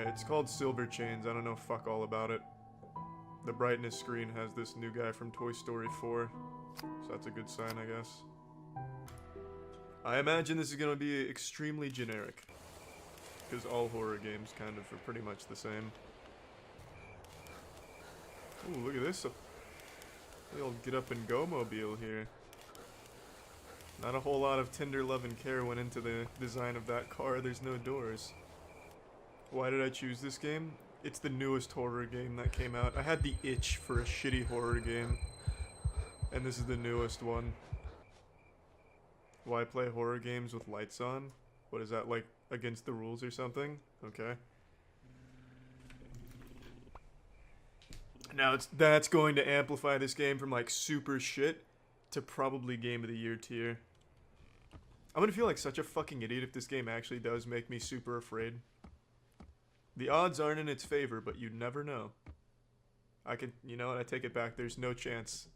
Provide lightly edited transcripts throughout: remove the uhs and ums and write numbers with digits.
Okay, it's called Silver Chains. I don't know fuck all about it. The brightness screen has this new guy from Toy Story 4. So that's a good sign, I guess. I imagine this is going to be extremely generic. Because all horror games kind of are pretty much the same. Ooh, look at this. The old get up and go mobile here. Not a whole lot of tender love and care went into the design of that car. There's no doors. Why did I choose this game? It's the newest horror game that came out. I had the itch for a shitty horror game. And this is the newest one. Why play horror games with lights on? What is that, like, against the rules or something? Okay. Now, that's going to amplify this game from, like, super shit to probably Game of the Year tier. I'm gonna feel like such a fucking idiot if this game actually does make me super afraid. The odds aren't in its favor, but you never know. You know what, I take it back, there's no chance.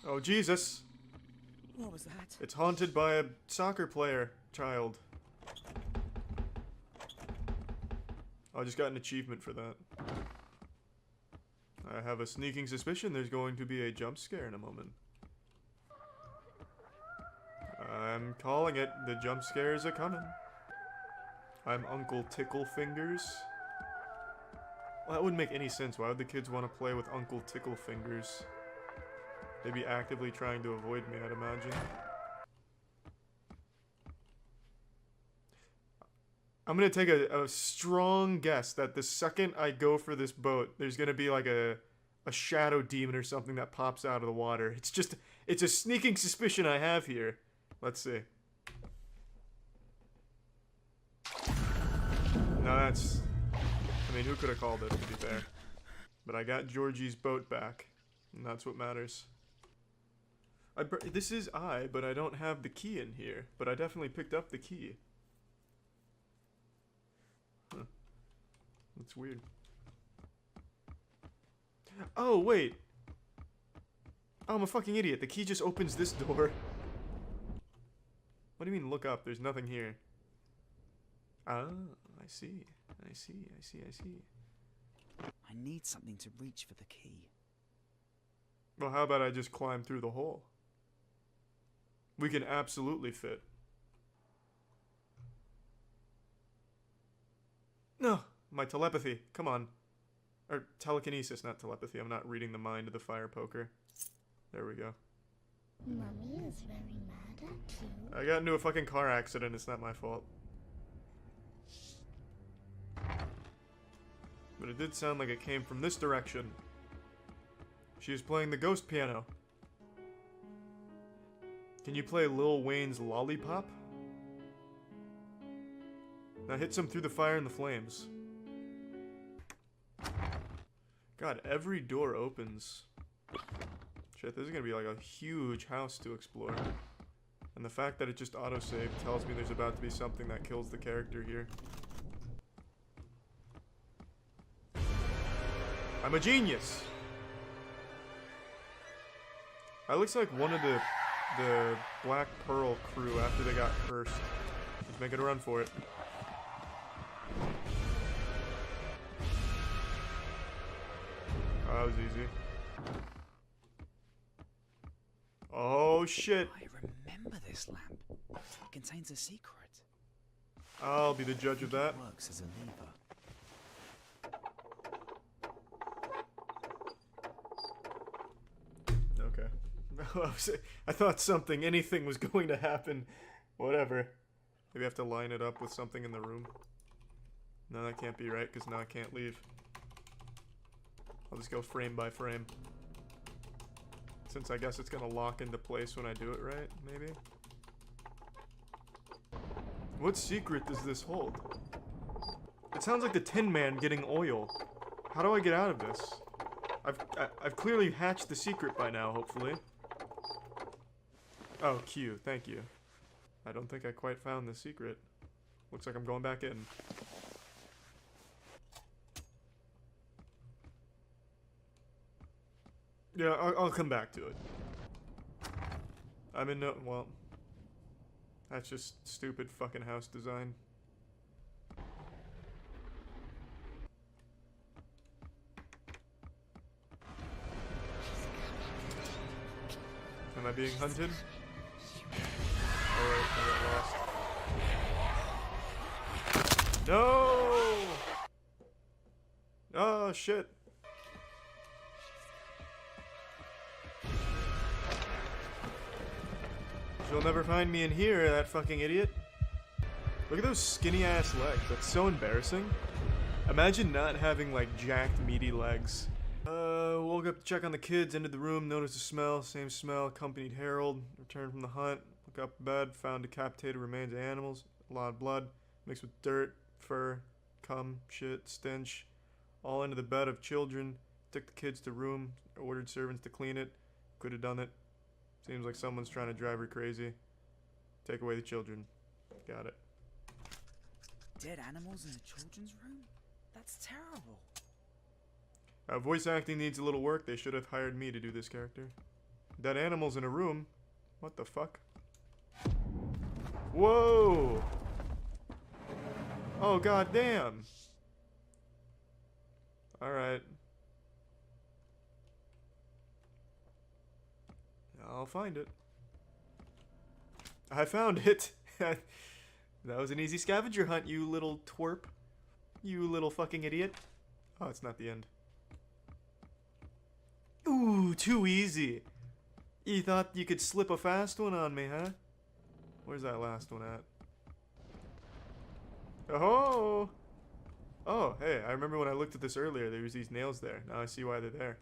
Oh, Jesus! What was that? It's haunted by a soccer player child. I just got an achievement for that. I have a sneaking suspicion there's going to be a jump scare in a moment. I'm calling it. The jump scares are coming. I'm Uncle Tickle Fingers. Well, that wouldn't make any sense. Why would the kids want to play with Uncle Tickle Fingers? They'd be actively trying to avoid me, I'd imagine. I'm gonna take a strong guess that the second I go for this boat, there's gonna be like a shadow demon or something that pops out of the water. It's a sneaking suspicion I have here. Let's see. No, that's... I mean, who could have called it, to be fair? But I got Georgie's boat back, and that's what matters. This is but I don't have the key in here. But I definitely picked up the key. Huh. That's weird. Oh, wait. Oh, I'm a fucking idiot. The key just opens this door. What do you mean, look up? There's nothing here. Oh, I see. I see. I need something to reach for the key. Well, how about I just climb through the hole? We can absolutely fit. No, my telepathy. Come on. Or telekinesis, not telepathy. I'm not reading the mind of the fire poker. There we go. Mommy is very mad at you. I got into a fucking car accident. It's not my fault. But it did sound like it came from this direction. She was playing the ghost piano. Can you play Lil Wayne's Lollipop? Now hit some through the fire and the flames. God, every door opens. Shit, this is gonna be like a huge house to explore. And the fact that it just autosaved tells me there's about to be something that kills the character here. I'm a genius! That looks like one of the Black Pearl crew after they got cursed. He's making a run for it. Oh, that was easy. Oh shit! I remember this lamp. It contains a secret. I'll be the judge of that. It works as a lever. Okay. I thought anything was going to happen. Whatever. Maybe I have to line it up with something in the room. No, that can't be right, because now I can't leave. I'll just go frame by frame. Since I guess it's gonna lock into place when I do it right, maybe? What secret does this hold? It sounds like the Tin Man getting oil. How do I get out of this? I've clearly hatched the secret by now, hopefully. Oh, Q, thank you. I don't think I quite found the secret. Looks like I'm going back in. Yeah, I'll come back to it. I'm in no... well... That's just stupid fucking house design. Am I being hunted? Alright, I got lost. No! Oh, shit. You'll never find me in here, that fucking idiot. Look at those skinny ass legs. That's so embarrassing. Imagine not having like jacked meaty legs. Woke up to check on the kids, entered the room, noticed a smell, same smell, accompanied Harold, returned from the hunt, woke up in bed, found decapitated remains of animals, a lot of blood, mixed with dirt, fur, cum, shit, stench, all into the bed of children, took the kids to room, ordered servants to clean it, could have done it. Seems like someone's trying to drive her crazy. Take away the children. Got it. Dead animals in the children's room? That's terrible. Voice acting needs a little work. They should have hired me to do this character. Dead animals in a room? What the fuck? Whoa! Oh, goddamn. Alright. I'll find it. I found it. That was an easy scavenger hunt, you little twerp. You little fucking idiot. Oh, it's not the end. Ooh, too easy. You thought you could slip a fast one on me, huh? Where's that last one at? Oh! Oh, hey, I remember when I looked at this earlier, there was these nails there. Now I see why they're there.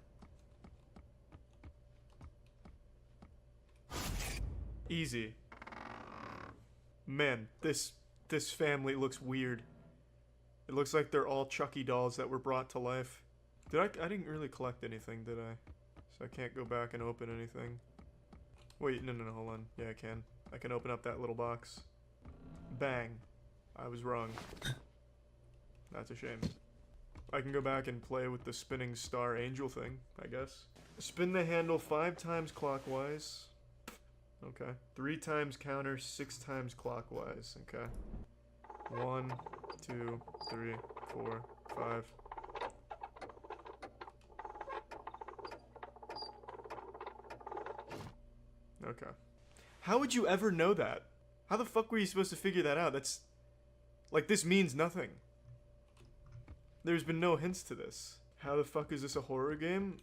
Easy. Man, this family looks weird. It looks like they're all Chucky dolls that were brought to life. I didn't really collect anything, did I? So I can't go back and open anything. Wait, no, hold on. Yeah, I can. I can open up that little box. Bang. I was wrong. That's a shame. I can go back and play with the spinning star angel thing, I guess. Spin the handle 5 times clockwise. Okay. 3 times counter, 6 times clockwise. Okay. 1, 2, 3, 4, 5. Okay. How would you ever know that? How the fuck were you supposed to figure that out? That's... like, this means nothing. There's been no hints to this. How the fuck is this a horror game?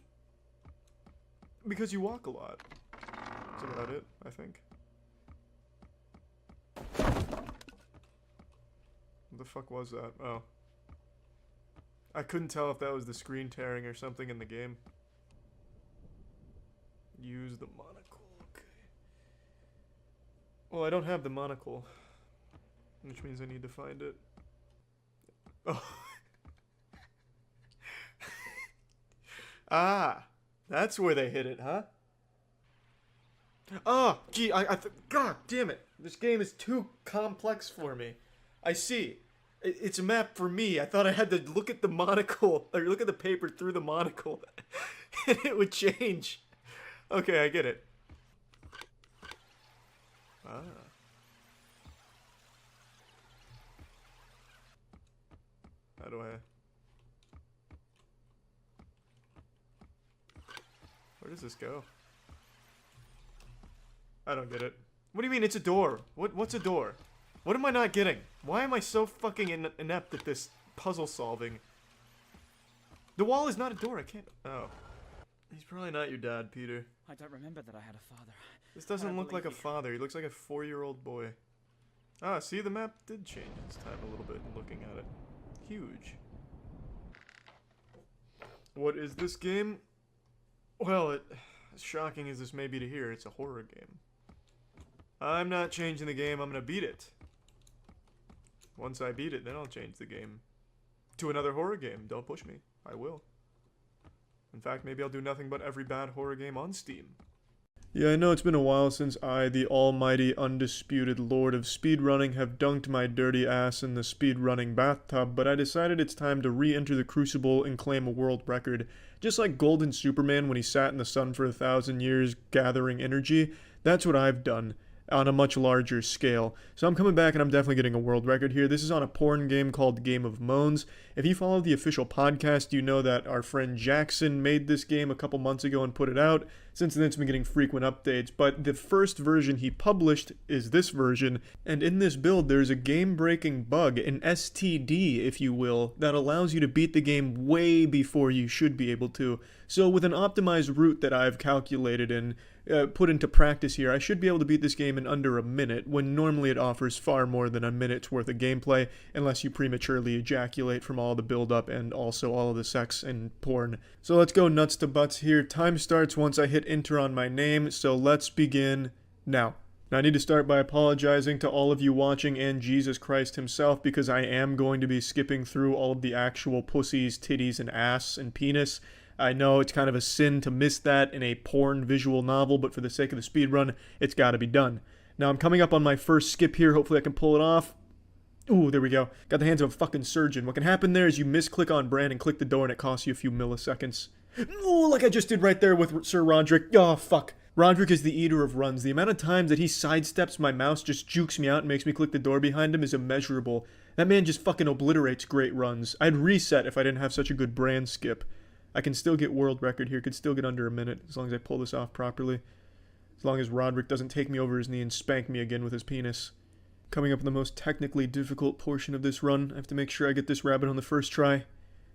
Because you walk a lot. That's about it, I think. What the fuck was that? Oh. I couldn't tell if that was the screen tearing or something in the game. Use the monocle. Okay. Well, I don't have the monocle. Which means I need to find it. Oh. Ah. That's where they hid it, huh? Oh, gee, God damn it. This game is too complex for me. I see. It's a map for me. I thought I had to look at the monocle, or look at the paper through the monocle, and it would change. Okay, I get it. Ah. How do I... where does this go? I don't get it. What do you mean it's a door? What's a door? What am I not getting? Why am I so fucking inept at this puzzle solving? The wall is not a door, I can't... oh. He's probably not your dad, Peter. I don't remember that I had a father. This doesn't look like a father, he looks like a 4-year-old boy. Ah, see, the map did change this time a little bit looking at it. Huge. What is this game? Well, as shocking as this may be to hear, it's a horror game. I'm not changing the game, I'm gonna beat it. Once I beat it, then I'll change the game to another horror game. Don't push me. I will. In fact, maybe I'll do nothing but every bad horror game on Steam. Yeah, I know it's been a while since I, the almighty, undisputed lord of speedrunning, have dunked my dirty ass in the speedrunning bathtub, but I decided it's time to re-enter the crucible and claim a world record. Just like Golden Superman when he sat in the sun for 1,000 years gathering energy, that's what I've done. on a much larger scale. So I'm coming back and I'm definitely getting a world record here. This is on a porn game called Game of Moans. If you follow the official podcast, you know that our friend Jackson made this game a couple months ago and put it out. Since then, it's been getting frequent updates, but the first version he published is this version, and in this build, there's a game-breaking bug, an STD, if you will, that allows you to beat the game way before you should be able to. So with an optimized route that I've calculated and put into practice here, I should be able to beat this game in under a minute, when normally it offers far more than a minute's worth of gameplay, unless you prematurely ejaculate from all the build-up and also all of the sex and porn. So let's go nuts to butts here. Time starts once I hit enter on my name, so let's begin now. Now I need to start by apologizing to all of you watching and Jesus Christ himself, because I am going to be skipping through all of the actual pussies, titties, and ass and penis. I know it's kind of a sin to miss that in a porn visual novel, but for the sake of the speedrun, it's got to be done. Now I'm coming up on my first skip here. Hopefully I can pull it off. Ooh, there we go. Got the hands of a fucking surgeon. What can happen there is you misclick on brand and click the door and it costs you a few milliseconds. Ooh, like I just did right there with Sir Roderick. Oh, fuck. Roderick is the eater of runs. The amount of times that he sidesteps my mouse, just jukes me out and makes me click the door behind him is immeasurable. That man just fucking obliterates great runs. I'd reset if I didn't have such a good brand skip. I can still get world record here, could still get under a minute, as long as I pull this off properly. As long as Roderick doesn't take me over his knee and spank me again with his penis. Coming up in the most technically difficult portion of this run, I have to make sure I get this rabbit on the first try.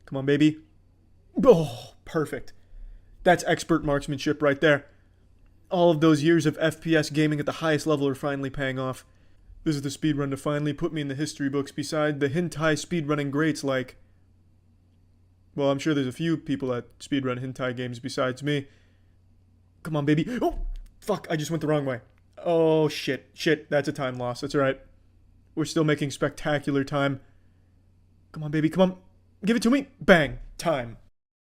Come on, baby. Oh, perfect. That's expert marksmanship right there. All of those years of FPS gaming at the highest level are finally paying off. This is the speedrun to finally put me in the history books beside the hentai speedrunning greats like... Well, I'm sure there's a few people that speedrun hentai games besides me. Come on, baby. Oh, fuck, I just went the wrong way. Oh, shit, that's a time loss. That's alright. We're still making spectacular time. Come on, baby, come on. Give it to me. Bang. Time.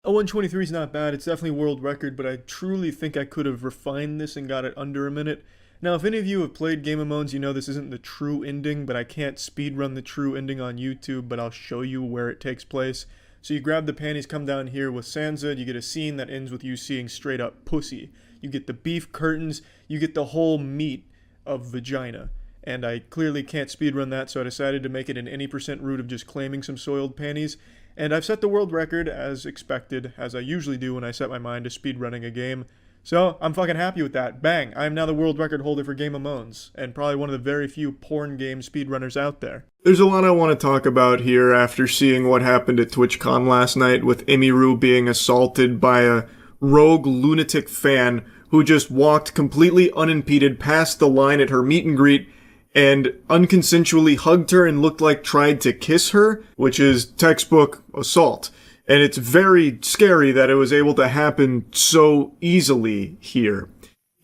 A 123 is not bad. It's definitely world record, but I truly think I could have refined this and got it under a minute. Now, if any of you have played Game of Moans, you know this isn't the true ending, but I can't speedrun the true ending on YouTube, but I'll show you where it takes place. So you grab the panties, come down here with Sansa, you get a scene that ends with you seeing straight up pussy. You get the beef curtains, you get the whole meat of vagina. And I clearly can't speedrun that, so I decided to make it an any % route of just claiming some soiled panties. And I've set the world record as expected, as I usually do when I set my mind to speedrunning a game. So, I'm fucking happy with that. Bang! I am now the world record holder for Game of Moans, and probably one of the very few porn game speedrunners out there. There's a lot I want to talk about here after seeing what happened at TwitchCon last night with Emiru being assaulted by a rogue lunatic fan who just walked completely unimpeded past the line at her meet and greet and unconsensually hugged her and looked like tried to kiss her, which is textbook assault. And it's very scary that it was able to happen so easily here.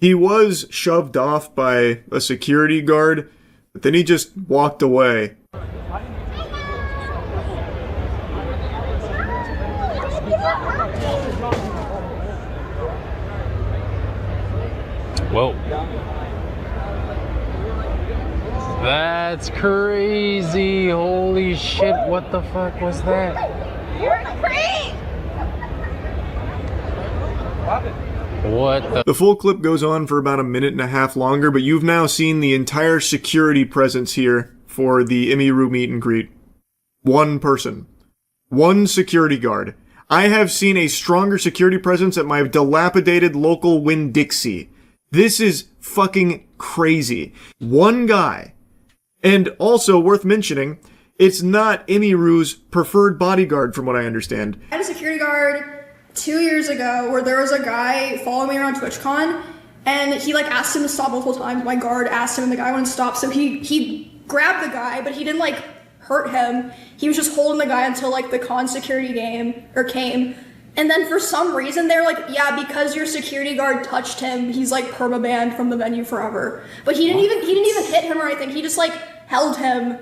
He was shoved off by a security guard, but then he just walked away. Whoa. That's crazy. Holy shit, what the fuck was that? You're a creep! What The full clip goes on for about a minute and a half longer, but you've now seen the entire security presence here for the Emiru meet and greet. One person. One security guard. I have seen a stronger security presence at my dilapidated local Winn-Dixie. This is fucking crazy. One guy. And also worth mentioning, it's not Emiru's preferred bodyguard from what I understand. I had a security guard 2 years ago where there was a guy following me around TwitchCon and he asked him to stop multiple times. My guard asked him and the guy wouldn't stop, so he grabbed the guy, but he didn't hurt him. He was just holding the guy until the con security came. And then for some reason they're like, yeah, because your security guard touched him, he's permabanned from the venue forever. But he didn't even hit him or anything. He just held him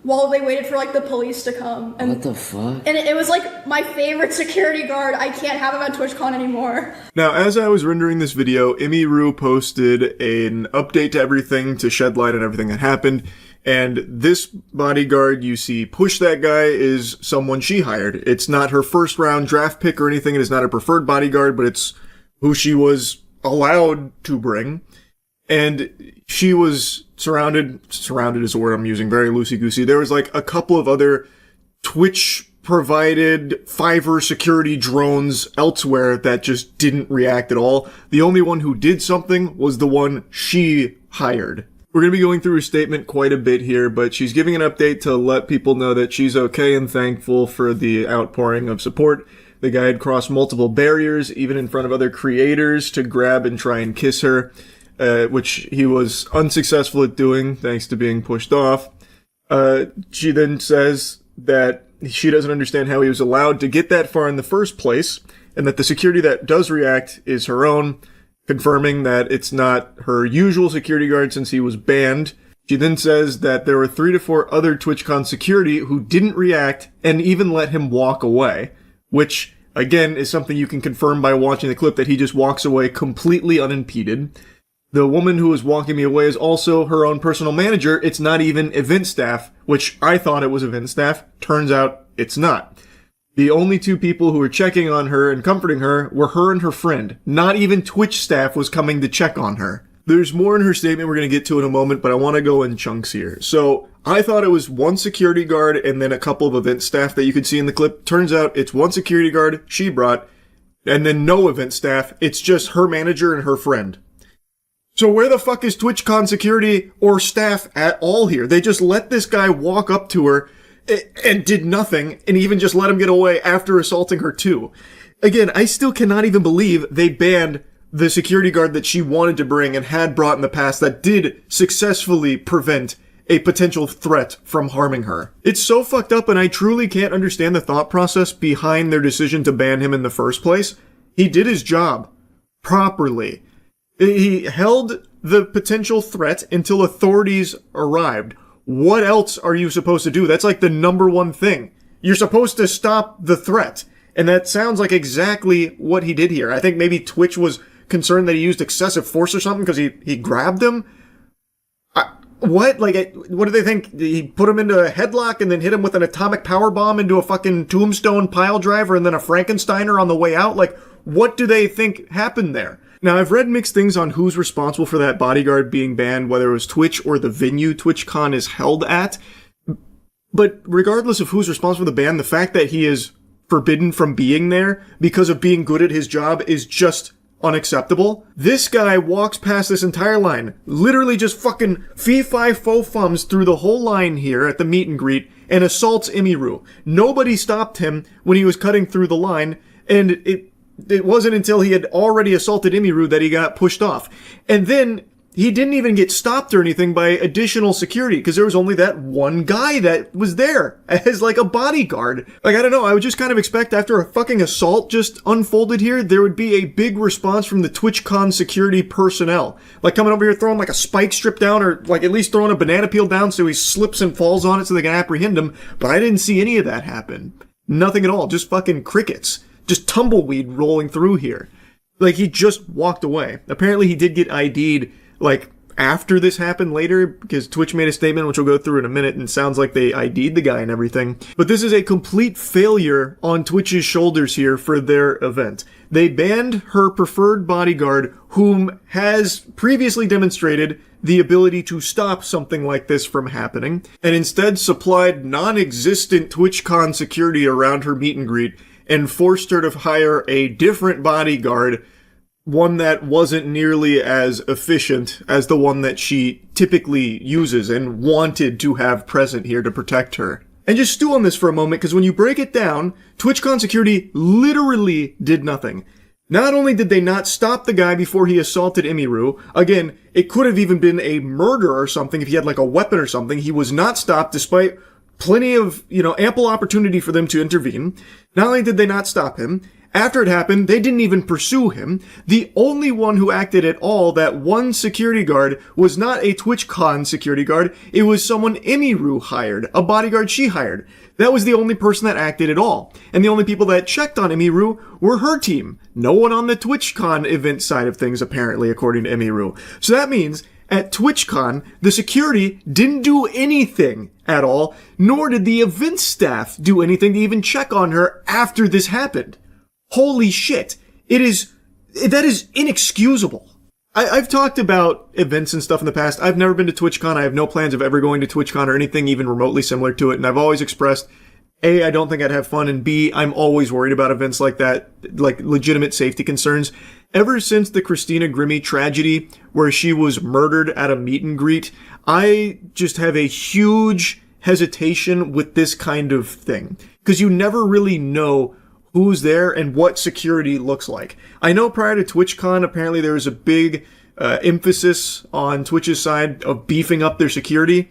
while they waited for the police to come. And what the fuck? And it was my favorite security guard. I can't have him at TwitchCon anymore. Now, as I was rendering this video, Emiru posted an update to everything to shed light on everything that happened. And this bodyguard you see push that guy is someone she hired. It's not her first round draft pick or anything. It is not her preferred bodyguard, but it's who she was allowed to bring. and she was surrounded is the word I'm using, very loosey-goosey. There was like a couple of other Twitch-provided Fiverr security drones elsewhere that just didn't react at all. The only one who did something was the one she hired. We're going to be going through her statement quite a bit here, but she's giving an update to let people know that she's okay and thankful for the outpouring of support. The guy had crossed multiple barriers, even in front of other creators, to grab and try and kiss her, which he was unsuccessful at doing, thanks to being pushed off. She then says that she doesn't understand how he was allowed to get that far in the first place, and that the security that does react is her own, confirming that it's not her usual security guard since he was banned. She then says that there were 3 to 4 other TwitchCon security who didn't react and even let him walk away, which, again, is something you can confirm by watching the clip, that he just walks away completely unimpeded. The woman who was walking me away is also her own personal manager. It's not even event staff, which I thought it was event staff. Turns out it's not. The only 2 people who were checking on her and comforting her were her and her friend. Not even Twitch staff was coming to check on her. There's more in her statement we're going to get to in a moment, but I want to go in chunks here. So, I thought it was 1 security guard and then a couple of event staff that you could see in the clip. Turns out it's 1 security guard she brought, and then no event staff. It's just her manager and her friend. So where the fuck is TwitchCon security or staff at all here? They just let this guy walk up to her and did nothing, and even just let him get away after assaulting her too. Again, I still cannot even believe they banned the security guard that she wanted to bring and had brought in the past that did successfully prevent a potential threat from harming her. It's so fucked up, and I truly can't understand the thought process behind their decision to ban him in the first place. He did his job properly. He held the potential threat until authorities arrived. What else are you supposed to do? That's like the number one thing. You're supposed to stop the threat. And that sounds like exactly what he did here. I think maybe Twitch was concerned that he used excessive force or something because he grabbed him. What? Like, what do they think? He put him into a headlock and then hit him with an atomic power bomb into a fucking tombstone pile driver and then a Frankensteiner on the way out? Like, what do they think happened there? Now, I've read mixed things on who's responsible for that bodyguard being banned, whether it was Twitch or the venue TwitchCon is held at. But regardless of who's responsible for the ban, the fact that he is forbidden from being there because of being good at his job is just unacceptable. This guy walks past this entire line, literally just fucking fee-fi-fo-fums through the whole line here at the meet and greet, and assaults Imiru. Nobody stopped him when he was cutting through the line, and it wasn't until he had already assaulted Imiru that he got pushed off. And then he didn't even get stopped or anything by additional security because there was only that one guy that was there as like a bodyguard. Like, I don't know, I would just kind of expect after a fucking assault just unfolded here, there would be a big response from the TwitchCon security personnel. Like coming over here throwing like a spike strip down or like at least throwing a banana peel down so he slips and falls on it so they can apprehend him. But I didn't see any of that happen. Nothing at all, just fucking crickets. Just tumbleweed rolling through here. Like, he just walked away. Apparently he did get ID'd like after this happened later, because Twitch made a statement, which we'll go through in a minute, and it sounds like they ID'd the guy and everything. But this is a complete failure on Twitch's shoulders here for their event. They banned her preferred bodyguard, whom has previously demonstrated the ability to stop something like this from happening, and instead supplied non-existent TwitchCon security around her meet and greet, and forced her to hire a different bodyguard, one that wasn't nearly as efficient as the one that she typically uses and wanted to have present here to protect her. And just stew on this for a moment, because when you break it down, TwitchCon security literally did nothing. Not only did they not stop the guy before he assaulted Imiru, again, it could have even been a murder or something if he had like a weapon or something. He was not stopped despite plenty of, ample opportunity for them to intervene. Not only did they not stop him, after it happened, they didn't even pursue him. The only one who acted at all, that one security guard, was not a TwitchCon security guard. It was someone Imiru hired, a bodyguard she hired. That was the only person that acted at all. And the only people that checked on Imiru were her team. No one on the TwitchCon event side of things, apparently, according to Imiru. So that means at TwitchCon, the security didn't do anything at all, nor did the event staff do anything to even check on her after this happened. Holy shit. That is inexcusable. I've talked about events and stuff in the past. I've never been to TwitchCon. I have no plans of ever going to TwitchCon or anything even remotely similar to it. And I've always expressed, A, I don't think I'd have fun, and B, I'm always worried about events like that, like legitimate safety concerns. Ever since the Christina Grimmie tragedy, where she was murdered at a meet and greet, I just have a huge hesitation with this kind of thing. Because you never really know who's there and what security looks like. I know prior to TwitchCon, apparently there was a big emphasis on Twitch's side of beefing up their security.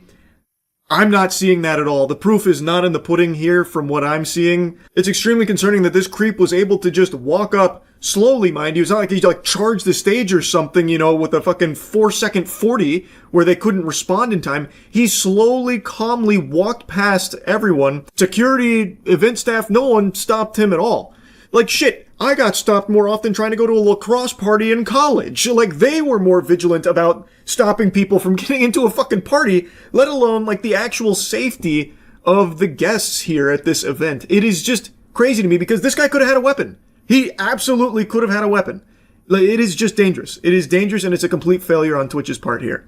I'm not seeing that at all. The proof is not in the pudding here from what I'm seeing. It's extremely concerning that this creep was able to just walk up slowly, mind you. It's not like he charged the stage or something, with a fucking 4-second 40 where they couldn't respond in time. He slowly, calmly walked past everyone. Security, event staff, no one stopped him at all. Like, shit, I got stopped more often trying to go to a lacrosse party in college. Like, they were more vigilant about stopping people from getting into a fucking party, let alone, the actual safety of the guests here at this event. It is just crazy to me because this guy could have had a weapon. He absolutely could have had a weapon. It is just dangerous. It is dangerous, and it's a complete failure on Twitch's part here.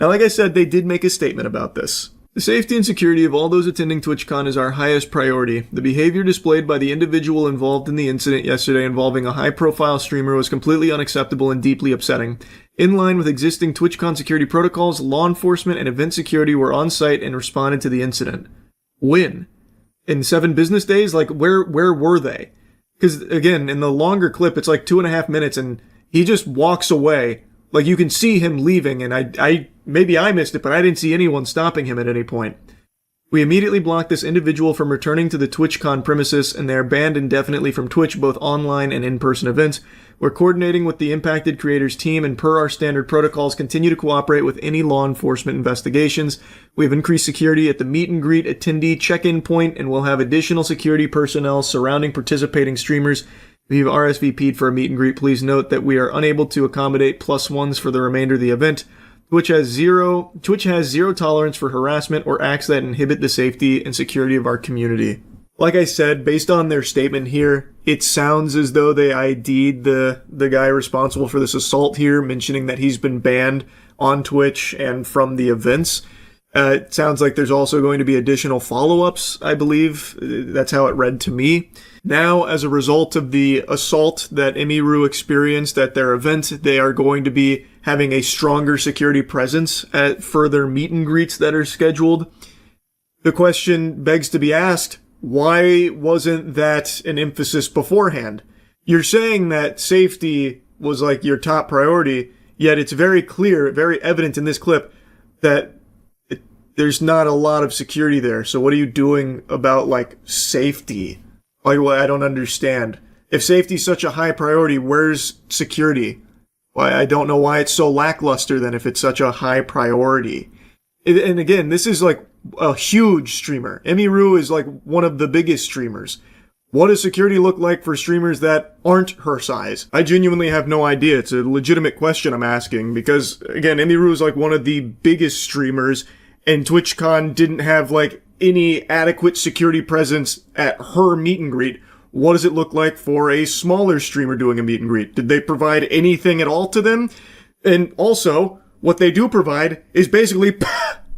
Now, like I said, they did make a statement about this. The safety and security of all those attending TwitchCon is our highest priority. The behavior displayed by the individual involved in the incident yesterday involving a high-profile streamer was completely unacceptable and deeply upsetting. In line with existing TwitchCon security protocols, law enforcement and event security were on site and responded to the incident. When? In 7 business days? Where were they? Because, again, in the longer clip, it's 2.5 minutes, and he just walks away. You can see him leaving, and I maybe I missed it, but I didn't see anyone stopping him at any point. We immediately blocked this individual from returning to the TwitchCon premises, and they are banned indefinitely from Twitch, both online and in-person events. We're coordinating with the impacted creators team, and per our standard protocols, continue to cooperate with any law enforcement investigations. We have increased security at the meet and greet attendee check-in point, and we'll have additional security personnel surrounding participating streamers. If you've RSVP'd for a meet and greet, please note that we are unable to accommodate +1s for the remainder of the event. Twitch has zero tolerance for harassment or acts that inhibit the safety and security of our community. Like I said, based on their statement here, it sounds as though they ID'd the guy responsible for this assault here, mentioning that he's been banned on Twitch and from the events. It sounds like there's also going to be additional follow-ups, I believe. That's how it read to me. Now, as a result of the assault that Emiru experienced at their event, they are going to be having a stronger security presence at further meet and greets that are scheduled. The question begs to be asked, why wasn't that an emphasis beforehand? You're saying that safety was your top priority, yet it's very clear, very evident in this clip that there's not a lot of security there. So what are you doing about safety? I don't understand. If safety's such a high priority, where's security? Why, I don't know why it's so lackluster then if it's such a high priority. And again, this is a huge streamer. Emiru is one of the biggest streamers. What does security look like for streamers that aren't her size? I genuinely have no idea. It's a legitimate question I'm asking because, again, Emiru is one of the biggest streamers, and TwitchCon didn't have any adequate security presence at her meet and greet. What does it look like for a smaller streamer doing a meet and greet? Did they provide anything at all to them? And also, what they do provide is basically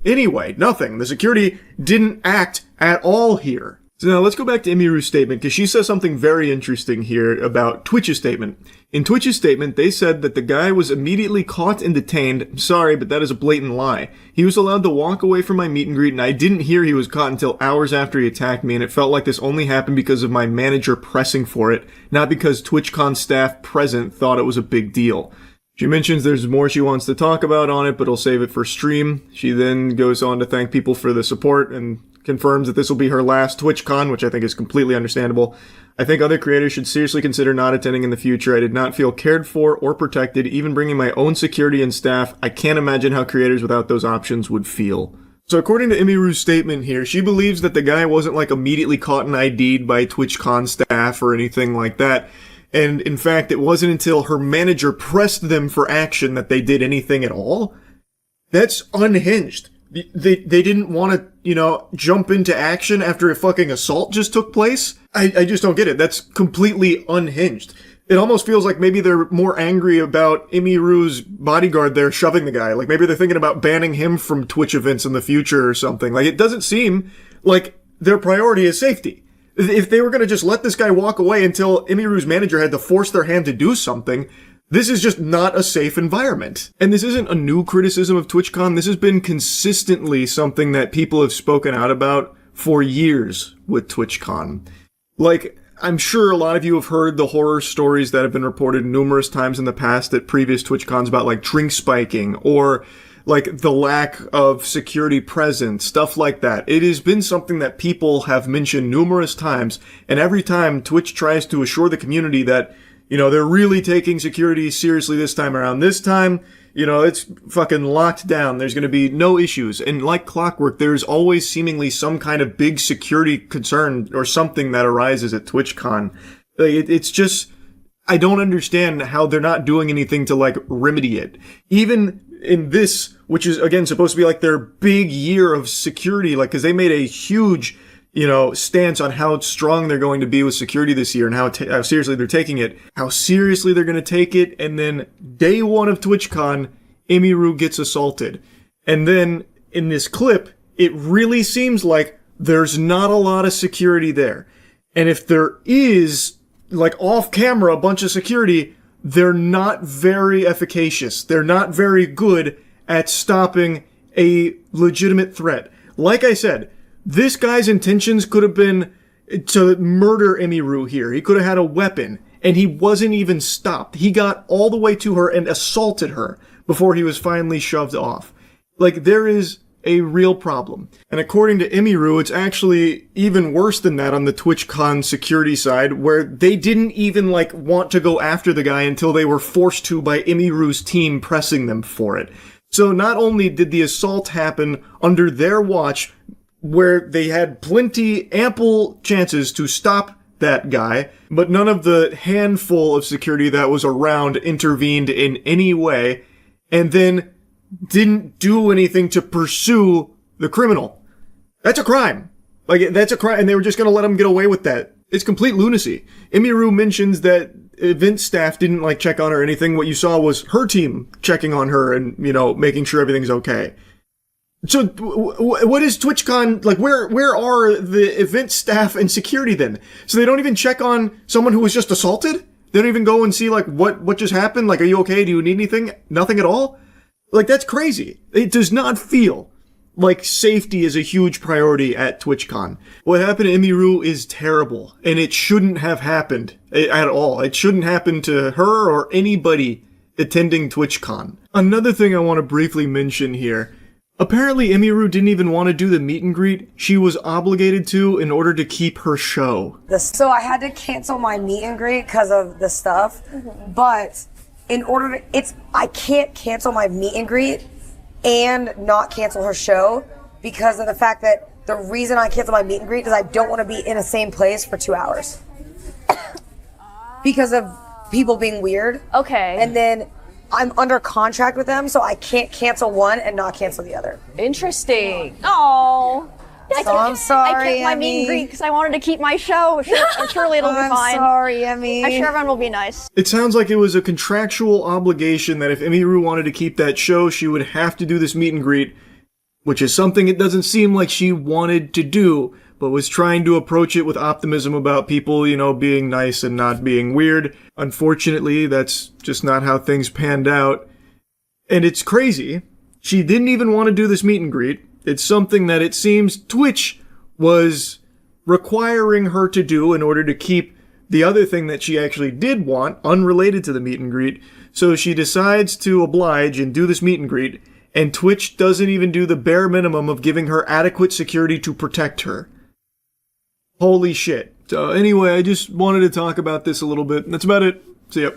anyway, nothing. The security didn't act at all here. So now let's go back to Emiru's statement, because she says something very interesting here about Twitch's statement. In Twitch's statement, they said that the guy was immediately caught and detained. Sorry, but that is a blatant lie. He was allowed to walk away from my meet and greet, and I didn't hear he was caught until hours after he attacked me, and it felt like this only happened because of my manager pressing for it, not because TwitchCon staff present thought it was a big deal. She mentions there's more she wants to talk about on it, but I'll save it for stream. She then goes on to thank people for the support and confirms that this will be her last TwitchCon, which I think is completely understandable. I think other creators should seriously consider not attending in the future. I did not feel cared for or protected, even bringing my own security and staff. I can't imagine how creators without those options would feel. So according to Emiru's statement here, she believes that the guy wasn't immediately caught and ID'd by TwitchCon staff or anything like that. And in fact, it wasn't until her manager pressed them for action that they did anything at all. That's unhinged. They didn't want to, jump into action after a fucking assault just took place? I just don't get it. That's completely unhinged. It almost feels like maybe they're more angry about Emiru's bodyguard there shoving the guy. Like maybe they're thinking about banning him from Twitch events in the future or something. Like it doesn't seem like their priority is safety. If they were going to just let this guy walk away until Emiru's manager had to force their hand to do something, this is just not a safe environment. And this isn't a new criticism of TwitchCon. This has been consistently something that people have spoken out about for years with TwitchCon. Like, I'm sure a lot of you have heard the horror stories that have been reported numerous times in the past at previous TwitchCons about like drink spiking or like the lack of security present, stuff like that. It has been something that people have mentioned numerous times, and every time Twitch tries to assure the community that, you know, they're really taking security seriously this time around. This time, you know, it's fucking locked down. There's going to be no issues. And like clockwork, there's always seemingly some kind of big security concern or something that arises at TwitchCon. It's just, I don't understand how they're not doing anything to like remedy it. Even in this, which is again supposed to be like their big year of security, like, cause they made a huge, you know, stance on how strong they're going to be with security this year and how seriously they're taking it, how seriously they're going to take it. And then day one of TwitchCon, Emiru gets assaulted. And then in this clip, it really seems like there's not a lot of security there. And if there is, like off camera, a bunch of security, they're not very efficacious. They're not very good at stopping a legitimate threat. Like I said, this guy's intentions could have been to murder Emiru here. He could have had a weapon, and he wasn't even stopped. He got all the way to her and assaulted her before he was finally shoved off. Like, there is a real problem. And according to Emiru, it's actually even worse than that on the TwitchCon security side, where they didn't even, like, want to go after the guy until they were forced to by Emiru's team pressing them for it. So not only did the assault happen under their watch, where they had ample chances to stop that guy, but none of the handful of security that was around intervened in any way, and then didn't do anything to pursue the criminal. That's a crime. Like, that's a crime, and they were just gonna let him get away with that. It's complete lunacy. Emiru mentions that event staff didn't, like, check on her or anything. What you saw was her team checking on her and, you know, making sure everything's okay. So, what is TwitchCon, like, where are the event staff and security then? So they don't even check on someone who was just assaulted? They don't even go and see, like, what just happened? Like, are you okay? Do you need anything? Nothing at all? Like, that's crazy. It does not feel like safety is a huge priority at TwitchCon. What happened to Emiru is terrible, and it shouldn't have happened at all. It shouldn't happen to her or anybody attending TwitchCon. Another thing I want to briefly mention here. Apparently, Emiru didn't even want to do the meet and greet. She was obligated to in order to keep her show. So I had to cancel my meet and greet because of the stuff, but in order to, I can't cancel my meet and greet and not cancel her show because of the fact that the reason I cancel my meet and greet is I don't want to be in the same place for 2 hours because of people being weird. Okay. And then I'm under contract with them, so I can't cancel one and not cancel the other. Interesting. Oh. So I'm sorry, I kept my meet and greet because I wanted to keep my show. Surely it'll be fine. I'm sorry, Emmy. I'm sure everyone will be nice. It sounds like it was a contractual obligation that if Emiru wanted to keep that show, she would have to do this meet and greet, which is something it doesn't seem like she wanted to do, but was trying to approach it with optimism about people, you know, being nice and not being weird. Unfortunately, that's just not how things panned out. And it's crazy. She didn't even want to do this meet and greet. It's something that it seems Twitch was requiring her to do in order to keep the other thing that she actually did want, unrelated to the meet and greet. So she decides to oblige and do this meet and greet, and Twitch doesn't even do the bare minimum of giving her adequate security to protect her. Holy shit. So anyway, I just wanted to talk about this a little bit. That's about it. See ya.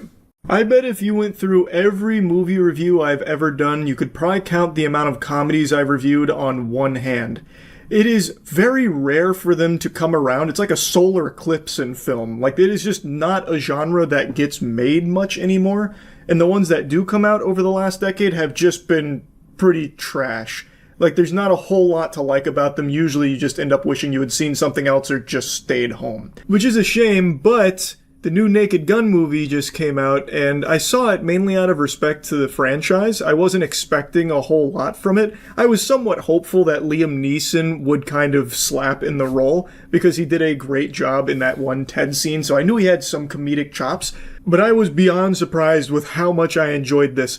I bet if you went through every movie review I've ever done, you could probably count the amount of comedies I've reviewed on one hand. It is very rare for them to come around. It's like a solar eclipse in film. Like, it is just not a genre that gets made much anymore. And the ones that do come out over the last decade have just been pretty trash. Like, there's not a whole lot to like about them. Usually you just end up wishing you had seen something else or just stayed home. Which is a shame, but the new Naked Gun movie just came out, and I saw it mainly out of respect to the franchise. I wasn't expecting a whole lot from it. I was somewhat hopeful that Liam Neeson would kind of slap in the role, because he did a great job in that one Ted scene, so I knew he had some comedic chops, but I was beyond surprised with how much I enjoyed this.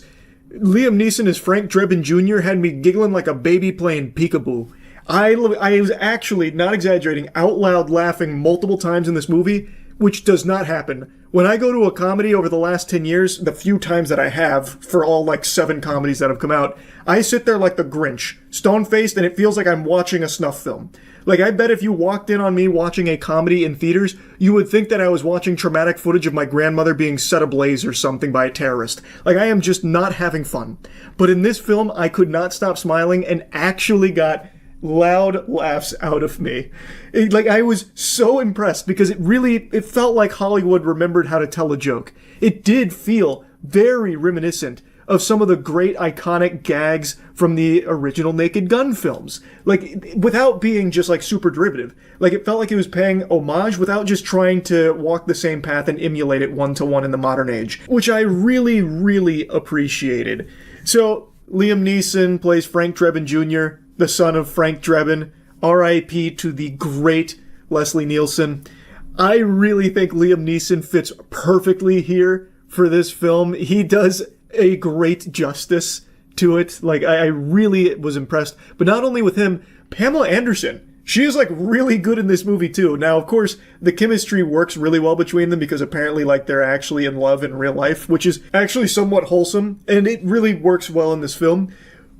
Liam Neeson as Frank Drebin Jr. had me giggling like a baby playing peekaboo. I was actually, not exaggerating, out loud laughing multiple times in this movie, which does not happen. When I go to a comedy over the last 10 years, the few times that I have, for all like 7 comedies that have come out, I sit there like the Grinch, stone-faced, and it feels like I'm watching a snuff film. Like, I bet if you walked in on me watching a comedy in theaters, you would think that I was watching traumatic footage of my grandmother being set ablaze or something by a terrorist. Like, I am just not having fun. But in this film, I could not stop smiling and actually got loud laughs out of me. I was so impressed because it felt like Hollywood remembered how to tell a joke. It did feel very reminiscent of some of the great iconic gags from the original Naked Gun films. Like, without being just like super derivative. Like, it felt like it was paying homage without just trying to walk the same path and emulate it one-to-one in the modern age, which I really, really appreciated. So, Liam Neeson plays Frank Drebin Jr., the son of Frank Drebin. R.I.P. to the great Leslie Nielsen. I really think Liam Neeson fits perfectly here for this film. He does a great justice to it. Like, I really was impressed. But not only with him, Pamela Anderson. She is, like, really good in this movie, too. Now, of course, the chemistry works really well between them because apparently, like, they're actually in love in real life, which is actually somewhat wholesome, and it really works well in this film.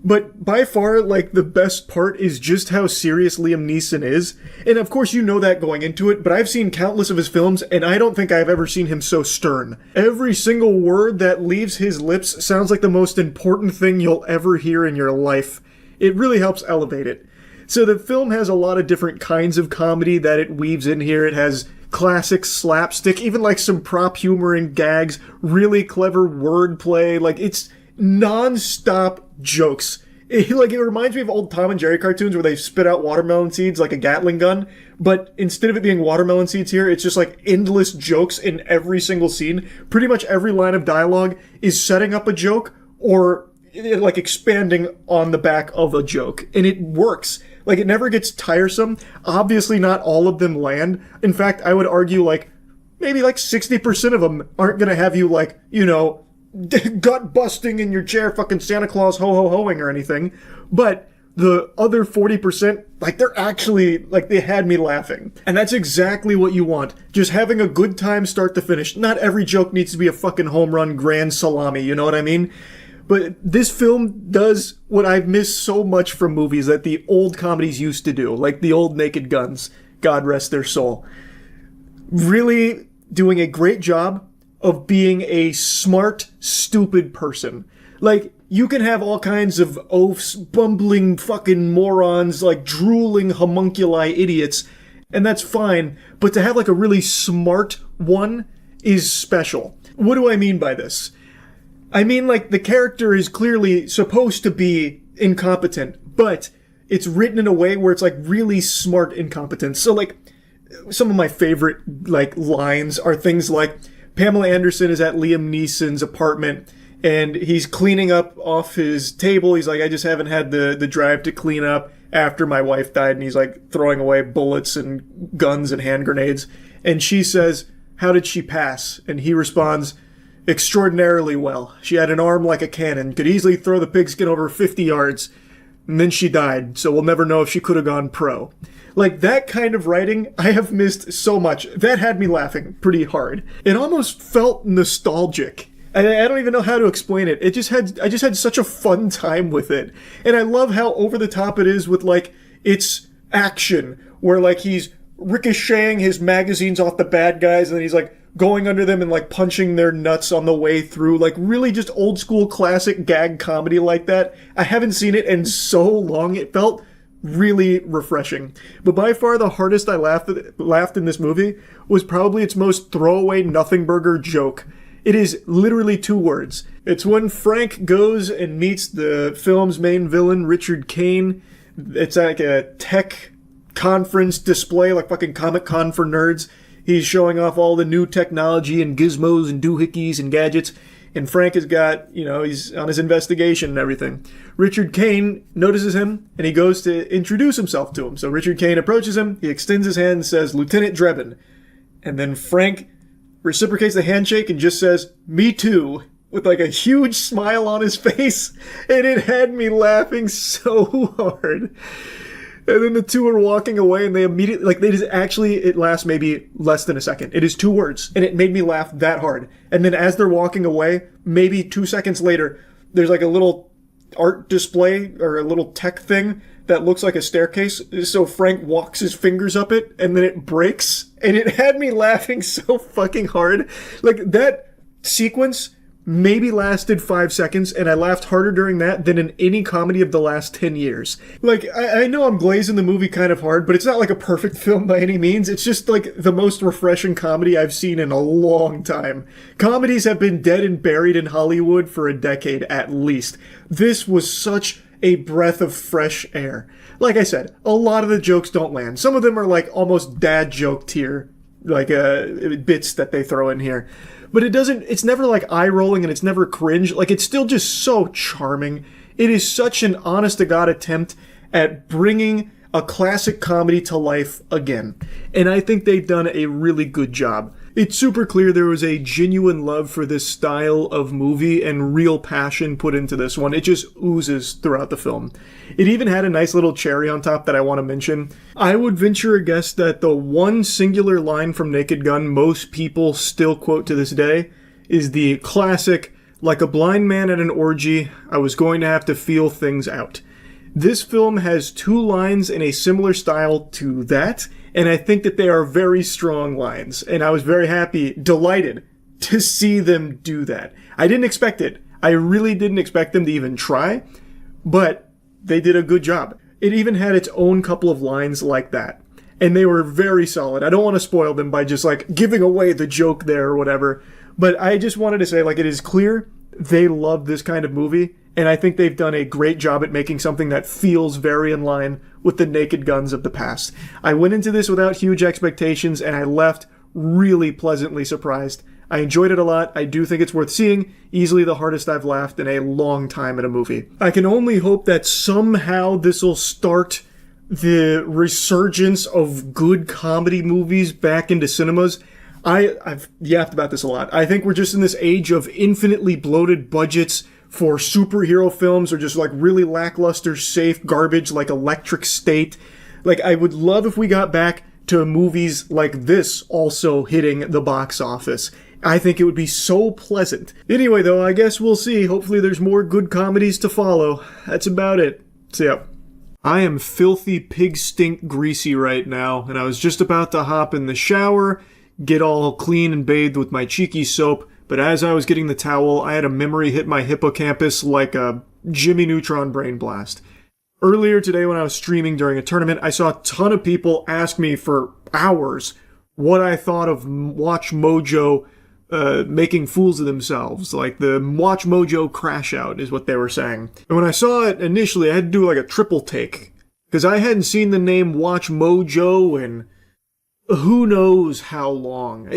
But by far, like, the best part is just how serious Liam Neeson is. And of course you know that going into it, but I've seen countless of his films, and I don't think I've ever seen him so stern. Every single word that leaves his lips sounds like the most important thing you'll ever hear in your life. It really helps elevate it. So the film has a lot of different kinds of comedy that it weaves in here. It has classic slapstick, even like some prop humor and gags, really clever wordplay. Like, it's non-stop jokes. It reminds me of old Tom and Jerry cartoons where they spit out watermelon seeds like a Gatling gun, but instead of it being watermelon seeds here, it's just like endless jokes in every single scene. Pretty much every line of dialogue is setting up a joke or like expanding on the back of a joke, and it works. Like, it never gets tiresome. Obviously not all of them land. In fact, I would argue like maybe like 60% of them aren't gonna have you like, you know, gut busting in your chair, fucking Santa Claus ho-ho-hoing or anything. But the other 40%, like, they're actually, like, they had me laughing. And that's exactly what you want. Just having a good time start to finish. Not every joke needs to be a fucking home run grand salami, you know what I mean? But this film does what I've missed so much from movies that the old comedies used to do, like the old Naked Guns. God rest their soul. Really doing a great job of being a smart, stupid person. Like, you can have all kinds of oafs, bumbling fucking morons, like drooling homunculi idiots, and that's fine, but to have like a really smart one is special. What do I mean by this? I mean, like, the character is clearly supposed to be incompetent, but it's written in a way where it's like really smart incompetence. So, like, some of my favorite, like, lines are things like, Pamela Anderson is at Liam Neeson's apartment, and he's cleaning up off his table. He's like, I just haven't had the drive to clean up after my wife died, and he's like throwing away bullets and guns and hand grenades. And she says, how did she pass? And he responds, extraordinarily well. She had an arm like a cannon, could easily throw the pigskin over 50 yards, and then she died, so we'll never know if she could have gone pro. Like, that kind of writing, I have missed so much. That had me laughing pretty hard. It almost felt nostalgic. I don't even know how to explain it. I just had such a fun time with it. And I love how over the top it is with, like, its action, where, like, he's ricocheting his magazines off the bad guys, and then he's, like, going under them and, like, punching their nuts on the way through. Like, really just old school classic gag comedy like that. I haven't seen it in so long. It felt really refreshing. But by far the hardest I laughed in this movie was probably its most throwaway nothing burger joke. It is literally 2 words. It's when Frank goes and meets the film's main villain, Richard Kane. It's like a tech conference display, like fucking Comic-Con for nerds. He's showing off all the new technology and gizmos and doohickeys and gadgets. And Frank has got, he's on his investigation and everything. Richard Kane notices him, and he goes to introduce himself to him. So Richard Kane approaches him, he extends his hand and says, Lieutenant Drebin. And then Frank reciprocates the handshake and just says, me too, with like a huge smile on his face. And it had me laughing so hard. And then the two are walking away, and they immediately, it lasts maybe less than a second. It is 2 words, and it made me laugh that hard. And then as they're walking away, maybe 2 seconds later, there's like a little art display or a little tech thing that looks like a staircase. So Frank walks his fingers up it, and then it breaks, and it had me laughing so fucking hard. Like, that sequence maybe lasted 5 seconds, and I laughed harder during that than in any comedy of the last 10 years. Like, I know I'm glazing the movie kind of hard, but it's not like a perfect film by any means. It's just like the most refreshing comedy I've seen in a long time. Comedies have been dead and buried in Hollywood for a decade at least. This was such a breath of fresh air. Like I said, a lot of the jokes don't land. Some of them are like almost dad joke tier, like bits that they throw in here. But it's never like eye-rolling, and it's never cringe. Like, it's still just so charming. It is such an honest-to-God attempt at bringing a classic comedy to life again. And I think they've done a really good job. It's super clear there was a genuine love for this style of movie and real passion put into this one. It just oozes throughout the film. It even had a nice little cherry on top that I want to mention. I would venture a guess that the one singular line from Naked Gun most people still quote to this day is the classic, like a blind man at an orgy, I was going to have to feel things out. This film has 2 lines in a similar style to that, and I think that they are very strong lines, and I was very happy, delighted to see them do that. I didn't expect it. I really didn't expect them to even try, but they did a good job. It even had its own couple of lines like that, and they were very solid. I don't want to spoil them by just like giving away the joke there or whatever, but I just wanted to say, like, it is clear they love this kind of movie, and I think they've done a great job at making something that feels very in line with the Naked Guns of the past. I went into this without huge expectations, and I left really pleasantly surprised. I enjoyed it a lot. I do think it's worth seeing. Easily the hardest I've laughed in a long time at a movie. I can only hope that somehow this will start the resurgence of good comedy movies back into cinemas. I've yapped about this a lot. I think we're just in this age of infinitely bloated budgets for superhero films, or just like really lackluster, safe garbage like Electric State. Like, I would love if we got back to movies like this also hitting the box office. I think it would be so pleasant. Anyway, though, I guess we'll see. Hopefully there's more good comedies to follow. That's about it. So, yeah. I am filthy pig stink greasy right now, and I was just about to hop in the shower, get all clean and bathed with my cheeky soap, but as I was getting the towel, I had a memory hit my hippocampus like a Jimmy Neutron brain blast. Earlier today when I was streaming during a tournament, I saw a ton of people ask me for hours what I thought of Watch Mojo making fools of themselves. Like, the Watch Mojo crash out is what they were saying. And when I saw it initially, I had to do like a triple take, because I hadn't seen the name Watch Mojo in who knows how long.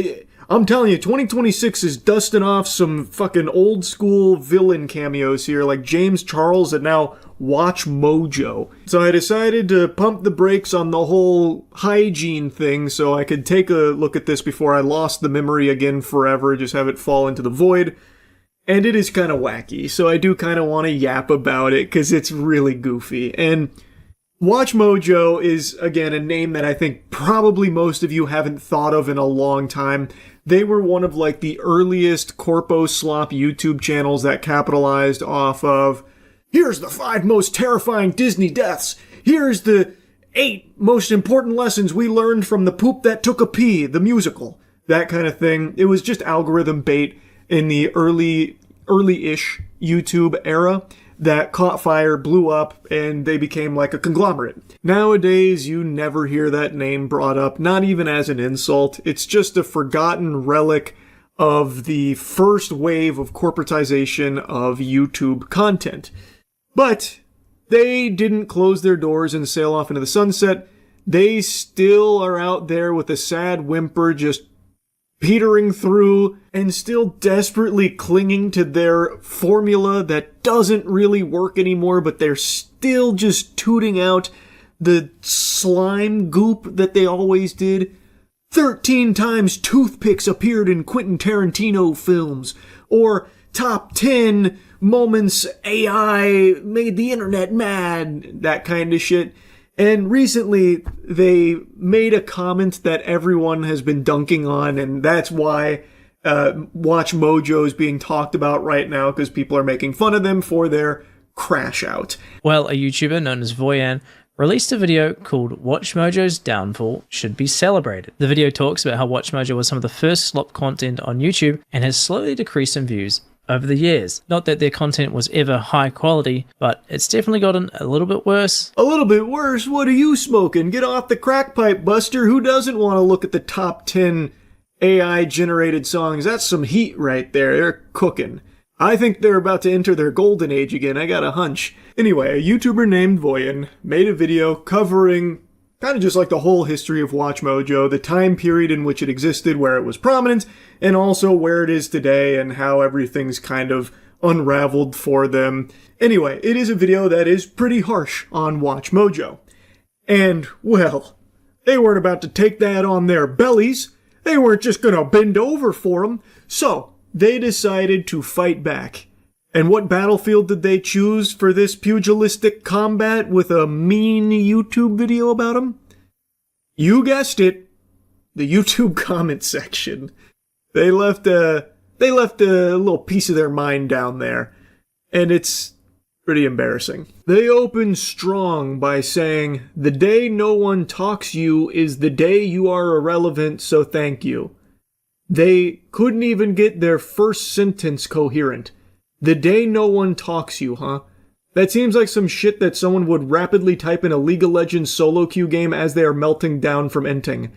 I'm telling you, 2026 is dusting off some fucking old school villain cameos here, like James Charles and now Watch Mojo. So I decided to pump the brakes on the whole hygiene thing so I could take a look at this before I lost the memory again forever, just have it fall into the void. And it is kind of wacky, so I do kind of want to yap about it because it's really goofy. And Watch Mojo is, again, a name that I think probably most of you haven't thought of in a long time. They were one of, like, the earliest corpo slop YouTube channels that capitalized off of, here's the 5 most terrifying Disney deaths. Here's the 8 most important lessons we learned from The Poop That Took a Pee, the musical. That kind of thing. It was just algorithm bait in the early-ish YouTube era that caught fire, blew up, and they became like a conglomerate. Nowadays, you never hear that name brought up, not even as an insult. It's just a forgotten relic of the first wave of corporatization of YouTube content. But they didn't close their doors and sail off into the sunset. they still are out there with a sad whimper, just petering through and still desperately clinging to their formula that doesn't really work anymore, but they're still just tooting out the slime goop that they always did. 13 times toothpicks appeared in Quentin Tarantino films, or top 10 moments AI made the internet mad, that kind of shit. And recently, they made a comment that everyone has been dunking on, and that's why Watch Mojo is being talked about right now, because people are making fun of them for their crash out. Well, a YouTuber known as Voyan released a video called Watch Mojo's Downfall Should Be Celebrated. The video talks about how Watch Mojo was some of the first slop content on YouTube and has slowly decreased in views over the years. Not that their content was ever high quality, but it's definitely gotten a little bit worse. A little bit worse? What are you smoking? Get off the crack pipe, Buster. Who doesn't want to look at the top 10 AI-generated songs? That's some heat right there. They're cooking. I think they're about to enter their golden age again. I got a hunch. Anyway, a YouTuber named Voyan made a video covering kind of just like the whole history of Watch Mojo, the time period in which it existed, where it was prominent, and also where it is today and how everything's kind of unraveled for them. Anyway, it is a video that is pretty harsh on Watch Mojo. And, well, they weren't about to take that on their bellies. They weren't just gonna bend over for them. So, they decided to fight back. And what battlefield did they choose for this pugilistic combat with a mean YouTube video about them? You guessed it, the YouTube comment section. They left a little piece of their mind down there, and it's pretty embarrassing. They opened strong by saying, "The day no one talks you is the day you are irrelevant, so thank you." They couldn't even get their first sentence coherent. The day no one talks you, huh? That seems like some shit that someone would rapidly type in a League of Legends solo queue game as they are melting down from inting.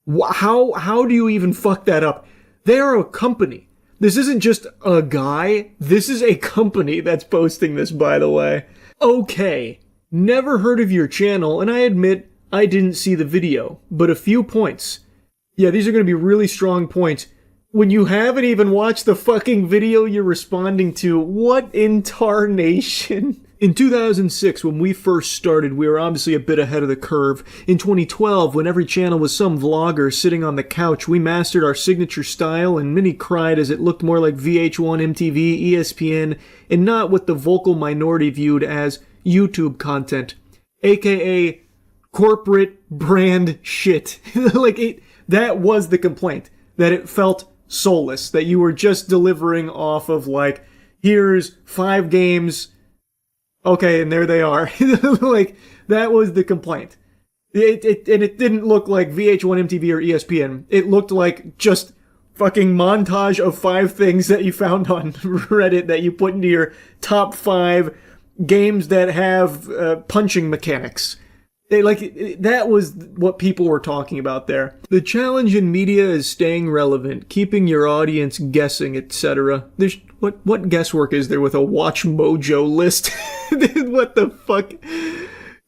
How do you even fuck that up? They are a company. This isn't just a guy. This is a company that's posting this, by the way. Okay, never heard of your channel, and I admit I didn't see the video, but a few points. Yeah, these are going to be really strong points. When you haven't even watched the fucking video you're responding to, what in tarnation? In 2006, when we first started, we were obviously a bit ahead of the curve. In 2012, when every channel was some vlogger sitting on the couch, we mastered our signature style, and many cried as it looked more like VH1, MTV, ESPN, and not what the vocal minority viewed as YouTube content, aka corporate brand shit. That was the complaint, that it felt soulless, that you were just delivering off of like, here's 5 games, okay, and there they are. That was the complaint. It didn't look like VH1, MTV, or ESPN. It looked like just fucking montage of 5 things that you found on Reddit that you put into your top 5 games that have punching mechanics. That was what people were talking about there. The challenge in media is staying relevant, keeping your audience guessing, etc. What guesswork is there with a Watch Mojo list? What the fuck?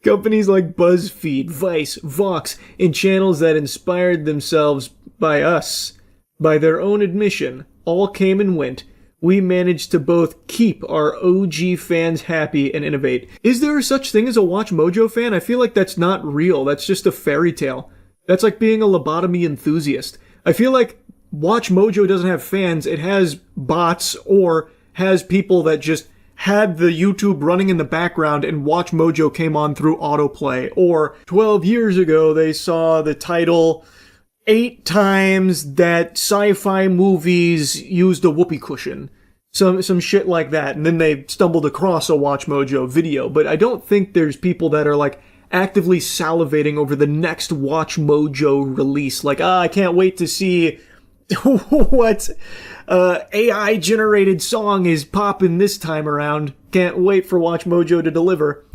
Companies like BuzzFeed, Vice, Vox, and channels that inspired themselves by us, by their own admission, all came and went. We managed to both keep our OG fans happy and innovate. Is there such thing as a Watch Mojo fan? I feel like that's not real. That's just a fairy tale. That's like being a lobotomy enthusiast. I feel like Watch Mojo doesn't have fans. It has bots or has people that just had the YouTube running in the background and Watch Mojo came on through autoplay. Or 12 years ago, they saw the title 8 times that sci-fi movies used a whoopee cushion. Some shit like that. And then they stumbled across a Watch Mojo video. But I don't think there's people that are like actively salivating over the next Watch Mojo release. Like, I can't wait to see what AI generated song is popping this time around. Can't wait for Watch Mojo to deliver.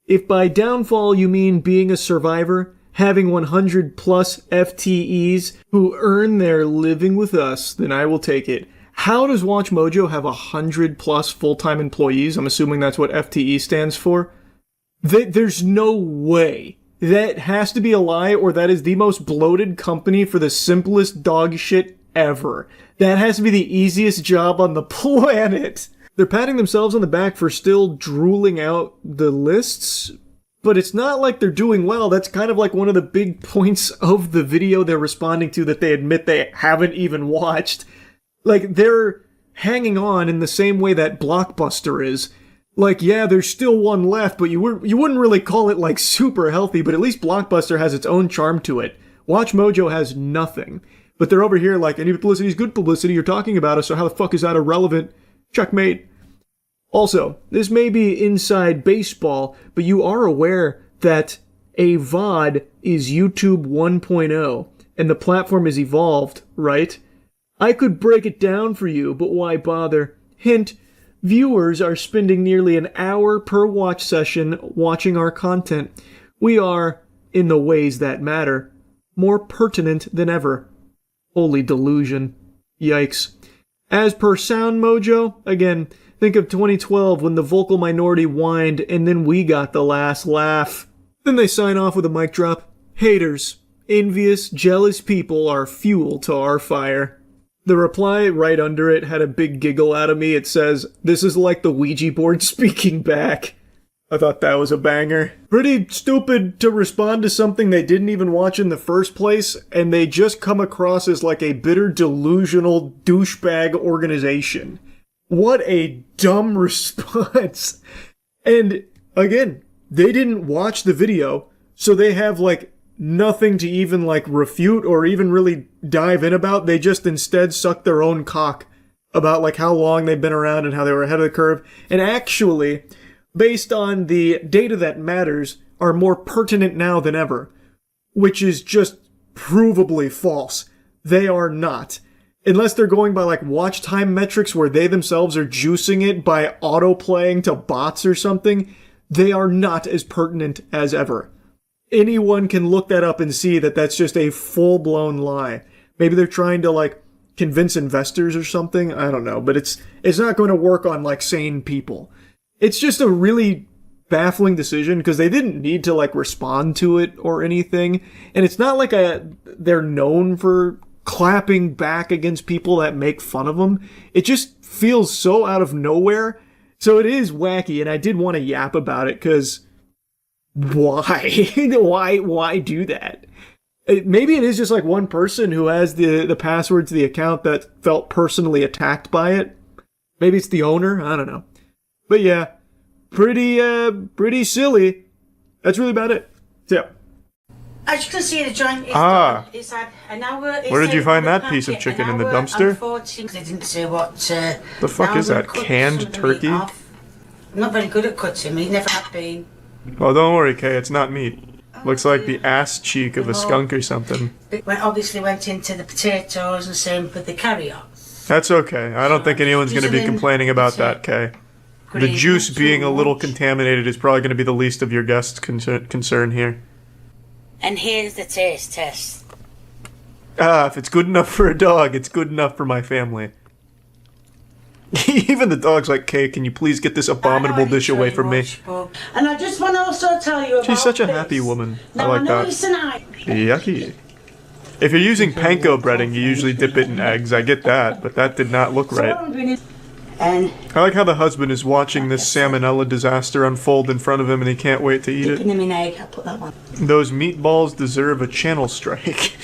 If by downfall you mean being a survivor, having 100 plus FTEs who earn their living with us, then I will take it. How does Watch Mojo have 100 plus full-time employees? I'm assuming that's what FTE stands for. There's no way that has to be a lie, or that is the most bloated company for the simplest dog shit ever. That has to be the easiest job on the planet. They're patting themselves on the back for still drooling out the lists, but it's not like they're doing well. That's kind of like one of the big points of the video they're responding to that they admit they haven't even watched. Like, they're hanging on in the same way that Blockbuster is. Like, yeah, there's still one left, but you wouldn't really call it, like, super healthy, but at least Blockbuster has its own charm to it. Watch Mojo has nothing. But they're over here like, any publicity is good publicity, you're talking about us, so how the fuck is that irrelevant? Checkmate. Also, this may be inside baseball, but you are aware that a VOD is YouTube 1.0, and the platform is evolved, right? I could break it down for you, but why bother? Hint, viewers are spending nearly an hour per watch session watching our content. We are, in the ways that matter, more pertinent than ever. Holy delusion. Yikes. As per Sound Mojo, again, think of 2012 when the vocal minority whined and then we got the last laugh. Then they sign off with a mic drop. Haters, envious, jealous people are fuel to our fire. The reply right under it had a big giggle out of me. It says, this is like the Ouija board speaking back. I thought that was a banger. Pretty stupid to respond to something they didn't even watch in the first place, and they just come across as like a bitter, delusional douchebag organization. What a dumb response. And again, they didn't watch the video, so they have like nothing to even like refute or even really dive in about. They just instead suck their own cock about like how long they've been around and how they were ahead of the curve. And actually, based on the data that matters, are more pertinent now than ever, which is just provably false. They are not. Unless they're going by like watch time metrics where they themselves are juicing it by auto-playing to bots or something, they are not as pertinent as ever. Anyone can look that up and see that that's just a full-blown lie. Maybe they're trying to like convince investors or something, I don't know, but it's not going to work on like sane people. It's just a really baffling decision because they didn't need to like respond to it or anything. And it's not like they're known for clapping back against people that make fun of them. It just feels so out of nowhere. So it is wacky, and I did want to yap about it because why? why do that? Maybe it is just like one person who has the password to the account that felt personally attacked by it. Maybe it's the owner. I don't know. But yeah, pretty silly. That's really about it. So, as you can see, the joint is had an hour. Where did you find that piece of chicken in the dumpster? They didn't say what. The fuck is that? Canned turkey? I'm not very good at cutting meat. Never have been. Oh, don't worry, Kay. It's not meat. Looks like the ass cheek of a skunk or something. It obviously went into the potatoes and same with the carrot. That's okay. I don't think anyone's going to be complaining about that, Kay. The juice being a little contaminated is probably going to be the least of your guests' concern here. And here's the taste test. If it's good enough for a dog, it's good enough for my family. Even the dog's like, Kay, can you please get this abominable dish away from me? And I just want to also tell you about She's such a happy woman. I like that. Yucky. If you're using panko breading, you usually dip it in eggs. I get that, but that did not look right. I like how the husband is watching this salmonella disaster unfold in front of him and he can't wait to eat it. Those meatballs deserve a channel strike.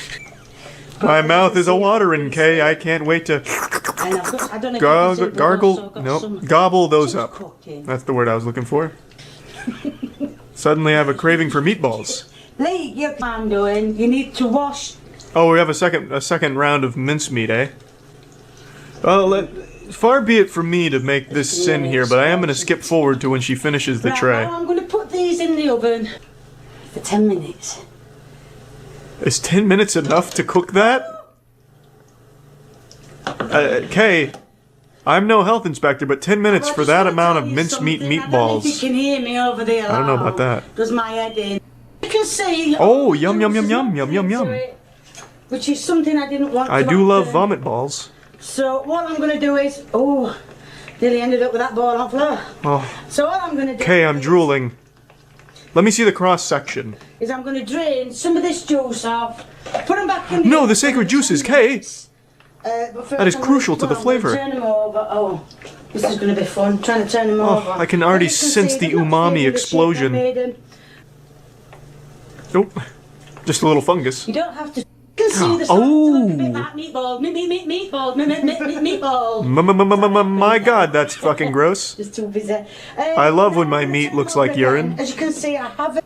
My mouth is a watering, Kay. I can't wait to gobble those up. That's the word I was looking for. Suddenly I have a craving for meatballs. Lee, what I'm doing, you need to wash. Oh, we have a second round of mincemeat, eh? Well, far be it from me to make this sin here, but I am going to skip forward to when she finishes the tray. Now I'm going to put these in the oven for 10 minutes. Is 10 minutes enough to cook that? Kay, I'm no health inspector, but 10 minutes for that amount of mincemeat meatballs. You can hear me over there. I don't know about that. Does my head in? You can see. Oh, yum, yum, yum, yum, yum, yum, yum. Which is something I didn't want to I do love vomit balls. So what I'm going to do is, nearly ended up with that ball on floor. Oh. So what I'm going to do. Kay, I'm drooling. Let me see the cross section. Is I'm going to drain some of this juice off, put them back in the No, oven the sacred juices, Kay. That is crucial to the flavor. Turn them over. Oh, this is going to be fun. Trying to turn them over. I can already sense the umami explosion. Nope. Just a little fungus. You don't have to. You can see the meatball, meatball. My God, that's fucking gross. Just too busy. I love when my meat looks like urine. As you can see, I have it.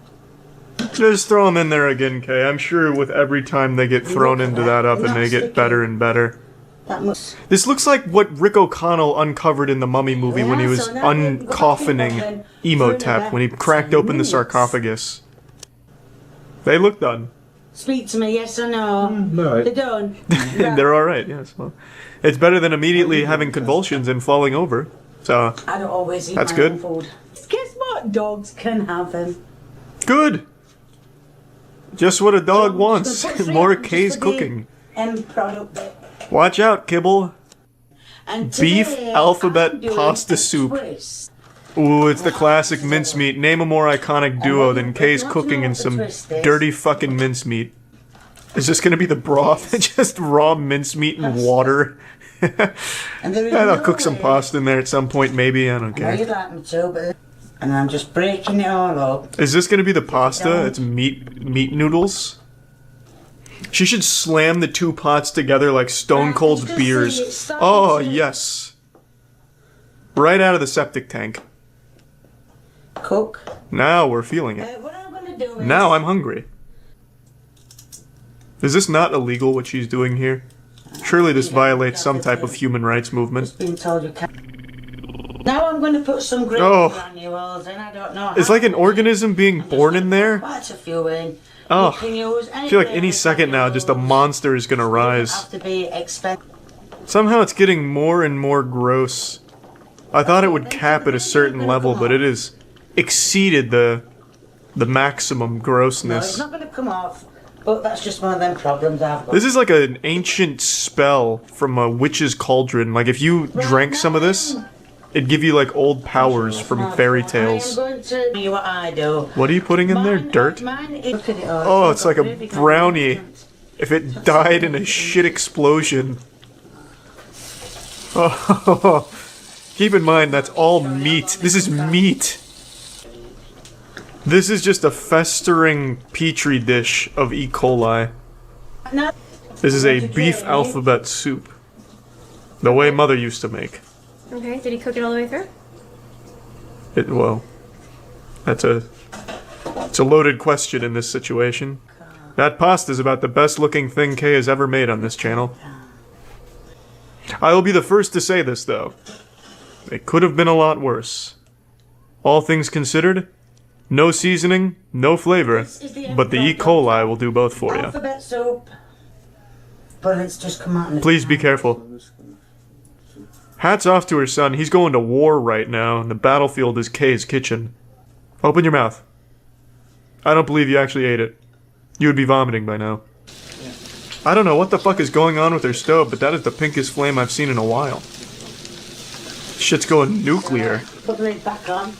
Just throw them in there again, Kay. I'm sure with every time they get thrown into that oven, they get better and better. This looks like what Rick O'Connell uncovered in the Mummy movie when he was uncoffining Emotep, when he cracked open the sarcophagus. They look done. Speak to me, yes or no? No. They're done. They're alright, yes. Well, it's better than immediately having convulsions and falling over. So, I don't always eat that's my good. own food. Guess what? Dogs can have them. Good! Just what a dog wants. More Kay's cooking. End product bit. Watch out, Kibble. And Beef today, alphabet I'm doing pasta a soup. twist. Ooh, it's the classic mincemeat. Name a more iconic duo than Kay's cooking and some dirty fucking mincemeat. Is this gonna be the broth? Just raw mincemeat and water? I'll cook some pasta in there at some point, maybe. I don't I know care. you'd like me to, but... And I'm just breaking it all up. Is this gonna be the pasta? It's meat noodles? She should slam the two pots together like Stone Cold's beers. Oh, yes. Right out of the septic tank. Cook. Now we're feeling it. What I'm gonna do is... Now I'm hungry. Is this not illegal, what she's doing here? Surely this violates some type of human rights movement. Being told you can't. Now I'm going to put some gravy granules in. I don't know. It's like an organism being born in there. Quite a few in. Oh, I feel like any second now, just a monster is gonna rise. Have to be expensive. Somehow it's getting more and more gross. I thought it would cap at a certain level, but it has exceeded the maximum No, it's grossness. not going to come off. But that's just one of them problems I've got. This is like an ancient spell from a witch's cauldron. Like if you drank some of this, it'd give you like old powers from fairy tales. I'm going to tell you what I do. What are you putting in there? Dirt? Look at it all. Oh, it's like a brownie. If it died in a shit explosion. Oh, keep in mind that's all meat. This is meat. This is just a festering petri dish of E. coli. This is a beef alphabet soup. The way Mother used to make. Okay, did he cook it all the way through? Well, it's a loaded question in this situation. That pasta's about the best looking thing Kay has ever made on this channel. I will be the first to say this, though. It could have been a lot worse. All things considered, no seasoning, no flavor, but the E. coli will do both for you. Alphabet soup. But it's just come out. Please be careful. Hats off to her son. He's going to war right now, and the battlefield is Kay's kitchen. Open your mouth. I don't believe you actually ate it. You would be vomiting by now. I don't know what the fuck is going on with her stove, but that is the pinkest flame I've seen in a while. Shit's going nuclear. Put the lid back on.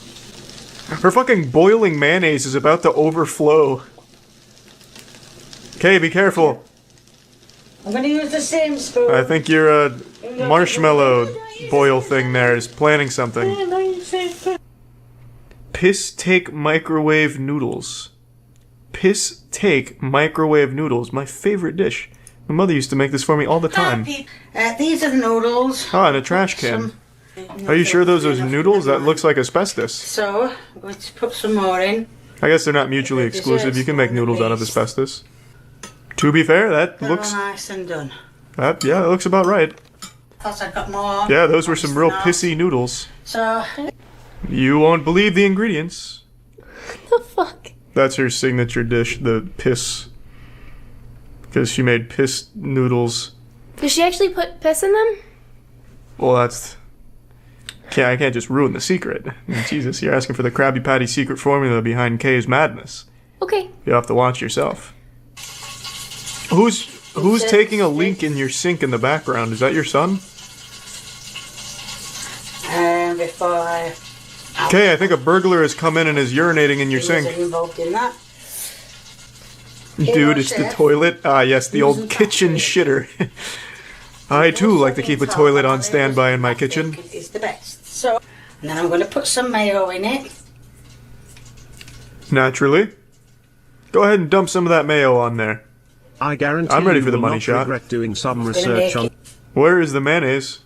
Her fucking boiling mayonnaise is about to overflow. Kay, be careful. I'm going to use the same spoon. I think your marshmallow boil thing there is planning something. Piss take microwave noodles. Piss take microwave noodles. My favorite dish. My mother used to make this for me all the time. These are the noodles. Ah, in a trash can. Are you sure those are noodles? That looks like asbestos. So, let's put some more in. I guess they're not mutually exclusive. You can make noodles out of asbestos. To be fair, that looks... nice and done. Yeah, that looks about right. Plus I got more. Yeah, those were some real pissy noodles. So... You won't believe the ingredients. The fuck? That's her signature dish, the piss. Because she made piss noodles. Did she actually put piss in them? Well, that's... I can't just ruin the secret. Jesus, you're asking for the Krabby Patty secret formula behind Kay's madness. Okay. You'll have to watch yourself. Who's taking a leak in your sink in the background? Is that your son? Before I Okay, I think a burglar has come in and is urinating in your sink. Involved in that. Dude, it's the toilet. Ah, yes, the old kitchen shitter. I too like to keep a toilet on standby in my kitchen. It's the best. So, and then I'm going to put some mayo in it. Naturally. Go ahead and dump some of that mayo on there. I guarantee I'm ready you for the will money not shot. regret doing some research on. Where is the mayonnaise?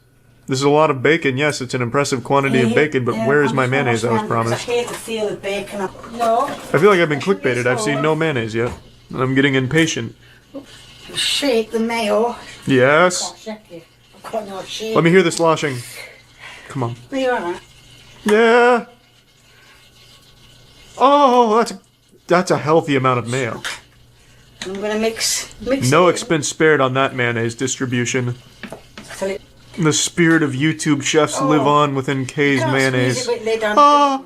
This is a lot of bacon. Yes, it's an impressive quantity of bacon, but where is my mayonnaise I was promised? I hate the feel of bacon. No. I feel like I've been clickbaited. I've seen no mayonnaise yet. And I'm getting impatient. Shake the mayo. Yes. Let me hear the sloshing. Come on. Are you alright? Yeah. Oh, that's a healthy amount of mayo. I'm gonna mix No it. expense spared on that mayonnaise distribution. The spirit of YouTube chefs live on within Kay's mayonnaise. Oh.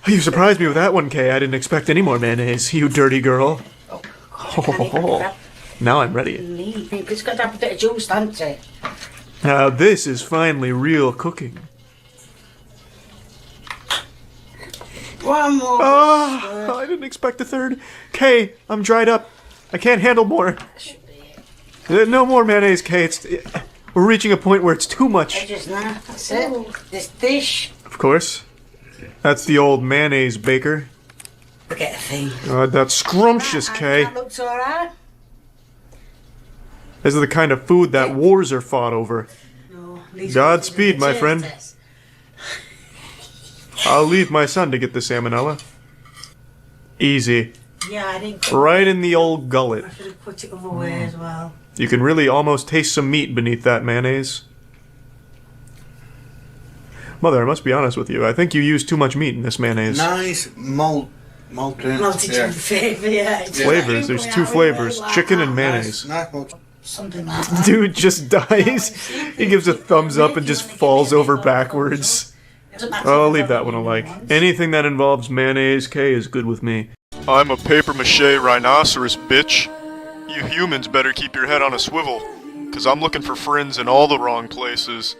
You surprised me with that one, Kay. I didn't expect any more mayonnaise, you dirty girl. Oh. Now I'm ready. It's got to have a bit of juice, hasn't it? Now this is finally real cooking. One more. Oh, I didn't expect a third. Kay, I'm dried up. I can't handle more. No more mayonnaise, Kay. We're reaching a point where it's too much. That's it. This dish. Of course. That's the old mayonnaise baker. Forget a thing. That's scrumptious, Kay. That looks alright. This is the kind of food that wars are fought over. Godspeed, my friend. I'll leave my son to get the salmonella. Easy. Yeah, I didn't. Right in the old gullet. I should have put it other way as well. You can really almost taste some meat beneath that mayonnaise. Mother, I must be honest with you. I think you use too much meat in this mayonnaise. Nice multi flavor, yeah. Flavors. There's two flavors: chicken and mayonnaise. Something like that. Dude just dies. He gives a thumbs up and just falls over backwards. I'll leave that one alike. Anything that involves mayonnaise, K, is good with me. I'm a papier-mâché rhinoceros, bitch. You humans better keep your head on a swivel, cause I'm looking for friends in all the wrong places.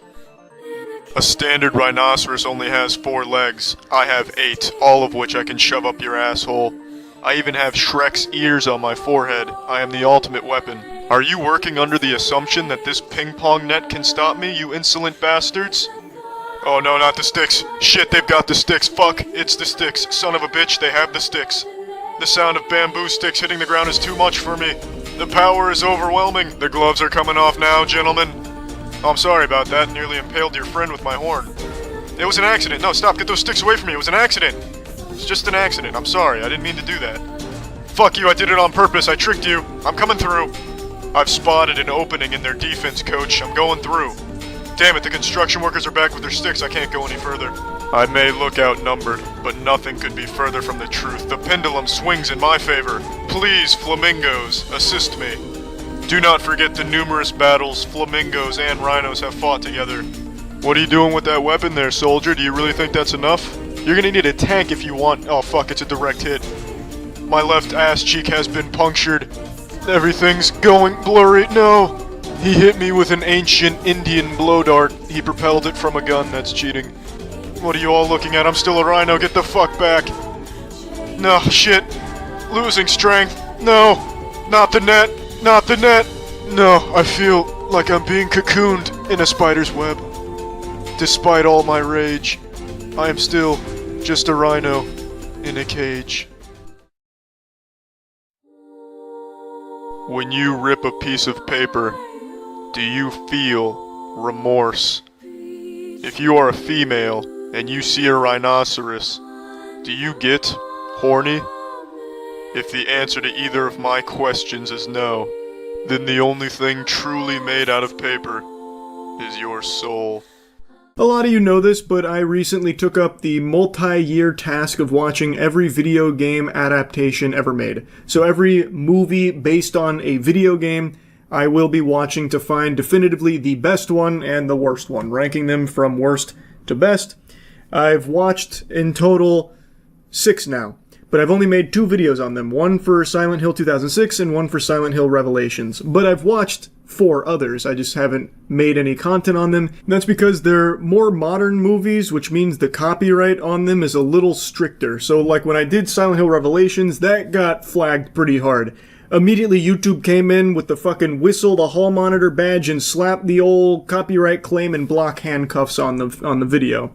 A standard rhinoceros only has 4 legs. I have 8, all of which I can shove up your asshole. I even have Shrek's ears on my forehead. I am the ultimate weapon. Are you working under the assumption that this ping-pong net can stop me, you insolent bastards? Oh no, not the sticks. Shit, they've got the sticks. Fuck, it's the sticks. Son of a bitch, they have the sticks. The sound of bamboo sticks hitting the ground is too much for me. The power is overwhelming. The gloves are coming off now, gentlemen. Oh, I'm sorry about that. Nearly impaled your friend with my horn. It was an accident. No, stop. Get those sticks away from me. It was an accident. It's just an accident. I'm sorry. I didn't mean to do that. Fuck you. I did it on purpose. I tricked you. I'm coming through. I've spotted an opening in their defense, coach. I'm going through. Damn it, the construction workers are back with their sticks. I can't go any further. I may look outnumbered, but nothing could be further from the truth. The pendulum swings in my favor. Please, flamingos, assist me. Do not forget the numerous battles flamingos and rhinos have fought together. What are you doing with that weapon there, soldier? Do you really think that's enough? You're gonna need a tank if you want— oh fuck, it's a direct hit. My left ass cheek has been punctured. Everything's going blurry. No! He hit me with an ancient Indian blow dart. He propelled it from a gun. That's cheating. What are you all looking at? I'm still a rhino. Get the fuck back. No, shit. Losing strength. No. Not the net. Not the net. No, I feel like I'm being cocooned in a spider's web. Despite all my rage, I am still just a rhino in a cage. When you rip a piece of paper, do you feel remorse? If you are a female and you see a rhinoceros, do you get horny? If the answer to either of my questions is no, then the only thing truly made out of paper is your soul. A lot of you know this, but I recently took up the multi-year task of watching every video game adaptation ever made. So every movie based on a video game, I will be watching to find definitively the best one and the worst one, ranking them from worst to best. I've watched in total 6 now. but I've only made 2 videos on them, one for Silent Hill 2006 and one for Silent Hill Revelations. But I've watched 4 others, I just haven't made any content on them. And that's because they're more modern movies, which means the copyright on them is a little stricter. So like when I did Silent Hill Revelations, that got flagged pretty hard. Immediately YouTube came in with the fucking whistle, the hall monitor badge, and slapped the old copyright claim and block handcuffs on the video.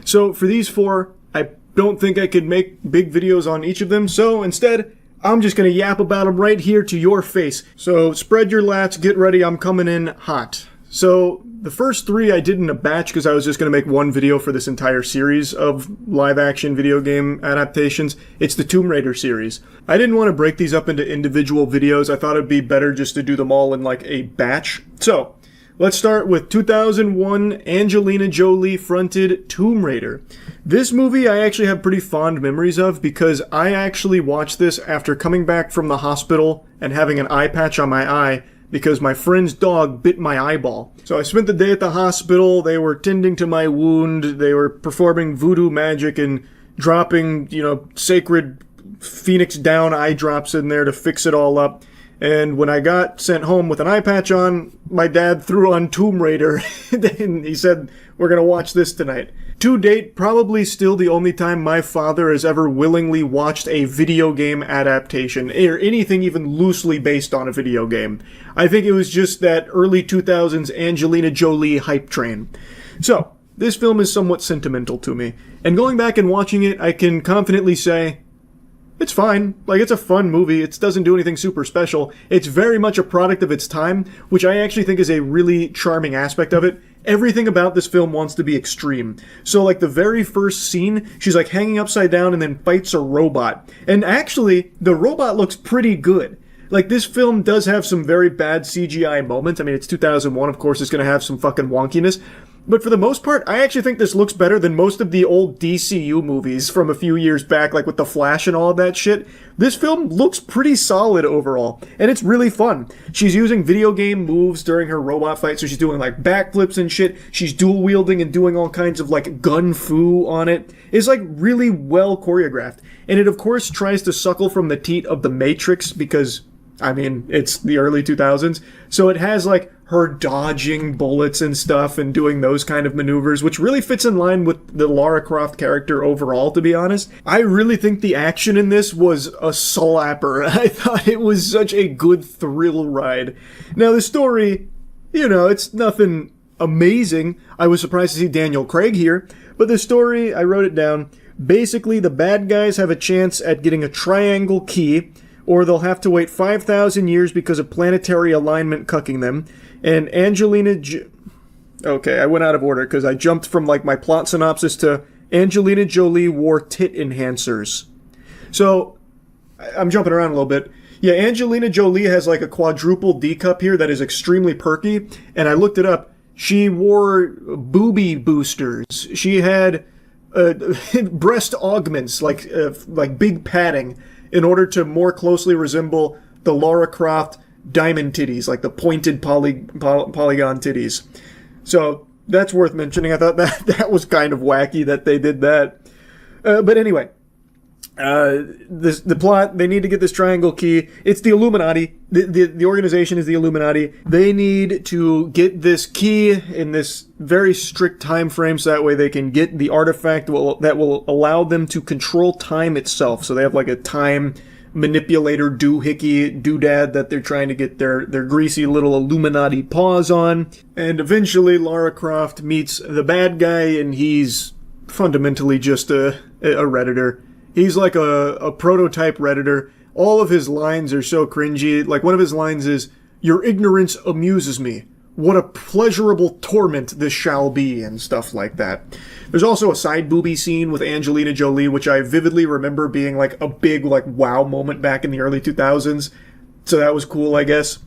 So for these 4, I don't think I could make big videos on each of them, so instead, I'm just gonna yap about them right here to your face. So spread your lats, get ready, I'm coming in hot. So the first 3 I did in a batch because I was just gonna make one video for this entire series of live-action video game adaptations. It's the Tomb Raider series. I didn't want to break these up into individual videos. I thought it'd be better just to do them all in like a batch. So let's start with 2001 Angelina Jolie fronted Tomb Raider. This movie I actually have pretty fond memories of because I actually watched this after coming back from the hospital and having an eye patch on my eye because my friend's dog bit my eyeball. So I spent the day at the hospital, they were tending to my wound, they were performing voodoo magic and dropping, sacred Phoenix down eye drops in there to fix it all up. And when I got sent home with an eye patch on, my dad threw on Tomb Raider and he said, we're gonna watch this tonight. To date, probably still the only time my father has ever willingly watched a video game adaptation, or anything even loosely based on a video game. I think it was just that early 2000s Angelina Jolie hype train. So, this film is somewhat sentimental to me. And going back and watching it, I can confidently say, it's fine. Like, it's a fun movie. It doesn't do anything super special. It's very much a product of its time, which I actually think is a really charming aspect of it. Everything about this film wants to be extreme. So, like, the very first scene, she's, like, hanging upside down and then fights a robot. And actually, the robot looks pretty good. Like, this film does have some very bad CGI moments. I mean, it's 2001, of course, it's gonna have some fucking wonkiness. But for the most part, I actually think this looks better than most of the old DCU movies from a few years back, like with The Flash and all of that shit. This film looks pretty solid overall, and it's really fun. She's using video game moves during her robot fight, so she's doing like backflips and shit. She's dual wielding and doing all kinds of like gun fu on it. It's like really well choreographed. And it of course tries to suckle from the teat of The Matrix because, I mean, it's the early 2000s. So it has like her dodging bullets and stuff and doing those kind of maneuvers, which really fits in line with the Lara Croft character overall, to be honest. I really think the action in this was a slapper. I thought it was such a good thrill ride. Now the story, it's nothing amazing. I was surprised to see Daniel Craig here, but the story, I wrote it down. Basically, the bad guys have a chance at getting a triangle key, or they'll have to wait 5,000 years because of planetary alignment cucking them. And okay, I went out of order because I jumped from like my plot synopsis to Angelina Jolie wore tit enhancers. So, I'm jumping around a little bit. Yeah, Angelina Jolie has like a quadruple D cup here that is extremely perky, and I looked it up. She wore booby boosters. She had breast augments, like big padding, in order to more closely resemble the Lara Croft diamond titties, like the pointed polygon titties. So that's worth mentioning. I thought that was kind of wacky that they did that. But anyway, the plot, they need to get this triangle key. It's the Illuminati. The organization is the Illuminati. They need to get this key in this very strict time frame so that way they can get the artifact that will allow them to control time itself. So they have like a time manipulator doohickey doodad that they're trying to get their greasy little Illuminati paws on. And eventually Lara Croft meets the bad guy, and he's fundamentally just a Redditor. He's like a prototype Redditor. All of his lines are so cringy. Like, one of his lines is, "Your ignorance amuses me. What a pleasurable torment this shall be," and stuff like that. There's also a side booby scene with Angelina Jolie, which I vividly remember being like a big like wow moment back in the early 2000s. So that was cool, I guess.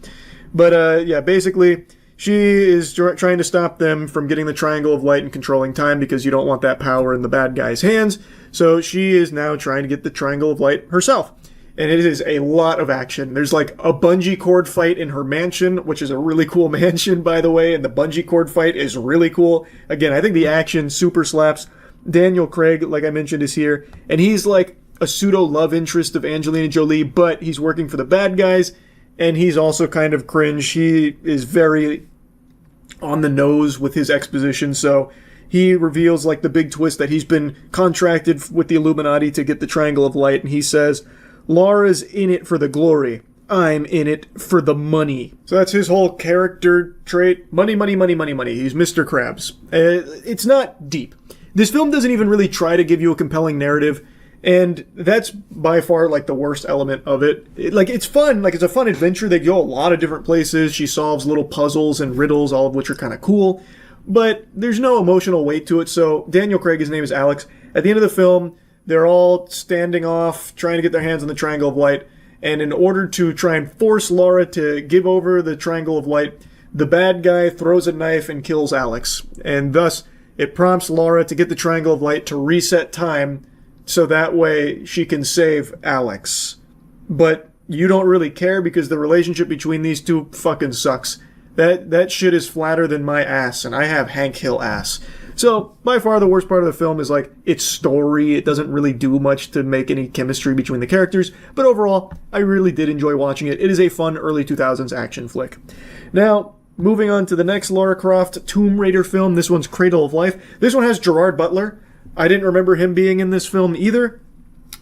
But yeah, basically, she is trying to stop them from getting the Triangle of Light and controlling time because you don't want that power in the bad guy's hands. So she is now trying to get the Triangle of Light herself. And it is a lot of action. There's like a bungee cord fight in her mansion, which is a really cool mansion, by the way, and the bungee cord fight is really cool. Again, I think the action super slaps. Daniel Craig, like I mentioned, is here, and he's like a pseudo love interest of Angelina Jolie, but he's working for the bad guys, and he's also kind of cringe. He is very on the nose with his exposition, so he reveals like the big twist that he's been contracted with the Illuminati to get the Triangle of Light, and he says, Laura's in it for the glory. I'm in it for the money. So that's his whole character trait. Money, money, money, money, money. He's Mr. Krabs. It's not deep. This film doesn't even really try to give you a compelling narrative, and that's by far like the worst element of it. It's fun. Like, it's a fun adventure. They go a lot of different places. She solves little puzzles and riddles, all of which are kind of cool. But there's no emotional weight to it. So Daniel Craig, his name is Alex. At the end of the film, they're all standing off, trying to get their hands on the Triangle of Light. And in order to try and force Laura to give over the Triangle of Light, the bad guy throws a knife and kills Alex. And thus, it prompts Laura to get the Triangle of Light to reset time so that way she can save Alex. But you don't really care because the relationship between these two fucking sucks. That shit is flatter than my ass, and I have Hank Hill ass. So, by far the worst part of the film is, like, its story. It doesn't really do much to make any chemistry between the characters, but overall, I really did enjoy watching it. It is a fun early 2000s action flick. Now, moving on to the next Lara Croft Tomb Raider film. This one's Cradle of Life. This one has Gerard Butler. I didn't remember him being in this film either.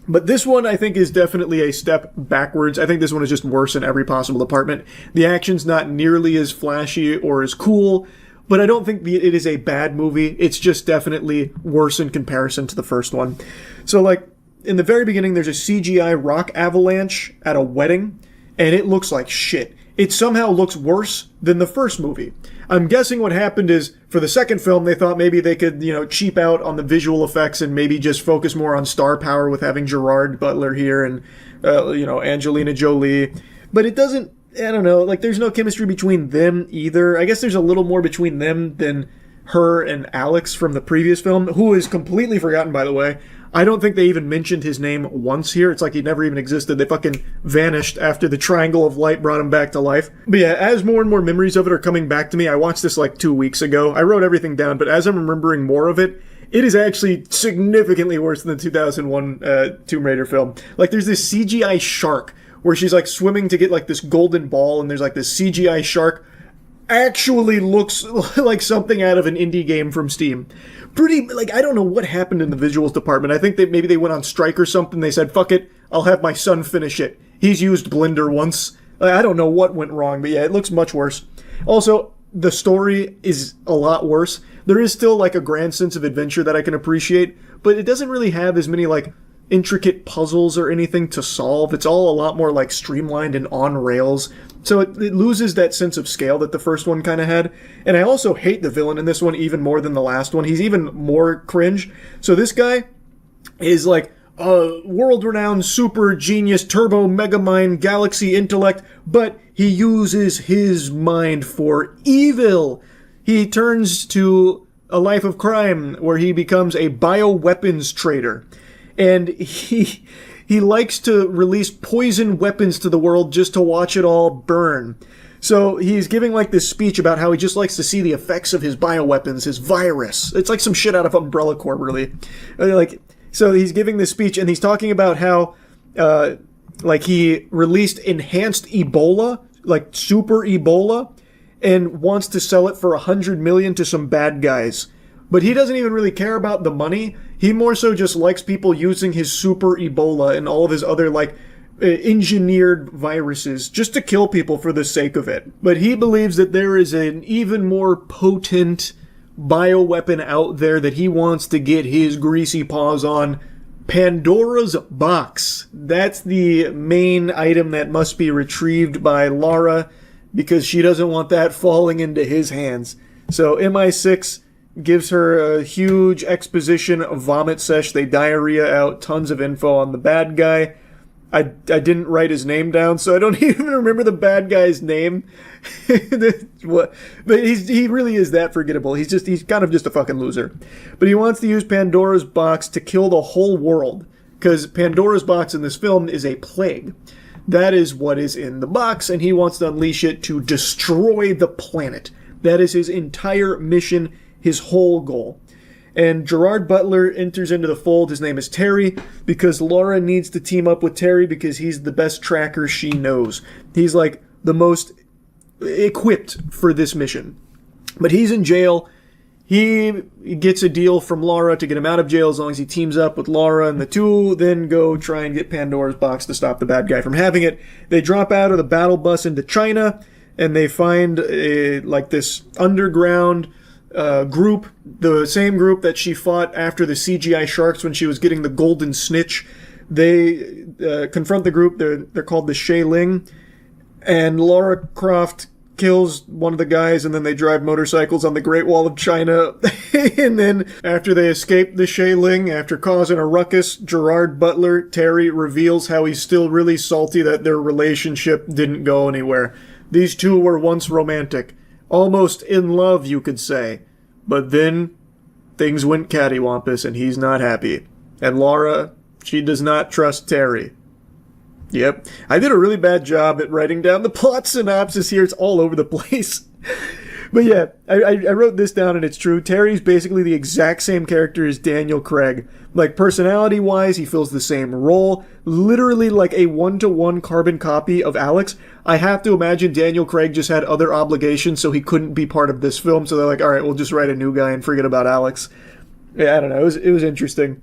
But this one, I think, is definitely a step backwards. I think this one is just worse in every possible department. The action's not nearly as flashy or as cool, but I don't think it is a bad movie. It's just definitely worse in comparison to the first one. So, like, in the very beginning, there's a CGI rock avalanche at a wedding, and it looks like shit. It somehow looks worse than the first movie. I'm guessing what happened is, for the second film, they thought maybe they could, cheap out on the visual effects and maybe just focus more on star power with having Gerard Butler here and, Angelina Jolie. But it doesn't, I don't know, like, there's no chemistry between them either. I guess there's a little more between them than her and Alex from the previous film, who is completely forgotten, by the way. I don't think they even mentioned his name once here. It's like he never even existed. They fucking vanished after the Triangle of Light brought him back to life. But yeah, as more and more memories of it are coming back to me, I watched this like 2 weeks ago. I wrote everything down, but as I'm remembering more of it, it is actually significantly worse than the 2001 Tomb Raider film. Like, there's this CGI shark where she's like swimming to get like this golden ball, and there's like this CGI shark actually looks like something out of an indie game from Steam. I don't know what happened in the visuals department. I think that maybe they went on strike or something. They said, fuck it, I'll have my son finish it. He's used Blender once. I don't know what went wrong, but yeah, it looks much worse. Also, the story is a lot worse. There is still like a grand sense of adventure that I can appreciate, but it doesn't really have as many like intricate puzzles or anything to solve. It's all a lot more like streamlined and on rails. So it loses that sense of scale that the first one kind of had. And I also hate the villain in this one even more than the last one. He's even more cringe. So this guy is like a world-renowned super genius turbo megamind galaxy intellect, but he uses his mind for evil. He turns to a life of crime where he becomes a bioweapons trader. And he likes to release poison weapons to the world just to watch it all burn. So he's giving like this speech about how he just likes to see the effects of his bioweapons, his virus. It's like some shit out of Umbrella Corps, really. So he's giving this speech and he's talking about how he released enhanced Ebola, like super Ebola, and wants to sell it for $100 million to some bad guys. But he doesn't even really care about the money. He more so just likes people using his super Ebola and all of his other, engineered viruses just to kill people for the sake of it. But he believes that there is an even more potent bioweapon out there that he wants to get his greasy paws on. Pandora's box. That's the main item that must be retrieved by Lara because she doesn't want that falling into his hands. So MI6 gives her a huge exposition vomit sesh. They diarrhea out tons of info on the bad guy. I didn't write his name down, so I don't even remember the bad guy's name. But he really is that forgettable. He's kind of just a fucking loser. But he wants to use Pandora's box to kill the whole world, because Pandora's box in this film is a plague. That is what is in the box, and he wants to unleash it to destroy the planet. That is his entire mission, his whole goal. and Gerard Butler enters into the fold. His name is Terry, because Laura needs to team up with Terry because he's the best tracker she knows. He's like the most equipped for this mission. But he's in jail. He gets a deal from Laura to get him out of jail as long as he teams up with Laura, and the two then go try and get Pandora's box to stop the bad guy from having it. They drop out of the battle bus into China, and they find like this underground group, the same group that she fought after the CGI sharks when she was getting the golden snitch. They confront the group. They're called the Shay Ling, and Lara Croft kills one of the guys, and then they drive motorcycles on the Great Wall of China. And then after they escape the Shay Ling, after causing a ruckus, Gerard Butler, Terry, reveals how he's still really salty that their relationship didn't go anywhere. These two were once romantic. Almost in love, you could say. But then things went cattywampus, and he's not happy. And Laura, she does not trust Terry. Yep. I did a really bad job at writing down the plot synopsis here. It's all over the place. But yeah, I wrote this down, and it's true. Terry's basically the exact same character as Daniel Craig. Like, personality-wise, he fills the same role. Literally like a one-to-one carbon copy of Alex. I have to imagine Daniel Craig just had other obligations, so he couldn't be part of this film. So they're like, all right, we'll just write a new guy and forget about Alex. Yeah, I don't know. It was interesting.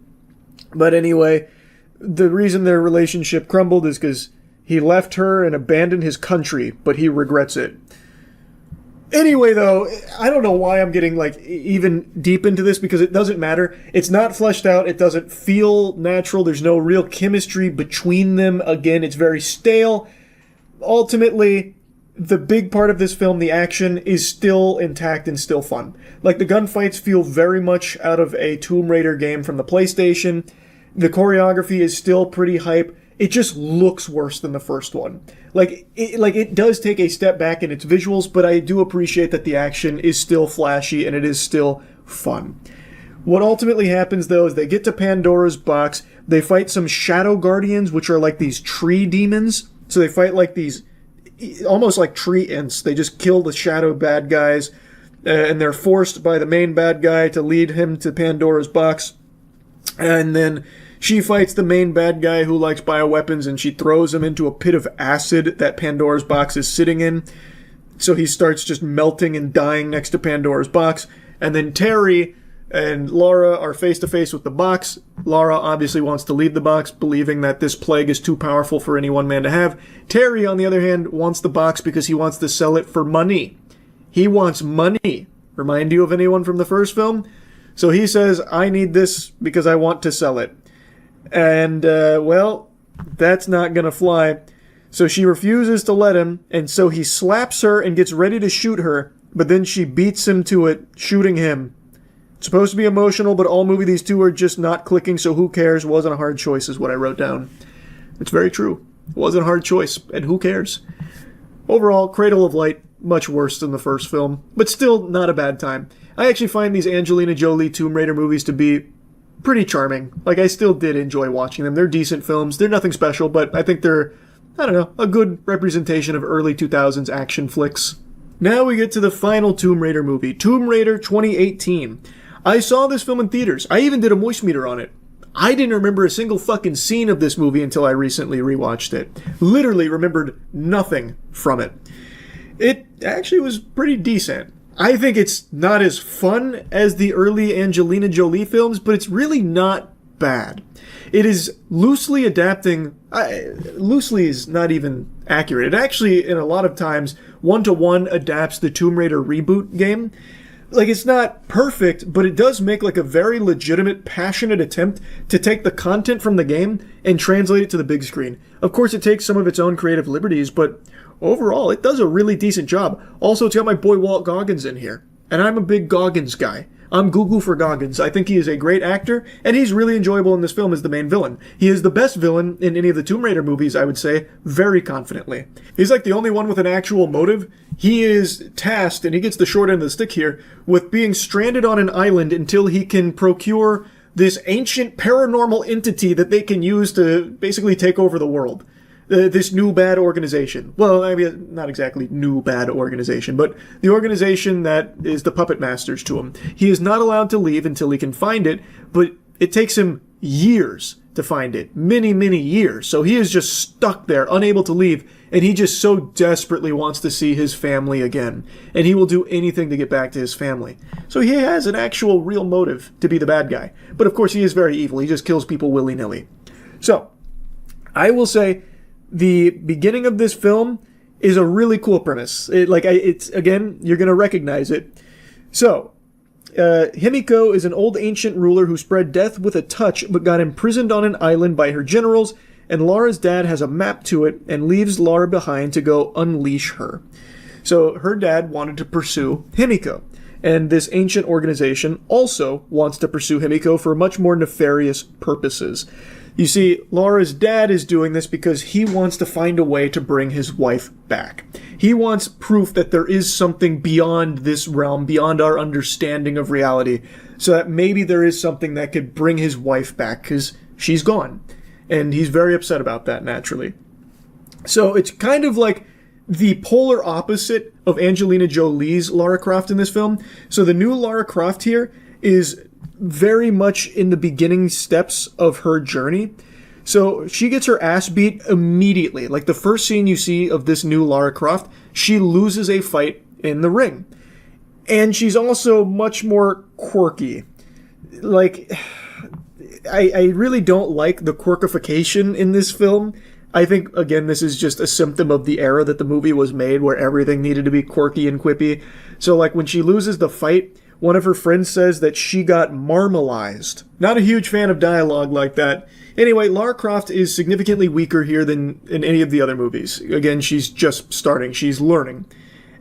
But anyway, the reason their relationship crumbled is because he left her and abandoned his country, but he regrets it. Anyway, though, I don't know why I'm getting, like, even deep into this, because it doesn't matter. It's not fleshed out. It doesn't feel natural. There's no real chemistry between them. Again, it's very stale. Ultimately, the big part of this film, the action, is still intact and still fun. Like, the gunfights feel very much out of a Tomb Raider game from the PlayStation. The choreography is still pretty hype. It just looks worse than the first one. It does take a step back in its visuals, but I do appreciate that the action is still flashy and it is still fun. What ultimately happens, though, is they get to Pandora's box. They fight some shadow guardians, which are like these tree demons. So they fight like these, almost like tree imps. They just kill the shadow bad guys, and they're forced by the main bad guy to lead him to Pandora's box. And then she fights the main bad guy who likes bioweapons, and she throws him into a pit of acid that Pandora's box is sitting in. So he starts just melting and dying next to Pandora's box. And then Terry and Laura are face to face with the box. Laura obviously wants to leave the box, believing that this plague is too powerful for any one man to have. Terry, on the other hand, wants the box because he wants to sell it for money. He wants money. Remind you of anyone from the first film? So he says, I need this because I want to sell it. And, well, that's not gonna fly. So she refuses to let him, and so he slaps her and gets ready to shoot her, but then she beats him to it, shooting him. It's supposed to be emotional, but all movie these two are just not clicking, so who cares? Wasn't a hard choice is what I wrote down. It's very true. It wasn't a hard choice, and who cares? Overall, Cradle of Light, much worse than the first film, but still not a bad time. I actually find these Angelina Jolie Tomb Raider movies to be pretty charming. Like, I still did enjoy watching them. They're decent films. They're nothing special, but I think they're, I don't know, a good representation of early 2000s action flicks. Now we get to the final Tomb Raider movie, Tomb Raider 2018. I saw this film in theaters. I even did a moist meter on it. I didn't remember a single fucking scene of this movie until I recently rewatched it. Literally remembered nothing from it. It actually was pretty decent. I think it's not as fun as the early Angelina Jolie films, but it's really not bad. It is loosely adapting, loosely is not even accurate. It actually, in a lot of times, one-to-one adapts the Tomb Raider reboot game. Like, it's not perfect, but it does make like a very legitimate, passionate attempt to take the content from the game and translate it to the big screen. Of course, it takes some of its own creative liberties, but overall, it does a really decent job. Also, it's got my boy Walt Goggins in here, and I'm a big Goggins guy. I'm Google for Goggins. I think he is a great actor, and he's really enjoyable in this film as the main villain. He is the best villain in any of the Tomb Raider movies, I would say, very confidently. He's like the only one with an actual motive. He is tasked, and he gets the short end of the stick here, with being stranded on an island until he can procure this ancient paranormal entity that they can use to basically take over the world. this new bad organization. Well, I mean, not exactly new bad organization, but the organization that is the puppet masters to him. He is not allowed to leave until he can find it, but it takes him years to find it. Many, many years. So he is just stuck there, unable to leave, and he just so desperately wants to see his family again. And he will do anything to get back to his family. So he has an actual real motive to be the bad guy. But of course he is very evil. He just kills people willy-nilly. So, I will say the beginning of this film is a really cool premise. It's again, you're going to recognize it. So, Himiko is an old ancient ruler who spread death with a touch but got imprisoned on an island by her generals, and Laura's dad has a map to it and leaves Laura behind to go unleash her. So her dad wanted to pursue Himiko, and this ancient organization also wants to pursue Himiko for much more nefarious purposes. You see, Laura's dad is doing this because he wants to find a way to bring his wife back. He wants proof that there is something beyond this realm, beyond our understanding of reality, so that maybe there is something that could bring his wife back, because she's gone. And he's very upset about that, naturally. So it's kind of like the polar opposite of Angelina Jolie's Lara Croft in this film. So the new Lara Croft here is very much in the beginning steps of her journey. So she gets her ass beat immediately. Like the first scene you see of this new Lara Croft, she loses a fight in the ring. And she's also much more quirky. Like, I really don't like the quirkification in this film. I think, again, this is just a symptom of the era that the movie was made, where everything needed to be quirky and quippy. So, like, when she loses the fight, one of her friends says that she got marmalized. Not a huge fan of dialogue like that. Anyway, Lara Croft is significantly weaker here than in any of the other movies. Again, she's just starting. She's learning.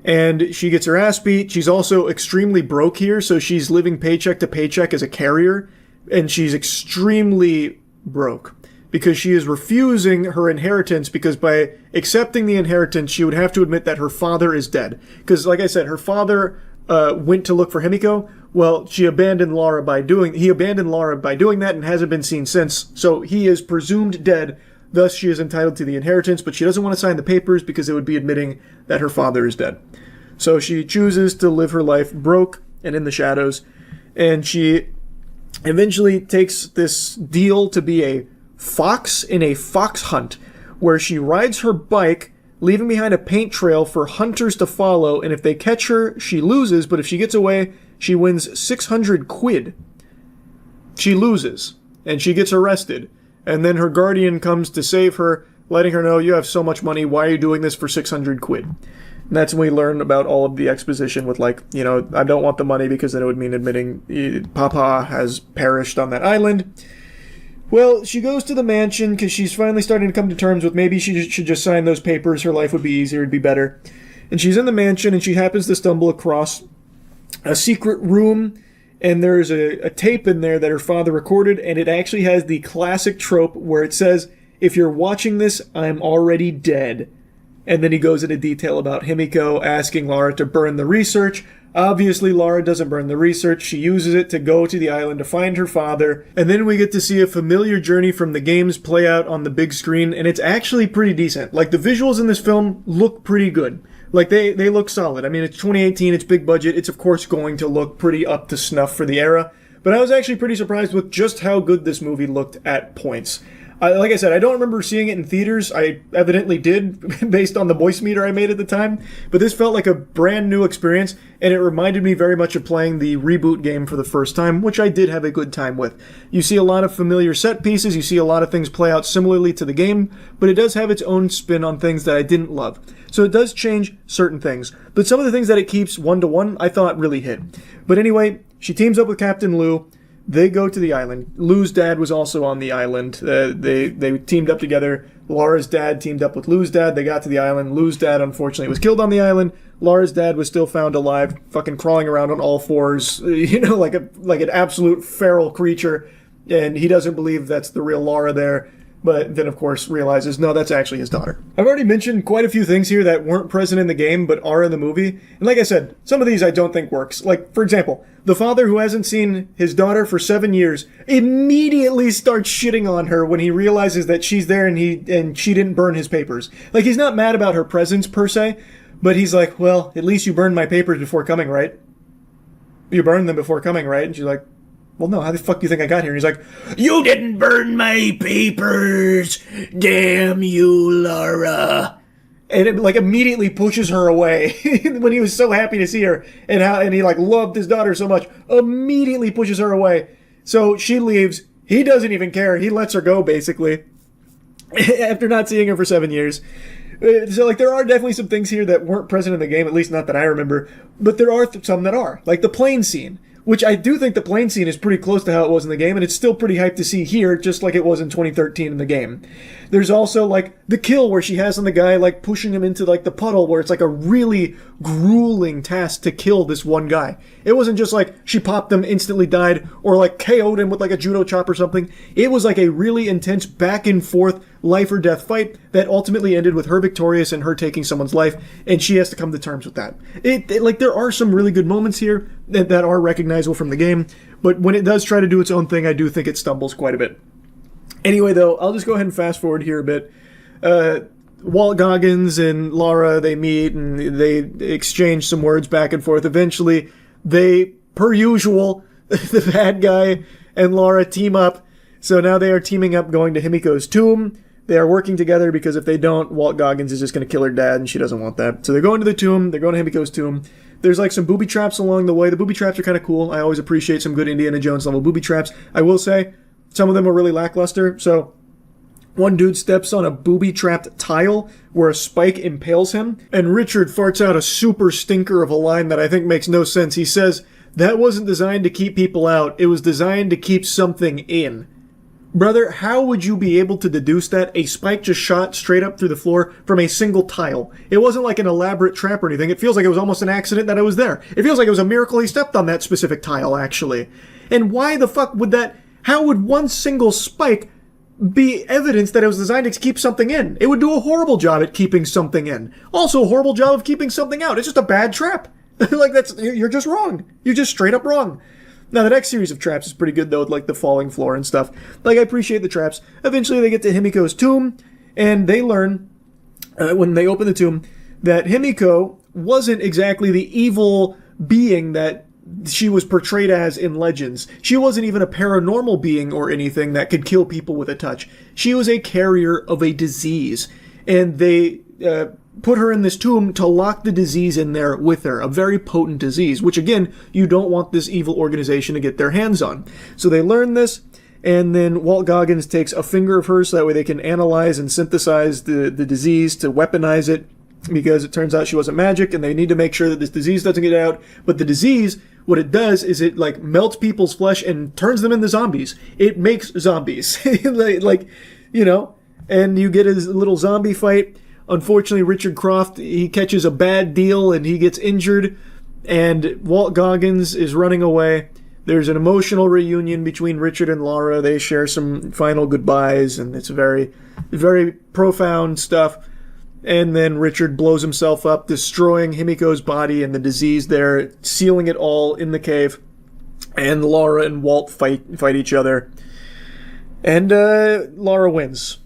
And she gets her ass beat. She's also extremely broke here, so she's living paycheck to paycheck as a carrier. And she's extremely broke because she is refusing her inheritance, because by accepting the inheritance, she would have to admit that her father is dead. Because, like I said, her father went to look for Himiko. Well, he abandoned Laura by doing that and hasn't been seen since. So he is presumed dead. Thus, she is entitled to the inheritance, but she doesn't want to sign the papers because it would be admitting that her father is dead. So she chooses to live her life broke and in the shadows, and she eventually takes this deal to be a fox in a fox hunt, where she rides her bike, leaving behind a paint trail for hunters to follow, and if they catch her, she loses, but if she gets away, she wins 600 quid. She loses, and she gets arrested, and then her guardian comes to save her, letting her know, you have so much money, why are you doing this for 600 quid? And that's when we learn about all of the exposition with, like, you know, I don't want the money because then it would mean admitting Papa has perished on that island. Well, she goes to the mansion because she's finally starting to come to terms with maybe she should just sign those papers. Her life would be easier, it'd be better. And she's in the mansion, and she happens to stumble across a secret room, and there's a tape in there that her father recorded, and it actually has the classic trope where it says, if you're watching this, I'm already dead. And then he goes into detail about Himiko asking Laura to burn the research. Obviously, Laura doesn't burn the research. She uses it to go to the island to find her father. And then we get to see a familiar journey from the games play out on the big screen, and it's actually pretty decent. Like, the visuals in this film look pretty good. Like, they look solid. I mean, it's 2018, it's big budget. It's, of course, going to look pretty up to snuff for the era. But I was actually pretty surprised with just how good this movie looked at points. Like I said, I don't remember seeing it in theaters. I evidently did, based on the voice meter I made at the time. But this felt like a brand new experience, and it reminded me very much of playing the reboot game for the first time, which I did have a good time with. You see a lot of familiar set pieces, you see a lot of things play out similarly to the game, but it does have its own spin on things that I didn't love. So it does change certain things. But some of the things that it keeps one-to-one, I thought really hit. But anyway, she teams up with Captain Lou. They go to the island. Lou's dad was also on the island. They teamed up together. Laura's dad teamed up with Lou's dad. They got to the island. Lou's dad, unfortunately, was killed on the island. Laura's dad was still found alive, fucking crawling around on all fours, you know, like an absolute feral creature. And he doesn't believe that's the real Laura there. but then of course realizes, no, that's actually his daughter. I've already mentioned quite a few things here that weren't present in the game but are in the movie, and like I said, some of these I don't think works. Like, for example, the father who hasn't seen his daughter for 7 years immediately starts shitting on her when he realizes that she's there and she didn't burn his papers. Like, he's not mad about her presence per se, but he's like, well, at least you burned my papers before coming, right? You burned them before coming, right? And she's like, well, no, how the fuck do you think I got here? And he's like, you didn't burn my papers! Damn you, Laura! And it, like, immediately pushes her away when he was so happy to see her and he, like, loved his daughter so much. Immediately pushes her away. So she leaves. He doesn't even care. He lets her go, basically, after not seeing her for 7 years. So, like, there are definitely some things here that weren't present in the game, at least not that I remember, but there are some that are. Like the plane scene, which I do think the plane scene is pretty close to how it was in the game, and it's still pretty hyped to see here, just like it was in 2013 in the game. There's also, like, the kill where she has on the guy, like, pushing him into, like, the puddle, where it's, like, a really grueling task to kill this one guy. It wasn't just, like, she popped him, instantly died, or, like, KO'd him with, like, a judo chop or something. It was, like, a really intense back-and-forth life-or-death fight that ultimately ended with her victorious and her taking someone's life, and she has to come to terms with that. Like, there are some really good moments here that are recognizable from the game, but when it does try to do its own thing, I do think it stumbles quite a bit. Anyway, though, I'll just go ahead and fast forward here a bit. Walt Goggins and Laura, they meet and they exchange some words back and forth. Eventually, they, per usual, the bad guy and Laura team up. So now they are teaming up going to Himiko's tomb. They are working together because if they don't, Walt Goggins is just going to kill her dad and she doesn't want that. So they're going to the tomb. They're going to Himiko's tomb. There's like some booby traps along the way. The booby traps are kind of cool. I always appreciate some good Indiana Jones level booby traps. I will say, some of them are really lackluster. So one dude steps on a booby-trapped tile where a spike impales him, and Richard farts out a super stinker of a line that I think makes no sense. He says, that wasn't designed to keep people out. It was designed to keep something in. Brother, how would you be able to deduce that? A spike just shot straight up through the floor from a single tile. It wasn't like an elaborate trap or anything. It feels like it was almost an accident that it was there. It feels like it was a miracle he stepped on that specific tile, actually. And why the fuck would that... How would one single spike be evidence that it was designed to keep something in? It would do a horrible job at keeping something in. Also a horrible job of keeping something out. It's just a bad trap. Like, you're just wrong. You're just straight up wrong. Now, the next series of traps is pretty good, though, with, like, the falling floor and stuff. Like, I appreciate the traps. Eventually, they get to Himiko's tomb, and they learn, when they open the tomb, that Himiko wasn't exactly the evil being that she was portrayed as in Legends. She wasn't even a paranormal being or anything that could kill people with a touch. She was a carrier of a disease. And they put her in this tomb to lock the disease in there with her. A very potent disease, which again, you don't want this evil organization to get their hands on. So they learn this, and then Walt Goggins takes a finger of hers so that way they can analyze and synthesize the disease to weaponize it, because it turns out she wasn't magic, and they need to make sure that this disease doesn't get out. But the disease, what it does is it, like, melts people's flesh and turns them into zombies. It makes zombies. like, you know, and you get a little zombie fight. Unfortunately, Richard Croft, he catches a bad deal and he gets injured, and Walt Goggins is running away. There's an emotional reunion between Richard and Laura. They share some final goodbyes, and it's very, very profound stuff. And then Richard blows himself up, destroying Himiko's body and the disease there, sealing it all in the cave. And Laura and Walt fight each other. And Laura wins.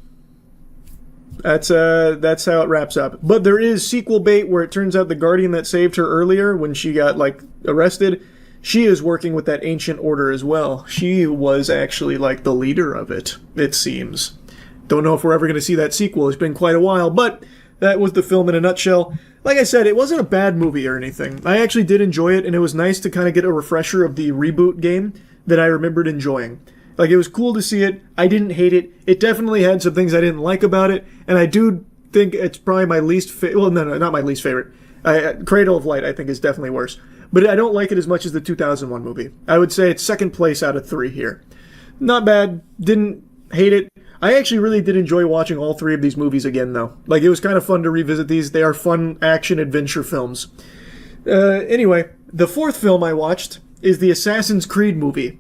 That's how it wraps up. But there is sequel bait where it turns out the Guardian that saved her earlier when she got, like, arrested, she is working with that ancient order as well. She was actually, like, the leader of it, it seems. Don't know if we're ever going to see that sequel. It's been quite a while, but that was the film in a nutshell. Like I said, it wasn't a bad movie or anything. I actually did enjoy it, and it was nice to kind of get a refresher of the reboot game that I remembered enjoying. Like, it was cool to see it. I didn't hate it. It definitely had some things I didn't like about it, and I do think it's probably my least favorite. Well, no, not my least favorite. Cradle of Light, I think, is definitely worse. But I don't like it as much as the 2001 movie. I would say it's second place out of 3 here. Not bad. Didn't hate it. I actually really did enjoy watching all 3 of these movies again, though. Like, it was kind of fun to revisit these. They are fun action-adventure films. Anyway, the 4th film I watched is the Assassin's Creed movie.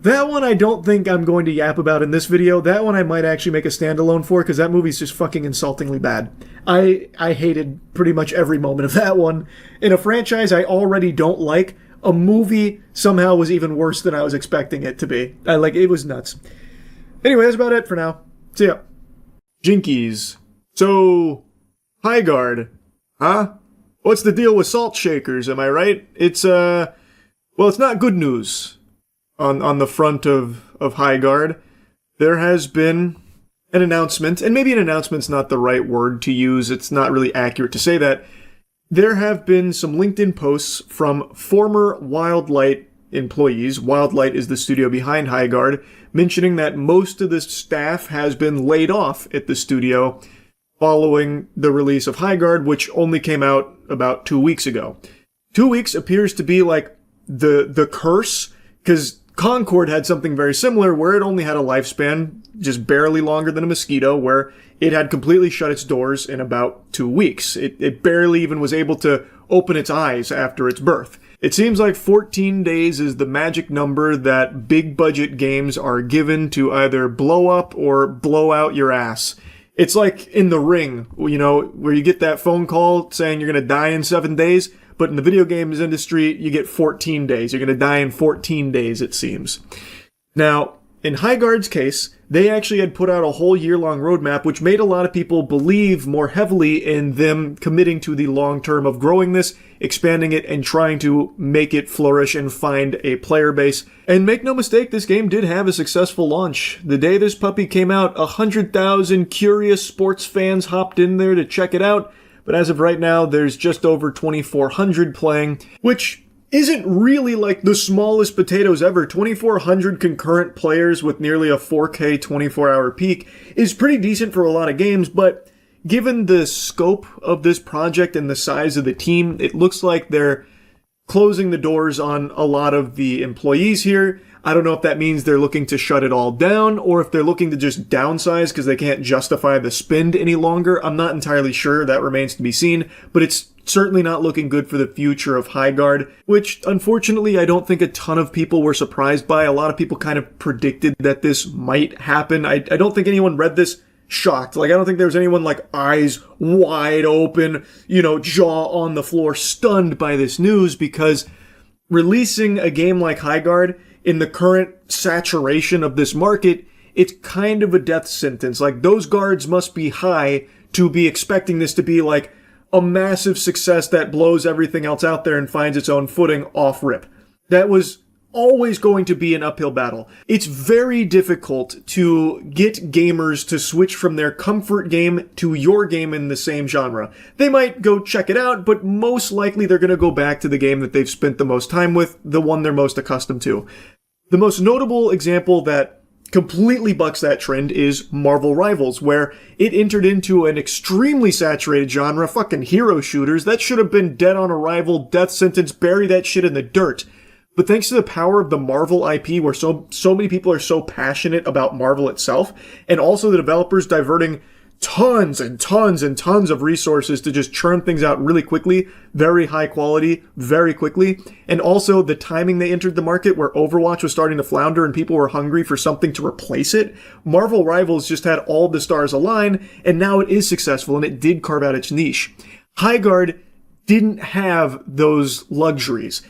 That one I don't think I'm going to yap about in this video. That one I might actually make a standalone for, because that movie's just fucking insultingly bad. I hated pretty much every moment of that one. In a franchise I already don't like, a movie somehow was even worse than I was expecting it to be. It was nuts. Anyway, that's about it for now. See ya. Jinkies. So, Highguard. Huh? What's the deal with salt shakers, am I right? It's not good news. On the front of Highguard, there has been an announcement, and maybe an announcement's not the right word to use, it's not really accurate to say that. There have been some LinkedIn posts from former Wildlight employees, Wildlight is the studio behind Highguard, mentioning that most of the staff has been laid off at the studio following the release of Highguard, which only came out about 2 weeks ago. 2 weeks appears to be like the curse, because Concord had something very similar where it only had a lifespan just barely longer than a mosquito, where it had completely shut its doors in about 2 weeks. It barely even was able to open its eyes after its birth. It seems like 14 days is the magic number that big budget games are given to either blow up or blow out your ass. It's like in The Ring, where you get that phone call saying you're going to die in 7 days. But in the video games industry, you get 14 days. You're going to die in 14 days, it seems. Now, in Highguard's case, they actually had put out a whole year-long roadmap, which made a lot of people believe more heavily in them committing to the long term of growing this, expanding it, and trying to make it flourish and find a player base. And make no mistake, this game did have a successful launch. The day this puppy came out, 100,000 curious sports fans hopped in there to check it out. But as of right now, there's just over 2,400 playing, which isn't really like the smallest potatoes ever. 2,400 concurrent players with nearly a 4K 24-hour peak is pretty decent for a lot of games, but given the scope of this project and the size of the team, it looks like they're closing the doors on a lot of the employees here. I don't know if that means they're looking to shut it all down or if they're looking to just downsize because they can't justify the spend any longer. I'm not entirely sure. That remains to be seen, but it's certainly not looking good for the future of Highguard, which unfortunately I don't think a ton of people were surprised by. A lot of people kind of predicted that this might happen. I don't think anyone read this shocked. I don't think there was anyone eyes wide open, jaw on the floor, stunned by this news, because releasing a game like Highguard in the current saturation of this market, it's kind of a death sentence. Those guards must be high to be expecting this to be a massive success that blows everything else out there and finds its own footing off rip. That was always going to be an uphill battle. It's very difficult to get gamers to switch from their comfort game to your game in the same genre. They might go check it out, but most likely they're going to go back to the game that they've spent the most time with, the one they're most accustomed to. The most notable example that completely bucks that trend is Marvel Rivals, where it entered into an extremely saturated genre, fucking hero shooters. That should have been dead on arrival, death sentence, bury that shit in the dirt. But thanks to the power of the Marvel IP, where so many people are so passionate about Marvel itself, and also the developers diverting tons and tons and tons of resources to just churn things out really quickly, very high quality, very quickly, and also the timing they entered the market where Overwatch was starting to flounder and people were hungry for something to replace it, Marvel Rivals just had all the stars align, and now it is successful, and it did carve out its niche. Highguard didn't have those luxuries.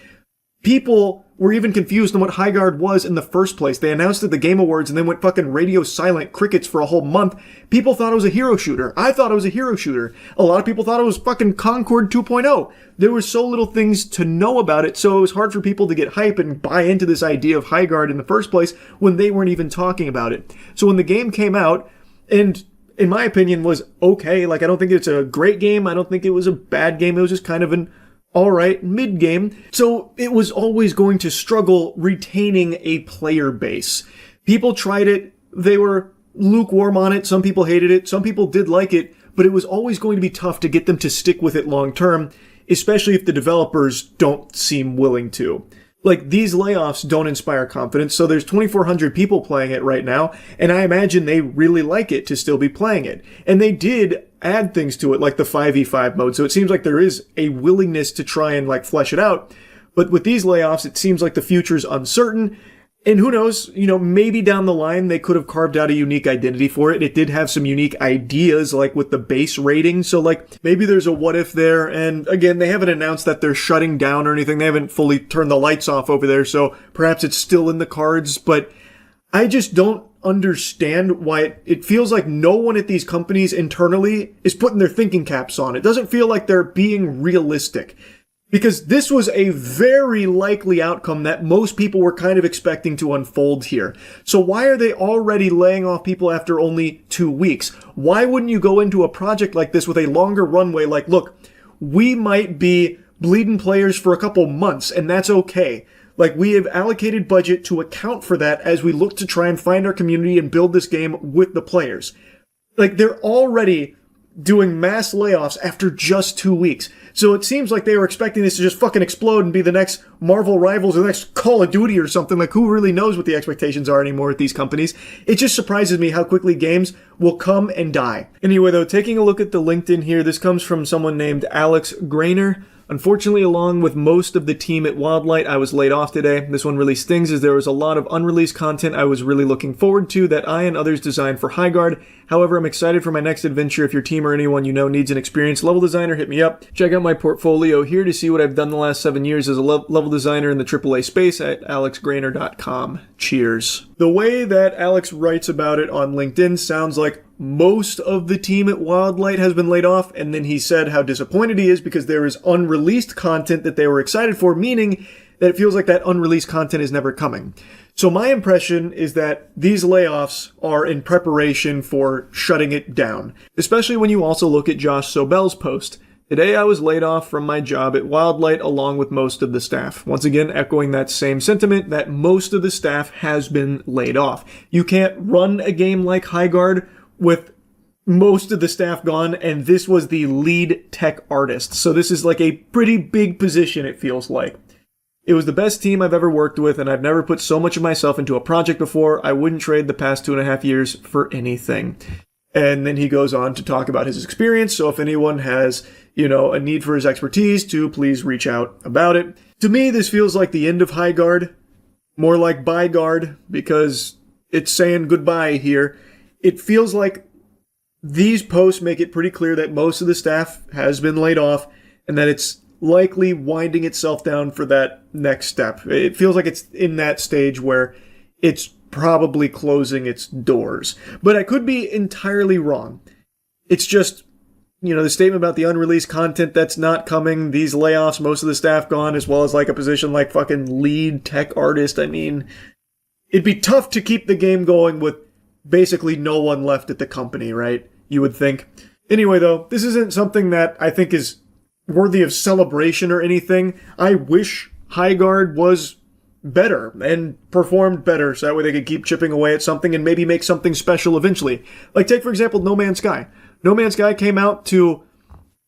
People were even confused on what Highguard was in the first place. They announced it at the Game Awards and then went fucking radio silent, crickets for a whole month. People thought it was a hero shooter. I thought it was a hero shooter. A lot of people thought it was fucking Concord 2.0. There were so little things to know about it, so it was hard for people to get hype and buy into this idea of Highguard in the first place when they weren't even talking about it. So when the game came out, and in my opinion was okay, I don't think it's a great game, I don't think it was a bad game, it was just kind of an alright mid-game, so it was always going to struggle retaining a player base. People tried it, they were lukewarm on it, some people hated it, some people did like it, but it was always going to be tough to get them to stick with it long term, especially if the developers don't seem willing to. These layoffs don't inspire confidence, so there's 2,400 people playing it right now, and I imagine they really like it to still be playing it. And they did add things to it, like the 5v5 mode, so it seems like there is a willingness to try and, flesh it out. But with these layoffs, it seems like the future's uncertain, And who knows, maybe down the line they could have carved out a unique identity for it. It did have some unique ideas, like with the base rating. So, maybe there's a what if there. And again, they haven't announced that they're shutting down or anything. They haven't fully turned the lights off over there. So perhaps it's still in the cards. But I just don't understand why it feels like no one at these companies internally is putting their thinking caps on. It doesn't feel like they're being realistic. Because this was a very likely outcome that most people were kind of expecting to unfold here. So why are they already laying off people after only 2 weeks? Why wouldn't you go into a project like this with a longer runway? Like, look, we might be bleeding players for a couple months, and that's okay. Like, we have allocated budget to account for that as we look to try and find our community and build this game with the players. Like, they're already doing mass layoffs after just 2 weeks. So it seems like they were expecting this to just fucking explode and be the next Marvel Rivals or the next Call of Duty or something. Like, who really knows what the expectations are anymore at these companies? It just surprises me how quickly games will come and die. Anyway, though, taking a look at the LinkedIn here, this comes from someone named Alex Grainer. Unfortunately, along with most of the team at Wildlight, I was laid off today. This one really stings as there was a lot of unreleased content I was really looking forward to that I and others designed for Highguard. However, I'm excited for my next adventure. If your team or anyone you know needs an experienced level designer, hit me up. Check out my portfolio here to see what I've done the last 7 years as a level designer in the AAA space at alexgrainer.com. Cheers. The way that Alex writes about it on LinkedIn sounds like most of the team at Wildlight has been laid off, and then he said how disappointed he is because there is unreleased content that they were excited for, meaning that it feels like that unreleased content is never coming. So my impression is that these layoffs are in preparation for shutting it down, especially when you also look at Josh Sobel's post. Today I was laid off from my job at Wildlight along with most of the staff. Once again, echoing that same sentiment that most of the staff has been laid off. You can't run a game like Highguard with most of the staff gone, and this was the lead tech artist. So this is like a pretty big position, it feels like. It was the best team I've ever worked with, and I've never put so much of myself into a project before. I wouldn't trade the past 2.5 years for anything. And then he goes on to talk about his experience, so if anyone has, a need for his expertise, to please reach out about it. To me, this feels like the end of Highguard, more like Bygard, because it's saying goodbye here. It feels like these posts make it pretty clear that most of the staff has been laid off, and that it's likely winding itself down for that next step. It feels like it's in that stage where it's probably closing its doors. But I could be entirely wrong. It's just, the statement about the unreleased content that's not coming, these layoffs, most of the staff gone, as well as like a position like fucking lead tech artist. I mean, it'd be tough to keep the game going with basically no one left at the company, right? You would think. Anyway, though, this isn't something that I think is worthy of celebration or anything. I wish Highguard was better and performed better so that way they could keep chipping away at something and maybe make something special eventually. Like, take, for example, No Man's Sky. No Man's Sky came out to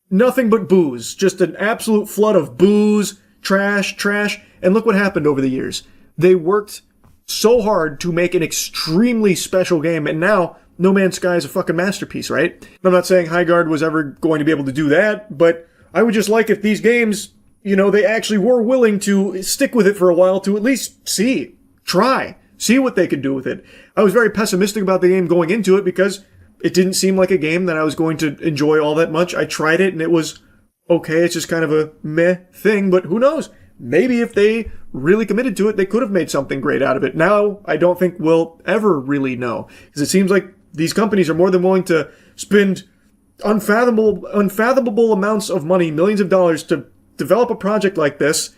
nothing but booze. Just an absolute flood of booze, trash, and look what happened over the years. They worked so hard to make an extremely special game, and now No Man's Sky is a fucking masterpiece, right? I'm not saying Highguard was ever going to be able to do that, but I would just like if these games, they actually were willing to stick with it for a while to at least see what they could do with it. I was very pessimistic about the game going into it because it didn't seem like a game that I was going to enjoy all that much. I tried it and it was okay. It's just kind of a meh thing, but who knows? Maybe if they really committed to it, they could have made something great out of it. Now, I don't think we'll ever really know, because it seems like these companies are more than willing to spend unfathomable amounts of money, millions of dollars, to develop a project like this,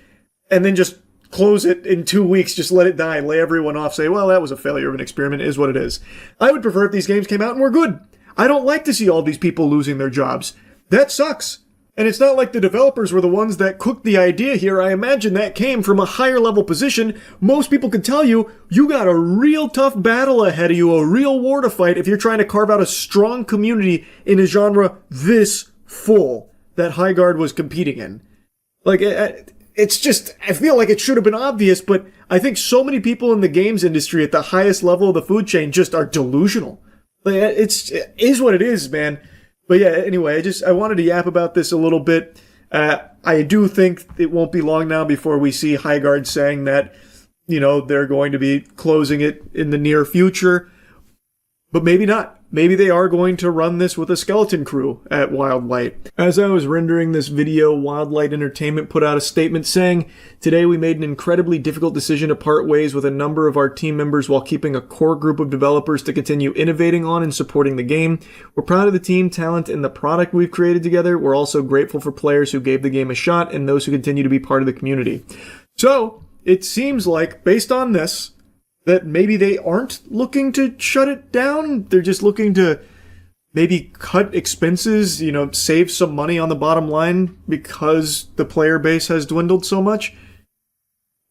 and then just close it in 2 weeks, just let it die, lay everyone off, say, well, that was a failure of an experiment, is what it is. I would prefer if these games came out and were good. I don't like to see all these people losing their jobs. That sucks. And it's not like the developers were the ones that cooked the idea here. I imagine that came from a higher level position. Most people could tell you, you got a real tough battle ahead of you, a real war to fight if you're trying to carve out a strong community in a genre this full that Highguard was competing in. Like, it's just, I feel like it should have been obvious, but I think so many people in the games industry at the highest level of the food chain just are delusional. Like, it is what it is, man. But yeah, anyway, I wanted to yap about this a little bit. I do think it won't be long now before we see Highguard saying that, they're going to be closing it in the near future. But maybe not. Maybe they are going to run this with a skeleton crew at Wildlight. As I was rendering this video, Wildlight Entertainment put out a statement saying, "Today we made an incredibly difficult decision to part ways with a number of our team members while keeping a core group of developers to continue innovating on and supporting the game. We're proud of the team, talent, and the product we've created together. We're also grateful for players who gave the game a shot and those who continue to be part of the community." So, it seems like, based on this, that maybe they aren't looking to shut it down. They're just looking to maybe cut expenses, save some money on the bottom line because the player base has dwindled so much.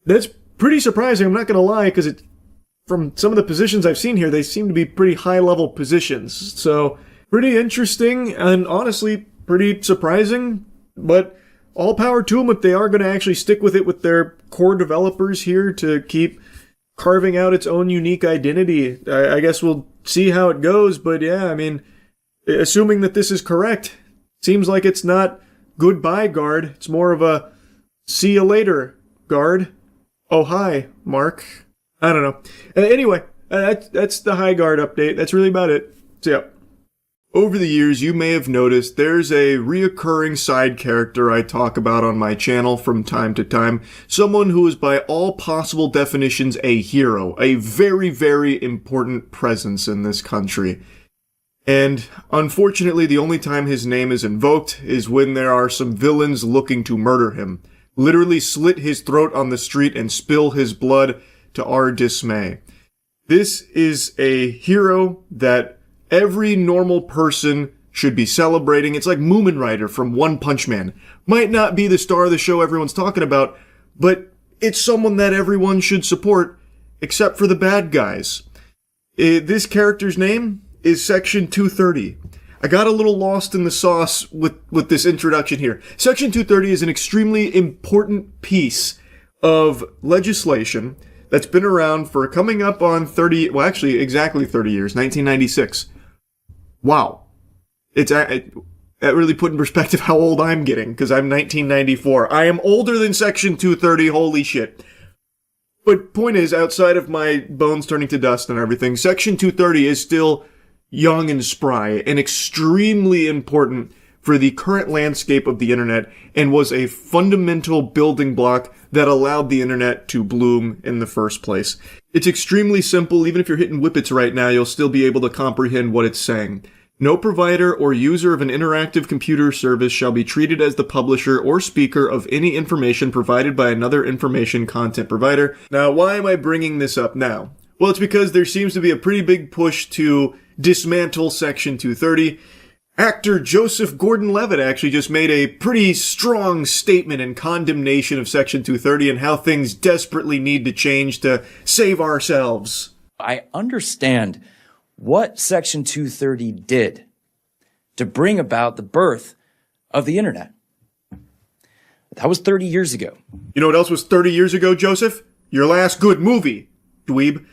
That's pretty surprising, I'm not going to lie, because from some of the positions I've seen here, they seem to be pretty high-level positions. So, pretty interesting and honestly pretty surprising, but all power to them if they are going to actually stick with it with their core developers here to keep carving out its own unique identity. I guess we'll see how it goes, but yeah, assuming that this is correct, seems like it's not goodbye, guard. It's more of a see you later, guard. Oh, hi, Mark. I don't know. Anyway, that's the High Guard update. That's really about it. So yeah. Over the years, you may have noticed there's a reoccurring side character I talk about on my channel from time to time. Someone who is by all possible definitions a hero, a very, very important presence in this country. And unfortunately, the only time his name is invoked is when there are some villains looking to murder him. Literally slit his throat on the street and spill his blood to our dismay. This is a hero that every normal person should be celebrating. It's like Moomin Rider from One Punch Man. Might not be the star of the show everyone's talking about, but it's someone that everyone should support, except for the bad guys. This character's name is Section 230. I got a little lost in the sauce with this introduction here. Section 230 is an extremely important piece of legislation that's been around for coming up on exactly 30 years, 1996. Wow. That really put in perspective how old I'm getting, because I'm 1994. I am older than Section 230, holy shit. But point is, outside of my bones turning to dust and everything, Section 230 is still young and spry and extremely important for the current landscape of the internet and was a fundamental building block that allowed the internet to bloom in the first place. It's extremely simple. Even if you're hitting whippets right now, you'll still be able to comprehend what it's saying. No provider or user of an interactive computer service shall be treated as the publisher or speaker of any information provided by another information content provider. Now, why am I bringing this up now? Well, it's because there seems to be a pretty big push to dismantle Section 230. Actor Joseph Gordon-Levitt actually just made a pretty strong statement in condemnation of Section 230 and how things desperately need to change to save ourselves. I understand what Section 230 did to bring about the birth of the internet. That was 30 years ago. You know what else was 30 years ago, Joseph? Your last good movie, dweeb.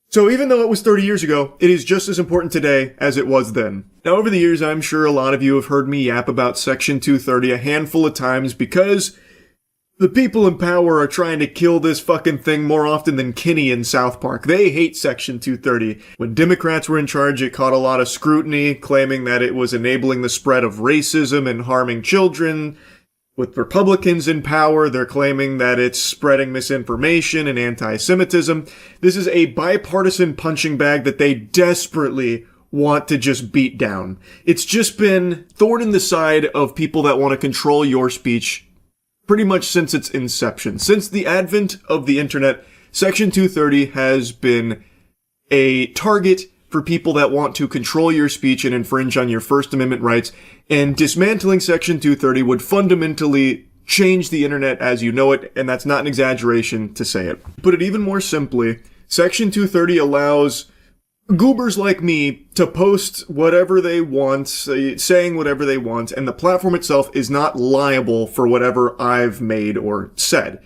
So even though it was 30 years ago, it is just as important today as it was then. Now, over the years, I'm sure a lot of you have heard me yap about Section 230 a handful of times because the people in power are trying to kill this fucking thing more often than Kenny in South Park. They hate Section 230. When Democrats were in charge, it caught a lot of scrutiny, claiming that it was enabling the spread of racism and harming children. With Republicans in power, they're claiming that it's spreading misinformation and anti-Semitism. This is a bipartisan punching bag that they desperately want to just beat down. It's just been thorn in the side of people that want to control your speech pretty much since its inception. Since the advent of the internet, Section 230 has been a target for people that want to control your speech and infringe on your First Amendment rights, and dismantling Section 230 would fundamentally change the internet as you know it, and that's not an exaggeration to say it. To put it even more simply, Section 230 allows goobers like me to post whatever they want, saying whatever they want, and the platform itself is not liable for whatever I've made or said.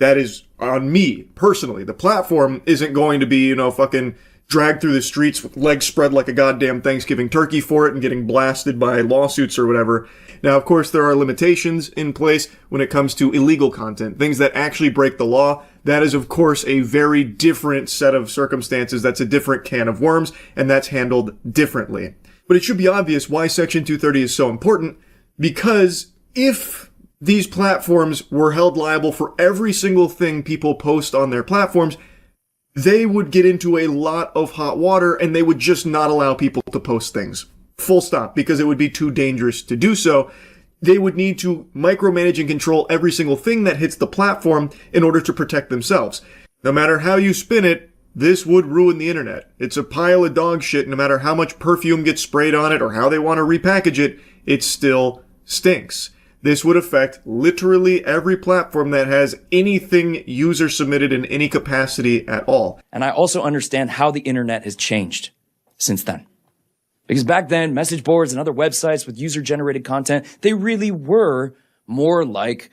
That is on me, personally. The platform isn't going to be, fucking dragged through the streets with legs spread like a goddamn Thanksgiving turkey for it and getting blasted by lawsuits or whatever. Now, of course, there are limitations in place when it comes to illegal content, things that actually break the law. That is, of course, a very different set of circumstances. That's a different can of worms, and that's handled differently. But it should be obvious why Section 230 is so important, because if these platforms were held liable for every single thing people post on their platforms, they would get into a lot of hot water and they would just not allow people to post things. Full stop, because it would be too dangerous to do so. They would need to micromanage and control every single thing that hits the platform in order to protect themselves. No matter how you spin it, this would ruin the internet. It's a pile of dog shit. No matter how much perfume gets sprayed on it or how they want to repackage it, it still stinks. This would affect literally every platform that has anything user submitted in any capacity at all. And I also understand how the internet has changed since then. Because back then, message boards and other websites with user-generated content, they really were more like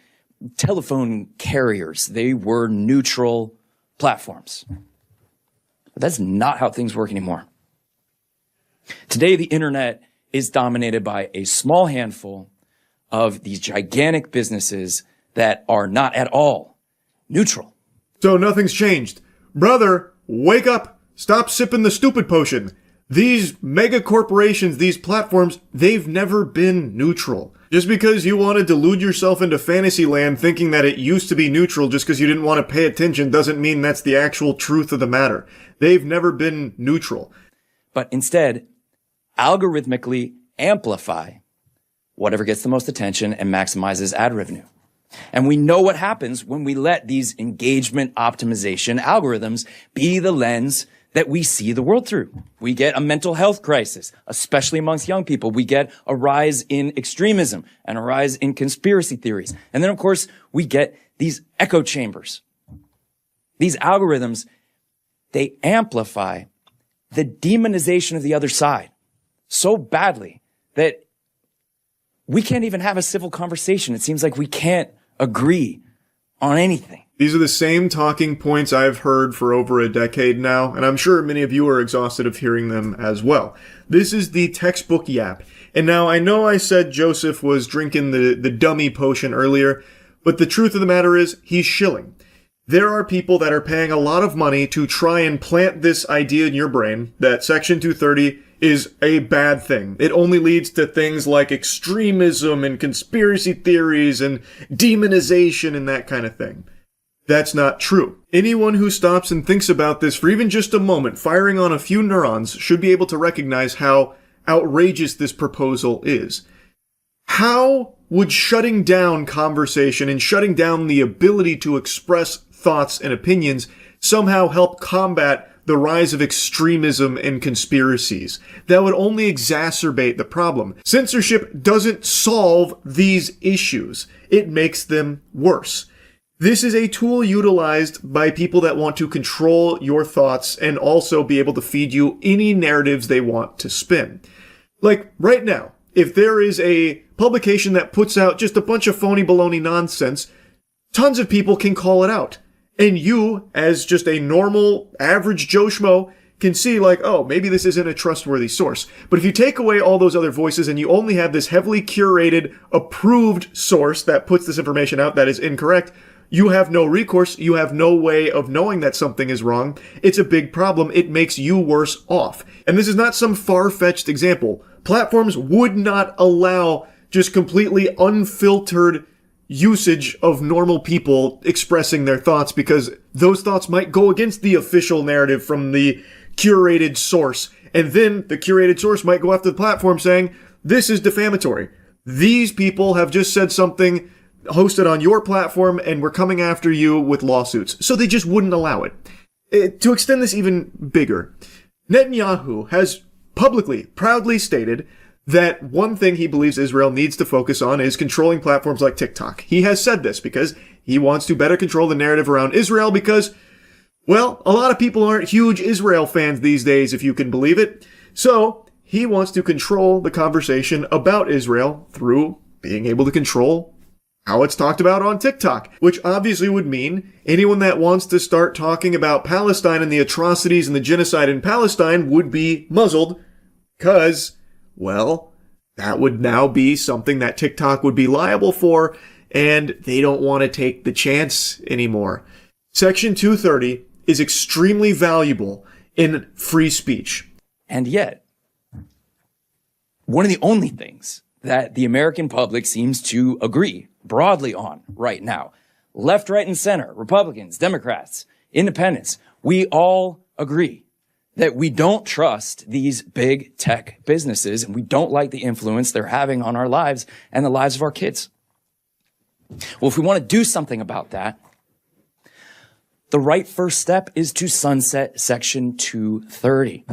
telephone carriers. They were neutral platforms. But that's not how things work anymore. Today, the internet is dominated by a small handful of these gigantic businesses that are not at all neutral. So nothing's changed. Brother, wake up. Stop sipping the stupid potion. These mega corporations, these platforms, they've never been neutral. Just because you want to delude yourself into fantasy land thinking that it used to be neutral just because you didn't want to pay attention doesn't mean that's the actual truth of the matter. They've never been neutral. But instead, algorithmically amplify whatever gets the most attention and maximizes ad revenue. And we know what happens when we let these engagement optimization algorithms be the lens that we see the world through. We get a mental health crisis, especially amongst young people. We get a rise in extremism and a rise in conspiracy theories. And then, of course, we get these echo chambers. These algorithms, they amplify the demonization of the other side so badly that we can't even have a civil conversation. It seems like we can't agree on anything. These are the same talking points I've heard for over a decade now, and I'm sure many of you are exhausted of hearing them as well. This is the textbook yap. And now I know I said Joseph was drinking the dummy potion earlier, but the truth of the matter is he's shilling. There are people that are paying a lot of money to try and plant this idea in your brain that Section 230 is a bad thing. It only leads to things like extremism and conspiracy theories and demonization and that kind of thing. That's not true. Anyone who stops and thinks about this for even just a moment, firing on a few neurons, should be able to recognize how outrageous this proposal is. How would shutting down conversation and shutting down the ability to express thoughts and opinions somehow help combat the rise of extremism and conspiracies? That would only exacerbate the problem. Censorship doesn't solve these issues. It makes them worse. This is a tool utilized by people that want to control your thoughts and also be able to feed you any narratives they want to spin. Like right now, if there is a publication that puts out just a bunch of phony baloney nonsense, tons of people can call it out. And you, as just a normal, average Joe Schmo, can see like, oh, maybe this isn't a trustworthy source. But if you take away all those other voices and you only have this heavily curated, approved source that puts this information out that is incorrect, you have no recourse. You have no way of knowing that something is wrong. It's a big problem. It makes you worse off. And this is not some far-fetched example. Platforms would not allow just completely unfiltered usage of normal people expressing their thoughts because those thoughts might go against the official narrative from the curated source. And then the curated source might go after the platform saying, this is defamatory. These people have just said something hosted on your platform and we're coming after you with lawsuits. So they just wouldn't allow it. To extend this even bigger, Netanyahu has publicly, proudly stated that one thing he believes Israel needs to focus on is controlling platforms like TikTok. He has said this because he wants to better control the narrative around Israel because, well, a lot of people aren't huge Israel fans these days, if you can believe it. So he wants to control the conversation about Israel through being able to control how it's talked about on TikTok, which obviously would mean anyone that wants to start talking about Palestine and the atrocities and the genocide in Palestine would be muzzled because, well, that would now be something that TikTok would be liable for, and they don't want to take the chance anymore. Section 230 is extremely valuable in free speech. And yet, one of the only things that the American public seems to agree broadly on right now, left, right, and center, Republicans, Democrats, independents, we all agree that we don't trust these big tech businesses and we don't like the influence they're having on our lives and the lives of our kids. Well, if we want to do something about that, the right first step is to sunset Section 230.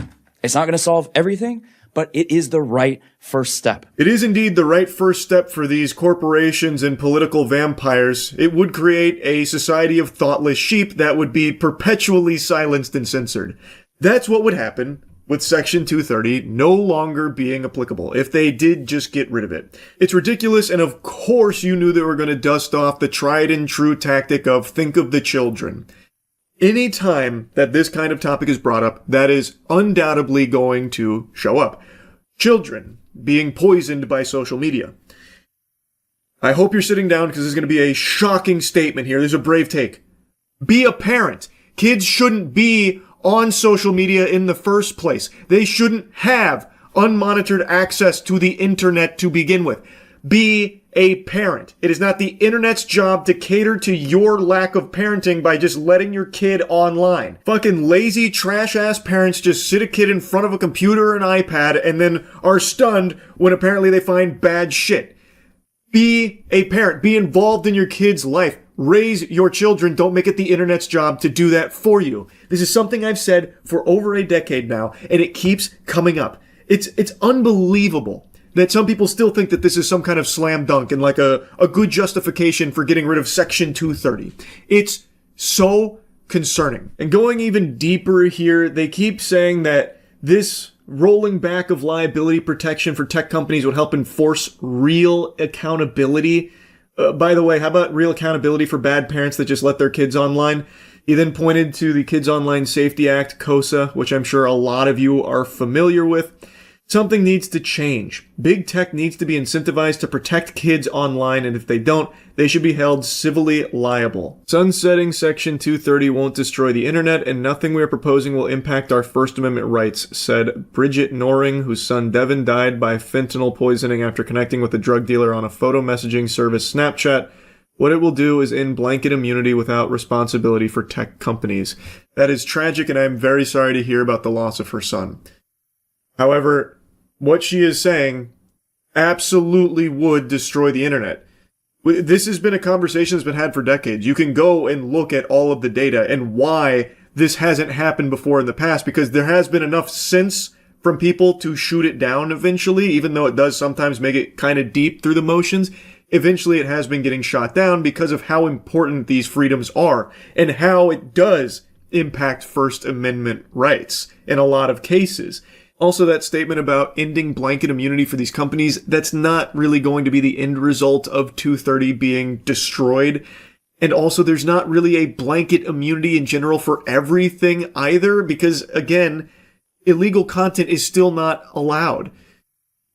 It's not going to solve everything, but it is the right first step. It is indeed the right first step for these corporations and political vampires. It would create a society of thoughtless sheep that would be perpetually silenced and censored. That's what would happen with Section 230 no longer being applicable if they did just get rid of it. It's ridiculous, and of course you knew they were going to dust off the tried and true tactic of think of the children. Any time that this kind of topic is brought up, that is undoubtedly going to show up. Children being poisoned by social media. I hope you're sitting down because there's going to be a shocking statement here. There's a brave take. Be a parent. Kids shouldn't be on social media in the first place. They shouldn't have unmonitored access to the internet to begin with. Be a parent. It is not the internet's job to cater to your lack of parenting by just letting your kid online. Fucking lazy, trash-ass parents just sit a kid in front of a computer or an iPad and then are stunned when apparently they find bad shit. Be a parent. Be involved in your kid's life. Raise your children. Don't make it the internet's job to do that for you. This is something I've said for over a decade now, and it keeps coming up. It's unbelievable that some people still think that this is some kind of slam dunk and like a good justification for getting rid of Section 230. It's so concerning. And going even deeper here, they keep saying that this rolling back of liability protection for tech companies would help enforce real accountability. By the way, how about real accountability for bad parents that just let their kids online? He then pointed to the Kids Online Safety Act, KOSA, which I'm sure a lot of you are familiar with. Something needs to change. Big tech needs to be incentivized to protect kids online, and if they don't, they should be held civilly liable. Sunsetting Section 230 won't destroy the internet, and nothing we are proposing will impact our First Amendment rights, said Bridget Noring, whose son Devin died by fentanyl poisoning after connecting with a drug dealer on a photo messaging service Snapchat. What it will do is end blanket immunity without responsibility for tech companies. That is tragic, and I'm very sorry to hear about the loss of her son. However, what she is saying absolutely would destroy the internet. This has been a conversation that's been had for decades. You can go and look at all of the data and why this hasn't happened before in the past, because there has been enough sense from people to shoot it down eventually, even though it does sometimes make it kind of deep through the motions. Eventually it has been getting shot down because of how important these freedoms are and how it does impact First Amendment rights in a lot of cases. Also, that statement about ending blanket immunity for these companies, that's not really going to be the end result of 230 being destroyed. And also, there's not really a blanket immunity in general for everything either, because, again, illegal content is still not allowed.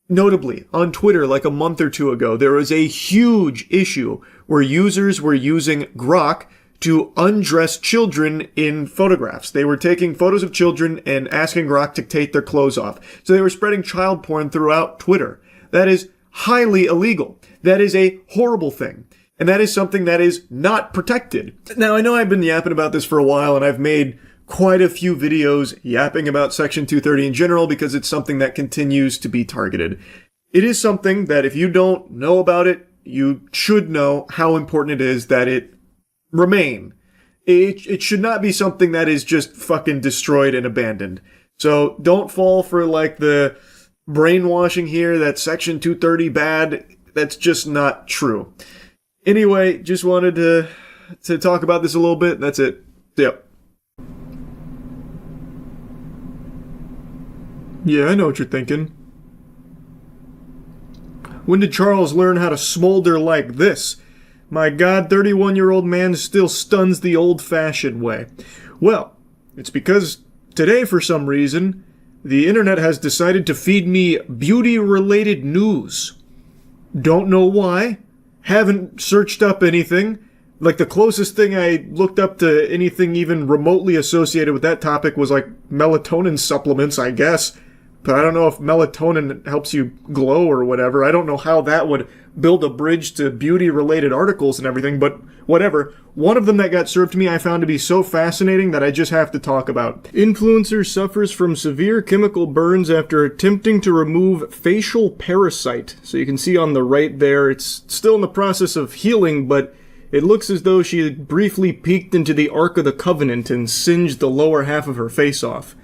Notably, on Twitter, like a month or two ago, there was a huge issue where users were using Grok to undress children in photographs. They were taking photos of children and asking Grok to take their clothes off. So they were spreading child porn throughout Twitter. That is highly illegal. That is a horrible thing. And that is something that is not protected. Now, I know I've been yapping about this for a while, and I've made quite a few videos yapping about Section 230 in general because it's something that continues to be targeted. It is something that if you don't know about it, you should know how important it is that it remain. It should not be something that is just fucking destroyed and abandoned. So don't fall for like the brainwashing here that Section 230 bad. That's just not true. Anyway, just wanted to talk about this a little bit. That's it. Yep. Yeah, I know what you're thinking. When did Charles learn how to smolder like this? My God, 31-year-old man still stuns the old-fashioned way. Well, it's because today, for some reason, the internet has decided to feed me beauty-related news. Don't know why. Haven't searched up anything. Like, the closest thing I looked up to anything even remotely associated with that topic was, like, melatonin supplements, I guess. But I don't know if melatonin helps you glow or whatever. I don't know how that would build a bridge to beauty-related articles and everything, but whatever. One of them that got served to me I found to be so fascinating that I just have to talk about. Influencer suffers from severe chemical burns after attempting to remove facial parasite. So you can see on the right there, it's still in the process of healing, but it looks as though she had briefly peeked into the Ark of the Covenant and singed the lower half of her face off.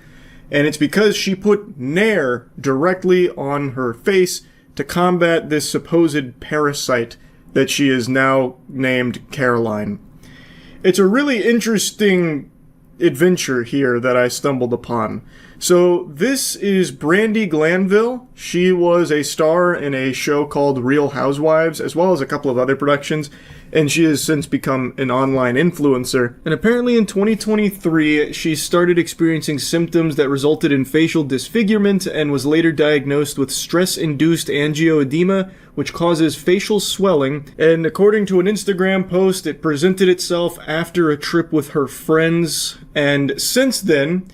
And it's because she put Nair directly on her face to combat this supposed parasite that she is now named Caroline. It's a really interesting adventure here that I stumbled upon. So this is Brandi Glanville. She was a star in a show called Real Housewives, as well as a couple of other productions, and she has since become an online influencer. And apparently in 2023, she started experiencing symptoms that resulted in facial disfigurement and was later diagnosed with stress-induced angioedema, which causes facial swelling. And according to an Instagram post, it presented itself after a trip with her friends. And since then,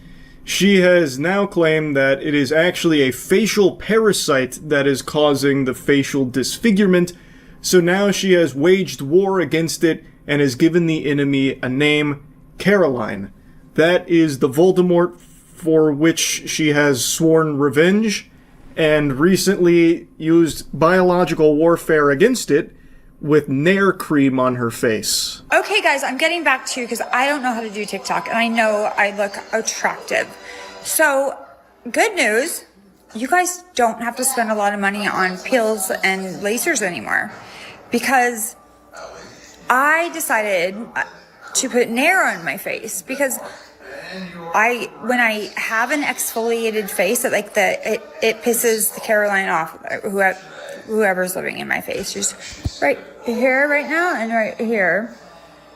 she has now claimed that it is actually a facial parasite that is causing the facial disfigurement. So now she has waged war against it and has given the enemy a name, Caroline. That is the Voldemort for which she has sworn revenge and recently used biological warfare against it with Nair cream on her face. Okay guys, I'm getting back to you because I don't know how to do TikTok and I know I look attractive. So, good news, you guys don't have to spend a lot of money on pills and lasers anymore. Because I decided to put Nair on my face because when I have an exfoliated face, it pisses the Caroline off, whoever's living in my face. She's right here right now and right here.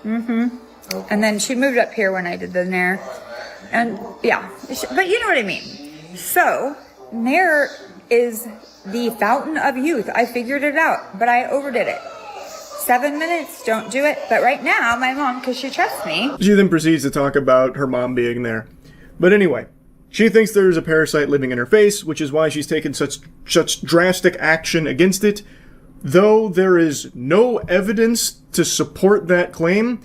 And then she moved up here when I did the Nair. And yeah, but you know what I mean. So Nair is the fountain of youth. I figured it out, but I overdid it. 7 minutes, don't do it. But right now, my mom, because she trusts me. She then proceeds to talk about her mom being there. But anyway, she thinks there's a parasite living in her face, which is why she's taken such drastic action against it. Though there is no evidence to support that claim,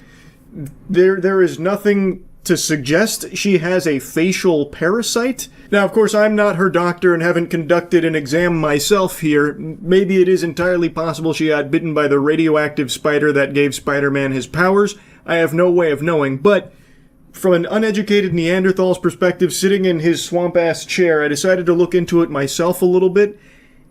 there is nothing to suggest she has a facial parasite. Now, of course, I'm not her doctor and haven't conducted an exam myself here. Maybe it is entirely possible she got bitten by the radioactive spider that gave Spider-Man his powers. I have no way of knowing, but from an uneducated Neanderthal's perspective, sitting in his swamp-ass chair, I decided to look into it myself a little bit.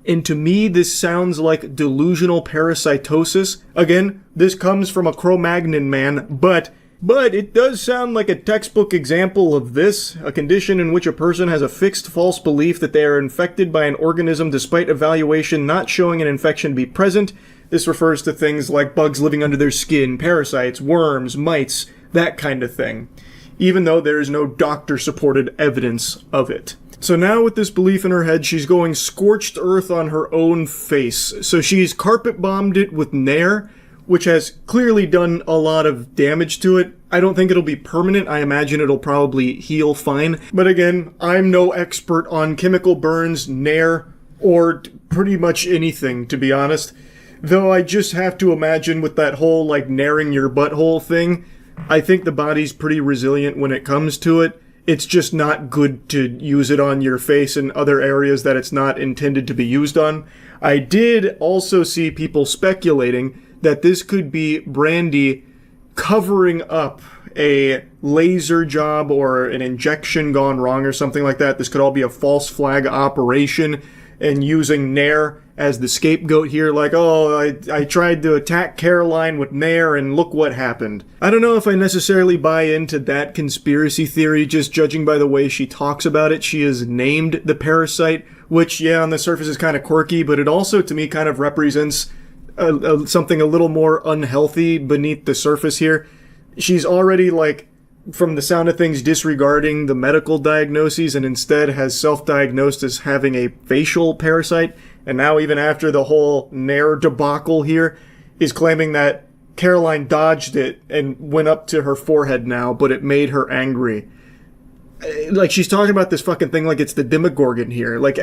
And to me, this sounds like delusional parasitosis. Again, this comes from a Cro-Magnon man, but it does sound like a textbook example of this, a condition in which a person has a fixed false belief that they are infected by an organism despite evaluation not showing an infection to be present. This refers to things like bugs living under their skin, parasites, worms, mites, that kind of thing, even though there is no doctor-supported evidence of it. So now with this belief in her head, she's going scorched earth on her own face. So she's carpet-bombed it with Nair, which has clearly done a lot of damage to it. I don't think it'll be permanent. I imagine it'll probably heal fine. But again, I'm no expert on chemical burns, Nair, or pretty much anything, to be honest. Though I just have to imagine with that whole, like, Nairing your butthole thing, I think the body's pretty resilient when it comes to it. It's just not good to use it on your face and other areas that it's not intended to be used on. I did also see people speculating that this could be Brandi covering up a laser job or an injection gone wrong or something like that. This could all be a false flag operation and using Nair as the scapegoat here, like, oh, I tried to attack Caroline with Nair and look what happened. I don't know if I necessarily buy into that conspiracy theory, just judging by the way she talks about it. She is named the parasite, which, yeah, on the surface is kind of quirky, but it also, to me, kind of represents something a little more unhealthy beneath the surface here. She's already, like, from the sound of things, disregarding the medical diagnoses and instead has self-diagnosed as having a facial parasite. And now, even after the whole Nair debacle here, is claiming that Caroline dodged it and went up to her forehead now, but it made her angry. Like, she's talking about this fucking thing like it's the Demogorgon here. Like,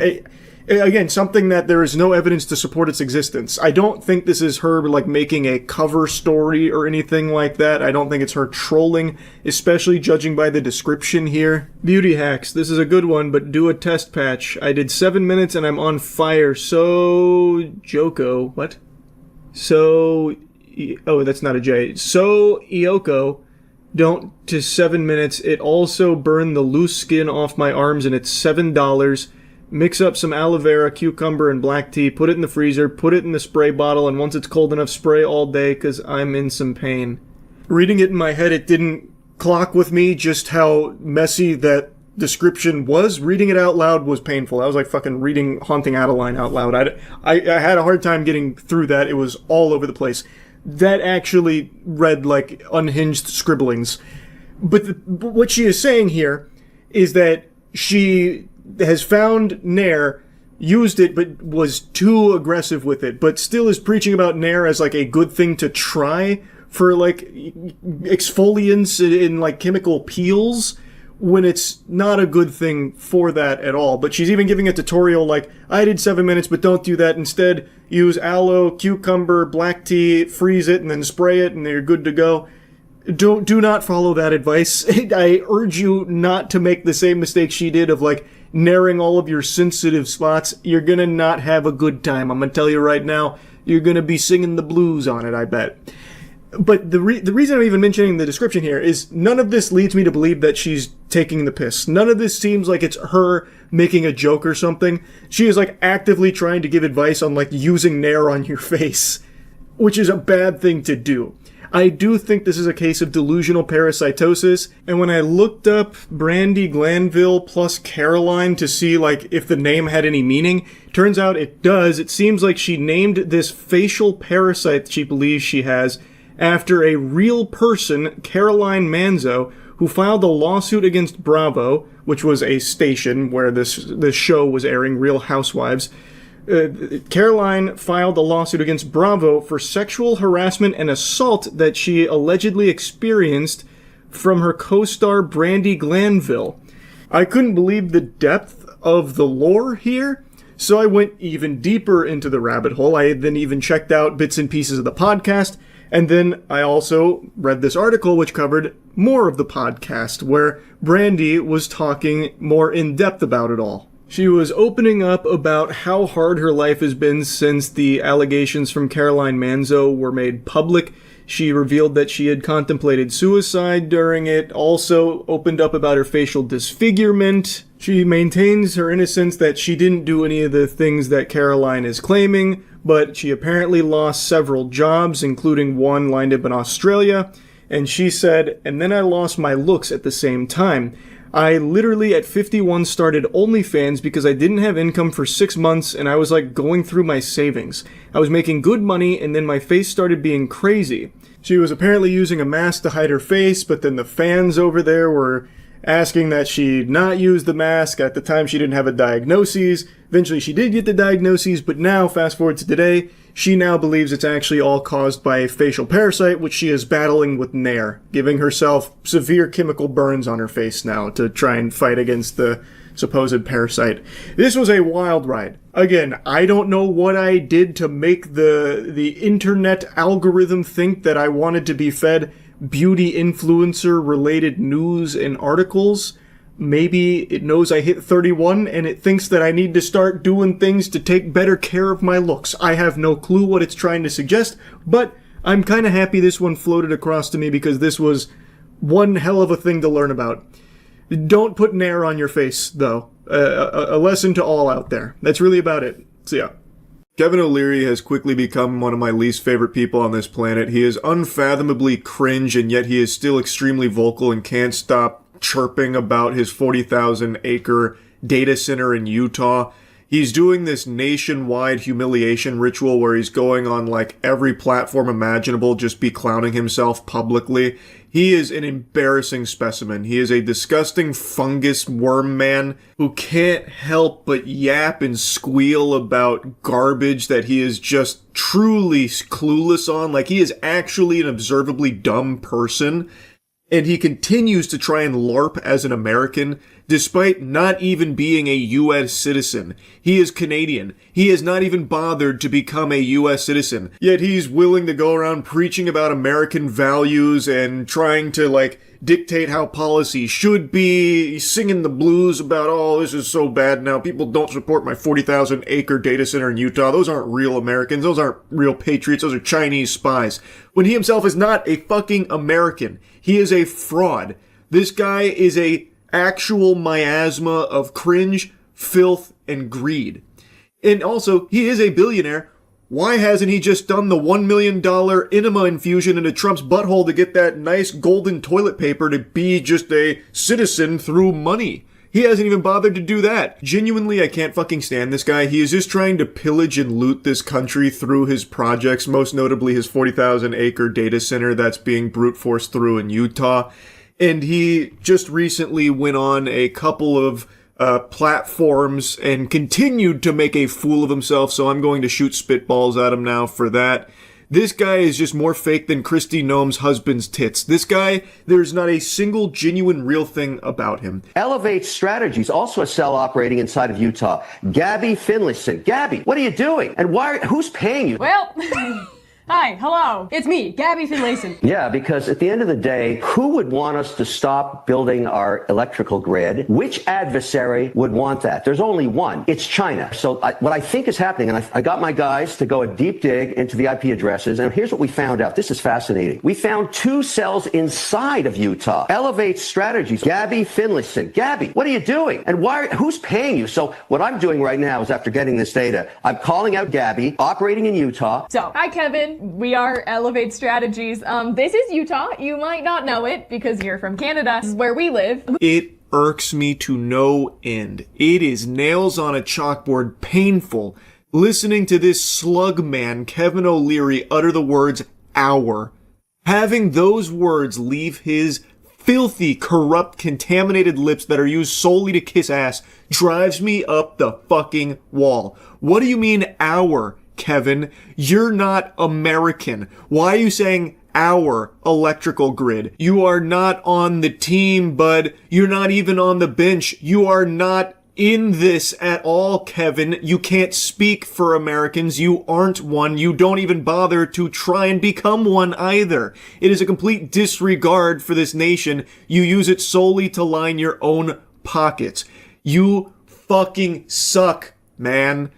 again, something that there is no evidence to support its existence. I don't think this is her, like, making a cover story or anything like that. I don't think it's her trolling, especially judging by the description here. Beauty hacks. This is a good one, but do a test patch. I did 7 minutes and I'm on fire. So... Joko. What? So... Oh, that's not a J. So, Ioko, don't to 7 minutes. It also burned the loose skin off my arms and it's $7. Mix up some aloe vera, cucumber, and black tea. Put it in the freezer. Put it in the spray bottle. And once it's cold enough, spray all day because I'm in some pain. Reading it in my head, it didn't clock with me just how messy that description was. Reading it out loud was painful. I was like fucking reading Haunting Adeline out loud. I had a hard time getting through that. It was all over the place. That actually read like unhinged scribblings. But what she is saying here is that she has found Nair, used it, but was too aggressive with it, but still is preaching about Nair as like a good thing to try for like exfoliants in like chemical peels, when it's not a good thing for that at all. But she's even giving a tutorial like, I did 7 minutes, but don't do that. Instead, use aloe, cucumber, black tea, freeze it, and then spray it, and you're good to go. Do not follow that advice. I urge you not to make the same mistake she did of like narrowing all of your sensitive spots. You're gonna not have a good time. I'm gonna tell you right now, you're gonna be singing the blues on it, I bet. But the reason I'm even mentioning the description here is none of this leads me to believe that she's taking the piss. None of this seems like it's her making a joke or something. She is like actively trying to give advice on like using Nair on your face, which is a bad thing to do. I do think this is a case of delusional parasitosis, and when I looked up Brandy Glanville plus Caroline to see like if the name had any meaning, turns out it does. It seems like she named this facial parasite she believes she has after a real person, Caroline Manzo, who filed a lawsuit against Bravo, which was a station where this show was airing, Real Housewives. Caroline filed a lawsuit against Bravo for sexual harassment and assault that she allegedly experienced from her co-star Brandy Glanville. I couldn't believe the depth of the lore here, so I went even deeper into the rabbit hole. I then even checked out bits and pieces of the podcast, and then I also read this article which covered more of the podcast, where Brandy was talking more in depth about it all. She was opening up about how hard her life has been since the allegations from Caroline Manzo were made public. She revealed that she had contemplated suicide during it, also opened up about her facial disfigurement. She maintains her innocence, that she didn't do any of the things that Caroline is claiming, but she apparently lost several jobs, including one lined up in Australia. And she said, and then I lost my looks at the same time. I literally at 51 started OnlyFans because I didn't have income for 6 months and I was like going through my savings. I was making good money and then my face started being crazy. She was apparently using a mask to hide her face, but then the fans over there were asking that she not use the mask. At the time she didn't have a diagnosis. Eventually she did get the diagnosis, but now, fast forward to today, she now believes it's actually all caused by a facial parasite, which she is battling with Nair, giving herself severe chemical burns on her face now to try and fight against the supposed parasite. This was a wild ride. Again, I don't know what I did to make the internet algorithm think that I wanted to be fed beauty influencer related news and articles. Maybe it knows I hit 31 and it thinks that I need to start doing things to take better care of my looks. I have no clue what it's trying to suggest, but I'm kind of happy this one floated across to me because this was one hell of a thing to learn about. Don't put Nair on your face, though. A lesson to all out there. That's really about it. So yeah. Kevin O'Leary has quickly become one of my least favorite people on this planet. He is unfathomably cringe, and yet he is still extremely vocal and can't stop chirping about his 40,000 acre data center in Utah. He's doing this nationwide humiliation ritual where he's going on like every platform imaginable, just be clowning himself publicly. He is an embarrassing specimen. He is a disgusting fungus worm man who can't help but yap and squeal about garbage that he is just truly clueless on. Like, he is actually an observably dumb person. And he continues to try and LARP as an American, despite not even being a U.S. citizen. He is Canadian. He has not even bothered to become a U.S. citizen. Yet he's willing to go around preaching about American values and trying to, like, dictate how policy should be. He's singing the blues about, oh, this is so bad now. People don't support my 40,000 acre data center in Utah. Those aren't real Americans. Those aren't real patriots. Those are Chinese spies. When he himself is not a fucking American. He is a fraud. This guy is a actual miasma of cringe, filth, and greed. And also, he is a billionaire. Why hasn't he just done the $1 million enema infusion into Trump's butthole to get that nice golden toilet paper to be just a citizen through money? He hasn't even bothered to do that. Genuinely, I can't fucking stand this guy. He is just trying to pillage and loot this country through his projects, most notably his 40,000 acre data center that's being brute forced through in Utah. And he just recently went on a couple of platforms and continued to make a fool of himself, so I'm going to shoot spitballs at him now for that. This guy is just more fake than Kristi Noem's husband's tits. This guy, there's not a single genuine real thing about him. Elevate Strategies, also a cell operating inside of Utah. Gabby Finlayson. Gabby, what are you doing? And who's paying you? Well, hi, hello. It's me, Gabby Finlayson. Yeah, because at the end of the day, who would want us to stop building our electrical grid? Which adversary would want that? There's only one. It's China. So what I think is happening, and I got my guys to go a deep dig into the IP addresses, and here's what we found out. This is fascinating. We found 2 cells inside of Utah. Elevate Strategies. Gabby Finlayson. Gabby, what are you doing? And who's paying you? So what I'm doing right now is, after getting this data, I'm calling out Gabby, operating in Utah. So, hi, Kevin. We are Elevate Strategies. This is Utah. You might not know it because you're from Canada. This is where we live. It irks me to no end. It is nails on a chalkboard painful listening to this slug man, Kevin O'Leary, utter the words "our." Having those words leave his filthy, corrupt, contaminated lips that are used solely to kiss ass drives me up the fucking wall. What do you mean, our? Kevin, you're not American. Why are you saying our electrical grid? You are not on the team, bud. You're not even on the bench. You are not in this at all, Kevin. You can't speak for Americans. You aren't one. You don't even bother to try and become one either. It is a complete disregard for this nation. You use it solely to line your own pockets. You fucking suck, man.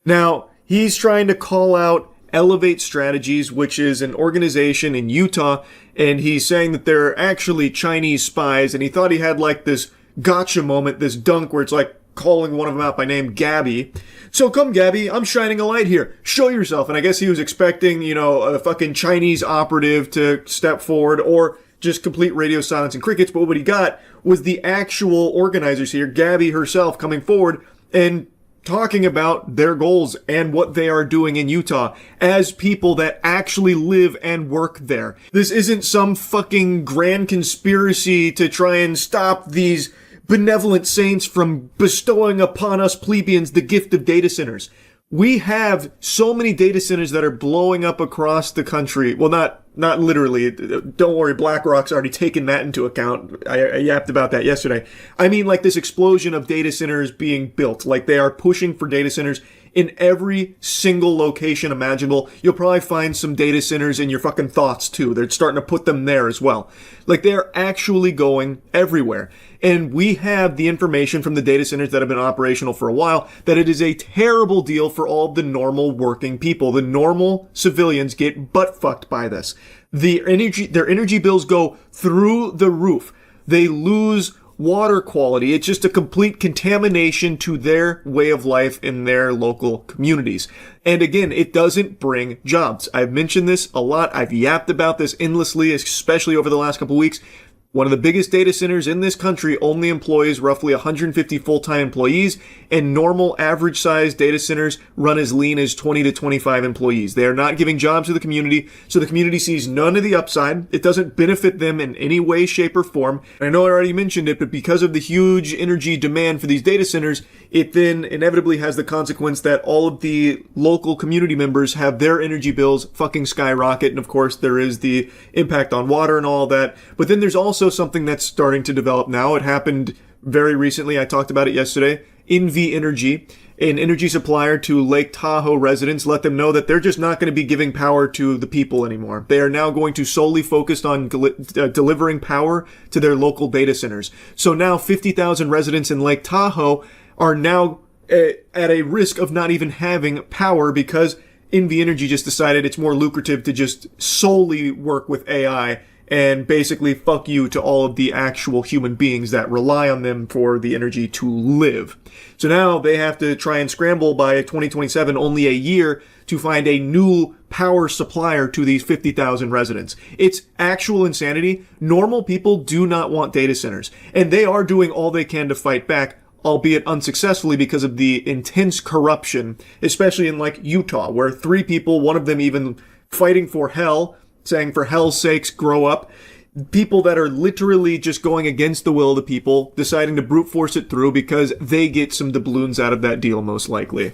Now, he's trying to call out Elevate Strategies, which is an organization in Utah, and he's saying that they're actually Chinese spies, and he thought he had like this gotcha moment, this dunk where it's like calling one of them out by name, Gabby. So come, Gabby, I'm shining a light here. Show yourself. And I guess he was expecting, a fucking Chinese operative to step forward, or just complete radio silence and crickets, but what he got was the actual organizers here, Gabby herself, coming forward and talking about their goals and what they are doing in Utah as people that actually live and work there. This isn't some fucking grand conspiracy to try and stop these benevolent saints from bestowing upon us plebeians the gift of data centers. We have so many data centers that are blowing up across the country. Well, not literally. Don't worry, BlackRock's already taken that into account. I yapped about that yesterday. I mean, like this explosion of data centers being built. Like they are pushing for data centers in every single location imaginable. You'll probably find some data centers in your fucking thoughts too. They're starting to put them there as well. Like they're actually going everywhere. And we have the information from the data centers that have been operational for a while that it is a terrible deal for all the normal working people. The normal civilians get butt fucked by this. Their energy bills go through the roof. They lose water quality. It's just a complete contamination to their way of life in their local communities. And again, it doesn't bring jobs. I've mentioned this a lot. I've yapped about this endlessly, especially over the last couple weeks. One of the biggest data centers in this country only employs roughly 150 full-time employees, and normal average-sized data centers run as lean as 20 to 25 employees. They are not giving jobs to the community, so the community sees none of the upside. It doesn't benefit them in any way, shape, or form. And I know I already mentioned it, but because of the huge energy demand for these data centers, it then inevitably has the consequence that all of the local community members have their energy bills fucking skyrocket, and of course there is the impact on water and all that. But then there's also something that's starting to develop now. It happened very recently. I talked about it yesterday. NV Energy, an energy supplier to Lake Tahoe residents, let them know that they're just not going to be giving power to the people anymore. They are now going to solely focus on delivering power to their local data centers. So now 50,000 residents in Lake Tahoe are now at a risk of not even having power because NV Energy just decided it's more lucrative to just solely work with AI and basically fuck you to all of the actual human beings that rely on them for the energy to live. So now they have to try and scramble by 2027, only a year, to find a new power supplier to these 50,000 residents. It's actual insanity. Normal people do not want data centers, and they are doing all they can to fight back, albeit unsuccessfully because of the intense corruption, especially in like Utah, where 3 people, one of them even fighting for hell, saying for hell's sakes, grow up. People that are literally just going against the will of the people, deciding to brute force it through because they get some doubloons out of that deal most likely.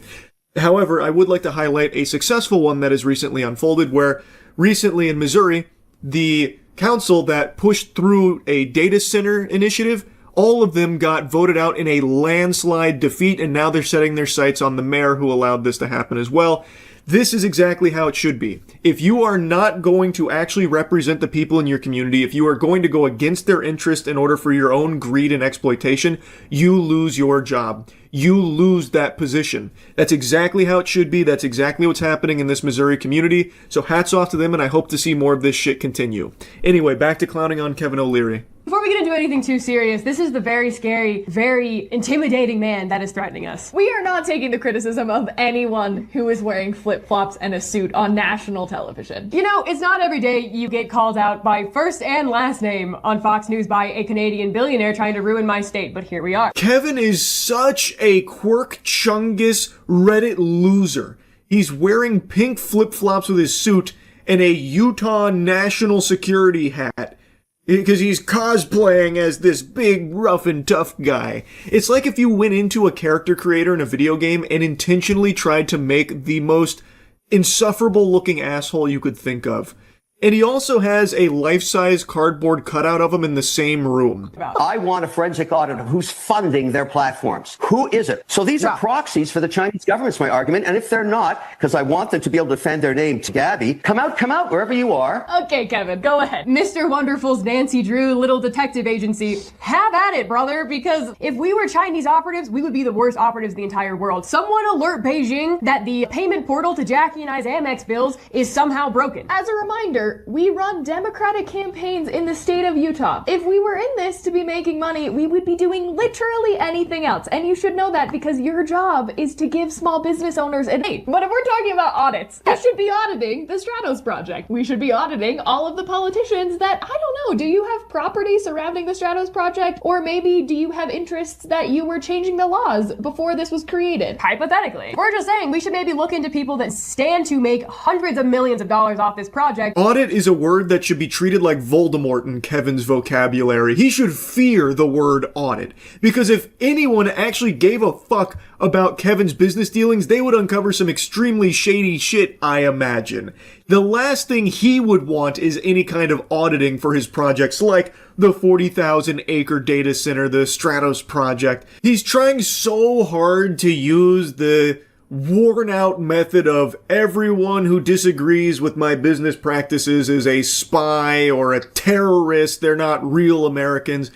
However, I would like to highlight a successful one that has recently unfolded where recently in Missouri, the council that pushed through a data center initiative, all of them got voted out in a landslide defeat, and now they're setting their sights on the mayor who allowed this to happen as well. This is exactly how it should be. If you are not going to actually represent the people in your community, if you are going to go against their interest in order for your own greed and exploitation, you lose your job. You lose that position. That's exactly how it should be. That's exactly what's happening in this Missouri community. So hats off to them, and I hope to see more of this shit continue. Anyway, back to clowning on Kevin O'Leary. Before we get into anything too serious, this is the very scary, very intimidating man that is threatening us. We are not taking the criticism of anyone who is wearing flip-flops and a suit on national television. You know, it's not every day you get called out by first and last name on Fox News by a Canadian billionaire trying to ruin my state, but here we are. Kevin is such a quirk chungus Reddit loser. He's wearing pink flip-flops with his suit and a Utah national security hat, because he's cosplaying as this big, rough and tough guy. It's like if you went into a character creator in a video game and intentionally tried to make the most insufferable looking asshole you could think of. And he also has a life-size cardboard cutout of him in the same room. I want a forensic audit of who's funding their platforms. Who is it? So these are proxies for the Chinese government's my argument. And if they're not, because I want them to be able to defend their name to Gabby, come out, wherever you are. Okay, Kevin, go ahead. Mr. Wonderful's Nancy Drew little detective agency, have at it, brother, because if we were Chinese operatives, we would be the worst operatives in the entire world. Someone alert Beijing that the payment portal to Jackie and I's Amex bills is somehow broken. As a reminder, we run Democratic campaigns in the state of Utah. If we were in this to be making money, we would be doing literally anything else. And you should know that because your job is to give small business owners an aid. But if we're talking about audits, we should be auditing the Stratos Project. We should be auditing all of the politicians that, I don't know, do you have property surrounding the Stratos Project? Or maybe do you have interests that you were changing the laws before this was created? Hypothetically. We're just saying we should maybe look into people that stand to make hundreds of millions of dollars off this project. Audit is a word that should be treated like Voldemort in Kevin's vocabulary. He should fear the word audit. Because if anyone actually gave a fuck about Kevin's business dealings, they would uncover some extremely shady shit, I imagine. The last thing he would want is any kind of auditing for his projects like the 40,000 acre data center, the Stratos project. He's trying so hard to use the worn out method of everyone who disagrees with my business practices is a spy or a terrorist. They're not real Americans.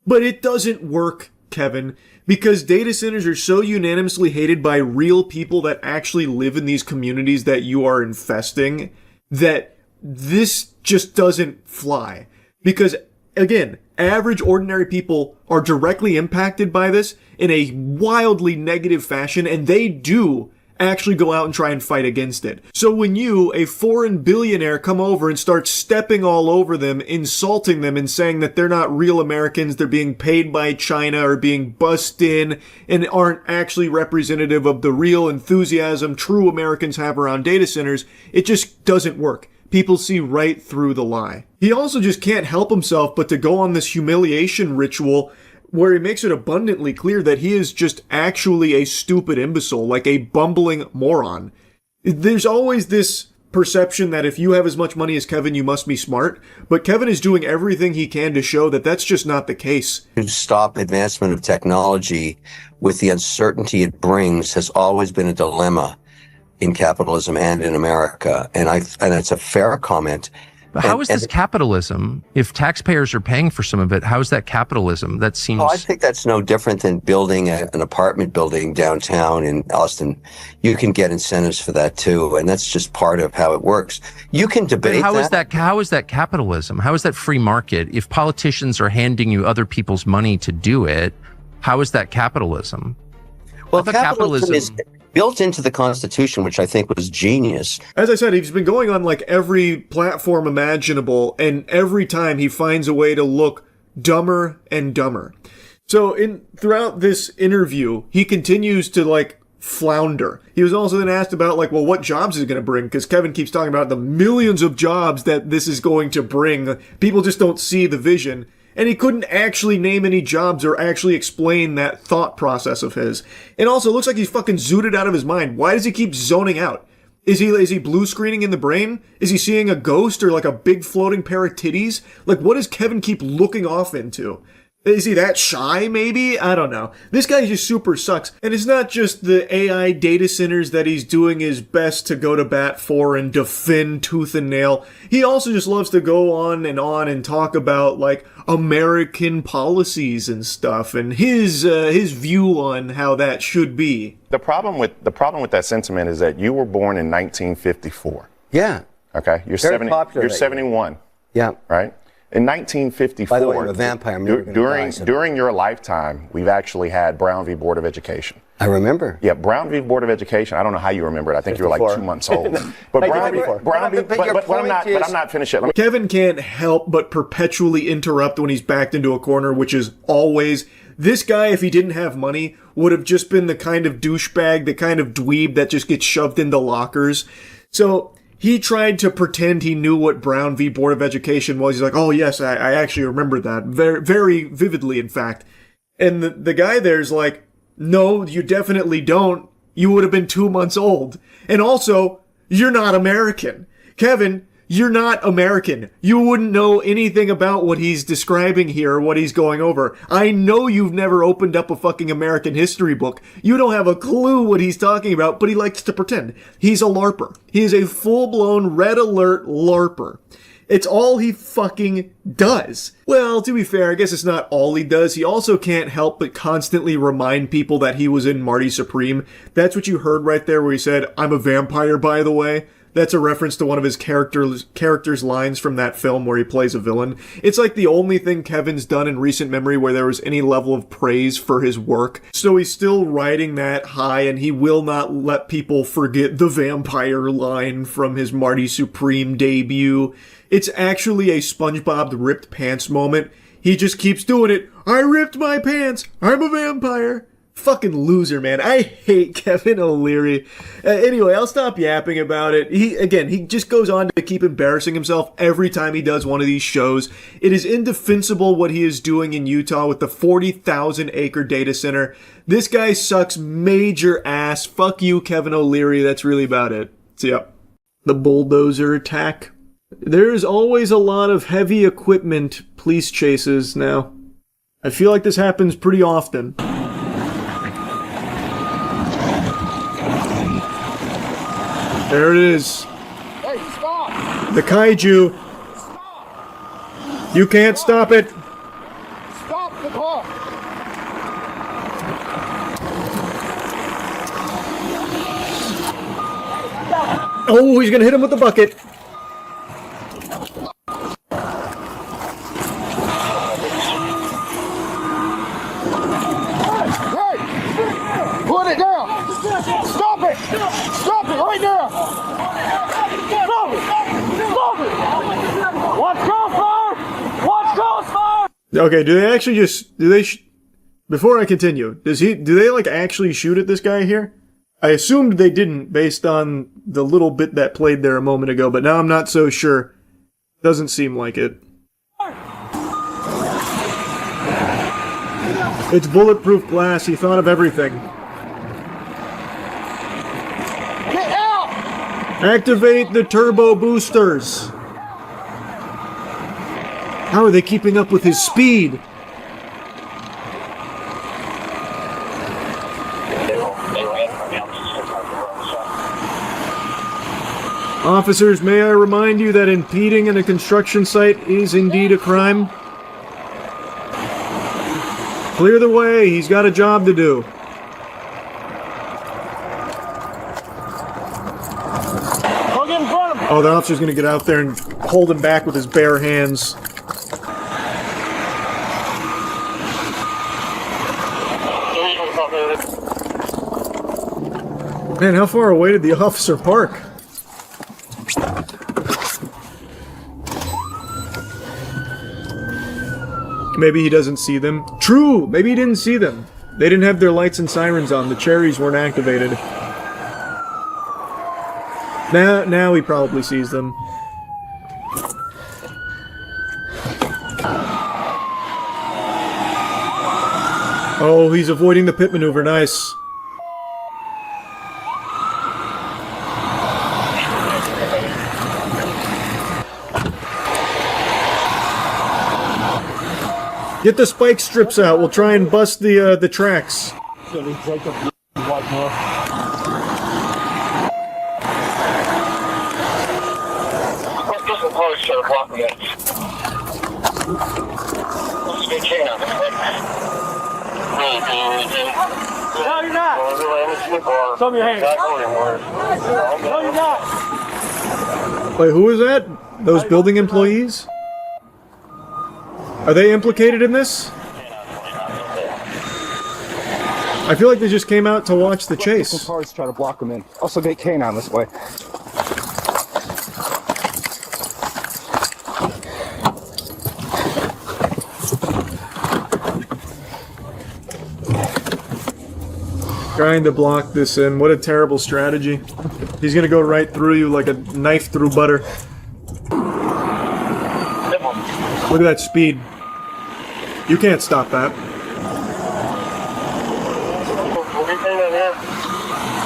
But it doesn't work, Kevin, because data centers are so unanimously hated by real people that actually live in these communities that you are infesting that this just doesn't fly. Because again, average ordinary people are directly impacted by this in a wildly negative fashion, and they do actually go out and try and fight against it. So when you, a foreign billionaire, come over and start stepping all over them, insulting them and saying that they're not real Americans, they're being paid by China or being bussed in and aren't actually representative of the real enthusiasm true Americans have around data centers, it just doesn't work. People see right through the lie. He also just can't help himself but to go on this humiliation ritual where he makes it abundantly clear that he is just actually a stupid imbecile, like a bumbling moron. There's always this perception that if you have as much money as Kevin, you must be smart, but Kevin is doing everything he can to show that that's just not the case. To stop advancement of technology with the uncertainty it brings has always been a dilemma in capitalism and in America, and it's a fair comment. But how is this capitalism? If taxpayers are paying for some of it, how is that capitalism? That seems... Oh, I think that's no different than building an apartment building downtown in Austin. You can get incentives for that too, and that's just part of how it works. You can debate How is that capitalism? How is that free market? If politicians are handing you other people's money to do it, how is that capitalism? Well, capitalism is built into the Constitution, which I think was genius. As I said, he's been going on like every platform imaginable, and every time he finds a way to look dumber and dumber. So throughout this interview, he continues to like flounder. He was also then asked about like, well, what jobs is it going to bring? Because Kevin keeps talking about the millions of jobs that this is going to bring. People just don't see the vision. And he couldn't actually name any jobs or actually explain that thought process of his. And also, it looks like he's fucking zooted out of his mind. Why does he keep zoning out? Is he blue screening in the brain? Is he seeing a ghost or like a big floating pair of titties? Like, what does Kevin keep looking off into? Is he that shy, maybe? I don't know. This guy just super sucks. And it's not just the AI data centers that he's doing his best to go to bat for and defend tooth and nail. He also just loves to go on and talk about, like, American policies and stuff, and his view on how that should be. The problem with that sentiment is that you were born in 1954. Yeah. Okay. You're 71. Yeah. Right? In 1954, by the way, I'm a vampire. During your lifetime, we've actually had Brown v. Board of Education. I remember. Yeah, Brown v. Board of Education. I don't know how you remember it. I think you were like 2 months old. But I'm not finished yet. Kevin can't help but perpetually interrupt when he's backed into a corner, which is always. This guy, if he didn't have money, would have just been the kind of douchebag, the kind of dweeb that just gets shoved into lockers. So he tried to pretend he knew what Brown v. Board of Education was. He's like, oh, yes, I actually remember that. Very, very vividly, in fact. And the guy there's like, no, you definitely don't. You would have been 2 months old. And also, you're not American. Kevin, you're not American. You wouldn't know anything about what he's describing here or what he's going over. I know you've never opened up a fucking American history book. You don't have a clue what he's talking about, but he likes to pretend. He's a LARPer. He is a full-blown red alert LARPer. It's all he fucking does. Well, to be fair, I guess it's not all he does. He also can't help but constantly remind people that he was in Marty Supreme. That's what you heard right there where he said, I'm a vampire, by the way. That's a reference to one of his character's lines from that film where he plays a villain. It's like the only thing Kevin's done in recent memory where there was any level of praise for his work. So he's still riding that high, and he will not let people forget the vampire line from his Marty Supreme debut. It's actually a SpongeBob ripped pants moment. He just keeps doing it. I ripped my pants. I'm a vampire. Fucking loser, man. I hate Kevin O'Leary. Anyway, I'll stop yapping about it. He just goes on to keep embarrassing himself every time he does one of these shows. It is indefensible what he is doing in Utah with the 40,000 acre data center. This guy sucks major ass. Fuck you, Kevin O'Leary. That's really about it. So yeah, the bulldozer attack. There's always a lot of heavy equipment police chases now. I feel like this happens pretty often. There it is. Hey, stop! The kaiju. You can't stop it. Stop the car! Oh, he's gonna hit him with the bucket. Hey! Put it down! Stop it! Okay, do they actually before I continue, do they like actually shoot at this guy here? I assumed they didn't based on the little bit that played there a moment ago, but now I'm not so sure. Doesn't seem like it. It's bulletproof glass. He thought of everything. Get out! Activate the turbo boosters. How are they keeping up with his speed? Officers, may I remind you that impeding in a construction site is indeed a crime? Clear the way, he's got a job to do. Oh, the officer's gonna get out there and hold him back with his bare hands. Man, how far away did the officer park? Maybe he doesn't see them. True! Maybe he didn't see them. They didn't have their lights and sirens on. The cherries weren't activated. Now he probably sees them. Oh, he's avoiding the pit maneuver. Nice. Get the spike strips out. We'll try and bust the tracks. No, you're not. Show me your hands. No, you're not. Wait, who is that? Those building employees? Are they implicated in this? I feel like they just came out to watch the chase. Some cars try to block them in. Also get K9 this way. Trying to block this in. What a terrible strategy. He's gonna go right through you like a knife through butter. Look at that speed. You can't stop that.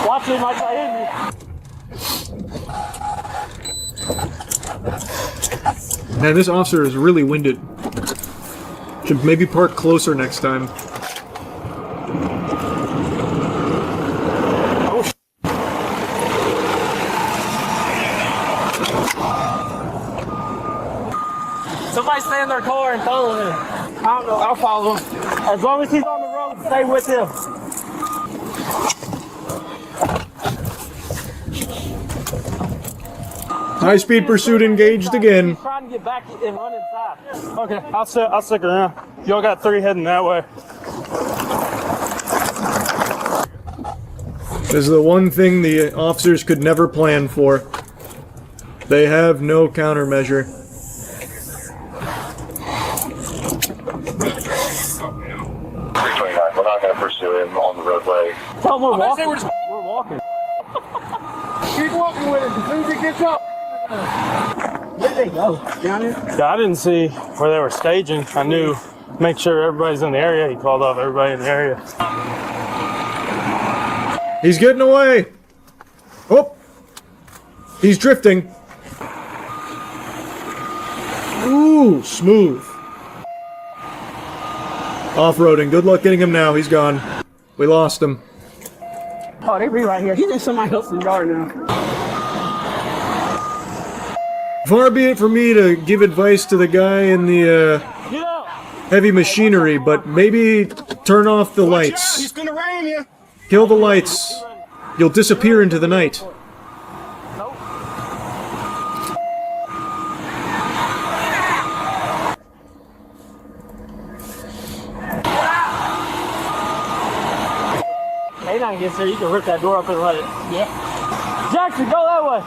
Watch him, I try hitting me. Man, this officer is really winded. Should maybe park closer next time. Somebody stay in their car and follow him. I don't know, I'll follow him. As long as he's on the road, stay with him. High-speed pursuit engaged again. He's trying to get back and run inside. Okay, I'll stick around. Y'all got 3 heading that way. This is the one thing the officers could never plan for. They have no countermeasure. We're not going to pursue him on the roadway. Tell him we're walking. We're walking. Keep walking with him as soon as he gets up. Where'd they go? Down here? I didn't see where they were staging. I knew, make sure everybody's in the area. He called off everybody in the area. He's getting away. Oh, he's drifting. Ooh, smooth. Off-roading. Good luck getting him now. He's gone. We lost him. Oh, they be right here. He's in somebody else's yard now. Far be it for me to give advice to the guy in the heavy machinery, but maybe turn off the lights. He's gonna ram you. Kill the lights. You'll disappear into the night. K9 gets here, you can rip that door up and let it. Yeah. Jackson, go that way.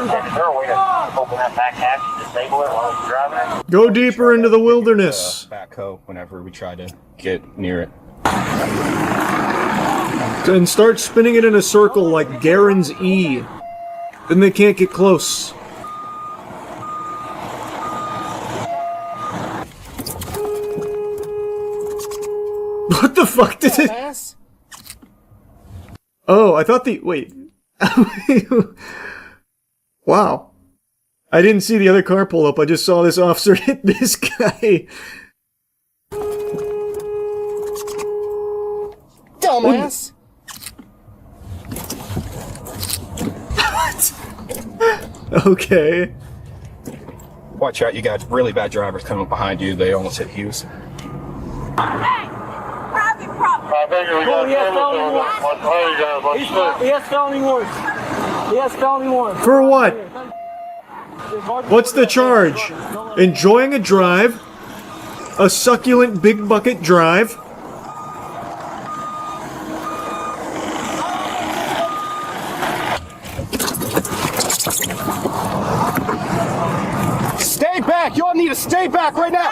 there a way to open that back hatch and disable it while it's driving it? Go deeper into the wilderness. Backhoe whenever we try to get near it. And start spinning it in a circle like Penguinz0. Then they can't get close. What the fuck did it? Oh, I thought the... Wait. Wow. I didn't see the other car pull up. I just saw this officer hit this guy. Dumbass. What? Okay. Watch out, you got really bad drivers coming behind you. They almost hit Hughes. He has felony warrants. He has felony warrants. For what? What's the charge? Enjoying a drive? A succulent big bucket drive? Stay back! Y'all need to stay back right now!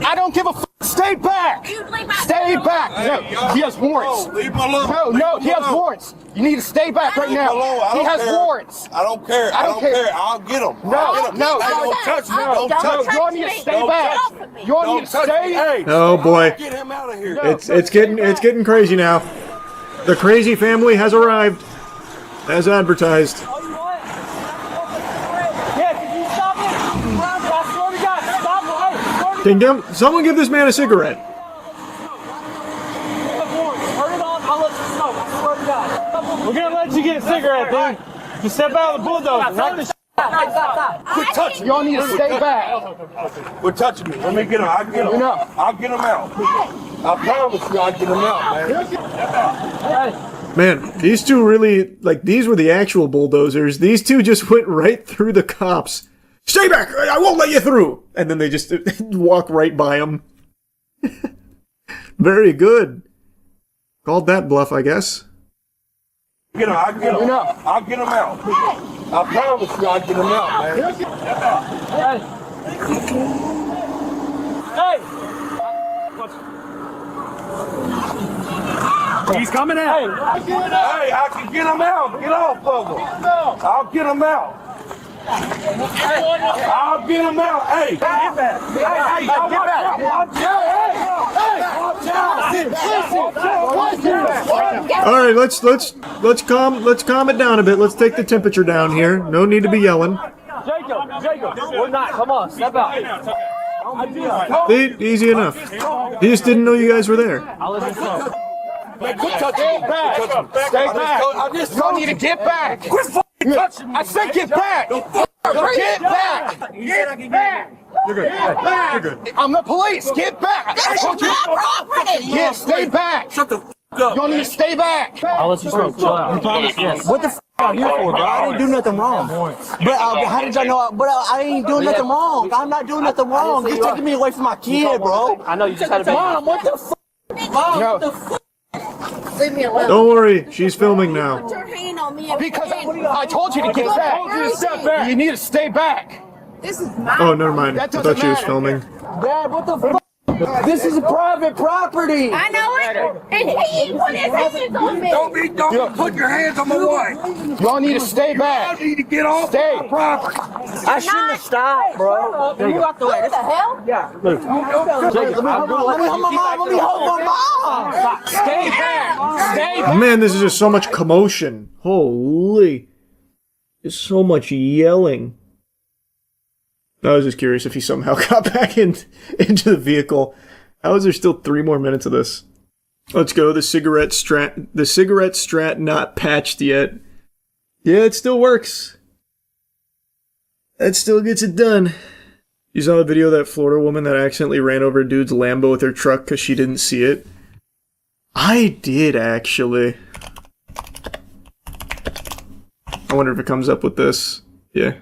I don't give a f***! Stay back! Stay back! No, he has warrants. Leave him alone. No, he has warrants. You need to stay back right now. He has warrants. I don't care. I don't care. I'll get him. No, no, don't touch me. Don't touch me. Y'all need to stay back. Y'all need to stay. Oh boy. Get him out of here. It's getting crazy now. The crazy family has arrived. As advertised. Can someone give this man a cigarette? We're gonna let you get a cigarette, dude. Just step out of the bulldozer. Knock the Quit touching. Y'all need to stay back. Quit touching me. Let me get him. I'll get him. I'll get him out. I promise you, I'll get him out, man. Man, these two really, like, these were the actual bulldozers. These two just went right through the cops. Stay back! I won't let you through! And then they just walk right by him. Very good. Called that bluff, I guess. Get him. I'll get him. I'll get him out. I promise you, I'll get him out, man. Hey! He's coming out. Hey, I can get him out. Get off of him. I'll get him out. I'll get him out. Hey, get back. Hey, get back. All right, let's calm it down a bit. Let's take the temperature down here. No need to be yelling. Jacob, we're not. Come on, step out. Easy enough. He just didn't know you guys were there. I'll let you know. Quit touching me. Stay back. Y'all need to get back. Quit touching me. I said get back. Get back. Get back. You're good. You're good. I'm the police. Get back. That's my property. Yeah, stay back. Shut the f*** up. Y'all need to stay back. I'll let you smoke. Chill out. Yes. What the f*** are you for, bro? I didn't do nothing wrong. But how did y'all know? But I ain't doing nothing wrong. I'm not doing nothing wrong. You're taking me away from my kid, bro. I know you just had to be. Mom, what the f***? Mom, what the f***? Leave me alone. Don't worry, she's filming now. Put your hand on me. Because I told you to get back. You need to stay back. This is my Oh, never mind. I thought she was filming. Dad, what the f***? This is a private property. I know it. And he put his hands on me. Don't put your hands on my wife. Y'all need to stay back. You need to get off my property. I shouldn't have stopped, bro. Move out the way. What the hell? Yeah. Let me hold my mom. Stay back. Stay back. Man, this is just so much commotion. Holy. There's so much yelling. I was just curious if he somehow got back into the vehicle. How is there still 3 more minutes of this? Let's go. The cigarette strat not patched yet. Yeah, it still works. That still gets it done. You saw the video of that Florida woman that accidentally ran over a dude's Lambo with her truck because she didn't see it? I did, actually. I wonder if it comes up with this. Yeah.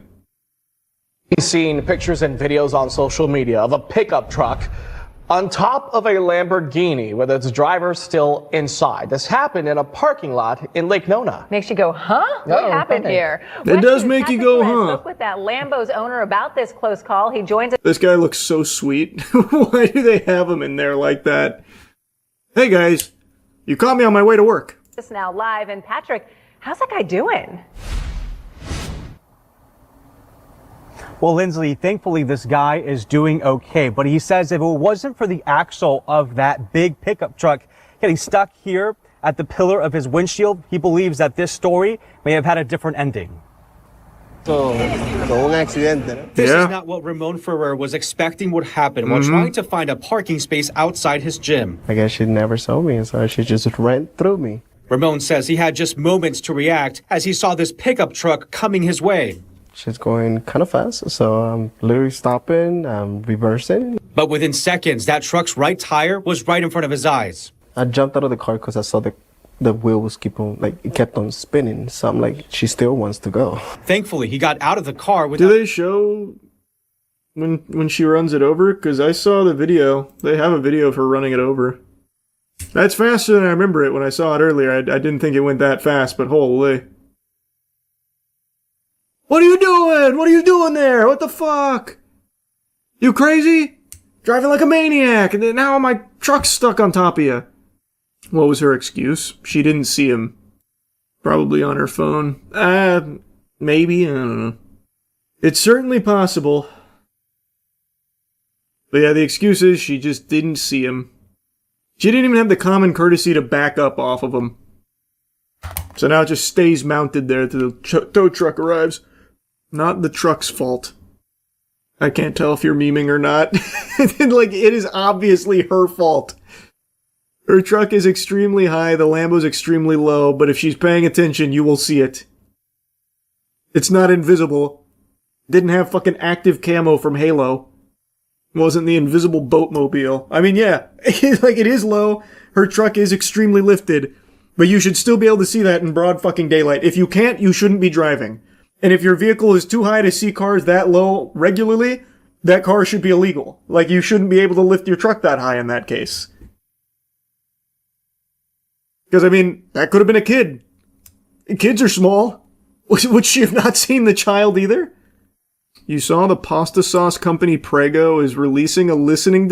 He's seen pictures and videos on social media of a pickup truck on top of a Lamborghini with its driver still inside. This happened in a parking lot in Lake Nona. Makes you go, huh? What happened here? It does make you go, huh? Spoke with that Lambo's owner about this close call. He joins us. This guy looks so sweet. Why do they have him in there like that? Hey guys, you caught me on my way to work. Now live. And Patrick, how's that guy doing? Well, Lindsay, thankfully this guy is doing okay, but he says if it wasn't for the axle of that big pickup truck getting stuck here at the pillar of his windshield, he believes that this story may have had a different ending. This is not what Ramon Ferrer was expecting would happen while trying to find a parking space outside his gym. I guess she never saw me, so she just ran through me. Ramon says he had just moments to react as he saw this pickup truck coming his way. She's going kind of fast, so I'm literally stopping, reversing. But within seconds, that truck's right tire was right in front of his eyes. I jumped out of the car because I saw the wheels it kept on spinning. So I'm like, she still wants to go. Thankfully, he got out of the car with. Do they show when she runs it over? Because I saw the video. They have a video of her running it over. That's faster than I remember it when I saw it earlier. I didn't think it went that fast, but holy. What are you doing? What are you doing there? What the fuck? You crazy? Driving like a maniac, and then now my truck's stuck on top of you. What was her excuse? She didn't see him. Probably on her phone. Maybe, I don't know. It's certainly possible. But yeah, the excuse is she just didn't see him. She didn't even have the common courtesy to back up off of him. So now it just stays mounted there till the tow truck arrives. Not the truck's fault. I can't tell if you're memeing or not. Like, it is obviously her fault. Her truck is extremely high, the Lambo's extremely low, but if she's paying attention, you will see it. It's not invisible. Didn't have fucking active camo from Halo. Wasn't the invisible boatmobile. I mean, yeah, like, it is low, her truck is extremely lifted, but you should still be able to see that in broad fucking daylight. If you can't, you shouldn't be driving. And if your vehicle is too high to see cars that low regularly, that car should be illegal. Like, you shouldn't be able to lift your truck that high in that case. Because, I mean, that could have been a kid. Kids are small. Would she have not seen the child either? You saw the pasta sauce company Prego is releasing a listening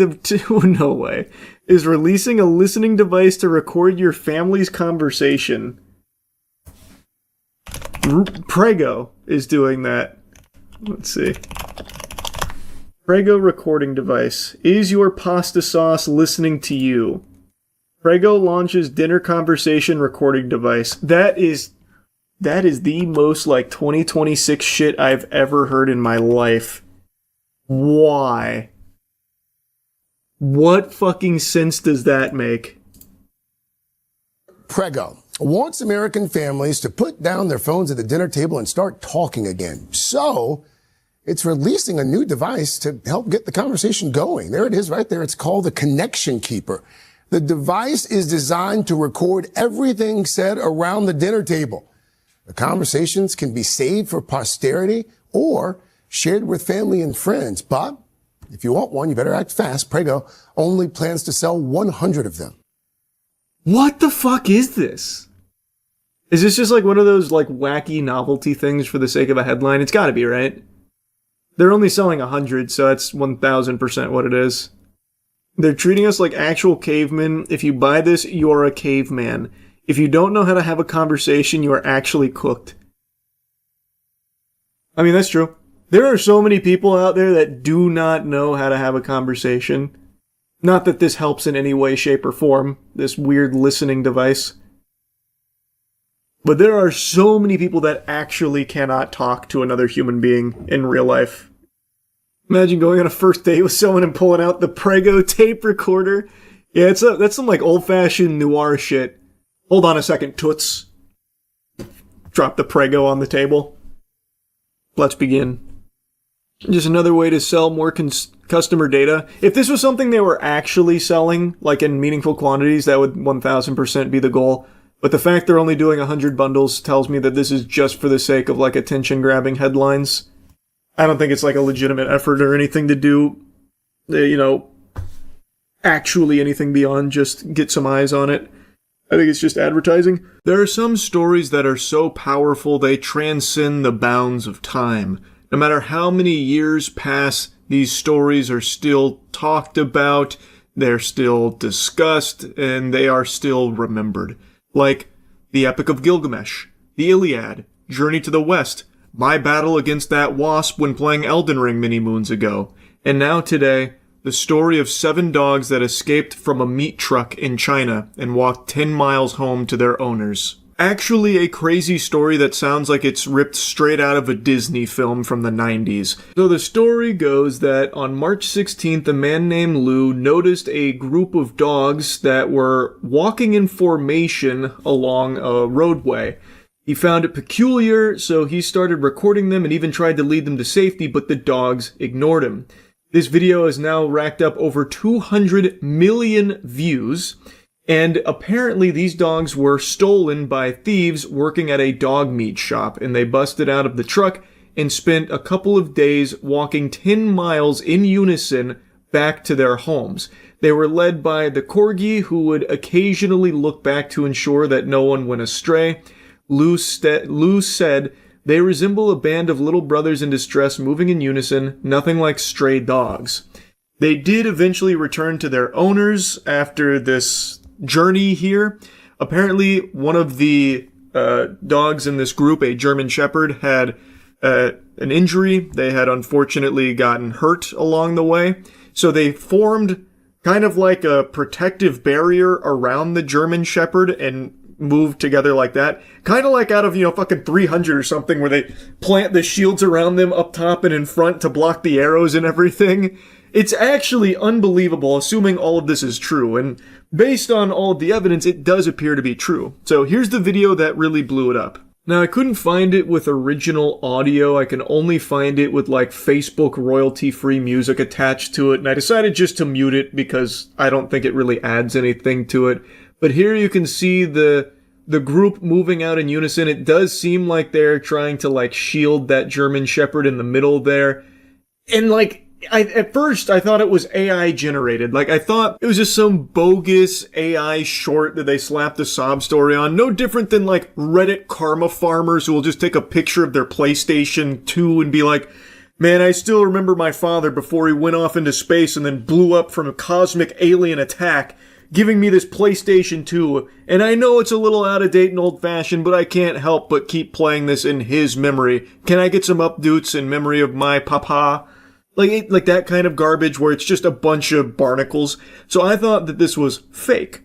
no way. Is releasing a listening device to record your family's conversation. Prego is doing that. Let's see. Prego recording device. Is your pasta sauce listening to you? Prego launches dinner conversation recording device. That is the most like 2026 shit I've ever heard in my life. Why? What fucking sense does that make? Prego wants American families to put down their phones at the dinner table and start talking again. So it's releasing a new device to help get the conversation going. There it is right there. It's called the Connection Keeper. The device is designed to record everything said around the dinner table. The conversations can be saved for posterity or shared with family and friends. But if you want one, you better act fast. Prego only plans to sell 100 of them. What the fuck is this? Is this just like one of those like wacky novelty things for the sake of a headline? It's gotta be, right? They're only selling 100, so that's 1000% what it is. They're treating us like actual cavemen. If you buy this, you're a caveman. If you don't know how to have a conversation, you are actually cooked. I mean, that's true. There are so many people out there that do not know how to have a conversation. Not that this helps in any way, shape, or form, this weird listening device. But there are so many people that actually cannot talk to another human being in real life. Imagine going on a first date with someone and pulling out the Prego tape recorder. Yeah, that's some like old-fashioned noir shit. Hold on a second, toots. Drop the Prego on the table. Let's begin. Just another way to sell more customer data. If this was something they were actually selling, like in meaningful quantities, that would 1000% be the goal. But the fact they're only doing 100 bundles tells me that this is just for the sake of like attention-grabbing headlines. I don't think it's like a legitimate effort or anything to do, actually anything beyond just get some eyes on it. I think it's just advertising. There are some stories that are so powerful they transcend the bounds of time. No matter how many years pass, these stories are still talked about, they're still discussed, and they are still remembered. Like the Epic of Gilgamesh, the Iliad, Journey to the West, my battle against that wasp when playing Elden Ring many moons ago, and now today, the story of 7 dogs that escaped from a meat truck in China and walked 10 miles home to their owners. Actually a crazy story that sounds like it's ripped straight out of a Disney film from the 90s. So the story goes that on March 16th, a man named Lou noticed a group of dogs that were walking in formation along a roadway. He found it peculiar, so he started recording them and even tried to lead them to safety, but the dogs ignored him. This video has now racked up over 200 million views. And apparently these dogs were stolen by thieves working at a dog meat shop, and they busted out of the truck and spent a couple of days walking 10 miles in unison back to their homes. They were led by the corgi, who would occasionally look back to ensure that no one went astray. Lou said, "They resemble a band of little brothers in distress moving in unison, nothing like stray dogs." They did eventually return to their owners after this journey here. Apparently, one of the dogs in this group, a German Shepherd, had an injury. They had unfortunately gotten hurt along the way. So they formed kind of like a protective barrier around the German Shepherd and moved together like that. Kind of like out of, fucking 300 or something, where they plant the shields around them up top and in front to block the arrows and everything. It's actually unbelievable, assuming all of this is true, and based on all of the evidence, it does appear to be true. So here's the video that really blew it up. Now, I couldn't find it with original audio. I can only find it with, Facebook royalty-free music attached to it, and I decided just to mute it because I don't think it really adds anything to it. But here you can see the group moving out in unison. It does seem like they're trying to, shield that German Shepherd in the middle there. And, at first, I thought it was AI generated. I thought it was just some bogus AI short that they slapped a sob story on. No different than, Reddit karma farmers who will just take a picture of their PlayStation 2 and be like, "Man, I still remember my father before he went off into space and then blew up from a cosmic alien attack, giving me this PlayStation 2. And I know it's a little out of date and old-fashioned, but I can't help but keep playing this in his memory. Can I get some updates in memory of my papa?" Like that kind of garbage where it's just a bunch of barnacles. So I thought that this was fake.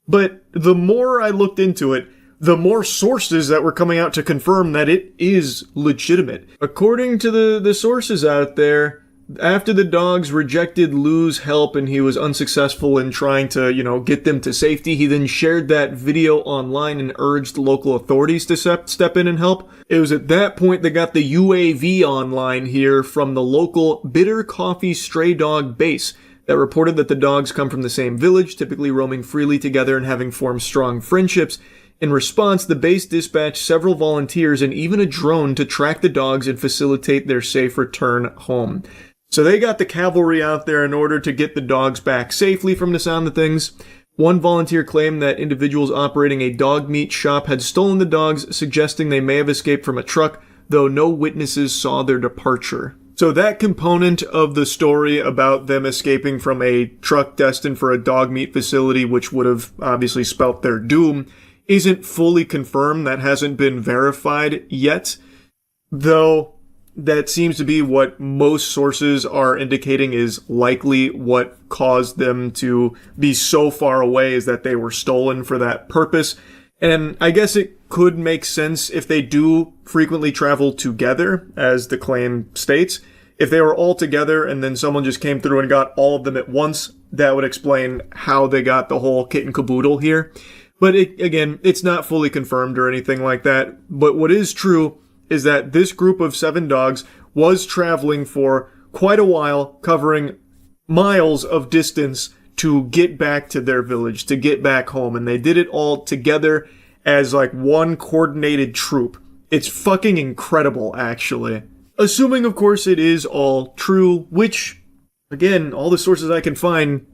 But the more I looked into it, the more sources that were coming out to confirm that it is legitimate. According to the sources out there, after the dogs rejected Lou's help and he was unsuccessful in trying to, get them to safety, he then shared that video online and urged local authorities to step in and help. It was at that point they got the UAV online here from the local Bitter Coffee Stray Dog base that reported that the dogs come from the same village, typically roaming freely together and having formed strong friendships. In response, the base dispatched several volunteers and even a drone to track the dogs and facilitate their safe return home. So they got the cavalry out there in order to get the dogs back safely from the sound of things. One volunteer claimed that individuals operating a dog meat shop had stolen the dogs, suggesting they may have escaped from a truck, though no witnesses saw their departure. So that component of the story about them escaping from a truck destined for a dog meat facility, which would have obviously spelt their doom, isn't fully confirmed. That hasn't been verified yet, though that seems to be what most sources are indicating is likely what caused them to be so far away, is that they were stolen for that purpose. And I guess it could make sense if they do frequently travel together, as the claim states. If they were all together and then someone just came through and got all of them at once, that would explain how they got the whole kit and caboodle here. But again, it's not fully confirmed or anything like that. But what is true is that this group of 7 dogs was traveling for quite a while, covering miles of distance to get back to their village, to get back home. And they did it all together as one coordinated troop. It's fucking incredible, actually. Assuming, of course, it is all true, which, again, all the sources I can find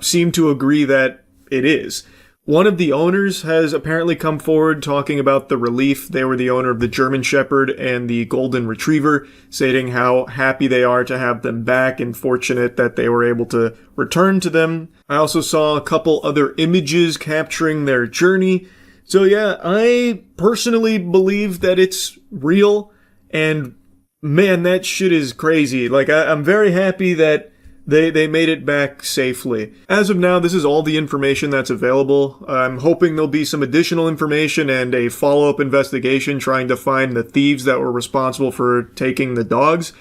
seem to agree that it is. One of the owners has apparently come forward talking about the relief. They were the owner of the German Shepherd and the Golden Retriever, stating how happy they are to have them back and fortunate that they were able to return to them. I also saw a couple other images capturing their journey. So yeah, I personally believe that it's real, and man, that shit is crazy. Like, I'm very happy that they made it back safely. As of now, this is all the information that's available. I'm hoping there'll be some additional information and a follow-up investigation trying to find the thieves that were responsible for taking the dogs,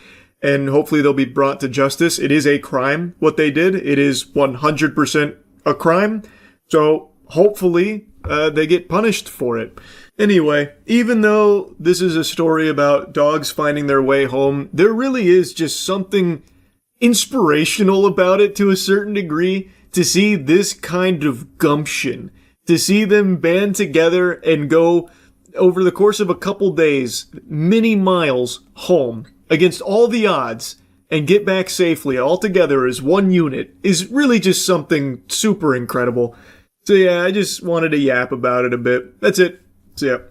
and hopefully they'll be brought to justice. It is a crime, what they did. It is 100% a crime, so hopefully they get punished for it. Anyway, even though this is a story about dogs finding their way home, there really is just something inspirational about it to a certain degree, to see this kind of gumption, to see them band together and go over the course of a couple days, many miles home against all the odds and get back safely all together as one unit is really just something super incredible. So yeah, I just wanted to yap about it a bit. That's it. So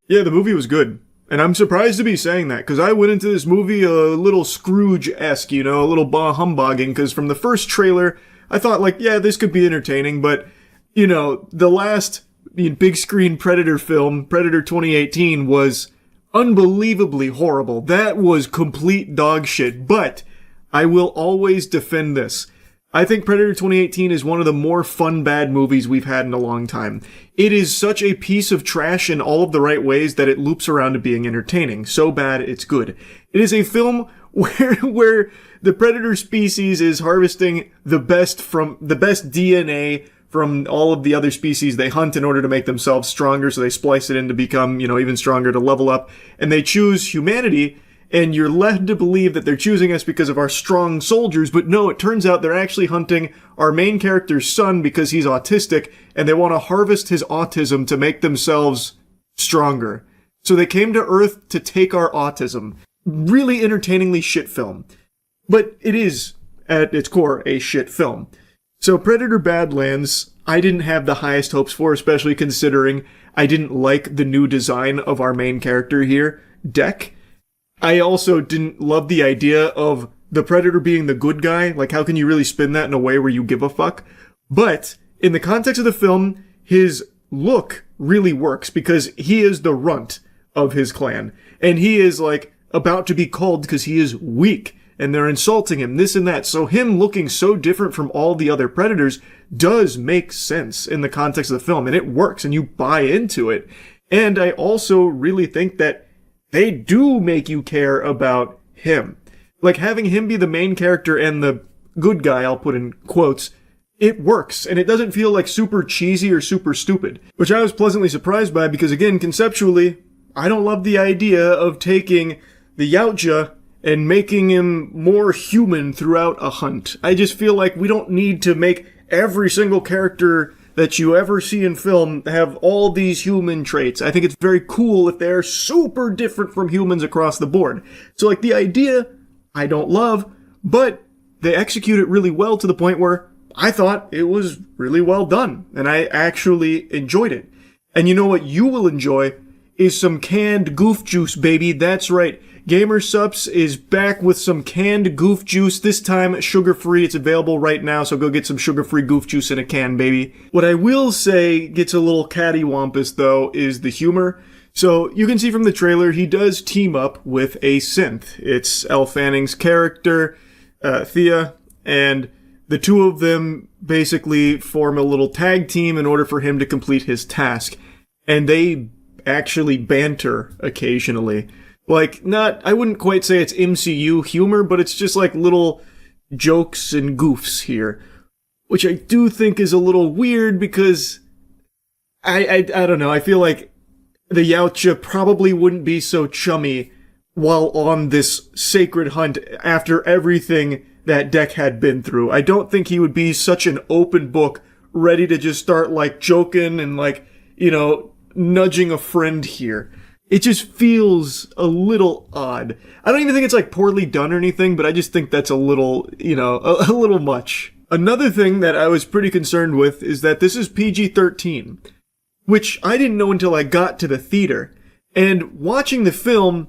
yeah, the movie was good. And I'm surprised to be saying that, because I went into this movie a little Scrooge-esque, a little bah humbugging, because from the first trailer, I thought, like, yeah, this could be entertaining, but, the last big screen Predator film, Predator 2018, was unbelievably horrible. That was complete dog shit, but I will always defend this. I think Predator 2018 is one of the more fun bad movies we've had in a long time. It is such a piece of trash in all of the right ways that it loops around to being entertaining. So bad, it's good. It is a film where the predator species is harvesting the best DNA from all of the other species they hunt in order to make themselves stronger, so they splice it in to become, even stronger, to level up. And they choose humanity, and you're led to believe that they're choosing us because of our strong soldiers, but no, it turns out they're actually hunting our main character's son because he's autistic, and they want to harvest his autism to make themselves stronger. So they came to Earth to take our autism. Really entertainingly shit film. But it is, at its core, a shit film. So Predator Badlands, I didn't have the highest hopes for, especially considering I didn't like the new design of our main character here, Deck. I also didn't love the idea of the Predator being the good guy. Like, how can you really spin that in a way where you give a fuck? But in the context of the film, his look really works because he is the runt of his clan. And he is, like, about to be called because he is weak. And they're insulting him, this and that. So him looking so different from all the other Predators does make sense in the context of the film. And it works, and you buy into it. And I also really think that they do make you care about him. Like, having him be the main character and the good guy, I'll put in quotes, it works. And it doesn't feel like super cheesy or super stupid. Which I was pleasantly surprised by because, again, conceptually, I don't love the idea of taking the Yautja and making him more human throughout a hunt. I just feel like we don't need to make every single character that you ever see in film have all these human traits. I think it's very cool if they're super different from humans across the board. So, like, the idea, I don't love, but they execute it really well to the point where I thought it was really well done, and I actually enjoyed it. And you know what you will enjoy is some canned goof juice, baby. That's right. Gamer Sups is back with some canned goof juice, this time sugar-free. It's available right now, so go get some sugar-free goof juice in a can, baby. What I will say gets a little cattywampus, though, is the humor. So, you can see from the trailer, he does team up with a synth. It's Elle Fanning's character, Thea, and the two of them basically form a little tag team in order for him to complete his task. And they actually banter occasionally. Like, I wouldn't quite say it's MCU humor, but it's just like little jokes and goofs here. Which I do think is a little weird because, I don't know, I feel like the Yautja probably wouldn't be so chummy while on this sacred hunt after everything that Deck had been through. I don't think he would be such an open book, ready to just start, like, joking and, like, nudging a friend here. It just feels a little odd. I don't even think it's, like, poorly done or anything, but I just think that's a little, a little much. Another thing that I was pretty concerned with is that this is PG-13, which I didn't know until I got to the theater. And watching the film,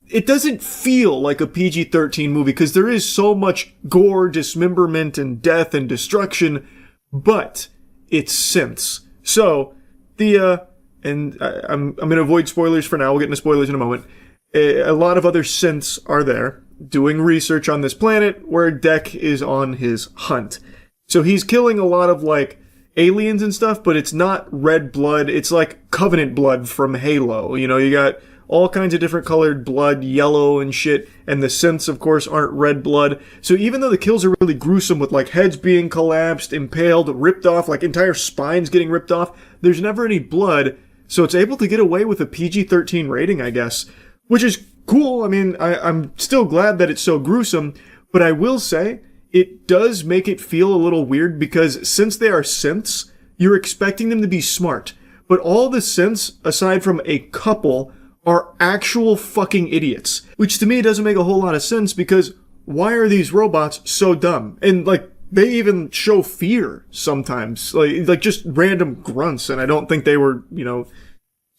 it doesn't feel like a PG-13 movie because there is so much gore, dismemberment, and death and destruction, but it's synths. So, Thea, and I'm going to avoid spoilers for now, we'll get into spoilers in a moment. A lot of other synths are there doing research on this planet where Dek is on his hunt. So he's killing a lot of, like, aliens and stuff, but it's not red blood. It's like Covenant blood from Halo. You know, you got all kinds of different colored blood, yellow and shit, and the synths, of course, aren't red blood. So even though the kills are really gruesome with, like, heads being collapsed, impaled, ripped off, like entire spines getting ripped off, there's never any blood, so it's able to get away with a PG-13 rating, I guess, which is cool. I mean, I'm still glad that it's so gruesome, but I will say it does make it feel a little weird because since they are synths, you're expecting them to be smart. But all the synths, aside from a couple, are actual fucking idiots. Which to me doesn't make a whole lot of sense because why are these robots so dumb? And like, they even show fear sometimes. Like just random grunts, and I don't think they were, you know,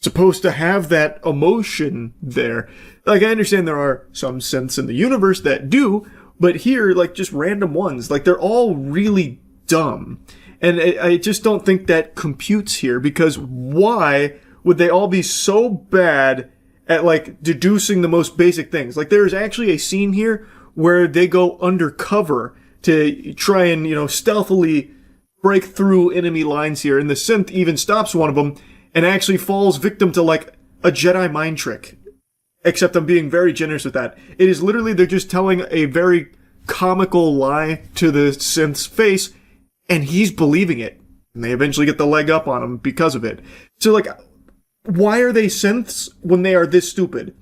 supposed to have that emotion there. Like, I understand there are some synths in the universe that do, but here, like, just random ones. Like, they're all really dumb. And I just don't think that computes here, because why would they all be so bad at, like, deducing the most basic things? Like, there's actually a scene here where they go undercover to try and, you know, stealthily break through enemy lines here, and the synth even stops one of them and actually falls victim to, like, a Jedi mind trick. Except I'm being very generous with that. It is literally, they're just telling a very comical lie to the synth's face, and he's believing it. And they eventually get the leg up on him because of it. So, like, why are they synths when they are this stupid?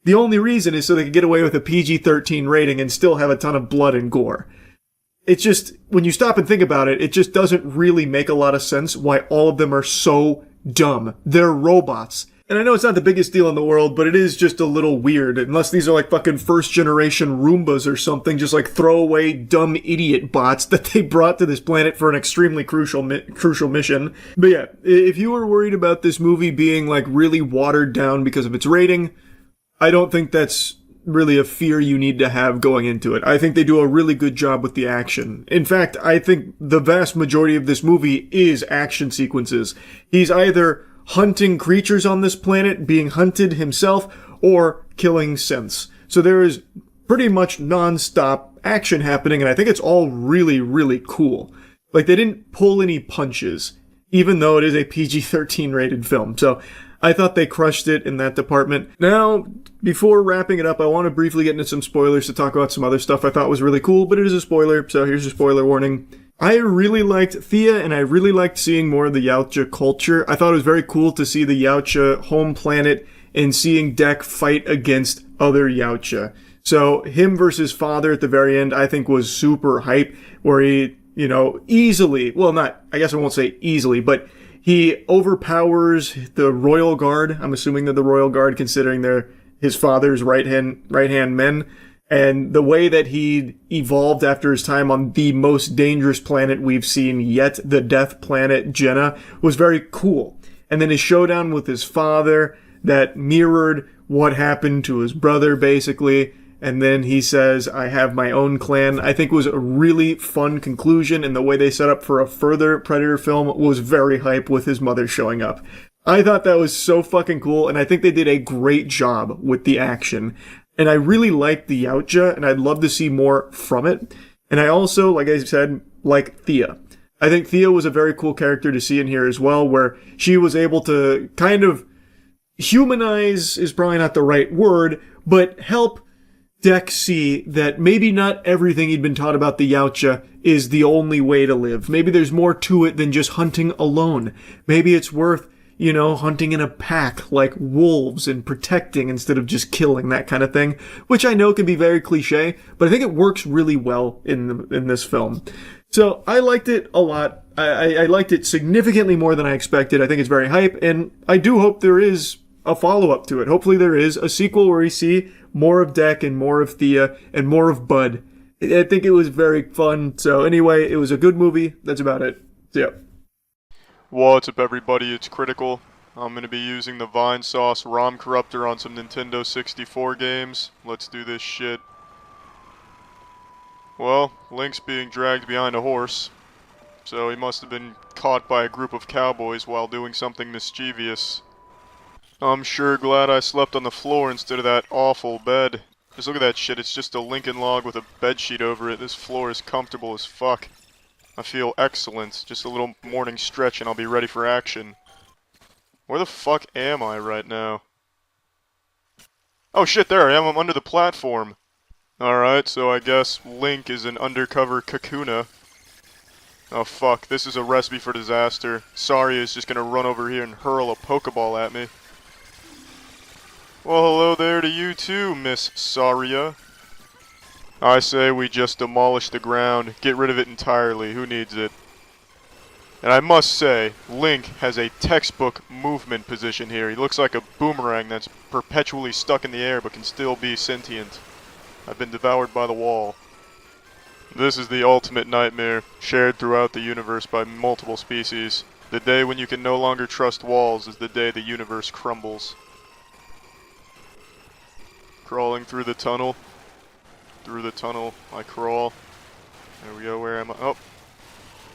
The only reason is so they can get away with a PG-13 rating and still have a ton of blood and gore. It's just, when you stop and think about it, it just doesn't really make a lot of sense why all of them are so dumb. They're robots. And I know it's not the biggest deal in the world, but it is just a little weird. Unless these are like fucking first generation Roombas or something, just like throwaway dumb idiot bots that they brought to this planet for an extremely crucial mission. But yeah, if you were worried about this movie being like really watered down because of its rating, I don't think that's really a fear you need to have going into it. I think they do a really good job with the action. In fact, I think the vast majority of this movie is action sequences. He's either hunting creatures on this planet, being hunted himself, or killing synths. So there is pretty much non-stop action happening, and I think it's all really, really cool. Like, they didn't pull any punches, even though it is a PG-13 rated film. So I thought they crushed it in that department. Now, before wrapping it up, I want to briefly get into some spoilers to talk about some other stuff I thought was really cool, but it is a spoiler, so here's a spoiler warning. I really liked Thea, and I really liked seeing more of the Yautja culture. I thought it was very cool to see the Yautja home planet and seeing Dek fight against other Yautja. So him versus father at the very end, I think was super hype, where he, you know, easily, well, not, I guess I won't say easily, but he overpowers the Royal Guard. I'm assuming they're the Royal Guard, considering they're his father's right-hand men. And the way that he evolved after his time on the most dangerous planet we've seen yet, the death planet Jenna, was very cool. And then his showdown with his father that mirrored what happened to his brother, basically. And then he says, I have my own clan. I think was a really fun conclusion, and the way they set up for a further Predator film was very hype with his mother showing up. I thought that was so fucking cool, and I think they did a great job with the action. And I really liked the Yautja, and I'd love to see more from it. And I also, like I said, like Thea. I think Thea was a very cool character to see in here as well, where she was able to kind of humanize is probably not the right word, but help Dek see that maybe not everything he'd been taught about the Yautja is the only way to live. Maybe there's more to it than just hunting alone. Maybe it's worth, you know, hunting in a pack like wolves and protecting instead of just killing, that kind of thing, which I know can be very cliche, but I think it works really well in this film. So I liked it a lot. I liked it significantly more than I expected. I think it's very hype, and I do hope there is a follow-up to it. Hopefully there is a sequel where we see more of Dek and more of Thea and more of Bud. I think it was very fun. So anyway, it was a good movie. That's about it. Yeah. What's up, everybody? It's Critical. I'm going to be using the Vine Sauce ROM Corruptor on some Nintendo 64 games. Let's do this shit. Well, Link's being dragged behind a horse, so he must have been caught by a group of cowboys while doing something mischievous. I'm sure glad I slept on the floor instead of that awful bed. Just look at that shit, it's just a Lincoln log with a bedsheet over it. This floor is comfortable as fuck. I feel excellent. Just a little morning stretch and I'll be ready for action. Where the fuck am I right now? Oh shit, there I am. I'm under the platform. Alright, so I guess Link is an undercover Kakuna. Oh fuck, this is a recipe for disaster. Saria is just gonna run over here and hurl a Pokeball at me. Well, hello there to you too, Miss Saria. I say we just demolish the ground, get rid of it entirely, who needs it? And I must say, Link has a textbook movement position here. He looks like a boomerang that's perpetually stuck in the air but can still be sentient. I've been devoured by the wall. This is the ultimate nightmare, shared throughout the universe by multiple species. The day when you can no longer trust walls is the day the universe crumbles. Crawling through the tunnel. Through the tunnel, I crawl. There we go, where am I? Oh!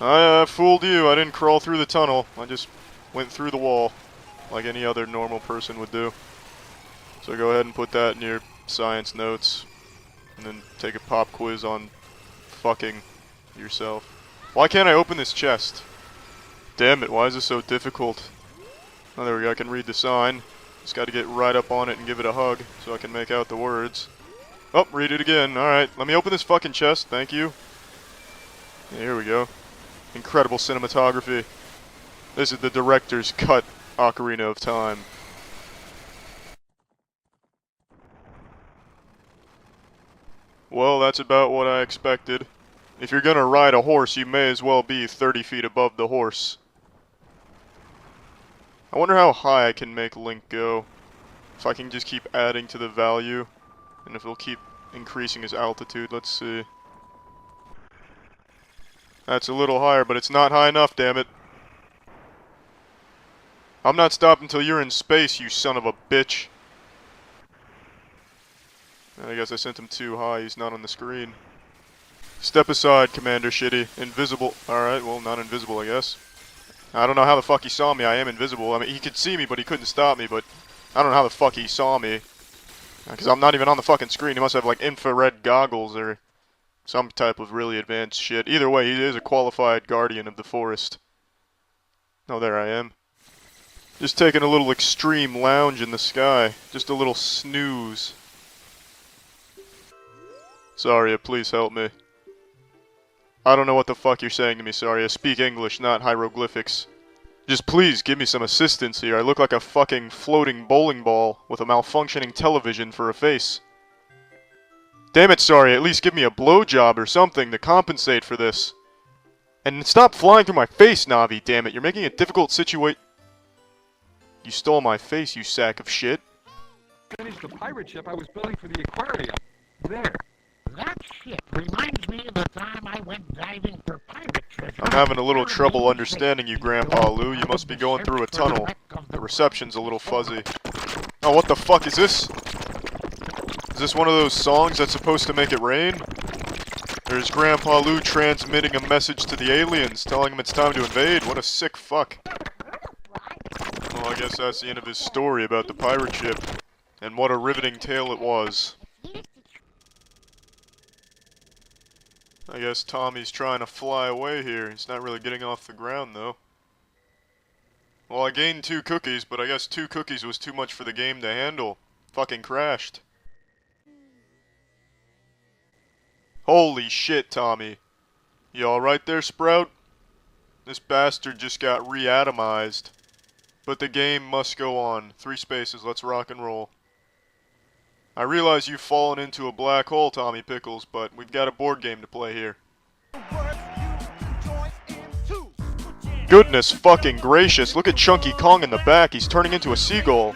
I fooled you, I didn't crawl through the tunnel. I just went through the wall, like any other normal person would do. So go ahead and put that in your science notes. And then take a pop quiz on fucking yourself. Why can't I open this chest? Damn it, why is this so difficult? Oh, there we go, I can read the sign. Just gotta get right up on it and give it a hug so I can make out the words. Oh, read it again. Alright, let me open this fucking chest, thank you. Yeah, here we go. Incredible cinematography. This is the director's cut Ocarina of Time. Well, that's about what I expected. If you're gonna ride a horse, you may as well be 30 feet above the horse. I wonder how high I can make Link go. If I can just keep adding to the value, and if it'll keep increasing his altitude. Let's see. That's a little higher, but it's not high enough, damn it. I'm not stopping until you're in space, you son of a bitch. I guess I sent him too high, he's not on the screen. Step aside, Commander Shitty. Invisible. Alright, well, not invisible, I guess. I don't know how the fuck he saw me, I am invisible. I mean, he could see me, but he couldn't stop me, but I don't know how the fuck he saw me. Because I'm not even on the fucking screen, he must have, like, infrared goggles or some type of really advanced shit. Either way, he is a qualified guardian of the forest. Oh, there I am. Just taking a little extreme lounge in the sky. Just a little snooze. Saria, please help me. I don't know what the fuck you're saying to me, Saria. Speak English, not hieroglyphics. Just please give me some assistance here. I look like a fucking floating bowling ball with a malfunctioning television for a face. Damn it, Saria, at least give me a blowjob or something to compensate for this. And stop flying through my face, Navi, damn it. You're making a difficult situation. You stole my face, you sack of shit. Finished the pirate ship I was building for the aquarium. There. That shit reminds me of the time I went diving for pirate treasure. I'm having a little trouble understanding you, Grandpa Lou. You must be going through a tunnel. The reception's a little fuzzy. Oh, what the fuck is this? Is this one of those songs that's supposed to make it rain? There's Grandpa Lou transmitting a message to the aliens, telling them it's time to invade. What a sick fuck. Well, I guess that's the end of his story about the pirate ship. And what a riveting tale it was. I guess Tommy's trying to fly away here. He's not really getting off the ground, though. Well, I gained 2 cookies, but I guess 2 cookies was too much for the game to handle. Fucking crashed. Holy shit, Tommy. You alright there, Sprout? This bastard just got re-atomized. But the game must go on. 3 spaces, let's rock and roll. I realize you've fallen into a black hole, Tommy Pickles, but we've got a board game to play here. Goodness fucking gracious, look at Chunky Kong in the back, he's turning into a seagull.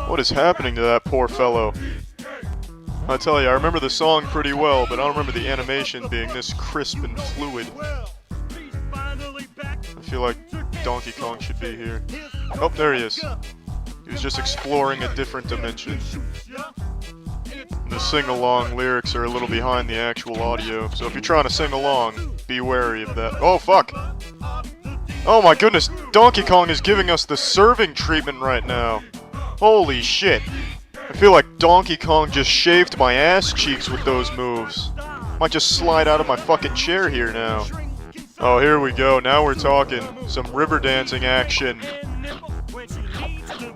What is happening to that poor fellow? I tell you, I remember the song pretty well, but I don't remember the animation being this crisp and fluid. I feel like Donkey Kong should be here. Oh, there he is. He was just exploring a different dimension. The sing-along lyrics are a little behind the actual audio, so if you're trying to sing along, be wary of that. Oh, fuck! Oh my goodness, Donkey Kong is giving us the serving treatment right now. Holy shit. I feel like Donkey Kong just shaved my ass cheeks with those moves. Might just slide out of my fucking chair here now. Oh, here we go. Now we're talking. Some river dancing action.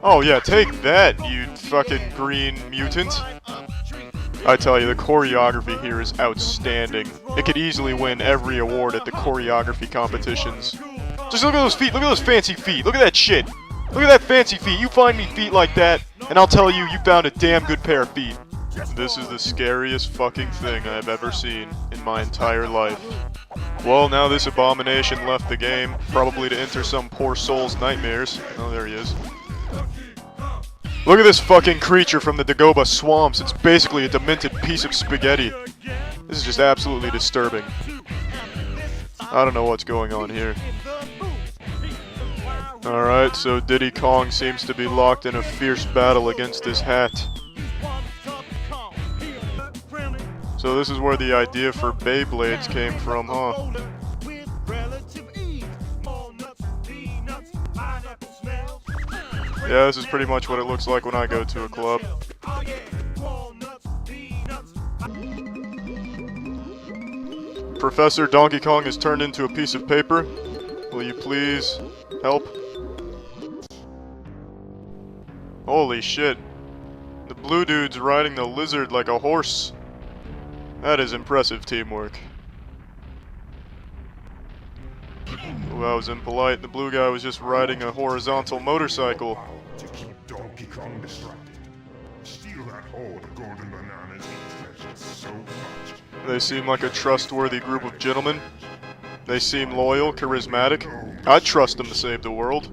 Oh yeah, take that, you fucking green mutant. I tell you, the choreography here is outstanding. It could easily win every award at the choreography competitions. Just look at those feet, look at those fancy feet, look at that shit. Look at that fancy feet, you find me feet like that, and I'll tell you, you found a damn good pair of feet. This is the scariest fucking thing I've ever seen in my entire life. Well, now this abomination left the game, probably to enter some poor soul's nightmares. Oh, there he is. Look at this fucking creature from the Dagoba swamps. It's basically a demented piece of spaghetti. This is just absolutely disturbing. I don't know what's going on here. Alright, so Diddy Kong seems to be locked in a fierce battle against this hat. So this is where the idea for Beyblades came from, huh? Yeah, this is pretty much what it looks like when I go to a club. Professor Donkey Kong is turned into a piece of paper. Will you please help? Holy shit. The blue dude's riding the lizard like a horse. That is impressive teamwork. Ooh, that was impolite. The blue guy was just riding a horizontal motorcycle. To keep Donkey Kong distracted. Steal that hoard of golden bananas and treasure so much. They seem like a trustworthy group of gentlemen. They seem loyal, charismatic. I'd trust them to save the world.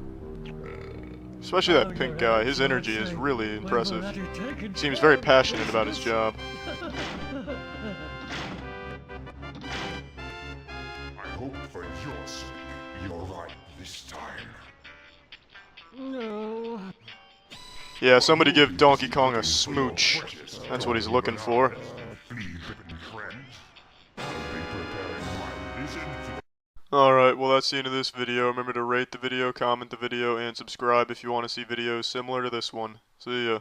Especially that pink guy. His energy is really impressive. He seems very passionate about his job. I hope for your sake you're right this time. No. Yeah, somebody give Donkey Kong a smooch. That's what he's looking for. Alright, well that's the end of this video. Remember to rate the video, comment the video, and subscribe if you want to see videos similar to this one. See ya.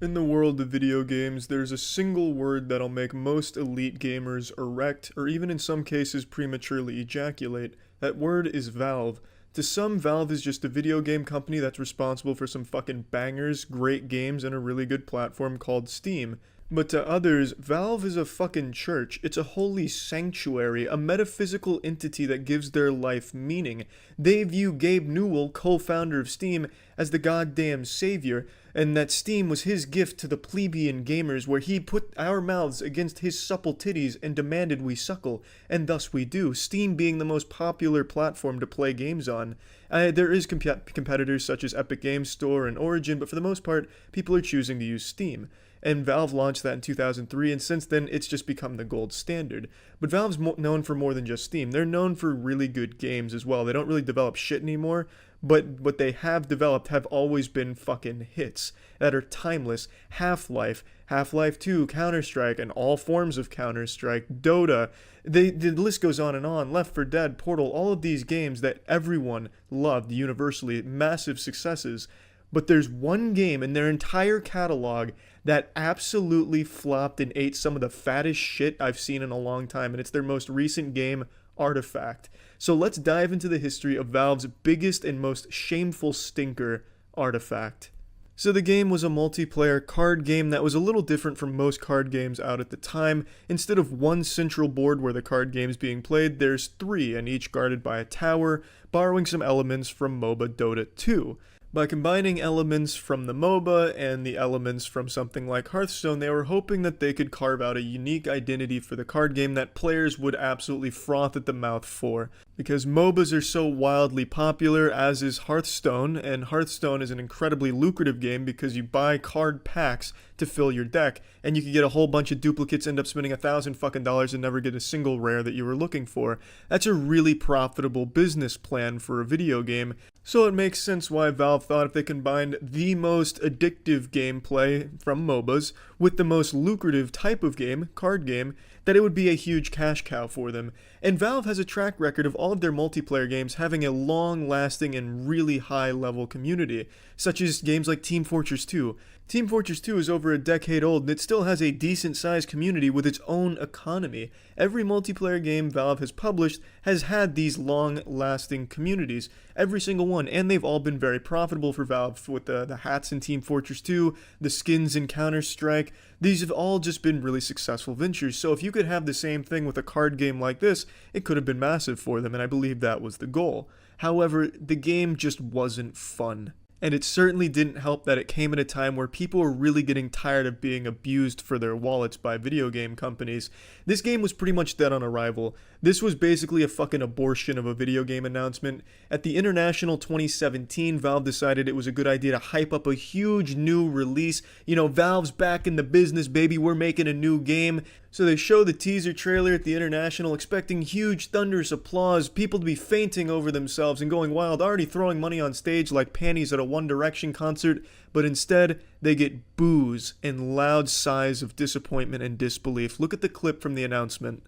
In the world of video games, there's a single word that'll make most elite gamers erect, or even in some cases prematurely ejaculate. That word is Valve. To some, Valve is just a video game company that's responsible for some fucking bangers, great games, and a really good platform called Steam. But to others, Valve is a fucking church. It's a holy sanctuary, a metaphysical entity that gives their life meaning. They view Gabe Newell, co-founder of Steam, as the goddamn savior, and that Steam was his gift to the plebeian gamers, where he put our mouths against his supple titties and demanded we suckle, and thus we do, Steam being the most popular platform to play games on. There is competitors such as Epic Games Store and Origin, but for the most part, people are choosing to use Steam. And Valve launched that in 2003, and since then, it's just become the gold standard. But Valve's known for more than just Steam. They're known for really good games as well. They don't really develop shit anymore, but what they have developed have always been fucking hits that are timeless. Half-Life, Half-Life 2, Counter-Strike, and all forms of Counter-Strike, Dota. The list goes on and on. Left 4 Dead, Portal, all of these games that everyone loved universally, massive successes. But there's one game in their entire catalog that absolutely flopped and ate some of the fattest shit I've seen in a long time, and it's their most recent game, Artifact. So let's dive into the history of Valve's biggest and most shameful stinker, Artifact. So the game was a multiplayer card game that was a little different from most card games out at the time. Instead of one central board where the card game's being played, there's 3, and each guarded by a tower, borrowing some elements from MOBA Dota 2. By combining elements from the MOBA and the elements from something like Hearthstone, they were hoping that they could carve out a unique identity for the card game that players would absolutely froth at the mouth for. Because MOBAs are so wildly popular, as is Hearthstone, and Hearthstone is an incredibly lucrative game because you buy card packs to fill your deck, and you can get a whole bunch of duplicates, end up spending $1,000 and never get a single rare that you were looking for. That's a really profitable business plan for a video game, so it makes sense why Valve thought if they combined the most addictive gameplay from MOBAs with the most lucrative type of game, card game, that it would be a huge cash cow for them. And Valve has a track record of all of their multiplayer games having a long-lasting and really high-level community, such as games like Team Fortress 2. Team Fortress 2 is over a decade old and it still has a decent-sized community with its own economy. Every multiplayer game Valve has published has had these long-lasting communities, every single one, and they've all been very profitable for Valve with the hats in Team Fortress 2, the skins in Counter-Strike. These have all just been really successful ventures, so if you could have the same thing with a card game like this, it could have been massive for them, and I believe that was the goal. However, the game just wasn't fun. And it certainly didn't help that it came at a time where people were really getting tired of being abused for their wallets by video game companies. This game was pretty much dead on arrival. This was basically a fucking abortion of a video game announcement. At the International 2017, Valve decided it was a good idea to hype up a huge new release. You know, Valve's back in the business, baby, we're making a new game. So they show the teaser trailer at the International, expecting huge thunderous applause, people to be fainting over themselves and going wild, already throwing money on stage like panties at a One Direction concert, but instead they get boos and loud sighs of disappointment and disbelief. Look at the clip from the announcement.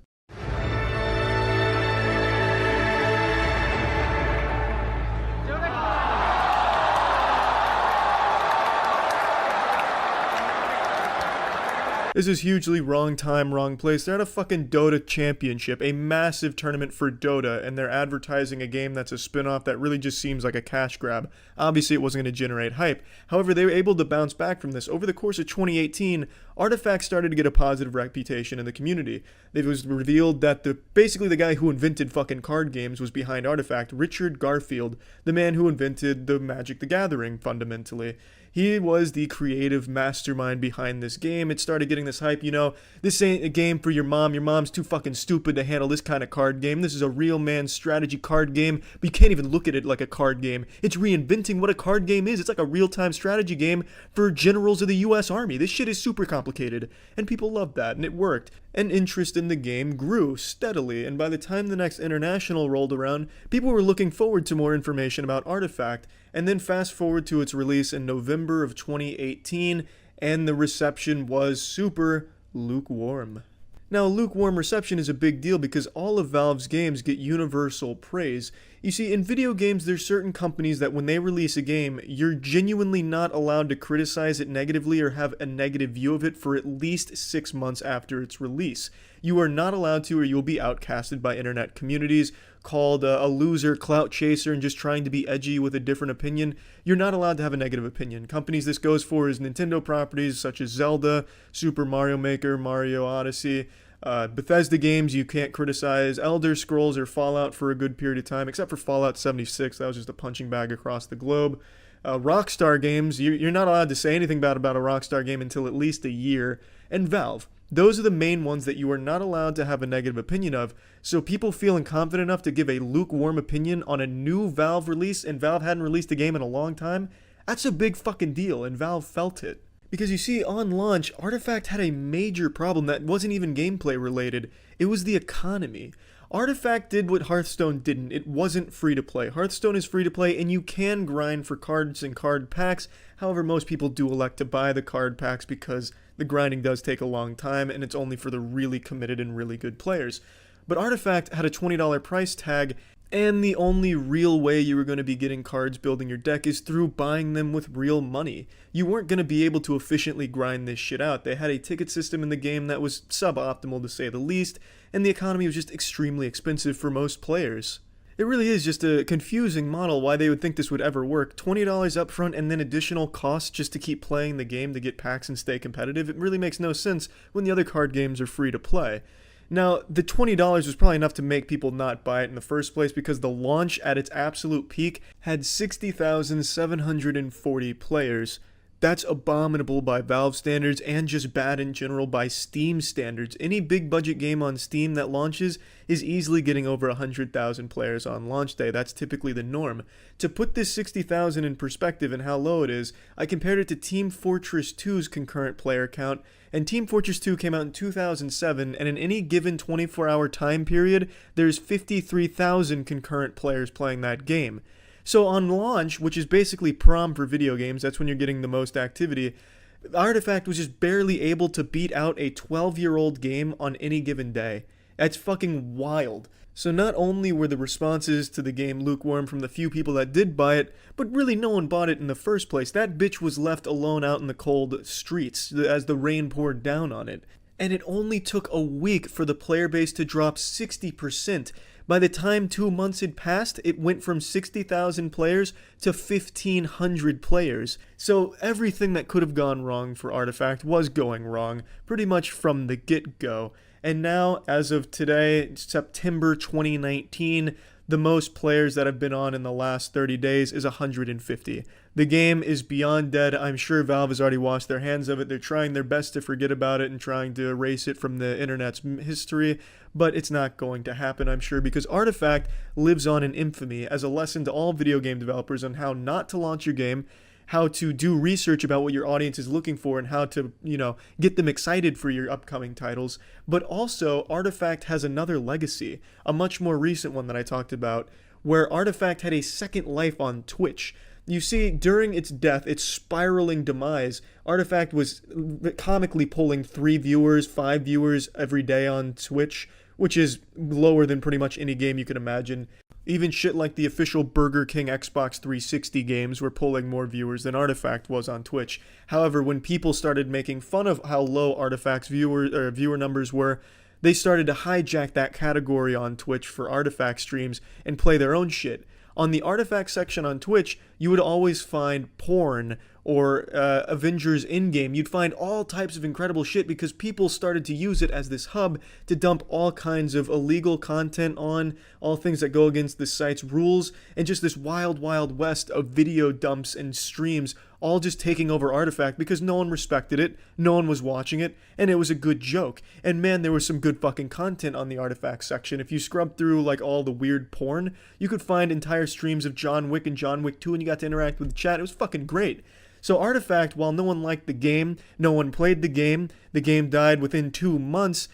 This is hugely wrong time, wrong place. They're at a fucking Dota championship, a massive tournament for Dota, and they're advertising a game that's a spin-off that really just seems like a cash grab. Obviously, it wasn't going to generate hype. However, they were able to bounce back from this. Over the course of 2018, Artifact started to get a positive reputation in the community. It was revealed that basically the guy who invented fucking card games was behind Artifact, Richard Garfield, the man who invented the Magic the Gathering, fundamentally. He was the creative mastermind behind this game. It started getting this hype, you know, this ain't a game for your mom. Your mom's too fucking stupid to handle this kind of card game. This is a real man strategy card game, but you can't even look at it like a card game. It's reinventing what a card game is. It's like a real-time strategy game for generals of the US Army. This shit is super complicated, and people loved that, and it worked. And interest in the game grew steadily, and by the time the next International rolled around, people were looking forward to more information about Artifact. And then fast forward to its release in November of 2018, and the reception was super lukewarm. Now, lukewarm reception is a big deal because all of Valve's games get universal praise. You see, in video games, there's certain companies that when they release a game, you're genuinely not allowed to criticize it negatively or have a negative view of it for at least 6 months after its release. You are not allowed to, or you'll be outcasted by internet communities, called a loser, clout chaser, and just trying to be edgy with a different opinion. You're not allowed to have a negative opinion. Companies this goes for is Nintendo properties such as Zelda, Super Mario Maker, Mario Odyssey, Bethesda games you can't criticize, Elder Scrolls or Fallout for a good period of time, except for Fallout 76, that was just a punching bag across the globe. Rockstar games, you're not allowed to say anything bad about a Rockstar game until at least a year. And Valve. Those are the main ones that you are not allowed to have a negative opinion of, so people feeling confident enough to give a lukewarm opinion on a new Valve release, and Valve hadn't released a game in a long time, that's a big fucking deal, and Valve felt it. Because you see, on launch, Artifact had a major problem that wasn't even gameplay related. It was the economy. Artifact did what Hearthstone didn't. It wasn't free to play. Hearthstone is free to play, and you can grind for cards and card packs. However, most people do elect to buy the card packs because the grinding does take a long time, and it's only for the really committed and really good players. But Artifact had a $20 price tag, and the only real way you were going to be getting cards building your deck is through buying them with real money. You weren't going to be able to efficiently grind this shit out. They had a ticket system in the game that was suboptimal to say the least, and the economy was just extremely expensive for most players. It really is just a confusing model why they would think this would ever work. $20 upfront and then additional costs just to keep playing the game to get packs and stay competitive. It really makes no sense when the other card games are free to play. Now, the $20 was probably enough to make people not buy it in the first place because the launch at its absolute peak had 60,740 players. That's abominable by Valve standards and just bad in general by Steam standards. Any big budget game on Steam that launches is easily getting over 100,000 players on launch day. That's typically the norm. To put this 60,000 in perspective and how low it is, I compared it to Team Fortress 2's concurrent player count, and Team Fortress 2 came out in 2007, and in any given 24-hour time period, there's 53,000 concurrent players playing that game. So on launch, which is basically prom for video games, that's when you're getting the most activity, Artifact was just barely able to beat out a 12-year-old game on any given day. That's fucking wild. So not only were the responses to the game lukewarm from the few people that did buy it, but really no one bought it in the first place. That bitch was left alone out in the cold streets as the rain poured down on it. And it only took a week for the player base to drop 60%. By the time 2 months had passed, it went from 60,000 players to 1,500 players. So everything that could have gone wrong for Artifact was going wrong, pretty much from the get-go. And now, as of today, September 2019, the most players that have been on in the last 30 days is 150. The game is beyond dead. I'm sure Valve has already washed their hands of it. They're trying their best to forget about it and trying to erase it from the internet's history, but it's not going to happen, I'm sure, because Artifact lives on in infamy as a lesson to all video game developers on how not to launch your game, how to do research about what your audience is looking for and how to, get them excited for your upcoming titles. But also, Artifact has another legacy, a much more recent one that I talked about, where Artifact had a second life on Twitch. You see, during its death, its spiraling demise, Artifact was comically pulling 3 viewers, 5 viewers every day on Twitch, which is lower than pretty much any game you can imagine. Even shit like the official Burger King Xbox 360 games were pulling more viewers than Artifact was on Twitch. However, when people started making fun of how low Artifact's viewer numbers were, they started to hijack that category on Twitch for Artifact streams and play their own shit. On the Artifact section on Twitch, you would always find porn or Avengers in-game. You'd find all types of incredible shit because people started to use it as this hub to dump all kinds of illegal content on, all things that go against the site's rules, and just this wild, wild west of video dumps and streams all just taking over Artifact because no one respected it, no one was watching it, and it was a good joke. And man, there was some good fucking content on the Artifact section. If you scrub through like all the weird porn, you could find entire streams of John Wick and John Wick 2 and you got to interact with the chat. It was fucking great. So Artifact, while no one liked the game, no one played the game died within 2 months,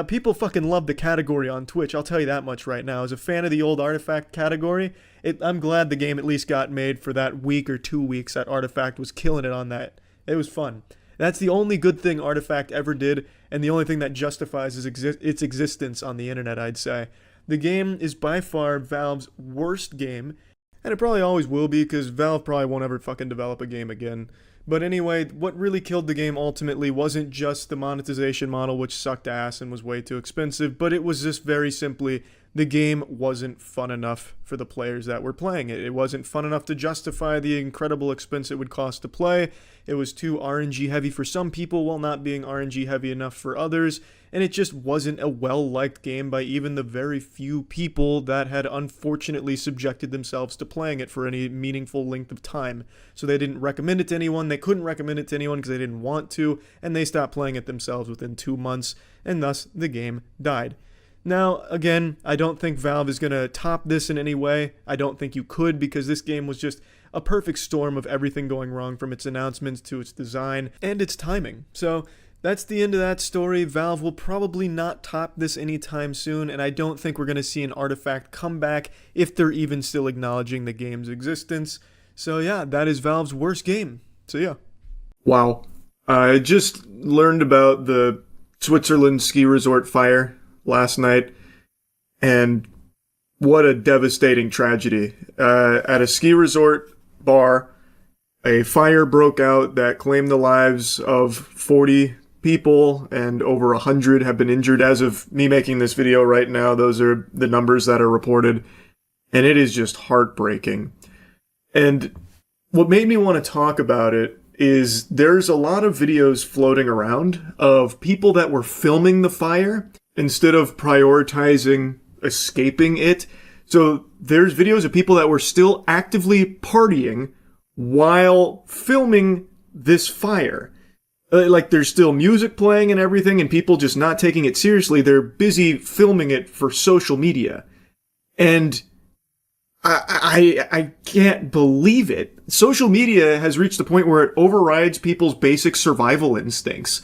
people fucking love the category on Twitch, I'll tell you that much right now. As a fan of the old Artifact category, I'm glad the game at least got made for that week or 2 weeks that Artifact was killing it on that. It was fun. That's the only good thing Artifact ever did, and the only thing that justifies its existence on the internet, I'd say. The game is by far Valve's worst game, and it probably always will be, because Valve probably won't ever fucking develop a game again. But anyway, what really killed the game ultimately wasn't just the monetization model, which sucked ass and was way too expensive, but it was just very simply, the game wasn't fun enough for the players that were playing it. It wasn't fun enough to justify the incredible expense it would cost to play. It was too RNG heavy for some people while not being RNG heavy enough for others, and it just wasn't a well-liked game by even the very few people that had unfortunately subjected themselves to playing it for any meaningful length of time. So they didn't recommend it to anyone, they couldn't recommend it to anyone because they didn't want to, and they stopped playing it themselves within 2 months, and thus the game died. Now, again, I don't think Valve is going to top this in any way. I don't think you could, because this game was just a perfect storm of everything going wrong from its announcements to its design and its timing. So that's the end of that story. Valve will probably not top this anytime soon, and I don't think we're going to see an Artifact comeback if they're even still acknowledging the game's existence. So yeah, that is Valve's worst game. So yeah. Wow. I just learned about the Switzerland ski resort fire last night, and what a devastating tragedy. At a ski resort bar, a fire broke out that claimed the lives of 40 people, and over 100 have been injured. As of me making this video right now, those are the numbers that are reported, and it is just heartbreaking. And what made me want to talk about it is there's a lot of videos floating around of people that were filming the fire, instead of prioritizing escaping it. So there's videos of people that were still actively partying while filming this fire. Like, there's still music playing and everything, and people just not taking it seriously. They're busy filming it for social media. And I can't believe it. Social media has reached the point where it overrides people's basic survival instincts.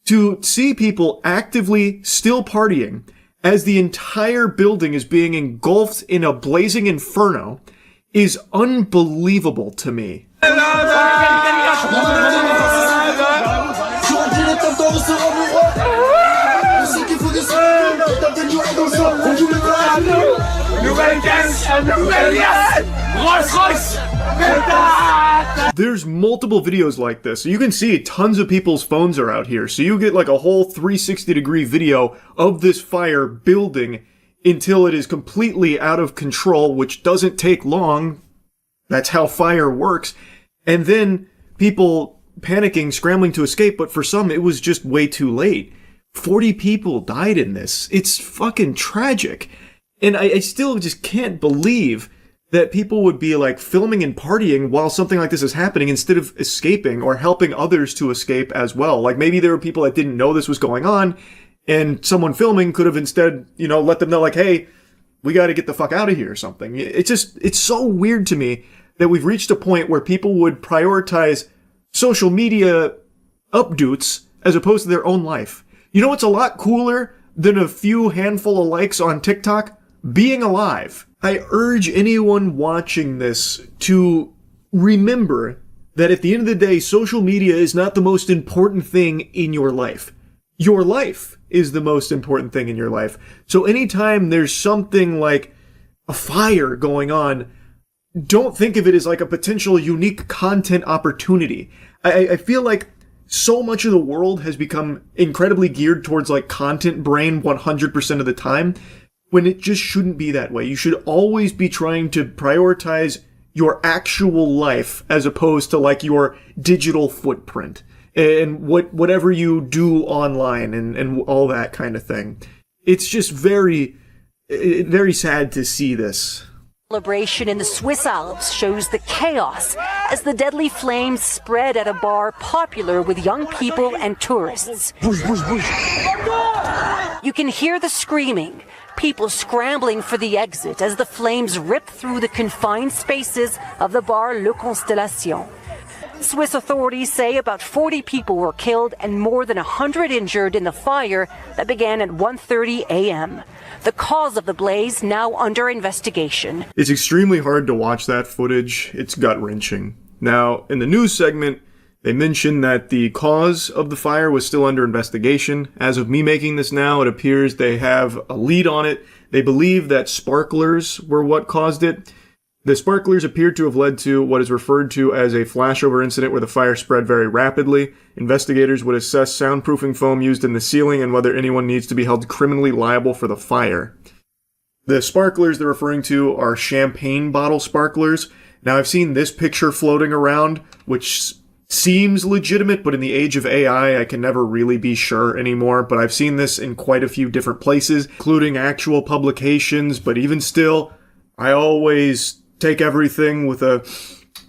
To see people actively still partying as the entire building is being engulfed in a blazing inferno is unbelievable to me. There's multiple videos like this. So you can see tons of people's phones are out here. So you get like a whole 360-degree video of this fire building until it is completely out of control, which doesn't take long. That's how fire works. And then people panicking, scrambling to escape, but for some it was just way too late. 40 people died in this. It's fucking tragic. And I still just can't believe that people would be like filming and partying while something like this is happening instead of escaping or helping others to escape as well. Like, maybe there were people that didn't know this was going on, and someone filming could have instead, let them know, like, hey, we got to get the fuck out of here or something. It's so weird to me that we've reached a point where people would prioritize social media updates as opposed to their own life. You know what's a lot cooler than a few handful of likes on TikTok? Being alive. I urge anyone watching this to remember that at the end of the day, social media is not the most important thing in your life. Your life is the most important thing in your life. So anytime there's something like a fire going on, don't think of it as like a potential unique content opportunity. I feel like so much of the world has become incredibly geared towards like content brain 100% of the time, when it just shouldn't be that way. You should always be trying to prioritize your actual life as opposed to like your digital footprint and whatever you do online and all that kind of thing. It's just very, very sad to see this. Celebration in the Swiss Alps shows the chaos as the deadly flames spread at a bar popular with young people and tourists. You can hear the screaming, people scrambling for the exit as the flames rip through the confined spaces of the bar Le Constellation. Swiss authorities say about 40 people were killed and more than 100 injured in the fire that began at 1:30 a.m. The cause of the blaze now under investigation. It's extremely hard to watch that footage. It's gut-wrenching. Now, in the news segment, they mentioned that the cause of the fire was still under investigation. As of me making this now, it appears they have a lead on it. They believe that sparklers were what caused it. The sparklers appeared to have led to what is referred to as a flashover incident where the fire spread very rapidly. Investigators would assess soundproofing foam used in the ceiling and whether anyone needs to be held criminally liable for the fire. The sparklers they're referring to are champagne bottle sparklers. Now, I've seen this picture floating around, which seems legitimate, but in the age of AI, I can never really be sure anymore. But I've seen this in quite a few different places, including actual publications. But even still, I always take everything with a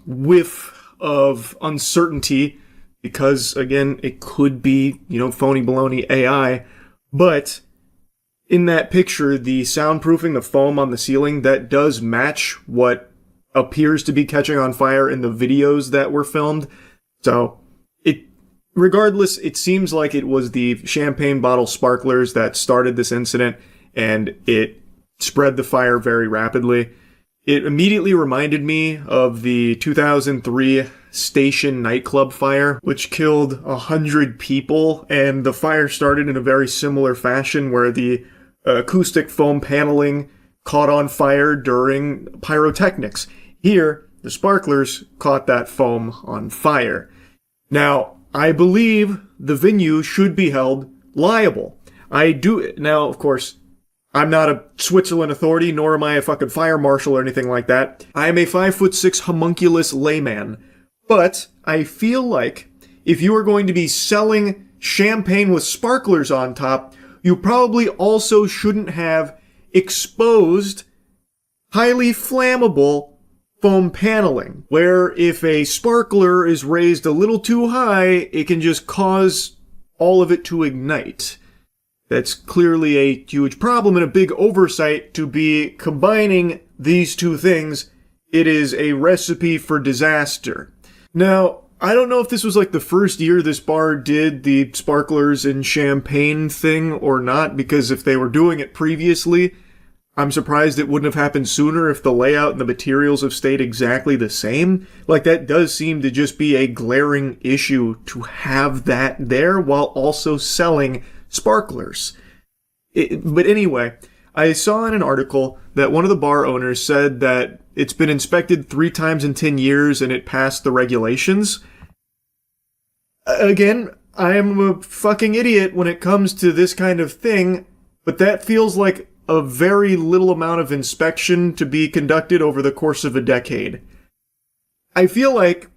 whiff of uncertainty because, again, it could be, phony baloney AI. But in that picture, the soundproofing, the foam on the ceiling, that does match what appears to be catching on fire in the videos that were filmed. So, regardless, it seems like it was the champagne bottle sparklers that started this incident, and it spread the fire very rapidly. It immediately reminded me of the 2003 Station nightclub fire, which killed 100 people, and the fire started in a very similar fashion where the acoustic foam paneling caught on fire during pyrotechnics. Here, the sparklers caught that foam on fire. Now, I believe the venue should be held liable. I do. Now, of course, I'm not a Switzerland authority, nor am I a fucking fire marshal or anything like that. I am a 5'6" homunculus layman. But I feel like if you are going to be selling champagne with sparklers on top, you probably also shouldn't have exposed, highly flammable foam paneling, where if a sparkler is raised a little too high, it can just cause all of it to ignite. That's clearly a huge problem and a big oversight to be combining these two things. It is a recipe for disaster. Now, I don't know if this was like the first year this bar did the sparklers and champagne thing or not, because if they were doing it previously, I'm surprised it wouldn't have happened sooner if the layout and the materials have stayed exactly the same. Like, that does seem to just be a glaring issue to have that there while also selling sparklers. But anyway, I saw in an article that one of the bar owners said that it's been inspected 3 times in 10 years and it passed the regulations. Again, I am a fucking idiot when it comes to this kind of thing, but that feels like a very little amount of inspection to be conducted over the course of a decade. I feel like,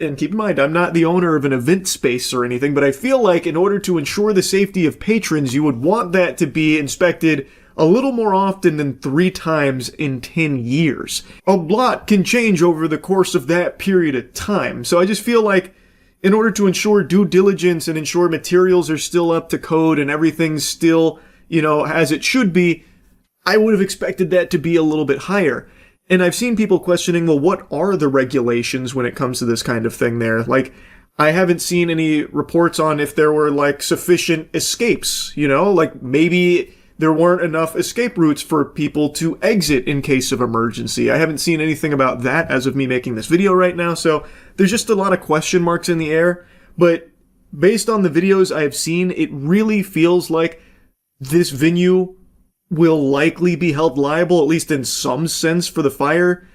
and keep in mind, I'm not the owner of an event space or anything, but I feel like in order to ensure the safety of patrons, you would want that to be inspected a little more often than 3 times in 10 years. A lot can change over the course of that period of time, so I just feel like in order to ensure due diligence and ensure materials are still up to code and everything's still, as it should be, I would have expected that to be a little bit higher. And I've seen people questioning, well, what are the regulations when it comes to this kind of thing there? Like, I haven't seen any reports on if there were, like, sufficient escapes, Like, maybe there weren't enough escape routes for people to exit in case of emergency. I haven't seen anything about that as of me making this video right now, so there's just a lot of question marks in the air. But based on the videos I have seen, it really feels like this venue will likely be held liable, at least in some sense, for the fire,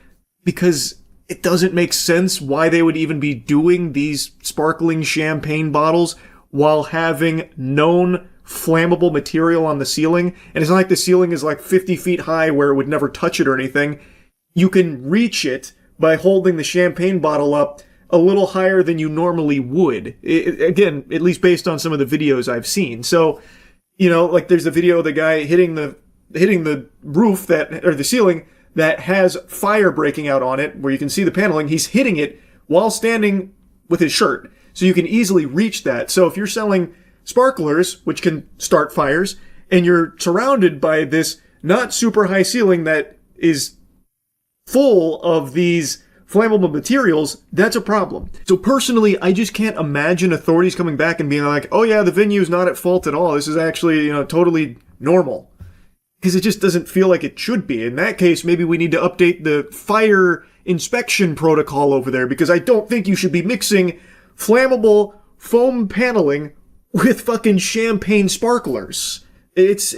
because it doesn't make sense why they would even be doing these sparkling champagne bottles while having known flammable material on the ceiling. And it's not like the ceiling is like 50 feet high where it would never touch it or anything. You can reach it by holding the champagne bottle up a little higher than you normally would. Again, at least based on some of the videos I've seen. So, like there's a video of the guy hitting the roof or the ceiling that has fire breaking out on it, where you can see the paneling. He's hitting it while standing with his shirt. So you can easily reach that. So if you're selling sparklers, which can start fires, and you're surrounded by this not super high ceiling that is full of these flammable materials, that's a problem. So personally, I just can't imagine authorities coming back and being like, oh yeah, the venue's not at fault at all. This is actually, totally normal. Because it just doesn't feel like it should be. In that case, maybe we need to update the fire inspection protocol over there, because I don't think you should be mixing flammable foam paneling with fucking champagne sparklers. It's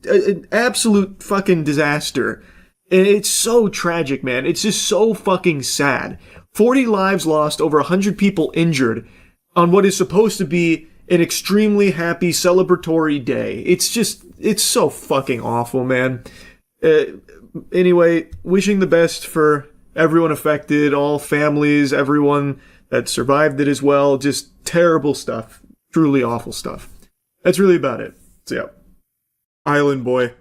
an absolute fucking disaster. And it's so tragic, man. It's just so fucking sad. 40 lives lost, over 100 people injured on what is supposed to be an extremely happy celebratory day. It's so fucking awful, man. Anyway, wishing the best for everyone affected, all families, everyone that survived it as well. Just terrible stuff. Truly awful stuff. That's really about it. So yeah. Island Boy.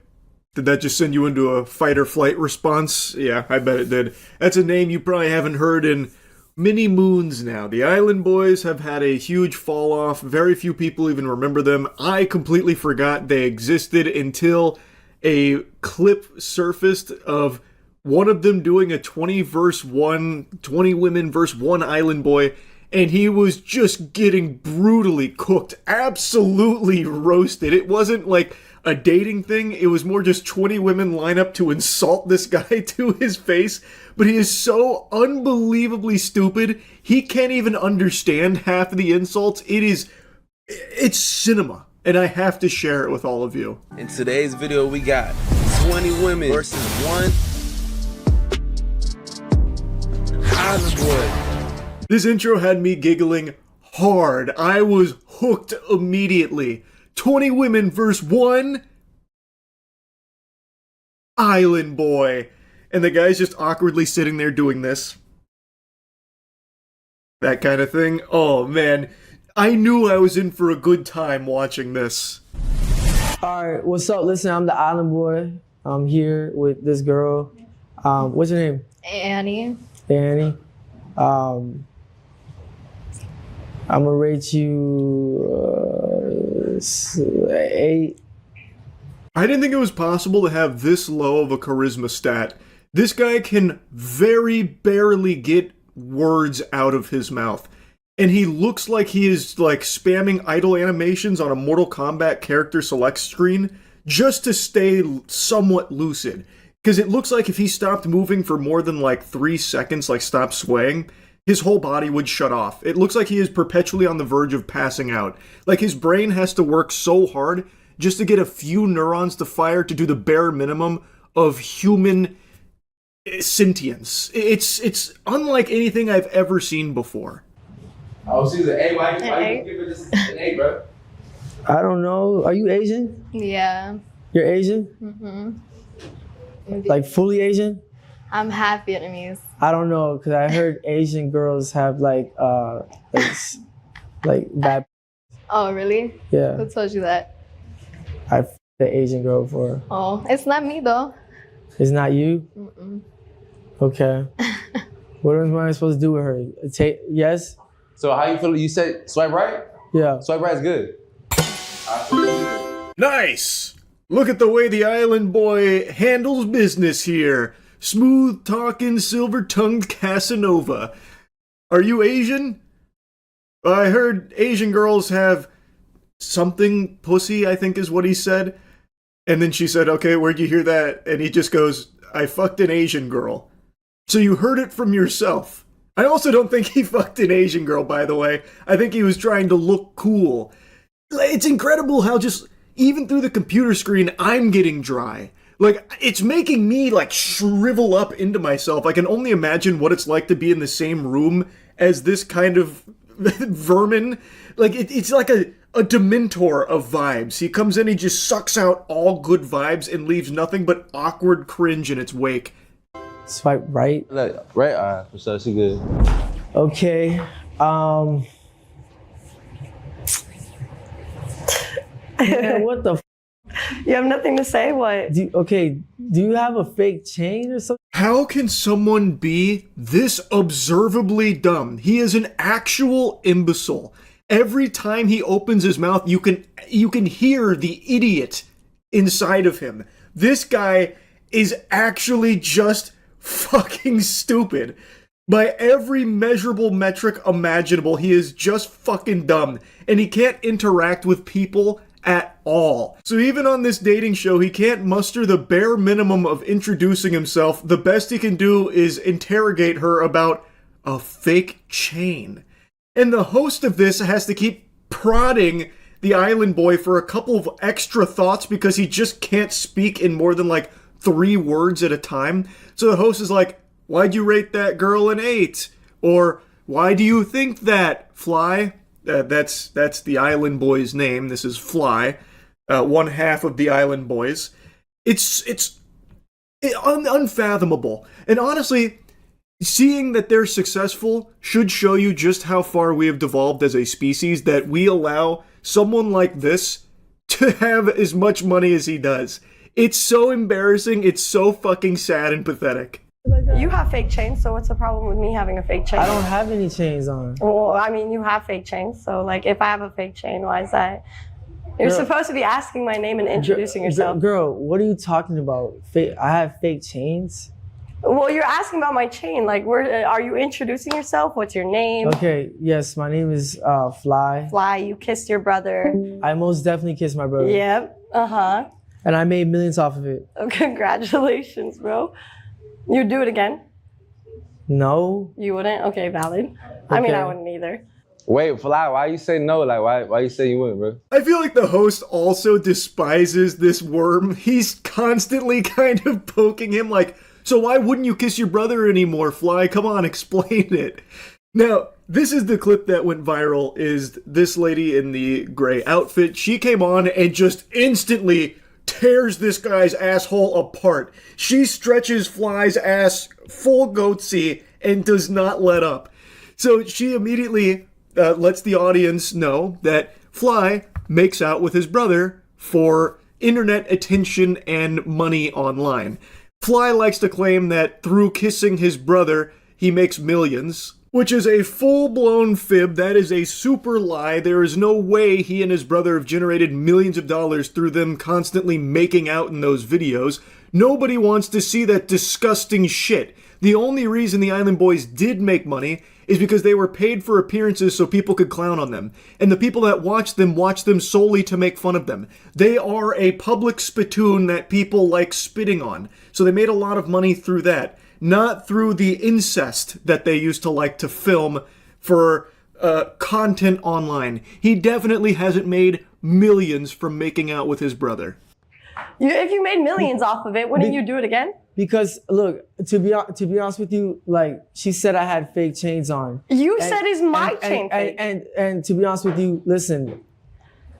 Did that just send you into a fight or flight response? Yeah, I bet it did. That's a name you probably haven't heard in many moons now. The Island Boys have had a huge fall off. Very few people even remember them. I completely forgot they existed until a clip surfaced of one of them doing a 20 women versus 1 Island Boy, and he was just getting brutally cooked, absolutely roasted. It wasn't like a dating thing, it was more just 20 women line up to insult this guy to his face, but he is so unbelievably stupid, he can't even understand half of the insults. It's cinema, and I have to share it with all of you. In today's video, we got 20 women versus 1 Island Boy. This intro had me giggling hard. I was hooked immediately. 20 women versus 1 Island Boy. And the guy's just awkwardly sitting there doing this. That kind of thing. Oh man, I knew I was in for a good time watching this. All right, what's up? Listen, I'm the island boy. I'm here with this girl. What's your name? Annie. Annie. I'm gonna rate you 8. I didn't think it was possible to have this low of a charisma stat. This guy can very barely get words out of his mouth. And he looks like he is like spamming idle animations on a Mortal Kombat character select screen just to stay somewhat lucid. Because it looks like if he stopped moving for more than like 3 seconds, like stopped swaying, his whole body would shut off. It looks like he is perpetually on the verge of passing out. Like his brain has to work so hard just to get a few neurons to fire to do the bare minimum of human sentience. It's unlike anything I've ever seen before. Oh, she's an A. Why you give her this an A, bro? I don't know. Are you Asian? Yeah. You're Asian? Mm-hmm. Like fully Asian? I'm half Vietnamese. I don't know, because I heard Asian girls have like bad. Oh, really? Yeah. Who told you that? I f***ed the Asian girl before. Oh, it's not me though. It's not you? Mm-mm. Okay. What am I supposed to do with her? Yes? So how you feel? You said swipe right? Yeah. Swipe right's good. Nice! Look at the way the island boy handles business here. Smooth talking, silver tongued Casanova. Are you Asian? I heard Asian girls have something pussy, I think is what he said. And then she said, okay, where'd you hear that? And he just goes, I fucked an Asian girl. So you heard it from yourself. I also don't think he fucked an Asian girl, by the way. I think he was trying to look cool. It's incredible how just, even through the computer screen, I'm getting dry. Like, it's making me, like, shrivel up into myself. I can only imagine what it's like to be in the same room as this kind of vermin. Like, it's like a Dementor of vibes. He comes in, he just sucks out all good vibes and leaves nothing but awkward cringe in its wake. Swipe right? Look, right, so she good. Okay. Man, what the You have nothing to say? What? do you have a fake chain or something? How can someone be this observably dumb? He is an actual imbecile. Every time he opens his mouth, you can hear the idiot inside of him. This guy is actually just fucking stupid. By every measurable metric imaginable, he is just fucking dumb. And he can't interact with people at all. So even on this dating show, he can't muster the bare minimum of introducing himself. The best he can do is interrogate her about a fake chain. And the host of this has to keep prodding the island boy for a couple of extra thoughts because he just can't speak in more than like 3 words at a time. So the host is like, why'd you rate that girl an 8? Or, why do you think that, Fly? That's the island boy's name. This is Fly, one half of the island boys. It's unfathomable. And honestly, seeing that they're successful should show you just how far we have devolved as a species, that we allow someone like this to have as much money as he does. It's so embarrassing, it's so fucking sad and pathetic. You have fake chains, so what's the problem with me having a fake chain? I don't have any chains on. Well, I mean, you have fake chains, so like if I have a fake chain, why is that? You're supposed to be asking my name and introducing yourself. Girl, what are you talking about? I have fake chains? Well, you're asking about my chain. Like, are you introducing yourself? What's your name? Okay, yes, my name is Fly. Fly, you kissed your brother. I most definitely kissed my brother. Yep, uh-huh. And I made millions off of it. Oh, congratulations, bro. You'd do it again? No. You wouldn't? Okay, valid. Okay. I mean, I wouldn't either. Wait, Fly, why you say no? Like, why you say you wouldn't, bro? I feel like the host also despises this worm. He's constantly kind of poking him like, so why wouldn't you kiss your brother anymore, Fly? Come on, explain it. Now, this is the clip that went viral, is this lady in the gray outfit. She came on and just instantly tears this guy's asshole apart. She stretches Fly's ass full goatsy and does not let up. So she immediately lets the audience know that Fly makes out with his brother for internet attention and money online. Fly likes to claim that through kissing his brother, he makes millions, which is a full-blown fib. That is a super lie. There is no way he and his brother have generated millions of dollars through them constantly making out in those videos. Nobody wants to see that disgusting shit. The only reason the Island Boys did make money is because they were paid for appearances so people could clown on them. And the people that watch them solely to make fun of them. They are a public spittoon that people like spitting on. So they made a lot of money through that. Not through the incest that they used to like to film for content online. He definitely hasn't made millions from making out with his brother. If you made millions off of it, wouldn't you do it again? Because look, to be honest with you, like she said, I had fake chains on. You said is my chain fake. And to be honest with you, listen,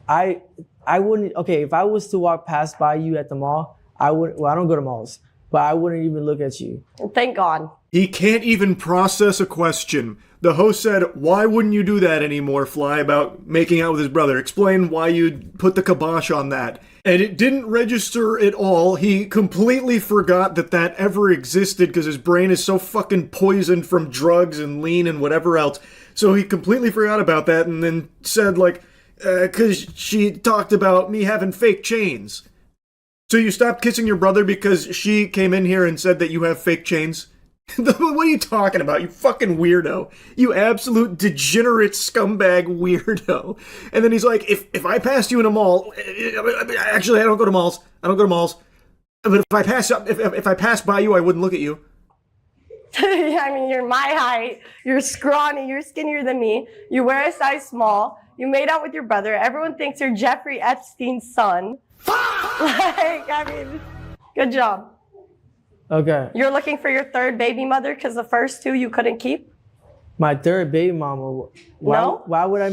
I wouldn't. Okay, if I was to walk past by you at the mall, I would. Well, I don't go to malls, but I wouldn't even look at you. Thank God. He can't even process a question. The host said, why wouldn't you do that anymore, Fly, about making out with his brother? Explain why you'd put the kibosh on that. And it didn't register at all. He completely forgot that that ever existed because his brain is so fucking poisoned from drugs and lean and whatever else. So he completely forgot about that and then said, like, because she talked about me having fake chains. So you stopped kissing your brother because she came in here and said that you have fake chains? What are you talking about, you fucking weirdo? You absolute degenerate scumbag weirdo. And then he's like, if I passed you in a mall, actually I don't go to malls. But if I pass by you, I wouldn't look at you. Yeah, I mean, you're my height, you're scrawny, you're skinnier than me, you wear a size small, you made out with your brother, everyone thinks you're Jeffrey Epstein's son. Like, I mean, good job. Okay. You're looking for your third baby mother because the first two you couldn't keep? My third baby mama. No? Why would I?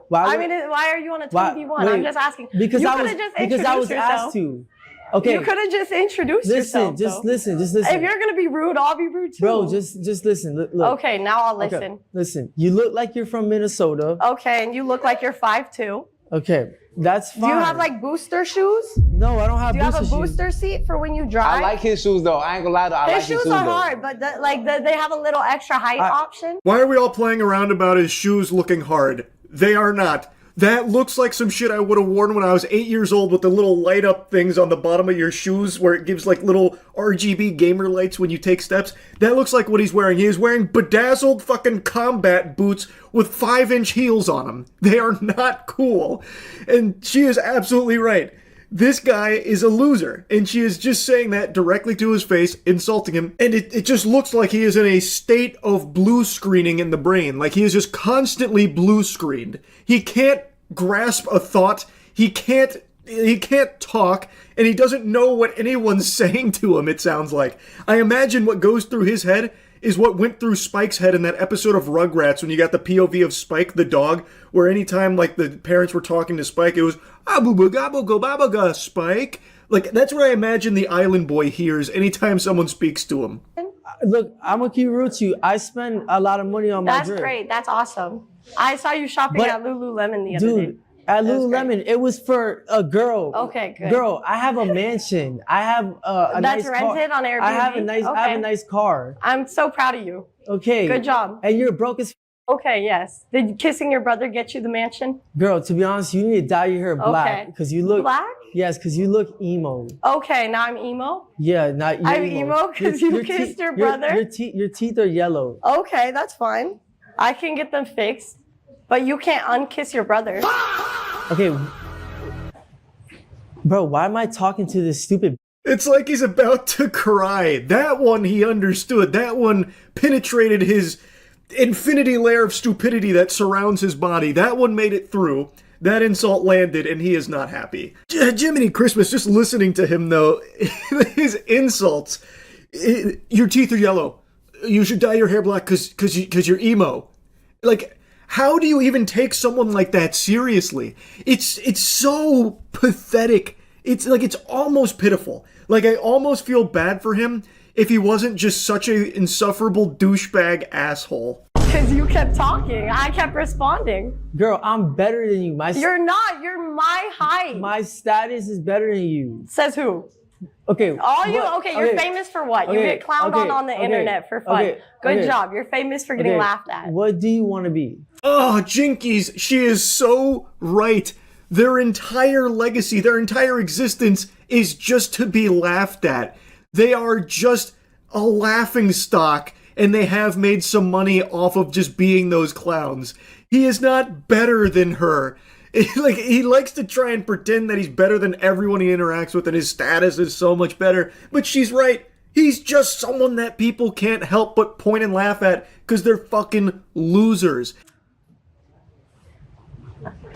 Why are you on a 2v1? I'm just asking. Because you I was yourself. asked to. Okay. You could have just introduced yourself. Listen. If you're gonna be rude, I'll be rude too. Bro, just listen. Look. Okay, now I'll listen. Okay. Listen, you look like you're from Minnesota. Okay, and you look like you're 5'2". Okay, that's fine. Do you have like booster shoes? No, I don't have booster shoes. Do you have a booster seat for when you drive? I like his shoes though. I ain't gonna lie though. I like his shoes His shoes are though. hard, but they have a little extra height option. Why are we all playing around about his shoes looking hard? They are not. That looks like some shit I would have worn when I was 8 years old with the little light up things on the bottom of your shoes where it gives like little RGB gamer lights when you take steps. That looks like what he's wearing. He is wearing bedazzled fucking combat boots with 5-inch heels on them. They are not cool. And she is absolutely right. This guy is a loser, and she is just saying that directly to his face, insulting him, and it just looks like he is in a state of blue screening in the brain. Like he is just constantly blue screened. He can't grasp a thought, he can't talk, and he doesn't know what anyone's saying to him, it sounds like. I imagine what goes through his head is what went through Spike's head in that episode of Rugrats when you got the POV of Spike, the dog, where anytime like the parents were talking to Spike, it was "Abu-ba-gabba-go-babba-ga, Spike." Like, that's what I imagine the Island Boy hears anytime someone speaks to him. Look, I'm gonna keep real with you. I spend a lot of money on my drip. That's great. That's awesome. I saw you shopping at Lululemon the other day. Dude, at Lululemon, it was for a girl. Okay, good. Girl, I have a mansion. I have a nice car. That's rented on Airbnb? I have a nice car. I'm so proud of you. Okay. Good job. And you're broke as Okay, yes. Did kissing your brother get you the mansion? Girl, to be honest, you need to dye your hair black. Because you look black? Yes, because you look emo. Okay, now I'm emo? Yeah, not I'm emo because you kissed your brother? Your teeth are yellow. Okay, that's fine. I can get them fixed. But you can't unkiss your brother. Okay. Bro, why am I talking to this stupid? It's like he's about to cry. That one he understood. That one penetrated his infinity layer of stupidity that surrounds his body. That one made it through. That insult landed, and he is not happy. Jiminy Christmas, just listening to him, though, his insults. Your teeth are yellow. You should dye your hair black because you're emo. Like, how do you even take someone like that seriously? It's so pathetic. It's like, it's almost pitiful. Like, I almost feel bad for him if he wasn't just such an insufferable douchebag asshole. Because you kept talking. I kept responding. Girl, I'm better than you. You're not. You're my height. My status is better than you. Says who? Okay. You're famous for what? You get clowned on the internet for fun. Good job. You're famous for getting laughed at. What do you want to be? Oh, Jinkies, she is so right. Their entire legacy, their entire existence is just to be laughed at. They are just a laughing stock, and they have made some money off of just being those clowns. He is not better than her. He likes to try and pretend that he's better than everyone he interacts with and his status is so much better. But she's right. He's just someone that people can't help but point and laugh at because they're fucking losers.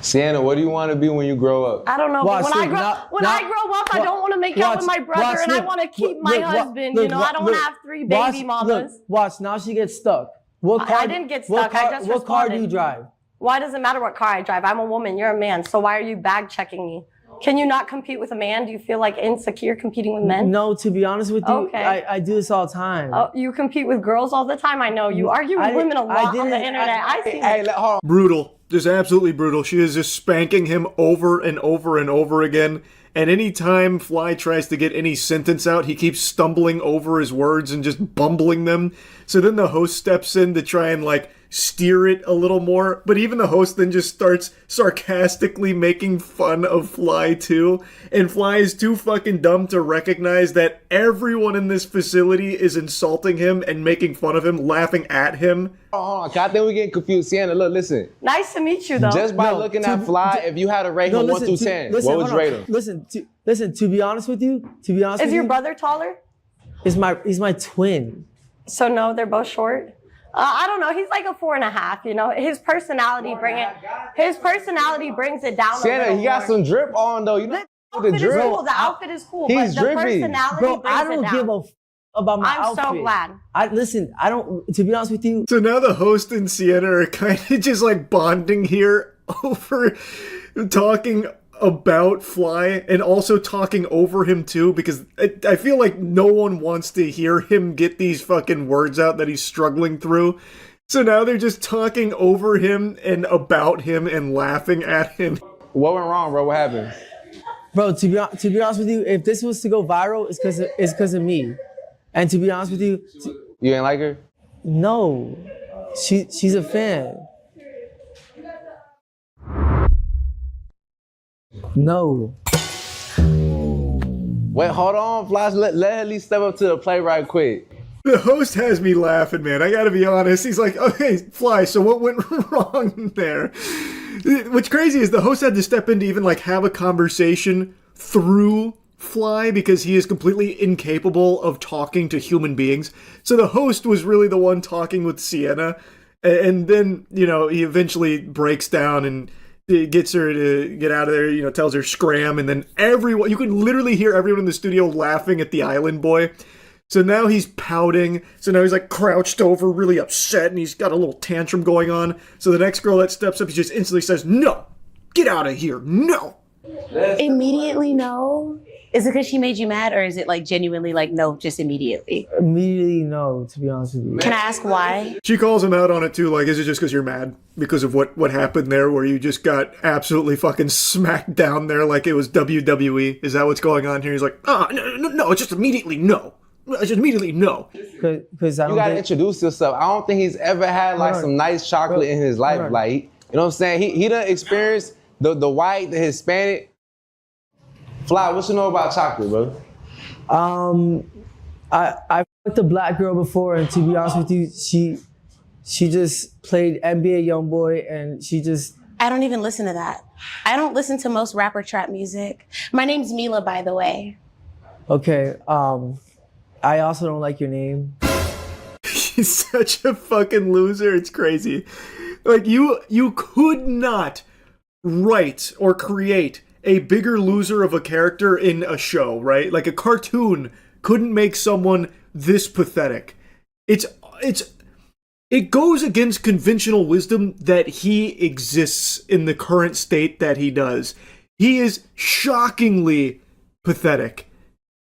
Sienna, what do you want to be when you grow up? I don't know. But when I grow up, I don't want to make out with my brother, and I want to keep my husband. I don't want to have 3 baby mamas. Watch, now she gets stuck. I didn't get stuck. I just responded. What car do you drive? Why does it matter what car I drive? I'm a woman. You're a man. So why are you bag checking me? Can you not compete with a man? Do you feel like insecure competing with men? No, to be honest with you, okay. I do this all the time. Oh, you compete with girls all the time? I know. You argue with women a lot on the internet. I see. Brutal. Just absolutely brutal. She is just spanking him over and over and over again. And anytime Fly tries to get any sentence out, he keeps stumbling over his words and just bumbling them. So then the host steps in to try and steer it a little more, but even the host then just starts sarcastically making fun of Fly too, and Fly is too fucking dumb to recognize that everyone in this facility is insulting him and making fun of him, laughing at him. Hold on, I think we're getting confused. Sienna, look, listen. Nice to meet you, though. Just by looking at Fly, if you had to rate him 1 through 10, what would you rate him? Listen, to be honest with you, is your brother taller? He's my twin. So no, they're both short? I don't know. He's like a 4.5. His personality brings it down. Sienna, he got some drip on though. The outfit is cool. The outfit is cool. He's but the drippy. personality Bro, brings I don't it give down. about my outfit. I'm so glad. I don't. To be honest with you. So now the host and Sienna are kind of just bonding here over talking about Fly and also talking over him too, because I feel like no one wants to hear him get these fucking words out that he's struggling through. So now they're just talking over him and about him and laughing at him. What went wrong, bro? What happened? Bro, to be honest with you, if this was to go viral, it's because of me. And to be honest with you, you ain't like her? No, she's a fan. No. Wait, hold on, Flash. Let her at least step up to the plate right quick. The host has me laughing, man. I gotta be honest. He's like, okay, Fly, so what went wrong there? What's crazy is the host had to step in to even have a conversation through Fly because he is completely incapable of talking to human beings. So the host was really the one talking with Sienna. And then, he eventually breaks down and gets her to get out of there, tells her scram, and then you can literally hear everyone in the studio laughing at the island boy. So now he's pouting, so now he's crouched over, really upset, and he's got a little tantrum going on. So the next girl that steps up, he just instantly says, no, get out of here, no. Immediately no? Is it because she made you mad, or is it genuinely no, just immediately? Immediately no, to be honest with you. Can I ask why? She calls him out on it too, is it just because you're mad? Because of what happened there, where you just got absolutely fucking smacked down there like it was WWE? Is that what's going on here? He's like, no, it's just immediately no. I just immediately no. Because you gotta introduce yourself. I don't think he's ever had some nice chocolate in his life. You know what I'm saying? He done experienced the white, the Hispanic. Fly, what you know about chocolate, bro? I fucked a black girl before, and to be honest with you, she just played NBA YoungBoy, and she just. I don't even listen to that. I don't listen to most rapper trap music. My name's Mila, by the way. Okay. I also don't like your name. He's such a fucking loser. It's crazy. You could not write or create a bigger loser of a character in a show, right? A cartoon couldn't make someone this pathetic. It goes against conventional wisdom that he exists in the current state that he does. He is shockingly pathetic.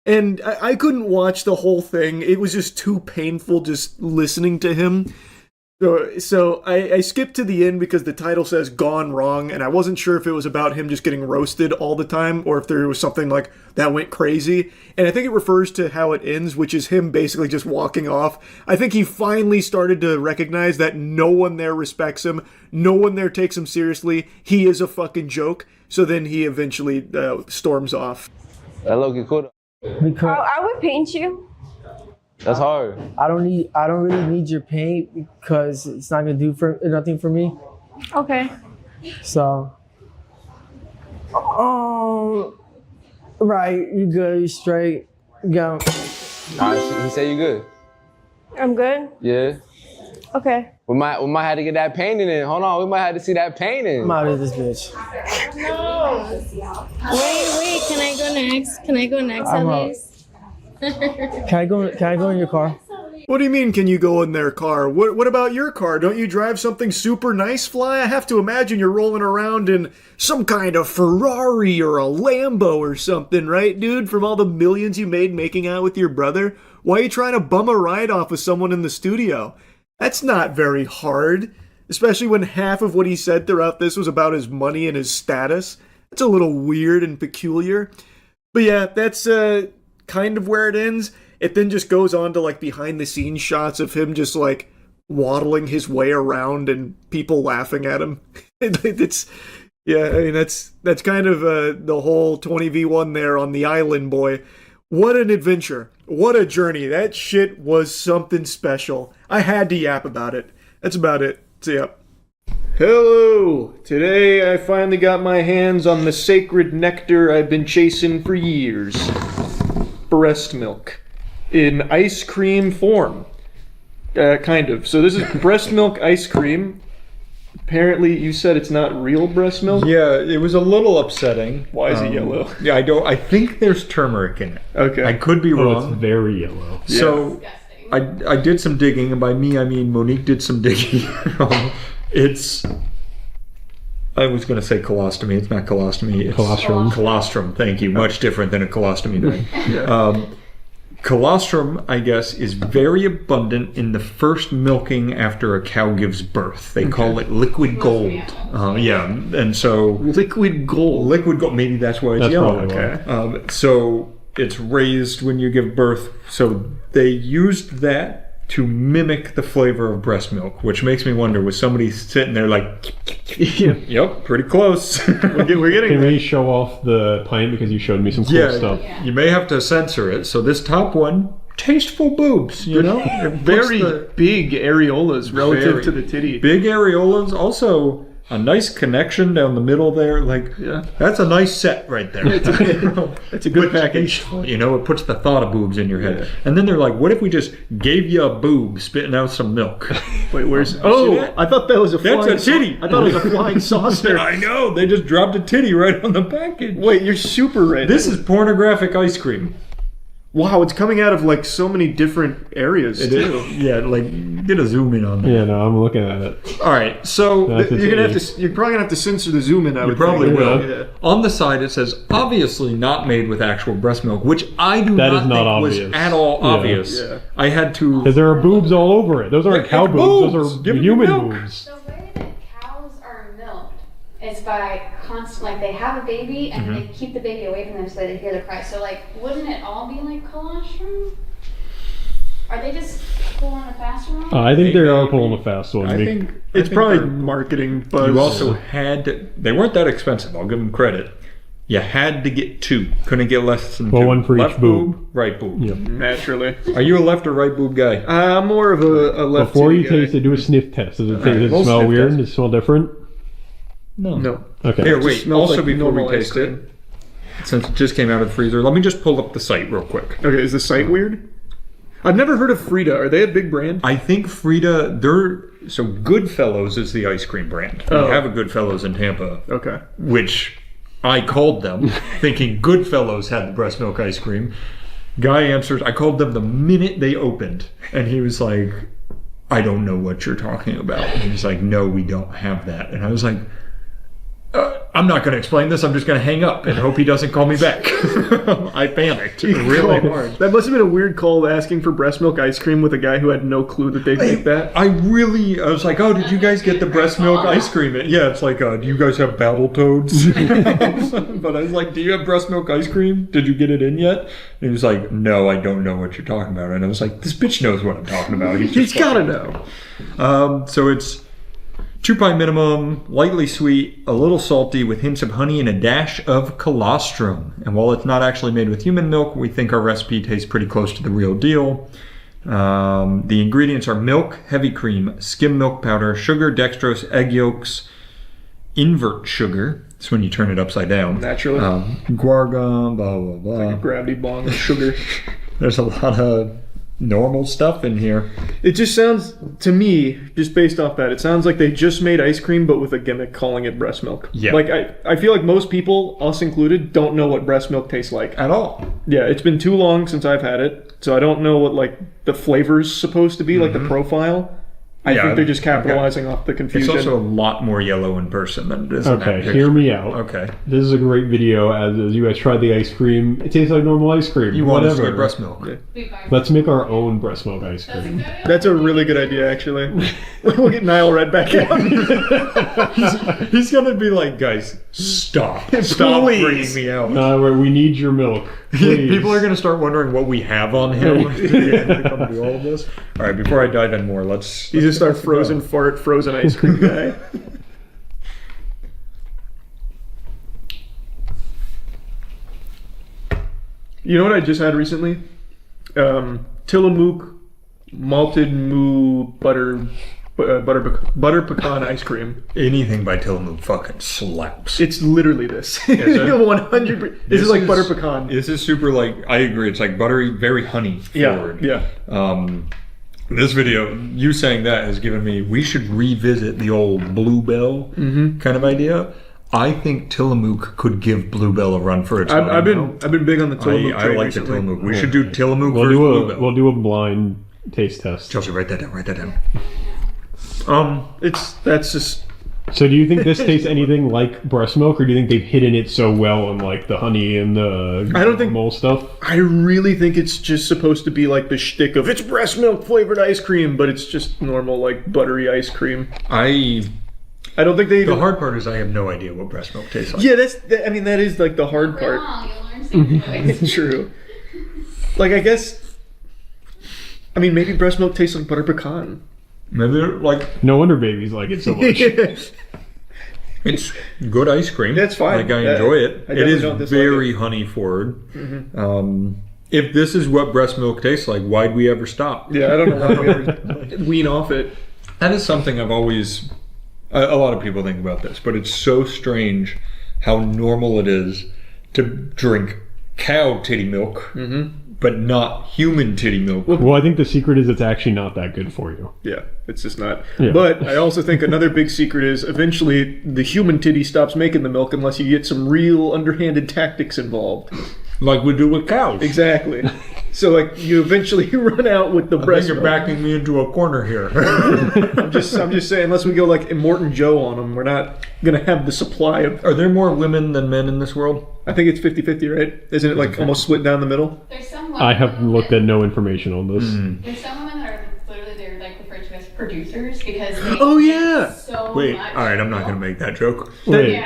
And I couldn't watch the whole thing. It was just too painful just listening to him. So I skipped to the end because the title says Gone Wrong, and I wasn't sure if it was about him just getting roasted all the time or if there was something like that went crazy. And I think it refers to how it ends, which is him basically just walking off. I think he finally started to recognize that no one there respects him, no one there takes him seriously. He is a fucking joke. So then he eventually storms off. Hello, Kikuda. I would paint you. That's hard. I don't really need your paint because it's not gonna do nothing for me. Okay. So, right, you good, you straight, go. He said you good. I'm good. Yeah. Okay. We might have to get that painting in. Hold on, we might have to see that painting. I'm out of this bitch. No. Wait, can I go next? Can I go next I'm at out. least? Can I go in your car? What do you mean, can you go in their car? What about your car? Don't you drive something super nice, Fly? I have to imagine you're rolling around in some kind of Ferrari or a Lambo or something, right, dude? From all the millions you made making out with your brother? Why are you trying to bum a ride off with someone in the studio? That's not very hard, especially when half of what he said throughout this was about his money and his status. That's a little weird and peculiar. But yeah, that's kind of where it ends. It then just goes on to like behind the scenes shots of him just like waddling his way around and people laughing at him. It's yeah, I mean that's kind of the whole 20v1 there on the island, boy. What an adventure. What a journey. That shit was something special. I had to yap about it. That's about it. So yeah. Hello! Today I finally got my hands on the sacred nectar I've been chasing for years. Breast milk. In ice cream form. Kind of. So this is breast milk ice cream. Apparently you said it's not real breast milk? Yeah, it was a little upsetting. Why is it yellow? Yeah, I think there's turmeric in it. Okay. I could be wrong. It's very yellow. So I did some digging, and by me I mean Monique did some digging. It's, I was going to say colostomy. It's not colostomy. It's colostrum. Colostrum. Thank you. Much different than a colostomy thing. Yeah. Colostrum, I guess, is very abundant in the first milking after a cow gives birth. They call it liquid gold. Yeah, and so liquid gold. Liquid gold. Maybe that's why it's yellow. Okay. So it's raised when you give birth. So they used that to mimic the flavor of breast milk, which makes me wonder, was somebody sitting there like, yep, pretty close. We're getting Can we show off the pint because you showed me some cool stuff? You may have to censor it. So this top one, tasteful boobs, you know? Very big areolas relative to the titty. Big areolas. Also, a nice connection down the middle there. Like, that's a nice set right there. It's a good package. You know, it puts the thought of boobs in your head. Yeah. And then they're like, what if we just gave you a boob spitting out some milk? Wait, where's... Oh, I thought that was a flying... That's a titty. I thought it was a flying saucer. I know. They just dropped a titty right on the package. Wait, you're super right. This is pornographic ice cream. Wow, it's coming out of like so many different areas too. Yeah, like get a zoom in on that. Yeah, no, I'm looking at it. All right, so you're probably gonna have to censor the zoom in. I you would probably think. will. Yeah. On the side, it says obviously not made with actual breast milk, which I do That not is not think obvious. was at all obvious. Yeah. I had to Because there are boobs all over it. Those aren't cow boobs. Those are Give me human milk. boobs. The way that cows are milked is by like they have a baby and they keep the baby away from them so they hear the cry. So like, wouldn't it all be like colostrum? Are they just pulling a fast one? I think they are pulling a fast one. I think It's probably marketing buzz. you also had to, they weren't that expensive. I'll give them credit. You had to get two. Couldn't get less than two. One for left each boob. right boob. Yep. Naturally. Are you a left or right boob guy? I'm more of a left. Before you taste it, do a sniff test. Does it smell weird? Does it smell different? No. Okay. Here, wait. smells Also, like before we normal ice taste it, since it just came out of the freezer, let me just pull up the site real quick. Okay, is the site weird? I've never heard of Frida. Are they a big brand? I think Frida, so Goodfellows is the ice cream brand. We have a Goodfellows in Tampa. Okay. Which I called them, thinking Goodfellows had the breast milk ice cream. Guy answers, I called them the minute they opened, and he was like, I don't know what you're talking about. And he was like, no, we don't have that. And I was like, I'm not going to explain this. I'm just going to hang up and hope he doesn't call me back. I panicked really hard. That must have been a weird call asking for breast milk ice cream with a guy who had no clue that they'd make that. I was like, oh, did you guys get the breast milk ice cream? Yeah, it's like, do you guys have Battletoads? But I was like, do you have breast milk ice cream? Did you get it in yet? And he was like, no, I don't know what you're talking about. And I was like, this bitch knows what I'm talking about. He's got to know. So it's 2 pie minimum, lightly sweet, a little salty with hints of honey and a dash of colostrum. And while it's not actually made with human milk, we think our recipe tastes pretty close to the real deal. The ingredients are milk, heavy cream, skim milk powder, sugar, dextrose, egg yolks, invert sugar. It's when you turn it upside down. Naturally. Guarga, blah, blah, blah. Like a gravity bong of sugar. There's a lot of normal stuff in here. It just sounds, to me, just based off that, it sounds like they just made ice cream but with a gimmick calling it breast milk. Yeah. Like, I feel like most people, us included, don't know what breast milk tastes like. At all. Yeah, it's been too long since I've had it, so I don't know what, like, the flavor's supposed to be, like the profile. I think they're just capitalizing off the confusion. It's also a lot more yellow in person than it is in that Okay, picture. hear me out. Okay. This is a great video as you guys tried the ice cream. It tastes like normal ice cream. You want Whatever. to breast milk. Let's make our own breast milk ice cream. That's a really good idea, actually. We'll get Niall Red back out. He's going to be like, guys, stop. Stop bringing me out. We need your milk. Please. People are going to start wondering what we have on him to come do all of this. All right, before I dive in more, He's just our frozen fart, frozen ice cream guy. You know what I just had recently? Tillamook malted moo butter pecan ice cream. Anything by Tillamook fucking slaps. It's literally this. Is it? 100%. This is like butter pecan. This is super, like, I agree. It's like buttery, very honey forward. Yeah. This video, you saying that has given me, we should revisit the old Bluebell kind of idea. I think Tillamook could give Bluebell a run for its money. I've been big on the Tillamook. I like the Tillamook. We should do Tillamook We'll versus do a Bluebell. we'll do a blind taste test. Chelsea, write that down. Write that down. That's just. So do you think this tastes anything like breast milk, or do you think they've hidden it so well in like the honey and the I don't think mole stuff? I really think it's just supposed to be like the shtick of it's breast milk flavored ice cream, but it's just normal like buttery ice cream. I don't think they. The hard part is I have no idea what breast milk tastes like. Yeah, that is like the hard part. It's true. Like I guess. I mean, maybe breast milk tastes like butter pecan. Maybe like. No wonder babies like it so much. It's good ice cream. That's fine. Like I enjoy it. I It don't is dislike very honey forward. If this is what breast milk tastes like, why'd we ever stop? Yeah, I don't know why we ever wean off it. That is something I've always. A lot of people think about this, but it's so strange how normal it is to drink cow titty milk, but not human titty milk. Well, I think the secret is it's actually not that good for you. Yeah, it's just not. Yeah. But I also think another big secret is eventually the human titty stops making the milk unless you get some real underhanded tactics involved. Like we do with cows. Exactly. So like you eventually run out with the breast You're milk. backing me into a corner here. I'm just saying, unless we go like Immortan Joe on them, we're not gonna have the supply of. Are there more women than men in this world? I think it's 50-50, right? Isn't it like almost split down the middle? There's some women I have looked at no information on this. There's some women that are literally they're like referred to as producers because they Oh yeah. so Wait, much. all right, I'm not going to make that joke. Wait,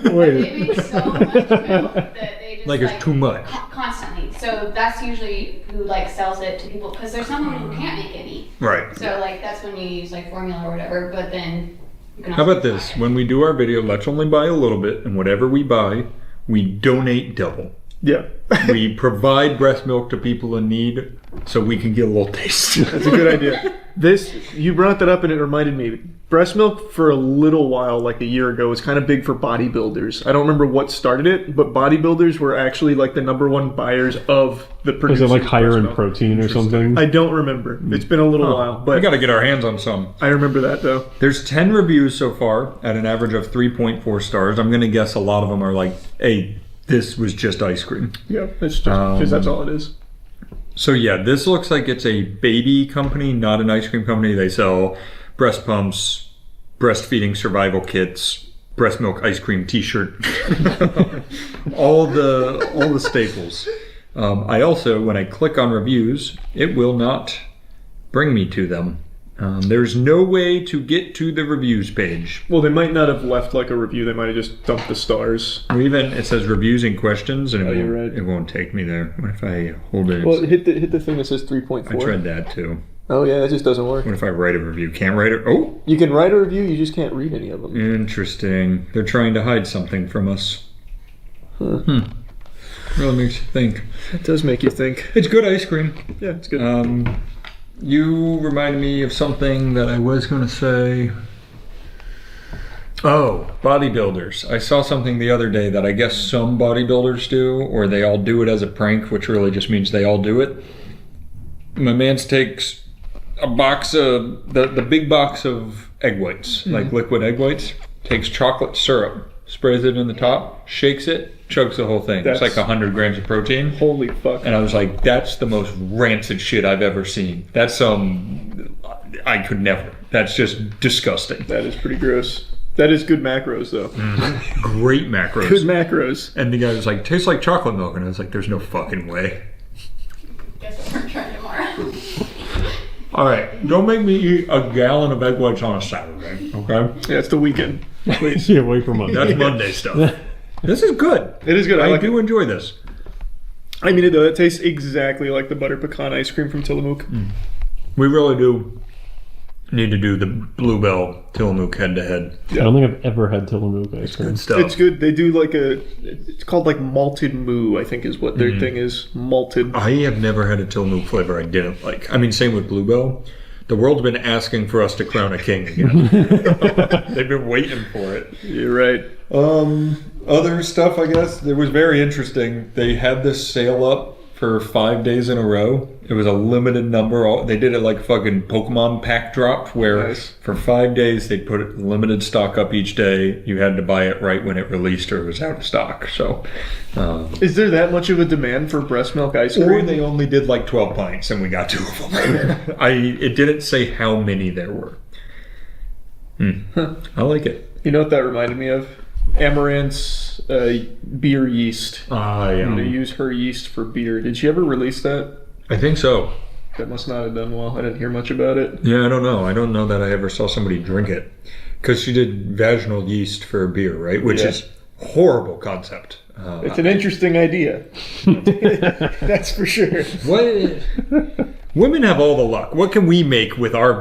They make so much milk that they just Like it's too much. constantly. So that's usually who like sells it to people because there's some women who can't make any. Right. So like that's when you use like formula or whatever. But then you can How also about this? When we do our video, let's only buy a little bit, and whatever we buy, we donate double. Yeah. We provide breast milk to people in need so we can get a little taste. That's a good idea. You brought that up and it reminded me. Breast milk for a little while, like a year ago, was kind of big for bodybuilders. I don't remember what started it, but bodybuilders were actually like the #1 buyers of the Is producers. it like of higher breast in milk. protein or something? I don't remember. It's been a little while, but we got to get our hands on some. I remember that though. There's 10 reviews so far at an average of 3.4 stars. I'm going to guess a lot of them are like, hey, this was just ice cream. Yeah, it's just because that's all it is. So yeah, this looks like it's a baby company, not an ice cream company. They sell breast pumps, breastfeeding survival kits, breast milk ice cream T-shirt, all the staples. I also, when I click on reviews, it will not bring me to them. There's no way to get to the reviews page. Well, they might not have left like a review. They might have just dumped the stars. Or even it says reviews and questions, and it won't take me there. What if I hold it? Well, hit the thing that says 3.4. I tried that too. Oh yeah, that just doesn't work. What if I write a review? Can't write it? Oh! You can write a review, you just can't read any of them. Interesting. They're trying to hide something from us. Really makes you think. It does make you think. It's good ice cream. Yeah, it's good. You reminded me of something that I was going to say. Oh, bodybuilders. I saw something the other day that I guess some bodybuilders do, or they all do it as a prank, which really just means they all do it. My man takes a box of, the big box of egg whites, like liquid egg whites, takes chocolate syrup, sprays it in the top, shakes it, chugs the whole thing. It's like 100 grams of protein. Holy fuck. And I was like, that's the most rancid shit I've ever seen. That's I could never. That's just disgusting. That is pretty gross. That is good macros, though. Great macros. Good macros. And the guy was like, tastes like chocolate milk. And I was like, there's no fucking way. Guess we're trying tomorrow. All right, don't make me eat a gallon of egg whites on a Saturday, okay? Yeah, it's the weekend. Please. Yeah, wait for Monday. That's Monday stuff. This is good. It is good. I do enjoy this. I mean, it tastes exactly like the butter pecan ice cream from Tillamook. We really do need to do the Bluebell Tillamook head-to-head. I don't think I've ever had Tillamook ice cream. Good stuff. It's good. They do like it's called like malted moo, I think is what their thing is. Malted. I have never had a Tillamook flavor I didn't like. I mean, same with Bluebell. The world's been asking for us to crown a king again. They've been waiting for it. You're right. Other stuff, I guess, it was very interesting. They had this sale up for 5 days in a row. It was a limited number. They did it like fucking Pokemon pack drop, where for 5 days they put limited stock up each day. You had to buy it right when it released or it was out of stock. So, is there that much of a demand for breast milk ice cream? Or they only did like 12 pints and we got 2 of them. It didn't say how many there were. I like it. You know what that reminded me of? Amaranth's beer yeast. Yeah. They use her yeast for beer. Did she ever release that? I think so. That must not have done well. I didn't hear much about it. Yeah, I don't know. I don't know that I ever saw somebody drink it. Because she did vaginal yeast for beer, right? Which is horrible concept. It's an interesting idea. That's for sure. Women have all the luck. What can we make with our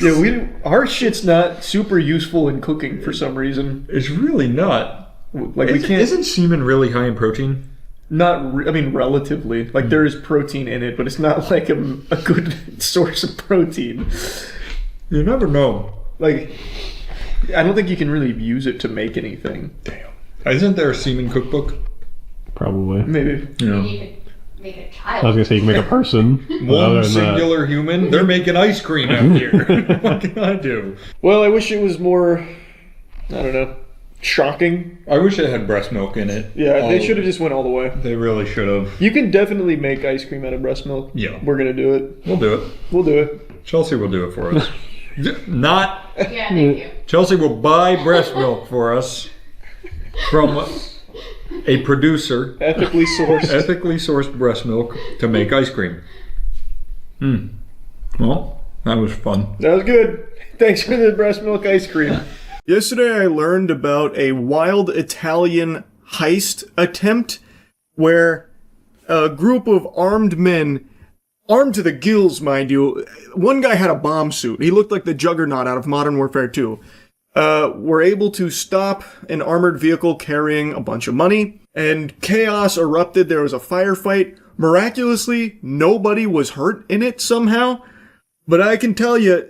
Yeah, our shit's not super useful in cooking for some reason. It's really not. Like we can't. Isn't semen really high in protein? Not. I mean, relatively. Like there is protein in it, but it's not like a good source of protein. You never know. Like, I don't think you can really use it to make anything. Damn. Isn't there a semen cookbook? Probably. Maybe. You could make a child. I was gonna say you can make a person. One singular human. They're making ice cream out here. What can I do? Well, I wish it was more. I don't know. Shocking. I wish it had breast milk in it. Yeah, they should have just went all the way. They really should have. You can definitely make ice cream out of breast milk. Yeah. We're gonna do it. We'll do it. We'll do it. Chelsea will do it for us. Not. Yeah, thank you. Chelsea will buy breast milk for us from a producer. Ethically sourced breast milk to make ice cream. Well, that was fun. That was good. Thanks for the breast milk ice cream. Yesterday I learned about a wild Italian heist attempt where a group of armed men, armed to the gills, mind you, one guy had a bomb suit. He looked like the Juggernaut out of Modern Warfare 2. Were able to stop an armored vehicle carrying a bunch of money, and chaos erupted. There was a firefight. Miraculously, nobody was hurt in it somehow. But I can tell you,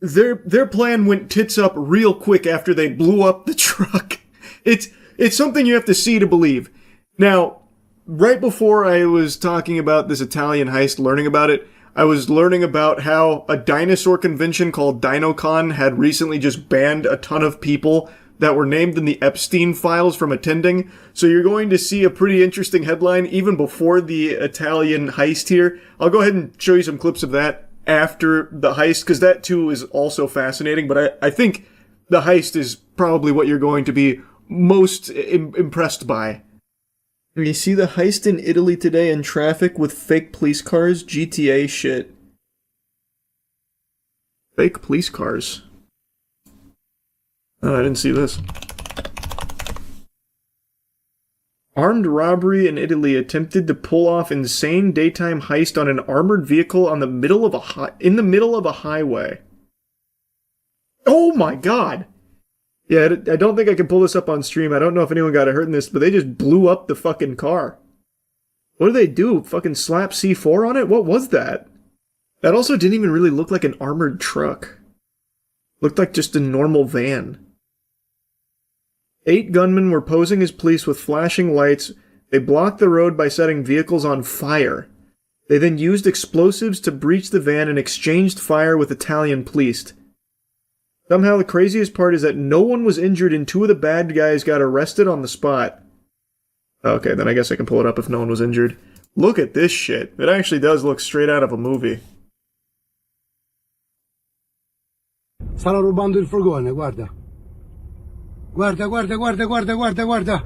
their plan went tits up real quick after they blew up the truck. It's something you have to see to believe. Now, right before I was talking about this Italian heist, learning about it, I was learning about how a dinosaur convention called DinoCon had recently just banned a ton of people that were named in the Epstein files from attending. So you're going to see a pretty interesting headline even before the Italian heist here. I'll go ahead and show you some clips of that after the heist, because that too is also fascinating. But I think the heist is probably what you're going to be most impressed by. You see the heist in Italy today in traffic with fake police cars? GTA shit. Fake police cars. Oh, I didn't see this. Armed robbery in Italy attempted to pull off insane daytime heist on an armored vehicle on the middle of in the middle of a highway. Oh my god! Yeah, I don't think I can pull this up on stream. I don't know if anyone got hurt in this, but they just blew up the fucking car. What did they do? Fucking slap C4 on it? What was that? That also didn't even really look like an armored truck. Looked like just a normal van. 8 gunmen were posing as police with flashing lights. They blocked the road by setting vehicles on fire. They then used explosives to breach the van and exchanged fire with Italian police. Somehow the craziest part is that no one was injured and 2 of the bad guys got arrested on the spot. Okay, then I guess I can pull it up if no one was injured. Look at this shit. It actually does look straight out of a movie. Stanno rubando il furgone, guarda. Guarda, guarda, guarda, guarda, guarda, guarda.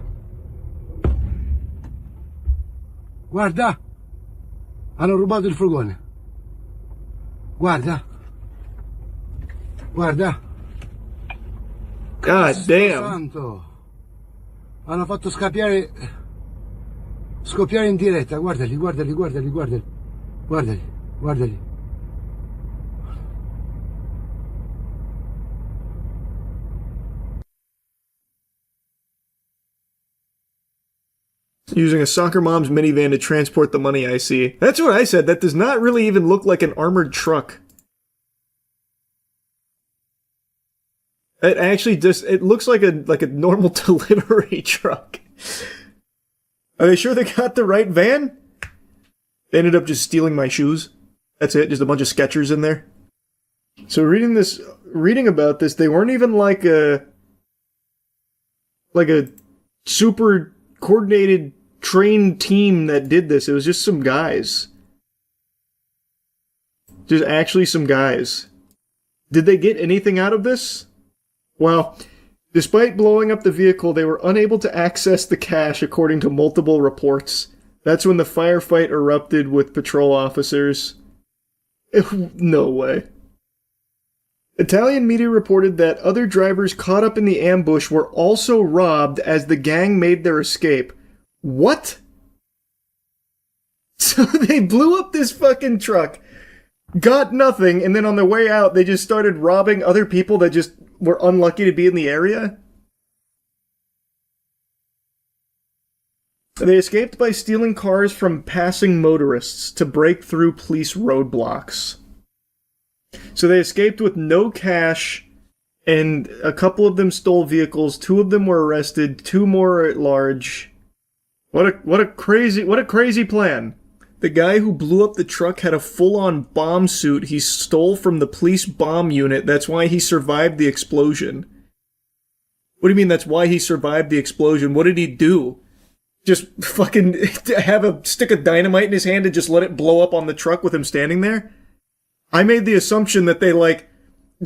Guarda. Hanno rubato il furgone. Guarda. Guarda. God damn. Santo. Hanno fatto scoppiare in diretta. Guardali, guardali, guardali, guardali. Guardali, guardali. Using a soccer mom's minivan to transport the money, I see. That's what I said. That does not really even look like an armored truck. It actually just, it looks like a normal delivery truck. Are they sure they got the right van? They ended up just stealing my shoes. That's it, just a bunch of Skechers in there. So reading about this, they weren't even like a super coordinated trained team that did this. It was just some guys. Just actually some guys. Did they get anything out of this? Well, despite blowing up the vehicle, they were unable to access the cash according to multiple reports. That's when the firefight erupted with patrol officers. No way. Italian media reported that other drivers caught up in the ambush were also robbed as the gang made their escape. What? So they blew up this fucking truck, got nothing, and then on their way out, they just started robbing other people that just were unlucky to be in the area? They escaped by stealing cars from passing motorists to break through police roadblocks. So they escaped with no cash, and a couple of them stole vehicles. 2 of them were arrested. 2 more are at large. What a crazy plan. The guy who blew up the truck had a full-on bomb suit he stole from the police bomb unit. That's why he survived the explosion. What do you mean that's why he survived the explosion? What did he do? Just fucking have a stick of dynamite in his hand and just let it blow up on the truck with him standing there? I made the assumption that they,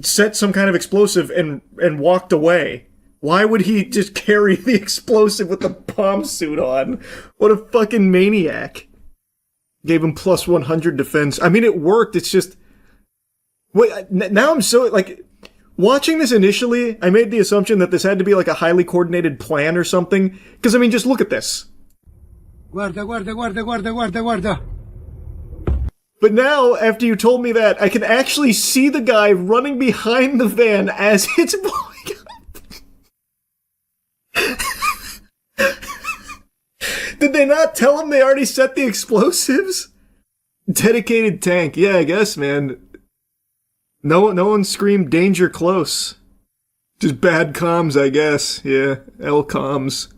set some kind of explosive and walked away. Why would he just carry the explosive with the bomb suit on? What a fucking maniac. Gave him plus 100 defense. I mean, it worked. It's just... Wait, now I'm so, watching this initially, I made the assumption that this had to be, a highly coordinated plan or something. Because, I mean, just look at this. Guarda, guarda, guarda, guarda, guarda, guarda. But now, after you told me that, I can actually see the guy running behind the van as it's blowing up. Did they not tell him they already set the explosives? Dedicated tank. Yeah, I guess, man. No one screamed danger close. Just bad comms, I guess. Yeah, L comms.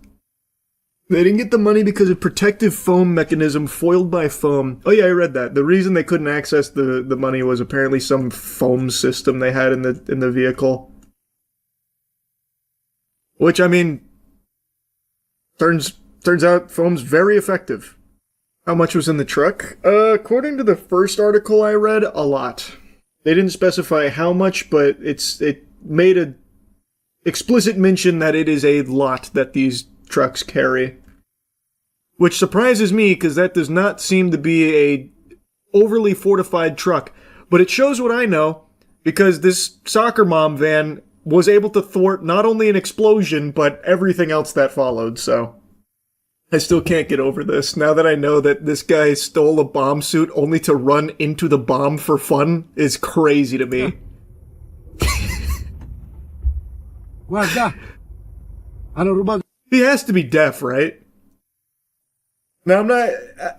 They didn't get the money because of protective foam mechanism foiled by foam. Oh yeah, I read that. The reason they couldn't access the money was apparently some foam system they had in the vehicle. Which, I mean, turns out foam's very effective. How much was in the truck? According to the first article I read, a lot. They didn't specify how much, but it made a explicit mention that it is a lot that these trucks carry. Which surprises me, because that does not seem to be a overly fortified truck. But it shows what I know, because this soccer mom van was able to thwart not only an explosion, but everything else that followed, so... I still can't get over this. Now that I know that this guy stole a bomb suit only to run into the bomb for fun is crazy to me. He has to be deaf, right? Now,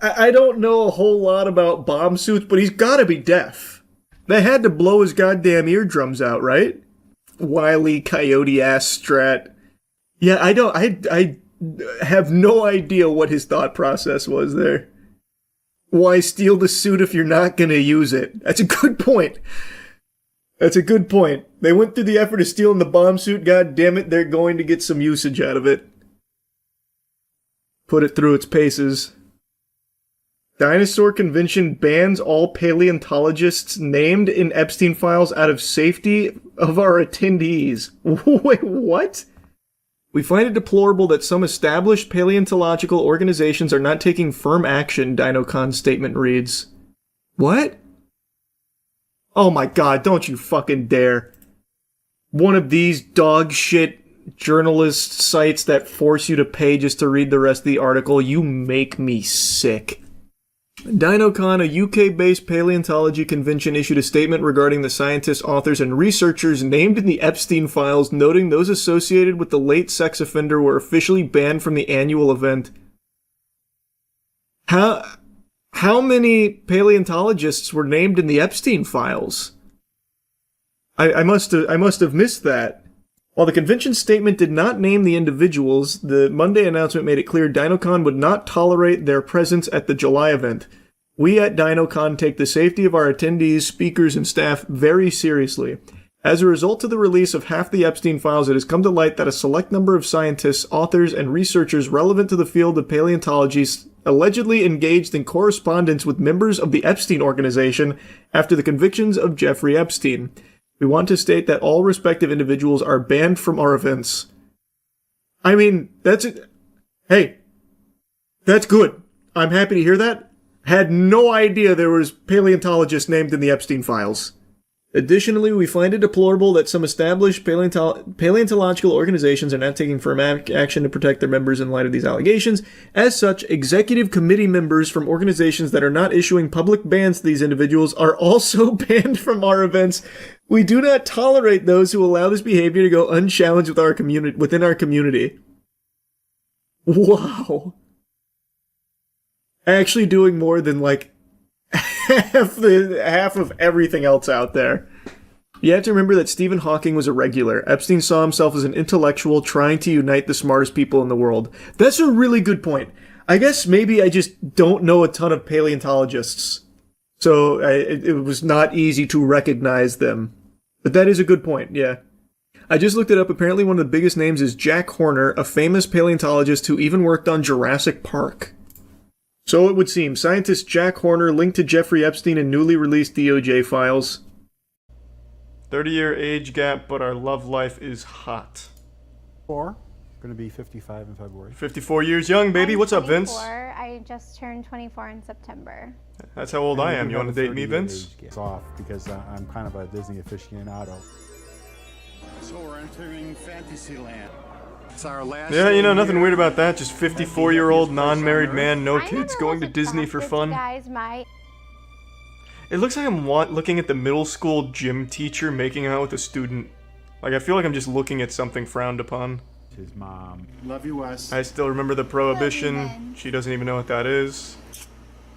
I don't know a whole lot about bomb suits, but he's gotta be deaf. They had to blow his goddamn eardrums out, right? Wile E. Coyote-ass Strat. Yeah, I have no idea what his thought process was there. Why steal the suit if you're not gonna use it? That's a good point. That's a good point. They went through the effort of stealing the bomb suit, god damn it, they're going to get some usage out of it. Put it through its paces. Dinosaur Convention bans all paleontologists named in Epstein files out of safety of our attendees. Wait, what? We find it deplorable that some established paleontological organizations are not taking firm action, DinoCon's statement reads. What? Oh my god, don't you fucking dare. One of these dog shit journalist sites that force you to pay just to read the rest of the article, you make me sick. DinoCon, a UK-based paleontology convention, issued a statement regarding the scientists, authors, and researchers named in the Epstein files, noting those associated with the late sex offender were officially banned from the annual event. How many paleontologists were named in the Epstein files? I must have missed that. While the convention statement did not name the individuals, the Monday announcement made it clear DinoCon would not tolerate their presence at the July event. We at DinoCon take the safety of our attendees, speakers, and staff very seriously. As a result of the release of half the Epstein files, it has come to light that a select number of scientists, authors, and researchers relevant to the field of paleontology allegedly engaged in correspondence with members of the Epstein organization after the convictions of Jeffrey Epstein. We want to state that all respective individuals are banned from our events. I mean, that's it. Hey, that's good. I'm happy to hear that. Had no idea there was paleontologists named in the Epstein files. Additionally, we find it deplorable that some established paleontological organizations are not taking firm action to protect their members in light of these allegations. As such, executive committee members from organizations that are not issuing public bans to these individuals are also banned from our events. We do not tolerate those who allow this behavior to go unchallenged within our community. Wow. Actually doing more than like half of everything else out there. You have to remember that Stephen Hawking was a regular. Epstein saw himself as an intellectual trying to unite the smartest people in the world. That's a really good point. I guess maybe I just don't know a ton of paleontologists. So it was not easy to recognize them. But that is a good point, yeah. I just looked it up. Apparently one of the biggest names is Jack Horner, a famous paleontologist who even worked on Jurassic Park. So it would seem. Scientist Jack Horner linked to Jeffrey Epstein in newly released DOJ files. 30-year age gap, but our love life is hot. Going to be 55 in February. 54 years young, baby. I'm What's up, Vince? 24. I just turned 24 in September. That's how old I am. You want to date me, Vince? It's off because I'm kind of a Disney aficionado. So we're entering Fantasyland. It's our last Yeah, you know, nothing weird about that. Just 54-year-old non-married man, no kids, going to Disney for fun. It looks like I'm looking at the middle school gym teacher making out with a student. Like, I feel like I'm just looking at something frowned upon. His mom. Love you, Wes. I still remember the Prohibition. She doesn't even know what that is.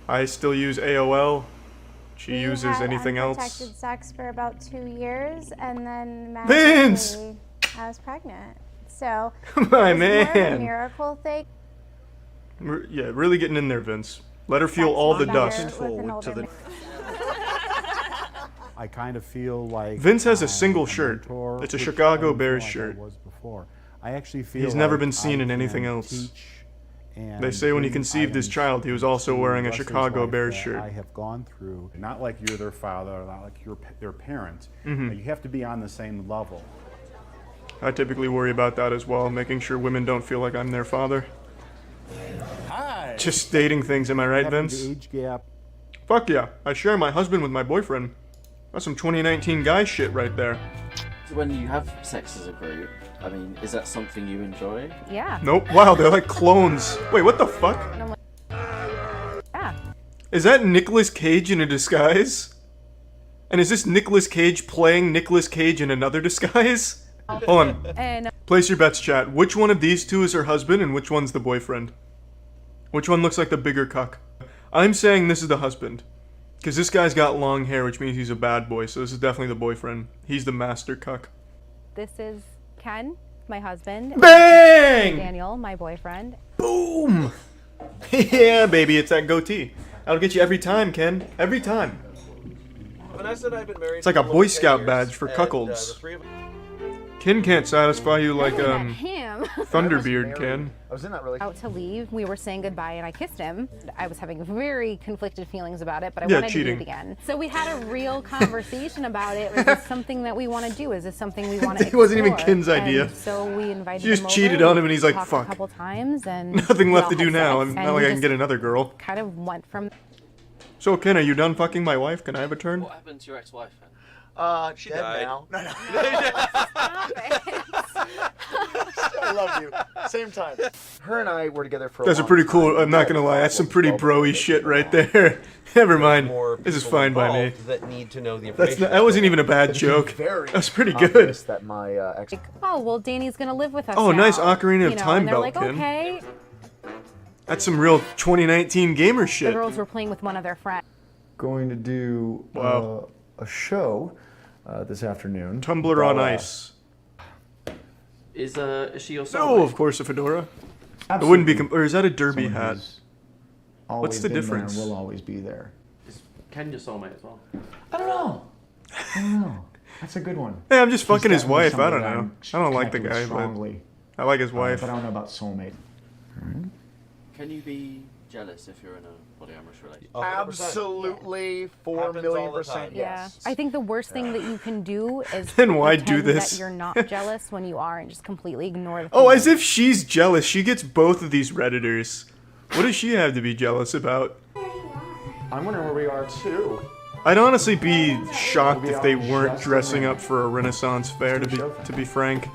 I still use AOL. She uses anything else. I had unprotected sex for about 2 years, and then Vince! I was pregnant. So, My it was more of a man. miracle thing. Yeah, really getting in there, Vince. Let her feel all the dust. I kind of feel like Vince has a single shirt. It's a Chicago Bears shirt. I actually feel He's never like been seen I in anything can else. teach and They say when he bring conceived his items child, he was also wearing a to Chicago Leslie's Bears life shirt. that I have gone through, not like you're their father, or not like you're their parent. Mhm. You have to be on the same level. I typically worry about that as well, making sure women don't feel like I'm their father. Hi. Just stating things, am I right, Having Vince? the age gap. Fuck yeah, I share my husband with my boyfriend. That's some 2019 guy shit right there. When you have sex as a group, I mean, is that something you enjoy? Yeah. Nope, wow, they're like clones. Wait, what the fuck? Yeah. Is that Nicolas Cage in a disguise? And is this Nicolas Cage playing Nicolas Cage in another disguise? Hold on. And Place your bets, chat. Which one of these two is her husband and which one's the boyfriend? Which one looks like the bigger cuck? I'm saying this is the husband. Because this guy's got long hair, which means he's a bad boy, so this is definitely the boyfriend. He's the master cuck. this is Ken, my husband. Bang! Daniel, my boyfriend. Boom! Yeah, baby, it's that goatee. That'll get you every time, Ken. Every time. Vanessa and I have been married It's like a Boy Scout badge for cuckolds. Ken can't satisfy you like, him. Thunderbeard can. I was in that relationship. Out to leave, we were saying goodbye and I kissed him. I was having very conflicted feelings about it, but I Yeah, wanted cheating. to do it again. So we had a real conversation about it. Is this something that we want to do? Is this something we want to It wasn't even explore? Ken's idea. And so we invited She just him over. cheated on him and he's like, talked fuck. A couple times and Nothing we left all to do had now. sex, I'm and not like we I can just get another girl. kind of went from So, Ken, are you done fucking my wife? Can I have a turn? What happened to your ex-wife then? She Dead died. now. No, no. I love you. Same time. Her and I were together for a That's a long pretty time. cool. I'm not gonna lie. That's some pretty broy shit right there. Never mind. More This is people fine by me. involved that need to know the That's information. not, that wasn't even a bad joke. Very That's pretty obvious good. That my ex. oh, well, Danny's going to live with us Oh, now. nice Ocarina of You know, Time and they're belt, like, Ken. okay. That's some real 2019 gamer The shit. girls were playing with one of their friends. Going to do Wow. a show this afternoon. Tumblr on ice. Is she your soulmate? Oh, of course, a fedora. It wouldn't be. Or is that a derby Someone hat? who's What's always the been there difference? and will always be there. Is Ken your soulmate as well? I don't know. I don't know. That's a good one. Hey, I'm just He's fucking his definitely wife. I don't somebody know. I'm I don't like the connected with guy, strongly. but I like his wife. But I don't know about soulmate. Can you be jealous if you're in a polyamorous relationship? Absolutely, 4,000,000% Yeah. yes. I think the worst thing that you can do is Then why do pretend this? that you're not jealous when you are and just completely ignore the Oh, as feelings. if she's jealous. She gets both of these Redditors. What does she have to be jealous about? I'm wondering where we are too. I'd honestly be shocked if they weren't dressing up for a Renaissance fair, to be frank.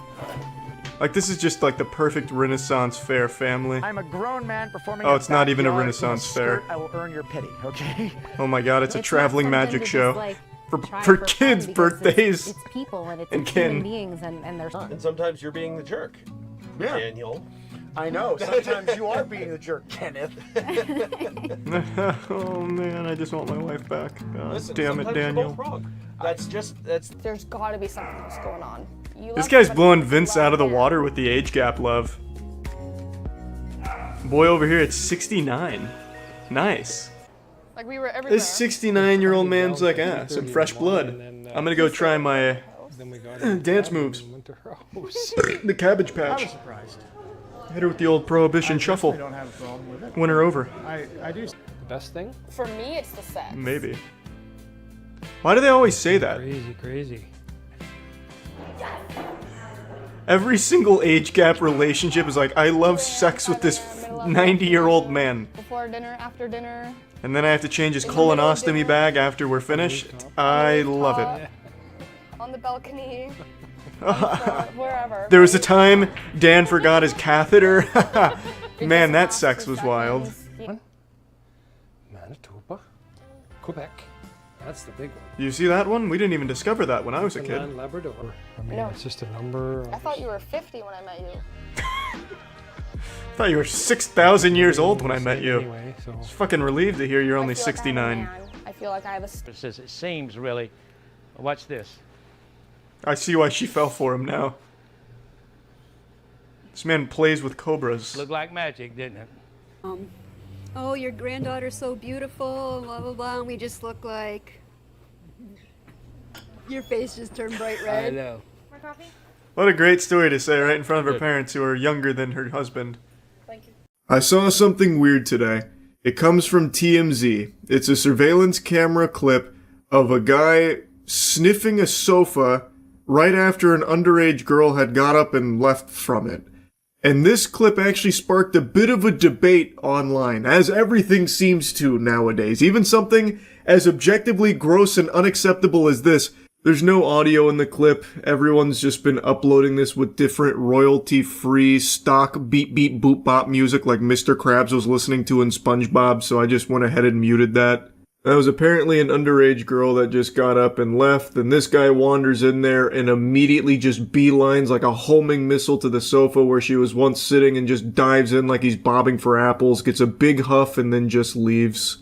Like, this is just like the perfect Renaissance fair family. I'm a grown man performing. Oh, a it's not even a backyard in Renaissance skirt. fair. I will earn your pity, okay? Oh my god, it's a It's traveling not something magic to show. just, like, For try fun kids' because birthdays. It's people and it's and human Ken. beings and there's. And sometimes you're being the jerk. Yeah. Daniel. I know. Sometimes you are being the jerk, Kenneth. Oh man, I just want my wife back. God Listen, damn it, sometimes you're Daniel. both wrong. That's. There's got to be something else going on. You This love guy's somebody blowing you Vince love out of the him. water with the age gap love. Boy over here at 69. Nice. Like we were everywhere. This 69-year-old man's like, some fresh blood. I'm gonna go try my dance moves. The Cabbage Patch. I was surprised. Hit her with the old Prohibition I shuffle. don't have a problem with it. Win her over. I do. The best thing? For me, it's the sex. Maybe. Why do they always say that? Crazy. Every single age gap relationship is like, I love sex with this 90-year-old man. Before dinner, after dinner. And then I have to change his colonostomy bag after we're finished. I love it. On the balcony. Wherever. There was a time Dan forgot his catheter. Man, that sex was wild. Manitoba, Quebec. That's the big one. You see that one? We didn't even discover that when I was a kid. Newfoundland, Labrador. I mean, No. it's just a number. I thought you were 50 when I met you. I thought you were 6,000 years old when I met you. Anyway, so. I was fucking relieved to hear you're only I feel like I'm a 69. man. I feel like I have a. It says it seems really. Watch this. I see why she fell for him now. This man plays with cobras. Looked like magic, didn't it? Oh, your granddaughter's so beautiful, blah, blah, blah, and we just look like... Your face just turned bright red. I know. More coffee? What a great story to say right in front of her parents who are younger than her husband. Thank you. I saw something weird today. It comes from TMZ. It's a surveillance camera clip of a guy sniffing a sofa right after an underage girl had got up and left from it. And this clip actually sparked a bit of a debate online, as everything seems to nowadays. Even something as objectively gross and unacceptable as this. There's no audio in the clip. Everyone's just been uploading this with different royalty-free stock beep beep boop bop music like Mr. Krabs was listening to in SpongeBob, so I just went ahead and muted that. That was apparently an underage girl that just got up and left, and this guy wanders in there and immediately just beelines like a homing missile to the sofa where she was once sitting and just dives in like he's bobbing for apples, gets a big huff, and then just leaves.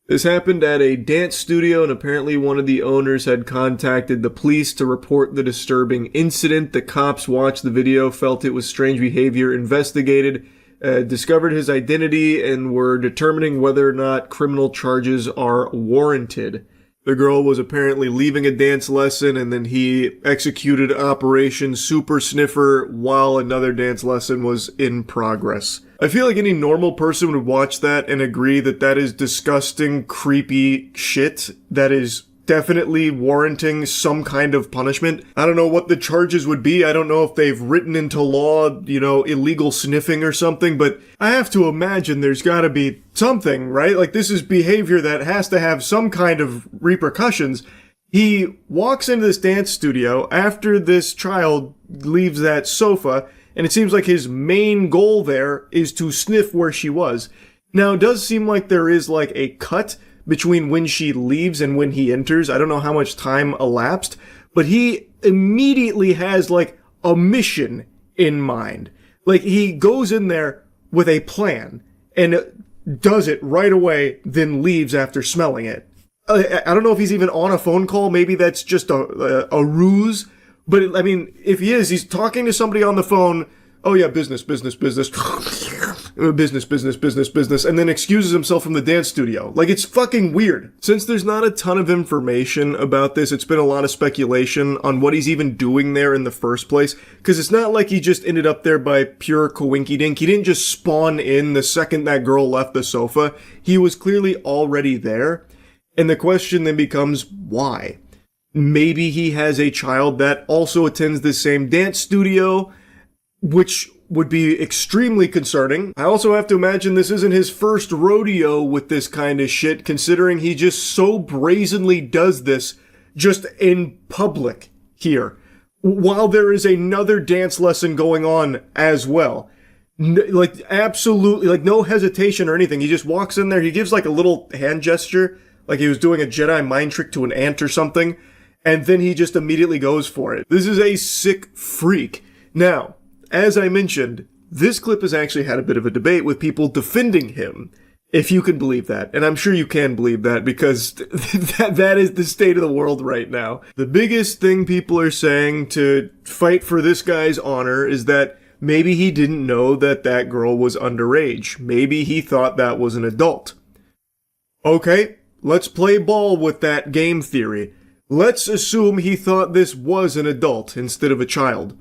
This happened at a dance studio, and apparently one of the owners had contacted the police to report the disturbing incident. The cops watched the video, felt it was strange behavior, investigated, discovered his identity, and were determining whether or not criminal charges are warranted. The girl was apparently leaving a dance lesson, and then he executed Operation Super Sniffer while another dance lesson was in progress. I feel like any normal person would watch that and agree that that is disgusting, creepy shit that is definitely warranting some kind of punishment. I don't know what the charges would be. I don't know if they've written into law, illegal sniffing or something, but I have to imagine there's gotta be something, right? Like, this is behavior that has to have some kind of repercussions. He walks into this dance studio after this child leaves that sofa, and it seems like his main goal there is to sniff where she was. Now, it does seem like there is like a cut between when she leaves and when he enters. I don't know how much time elapsed, but he immediately has like a mission in mind. Like, he goes in there with a plan and does it right away, then leaves after smelling it. I don't know if he's even on a phone call. Maybe that's just a ruse. But, I mean, if he is, he's talking to somebody on the phone. Oh, yeah, business. business, and then excuses himself from the dance studio. Like, it's fucking weird. Since there's not a ton of information about this, it's been a lot of speculation on what he's even doing there in the first place. Because it's not like he just ended up there by pure coinkydink. He didn't just spawn in the second that girl left the sofa. He was clearly already there. And the question then becomes, why? Maybe he has a child that also attends the same dance studio, which would be extremely concerning. I also have to imagine this isn't his first rodeo with this kind of shit, considering he just so brazenly does this just in public here, while there is another dance lesson going on as well. Absolutely, no hesitation or anything. He just walks in there, he gives like a little hand gesture, like he was doing a Jedi mind trick to an ant or something, and then he just immediately goes for it. This is a sick freak. Now, as I mentioned, this clip has actually had a bit of a debate with people defending him, if you can believe that. And I'm sure you can believe that, because that is the state of the world right now. The biggest thing people are saying to fight for this guy's honor is that maybe he didn't know that that girl was underage. Maybe he thought that was an adult. Okay, let's play ball with that game theory. Let's assume he thought this was an adult instead of a child.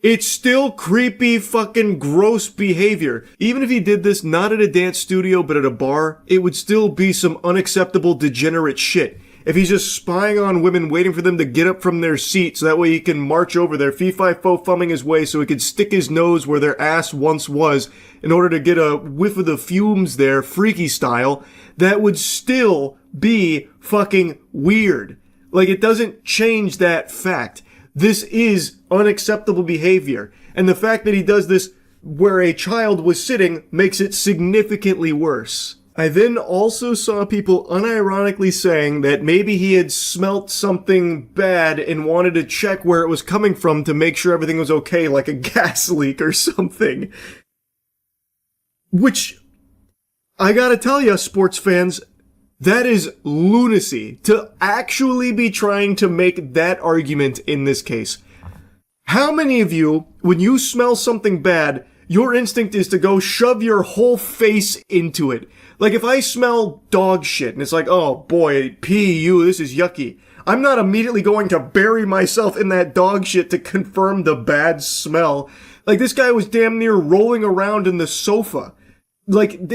It's still creepy, fucking gross behavior. Even if he did this not at a dance studio but at a bar, it would still be some unacceptable degenerate shit. If he's just spying on women, waiting for them to get up from their seat so that way he can march over there, fee-fi-fo-fumming his way so he could stick his nose where their ass once was in order to get a whiff of the fumes there, freaky style, that would still be fucking weird. Like, it doesn't change that fact. This is unacceptable behavior. And the fact that he does this where a child was sitting makes it significantly worse. I then also saw people unironically saying that maybe he had smelt something bad and wanted to check where it was coming from to make sure everything was okay, like a gas leak or something. Which, I gotta tell ya, sports fans, that is lunacy, to actually be trying to make that argument in this case. How many of you, when you smell something bad, your instinct is to go shove your whole face into it? Like, if I smell dog shit and it's like, oh boy, P.U., this is yucky, I'm not immediately going to bury myself in that dog shit to confirm the bad smell. Like, this guy was damn near rolling around in the sofa. Like,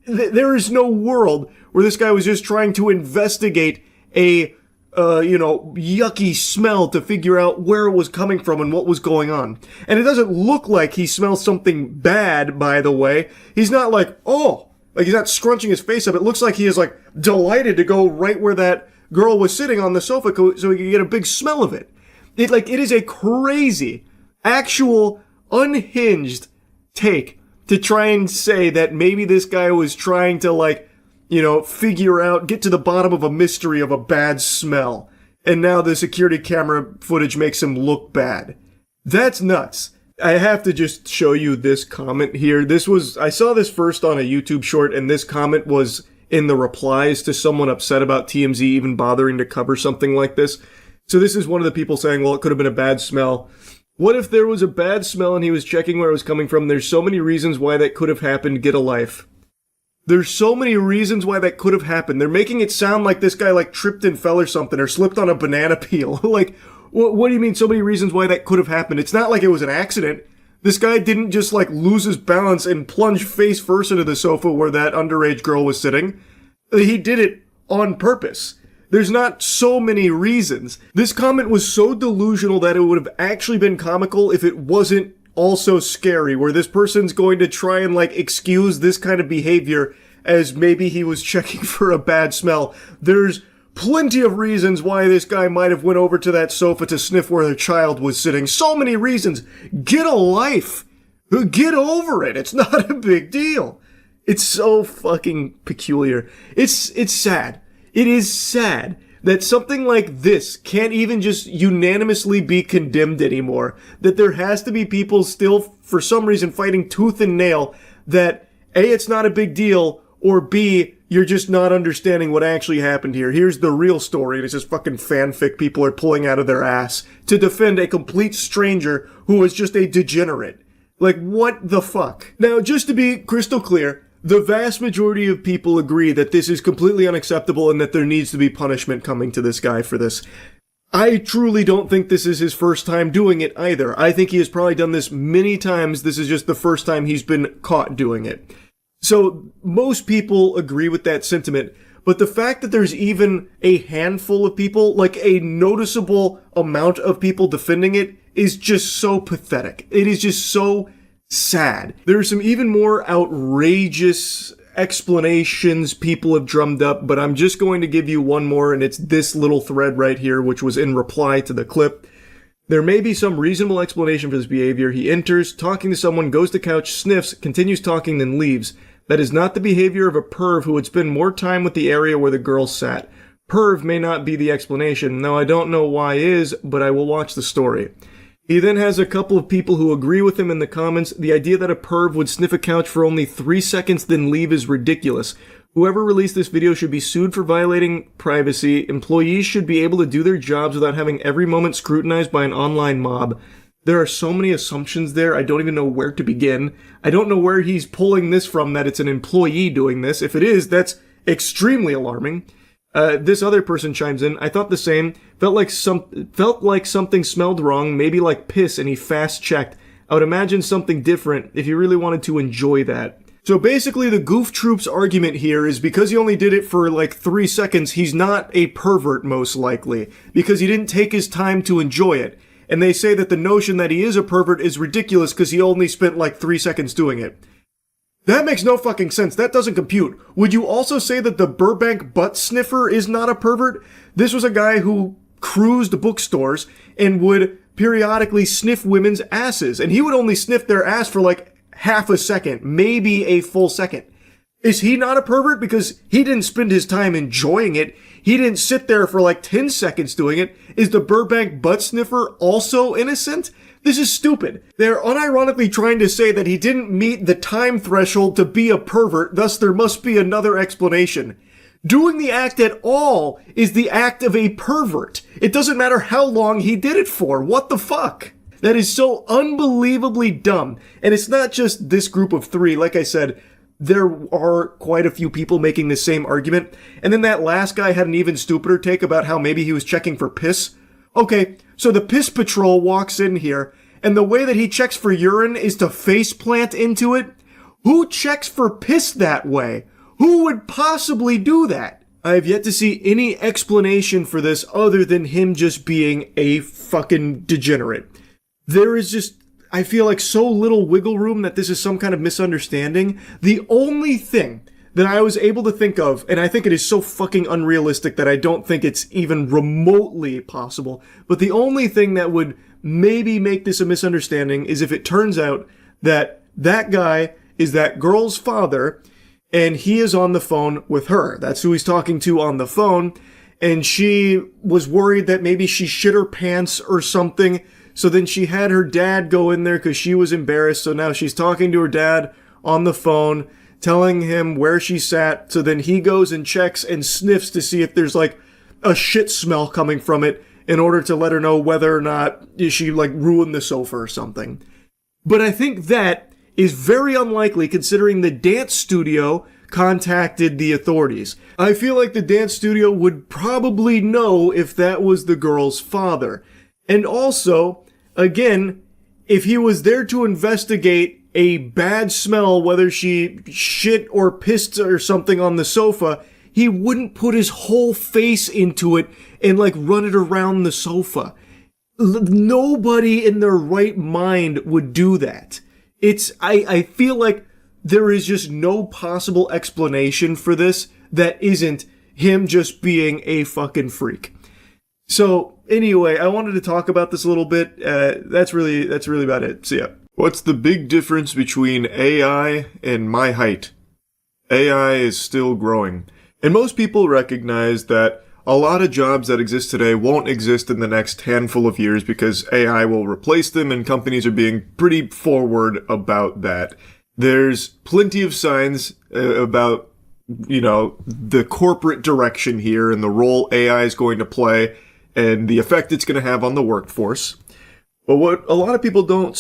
there is no world where this guy was just trying to investigate a yucky smell to figure out where it was coming from and what was going on. And it doesn't look like he smells something bad, by the way. He's not like, oh, like he's not scrunching his face up. It looks like he is like delighted to go right where that girl was sitting on the sofa so he could get a big smell of it. It is a crazy, actual, unhinged take to try and say that maybe this guy was trying to figure out, get to the bottom of a mystery of a bad smell. And now the security camera footage makes him look bad. That's nuts. I have to just show you this comment here. I saw this first on a YouTube short, and this comment was in the replies to someone upset about TMZ even bothering to cover something like this. So this is one of the people saying, well, it could have been a bad smell. What if there was a bad smell and he was checking where it was coming from? There's so many reasons why that could have happened. Get a life. There's so many reasons why that could have happened. They're making it sound like this guy tripped and fell or something, or slipped on a banana peel. What do you mean so many reasons why that could have happened? It's not like it was an accident. This guy didn't just lose his balance and plunge face first into the sofa where that underage girl was sitting. He did it on purpose. There's not so many reasons. This comment was so delusional that it would have actually been comical if it wasn't also scary, where this person's going to try and excuse this kind of behavior as maybe he was checking for a bad smell. There's plenty of reasons why this guy might have went over to that sofa to sniff where their child was sitting. So many reasons. Get a life. Get over it. It's not a big deal. It's so fucking peculiar. It's sad. It is sad that something like this can't even just unanimously be condemned anymore. That there has to be people still, for some reason, fighting tooth and nail that A, it's not a big deal, or B, you're just not understanding what actually happened here. Here's the real story, and it's just fucking fanfic people are pulling out of their ass to defend a complete stranger who was just a degenerate. What the fuck? Now, just to be crystal clear, the vast majority of people agree that this is completely unacceptable and that there needs to be punishment coming to this guy for this. I truly don't think this is his first time doing it either. I think he has probably done this many times. This is just the first time he's been caught doing it. So most people agree with that sentiment, but the fact that there's even a handful of people, a noticeable amount of people defending it, is just so pathetic. It is just so sad. There are some even more outrageous explanations people have drummed up, but I'm just going to give you one more, and it's this little thread right here, which was in reply to the clip. There may be some reasonable explanation for this behavior. He enters, talking to someone, goes to couch, sniffs, continues talking, then leaves. That is not the behavior of a perv who would spend more time with the area where the girl sat. Perv may not be the explanation. Now, I don't know why is, but I will watch the story. He then has a couple of people who agree with him in the comments. The idea that a perv would sniff a couch for only 3 seconds then leave is ridiculous. Whoever released this video should be sued for violating privacy. Employees should be able to do their jobs without having every moment scrutinized by an online mob. There are so many assumptions there, I don't even know where to begin. I don't know where he's pulling this from, that it's an employee doing this. If it is, that's extremely alarming. This other person chimes in. I thought the same. Felt like something smelled wrong, maybe like piss, and he fast checked. I would imagine something different if he really wanted to enjoy that. So basically the Goof Troop's argument here is because he only did it for 3 seconds, he's not a pervert most likely, because he didn't take his time to enjoy it. And they say that the notion that he is a pervert is ridiculous because he only spent 3 seconds doing it. That makes no fucking sense. That doesn't compute. Would you also say that the Burbank butt sniffer is not a pervert? This was a guy who cruised bookstores and would periodically sniff women's asses. And he would only sniff their ass for half a second, maybe a full second. Is he not a pervert because he didn't spend his time enjoying it? He didn't sit there for 10 seconds doing it. Is the Burbank butt sniffer also innocent? This is stupid. They're unironically trying to say that he didn't meet the time threshold to be a pervert, thus there must be another explanation. Doing the act at all is the act of a pervert. It doesn't matter how long he did it for. What the fuck? That is so unbelievably dumb. And it's not just this group of 3. Like I said, there are quite a few people making the same argument. And then that last guy had an even stupider take about how maybe he was checking for piss. Okay, so the piss patrol walks in here, and the way that he checks for urine is to face plant into it? Who checks for piss that way? Who would possibly do that? I have yet to see any explanation for this other than him just being a fucking degenerate. There is just, I feel like, so little wiggle room that this is some kind of misunderstanding. The only thing that I was able to think of, and I think it is so fucking unrealistic that I don't think it's even remotely possible, but the only thing that would maybe make this a misunderstanding is if it turns out that that guy is that girl's father, and he is on the phone with her. That's who he's talking to on the phone, and she was worried that maybe she shit her pants or something, so then she had her dad go in there because she was embarrassed, so now she's talking to her dad on the phone, telling him where she sat, so then he goes and checks and sniffs to see if there's like a shit smell coming from it in order to let her know whether or not she like ruined the sofa or something. But I think that is very unlikely considering the dance studio contacted the authorities. I feel like the dance studio would probably know if that was the girl's father. And also, again, if he was there to investigate a bad smell, whether she shit or pissed or something on the sofa, he wouldn't put his whole face into it and like run it around the sofa. Nobody in their right mind would do that. I feel like there is just no possible explanation for this that isn't him just being a fucking freak. So anyway, I wanted to talk about this a little bit. That's really about it. So yeah. What's the big difference between AI and my height? AI is still growing. And most people recognize that a lot of jobs that exist today won't exist in the next handful of years because AI will replace them, and companies are being pretty forward about that. There's plenty of signs about, the corporate direction here and the role AI is going to play and the effect it's going to have on the workforce. But what a lot of people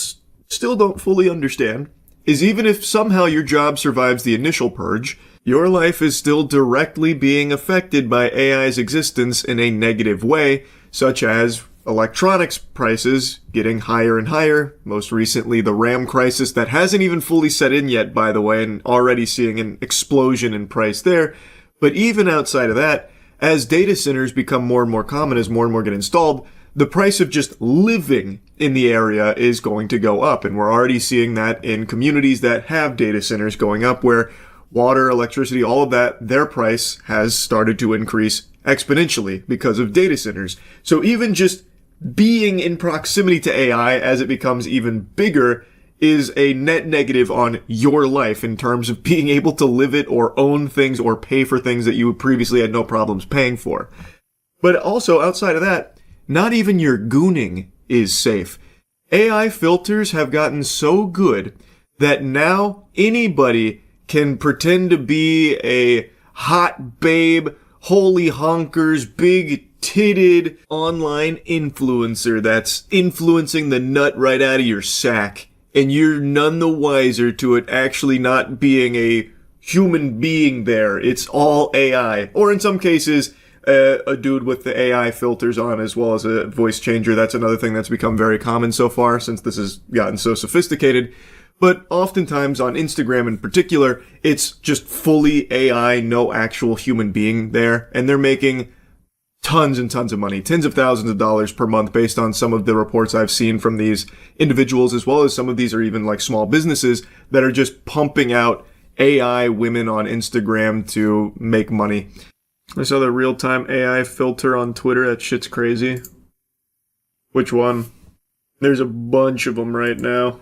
still don't fully understand is even if somehow your job survives the initial purge, your life is still directly being affected by AI's existence in a negative way, such as electronics prices getting higher and higher. Most recently, the RAM crisis that hasn't even fully set in yet, by the way, and already seeing an explosion in price there. But even outside of that, as data centers become more and more common, as more and more get installed, the price of just living in the area is going to go up. And we're already seeing that in communities that have data centers going up, where water, electricity, all of that, their price has started to increase exponentially because of data centers. So even just being in proximity to AI as it becomes even bigger is a net negative on your life in terms of being able to live it or own things or pay for things that you previously had no problems paying for. But also, outside of that, not even your gooning is safe. AI filters have gotten so good that now anybody can pretend to be a hot babe, holy honkers, big-titted online influencer that's influencing the nut right out of your sack, and you're none the wiser to it actually not being a human being there. It's all AI. Or in some cases, a dude with the AI filters on as well as a voice changer. That's another thing that's become very common so far since this has gotten so sophisticated. But oftentimes on Instagram in particular, it's just fully AI, no actual human being there. And they're making tons and tons of money, tens of thousands of dollars per month based on some of the reports I've seen from these individuals, as well as some of these are even like small businesses that are just pumping out AI women on Instagram to make money. I saw the real-time AI filter on Twitter. That shit's crazy. Which one? There's a bunch of them right now.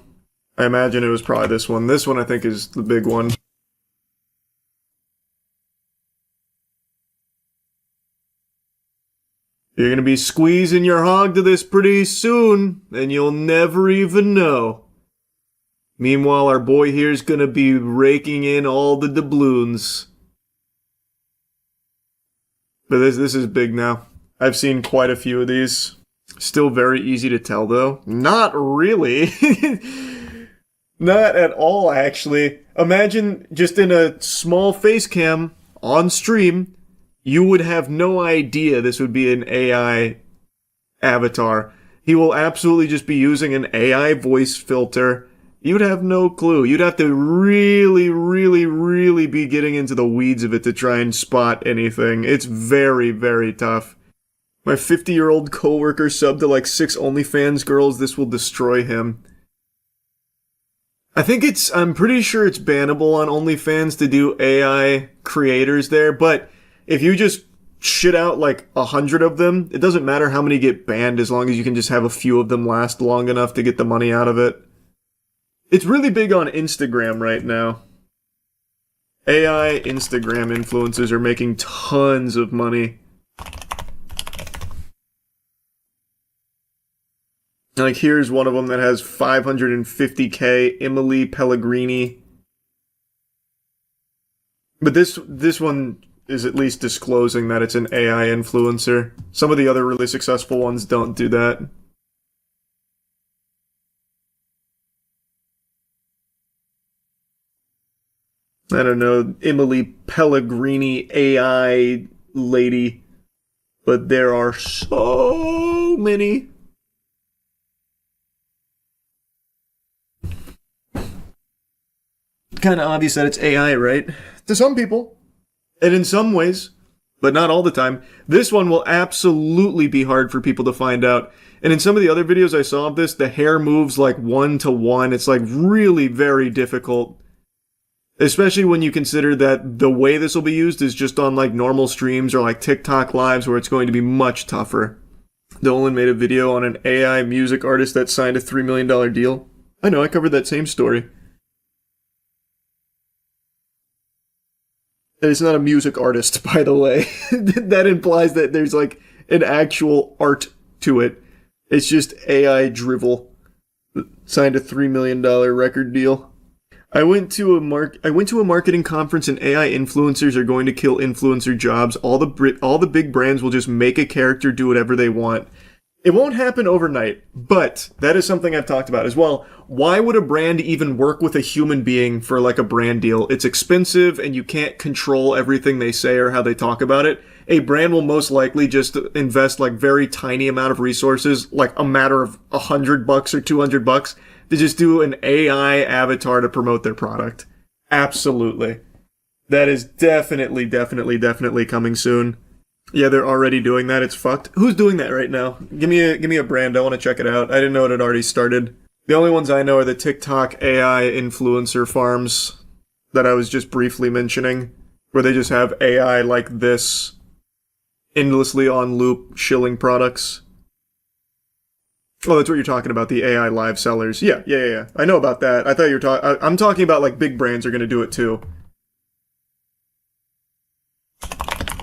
I imagine it was probably this one. This one I think is the big one. You're gonna be squeezing your hog to this pretty soon, and you'll never even know. Meanwhile, our boy here's gonna be raking in all the doubloons. But this is big now. I've seen quite a few of these. Still very easy to tell, though. Not really. Not at all, actually. Imagine just in a small face cam on stream, you would have no idea this would be an AI avatar. He will absolutely just be using an AI voice filter. You would have no clue. You'd have to really, really, really be getting into the weeds of it to try and spot anything. It's very, very tough. My 50-year-old coworker subbed to like 6 OnlyFans girls. This will destroy him. I'm pretty sure it's bannable on OnlyFans to do AI creators there, but if you just shit out like 100 of them, it doesn't matter how many get banned as long as you can just have a few of them last long enough to get the money out of it. It's really big on Instagram right now. AI Instagram influencers are making tons of money. Like, here's one of them that has 550k, Emily Pellegrini. But this one is at least disclosing that it's an AI influencer. Some of the other really successful ones don't do that. I don't know, Emily Pellegrini AI lady. But there are so many. Kind of obvious that it's AI, right? To some people. And in some ways, but not all the time. This one will absolutely be hard for people to find out. And in some of the other videos I saw of this, the hair moves like 1-to-1. It's like really very difficult. Especially when you consider that the way this will be used is just on like normal streams or like TikTok lives where it's going to be much tougher. Dolan made a video on an AI music artist that signed a $3 million deal. I know, I covered that same story. And it's not a music artist, by the way. That implies that there's like an actual art to it. It's just AI drivel. Signed a $3 million record deal. I went to a marketing conference and AI influencers are going to kill influencer jobs. All the big brands will just make a character do whatever they want. It won't happen overnight, but that is something I've talked about as well. Why would a brand even work with a human being for like a brand deal? It's expensive and you can't control everything they say or how they talk about it. A brand will most likely just invest like very tiny amount of resources, like a matter of $100 or $200 to just do an AI avatar to promote their product. Absolutely. That is definitely coming soon. Yeah, they're already doing that. It's fucked. Who's doing that right now? Give me a brand. I want to check it out. I didn't know it had already started. The only ones I know are the TikTok AI influencer farms that I was just briefly mentioning, where they just have AI like this endlessly on loop shilling products. Oh, that's what you're talking about, the AI live sellers. Yeah. I know about that. I thought you were talking... I'm talking about like big brands are going to do it too.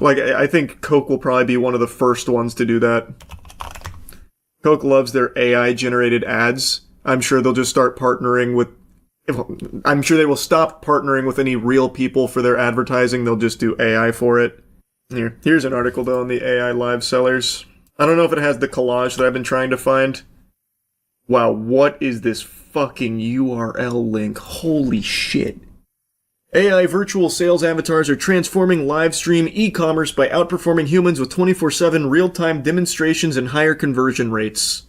Like, I think Coke will probably be one of the first ones to do that. Coke loves their AI-generated ads. I'm sure they'll just start partnering with... I'm sure they will stop partnering with any real people for their advertising. They'll just do AI for it. Here's an article, though, on the AI live sellers. I don't know if it has the collage that I've been trying to find. Wow, what is this fucking URL link? Holy shit. AI virtual sales avatars are transforming live stream e-commerce by outperforming humans with 24/7 real-time demonstrations and higher conversion rates.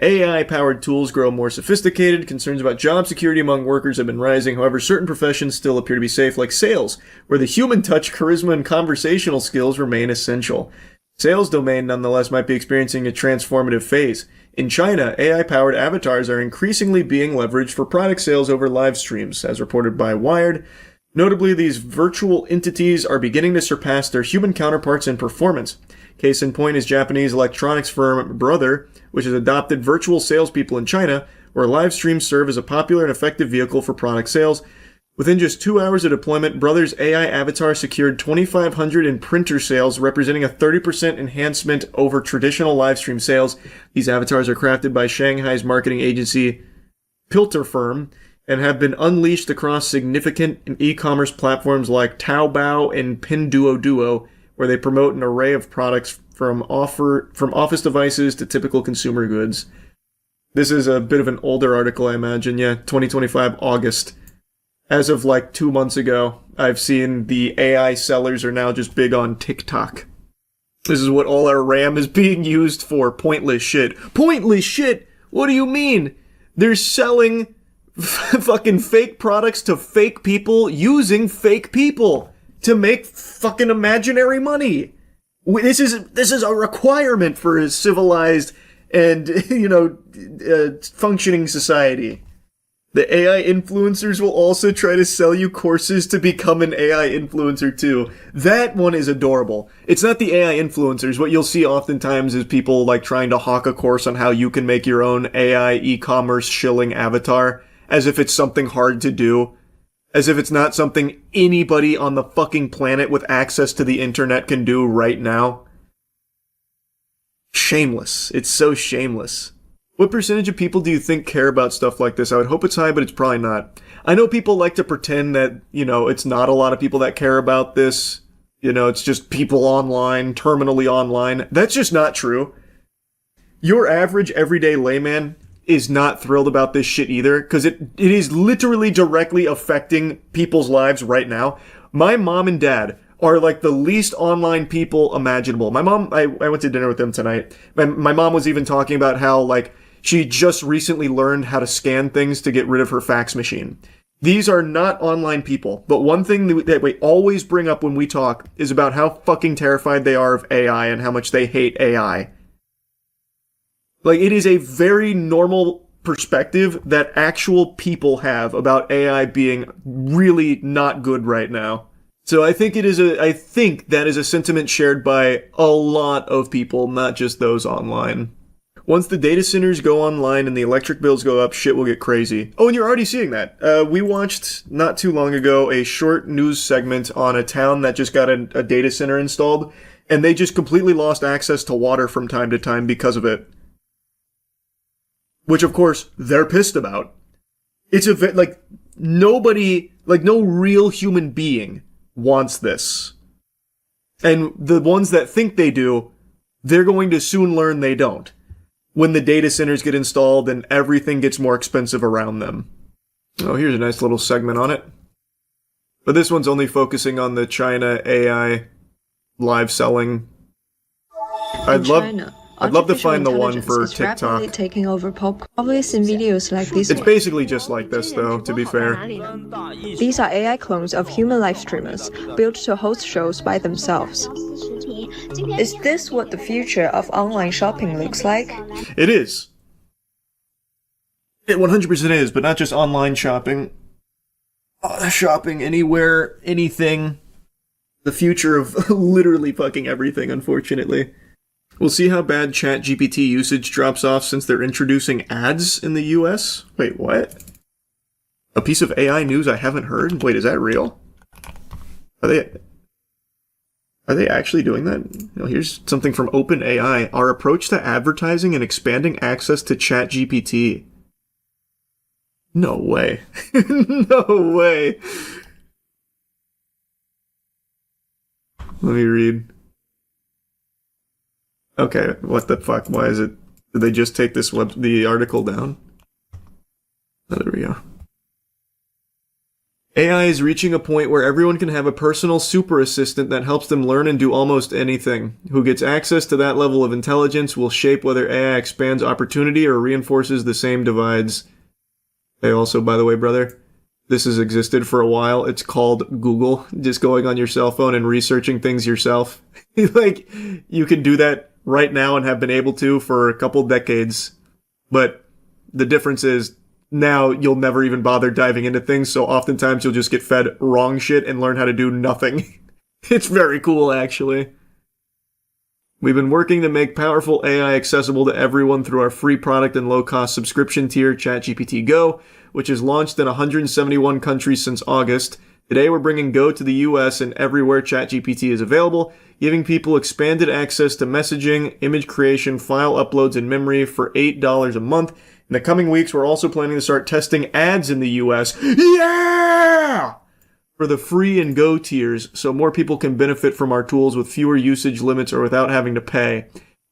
AI-powered tools grow more sophisticated. Concerns about job security among workers have been rising. However, certain professions still appear to be safe, like sales, where the human touch, charisma, and conversational skills remain essential. Sales domain, nonetheless, might be experiencing a transformative phase. In China, AI-powered avatars are increasingly being leveraged for product sales over live streams, as reported by Wired. Notably, these virtual entities are beginning to surpass their human counterparts in performance. Case in point is Japanese electronics firm Brother, which has adopted virtual salespeople in China, where live streams serve as a popular and effective vehicle for product sales. Within just 2 hours of deployment, Brother's AI avatar secured 2,500 in printer sales, representing a 30% enhancement over traditional live stream sales. These avatars are crafted by Shanghai's marketing agency Pilter Firm and have been unleashed across significant e-commerce platforms like Taobao and Pinduoduo, where they promote an array of products from office devices to typical consumer goods. This is a bit of an older article, I imagine. Yeah, 2025 August. As of like 2 months ago, I've seen the AI sellers are now just big on TikTok. This is what all our RAM is being used for. Pointless shit. Pointless shit? What do you mean? They're selling fucking fake products to fake people using fake people to make fucking imaginary money. This is a requirement for a civilized and, functioning society. The AI influencers will also try to sell you courses to become an AI influencer too. That one is adorable. It's not the AI influencers. What you'll see oftentimes is people like trying to hawk a course on how you can make your own AI e-commerce shilling avatar, as if it's something hard to do. As if it's not something anybody on the fucking planet with access to the internet can do right now. Shameless. It's so shameless. What percentage of people do you think care about stuff like this? I would hope it's high, but it's probably not. I know people like to pretend that, it's not a lot of people that care about this. It's just people online, terminally online. That's just not true. Your average everyday layman is not thrilled about this shit either, because it is literally directly affecting people's lives right now. My mom and dad are like the least online people imaginable. My mom, I went to dinner with them tonight. My mom was even talking about how, like, she just recently learned how to scan things to get rid of her fax machine. These are not online people, but one thing that we always bring up when we talk is about how fucking terrified they are of AI and how much they hate AI. Like, it is a very normal perspective that actual people have about AI being really not good right now. So I think that is a sentiment shared by a lot of people, not just those online. Once the data centers go online and the electric bills go up, shit will get crazy. Oh, and you're already seeing that. We watched, not too long ago, a short news segment on a town that just got a data center installed, and they just completely lost access to water from time to time because of it. Which, of course, they're pissed about. It's nobody, no real human being wants this. And the ones that think they do, they're going to soon learn they don't, when the data centers get installed and everything gets more expensive around them. Oh, here's a nice little segment on it. But this one's only focusing on the China AI live selling. I'd love to find the one for TikTok. Rapidly taking over pop culture in videos like this. It's basically just like this, though, to be fair. These are AI clones of human live streamers, built to host shows by themselves. Is this what the future of online shopping looks like? It is. It 100% is, but not just online shopping. Shopping anywhere, anything. The future of literally fucking everything, unfortunately. We'll see how bad ChatGPT usage drops off since they're introducing ads in the US. Wait, what? A piece of AI news I haven't heard? Wait, is that real? Are they actually doing that? Here's something from OpenAI. Our approach to advertising and expanding access to ChatGPT. No way. No way. Let me read. Okay, what the fuck? Why is it? Did they just take the article down? Oh, there we go. AI is reaching a point where everyone can have a personal super assistant that helps them learn and do almost anything. Who gets access to that level of intelligence will shape whether AI expands opportunity or reinforces the same divides. Hey, also, by the way, brother, this has existed for a while. It's called Google. Just going on your cell phone and researching things yourself. Like, you can do that right now and have been able to for a couple decades. But the difference is now you'll never even bother diving into things, so oftentimes you'll just get fed wrong shit and learn how to do nothing. It's very cool, actually. We've been working to make powerful AI accessible to everyone through our free product and low-cost subscription tier, ChatGPT Go, which is launched in 171 countries since August. Today we're bringing Go to the US and everywhere ChatGPT is available, giving people expanded access to messaging, image creation, file uploads, and memory for $8 a month. In the coming weeks, we're also planning to start testing ads in the US. Yeah! For the free and Go tiers, so more people can benefit from our tools with fewer usage limits or without having to pay.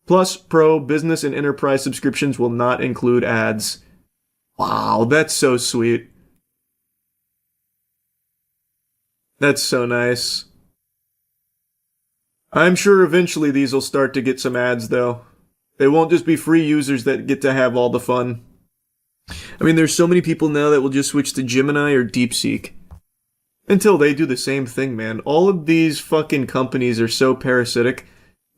Plus, Pro, Business, and Enterprise subscriptions will not include ads. Wow, that's so sweet. That's so nice. I'm sure eventually these will start to get some ads, though. They won't just be free users that get to have all the fun. I mean, there's so many people now that will just switch to Gemini or DeepSeek. Until they do the same thing, man. All of these fucking companies are so parasitic.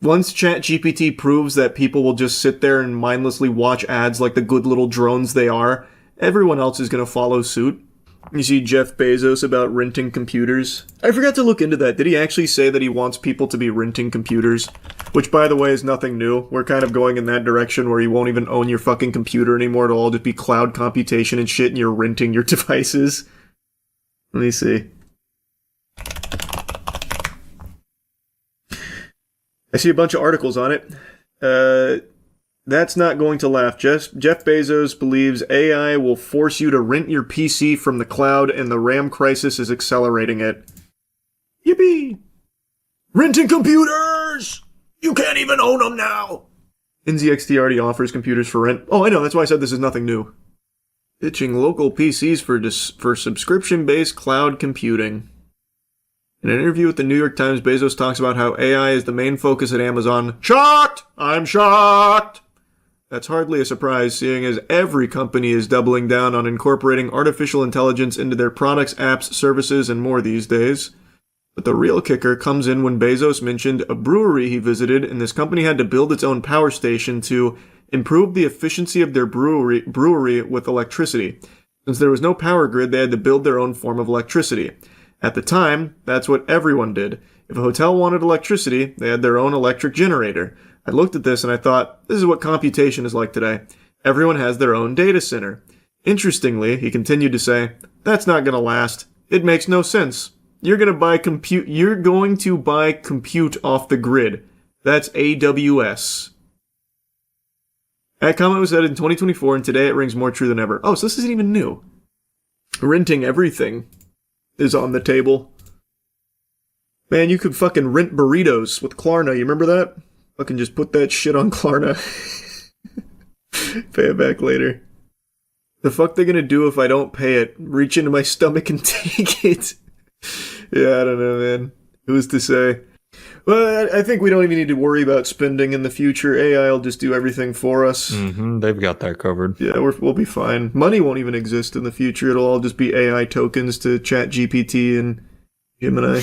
Once ChatGPT proves that people will just sit there and mindlessly watch ads like the good little drones they are, everyone else is going to follow suit. You see Jeff Bezos about renting computers. I forgot to look into that. Did he actually say that he wants people to be renting computers? Which, by the way, is nothing new. We're kind of going in that direction where you won't even own your fucking computer anymore. It'll all just be cloud computation and shit, and you're renting your devices. Let me see. I see a bunch of articles on it. That's not going to laugh. Jeff Bezos believes AI will force you to rent your PC from the cloud, and the RAM crisis is accelerating it. Yippee! Renting computers! You can't even own them now! NZXT already offers computers for rent. Oh, I know, that's why I said this is nothing new. Pitching local PCs for subscription-based cloud computing. In an interview with the New York Times, Bezos talks about how AI is the main focus at Amazon. Shocked! I'm shocked! That's hardly a surprise, seeing as every company is doubling down on incorporating artificial intelligence into their products, apps, services, and more these days. But the real kicker comes in when Bezos mentioned a brewery he visited, and this company had to build its own power station to improve the efficiency of their brewery with electricity. Since there was no power grid, they had to build their own form of electricity. At the time, that's what everyone did. If a hotel wanted electricity, they had their own electric generator. I looked at this and I thought, this is what computation is like today. Everyone has their own data center. Interestingly, he continued to say, that's not going to last. It makes no sense. You're going to buy compute off the grid. That's AWS. That comment was said in 2024, and today it rings more true than ever. Oh, so this isn't even new. Renting everything is on the table. Man, you could fucking rent burritos with Klarna. You remember that? Fucking just put that shit on Klarna. Pay it back later. The fuck they gonna do if I don't pay it? Reach into my stomach and take it? Yeah, I don't know, man. Who's to say? Well, I think we don't even need to worry about spending in the future. AI will just do everything for us. Mm-hmm, they've got that covered. Yeah, we'll be fine. Money won't even exist in the future. It'll all just be AI tokens to ChatGPT and Gemini.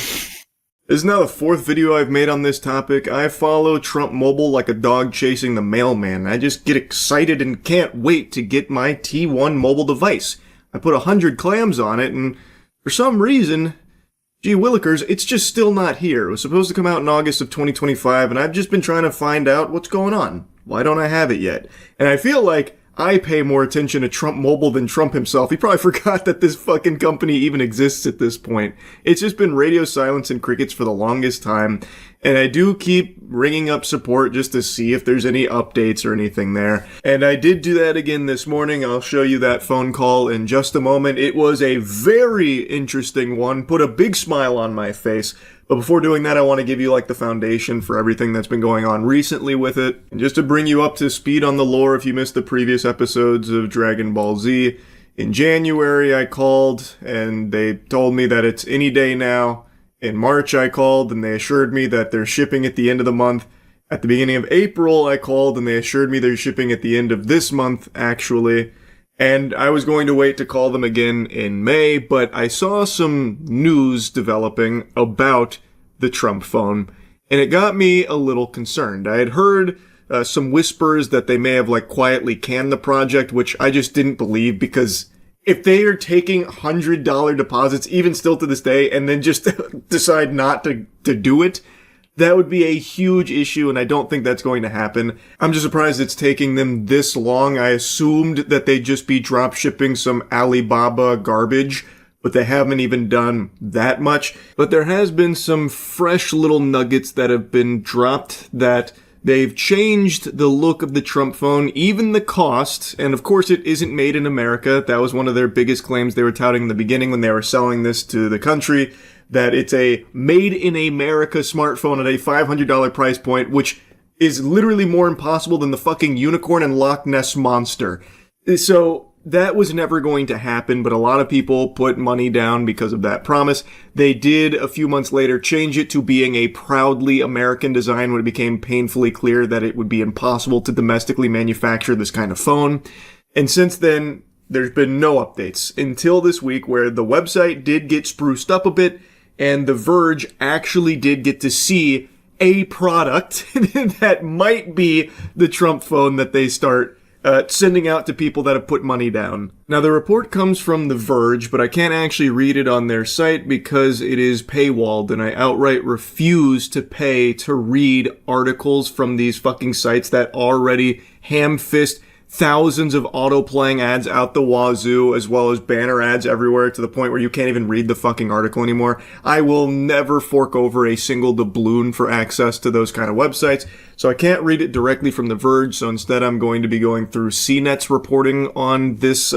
This is now the fourth video I've made on this topic. I follow Trump Mobile like a dog chasing the mailman. I just get excited and can't wait to get my T1 mobile device. I put 100 clams on it, and for some reason, gee willikers, it's just still not here. It was supposed to come out in August of 2025, and I've just been trying to find out what's going on. Why don't I have it yet? And I feel like I pay more attention to Trump Mobile than Trump himself. He probably forgot that this fucking company even exists at this point. It's just been radio silence and crickets for the longest time. And I do keep ringing up support just to see if there's any updates or anything there. And I did do that again this morning. I'll show you that phone call in just a moment. It was a very interesting one. Put a big smile on my face. But before doing that, I want to give you like the foundation for everything that's been going on recently with it. And just to bring you up to speed on the lore, if you missed the previous episodes of Dragon Ball Z, in January I called and they told me that it's any day now. In March I called and they assured me that they're shipping at the end of the month. At the beginning of April I called and they assured me they're shipping at the end of this month, actually. And I was going to wait to call them again in May, but I saw some news developing about the Trump phone, and it got me a little concerned. I had heard some whispers that they may have like quietly canned the project, which I just didn't believe, because if they are taking $100 deposits, even still to this day, and then just decide not to do it, that would be a huge issue, and I don't think that's going to happen. I'm just surprised it's taking them this long. I assumed that they'd just be drop shipping some Alibaba garbage, but they haven't even done that much. But there has been some fresh little nuggets that have been dropped that they've changed the look of the Trump phone, even the cost, and of course it isn't made in America. That was one of their biggest claims they were touting in the beginning when they were selling this to the country, that it's a made-in-America smartphone at a $500 price point, which is literally more impossible than the fucking unicorn and Loch Ness Monster. So that was never going to happen, but a lot of people put money down because of that promise. They did, a few months later, change it to being a proudly American design when it became painfully clear that it would be impossible to domestically manufacture this kind of phone. And since then, there's been no updates until this week, where the website did get spruced up a bit, and The Verge actually did get to see a product that might be the Trump phone that they start sending out to people that have put money down. Now, the report comes from The Verge, but I can't actually read it on their site because it is paywalled, and I outright refuse to pay to read articles from these fucking sites that already ham-fist thousands of auto-playing ads out the wazoo, as well as banner ads everywhere to the point where you can't even read the fucking article anymore. I will never fork over a single doubloon for access to those kind of websites, so I can't read it directly from The Verge, so instead I'm going to be going through CNET's reporting on this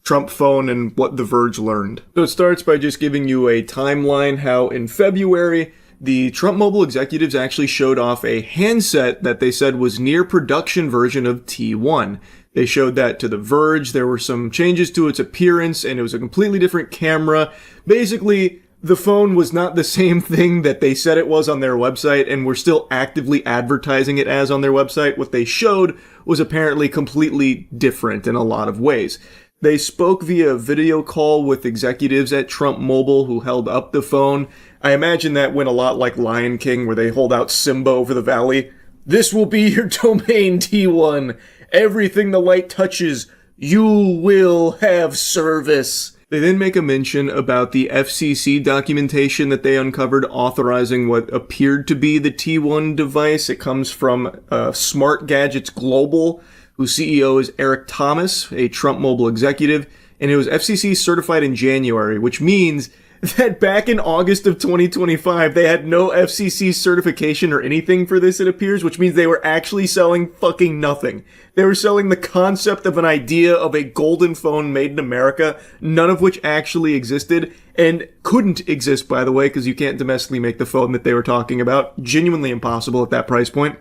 Trump phone and what The Verge learned. So it starts by just giving you a timeline how in February, the Trump Mobile executives actually showed off a handset that they said was near production version of T1. They showed that to The Verge. There were some changes to its appearance, and it was a completely different camera. Basically, the phone was not the same thing that they said it was on their website, and were still actively advertising it as on their website. What they showed was apparently completely different in a lot of ways. They spoke via video call with executives at Trump Mobile who held up the phone. I imagine that went a lot like Lion King, where they hold out Simba over the valley. This will be your domain, T1. Everything the light touches, you will have service. They then make a mention about the FCC documentation that they uncovered authorizing what appeared to be the T1 device. It comes from Smart Gadgets Global, whose CEO is Eric Thomas, a Trump Mobile executive, and it was FCC certified in January, which means that back in August of 2025, they had no FCC certification or anything for this, it appears, which means they were actually selling fucking nothing. They were selling the concept of an idea of a golden phone made in America, none of which actually existed, and couldn't exist, by the way, because you can't domestically make the phone that they were talking about. Genuinely impossible at that price point.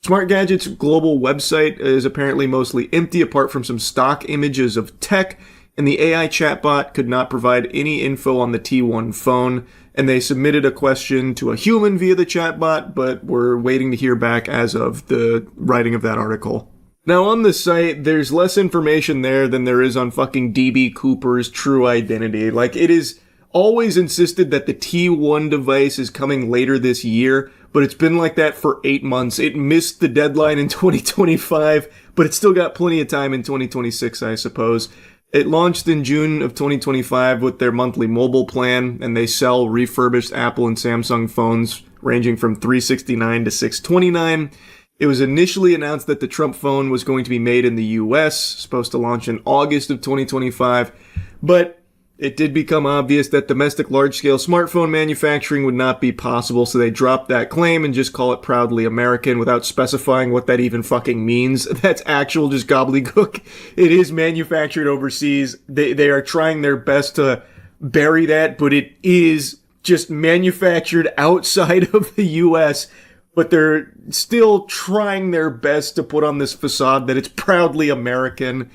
Smart Gadget's global website is apparently mostly empty, apart from some stock images of tech, and the AI chatbot could not provide any info on the T1 phone, and they submitted a question to a human via the chatbot, but we're waiting to hear back as of the writing of that article. Now, on the site, there's less information there than there is on fucking DB Cooper's true identity. Like, it is always insisted that the T1 device is coming later this year, but it's been like that for 8 months. It missed the deadline in 2025, but it's still got plenty of time in 2026, I suppose. It launched in June of 2025 with their monthly mobile plan, and they sell refurbished Apple and Samsung phones ranging from $369 to $629. It was initially announced that the Trump phone was going to be made in the US, supposed to launch in August of 2025, but it did become obvious that domestic large-scale smartphone manufacturing would not be possible, so they dropped that claim and just call it proudly American without specifying what that even fucking means. That's actual just gobbledygook. It is manufactured overseas. They are trying their best to bury that, but it is just manufactured outside of the US, but they're still trying their best to put on this facade that it's proudly American.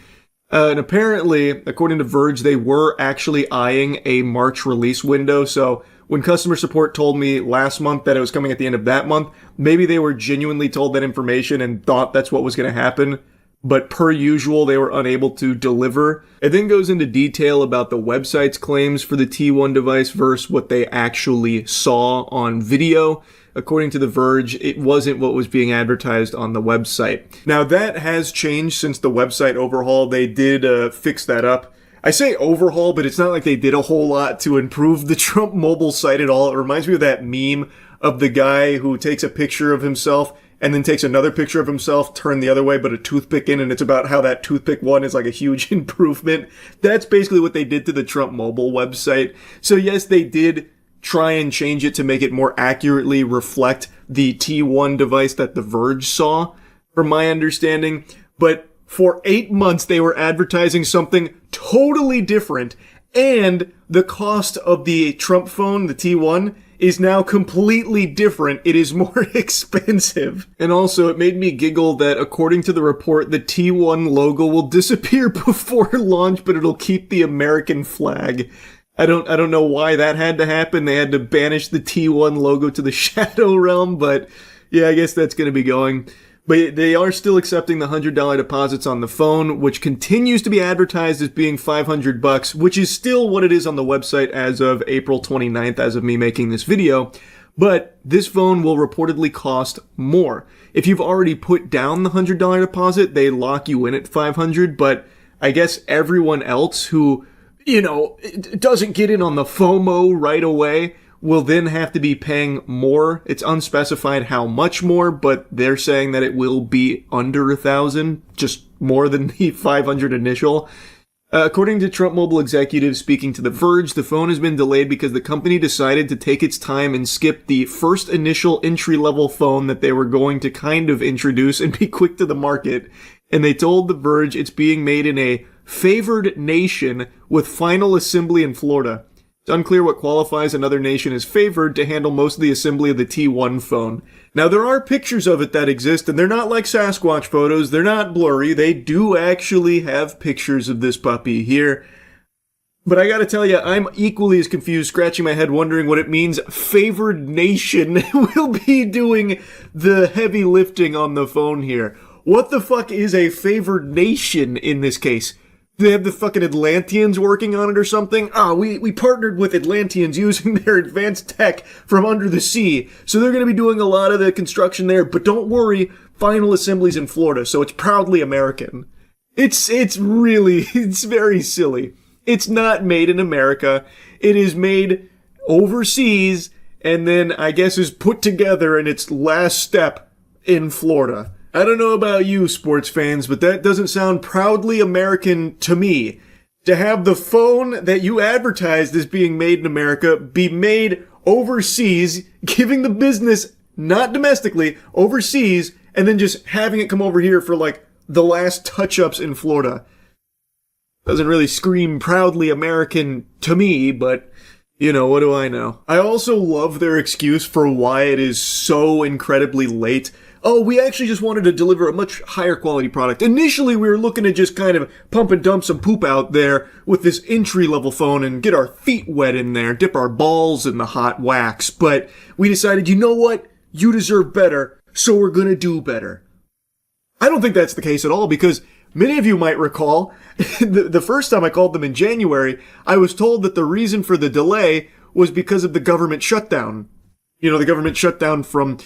And apparently, according to Verge, they were actually eyeing a March release window. So when customer support told me last month that it was coming at the end of that month, maybe they were genuinely told that information and thought that's what was going to happen. But per usual, they were unable to deliver. It then goes into detail about the website's claims for the T1 device versus what they actually saw on video. According to The Verge, it wasn't what was being advertised on the website. Now, that has changed since the website overhaul. They did fix that up. I say overhaul, but it's not like they did a whole lot to improve the Trump mobile site at all. It reminds me of that meme of the guy who takes a picture of himself and then takes another picture of himself turned the other way, but a toothpick in, and it's about how that toothpick one is like a huge improvement. That's basically what they did to the Trump mobile website. So yes, they did try and change it to make it more accurately reflect the T1 device that The Verge saw, from my understanding. But for 8 months, they were advertising something totally different, and the cost of the Trump phone, the T1, is now completely different. It is more expensive. And also, it made me giggle that according to the report, the T1 logo will disappear before launch, but it'll keep the American flag. I don't know why that had to happen. They had to banish the T1 logo to the Shadow Realm, but yeah, I guess that's going to be going. But they are still accepting the $100 deposits on the phone, which continues to be advertised as being $500, which is still what it is on the website as of April 29th, as of me making this video. But this phone will reportedly cost more. If you've already put down the $100 deposit, they lock you in at $500, but I guess everyone else who, doesn't get in on the FOMO right away will then have to be paying more. It's unspecified how much more, but they're saying that it will be under 1,000, just more than the 500 initial. According to Trump Mobile executives speaking to The Verge, the phone has been delayed because the company decided to take its time and skip the first initial entry-level phone that they were going to kind of introduce and be quick to the market. And they told The Verge it's being made in a favored nation with final assembly in Florida. It's unclear what qualifies another nation as favored to handle most of the assembly of the T1 phone. Now, there are pictures of it that exist, and they're not like Sasquatch photos. They're not blurry. They do actually have pictures of this puppy here. But I gotta tell you, I'm equally as confused, scratching my head, wondering what it means favored nation will be doing the heavy lifting on the phone here. What the fuck is a favored nation in this case? Do they have the fucking Atlanteans working on it or something? We partnered with Atlanteans using their advanced tech from under the sea. So they're going to be doing a lot of the construction there. But don't worry, final assembly's in Florida, so it's proudly American. It's very silly. It's not made in America. It is made overseas and then I guess is put together in its last step in Florida. I don't know about you, sports fans, but that doesn't sound proudly American to me. To have the phone that you advertised as being made in America be made overseas, giving the business, not domestically, overseas, and then just having it come over here for, like, the last touch-ups in Florida. Doesn't really scream proudly American to me, but, what do I know? I also love their excuse for why it is so incredibly late. Oh, we actually just wanted to deliver a much higher quality product. Initially, we were looking to just kind of pump and dump some poop out there with this entry-level phone and get our feet wet in there, dip our balls in the hot wax. But we decided, you know what? You deserve better, so we're gonna do better. I don't think that's the case at all, because many of you might recall, the first time I called them in January, I was told that the reason for the delay was because of the government shutdown. The government shutdown from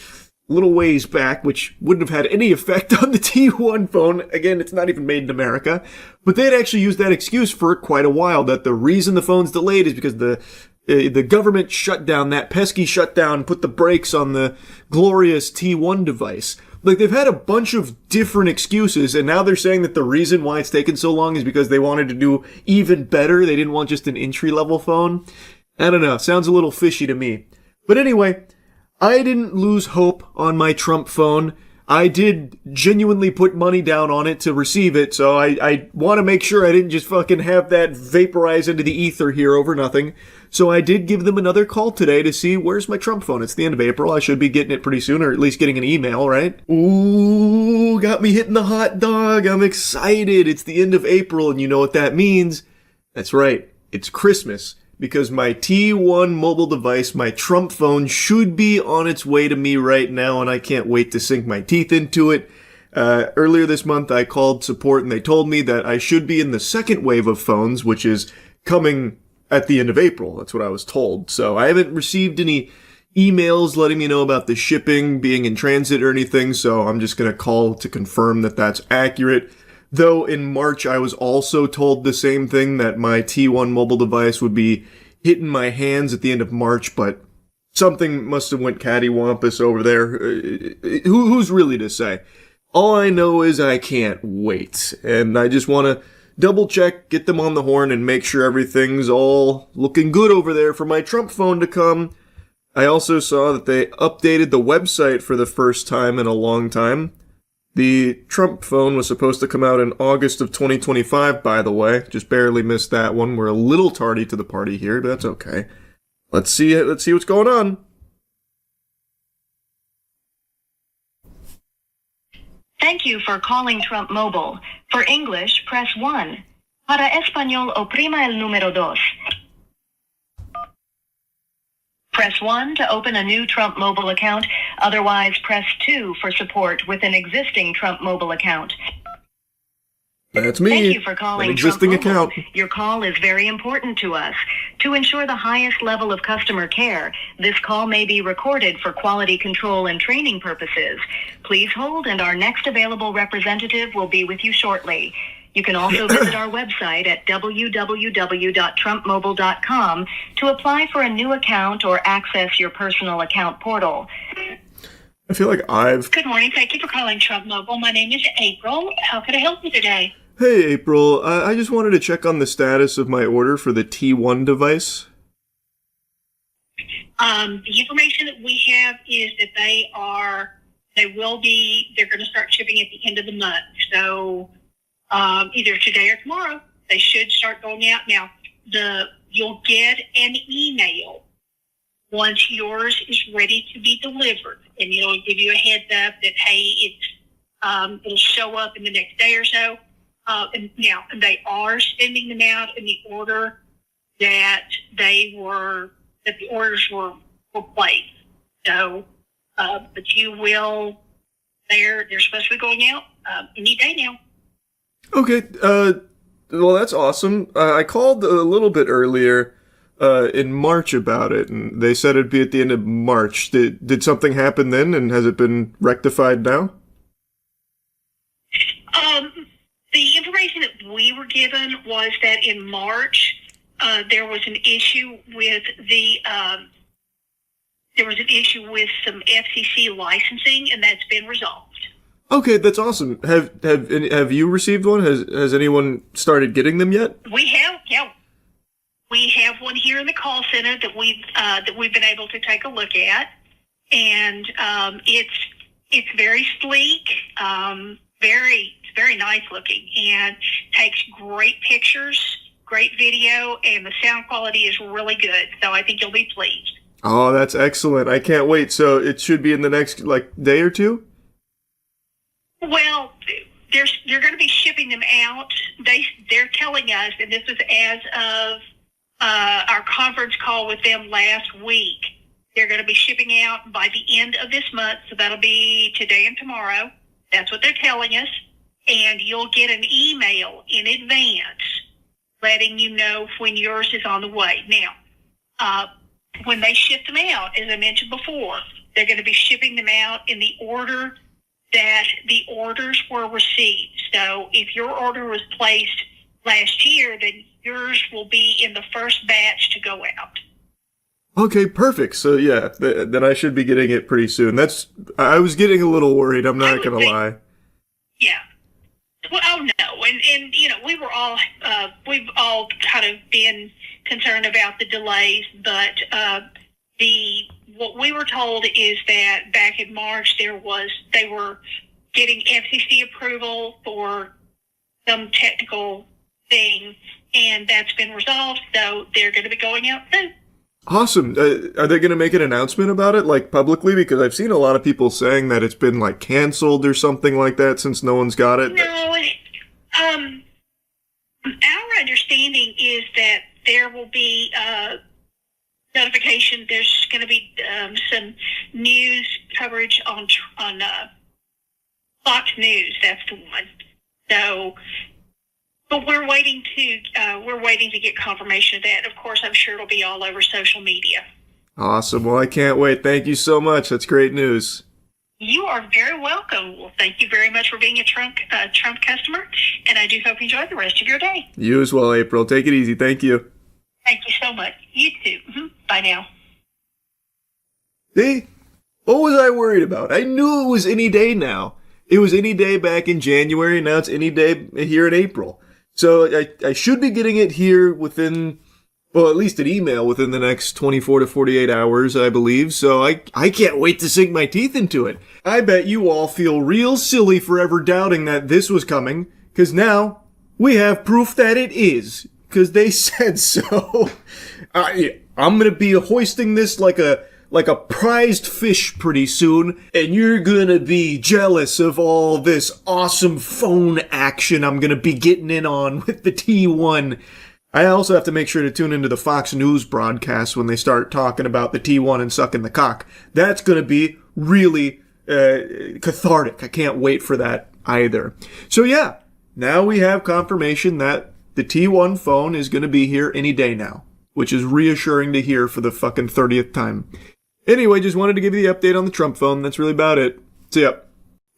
little ways back, which wouldn't have had any effect on the T1 phone. Again, it's not even made in America. But they had actually used that excuse for quite a while, that the reason the phone's delayed is because the government shutdown, that pesky shutdown, put the brakes on the glorious T1 device. Like, they've had a bunch of different excuses, and now they're saying that the reason why it's taken so long is because they wanted to do even better. They didn't want just an entry-level phone. I don't know. Sounds a little fishy to me. But anyway, I didn't lose hope on my Trump phone. I did genuinely put money down on it to receive it, so I want to make sure I didn't just fucking have that vaporize into the ether here over nothing. So I did give them another call today to see where's my Trump phone. It's the end of April. I should be getting it pretty soon, or at least getting an email, right? Ooh, got me hitting the hot dog. I'm excited. It's the end of April, and you know what that means. That's right. It's Christmas. Because my T1 mobile device, my Trump phone, should be on its way to me right now, and I can't wait to sink my teeth into it. Earlier this month, I called support, and they told me that I should be in the second wave of phones, which is coming at the end of April. That's what I was told. So I haven't received any emails letting me know about the shipping being in transit or anything, so I'm just going to call to confirm that that's accurate. Though in March, I was also told the same thing, that my T1 mobile device would be hitting my hands at the end of March, but something must have went cattywampus over there. Who's really to say? All I know is I can't wait, and I just want to double check, get them on the horn, and make sure everything's all looking good over there for my Trump phone to come. I also saw that they updated the website for the first time in a long time. The Trump phone was supposed to come out in August of 2025, by the way. Just barely missed that one. We're a little tardy to the party here, but that's okay. Let's see what's going on. Thank you for calling Trump Mobile. For English, press 1. Para Español, oprima el número 2. Press 1 to open a new Trump Mobile account. Otherwise, press 2 for support with an existing Trump Mobile account. That's me. Thank you for calling An existing Trump Mobile. account. Your call is very important to us. To ensure the highest level of customer care, this call may be recorded for quality control and training purposes. Please hold, and our next available representative will be with you shortly. You can also visit our website at www.trumpmobile.com to apply for a new account or access your personal account portal. I feel like I've... Good morning. Thank you for calling Trump Mobile. My name is April. How can I help you today? Hey, April. I just wanted to check on the status of my order for the T1 device. The information that we have is that they're going to start shipping at the end of the month. So either today or tomorrow, they should start going out. Now, you'll get an email once yours is ready to be delivered, and it'll give you a heads up that, hey, it'll show up in the next day or so. And now they are sending them out in the order that the orders were placed. So, but they're supposed to be going out any day now. Okay, well, that's awesome. I called a little bit earlier in March about it, and they said it'd be at the end of March. Did something happen then, and has it been rectified now? The information that we were given was that in March, there was an issue with some FCC licensing, and that's been resolved. Okay, that's awesome. Have you received one? Has anyone started getting them yet? We have, yeah. We have one here in the call center that we've been able to take a look at, and it's very sleek, very nice looking, and takes great pictures, great video, and the sound quality is really good. So I think you'll be pleased. Oh, that's excellent. I can't wait. So it should be in the next day or two? Well, they're going to be shipping them out. They're telling us, and this was as of our conference call with them last week, they're going to be shipping out by the end of this month, so that'll be today and tomorrow. That's what they're telling us. And you'll get an email in advance letting you know when yours is on the way. Now, when they ship them out, as I mentioned before, they're going to be shipping them out in the order that the orders were received. So if your order was placed last year, then yours will be in the first batch to go out. Okay, perfect. So yeah, then I should be getting it pretty soon. I was getting a little worried, I'm not going to lie. Yeah. Well, oh no, and we've all kind of been concerned about the delays, but what we were told is that back in March they were getting FCC approval for some technical thing, and that's been resolved, so they're going to be going out soon. Awesome. Are they going to make an announcement about it, like, publicly? Because I've seen a lot of people saying that it's been, like, canceled or something like that since no one's got it. No, our understanding is that there will be notification. There's going to be some news coverage on Fox News. That's the one. So, but we're waiting to get confirmation of that. Of course, I'm sure it'll be all over social media. Awesome. Well, I can't wait. Thank you so much. That's great news. You are very welcome. Well, thank you very much for being a Trump customer, and I do hope you enjoy the rest of your day. You as well, April. Take it easy. Thank you. Thank you so much. You too. Bye now. See? What was I worried about? I knew it was any day now. It was any day back in January, now it's any day here in April. So I should be getting it here within, well, at least an email within the next 24 to 48 hours, I believe. So I can't wait to sink my teeth into it. I bet you all feel real silly forever doubting that this was coming, because now we have proof that it is, because they said so. I'm going to be hoisting this like a prized fish pretty soon, and you're gonna be jealous of all this awesome phone action I'm gonna be getting in on with the T1. I also have to make sure to tune into the Fox News broadcast when they start talking about the T1 and sucking the cock. That's going to be really cathartic. I can't wait for that either. So yeah, now we have confirmation that the T1 phone is going to be here any day now, which is reassuring to hear for the fucking 30th time. Anyway, just wanted to give you the update on the Trump phone. That's really about it. So yeah,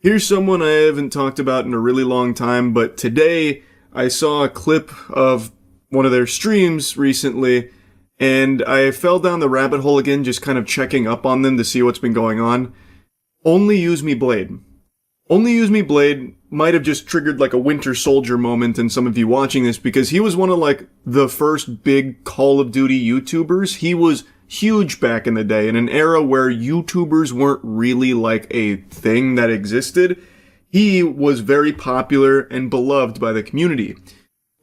here's someone I haven't talked about in a really long time, but today I saw a clip of one of their streams recently, and I fell down the rabbit hole again, just kind of checking up on them to see what's been going on. Only Use Me Blade. Only Use Me Blade might have just triggered like a Winter Soldier moment in some of you watching this, because he was one of like the first big Call of Duty YouTubers. He was huge back in the day, in an era where YouTubers weren't really like a thing that existed. He was very popular and beloved by the community.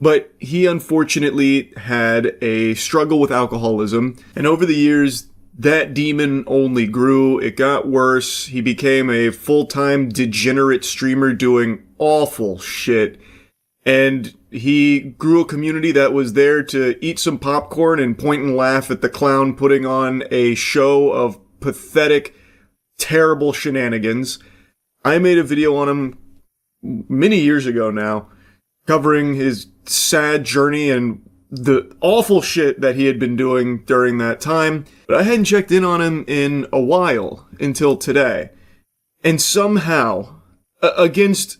But he unfortunately had a struggle with alcoholism, and over the years, that demon only grew. It got worse. He became a full-time degenerate streamer doing awful shit. And he grew a community that was there to eat some popcorn and point and laugh at the clown putting on a show of pathetic, terrible shenanigans. I made a video on him many years ago now, covering his sad journey and the awful shit that he had been doing during that time. But I hadn't checked in on him in a while until today. And somehow, against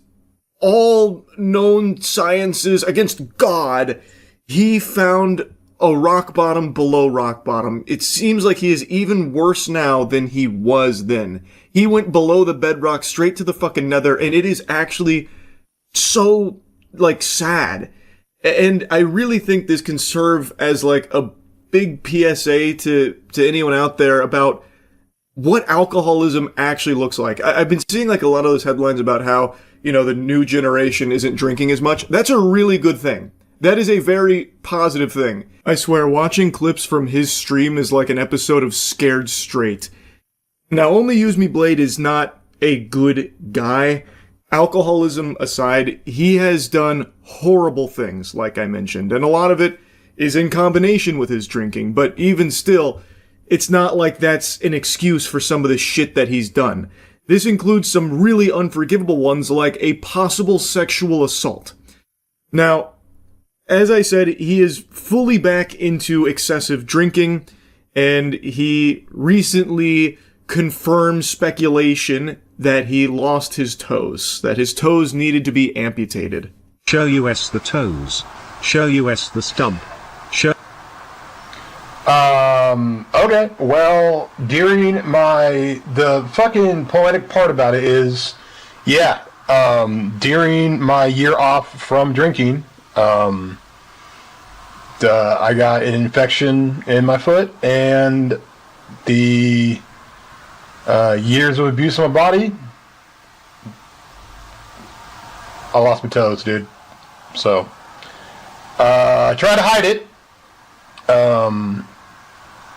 all known sciences, against God, he found a rock bottom below rock bottom. It seems like he is even worse now than he was then. He went below the bedrock straight to the fucking nether, and it is actually so, like, sad. And I really think this can serve as like a big PSA to anyone out there about what alcoholism actually looks like. I've been seeing like a lot of those headlines about how, you know, the new generation isn't drinking as much. That's a really good thing. That is a very positive thing. I swear, watching clips from his stream is like an episode of Scared Straight. Now, Only Use Me Blade is not a good guy. Alcoholism aside, he has done horrible things, like I mentioned, and a lot of it is in combination with his drinking, but even still, it's not like that's an excuse for some of the shit that he's done. This includes some really unforgivable ones, like a possible sexual assault. Now, as I said, he is fully back into excessive drinking, and he recently confirmed speculation that he lost his toes, that his toes needed to be amputated. Show us the toes. Show us the stump. Show. Okay, well, during the fucking poetic part about it is, yeah, during my year off from drinking, I got an infection in my foot, and the years of abuse on my body, I lost my toes, dude. So, I tried to hide it,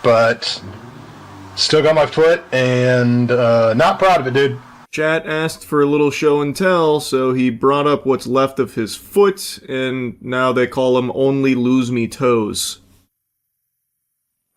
but still got my foot, and not proud of it, dude. Chat asked for a little show and tell, so he brought up what's left of his foot, and now they call him Only Lose Me Toes.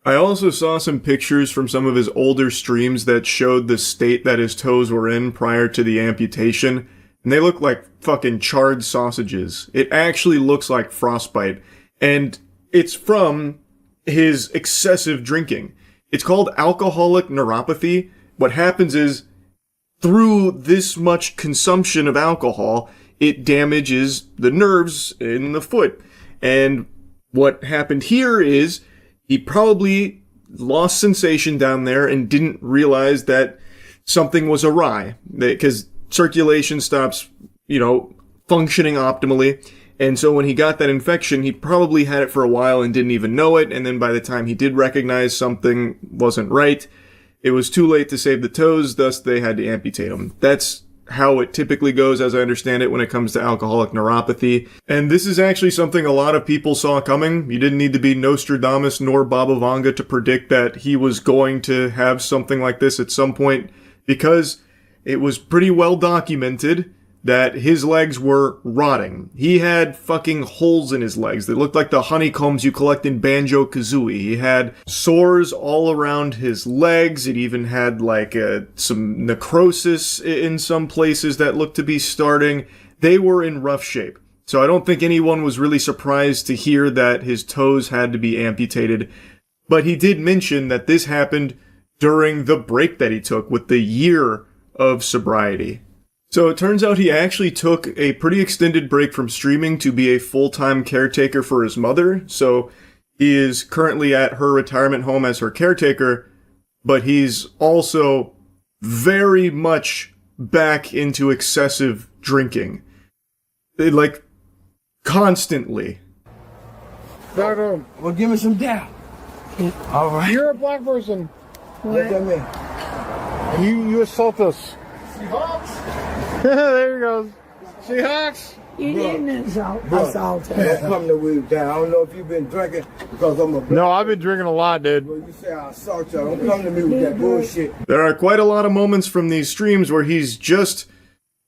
I also saw some pictures from some of his older streams that showed the state that his toes were in prior to the amputation, and they look like fucking charred sausages. It actually looks like frostbite, and it's from his excessive drinking. It's called alcoholic neuropathy. What happens is, through this much consumption of alcohol, it damages the nerves in the foot. And what happened here is, he probably lost sensation down there and didn't realize that something was awry. Because circulation stops, functioning optimally. And so when he got that infection, he probably had it for a while and didn't even know it. And then by the time he did recognize something wasn't right, it was too late to save the toes, thus they had to amputate them. That's how it typically goes, as I understand it, when it comes to alcoholic neuropathy. And this is actually something a lot of people saw coming. You didn't need to be Nostradamus nor Baba Vanga to predict that he was going to have something like this at some point, because it was pretty well documented that his legs were rotting. He had fucking holes in his legs that looked like the honeycombs you collect in Banjo-Kazooie. He had sores all around his legs. It even had like some necrosis in some places that looked to be starting. They were in rough shape. So I don't think anyone was really surprised to hear that his toes had to be amputated. But he did mention that this happened during the break that he took with the year of sobriety. So it turns out he actually took a pretty extended break from streaming to be a full-time caretaker for his mother. So he is currently at her retirement home as her caretaker, but he's also very much back into excessive drinking. Like, constantly. Well, give me some down. All right. You're a black person. Look at me. You assault us. Seahawks? There he goes. Seahawks? You didn't assault Don't come to weed down. I don't know if you've been drinking because I'm a black. No, I've been drinking a lot, dude. Well, you say I assault you. Don't come to me with that bullshit. There are quite a lot of moments from these streams where he's just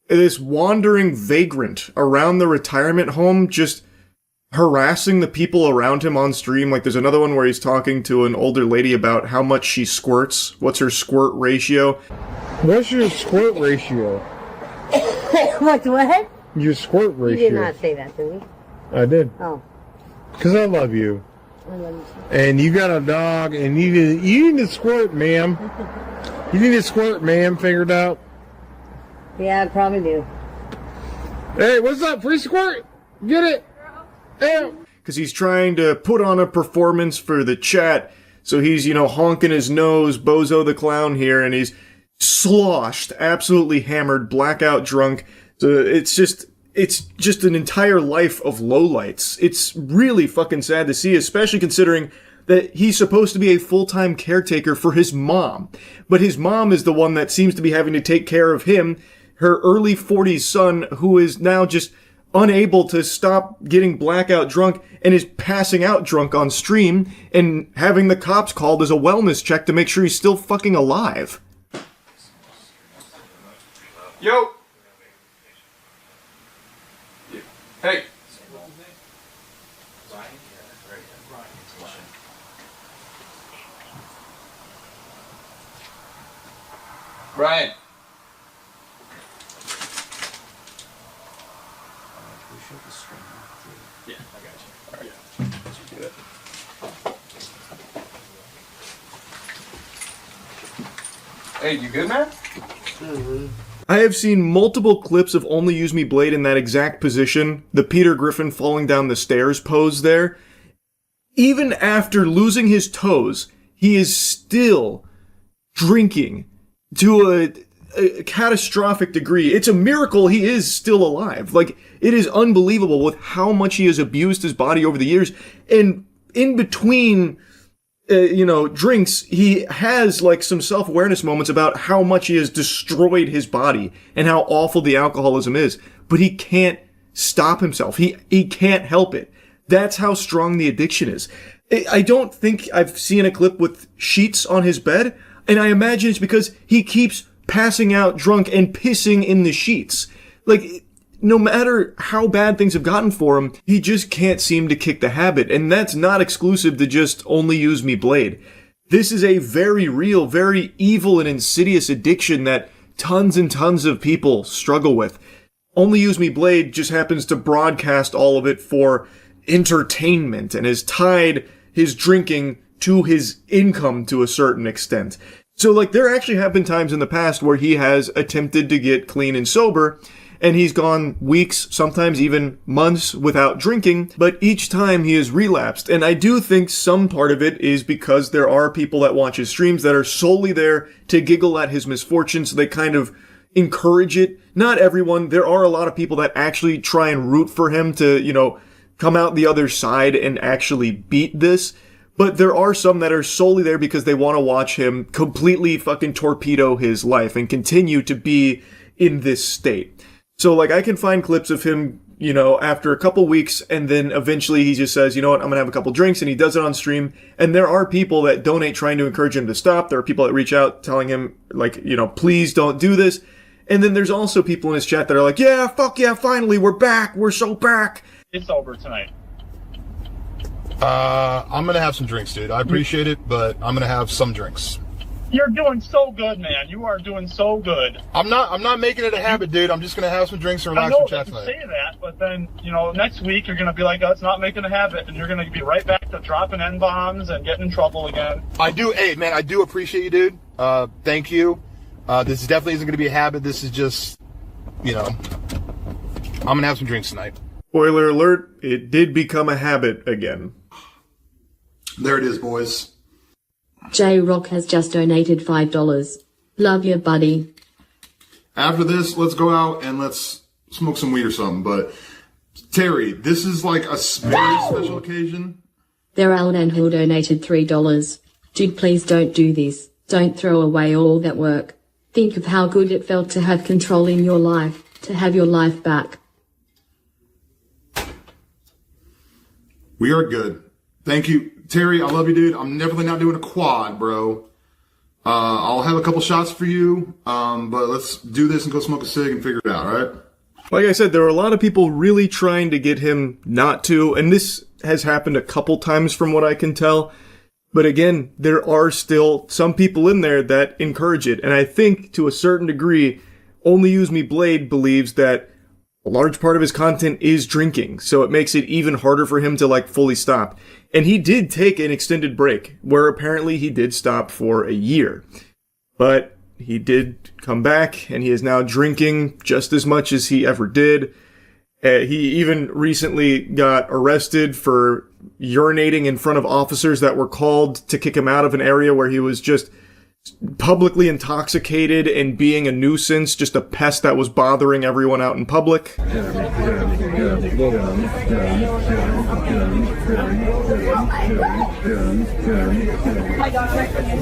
this wandering vagrant around the retirement home, just harassing the people around him on stream. Like, there's another one where he's talking to an older lady about how much she squirts. What's her squirt ratio? What's your squirt ratio? What? Your squirt ratio. You did not say that to me. I did. Oh. Because I love you. I love you too. And you got a dog, and you need to squirt, ma'am. You need to squirt, ma'am, figured out. Yeah, I probably do. Hey, what's up? Free squirt? Get it? Hey. Because he's trying to put on a performance for the chat. So he's, honking his nose, Bozo the Clown here, and he's sloshed, absolutely hammered, blackout drunk. So it's just an entire life of lowlights. It's really fucking sad to see, especially considering that he's supposed to be a full-time caretaker for his mom. But his mom is the one that seems to be having to take care of him, her early 40s son, who is now just unable to stop getting blackout drunk and is passing out drunk on stream and having the cops called as a wellness check to make sure he's still fucking alive. Yo! Hey! Brian! Yeah, I got you. Alright. Yeah. Hey, you good, man? I have seen multiple clips of Only Use Me Blade in that exact position, the Peter Griffin falling down the stairs pose there. Even after losing his toes, he is still drinking to a catastrophic degree. It's a miracle he is still alive. Like, it is unbelievable with how much he has abused his body over the years. And in between, drinks, he has like some self-awareness moments about how much he has destroyed his body and how awful the alcoholism is. But he can't stop himself. He can't help it. That's how strong the addiction is. I don't think I've seen a clip with sheets on his bed, and I imagine it's because he keeps passing out drunk and pissing in the sheets. Like, no matter how bad things have gotten for him, he just can't seem to kick the habit, and that's not exclusive to just Only Use Me Blade. This is a very real, very evil and insidious addiction that tons and tons of people struggle with. Only Use Me Blade just happens to broadcast all of it for entertainment and has tied his drinking to his income to a certain extent. So, like, there actually have been times in the past where he has attempted to get clean and sober, and he's gone weeks, sometimes even months without drinking, but each time he has relapsed. And I do think some part of it is because there are people that watch his streams that are solely there to giggle at his misfortunes, so they kind of encourage it. Not everyone. There are a lot of people that actually try and root for him to, come out the other side and actually beat this. But there are some that are solely there because they want to watch him completely fucking torpedo his life and continue to be in this state. So, like, I can find clips of him, after a couple weeks, and then eventually he just says, you know what, I'm gonna have a couple drinks, and he does it on stream. And there are people that donate trying to encourage him to stop. There are people that reach out telling him, like, please don't do this. And then there's also people in his chat that are like, yeah, fuck yeah, finally, we're back, we're so back. It's over tonight. I'm gonna have some drinks, dude. I appreciate it, but I'm gonna have some drinks. You're doing so good, man. You are doing so good. I'm not making it a habit, dude. I'm just gonna have some drinks and relax I know and chat that you tonight. say that, but then, next week you're going to be like, oh, it's not making a habit, and you're going to be right back to dropping N-bombs and getting in trouble again. I do appreciate you, dude. Thank you. This definitely isn't gonna be a habit. This is just, I'm gonna have some drinks tonight. Spoiler alert, it did become a habit again. There it is, boys. J-Rock has just donated $5. Love you, buddy. After this, let's go out and let's smoke some weed or something. But, Terry, this is like a very special occasion. Daryl and Hill donated $3. Dude, please don't do this. Don't throw away all that work. Think of how good it felt to have control in your life, to have your life back. We are good. Thank you. Terry, I love you, dude. I'm definitely not doing a quad, bro. I'll have a couple shots for you, but let's do this and go smoke a cig and figure it out, all right? Like I said, there are a lot of people really trying to get him not to, and this has happened a couple times from what I can tell. But again, there are still some people in there that encourage it, and I think, to a certain degree, Only Use Me Blade believes that a large part of his content is drinking, so it makes it even harder for him to, fully stop. And he did take an extended break, where apparently he did stop for a year. But he did come back, and he is now drinking just as much as he ever did. He even recently got arrested for urinating in front of officers that were called to kick him out of an area where he was just publicly intoxicated and being a nuisance, just a pest that was bothering everyone out in public.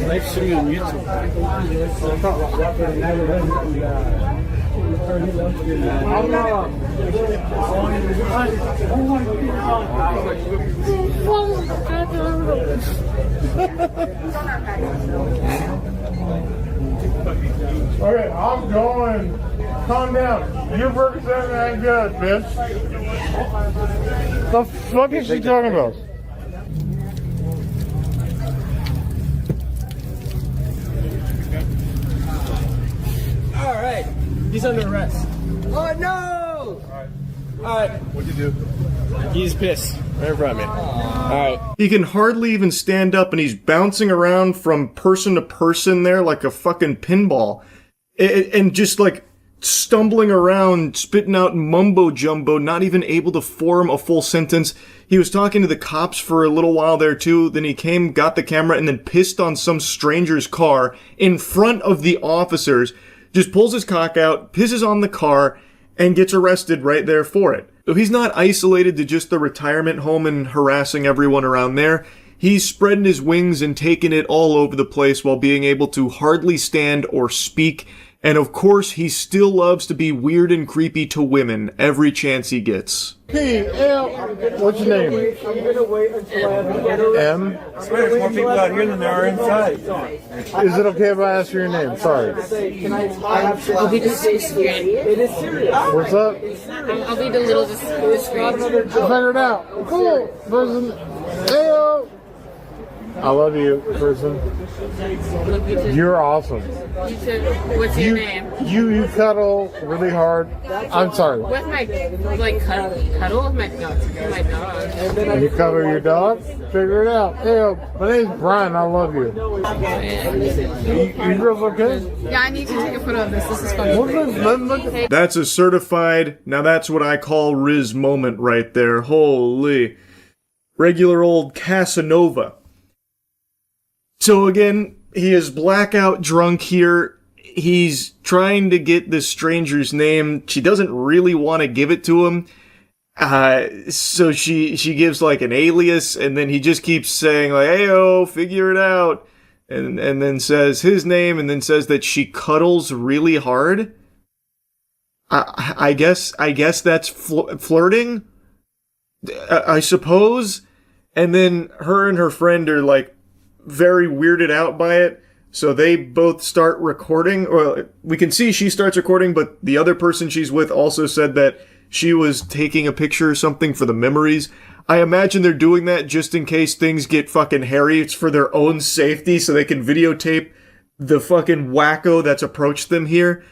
Nice seeing you on YouTube. Okay, I'm going. Calm down. Your burger's ain't good, bitch. The fuck is she talking about? All right, he's under arrest. Oh no! All right, What'd you do? he's pissed. Right in front of me. All right. He can hardly even stand up, and he's bouncing around from person to person there like a fucking pinball. And just stumbling around, spitting out mumbo jumbo, not even able to form a full sentence. He was talking to the cops for a little while there too, then he came, got the camera, and then pissed on some stranger's car in front of the officers, just pulls his cock out, pisses on the car, and gets arrested right there for it. So he's not isolated to just the retirement home and harassing everyone around there. He's spreading his wings and taking it all over the place while being able to hardly stand or speak. And of course, he still loves to be weird and creepy to women every chance he gets. What's your name? M? I swear there's more people out here than there are inside. Is it okay if I ask you your name? Sorry. I'll be discreet. It is serious. What's up? I'll be the little discreet. Figure it out. Cool. Person. Heyo. I love you, person. You're awesome. You too. What's your name? You cuddle really hard. I'm sorry. With my, cuddle with my dog. My dog. You cuddle your dog? Figure it out. Hey, my name's Brian. I love you. You girls okay? Yeah, I need to take a photo of this. This is funny. That's a certified, now that's what I call Riz moment right there. Holy. Regular old Casanova. So again, he is blackout drunk here. He's trying to get this stranger's name. She doesn't really want to give it to him. So she gives an alias, and then he just keeps saying "Heyo, figure it out," and then says his name, and then says that she cuddles really hard. I guess that's flirting. I suppose. And then her and her friend are very weirded out by it. So they both start recording. Well, we can see she starts recording, but the other person she's with also said that she was taking a picture or something for the memories. I imagine they're doing that just in case things get fucking hairy. It's for their own safety so they can videotape the fucking wacko that's approached them here.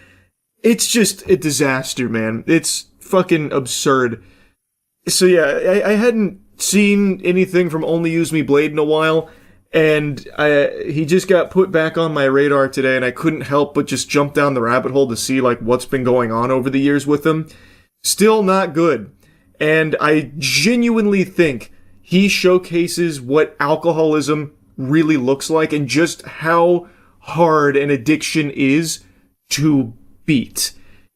It's just a disaster, man. It's fucking absurd. So yeah, I hadn't seen anything from Only Use Me Blade in a while, and he just got put back on my radar today, and I couldn't help but just jump down the rabbit hole to see like what's been going on over the years with him. Still not good. And I genuinely think he showcases what alcoholism really looks like and just how hard an addiction is to beat.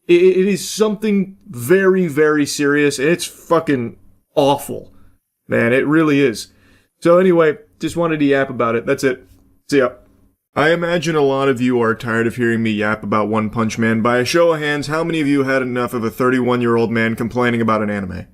It is something very, very serious, and it's fucking awful. Man, it really is. So anyway, just wanted to yap about it. That's it. See ya. I imagine a lot of you are tired of hearing me yap about One Punch Man. By a show of hands, how many of you had enough of a 31-year-old man complaining about an anime?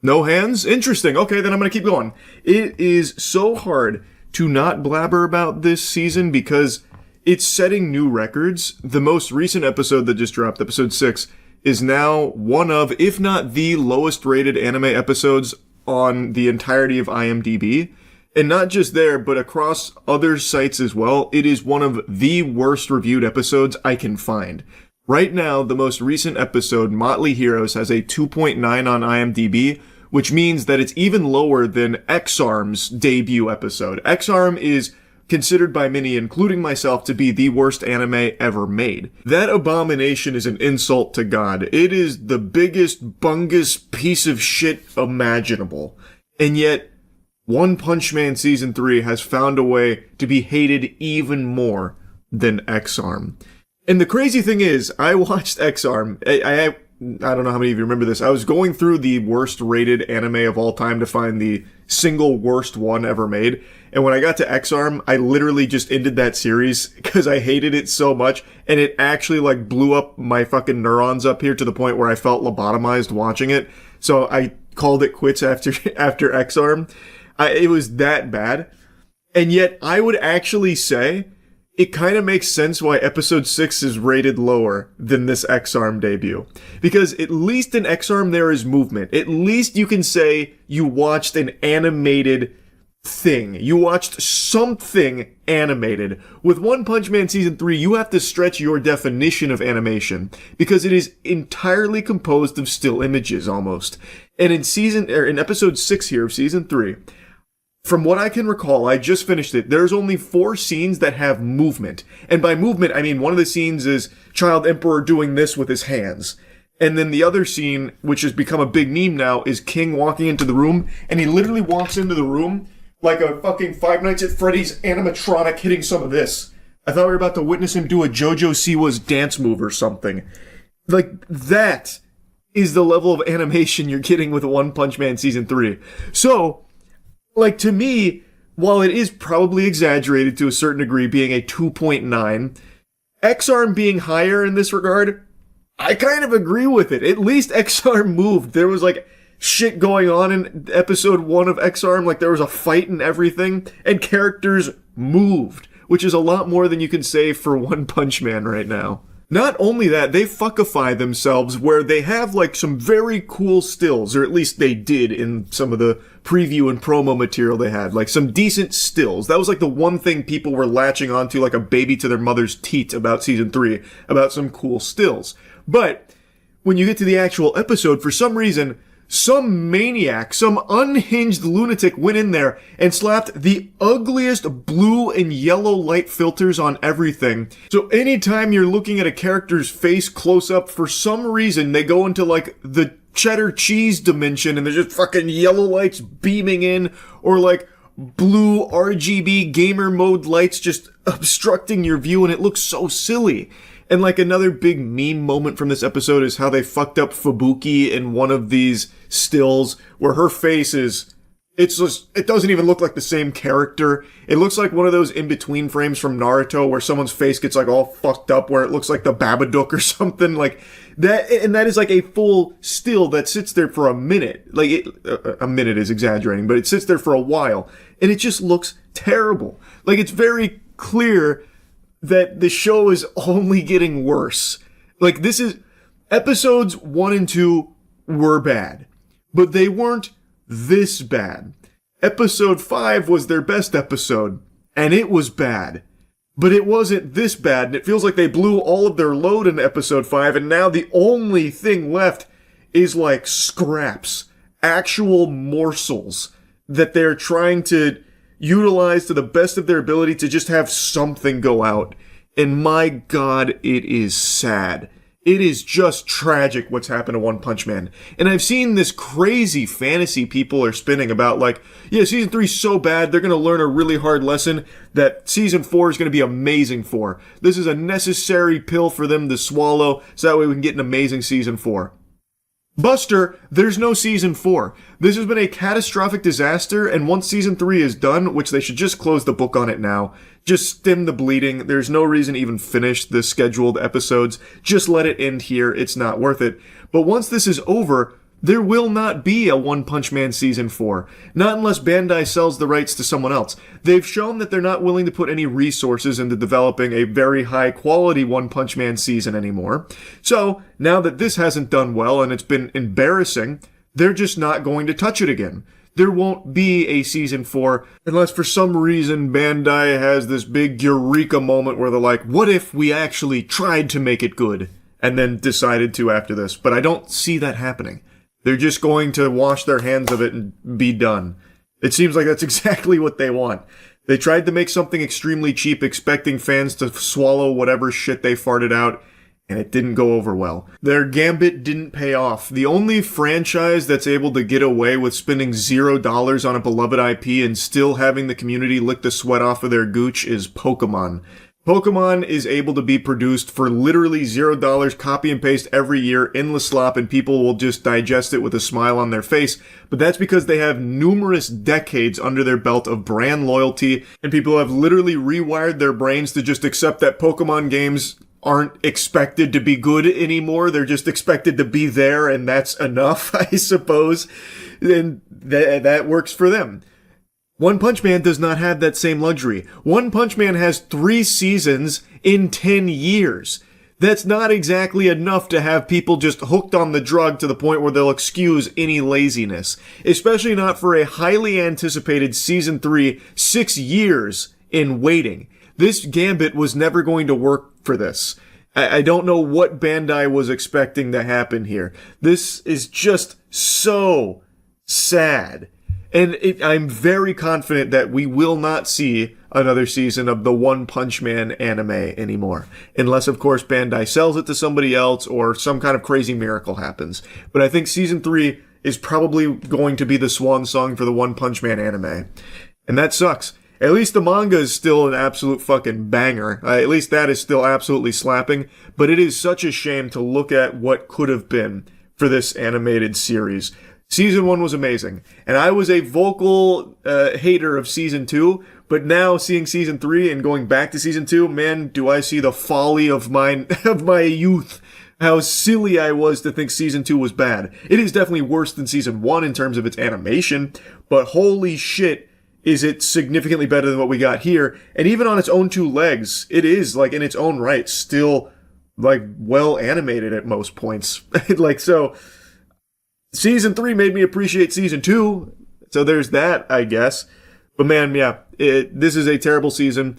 No hands? Interesting. Okay, then I'm gonna keep going. It is so hard to not blabber about this season because it's setting new records. The most recent episode that just dropped, episode 6, is now one of, if not the lowest rated anime episodes on the entirety of IMDb. And not just there, but across other sites as well, it is one of the worst reviewed episodes I can find. Right now, the most recent episode, Motley Heroes, has a 2.9 on IMDb, which means that it's even lower than X-Arm's debut episode. X-Arm is considered by many, including myself, to be the worst anime ever made. That abomination is an insult to God. It is the biggest, bungus piece of shit imaginable. And yet, One Punch Man Season 3 has found a way to be hated even more than X-Arm. And the crazy thing is, I watched X-Arm. I don't know how many of you remember this. I was going through the worst rated anime of all time to find the single worst one ever made. And when I got to X-Arm, I literally just ended that series because I hated it so much. And it actually like blew up my fucking neurons up here to the point where I felt lobotomized watching it. So I called it quits after X-Arm. It was that bad. And yet I would actually say it kind of makes sense why episode 6 is rated lower than this X-Arm debut. Because at least in X-Arm there is movement. At least you can say you watched an animated thing. You watched something animated. With One Punch Man Season 3, you have to stretch your definition of animation. Because it is entirely composed of still images, almost. And in episode 6 here of Season 3, from what I can recall, I just finished it, there's only 4 scenes that have movement. And by movement, I mean one of the scenes is Child Emperor doing this with his hands. And then the other scene, which has become a big meme now, is King walking into the room, and he literally walks into the room like a fucking Five Nights at Freddy's animatronic hitting some of this. I thought we were about to witness him do a JoJo Siwa's dance move or something. Like, that is the level of animation you're getting with One Punch Man Season 3. So, like, to me, while it is probably exaggerated to a certain degree, being a 2.9, X-Arm being higher in this regard, I kind of agree with it. At least X-Arm moved. There was, like, shit going on in episode 1 of X-Arm, like there was a fight and everything, and characters moved, which is a lot more than you can say for One Punch Man right now. Not only that, they fuckify themselves where they have like some very cool stills, or at least they did in some of the preview and promo material they had, like some decent stills. That was like the one thing people were latching onto like a baby to their mother's teat about season 3, about some cool stills. But when you get to the actual episode, for some reason, some maniac, some unhinged lunatic went in there and slapped the ugliest blue and yellow light filters on everything. So anytime you're looking at a character's face close up, for some reason, they go into like the cheddar cheese dimension and there's just fucking yellow lights beaming in, or like blue RGB gamer mode lights just obstructing your view, and it looks so silly. And like another big meme moment from this episode is how they fucked up Fubuki in one of these stills where her face is, it doesn't even look like the same character. It looks like one of those in-between frames from Naruto where someone's face gets like all fucked up where it looks like the Babadook or something like that. And that is like a full still that sits there for a minute. Like a minute is exaggerating, but it sits there for a while and it just looks terrible. Like it's very clear that the show is only getting worse. Like, this is... Episodes 1 and 2 were bad, but they weren't this bad. Episode 5 was their best episode, and it was bad. But it wasn't this bad, and it feels like they blew all of their load in episode 5, and now the only thing left is like scraps, actual morsels that they're trying to utilize to the best of their ability to just have something go out. And my God, it is sad. It is just tragic what's happened to One Punch Man. And I've seen this crazy fantasy people are spinning about like, yeah, season 3 is so bad, they're going to learn a really hard lesson that season 4 is going to be amazing for. This is a necessary pill for them to swallow so that way we can get an amazing season 4. Buster, there's no season 4. This has been a catastrophic disaster, and once season 3 is done, which they should just close the book on it now, just stem the bleeding. There's no reason to even finish the scheduled episodes. Just let it end here. It's not worth it. But once this is over, there will not be a One Punch Man season 4. Not unless Bandai sells the rights to someone else. They've shown that they're not willing to put any resources into developing a very high quality One Punch Man season anymore. So, now that this hasn't done well and it's been embarrassing, they're just not going to touch it again. There won't be a season 4 unless for some reason Bandai has this big eureka moment where they're like, what if we actually tried to make it good? And then decided to after this. But I don't see that happening. They're just going to wash their hands of it and be done. It seems like that's exactly what they want. They tried to make something extremely cheap, expecting fans to swallow whatever shit they farted out, and it didn't go over well. Their gambit didn't pay off. The only franchise that's able to get away with spending $0 on a beloved IP and still having the community lick the sweat off of their gooch is Pokemon. Pokemon is able to be produced for literally $0, copy and paste every year, endless slop, and people will just digest it with a smile on their face. But that's because they have numerous decades under their belt of brand loyalty, and people have literally rewired their brains to just accept that Pokemon games aren't expected to be good anymore. They're just expected to be there, and that's enough, I suppose. And that works for them. One Punch Man does not have that same luxury. One Punch Man has 3 seasons in 10 years. That's not exactly enough to have people just hooked on the drug to the point where they'll excuse any laziness. Especially not for a highly anticipated season 3, 6 years in waiting. This gambit was never going to work for this. I don't know what Bandai was expecting to happen here. This is just so sad. And I'm very confident that we will not see another season of the One Punch Man anime anymore. Unless, of course, Bandai sells it to somebody else or some kind of crazy miracle happens. But I think season 3 is probably going to be the swan song for the One Punch Man anime. And that sucks. At least the manga is still an absolute fucking banger. At least that is still absolutely slapping. But it is such a shame to look at what could have been for this animated series. Season 1 was amazing, and I was a vocal hater of Season 2, but now seeing Season 3 and going back to Season 2, man, do I see the folly of my youth. How silly I was to think Season 2 was bad. It is definitely worse than Season 1 in terms of its animation, but holy shit, is it significantly better than what we got here. And even on its own 2 legs, it is, like, in its own right, still, like, well animated at most points. Like, so... Season 3 made me appreciate Season 2, so there's that, I guess. But man, yeah, this is a terrible season,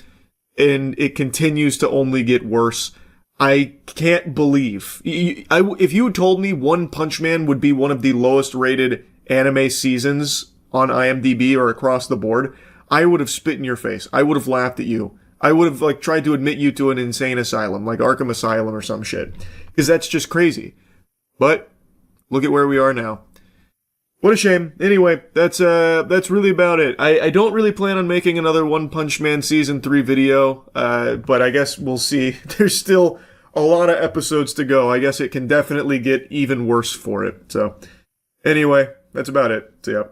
and it continues to only get worse. I can't believe... If you had told me One Punch Man would be one of the lowest rated anime seasons on IMDb or across the board, I would have spit in your face. I would have laughed at you. I would have like tried to admit you to an insane asylum, like Arkham Asylum or some shit. Because that's just crazy. But... look at where we are now. What a shame. Anyway, that's really about it. I don't really plan on making another One Punch Man Season 3 video, but I guess we'll see. There's still a lot of episodes to go. I guess it can definitely get even worse for it. So, anyway, that's about it. So, yeah.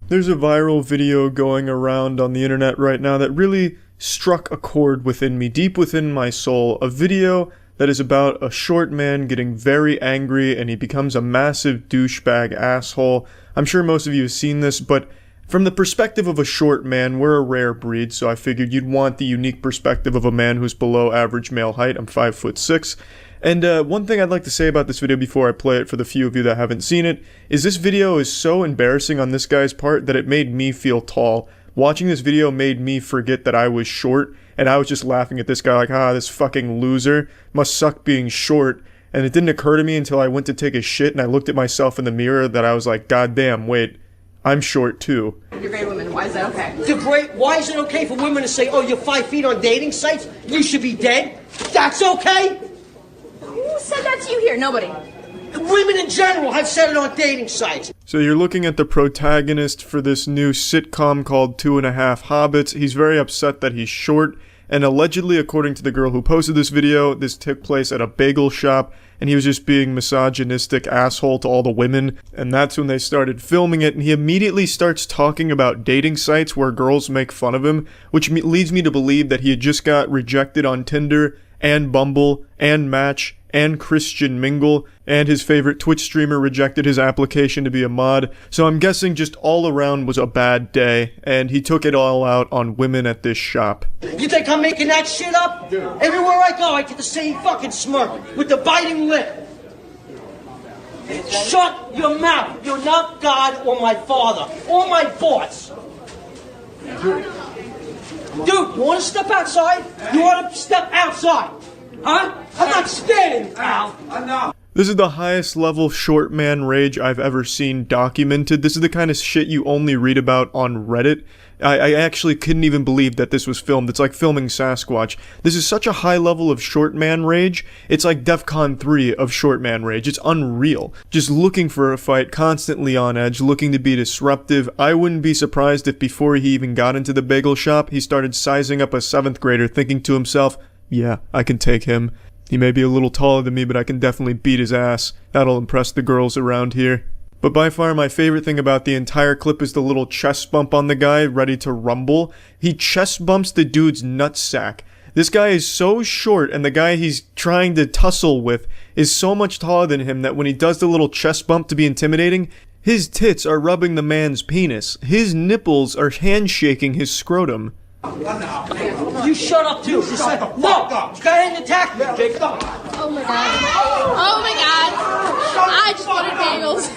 There's a viral video going around on the internet right now that really struck a chord within me, deep within my soul. A video that is about a short man getting very angry and he becomes a massive douchebag asshole. I'm sure most of you have seen this, but From the perspective of a short man, we're a rare breed, so I figured you'd want the unique perspective of a man who's below average male height. I'm 5'6". And one thing I'd like to say about this video before I play it for the few of you that haven't seen it, is this video is so embarrassing on this guy's part that it made me feel tall. Watching this video made me forget that I was short, and I was just laughing at this guy like, this fucking loser must suck being short. And it didn't occur to me until I went to take a shit and I looked at myself in the mirror that I was like, God damn, wait, I'm short too. You're a great woman. Why is that okay? Why is it okay for women to say, oh, you're 5 feet on dating sites? You should be dead? That's okay? Who said that to you here? Nobody. Women in general have said it on dating sites. So you're looking at the protagonist for this new sitcom called 2.5 Hobbits. He's very upset that he's short, and allegedly, according to the girl who posted this video, this took place at a bagel shop, and he was just being misogynistic asshole to all the women, and that's when they started filming it, and he immediately starts talking about dating sites where girls make fun of him, which leads me to believe that he had just got rejected on Tinder, and Bumble, and Match, and Christian Mingle, and his favorite Twitch streamer rejected his application to be a mod, so I'm guessing just all around was a bad day, and he took it all out on women at this shop. You think I'm making that shit up? Everywhere I go, I get the same fucking smirk with the biting lip. Shut your mouth. You're not God or my father or my boss. Dude, you want to step outside? You want to step outside? Huh? I'm not standing, pal. I'm not. This is the highest level short man rage I've ever seen documented. This is the kind of shit you only read about on Reddit. I actually couldn't even believe that this was filmed. It's like filming Sasquatch. This is such a high level of short man rage. It's like DEFCON 3 of short man rage. It's unreal. Just looking for a fight, constantly on edge, looking to be disruptive. I wouldn't be surprised if before he even got into the bagel shop, he started sizing up a 7th grader, thinking to himself, yeah, I can take him. He may be a little taller than me, but I can definitely beat his ass. That'll impress the girls around here. But by far my favorite thing about the entire clip is the little chest bump on the guy ready to rumble. He chest bumps the dude's nutsack. This guy is so short, and the guy he's trying to tussle with is so much taller than him that when he does the little chest bump to be intimidating, his tits are rubbing the man's penis. His nipples are handshaking his scrotum. You shut up too. Just like, no, go ahead and attack me, Jacob. Oh my god. Oh my god. I just wanted bagels.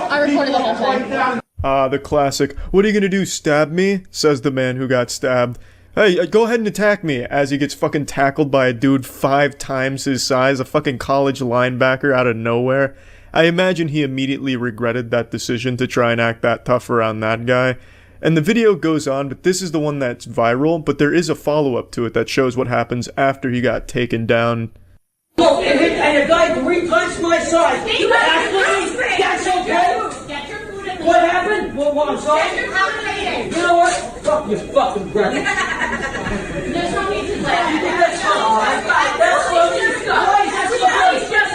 I recorded the whole thing. The classic, what are you gonna do, stab me? Says the man who got stabbed. Hey, go ahead and attack me, as he gets fucking tackled by a dude 5 times his size, a fucking college linebacker out of nowhere. I imagine he immediately regretted that decision to try and act that tough around that guy. And the video goes on, but this is the one that's viral, but there is a follow-up to it that shows what happens after he got taken down. Look, and a guy 3 times my size. You ask me, that's okay? Get your food in the What happened? What I'm sorry? Get your food in the You know what? Fuck your fucking breath. There's no need to play. You think that's funny? That's funny?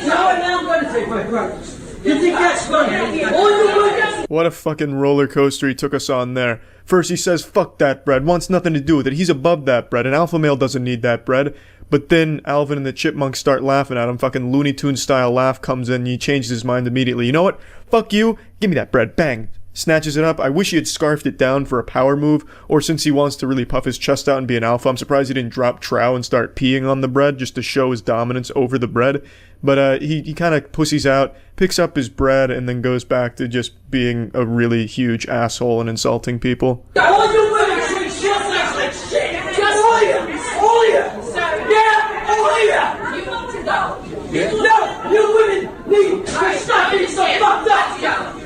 Now I'm going to take my breakfast. You think that's funny? All you women. What a fucking roller coaster he took us on there. First he says, fuck that bread, wants nothing to do with it, he's above that bread, an alpha male doesn't need that bread. But then Alvin and the Chipmunks start laughing at him, fucking Looney Tunes style laugh comes in, and he changes his mind immediately. You know what? Fuck you, give me that bread, bang. Snatches it up. I wish he had scarfed it down for a power move, or since he wants to really puff his chest out and be an alpha, I'm surprised he didn't drop trow and start peeing on the bread just to show his dominance over the bread. But he kind of pussies out, picks up his bread, and then goes back to just being a really huge asshole and insulting people. All you women say shit like shit. All of you. All of you. Yeah, all of you. You want to go. No, you women need to stop being so fucked up.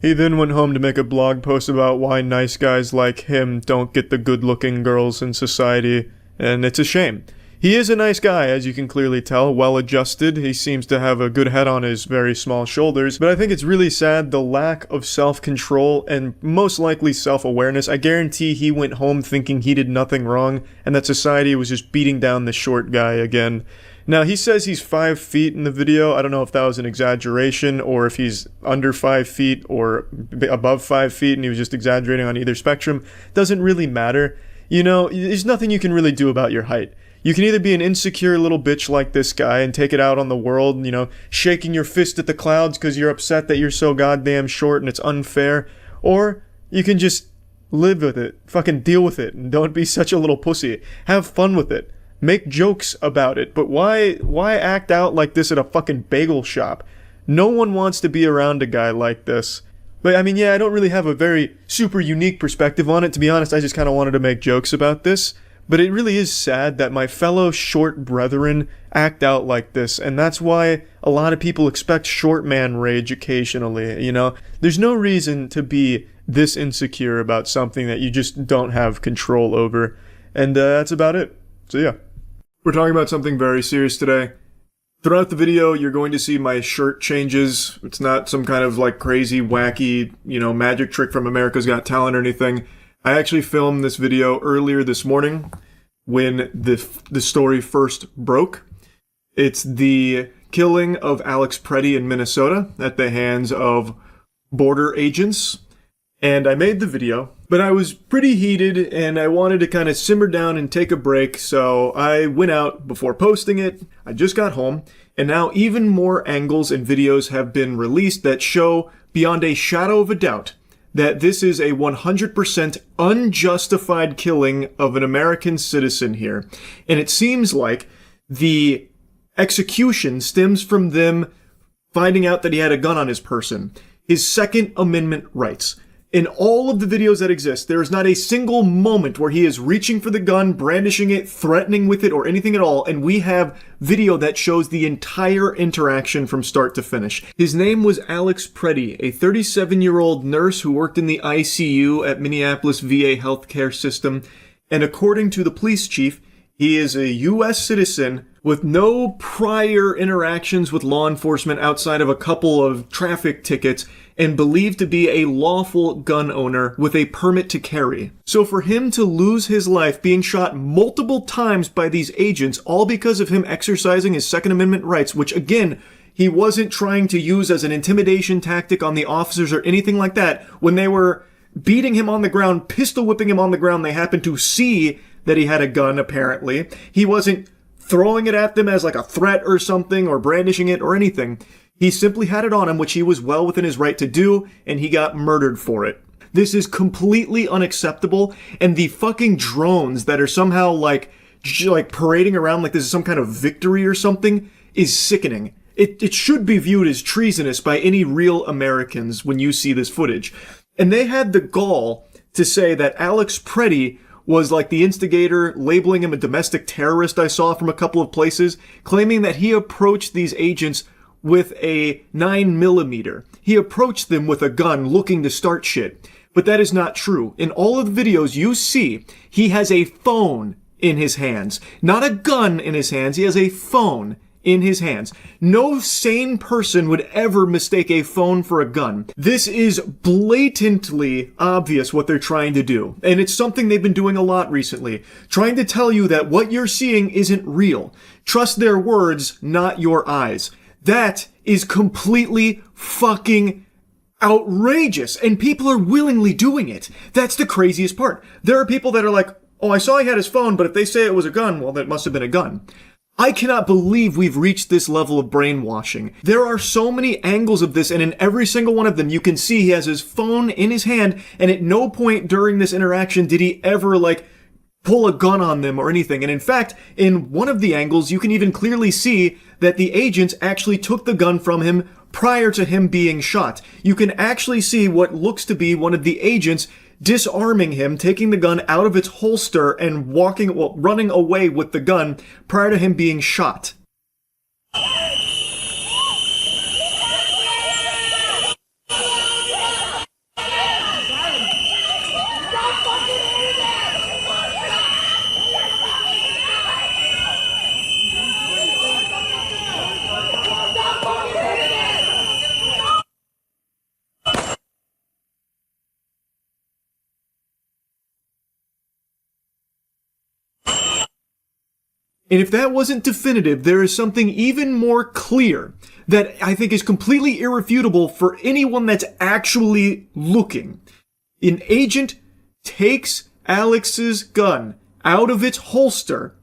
He then went home to make a blog post about why nice guys like him don't get the good-looking girls in society, and it's a shame. He is a nice guy, as you can clearly tell, well-adjusted. He seems to have a good head on his very small shoulders, but I think it's really sad the lack of self-control and most likely self-awareness. I guarantee he went home thinking he did nothing wrong, and that society was just beating down the short guy again. Now, he says he's 5 feet in the video. I don't know if that was an exaggeration or if he's under 5 feet or above 5 feet and he was just exaggerating on either spectrum. Doesn't really matter. You know, there's nothing you can really do about your height. You can either be an insecure little bitch like this guy and take it out on the world, you know, shaking your fist at the clouds because you're upset that you're so goddamn short and it's unfair, or you can just live with it, fucking deal with it, and don't be such a little pussy. Have fun with it. Make jokes about it, but why act out like this at a fucking bagel shop? No one wants to be around a guy like this. But I mean, yeah, I don't really have a very super unique perspective on it. To be honest, I just kind of wanted to make jokes about this. But it really is sad that my fellow short brethren act out like this, and that's why a lot of people expect short man rage occasionally, you know? There's no reason to be this insecure about something that you just don't have control over. And that's about it. So yeah. We're talking about something very serious today. Throughout the video, you're going to see my shirt changes. It's not some kind of like crazy, wacky, you know, magic trick from America's Got Talent or anything. I actually filmed this video earlier this morning when the story first broke. It's the killing of Alex Preddy in Minnesota at the hands of border agents. And I made the video, but I was pretty heated and I wanted to kind of simmer down and take a break, so I went out before posting it. I just got home, and now even more angles and videos have been released that show beyond a shadow of a doubt that this is a 100% unjustified killing of an American citizen here. And it seems like the execution stems from them finding out that he had a gun on his person. His Second Amendment rights. In all of the videos that exist, there is not a single moment where he is reaching for the gun, brandishing it, threatening with it, or anything at all, and we have video that shows the entire interaction from start to finish. His name was Alex Preddy, a 37-year-old nurse who worked in the ICU at Minneapolis VA healthcare system, and according to the police chief, he is a U.S. citizen with no prior interactions with law enforcement outside of a couple of traffic tickets, and believed to be a lawful gun owner with a permit to carry. So for him to lose his life being shot multiple times by these agents, all because of him exercising his Second Amendment rights, which again, he wasn't trying to use as an intimidation tactic on the officers or anything like that. When they were beating him on the ground, pistol whipping him on the ground, they happened to see that he had a gun, apparently. He wasn't throwing it at them as like a threat or something, or brandishing it or anything. He simply had it on him, which he was well within his right to do, and he got murdered for it. This is completely unacceptable, and the fucking drones that are somehow like parading around like this is some kind of victory or something is sickening. It should be viewed as treasonous by any real Americans when you see this footage. And they had the gall to say that Alex Preddy was like the instigator, labeling him a domestic terrorist I saw from a couple of places, claiming that he approached these agents with a 9mm. He approached them with a gun looking to start shit. But that is not true. In all of the videos you see, he has a phone in his hands. Not a gun in his hands, he has a phone in his hands. No sane person would ever mistake a phone for a gun. This is blatantly obvious what they're trying to do. And it's something they've been doing a lot recently. Trying to tell you that what you're seeing isn't real. Trust their words, not your eyes. That is completely fucking outrageous, and people are willingly doing it. That's the craziest part. There are people that are like, oh, I saw he had his phone, but if they say it was a gun, well, that must have been a gun. I cannot believe we've reached this level of brainwashing. There are so many angles of this, and in every single one of them, you can see he has his phone in his hand, and at no point during this interaction did he ever, pull a gun on them or anything. And in fact, in one of the angles, you can even clearly see that the agents actually took the gun from him prior to him being shot. You can actually see what looks to be one of the agents disarming him, taking the gun out of its holster and running away with the gun prior to him being shot. And if that wasn't definitive, there is something even more clear that I think is completely irrefutable for anyone that's actually looking. An agent takes Alex's gun out of its holster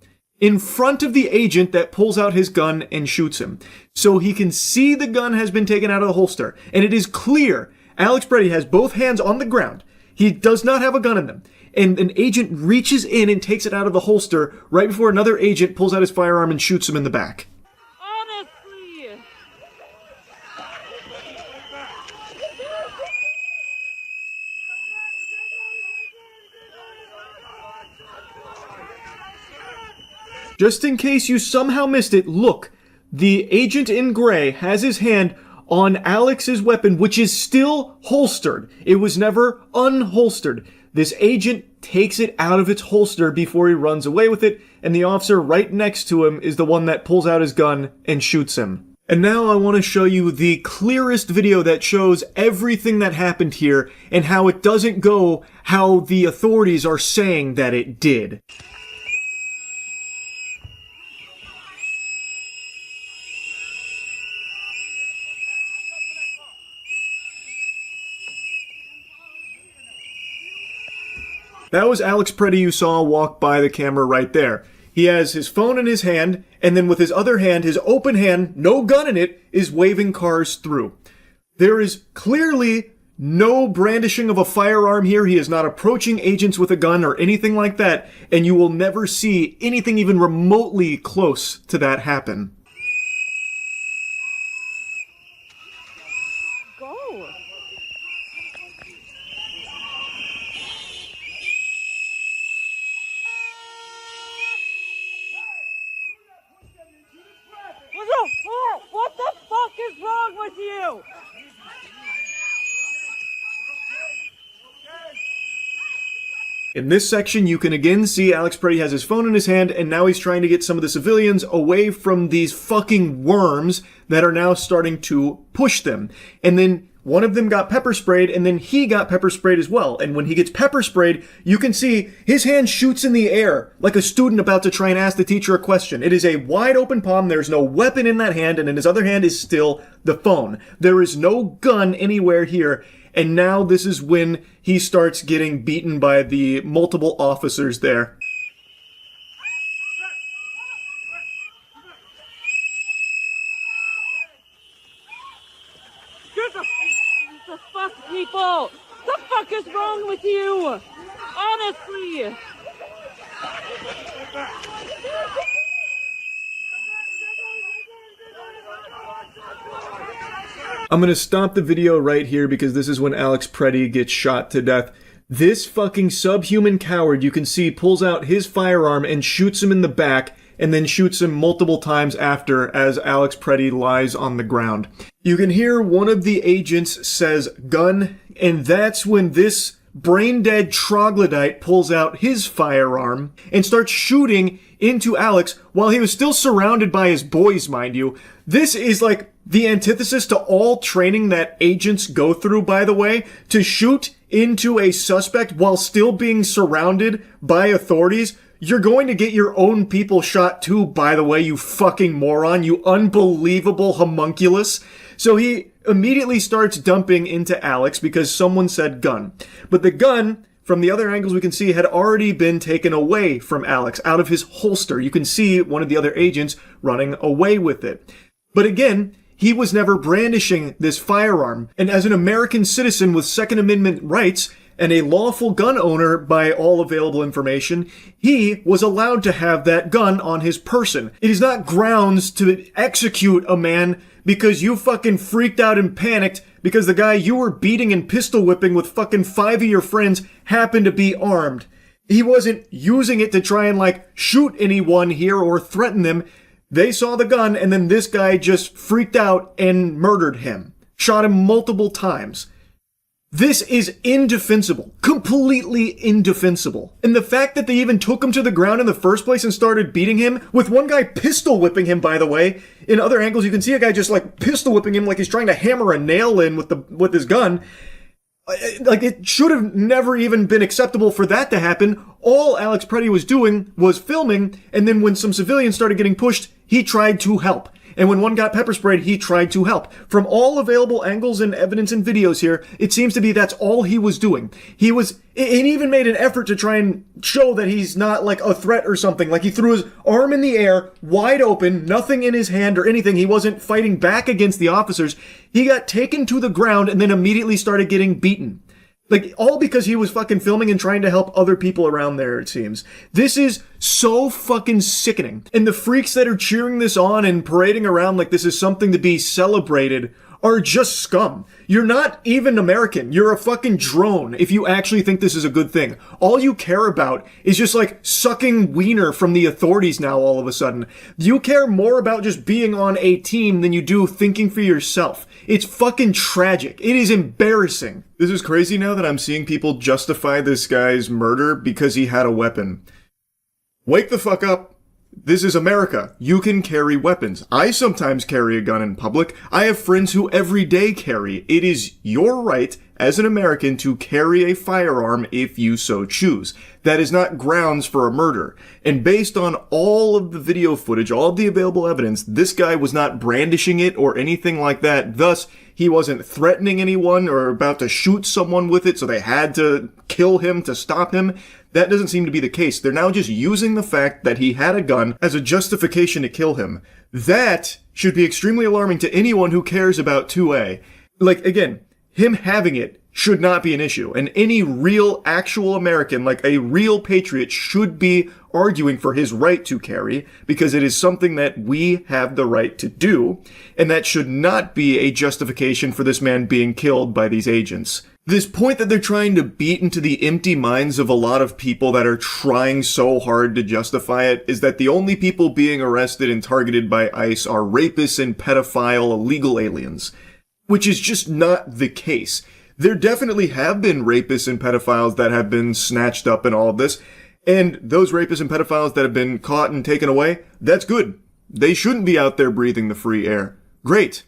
in front of the agent that pulls out his gun and shoots him. So he can see the gun has been taken out of the holster. And it is clear Alex Preddy has both hands on the ground. He does not have a gun in them. And an agent reaches in and takes it out of the holster right before another agent pulls out his firearm and shoots him in the back. Honestly. Just in case you somehow missed it, look, the agent in gray has his hand on Alex's weapon, which is still holstered. It was never unholstered. This agent takes it out of its holster before he runs away with it, and the officer right next to him is the one that pulls out his gun and shoots him. And now I want to show you the clearest video that shows everything that happened here and how it doesn't go how the authorities are saying that it did. That was Alex Preddy you saw walk by the camera right there. He has his phone in his hand, and then with his other hand, his open hand, no gun in it, is waving cars through. There is clearly no brandishing of a firearm here. He is not approaching agents with a gun or anything like that, and you will never see anything even remotely close to that happen. What the fuck is wrong with you? In this section, you can again see Alex Preddy has his phone in his hand, and now he's trying to get some of the civilians away from these fucking worms that are now starting to push them. And then one of them got pepper sprayed, and then he got pepper sprayed as well. And when he gets pepper sprayed, you can see his hand shoots in the air like a student about to try and ask the teacher a question. It is a wide open palm. There's no weapon in that hand, and in his other hand is still the phone. There is no gun anywhere here. And now this is when he starts getting beaten by the multiple officers there. The fuck, people? The fuck is wrong with you? Honestly. I'm gonna stop the video right here because this is when Alex Preddy gets shot to death. This fucking subhuman coward, you can see, pulls out his firearm and shoots him in the back, and then shoots him multiple times after as Alex Preddy lies on the ground. You can hear one of the agents says gun, and that's when this brain-dead troglodyte pulls out his firearm and starts shooting into Alex while he was still surrounded by his boys, mind you. This is like the antithesis to all training that agents go through, by the way, to shoot into a suspect while still being surrounded by authorities. You're going to get your own people shot too, by the way, you fucking moron, you unbelievable homunculus. So he immediately starts dumping into Alex because someone said gun. But the gun, from the other angles we can see, had already been taken away from Alex, out of his holster. You can see one of the other agents running away with it. But again, he was never brandishing this firearm. And as an American citizen with Second Amendment rights, and a lawful gun owner by all available information, he was allowed to have that gun on his person. It is not grounds to execute a man because you fucking freaked out and panicked because the guy you were beating and pistol whipping with fucking 5 of your friends happened to be armed. He wasn't using it to try and like shoot anyone here or threaten them. They saw the gun and then this guy just freaked out and murdered him. Shot him multiple times. This is indefensible. Completely indefensible. And the fact that they even took him to the ground in the first place and started beating him, with one guy pistol whipping him, by the way. In other angles, you can see a guy just like pistol whipping him like he's trying to hammer a nail in with his gun. Like, it should have never even been acceptable for that to happen. All Alex Preddy was doing was filming, and then when some civilians started getting pushed, he tried to help. And when one got pepper sprayed, he tried to help. From all available angles and evidence and videos here, it seems to be that's all he was doing. He even made an effort to try and show that he's not like a threat or something. Like he threw his arm in the air, wide open, nothing in his hand or anything. He wasn't fighting back against the officers. He got taken to the ground and then immediately started getting beaten. Like, all because he was fucking filming and trying to help other people around there, it seems. This is so fucking sickening. And the freaks that are cheering this on and parading around like this is something to be celebrated are just scum. You're not even American. You're a fucking drone if you actually think this is a good thing. All you care about is just like sucking wiener from the authorities now all of a sudden. You care more about just being on a team than you do thinking for yourself. It's fucking tragic. It is embarrassing. This is crazy now that I'm seeing people justify this guy's murder because he had a weapon. Wake the fuck up. This is America. You can carry weapons. I sometimes carry a gun in public. I have friends who every day carry. It is your right as an American to carry a firearm if you so choose. That is not grounds for a murder. And based on all of the video footage, all of the available evidence, this guy was not brandishing it or anything like that. Thus, he wasn't threatening anyone or about to shoot someone with it, so they had to kill him to stop him. That doesn't seem to be the case. They're now just using the fact that he had a gun as a justification to kill him. That should be extremely alarming to anyone who cares about 2A. Like, again, him having it should not be an issue. And any real, actual American, like a real patriot, should be arguing for his right to carry, because it is something that we have the right to do, and that should not be a justification for this man being killed by these agents. This point that they're trying to beat into the empty minds of a lot of people that are trying so hard to justify it is that the only people being arrested and targeted by ICE are rapists and pedophile illegal aliens, which is just not the case. There definitely have been rapists and pedophiles that have been snatched up in all of this, and those rapists and pedophiles that have been caught and taken away, that's good. They shouldn't be out there breathing the free air. Great.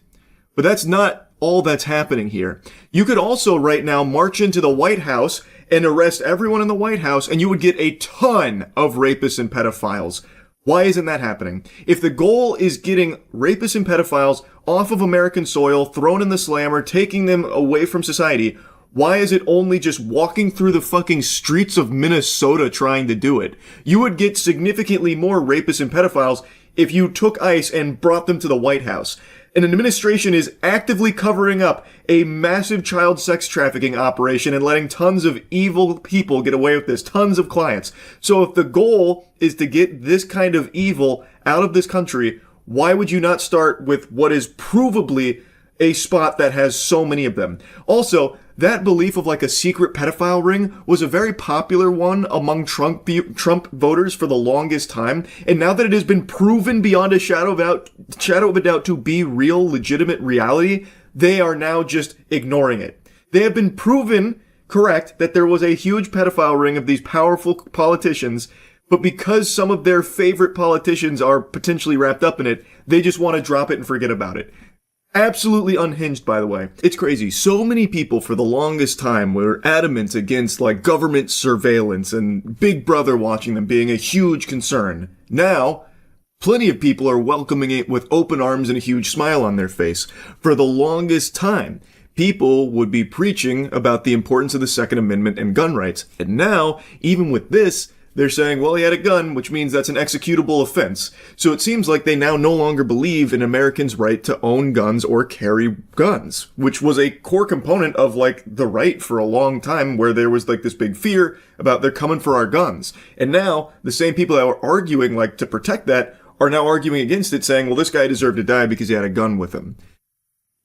But that's not all that's happening here. You could also right now march into the White House and arrest everyone in the White House, and you would get a ton of rapists and pedophiles. Why isn't that happening? If the goal is getting rapists and pedophiles off of American soil, thrown in the slammer, taking them away from society, why is it only just walking through the fucking streets of Minnesota trying to do it? You would get significantly more rapists and pedophiles if you took ICE and brought them to the White House. An administration is actively covering up a massive child sex trafficking operation and letting tons of evil people get away with this, tons of clients. So if the goal is to get this kind of evil out of this country, why would you not start with what is provably a spot that has so many of them? Also, that belief of like a secret pedophile ring was a very popular one among Trump voters for the longest time. And now that it has been proven beyond a shadow of a doubt to be real, legitimate reality, they are now just ignoring it. They have been proven correct that there was a huge pedophile ring of these powerful politicians, but because some of their favorite politicians are potentially wrapped up in it, they just want to drop it and forget about it. Absolutely unhinged, by the way. It's crazy. So many people for the longest time were adamant against like government surveillance and Big Brother watching them being a huge concern. Now, plenty of people are welcoming it with open arms and a huge smile on their face. For the longest time, people would be preaching about the importance of the Second Amendment and gun rights. And now, even with this, they're saying, well, he had a gun, which means that's an executable offense. So it seems like they now no longer believe in Americans' right to own guns or carry guns, which was a core component of like the right for a long time, where there was like this big fear about they're coming for our guns. And now the same people that were arguing like to protect that are now arguing against it, saying, well, this guy deserved to die because he had a gun with him.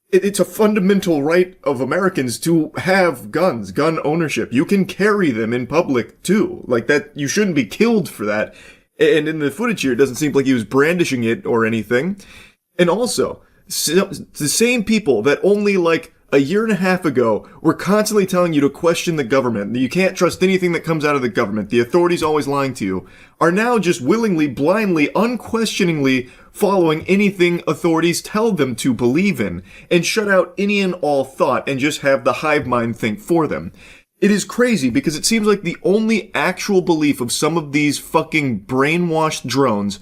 It's a fundamental right of Americans to have guns, gun ownership. You can carry them in public too. Like that, you shouldn't be killed for that. And in the footage here, it doesn't seem like he was brandishing it or anything. And also, the same people that only like a year and a half ago were constantly telling you to question the government, that you can't trust anything that comes out of the government, the authorities always lying to you, are now just willingly, blindly, unquestioningly following anything authorities tell them to believe in, and shut out any and all thought and just have the hive mind think for them. It is crazy because it seems like the only actual belief of some of these fucking brainwashed drones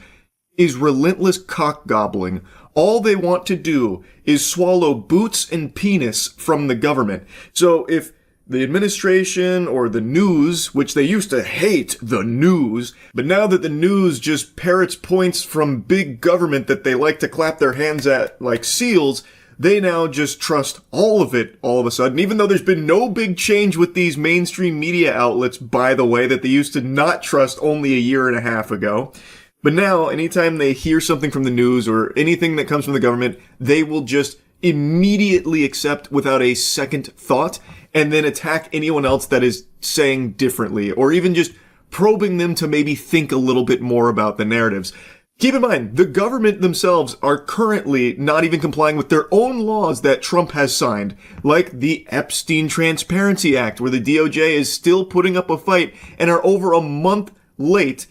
is relentless cock gobbling. All they want to do is swallow boots and penis from the government. So if the administration or the news, which they used to hate the news, but now that the news just parrots points from big government that they like to clap their hands at like seals, they now just trust all of it all of a sudden, even though there's been no big change with these mainstream media outlets, by the way, that they used to not trust only a year and a half ago. But now, anytime they hear something from the news or anything that comes from the government, they will just immediately accept without a second thought and then attack anyone else that is saying differently, or even just probing them to maybe think a little bit more about the narratives. Keep in mind, the government themselves are currently not even complying with their own laws that Trump has signed, like the Epstein Transparency Act, where the DOJ is still putting up a fight and are over a month late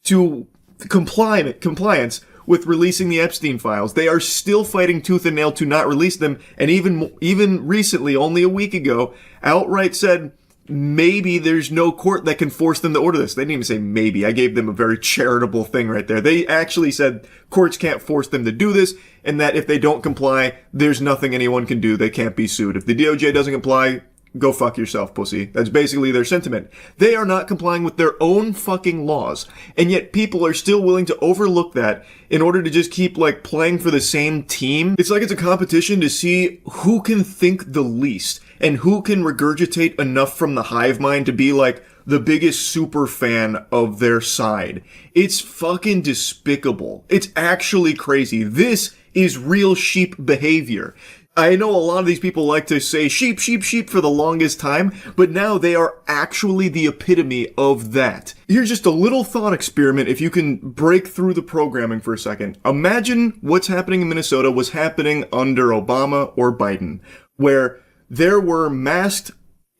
to compliance with releasing the Epstein files. They are still fighting tooth and nail to not release them, and even recently, only a week ago, outright said maybe there's no court that can force them to order this. They didn't even say maybe. I gave them a very charitable thing right there. They actually said courts can't force them to do this, and that if they don't comply, there's nothing anyone can do. They can't be sued. If the DOJ doesn't comply, go fuck yourself, pussy. That's basically their sentiment. They are not complying with their own fucking laws, and yet people are still willing to overlook that in order to just keep, like, playing for the same team. It's like it's a competition to see who can think the least, and who can regurgitate enough from the hive mind to be, like, the biggest super fan of their side. It's fucking despicable. It's actually crazy. This is real sheep behavior. I know a lot of these people like to say sheep, sheep, sheep for the longest time, but now they are actually the epitome of that. Here's just a little thought experiment if you can break through the programming for a second. Imagine what's happening in Minnesota was happening under Obama or Biden, where there were masked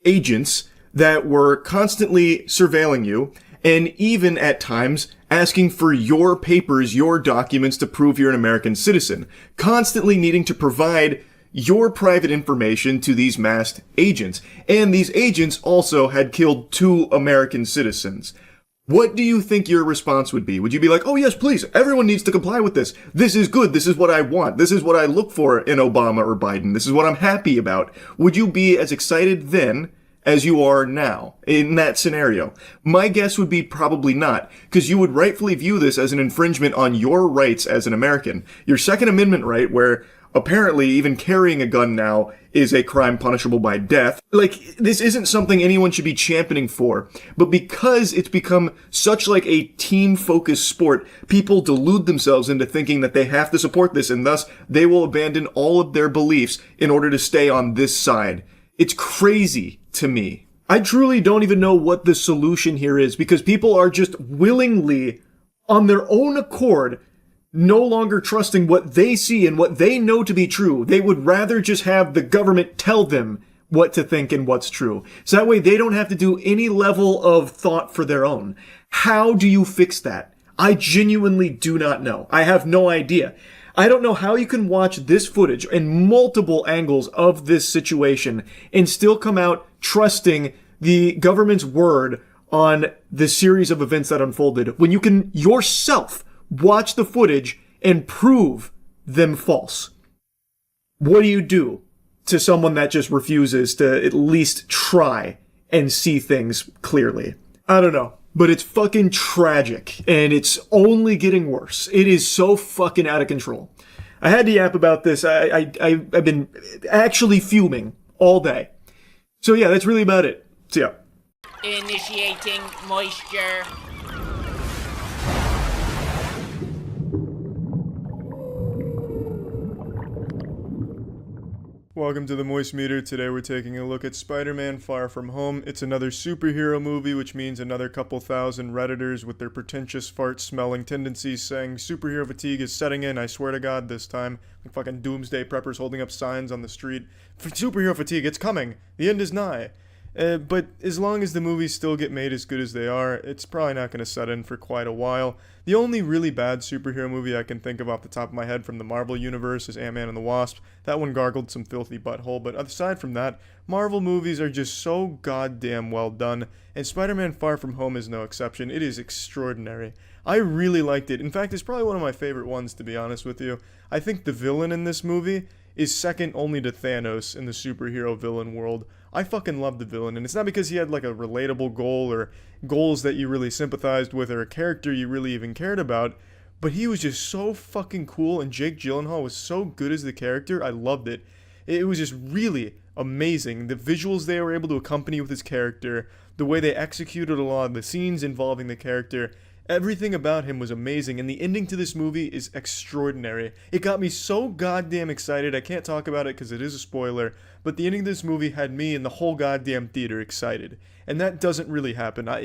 agents that were constantly surveilling you, and even at times asking for your papers, your documents to prove you're an American citizen, constantly needing to provide your private information to these masked agents. And these agents also had killed 2 American citizens. What do you think your response would be? Would you be like, oh yes, please, everyone needs to comply with this. This is good. This is what I want. This is what I look for in Obama or Biden. This is what I'm happy about. Would you be as excited then as you are now in that scenario? My guess would be probably not, because you would rightfully view this as an infringement on your rights as an American. Your Second Amendment right, where apparently even carrying a gun now is a crime punishable by death. Like, this isn't something anyone should be championing for, but because it's become such like a team-focused sport, people delude themselves into thinking that they have to support this, and thus they will abandon all of their beliefs in order to stay on this side. It's crazy to me. I truly don't even know what the solution here is, because people are just willingly, on their own accord, no longer trusting what they see and what they know to be true. They would rather just have the government tell them what to think and what's true. So that way they don't have to do any level of thought for their own. How do you fix that? I genuinely do not know. I have no idea. I don't know how you can watch this footage and multiple angles of this situation and still come out trusting the government's word on the series of events that unfolded when you can yourself watch the footage and prove them false. What do you do to someone that just refuses to at least try and see things clearly? I don't know, but it's fucking tragic, and it's only getting worse. It is so fucking out of control. I had to yap about this. I've been actually fuming all day. So yeah, that's really about it. See ya. Initiating moisture. Welcome to the Moist Meter. Today we're taking a look at Spider-Man Far From Home. It's another superhero movie, which means another couple thousand Redditors with their pretentious fart-smelling tendencies saying superhero fatigue is setting in, I swear to God, this time. Like fucking doomsday preppers holding up signs on the street. Superhero fatigue, it's coming. The end is nigh. But as long as the movies still get made as good as they are, it's probably not going to set in for quite a while. The only really bad superhero movie I can think of off the top of my head from the Marvel Universe is Ant-Man and the Wasp. That one gargled some filthy butthole, but aside from that, Marvel movies are just so goddamn well done, and Spider-Man Far From Home is no exception. It is extraordinary. I really liked it. In fact, it's probably one of my favorite ones, to be honest with you. I think the villain in this movie is second only to Thanos in the superhero villain world. I fucking love the villain, and it's not because he had like a relatable goal or goals that you really sympathized with or a character you really even cared about, but he was just so fucking cool, and Jake Gyllenhaal was so good as the character. I loved it. It was just really amazing. The visuals they were able to accompany with his character, the way they executed a lot of the scenes involving the character, everything about him was amazing, and the ending to this movie is extraordinary. It got me so goddamn excited. I can't talk about it because it is a spoiler, but the ending of this movie had me and the whole goddamn theater excited. And that doesn't really happen. I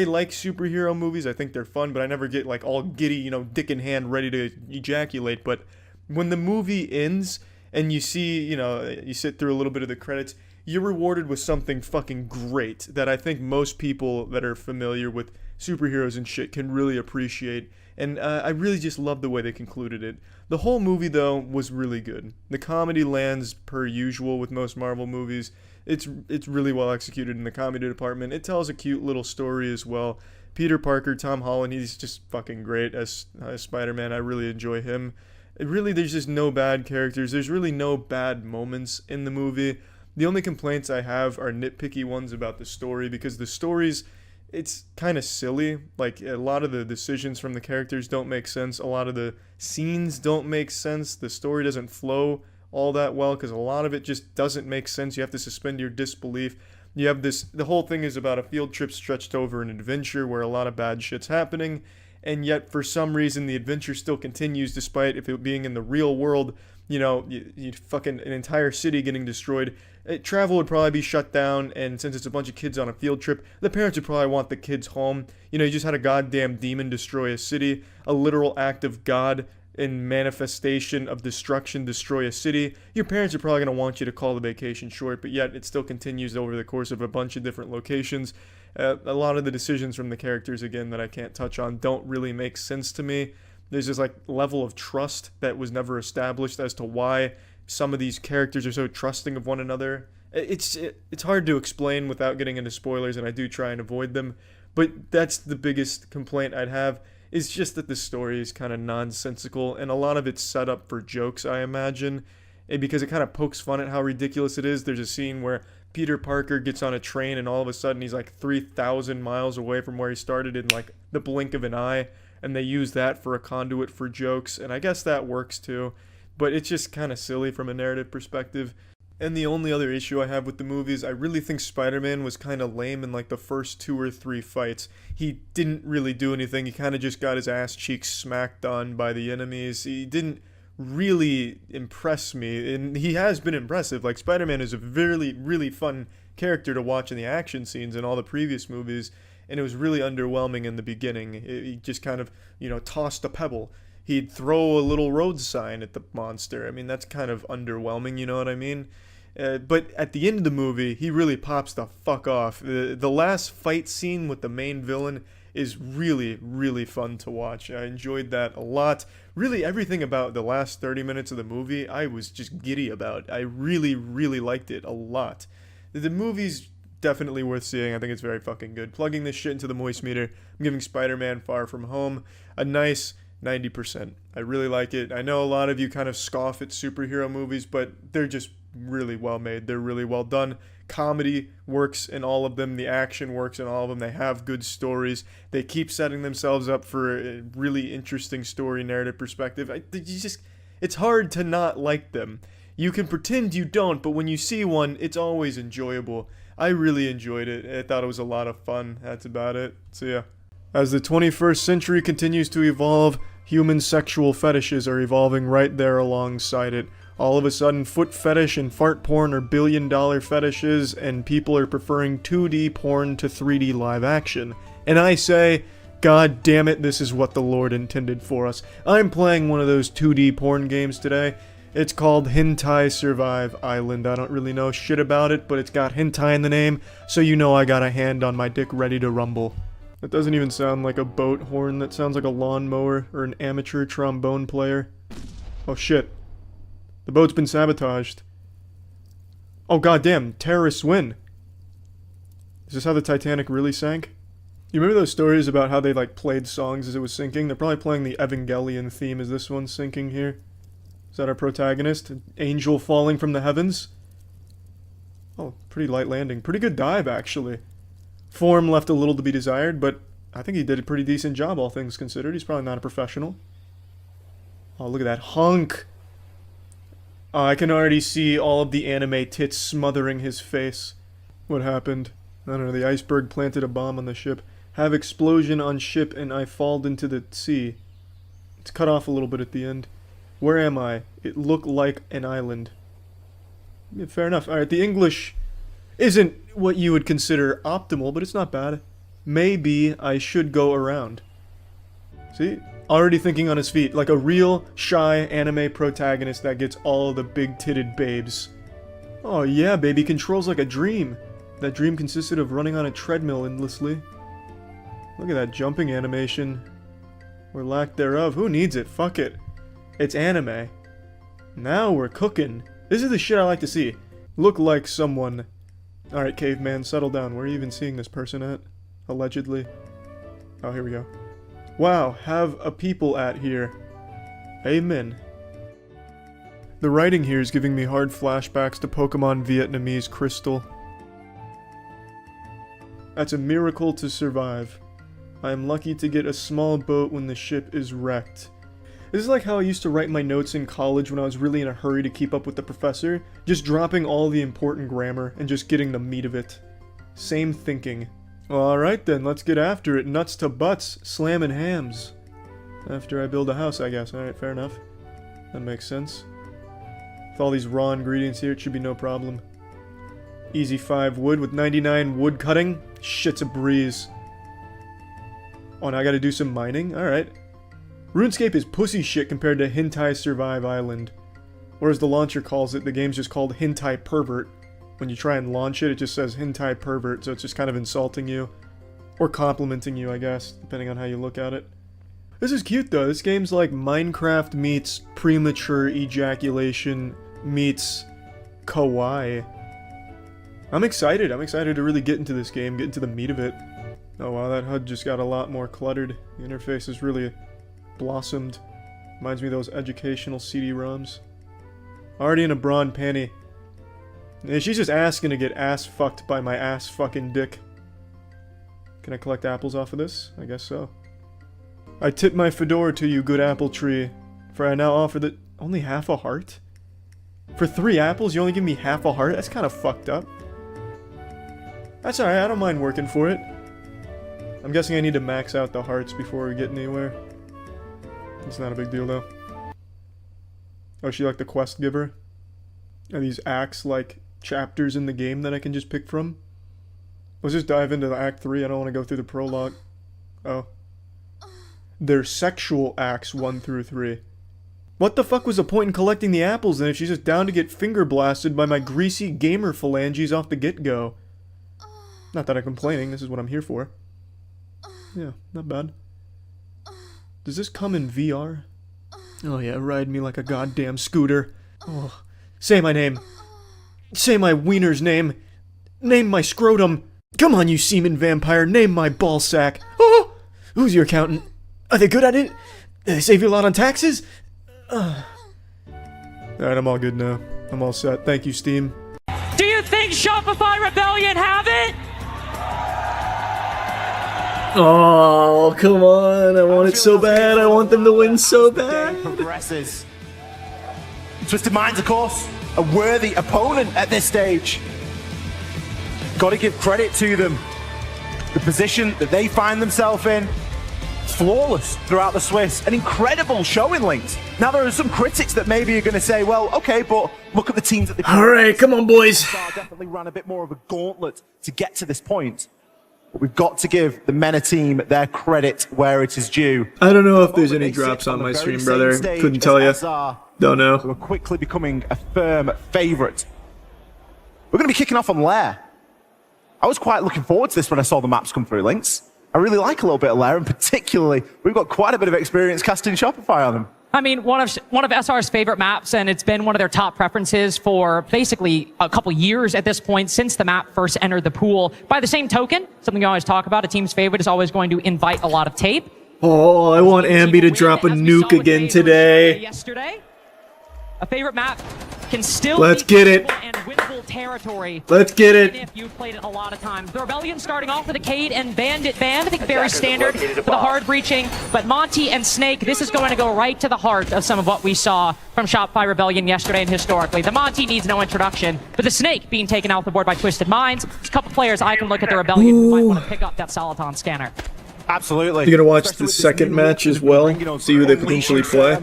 like superhero movies. I think they're fun, but I never get like all giddy, dick in hand, ready to ejaculate. But when the movie ends and you see, you sit through a little bit of the credits, you're rewarded with something fucking great that I think most people that are familiar with superheroes and shit can really appreciate, and I really just love the way they concluded it. The whole movie, though, was really good. The comedy lands per usual with most Marvel movies. It's really well executed in the comedy department. It tells a cute little story as well. Peter Parker, Tom Holland, he's just fucking great as Spider-Man. I really enjoy him. There's just no bad characters. There's really no bad moments in the movie. The only complaints I have are nitpicky ones about the story, because the story's it's kind of silly. Like, a lot of the decisions from the characters don't make sense. A lot of the scenes don't make sense. The story doesn't flow all that well because a lot of it just doesn't make sense. You have to suspend your disbelief. You have the whole thing is about a field trip stretched over an adventure where a lot of bad shit's happening, and yet for some reason the adventure still continues despite if it being in the real world. You fucking an entire city getting destroyed. Travel would probably be shut down, and since it's a bunch of kids on a field trip, the parents would probably want the kids home. You just had a goddamn demon destroy a city, a literal act of God in manifestation of destruction destroy a city. Your parents are probably going to want you to call the vacation short, but yet it still continues over the course of a bunch of different locations. A lot of the decisions from the characters, again, that I can't touch on, don't really make sense to me. There's this level of trust that was never established as to why some of these characters are so trusting of one another. It's hard to explain without getting into spoilers, and I do try and avoid them. But that's the biggest complaint I'd have, is just that the story is kind of nonsensical, and a lot of it's set up for jokes, I imagine, because it kind of pokes fun at how ridiculous it is. There's a scene where Peter Parker gets on a train, and all of a sudden he's 3,000 miles away from where he started in the blink of an eye, and they use that for a conduit for jokes, and I guess that works too. But it's just kind of silly from a narrative perspective. And the only other issue I have with the movie is I really think Spider-Man was kind of lame in the first 2 or 3 fights. He didn't really do anything. He kind of just got his ass cheeks smacked on by the enemies. He didn't really impress me, and he has been impressive. Spider-Man is a really, really fun character to watch in the action scenes in all the previous movies, and it was really underwhelming in the beginning. He just kind of, tossed a pebble. He'd throw a little road sign at the monster. I mean, that's kind of underwhelming, you know what I mean? But at the end of the movie, he really pops the fuck off. The last fight scene with the main villain is really, really fun to watch. I enjoyed that a lot. Really, everything about the last 30 minutes of the movie, I was just giddy about. I really, really liked it a lot. The movie's definitely worth seeing. I think it's very fucking good. Plugging this shit into the moist meter, I'm giving Spider-Man Far From Home a nice 90%. I really like it. I know a lot of you kind of scoff at superhero movies, but they're just really well made. They're really well done. Comedy works in all of them. The action works in all of them. They have good stories. They keep setting themselves up for a really interesting story narrative perspective. It's hard to not like them. You can pretend you don't, but when you see one, it's always enjoyable. I really enjoyed it. I thought it was a lot of fun. That's about it. So yeah. As the 21st century continues to evolve, human sexual fetishes are evolving right there alongside it. All of a sudden, foot fetish and fart porn are billion-dollar fetishes, and people are preferring 2D porn to 3D live action. And I say, God damn it, this is what the Lord intended for us. I'm playing one of those 2D porn games today. It's called Hentai Survive Island. I don't really know shit about it, but it's got hentai in the name, so you know I got a hand on my dick ready to rumble. That doesn't even sound like a boat horn, that sounds like a lawnmower or an amateur trombone player. Oh shit. The boat's been sabotaged. Oh goddamn, terrorists win. Is this how the Titanic really sank? You remember those stories about how they like played songs as it was sinking? They're probably playing the Evangelion theme as this one's sinking here. Is that our protagonist? An angel falling from the heavens? Oh, pretty light landing. Pretty good dive, actually. Form left a little to be desired, but I think he did a pretty decent job, all things considered. He's probably not a professional. Oh, look at that hunk! I can already see all of the anime tits smothering his face. What happened? I don't know, the iceberg planted a bomb on the ship. Have explosion on ship and I falled into the sea. It's cut off a little bit at the end. Where am I? It looked like an island. Yeah, fair enough. Alright, the English isn't what you would consider optimal, but it's not bad. Maybe I should go around. See? Already thinking on his feet, like a real shy anime protagonist that gets all the big-titted babes. Oh yeah, baby, controls like a dream. That dream consisted of running on a treadmill endlessly. Look at that jumping animation. Or lack thereof. Who needs it? Fuck it. It's anime. Now we're cooking. This is the shit I like to see. Look like someone. Alright, caveman, settle down. Where are you even seeing this person at? Allegedly. Oh, here we go. Wow, have a people at here. Amen. The writing here is giving me hard flashbacks to Pokemon Vietnamese Crystal. That's a miracle to survive. I am lucky to get a small boat when the ship is wrecked. This is like how I used to write my notes in college when I was really in a hurry to keep up with the professor, just dropping all the important grammar and just getting the meat of it. Same thinking. Alright then, let's get after it. Nuts to butts, slamming hams. After I build a house, I guess. Alright, fair enough. That makes sense. With all these raw ingredients here, it should be no problem. Easy 5 wood with 99 wood cutting. Shit's a breeze. Oh, now I gotta do some mining? Alright. RuneScape is pussy shit compared to Hentai Survive Island. Or as the launcher calls it, the game's just called Hentai Pervert. When you try and launch it, it just says Hentai Pervert, so it's just kind of insulting you. Or complimenting you, I guess, depending on how you look at it. This is cute though, this game's like Minecraft meets premature ejaculation meets kawaii. I'm excited to really get into this game, get into the meat of it. Oh wow, that HUD just got a lot more cluttered. The interface has really blossomed. Reminds me of those educational CD-ROMs. Already in a brawn panty. Yeah, she's just asking to get ass-fucked by my ass-fucking dick. Can I collect apples off of this? I guess so. I tip my fedora to you, good apple tree, for I now offer the... Only half a heart? For 3 apples, you only give me half a heart? That's kind of fucked up. That's alright, I don't mind working for it. I'm guessing I need to max out the hearts before we get anywhere. It's not a big deal, though. Oh, she like the quest giver? Are these acts like chapters in the game that I can just pick from? Let's just dive into the Act 3, I don't want to go through the prologue. Oh. They're sexual acts 1 through 3. What the fuck was the point in collecting the apples then if she's just down to get finger blasted by my greasy gamer phalanges off the get-go? Not that I'm complaining, this is what I'm here for. Yeah, not bad. Does this come in VR? Oh yeah, ride me like a goddamn scooter. Oh. Say my name. Say my wiener's name. Name my scrotum. Come on, you semen vampire, name my ballsack. Oh! Who's your accountant? Are they good at it? Do they save you a lot on taxes? Alright, I'm all good now. I'm all set. Thank you, Steam. Do you think Shopify Rebellion have it? Oh, come on. I want it so bad. I want them to win so bad. Progresses. Twisted Minds, of course, a worthy opponent at this stage. Got to give credit to them. The position that they find themselves in, flawless throughout the Swiss. An incredible showing, Links. Now, there are some critics that maybe are going to say, well, okay, but look at the teams that they... All right, come on, boys. Definitely ran a bit more of a gauntlet to get to this point. But we've got to give the MENA team their credit where it is due. I don't know if there's any drops on my stream, brother. Couldn't tell you. Don't know. We're quickly becoming a firm favourite. We're going to be kicking off on Lair. I was quite looking forward to this when I saw the maps come through, Lynx. I really like a little bit of Lair, and particularly, we've got quite a bit of experience casting Shopify on them. I mean, one of SR's favorite maps, and it's been one of their top preferences for basically a couple years at this point since the map first entered the pool. By the same token, something we always talk about, a team's favorite is always going to invite a lot of tape. Oh, I want Ambi to drop a nuke again today. Yesterday, a favorite map can still Let's be get it. and winnable territory. Let's get it. Even if you've played it a lot of times. The Rebellion starting off with a Cade and Bandit band. I think very standard for the hard breaching. But Monty and Snake, this is going to go right to the heart of some of what we saw from Shopify Rebellion yesterday and historically. The Monty needs no introduction, but the Snake being taken off the board by Twisted Minds. There's a couple players I can look at the Rebellion who might want to pick up that Soliton scanner. Absolutely. You're gonna watch the second match as well? See who they potentially play?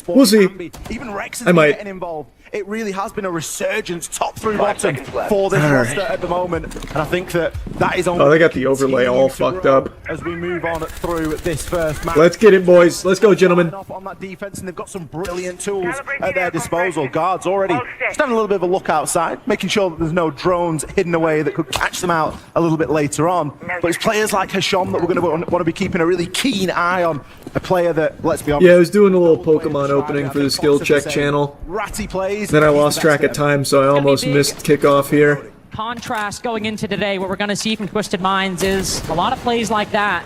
We'll see. Even Rex is I might. getting involved. It really has been a resurgence, top through bottom, for this roster at the moment. And I think that is only... Oh, they got the overlay all fucked up. As we move on through this first match. Let's get it, boys. Let's go, gentlemen. On that defense, and they've got some brilliant tools at their disposal. Guards already just having a little bit of a look outside, making sure that there's no drones hidden away that could catch them out a little bit later on. But it's players like Hasham that we're going to want to be keeping a really keen eye on. A player that, let's be honest... Yeah, I was doing a little Pokemon opening for the Skill Check channel. Ratty plays. Then I lost track of time, so I almost missed kickoff here. Contrast going into today, what we're going to see from Twisted Minds is a lot of plays like that.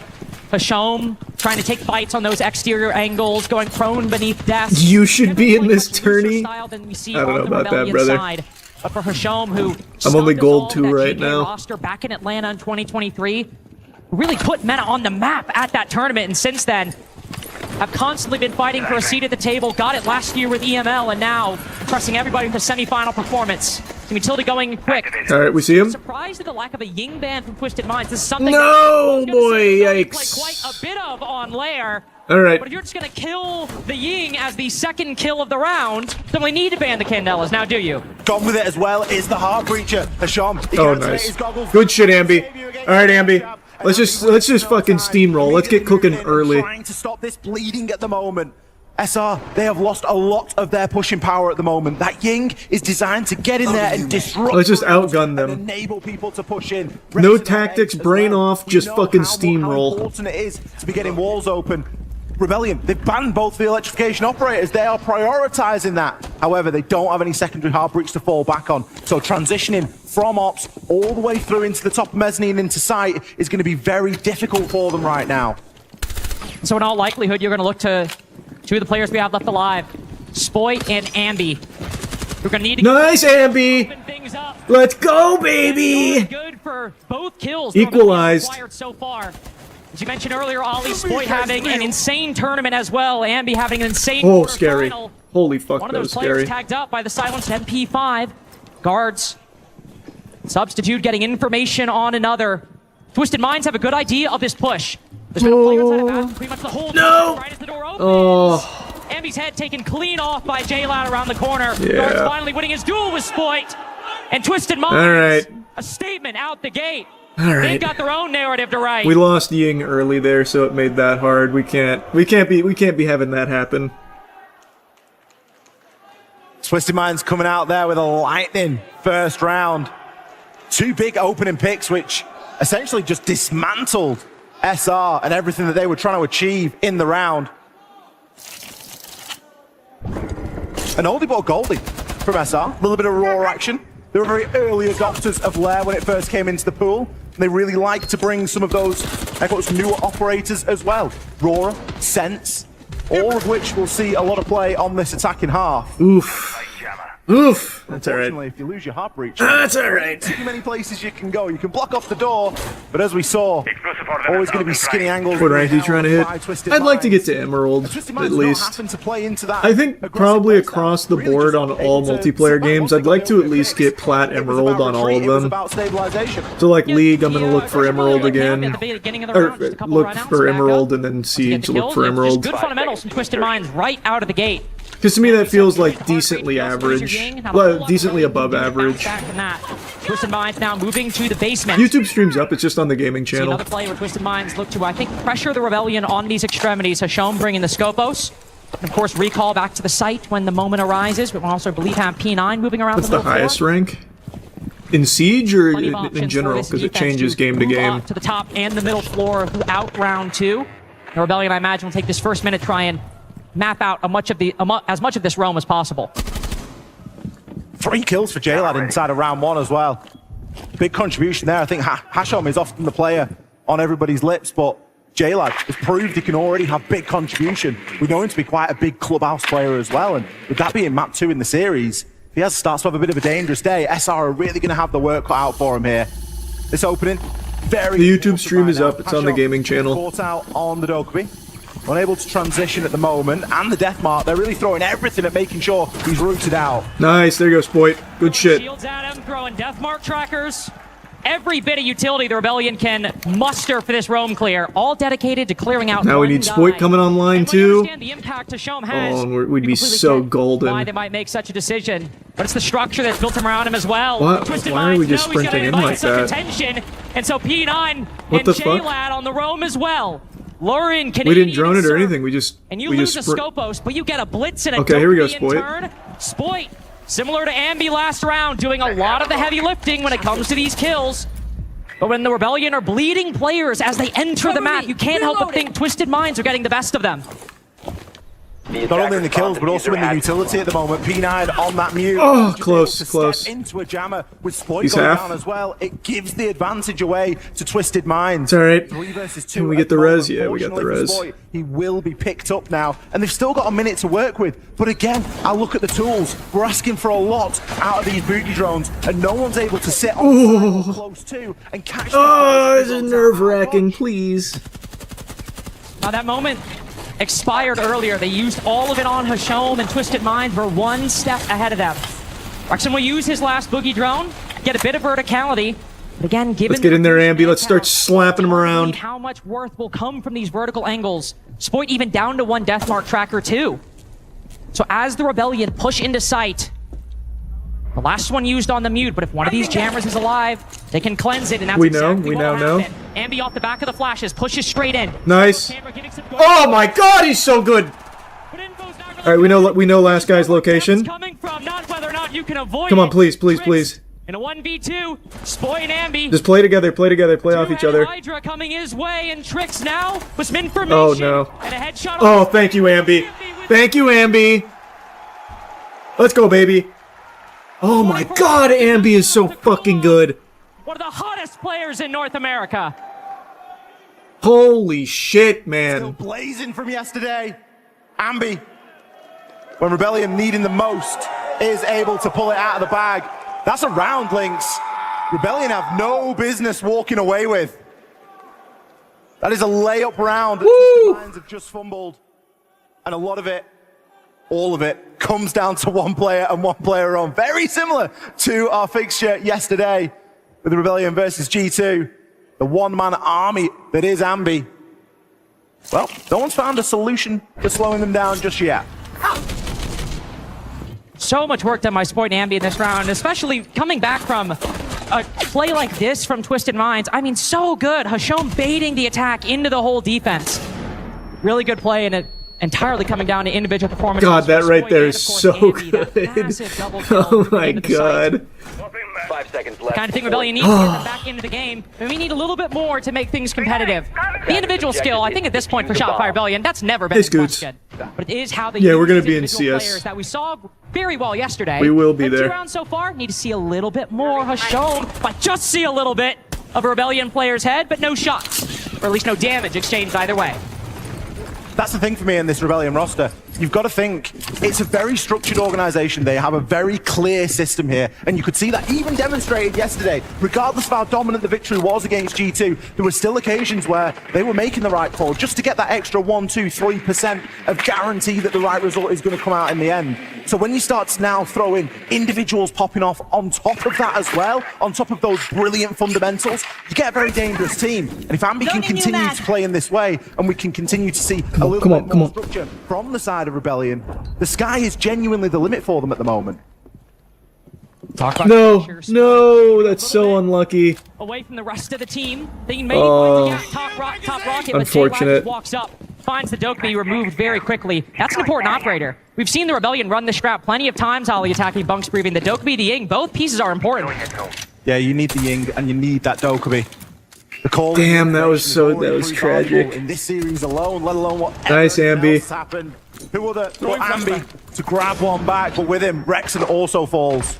Hasham trying to take fights on those exterior angles, going prone beneath desks. You should be in this tourney. I don't know about that, brother. But for Hasham, who I'm only gold 2 right now. Roster back in Atlanta in 2023, really put Meta on the map at that tournament, and since then have constantly been fighting for a seat at the table. Got it last year with EML, and now pressing everybody with a semi-final performance. Utility going quick. All right, we see him. Surprised at the lack of a Ying ban from Twisted Minds. This is something no, boy, yikes. Quite a bit of on Lair. All right. But if you're just going to kill the Ying as the second kill of the round, then we need to ban the Candelas. Now, do you? Gone with it as well is the Heart Breacher. Hasham. Oh, nice. Good shit, Ambi. All right, Ambi. Let's just fucking steamroll. Let's get cooking early. Trying to stop this bleeding at the moment. SR, they have lost a lot of their pushing power at the moment. That Ying is designed to get in there and disrupt. Let's just outgun them. And enable people to push in. No tactics, brain off, just fucking steamroll. How important it is to be getting walls open. Rebellion, they've banned both the electrification operators. They are prioritizing that. However, they don't have any secondary hard breach to fall back on. So transitioning from ops all the way through into the top of mezzanine into site is going to be very difficult for them right now. So in all likelihood, you're going to look to two of the players we have left alive, Spoit and Ambi. We're going to need to nice, Ambi. Let's go, baby. Good for both kills. Equalized. So far. As you mentioned earlier, Ollie, Spoit having an insane tournament as well. Ambi having an insane scary. Final. Holy fuck, One of that those was players scary. tagged up by the silenced MP5. Guards. Substitute getting information on another. Twisted Minds have a good idea of this push. There's been players that have asked pretty much the whole time right as the door opens. Ambi's head taken clean off by J-Lad around the corner. Yeah. Guards finally winning his duel with Spoit. And Twisted Minds. All right. A statement out the gate. All right. They've got their own narrative to write. We lost Ying early there, so it made that hard. We can't be having that happen. Twisted Minds coming out there with a lightning first round. 2 big opening picks, which essentially just dismantled SR and everything that they were trying to achieve in the round. An oldie but a goldie from SR. A little bit of raw action. They were very early adopters of Lair when it first came into the pool. And they really like to bring some of those newer operators as well. Roar, Sense, all of which will see a lot of play on this attacking half. Oof. Oof. That's all right. Unfortunately, if you lose your heart breach, that's all right. Too many places you can go. You can block off the door, but as we saw, always going to be skinny angles. What rank are you trying to hit? I'd like to get to Emerald, at least. I think probably across the board on all multiplayer games, I'd like to at least get Plat Emerald on all of them. So like League, I'm going to look for Emerald again. Or look for Emerald and then Siege, look for Emerald. Good fundamentals from Twisted Minds right out of the gate. Because to me that feels like decently average. Well, decently above average. Twisted Minds now moving to the basement. YouTube streams up, it's just on the gaming channel. Another play where Twisted Minds look to, I think, pressure the Rebellion on these extremities. Hasham bringing the Scopos. Of course, recall back to the site when the moment arises, but we'll also believe have P9 moving around What's the the middle highest floor. rank? In Siege or Plenty of in options general? for this Because it defense changes game to move game. up to the top and the middle floor throughout round 2. The Rebellion, I imagine, will take this first minute, try and map out as much of this realm as possible. 3 kills for J-Lad inside of round 1 as well. Big contribution there. I think Hashom is often the player on everybody's lips, but J-Lad has proved he can already have big contribution. We know him to be quite a big clubhouse player as well, and with that being map 2 in the series, if he starts to have a bit of a dangerous day, SR are really going to have the work cut out for him here. This opening, very... The YouTube stream is up. It's on the gaming channel. Caught out on the Dokkaebi. Unable to transition at the moment, and the death mark. They're really throwing everything at making sure he's rooted out. Nice, there you go, Spoit. Good shit. Shields at him, throwing death mark trackers. Every bit of utility the Rebellion can muster for this roam clear, all dedicated to clearing out. Now we need Spoit coming online too. The impact Hashom has. Oh, we'd be so golden. Why they might make such a decision, but it's the structure that's built around him as well. What? Twisted Why are we Minds just know he's sprinting gonna in invite like some that? Attention, and so P9 What and the fuck? J-Lad on the roam as well. Luring We Canadian didn't drone it or anything. We just and you we lose just a Scopos, but you get a blitz and a Okay, here we go, Dokkaebi in Spoit. turn. Spoit, similar to Ambi last round, doing a lot of the heavy lifting when it comes to these kills. But when the Rebellion are bleeding players as they enter the map, you can't help but think Twisted Minds are getting the best of them. Not only in the kills, but also in the utility at the moment. P9 on that mute. Oh, Just close, able to close. step into a jammer with Spoit He's going half. down as well. It gives the advantage away to Twisted Minds. It's alright. 3 versus 2. Can we at get the moment. res? Yeah, we got the Fortunately for res. Spoit, he will be picked up now, and they've still got a minute to work with. But again, I look at the tools. We're asking for a lot out of these booty drones, and no one's able to sit on the side or close to and catch. Oh, this is nerve-wracking, please. Now that moment expired earlier. They used all of it on Hashom, and Twisted Minds were one step ahead of them. Rexon will use his last boogie drone, get a bit of verticality. But again, given Let's get in there, Ambi. Let's start slapping him around. how much worth will come from these vertical angles. Spoit even down to 1 death mark tracker too. So as the Rebellion push into sight, the last one used on the mute, but if one of these jammers is alive, they can cleanse it, and that's We know, exactly we what now will know. happen. Ambi off the back of the flashes, pushes straight in. Nice. Oh my God, he's so good. All right, we know last guy's location. Coming from not whether or not you can avoid Come on, it. please, please, please. In a 1v2, Spoit and Ambi. Just play together, play off each other. Hydra coming his way, and Trix now with some information. Oh no. And a headshot. Oh, thank you, Ambi. Thank you, Ambi. Let's go, baby. Oh my God, Ambi is so fucking good. One of the hottest players in North America. Holy shit, man. Still blazing from yesterday. Ambi, when Rebellion needing the most, is able to pull it out of the bag. That's a round, Lynx. Rebellion have no business walking away with. That is a layup round that Twisted Minds have just fumbled. And a lot of it, all of it, comes down to one player and one player on. Very similar to our fixture yesterday with the Rebellion versus G2. The one-man army that is Ambi. Well, no one's found a solution for slowing them down just yet. So much work done by Spoit and Ambi in this round, especially coming back from a play like this from Twisted Minds. I mean, so good. Hashom baiting the attack into the whole defense. Really good play, and it entirely coming down to individual performance. God, that right there is so good. Oh my God. 5 seconds left. Kind of thing Rebellion needs to get them back into the game, and we need a little bit more to make things competitive. The individual skill, I think at this point for Shotfire Rebellion, that's never been Hey, in Scoots. question. But it is how they Yeah, use we're gonna these be in individual CS. players that we saw very well yesterday. We will be But there. 2 rounds so far, need to see a little bit more Hashom, but just see a little bit of a Rebellion player's head, but no shots, or at least no damage exchanged either way. That's the thing for me in this Rebellion roster. You've got to think, it's a very structured organization. They have a very clear system here. And you could see that even demonstrated yesterday. Regardless of how dominant the victory was against G2, there were still occasions where they were making the right call just to get that extra 1, 2, 3% of guarantee that the right result is going to come out in the end. So when you start to now throw in individuals popping off on top of that as well, on top of those brilliant fundamentals, you get a very dangerous team. And if Ambi can continue to play in this way, and we can continue to see a little bit more structure from the side of Rebellion, the sky is genuinely the limit for them at the moment. No, no, that's so unlucky. Away from the rest of the team, thinking maybe going to get top rocket, but Unfortunate. J-Lab walks up. finds the Dokkaebi removed very quickly. That's an important operator. We've seen the Rebellion run this strat plenty of times, Ollie attacking Bunks breathing. The Dokkaebi, the Ying, both pieces are important. Yeah, you need the Ying and you need that Dokkaebi. The call. Damn, that was tragic. In this series alone, let alone what Nice, Ambi. else happened. Who were the Ambi to grab one back, but with him, Rexon also falls.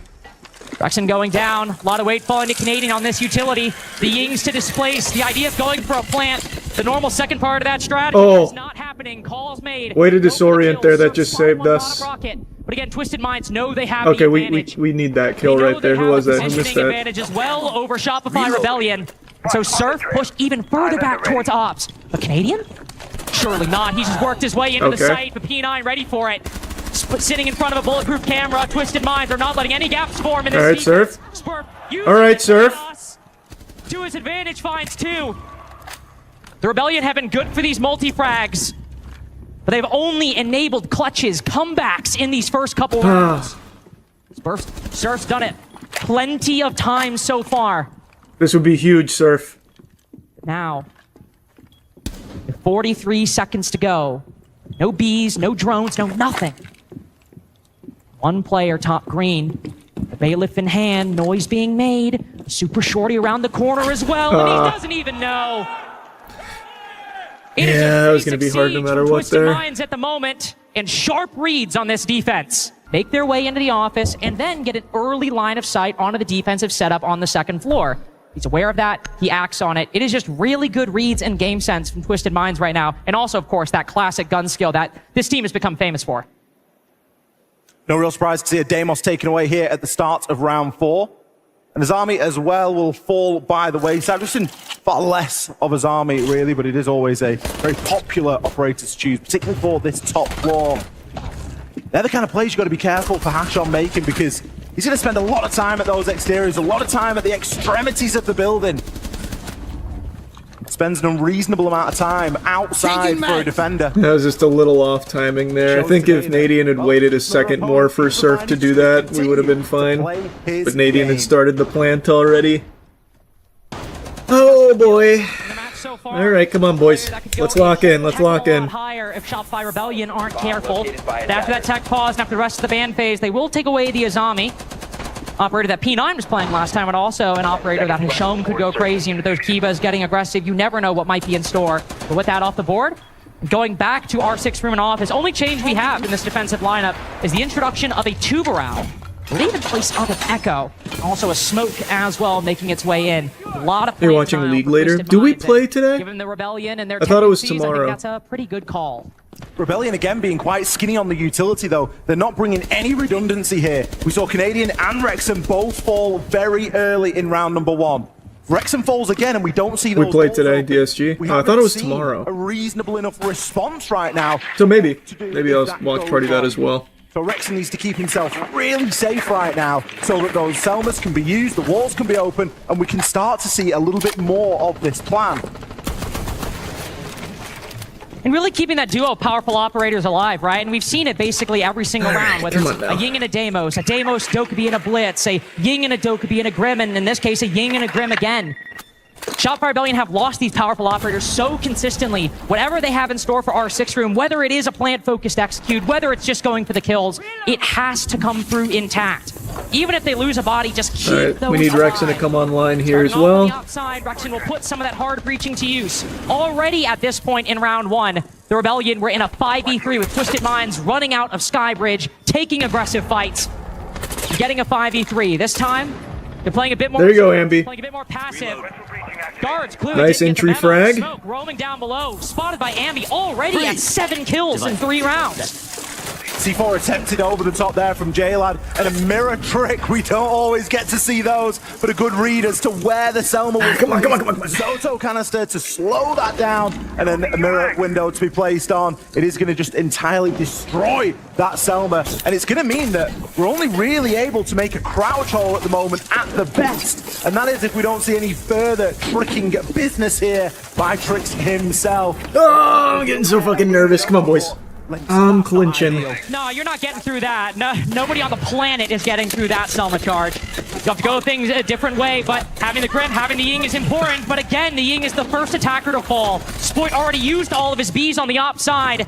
Rexon going down. A lot of weight falling to Canadian on this utility. The Yings to displace. The idea of going for a plant. The normal second part of that strategy is not happening. Calls made. Way to disorient there. That just saved us. But again, Twisted Minds know they have Okay, the we advantage. we need that kill right there. Who was that? Who missed Positioning that? advantage as well over Shopify Rebellion. So Surf pushed even further back towards Ops. But Canadian? Surely not. He just worked his way into the site, but P9 ready for it. Sitting in front of a bulletproof camera. Twisted Minds are not letting any gaps form in this Alright, Surf. Spurf Alright, Surf. to his advantage finds two. The Rebellion have been good for these multi-frags, but they've only enabled clutches, comebacks in these first couple rounds. Surf's done it plenty of times so far. This would be huge, Surf. Now, with 43 seconds to go. No bees, no drones, no nothing. One player top green. The bailiff in hand, noise being made. Super shorty around the corner as well, and he doesn't even know. Yeah, that was going to be hard no matter what Twisted there. Minds at the moment, and sharp reads on this defense. Make their way into the office, and then get an early line of sight onto the defensive setup on the second floor. He's aware of that. He acts on it. It is just really good reads and game sense from Twisted Minds right now. And also, of course, that classic gun skill that this team has become famous for. No real surprise to see a Deimos taken away here at the start of round 4. And his army as well will fall by the wayside. We've seen far less of his army, really, but it is always a very popular operator to choose, particularly for this top floor. They're the kind of plays you've got to be careful for Hashon making, because he's going to spend a lot of time at those exteriors, a lot of time at the extremities of the building. Spends an unreasonable amount of time outside for a defender. That was just a little off timing there. I think if Nadian had waited a second more for Surf to do that, we would have been fine. But Nadian had started the plant already. Oh boy. Alright, come on boys. Let's lock in, let's lock in. Higher if Shopify Rebellion aren't careful. But after that tech pause and after the rest of the ban phase, they will take away the Azami. Operator that P9 was playing last time, and also an operator that Hashom could go crazy, and with those Kibas getting aggressive, you never know what might be in store. But with that off the board, going back to our 6-room and office, only change we have in this defensive lineup is the introduction of a Tubarao. They even place out of Echo. Also a smoke as well making its way in. A lot of You're watching League later. Do we play today? Given the Rebellion and their I thought it was tendencies, I tomorrow. think that's a pretty good call. Rebellion again being quite skinny on the utility though. They're not bringing any redundancy here. We saw Canadian and Wrexham both fall very early in round number 1. Wrexham falls again and we don't see those. We played today, DSG. Oh, I thought it was tomorrow. A reasonable enough response right now. So maybe I'll watch party that as well. So Wrexham needs to keep himself really safe right now so that those Selmas can be used, the walls can be open, and we can start to see a little bit more of this plan. And really keeping that duo of powerful operators alive, right? And we've seen it basically every single round, whether it's a Ying and a Deimos Dokkaebi and a Blitz, a Ying and a Dokkaebi and a Grim, and in this case, a Ying and a Grim again. Shopify Rebellion have lost these powerful operators so consistently. Whatever they have in store for our 6-room, whether it is a plant-focused execute, whether it's just going for the kills, it has to come through intact. Even if they lose a body, just keep those Alright, we need alive. Rexon to come online here as Starting off on well. the outside, Rexon will put some of that hard breaching to use. Already at this point in round 1, the Rebellion were in a 5v3 with Twisted Minds running out of Skybridge, taking aggressive fights, getting a 5v3. This time, they're playing a bit more. There you go, Ambi. Playing a bit more passive. Guards, Clue, Nice didn't get the entry memo. frag. Smoke roaming down below, spotted by Ambi, already at 7 kills in 3 rounds. C4 attempted over the top there from J-Lad, and a mirror trick. We don't always get to see those, but a good read as to where the Selma was. Come on. Zoto canister to slow that down, and then a mirror window to be placed on. It is going to just entirely destroy that Selma, and it's going to mean that we're only really able to make a crouch hole at the moment at the best, and that is if we don't see any further tricking business here by Trix himself. Oh, I'm getting so fucking nervous. Come on, boys. I'm clinching. No, you're not getting through that. No, nobody on the planet is getting through that Selma charge. You have to go things a different way, but having the grip, having the Ying is important. But again, the Ying is the first attacker to fall. Spoit already used all of his Bs on the op side.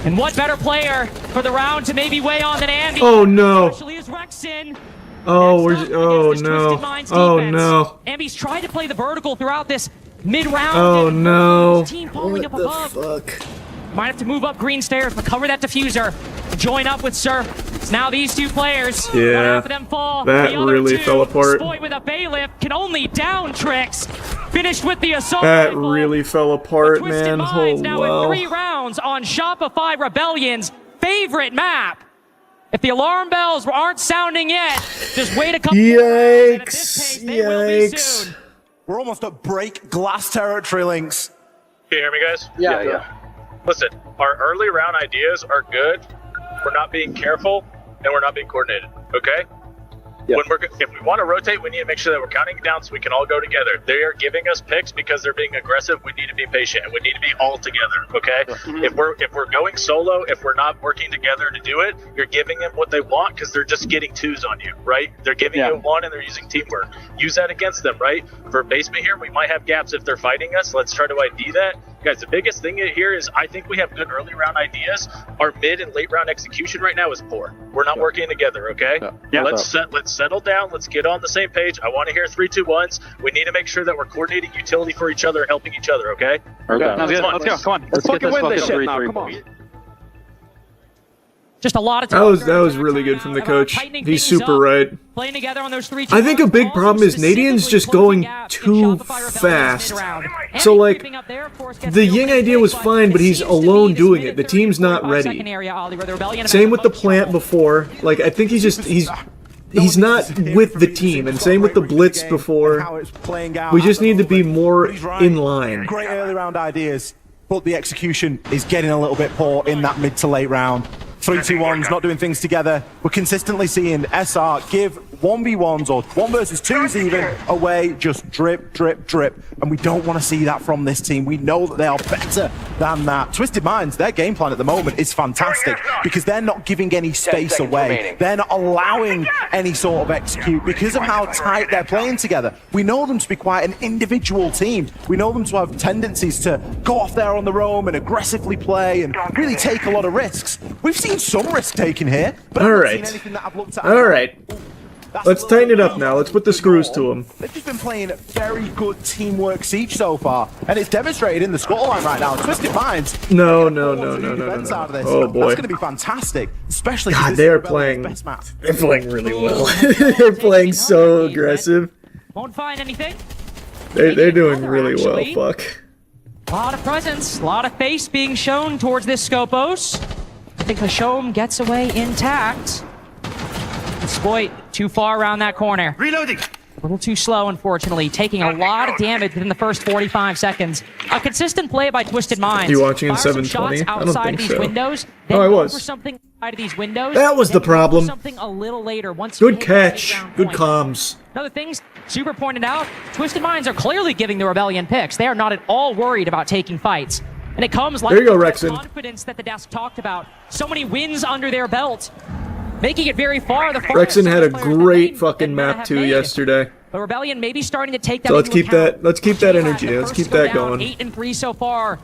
And what better player for the round to maybe weigh on than Andy? Oh no. Especially as Rexin. Oh, oh no. Oh no. Ambi's tried to play the vertical throughout this mid-round. Oh no. Team falling up What the above. fuck? Might have to move up green stairs, recover that diffuser, join up with Surf. It's now these two players. Yeah, one half of them fall. that the other really two, fell apart. Spoit with a bailiff can only down tricks. Finished with the assault That rifle. really fell apart, Twisted man. Minds Oh now wow. in 3 rounds on Shopify Rebellion's favorite map. If the alarm bells aren't sounding yet, just wait a couple more rounds, and at this pace, they will be soon. We're almost at break glass territory, Lynx. Can you hear me, guys? Yeah. Listen, our early round ideas are good. We're not being careful, and we're not being coordinated. Okay? Yeah. If we want to rotate, we need to make sure that we're counting it down so we can all go together. They are giving us picks because they're being aggressive. We need to be patient, and we need to be all together. Okay? If we're going solo, if we're not working together to do it, you're giving them what they want because they're just getting 2s on you, right? They're giving you 1 and they're using teamwork. Use that against them, right? For basement here, we might have gaps if they're fighting us. Let's try to ID that. Guys, the biggest thing here is I think we have good early round ideas. Our mid and late round execution right now is poor. We're not working together, okay? Let's settle down. Let's get on the same page. I want to hear 3, 2, 1s. We need to make sure that we're coordinating utility for each other, helping each other, okay? Okay. Let's Go. Come on. Let's fucking win this shit now. Come on. Just a lot of That was really good from the coach. He's super right. Playing together on those 3 I think a big problem is Nadian's just going too fast. So like, the Ying idea was fine, but he's alone doing it. The team's not ready. Same with the plant before. Like, I think he's not with the team, and same with the blitz before. We just need to be more in line. Great early round ideas, but the execution is getting a little bit poor in that mid to late round. 3-2-1s, not doing things together. We're consistently seeing SR give 1v1s or 1 versus 2s even away, just drip, drip, drip. And we don't want to see that from this team. We know that they are better than that. Twisted Minds, their game plan at the moment is fantastic because they're not giving any space away. They're not allowing any sort of execute because of how tight they're playing together. We know them to be quite an individual team. We know them to have tendencies to go off there on the roam and aggressively play and really take a lot of risks. We've seen some risk taking here, but I haven't seen anything that I've looked at. All right. Let's tighten it up now. Let's put the screws to them. They've just been playing very good teamwork siege so far, and it's demonstrated in the scoreline right now. Twisted Minds. No. Out of this. Oh boy. That's going to be fantastic, especially. God, they are playing. They're playing really well. They're playing so aggressive. Won't find anything. They're doing really well. Fuck. A lot of presence, a lot of face being shown towards this Scopos. I think Hashom gets away intact. Spoit too far around that corner. Reloading. A little too slow, unfortunately. Taking a lot of damage within the first 45 seconds. A consistent play by Twisted Minds. You watching in Fire some 720? shots I don't outside think of these so. windows, Oh, I go was. for something outside of these windows. That was the then go for problem. Something a little later. Once you Good hit that catch. round Good point. comms. Another things Super pointed out, Twisted Minds are clearly giving the Rebellion picks. They are not at all worried about taking fights. And it comes like There you go, the Rexin. confidence that the desk talked about. So many wins under their belt. Making it very far. The Rexin had a great fucking map too yesterday. The Rebellion may be starting to take that So let's into keep account. that. Let's keep that energy. Let's keep that going. 8-3 so far.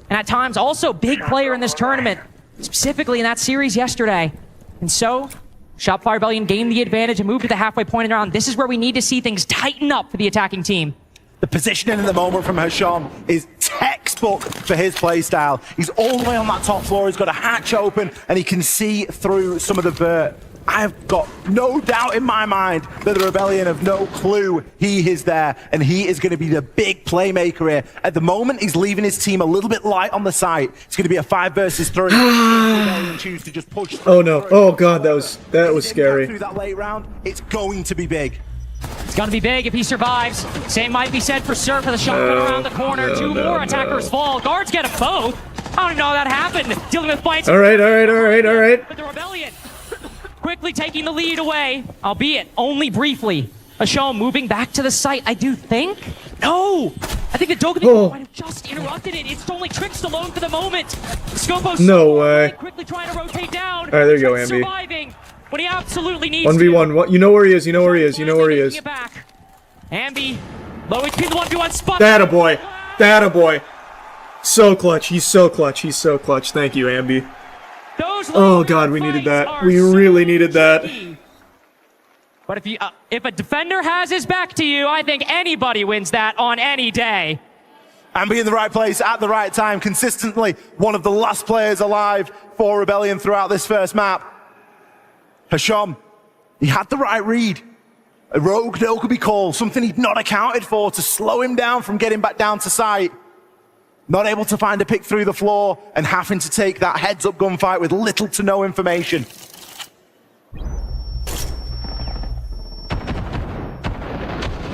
And at times also big player in this tournament. Specifically in that series yesterday. And so, Shopify Rebellion gained the advantage and moved to the halfway point around. This is where we need to see things tighten up for the attacking team. The positioning in the moment from Hasham is textbook for his playstyle. He's all the way on that top floor. He's got a hatch open and he can see through some of the vert. I've got no doubt in my mind that the Rebellion have no clue he is there, and he is going to be the big playmaker here. At the moment, he's leaving his team a little bit light on the site. It's going to be a 5 versus 3. Rebellion choose to just push. Oh no! Oh god, that was scary. Through that late round, it's going to be big. It's going to be big if he survives. Same might be said for Surf with a shotgun around the corner. Two more attackers fall. Guards get a both. I don't even know how that happened. Dealing with fights. All right. But the Rebellion quickly taking the lead away, albeit only briefly. Hashom moving back to the site, I do think. No! I think the Dokkaebi might have just interrupted it. It's only Tricks alone for the moment. Scopos No way. quickly trying to rotate down. Alright, there you go, Ambi. Surviving when he absolutely needs 1v1. You know where he is. You know where he is. You know where he is. Ambi, low HP in the 1v1 spot. That a boy. That a boy. So clutch. He's so clutch. He's so clutch. Thank you, Ambi. Oh god, we needed that. We really needed that. But if a defender has his back to you, I think anybody wins that on any day. And be in the right place at the right time, consistently one of the last players alive for Rebellion throughout this first map. Hashom, he had the right read. A rogue Dokkaebi call, something he'd not accounted for to slow him down from getting back down to sight. Not able to find a pick through the floor and having to take that heads-up gunfight with little to no information.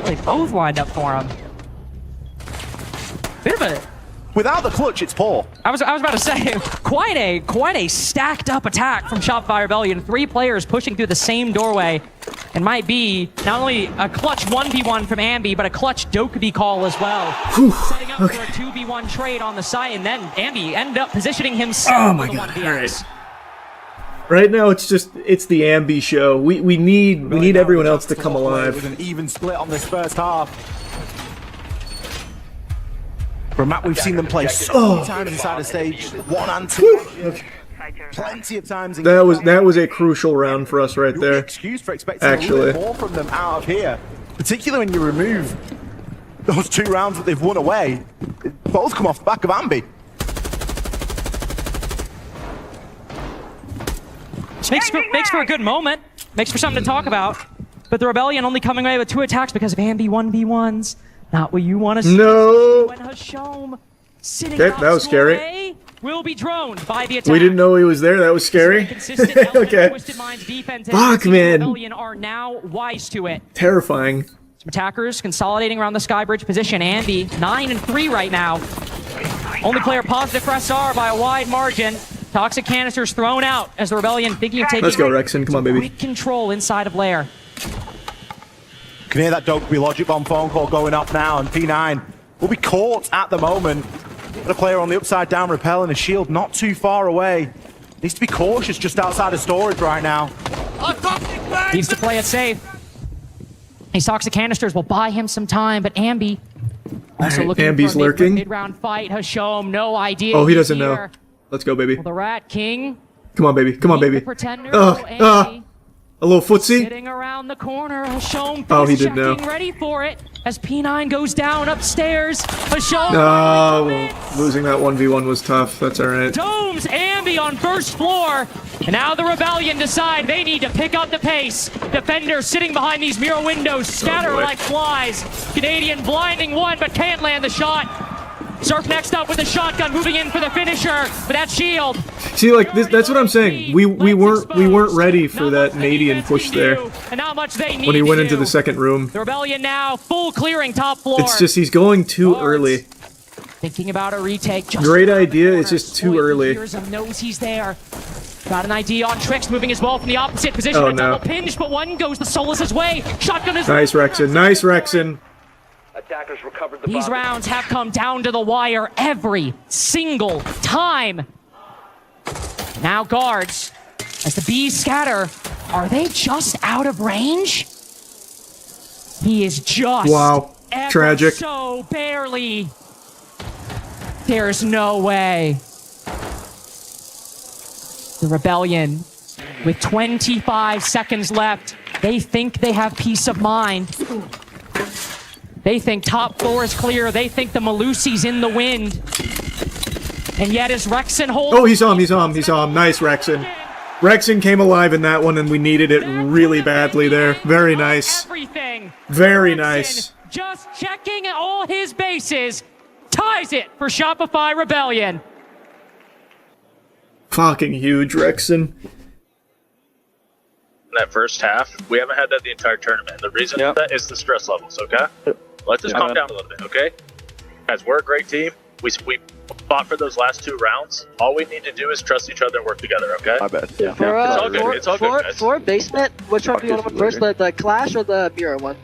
They both lined up for him. Bit of a... Without the clutch, it's poor. I was about to say, quite a stacked up attack from Shopify Rebellion. 3 players pushing through the same doorway. And might be not only a clutch 1v1 from Ambi, but a clutch Dokkaebi call as well. Setting up for a 2v1 trade on the site, and then Ambi ended up positioning himself. Oh my god, alright. Right now it's the Ambi show. We need everyone else to come alive. With an even split on this first half. For a map we've seen them play so many times inside the stage, 1 and 2. Plenty of times. That was a crucial round for us right there. Excuse for expecting a little bit more from them out of here, particularly when you remove those 2 rounds that they've won away. Both come off the back of Ambi. Makes for a good moment. Makes for something to talk about. But the Rebellion only coming away with 2 attacks because of Ambi 1v1s. Not what you want to see. No. When Hashom sitting that was scary. Away, will be droned by the attack. We didn't know he was there. That was scary. Okay. Fuck, man. Rebellion are now wise to it. Terrifying. Some attackers consolidating around the Skybridge position. Ambi 9-3 right now. Only player positive for SR by a wide margin. Toxic canisters thrown out as the Rebellion thinking of taking. Let's go, Rexon. Come on, baby. Quick control inside of Lair. You can hear that Dokkaebi logic bomb phone call going up now, and P9 will be caught at the moment. Got a player on the upside down rappel and a shield not too far away. Needs to be cautious just outside of storage right now. Needs to play it safe. These toxic canisters will buy him some time, but Ambi also looking Ambi's for lurking. Mid-round fight. Hashom, no idea. Oh, he doesn't know. Let's go, baby. Well, the Rat King. Come on, baby. Come on, baby. A little footsie. Sitting around the corner. Hashom he did know. Ready for it as P9 goes down upstairs. Hashom. No, losing that 1v1 was tough. That's all right. Domes Ambi on first floor. And now the Rebellion decide they need to pick up the pace. Defenders sitting behind these mirror windows scatter like flies. Canadian blinding one, but can't land the shot. Surf next up with the shotgun, moving in for the finisher with that shield. See, like that's what I'm saying. We weren't ready for that Canadian push there. And how much they need when he went into the second room. The Rebellion now full clearing top floor. It's just he's going too early. Thinking about a retake. Great idea. It's just too early. Knows he's there. Got an ID on Tricks, moving as well from the opposite position. Oh, a no. double pinch, but one goes the Solus' way. Shotgun is nice, Rexon. Nice, Rexon. Attackers recovered the These rounds have come down to the wire every single time. Now guards, as the bees scatter, are they just out of range? He is just tragic. So barely. There's no way. The Rebellion, with 25 seconds left, they think they have peace of mind. They think top floor is clear. They think the Malusi's in the wind. And yet as Rexon holds... Oh, he saw him. Nice, Rexon. Rexon came alive in that one, and we needed it really badly there. Very nice. Very nice. Just checking all his bases. Ties it for Shopify Rebellion. Fucking huge, Rexon. In that first half, we haven't had that the entire tournament. The reason for that is the stress levels, okay? Let's just calm down a little bit, okay? Guys, we're a great team. We fought for those last 2 rounds. All we need to do is trust each other and work together, okay? My bad. Yeah. It's all good. It's all good, guys. For basement, which one do you want to first? The Clash or the Mirror one?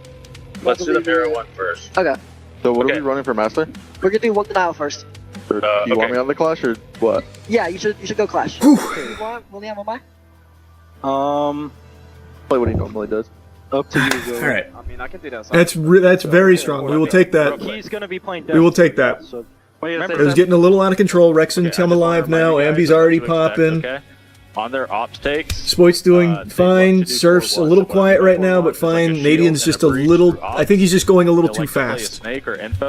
Let's do the mirror one first. Okay. So what are we running for master? We're gonna do one denial first. Or do you want me on the clash or what? Yeah, you should go clash. You want William on my? Play what he normally does. Up to you. All right. I mean, I can do that. That's very strong. We will take that. He's gonna be playing. We will take that. It was getting a little out of control. Rexon's come alive now. Ambi's already popping. Okay. On their ops takes. Spoit's doing fine. Surf's a little quiet right now, but fine. Nadian's just a little. I think he's just going a little too fast.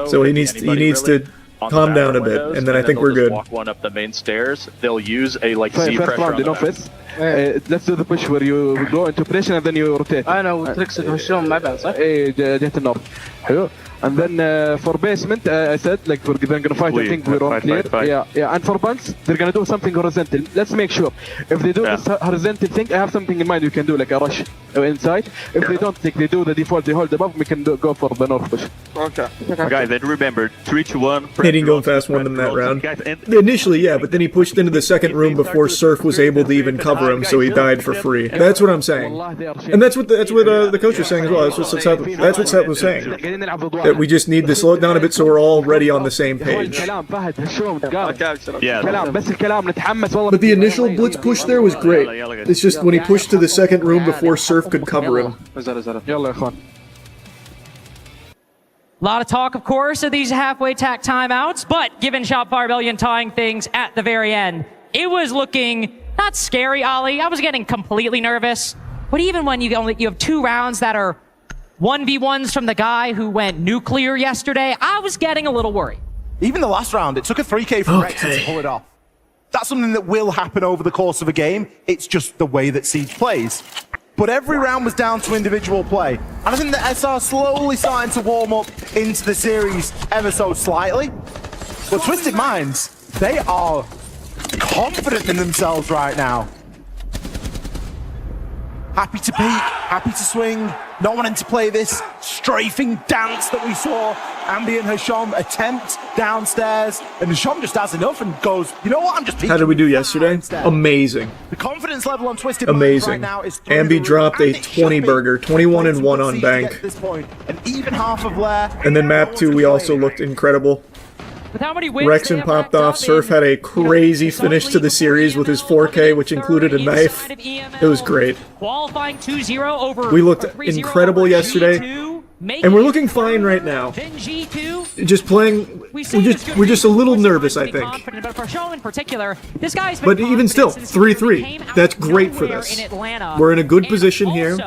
So he needs to calm down a bit, and then I think we're good. Walk one up the main stairs. They'll use a Z pressure on the map. Let's do the push where you go into operation and then you rotate. I know. Tricks الهجوم ما بعد صح؟ جهة النار. حلو. And then for basement, I said like we're then gonna fight. I think we're all clear. Yeah. And for bunks, they're gonna do something horizontal. Let's make sure. If they do this horizontal thing, I have something in mind. We can do like a rush inside. If they don't think they do the default, they hold above. We can go for the north push. Okay. Guys, then remember 3, 2, 1. Nadian going fast won him that round. Initially, yeah, but then he pushed into the second room before Surf was able to even cover him, so he died for free. That's what I'm saying, and that's what the coach was saying as well. That's what Seth was saying. That we just need to slow it down a bit so we're all ready on the same page. Yeah. But the initial blitz push there was great. It's just when he pushed to the second room before Surf could cover him. A lot of talk, of course, of these halfway tack timeouts, but given Shopify Rebellion tying things at the very end, it was looking not scary, Ollie. I was getting completely nervous. But even when you have 2 rounds that are 1v1s from the guy who went nuclear yesterday, I was getting a little worried. Even the last round, it took a 3K from Rexon to pull it off. That's something that will happen over the course of a game. It's just the way that Siege plays. But every round was down to individual play. And I think the SR slowly starting to warm up into the series ever so slightly. But Twisted Minds, they are confident in themselves right now. Happy to peek, happy to swing, not wanting to play this strafing dance that we saw Ambi and Hasham attempt downstairs. And Hasham just has enough and goes, you know what, I'm just peeking. How did we do yesterday? Amazing. The confidence level on Twisted Minds right now is Ambi dropped a 20 burger, 21-1 on bank. And even half of Lair. And then map 2, we also looked incredible. With how many wins Rexon popped off. Surf had a crazy finish to the series with his 4K, which included a knife. It was great. Qualifying 2-0 over We looked incredible yesterday, and we're looking fine right now. Just playing, we're just a little nervous, I think. But for Show in particular, this guy's But even still, 3-3. That's great for this. We're in a good position here.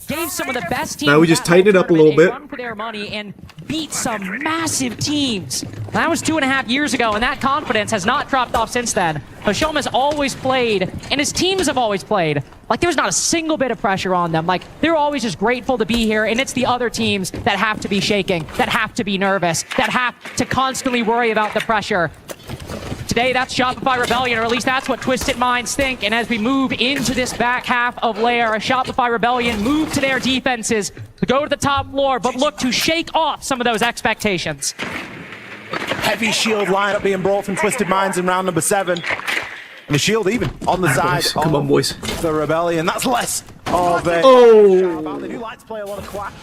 Gave some of the best teams Now we just tighten it up a little bit. Run for their money and beat some massive teams. That was 2.5 years ago, and that confidence has not dropped off since then. Hasham has always played, and his teams have always played. Like, there's not a single bit of pressure on them. Like, they're always just grateful to be here, and it's the other teams that have to be shaking, that have to be nervous, that have to constantly worry about the pressure. Today, that's Shopify Rebellion, or at least that's what Twisted Minds think. And as we move into this back half of Lair, a Shopify Rebellion move to their defenses to go to the top floor, but look to shake off some of those expectations. Heavy shield lineup being brought from Twisted Minds in round number 7. And the shield even on the side. Come on, boys. The Rebellion. That's less of a... Oh! They do like to play a lot of clash.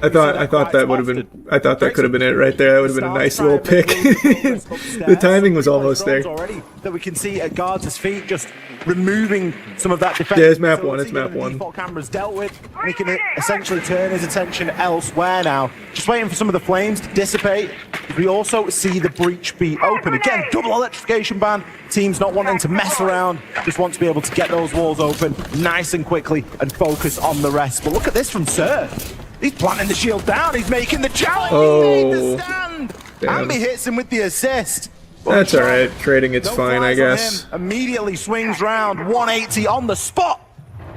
I thought that would have been. I thought that could have been it right there. That would have been a nice little pick. The timing was almost there. Already that we can see at Guards' feet, just removing some of that defense. Yeah, it's map 1. It's map 1. Default camera's dealt with, and he can essentially turn his attention elsewhere now. Just waiting for some of the flames to dissipate. We also see the breach be open again. Double electrification ban. Teams not wanting to mess around, just want to be able to get those walls open nice and quickly and focus on the rest. But look at this from Surf. He's planting the shield down. He's making the challenge. He made the stand. Ambi hits him with the assist. That's all right. Trading, it's fine, I guess. Immediately swings round 180 on the spot.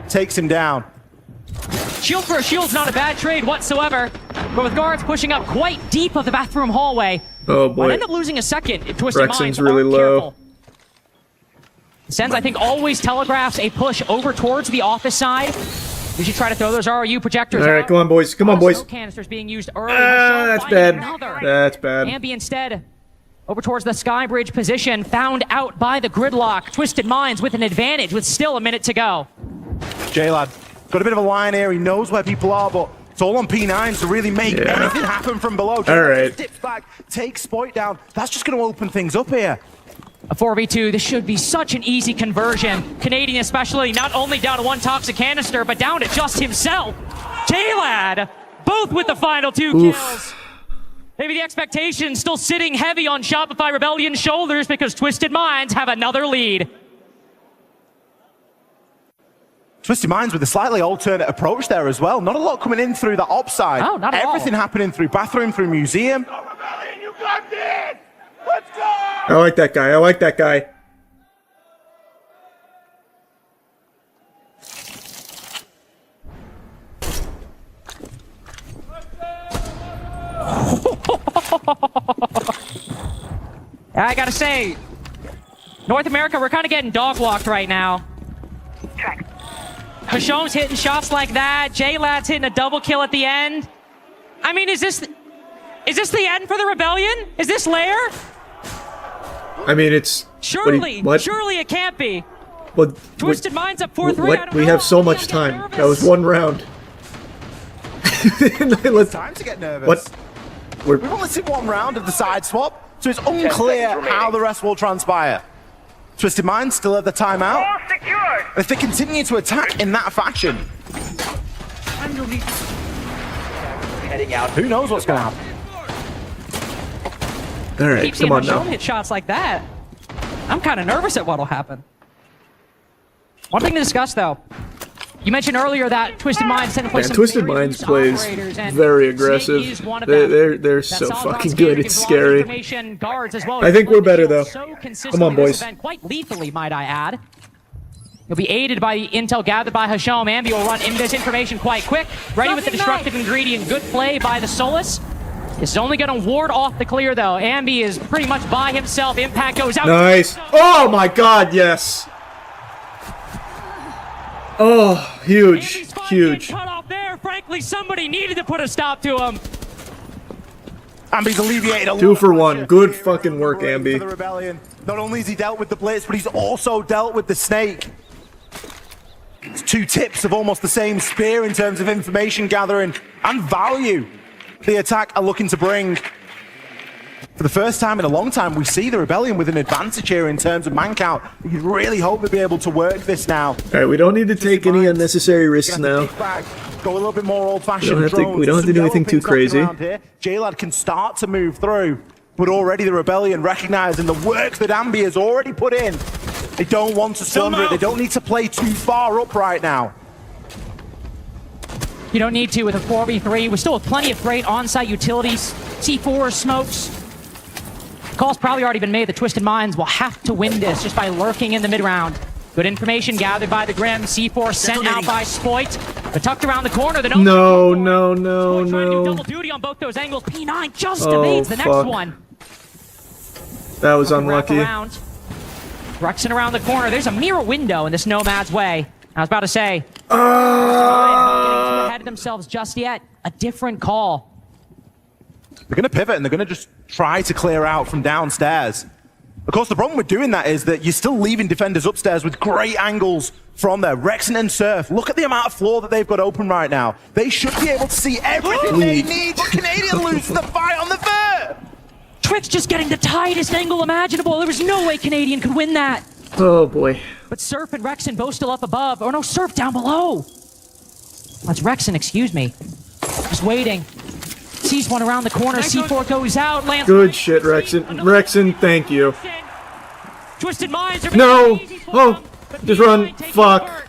Takes him down. Shield for a shield's not a bad trade whatsoever. But with guards pushing up quite deep of the bathroom hallway, oh boy, might end up losing a second. Twisted Minds Rexon's really low. Sens, I think, always telegraphs a push over towards the office side. We should try to throw those ROU projectors out. All right, come on, boys. Come on, boys. Canisters being used early. That's bad. That's bad. Ambi instead over towards the sky bridge position, found out by the gridlock. Twisted Minds with an advantage with still a minute to go. J-Lad got a bit of a line here. He knows where people are, but It's all on P9 to really make anything happen from below. All right. Dips back, takes Spoit down. That's just going to open things up here. A 4v2, this should be such an easy conversion. Canadian especially, not only down to one toxic canister, but down to just himself. J-Lad, both with the final 2 kills. Maybe the expectation still sitting heavy on Shopify Rebellion's shoulders because Twisted Minds have another lead. Twisted Minds with a slightly alternate approach there as well. Not a lot coming in through the op side. Oh, not at all. Everything happening through bathroom, through museum. I like that guy. I like that guy. I gotta say, North America, we're kind of getting dog-walked right now. Hashom's hitting shots like that. J-Lad's hitting a double kill at the end. I mean, is this the end for the Rebellion? Is this Lair? I mean, it's... Surely, what? surely it can't be. What? Twisted Minds up 4-3. We have so much time. That was 1 round. Time to get nervous. What? We've only seen 1 round of the side swap, so it's unclear how the rest will transpire. Twisted Minds still at the timeout. If they continue to attack in that fashion, Heading out. who knows what's going to happen? All right, Keep seeing come on now. Hashom hit shots like that. I'm kind of nervous at what'll happen. One thing to discuss, though. You mentioned earlier that Twisted Minds tend to play Man, some Twisted very Minds loose plays operators, and very Snake aggressive. is one of them. They're That so solid fucking on good. scared, It's gives a lot of scary. information, guards as well. I think we're better though. So Come consistently on, this boys. event, quite lethally, might I add. He'll be aided by the intel gathered by Hashom. Ambi will run in this information quite quick. Ready with the destructive ingredient. Good play by the Solus. This is only going to ward off the clear, though. Ambi is pretty much by himself. Impact goes out. Nice. Oh my God, yes. Oh, huge, huge. Cut off there. Frankly, somebody needed to put a stop to him. Ambi's alleviated a lot 2 of for 1. pressure. Good fucking work, For the Ambi. Rebellion. Not only has he dealt with the Blitz, but he's also dealt with the Snake. It's 2 tips of almost the same spear in terms of information gathering and value the attack are looking to bring. For the first time in a long time, we see the Rebellion with an advantage here in terms of man count. You really hope they'll be able to work this now. All right, we don't need to take any unnecessary risks now. Go a little bit more old-fashioned. We don't have to do anything too crazy. J-Lad can start to move through, but already the Rebellion recognizing the work that Ambi has already put in. They don't want to surrender it. They don't need to play too far up right now. You don't need to with a 4v3. We're still with plenty of great on-site utilities. C4, smokes. Call's probably already been made. The Twisted Minds will have to win this just by lurking in the mid-round. Good information gathered by the Grim. C4 sent out by Spoit. But tucked around the corner. The No. Spoit trying to do double duty on both those angles. P9 just evades the next one. That was Wrap unlucky. around. Rexing around the corner. There's a mirror window in this Nomad's way. I was about to say. Not getting too ahead of themselves just yet. A different call. They're going to pivot and they're going to just try to clear out from downstairs. Of course, the problem with doing that is that you're still leaving defenders upstairs with great angles from there. Rexon and Surf, look at the amount of floor that they've got open right now. They should be able to see everything they need, but Canadian loses the fight on the third. Twix just getting the tightest angle imaginable. There was no way Canadian could win that. Oh boy. But Surf and Rexon both still up above. Or no, Surf down below. That's Rexon, excuse me. Just waiting. Sees one around the corner. C4 goes out. Lands. Good shit, Rexon. Rexon, thank you. Twisted Minds are No! Oh, just run. Fuck.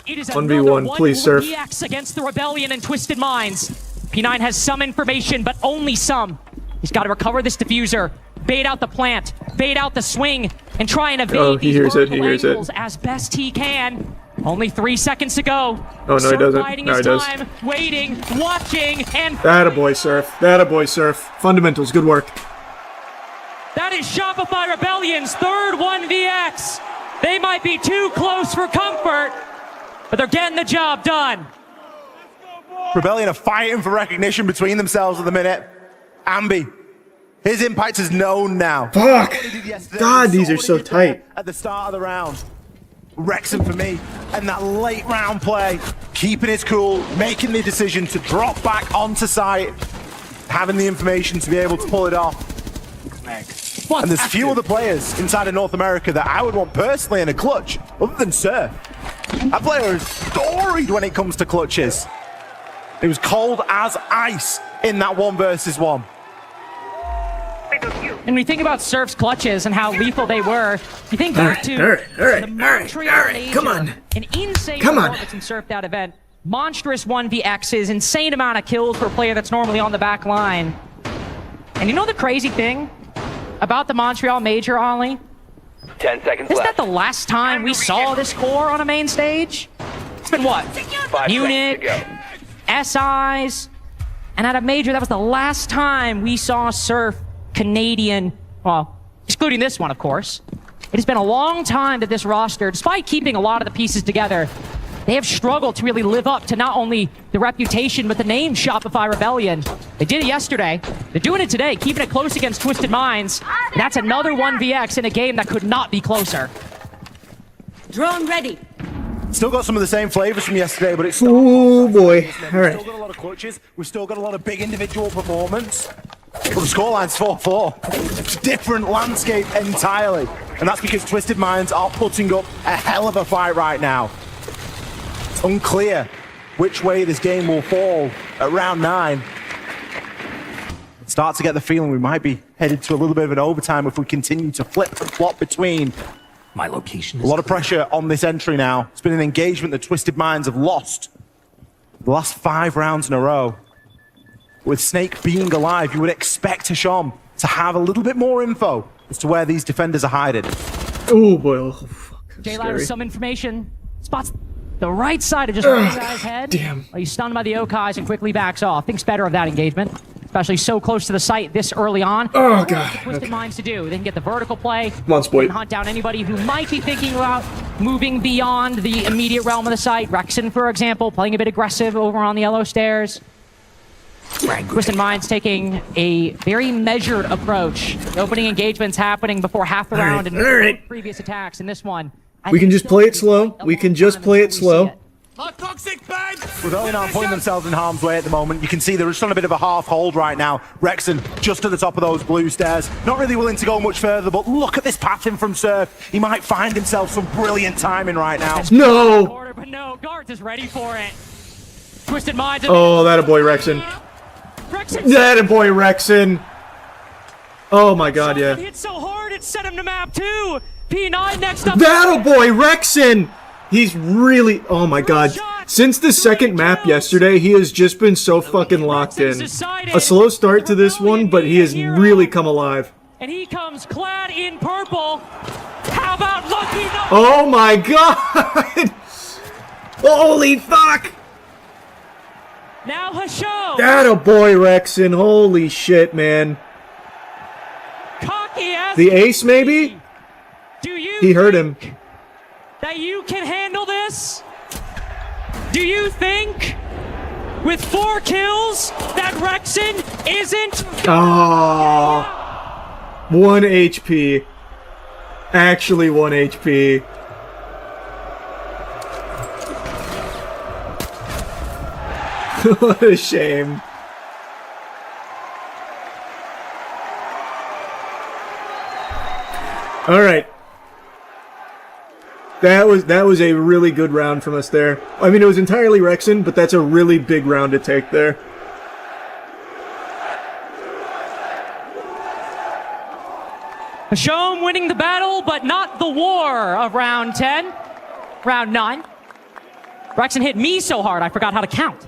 It is 1v1, please, Surf. DX against the Rebellion and Twisted Minds. P9 has some information, but only some. He's got to recover this diffuser, bait out the plant, bait out the swing, and try and evade these vertical angles as best he can. Only 3 seconds to go. Oh, no, he doesn't. Biding No, his he does. time, waiting, watching, and Attaboy, Surf. Attaboy, Surf. Fundamentals, good work. that is Shopify Rebellion's third 1vx. They might be too close for comfort, but they're getting the job done. Rebellion are fighting for recognition between themselves at the minute. Ambi, his impact is known now. Fuck. God, these are so tight. At the start of the round. Rexon for me, and that late round play, keeping his cool, making the decision to drop back onto site, having the information to be able to pull it off. And there's few other players inside of North America that I would want personally in a clutch, other than Surf. That player is storied when it comes to clutches. It was cold as ice in that 1 versus 1. And we think about Surf's clutches and how lethal they were. You think back to the Montreal Major, come on. An insane performance in Surf that event. Monstrous 1vx's, insane amount of kills for a player that's normally on the back line. And you know the crazy thing about the Montreal Major, Ollie? 10 seconds Isn't left. that the last time we saw this core on a main stage? It's been what? 5 Munich, seconds to go. SIs, and at a major, that was the last time we saw Surf Canadian, well, excluding this one, of course. It has been a long time that this roster, despite keeping a lot of the pieces together, they have struggled to really live up to not only the reputation, but the name Shopify Rebellion. They did it yesterday. They're doing it today, keeping it close against Twisted Minds. That's another 1vx in a game that could not be closer. Drone ready. Still got some of the same flavors from yesterday, but it's oh boy. All right. We've still got a lot of clutches. We've still got a lot of big individual performance. But the scoreline's 4-4. It's a different landscape entirely. And that's because Twisted Minds are putting up a hell of a fight right now. It's unclear which way this game will fall at round 9. Start to get the feeling we might be headed to a little bit of an overtime if we continue to flip and flop between. My location A lot of pressure on this entry now. It's been an engagement that Twisted Minds have lost the last 5 rounds in a row. With Snake being alive, you would expect Hasham to have a little bit more info as to where these defenders are hiding. Oh boy, oh, fuck. J-Lad with some information. Spots the right side of just one guy's head. Damn. Well, he's stunned by the Okais and quickly backs off. Thinks better of that engagement, especially so close to the site this early on. Oh god. Twisted Minds to do. They can get the vertical play. Come on, Spoit. And hunt down anybody who might be thinking about moving beyond the immediate realm of the site. Rexon, for example, playing a bit aggressive over on the yellow stairs. Twisted Minds taking a very measured approach. The opening engagements happening before half the round and previous attacks in this one. We can just play it slow. We can just play it slow. Rebellion aren't putting themselves in harm's way at the moment. You can see they're just on a bit of a half hold right now. Rexon just at the top of those blue stairs. Not really willing to go much further, but look at this pattern from Surf. He might find himself some brilliant timing right now. No! But no, Guards is ready for it. Twisted Minds. Oh, that a boy, Rexon. That a boy, Rexon. Oh my god, yeah. Hit so hard it set him to map 2. P9 next up. That a boy, Rexon. He's really, oh my god. Since the second map yesterday, he has just been so fucking locked in. A slow start to this one, but he has really come alive. And he comes clad in purple. How about Lucky No? Oh my god! Holy fuck! Now Hasham. That a boy, Rexon. Holy shit, man. Cocky as The ace, maybe? He hurt him. That you can handle this? Do you think with 4 kills that Rexon isn't? Ah, 1 HP. Actually 1 HP. What a shame. All right. That was a really good round from us there. I mean, it was entirely Rexon, but that's a really big round to take there. Hasham winning the battle, but not the war of round 10. Round 9. Rexon hit me so hard I forgot how to count.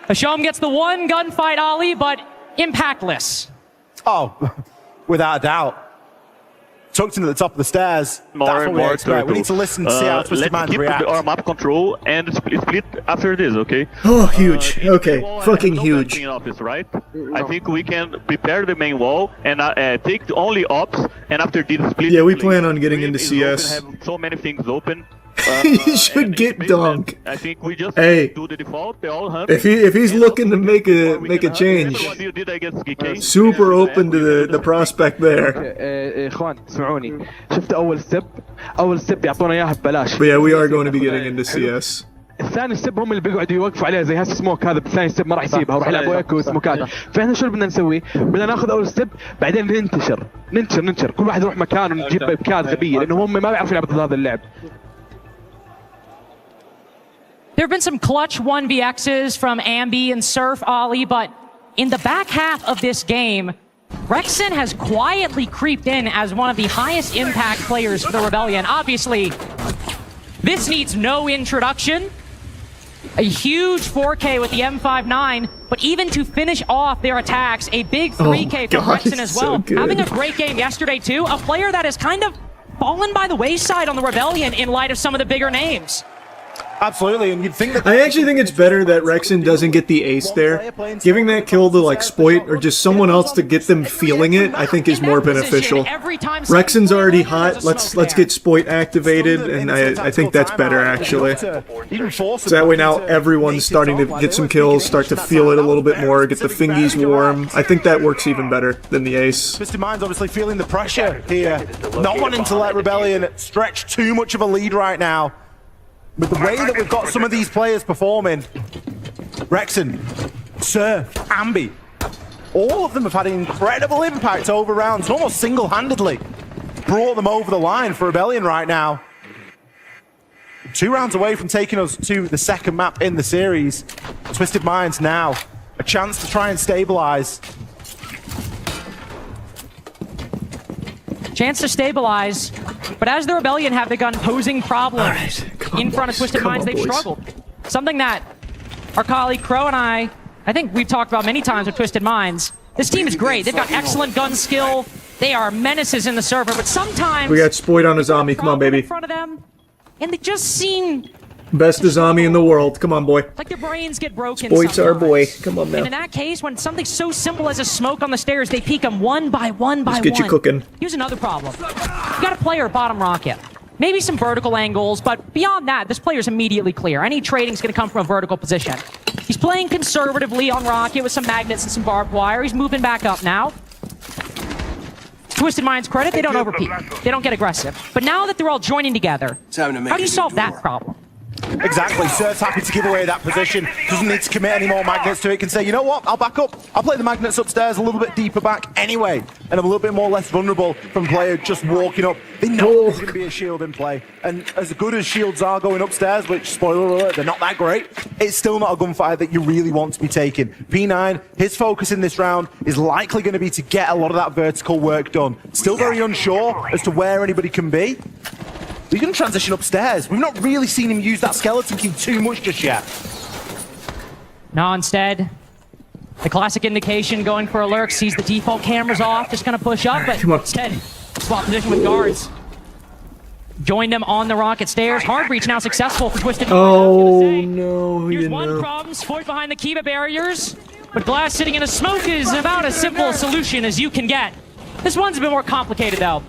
Hasham gets the 1 gunfight, Ollie, but impactless. Oh, without a doubt. Tucked into the top of the stairs. More That's and what we more expect. We need to listen to see how Twisted Minds react. Let's keep our map control and split after this, okay? Oh, huge. Okay, fucking huge. In office, right? I think we can prepare the main wall and take only ops, and after this split. Yeah, we plan on getting into CS. Open, have so many things open. He should get dunk. I think we just hey, do the default. They all hunt. if he's looking to make a change, super open to the prospect there. اخوان اسمعوني شفت اول ستيب يعطونا اياها ببلاش. But yeah, we are going to be getting into CS. الثاني ستيب هم اللي بيقعدوا يوقفوا عليها زي هالسموك هذا، بالثاني ستيب ما راح يسيبها وراح يلعبوا ايكو وسموكات. فاحنا شو اللي بدنا نسوي؟ بدنا ناخذ اول ستيب بعدين ننتشر كل واحد يروح مكان ونجيب ابكات غبيه لانه هم ما بيعرفوا يلعبوا ضد هذا اللعب. There have been some clutch 1vx's from Ambi and Surf Ollie, but in the back half of this game, Rexen has quietly creeped in as one of the highest impact players for the Rebellion. Obviously, this needs no introduction. A huge 4K with the M59, but even to finish off their attacks, a big 3K from Rexen as well. So having a great game yesterday too, a player that has kind of fallen by the wayside on the Rebellion in light of some of the bigger names. Absolutely, and you'd think that... I actually think it's better that Rexen doesn't get the ace there. Giving that kill to, like, Spoit or just someone else to get them feeling it, I think is more beneficial. Rexen's already hot, let's get Spoit activated, and I think that's better, actually. So that way now everyone's starting to get some kills, start to feel it a little bit more, get the fingies warm. I think that works even better than the ace. Twisted Mind's obviously feeling the pressure here. Not wanting to let Rebellion stretch too much of a lead right now. With the way that we've got some of these players performing, Rexen, Surf, Ambi, all of them have had incredible impact over rounds, almost single-handedly brought them over the line for Rebellion right now. 2 rounds away from taking us to the second map in the series. Twisted Minds now, a chance to try and stabilize. Chance to stabilize, but as the Rebellion have begun posing problems in front of Twisted Minds, they've struggled. Something that our colleague Crow and I think we've talked about many times with Twisted Minds. This team is great. They've got excellent gun skill. They are menaces in the server, but sometimes... We got Spoit on Azami, come on, baby. In front of them, and they just seem... Best Azami in the world, come on, boy. Like their brains get broken. Spoit's our boy, come on now. And in that case, when something so simple as a smoke on the stairs, they peek them one by one by one. Let's get you cooking. Here's another problem. You got a player bottom rocket. Maybe some vertical angles, but beyond that, this player's immediately clear. Any trading's gonna come from a vertical position. He's playing conservatively on rocket with some magnets and some barbed wire. He's moving back up now. Twisted Minds credit, they don't overpeak. They don't get aggressive. But now that they're all joining together, how do you solve that problem? Exactly, Surf's happy to give away that position, doesn't need to commit any more magnets to it, can say, you know what, I'll back up, I'll play the magnets upstairs a little bit deeper back anyway, and I'm a little bit more less vulnerable from player just walking up. They know there's going to be a shield in play, and as good as shields are going upstairs, which, spoiler alert, they're not that great, it's still not a gunfight that you really want to be taking. P9, his focus in this round is likely going to be to get a lot of that vertical work done. Still very unsure as to where anybody can be. He's going to transition upstairs. We've not really seen him use that skeleton key too much just yet. No, instead, the classic indication going for a lurk, sees the default cameras off, just going to push up, but instead, swap position with guards. Joined them on the rocket stairs. Hard breach now successful for Twisted. Oh, no, he Here's didn't one know. problem, Spoit behind the Kiva barriers, but Glass sitting in a smoke is about as simple a solution as you can get. This one's a bit more complicated, though.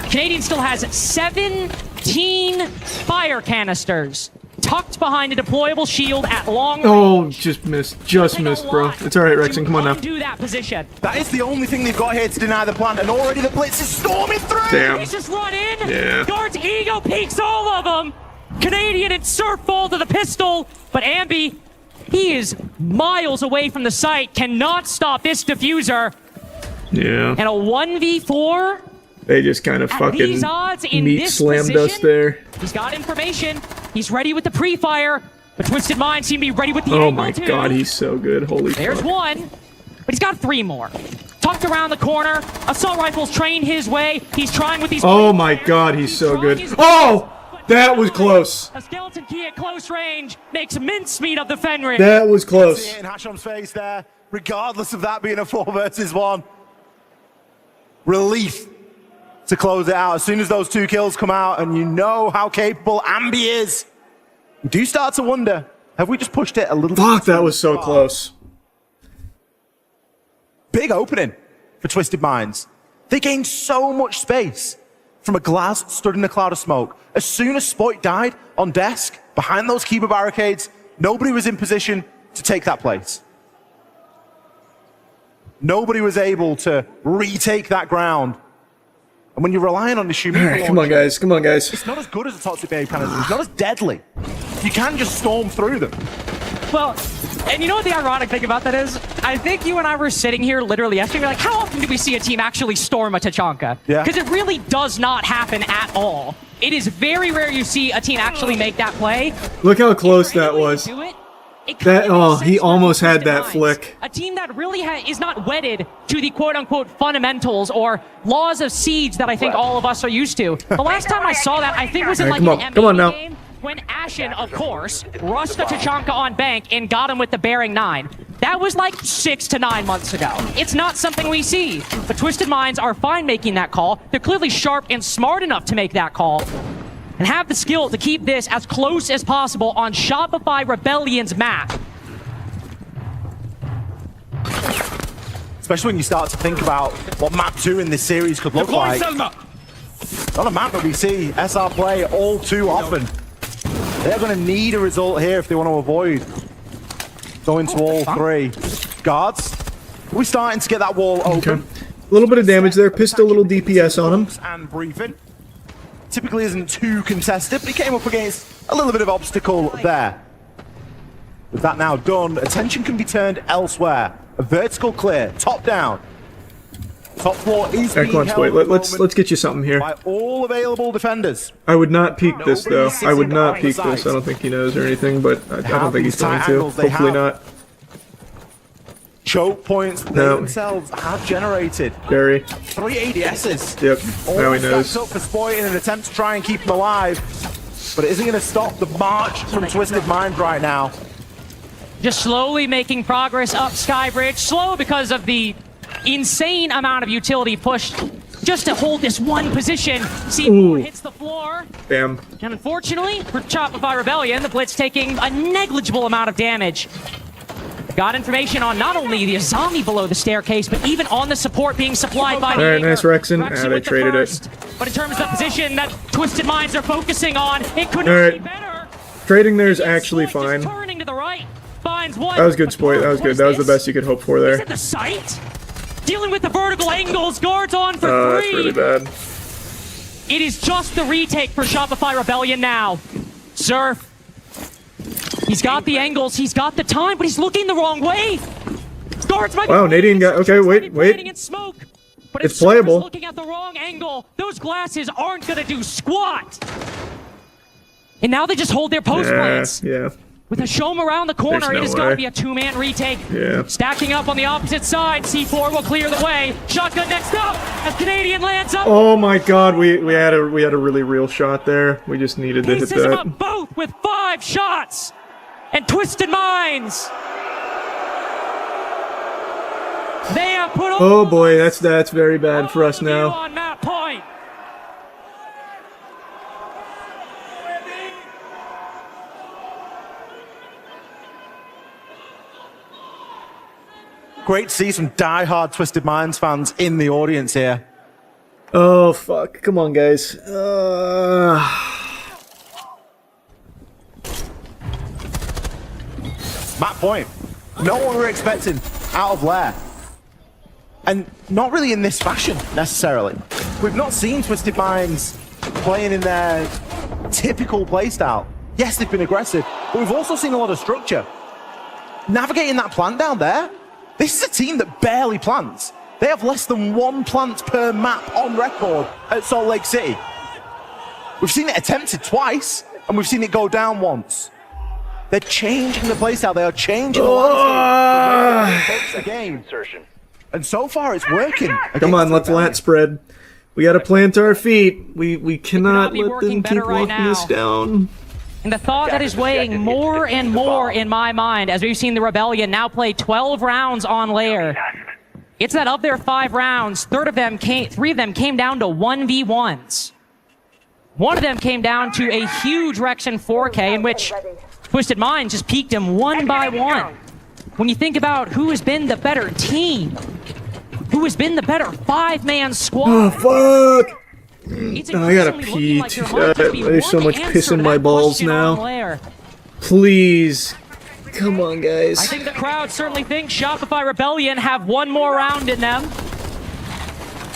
Canadian still has 17 fire canisters tucked behind a deployable shield at long range. Oh, just missed, bro. It's alright, Rexen, come on now. Do that position. That is the only thing they've got here to deny the plant, and already the blitz is storming through! Damn. He's just run in! Yeah. Guards ego peeks all of them! Canadian and Surf fall to the pistol, but Ambi, he is miles away from the site, cannot stop this diffuser. Yeah. And a 1v4? They just kind of fucking these odds, in meat this slammed us position, there. He's got information. He's ready with the pre-fire. But Twisted Minds seem to be ready with the Oh angle my too. god, he's so good. Holy There's fuck. one, but he's got 3 more. Tucked around the corner. Assault rifles trained his way. He's trying with these... Oh my god, he's so good. Oh! That was close. A skeleton key at close range makes mincemeat of the Fenrir. That was close. See it in Hasham's face there, regardless of that being a 4 versus 1. Relief to close it out. As soon as those 2 kills come out and you know how capable Ambi is, you do start to wonder, have we just pushed it a little bit? Fuck, that was so close. Big opening for Twisted Minds. They gained so much space from a glass stood in a cloud of smoke. As soon as Spoit died on desk, behind those Kiba barricades, nobody was in position to take that place. Nobody was able to retake that ground. And when you're relying on the Shumiko, Come on, guys. Come on, guys. it's not as good as a toxic babe canister. It's not as deadly. You can just storm through them. Well, and you know what the ironic thing about that is? I think you and I were sitting here literally yesterday, we're like, how often do we see a team actually storm a Tachanka? Yeah. Because it really does not happen at all. It is very rare you see a team actually make that play. Look how close that was. He almost had that flick. A team that really is not wedded to the quote-unquote fundamentals or laws of siege that I think all of us are used to. The last time I saw that, I think was in like an NBA game when Ashen, of course, rushed a Tachanka on bank and got him with the bearing 9. That was like 6 to 9 months ago. It's not something we see. But Twisted Minds are fine making that call. They're clearly sharp and smart enough to make that call. And have the skill to keep this as close as possible on Shopify Rebellion's map. Especially when you start to think about what map 2 in this series could look like. Not a map that we see SR play all too often. They're going to need a result here if they want to avoid going to all 3. Guards, we're starting to get that wall open. Okay. A little bit of damage there. Pissed a little DPS on him. And briefing. Typically isn't too contested, but he came up against a little bit of obstacle there. With that now done, attention can be turned elsewhere. A vertical clear, top down. Top floor is being Come on, held Spoit. Let's get you something here. by all available defenders. I would not peek this though. I would not peek this. I don't think he knows or anything, but I don't think he's going to. Hopefully not. Choke points they themselves have generated. Very. 3 ADSs. Yep. Now he knows. Up for Spoit in an attempt to try and keep him alive, but it isn't going to stop the march from Twisted Minds right now. Just slowly making progress up Skybridge. Slow because of the insane amount of utility pushed just to hold this one position. C4 hits the floor. Damn. And unfortunately, for Shopify Rebellion, the Blitz taking a negligible amount of damage. Got information on not only the zombie below the staircase, but even on the support being supplied by the Alright, nice Rexen. They traded it. But in terms of the position that Twisted Minds are focusing on, it could not be better. Trading there is actually fine. Turning to the right, finds one. That was good, Spoit. That was good. That was the best you could hope for there. Is it the sight? Dealing with the vertical angles, guards on for 3. That's really bad. It is just the retake for Shopify Rebellion now. Surf. He's got the angles, he's got the time, but he's looking the wrong way. Guards might wow, Nadine got... Okay, wait. Smoke, but it's playable. Looking at the wrong angle, those glasses aren't going to do squat. And now they just hold their post plans. Yeah. With a Shome around the corner, it is going to be a 2-man retake. Yeah. Stacking up on the opposite side, C4 will clear the way. Shotgun next up as Canadian lands up. Oh my god, we had a really real shot there. We just needed to hit that. Up both with 5 shots. And Twisted Minds. They have put oh boy, that's very bad for us now. On map point. Great to see some die-hard Twisted Minds fans in the audience here. Oh fuck, come on guys. Map point. Not what we were expecting out of Lair. And not really in this fashion, necessarily. We've not seen Twisted Minds playing in their typical playstyle. Yes, they've been aggressive, but we've also seen a lot of structure. Navigating that plant down there, this is a team that barely plants. They have less than 1 plant per map on record at Salt Lake City. We've seen it attempted twice, and we've seen it go down once. They're changing the playstyle. They are changing the landscape. The game. And so far, it's working. Come on, let's lat spread. We gotta plant our feet. We cannot let them keep walking us down. And the thought that is weighing more and more in my mind as we've seen the Rebellion now play 12 rounds on Lair. It's that of their 5 rounds, 3 of them came down to 1v1s. One of them came down to a huge Rexen 4K in which Twisted Minds just peaked him 1 by 1. When you think about who has been the better team, who has been the better 5-man squad. Oh, fuck! I gotta pee. There's so much piss in my balls now. Please. Come on, guys. I think the crowd certainly thinks Shopify Rebellion have 1 more round in them.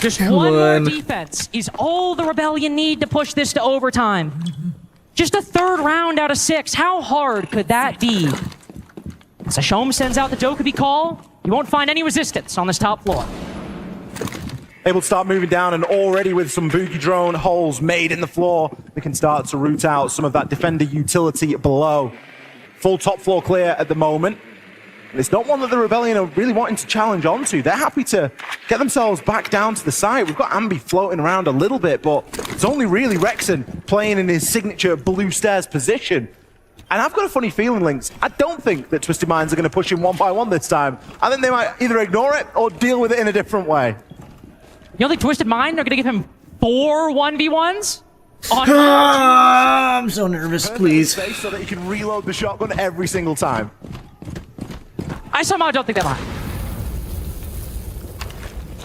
Just one more defense is all the Rebellion need to push this to overtime. Just a third round out of 6. How hard could that be? As Ashom sends out the Dokubi call, you won't find any resistance on this top floor. Able to start moving down, and already with some boogie drone holes made in the floor, we can start to root out some of that defender utility below. Full top floor clear at the moment. And it's not one that the Rebellion are really wanting to challenge onto. They're happy to get themselves back down to the site. We've got Ambi floating around a little bit, but it's only really Rexon playing in his signature blue stairs position. And I've got a funny feeling, Lynx. I don't think that Twisted Minds are going to push him one by one this time. I think they might either ignore it or deal with it in a different way. You don't think Twisted Mind are going to give him 4 1v1s? I'm so nervous, please. So that you can reload the shotgun every single time. I somehow don't think that might.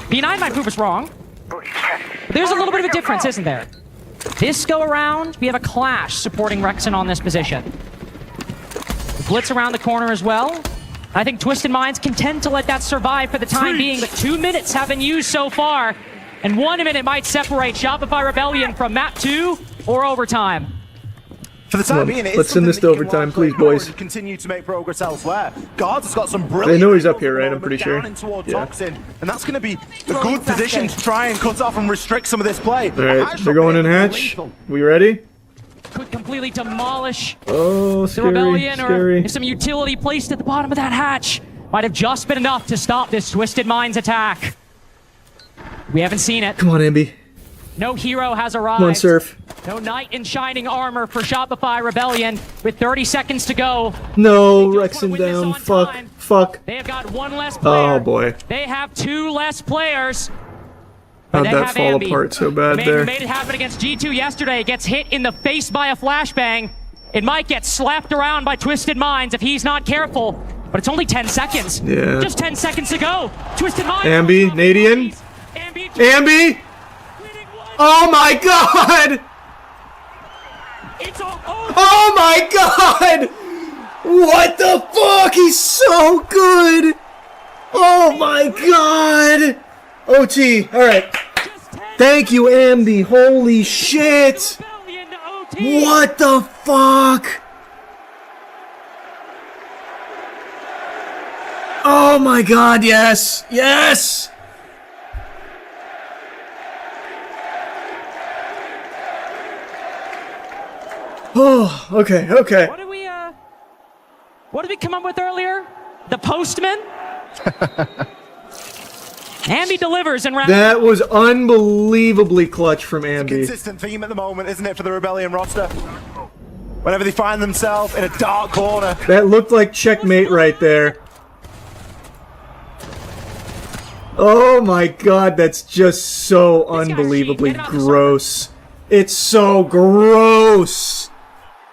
B9 might prove us wrong. There's a little bit of a difference, isn't there? This go around, we have a Clash supporting Rexon on this position. Blitz around the corner as well. I think Twisted Minds can tend to let that survive for the time being, but 2 minutes have been used so far, and 1 minute might separate Shopify Rebellion from map 2 or overtime. For the time being, let's send this to overtime, please, boys. Continue to make progress elsewhere. Guards has got some brilliant. They know he's up here, right? I'm pretty sure. Yeah. And that's going to be a good position to try and cut off and restrict some of this play. All right, they're going in hatch. We ready? Could completely demolish the Rebellion, or if some utility placed at the bottom of that hatch might have just been enough to stop this Twisted Minds attack. We haven't seen it. Come on, Ambi. No hero has arrived. Come on, Surf. No knight in shining armor for Shopify Rebellion with 30 seconds to go. No, Rexon down. Fuck. They have got 1 less player. Oh, boy. They have 2 less players. How'd that fall apart so bad there? Made it happen against G2 yesterday. Gets hit in the face by a flashbang. It might get slapped around by Twisted Minds if he's not careful. But it's only 10 seconds. Yeah. Just 10 seconds to go. Twisted Minds. Ambi, Nadian. Ambi. Oh my god! Oh my god! What the fuck? He's so good! Oh my god! OT, alright. Thank you, Ambi. Holy shit! What the fuck? Oh my god, yes! Yes! Oh, okay. What did we come up with earlier? The Postman? Ambi delivers in round. That was unbelievably clutch from Ambi. It's a consistent theme at the moment, isn't it, for the Rebellion roster? Whenever they find themselves in a dark corner. That looked like checkmate right there. Oh my god, that's just so unbelievably gross. It's so gross.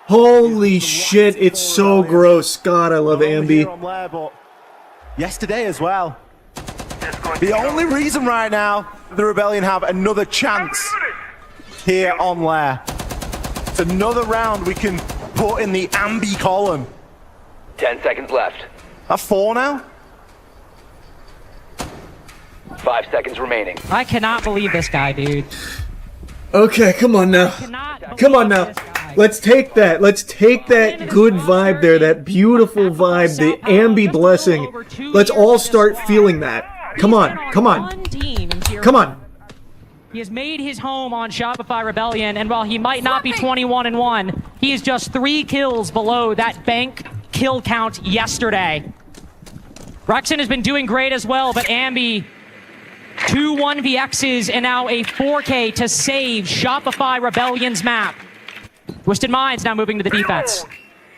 Holy shit, it's so gross. God, I love Ambi. Yesterday as well. The only reason right now the Rebellion have another chance here on Lair. It's another round we can put in the Ambi column. 10 seconds left. That's 4 now? 5 seconds remaining. I cannot believe this guy, dude. Okay, come on now. Come on now. Let's take that. Let's take that good vibe there, that beautiful vibe, the Ambi blessing. Let's all start feeling that. Come on. Come on. Come on. He has made his home on Shopify Rebellion, and while he might not be 21-1, he is just 3 kills below that bank kill count yesterday. Rexon has been doing great as well, but Ambi, 2 1vx's and now a 4K to save Shopify Rebellion's map. Twisted Minds now moving to the defense.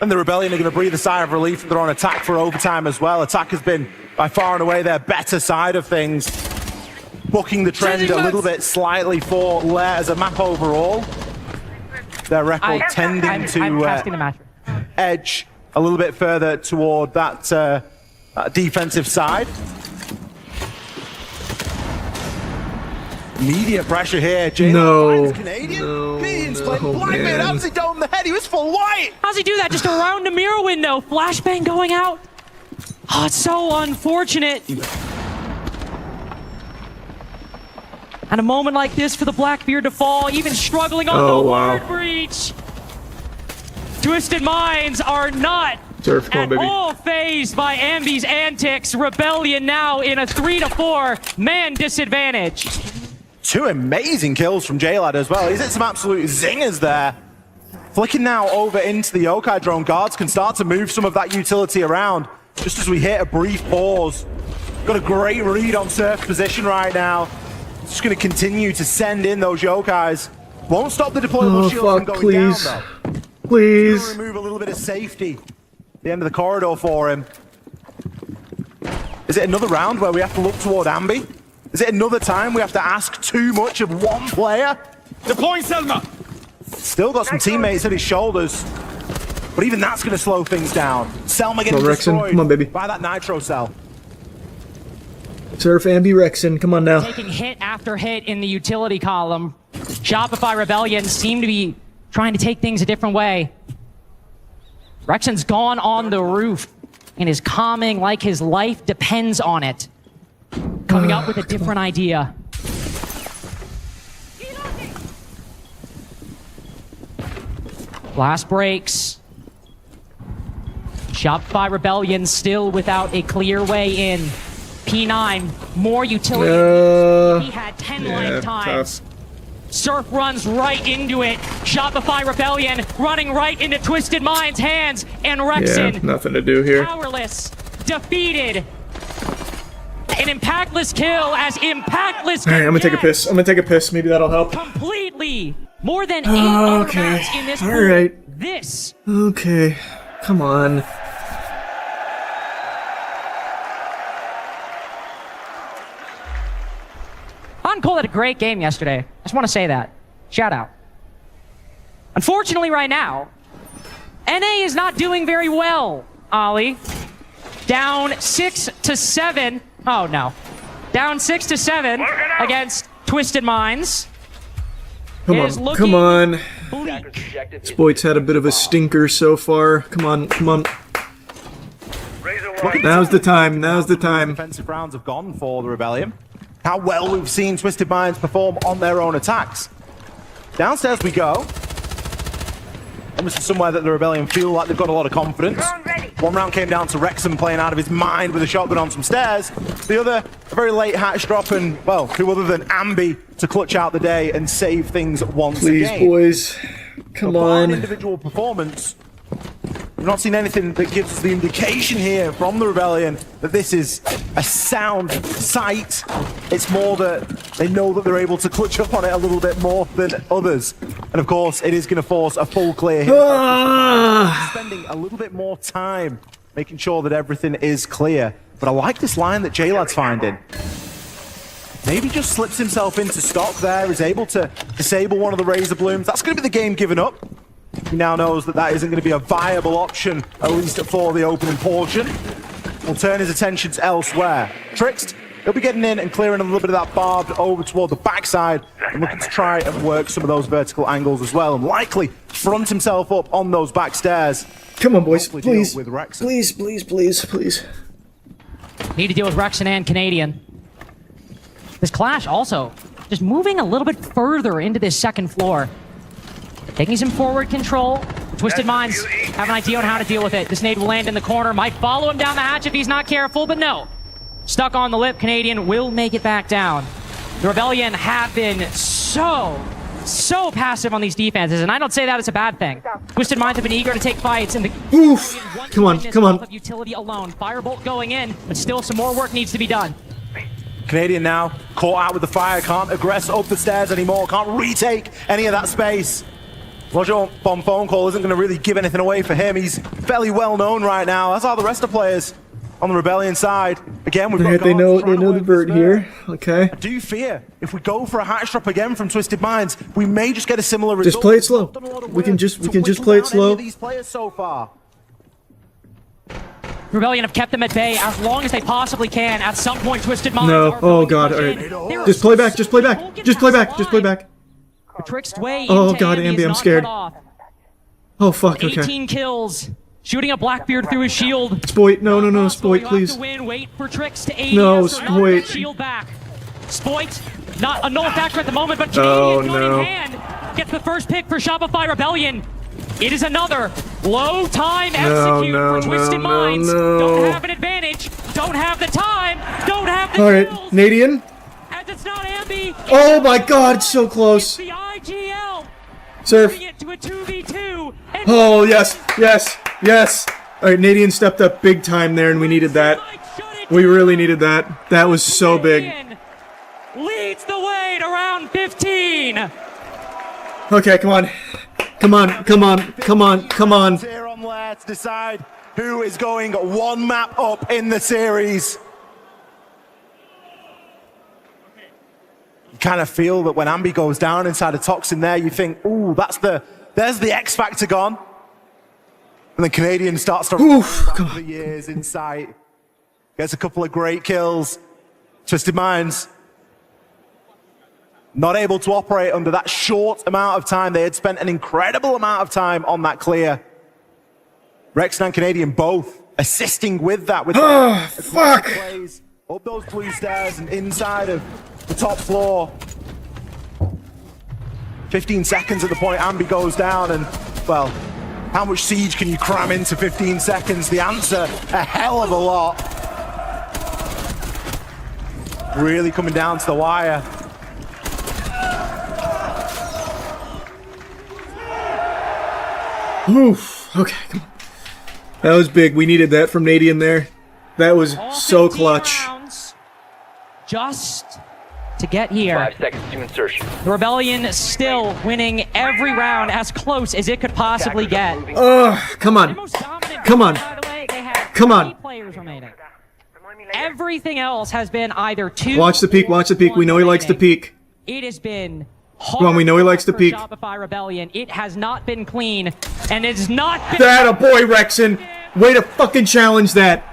And the Rebellion are going to breathe a sigh of relief. They're on attack for overtime as well. Attack has been by far and away their better side of things. Booking the trend a little bit slightly for Lair as a map overall. Their record tending to edge a little bit further toward that defensive side. Media pressure here. No. Canadian. No, Canadian's playing Blackbeard. How's he down the head? He was full white. How's he do that? Just around the mirror window. Flashbang going out. Oh, it's so unfortunate. And a moment like this for the Blackbeard to fall, even struggling on the hard breach. Twisted Minds are not Surf, come on, at baby. all phased by Ambi's antics. Rebellion now in a 3-4 man disadvantage. 2 amazing kills from J-Lad as well. He's hit some absolute zingers there. Flicking now over into the Yokai drone. Guards can start to move some of that utility around just as we hit a brief pause. Got a great read on Surf's position right now. Just going to continue to send in those Yokais. Won't stop the deployable shield from going please. down, though. Please. Just gonna remove a little bit of safety at the end of the corridor for him. Is it another round where we have to look toward Ambi? Is it another time we have to ask too much of one player? Deploying Selma. Still got some teammates at his shoulders, but even that's going to slow things down. Selma getting destroyed come on, baby. by that nitro cell. Surf Ambi Rexon, come on now. Taking hit after hit in the utility column. Shopify Rebellion seem to be trying to take things a different way. Rexon's gone on the roof and is calming like his life depends on it. Coming up with a different idea. Blast breaks. Shopify Rebellion still without a clear way in. P9, more utility. He had 10 lifetimes. Surf runs right into it. Shopify Rebellion running right into Twisted Minds' hands. And Rexon, Yeah, nothing to do here. powerless, defeated. An impactless kill as impactless. Alright, I'm gonna take a piss. I'm gonna take a piss. Maybe that'll help. Completely. More than 8 other Okay. rounds in this pool. Alright. This. Okay. Come on. Encore had a great game yesterday. I just want to say that. Shout out. Unfortunately, right now, NA is not doing very well, Ollie. Down 6-7. Oh, no. Down 6-7 against Twisted Minds. Come Is on. looking Come on. bleak. Spoit's had a bit of a stinker so far. Come on. Come on. Now's the time. Now's the time. Defensive rounds have gone for the Rebellion. How well we've seen Twisted Minds perform on their own attacks. Downstairs we go. Almost somewhere that the Rebellion feel like they've got a lot of confidence. One round came down to Wrexham playing out of his mind with a shotgun on some stairs. The other, a very late hatch drop, and, well, who other than Ambi to clutch out the day and save things once again. Please, boys. Come on. Individual performance. We've not seen anything that gives us the indication here from the Rebellion that this is a sound sight. It's more that they know that they're able to clutch up on it a little bit more than others. And of course, it is going to force a full clear here. Spending a little bit more time making sure that everything is clear. But I like this line that J-Lad's finding. Maybe just slips himself into stock there, is able to disable one of the Razor Blooms. That's going to be the game given up. He now knows that that isn't going to be a viable option, at least for the opening portion. Will turn his attentions elsewhere. Trickst, he'll be getting in and clearing a little bit of that barbed over toward the backside and looking to try and work some of those vertical angles as well, and likely front himself up on those back stairs. Come on, boys. Please. With Rexon. Please, please, please, please. Need to deal with Rexon and Canadian. This clash also just moving a little bit further into this second floor. Taking some forward control. Twisted Minds have an idea on how to deal with it. This nade will land in the corner. Might follow him down the hatch if he's not careful, but no. Stuck on the lip. Canadian will make it back down. The Rebellion have been so passive on these defenses, and I don't say that as a bad thing. Twisted Minds have been eager to take fights, and the Oof. Come on, come on. of utility alone. Firebolt going in, but still some more work needs to be done. Canadian now caught out with the fire. Can't aggress up the stairs anymore. Can't retake any of that space. Roger Bomb phone call isn't going to really give anything away for him. He's fairly well known right now, as are the rest of the players on the Rebellion side. Again, we've got They know the bird here. Okay. I do fear if we go for a hatch drop again from Twisted Minds, we may just get a similar result. Just play it slow. We can just play it slow. These players so far. Rebellion have kept them at bay as long as they possibly can. At some point, Twisted Minds No. are Oh going god. to All push in. right. There Just are play back. Just play back. Just play back. Just play back. The Trickst way Oh into god, Ambi Ambi, is I'm not scared. cut off. Oh fuck. Okay. 18 kills. Shooting a Blackbeard through his shield. Spoit. No. Spoit, You'll please. have to win. Wait for Trickst to ADS. No, or not Spoit. get shield back. Spoit, not a null factor at the moment, but Oh, Canadian gun no. in hand gets the first pick for Shopify Rebellion. It is another low time execute for Twisted Minds. Don't have an advantage. Don't have the time. Don't have the All right, Nadian. As it's not Ambi. Oh my God, it's so close. The IGL. Surf. Moving it to a 2v2. Oh, yes, yes, yes. All right, Nadian stepped up big time there, and we needed that. We really needed that. That was so big. Leads the way to round 15. Okay, come on. Come on, come on, come on, come on. Here on Lair to decide who is going one map up in the series. You kind of feel that when Ambi goes down inside a Toxin there, you think, ooh, there's the X Factor gone. And then Canadian starts to run back the years in sight. Gets a couple of great kills. Twisted Minds not able to operate under that short amount of time. They had spent an incredible amount of time on that clear. Rex and Canadian both assisting with that. With fuck! Plays up those blue stairs and inside of the top floor. 15 seconds at the point Ambi goes down, and, well, how much siege can you cram into 15 seconds? The answer, a hell of a lot. Really coming down to the wire. Oof. Okay, come on. That was big. We needed that from Nadian there. That was so clutch. Just to get here. 5 seconds to insertion. The Rebellion still winning every round as close as it could possibly get. Come on. Come on. Come on. Players remaining. Everything else has been either two. Watch the peek, watch the peek. We know he likes to peek. It has been hard. Come on, we know he likes to peek. Shopify Rebellion. It has not been clean, and it has not been. That a boy, Rexon. Way to fucking challenge that.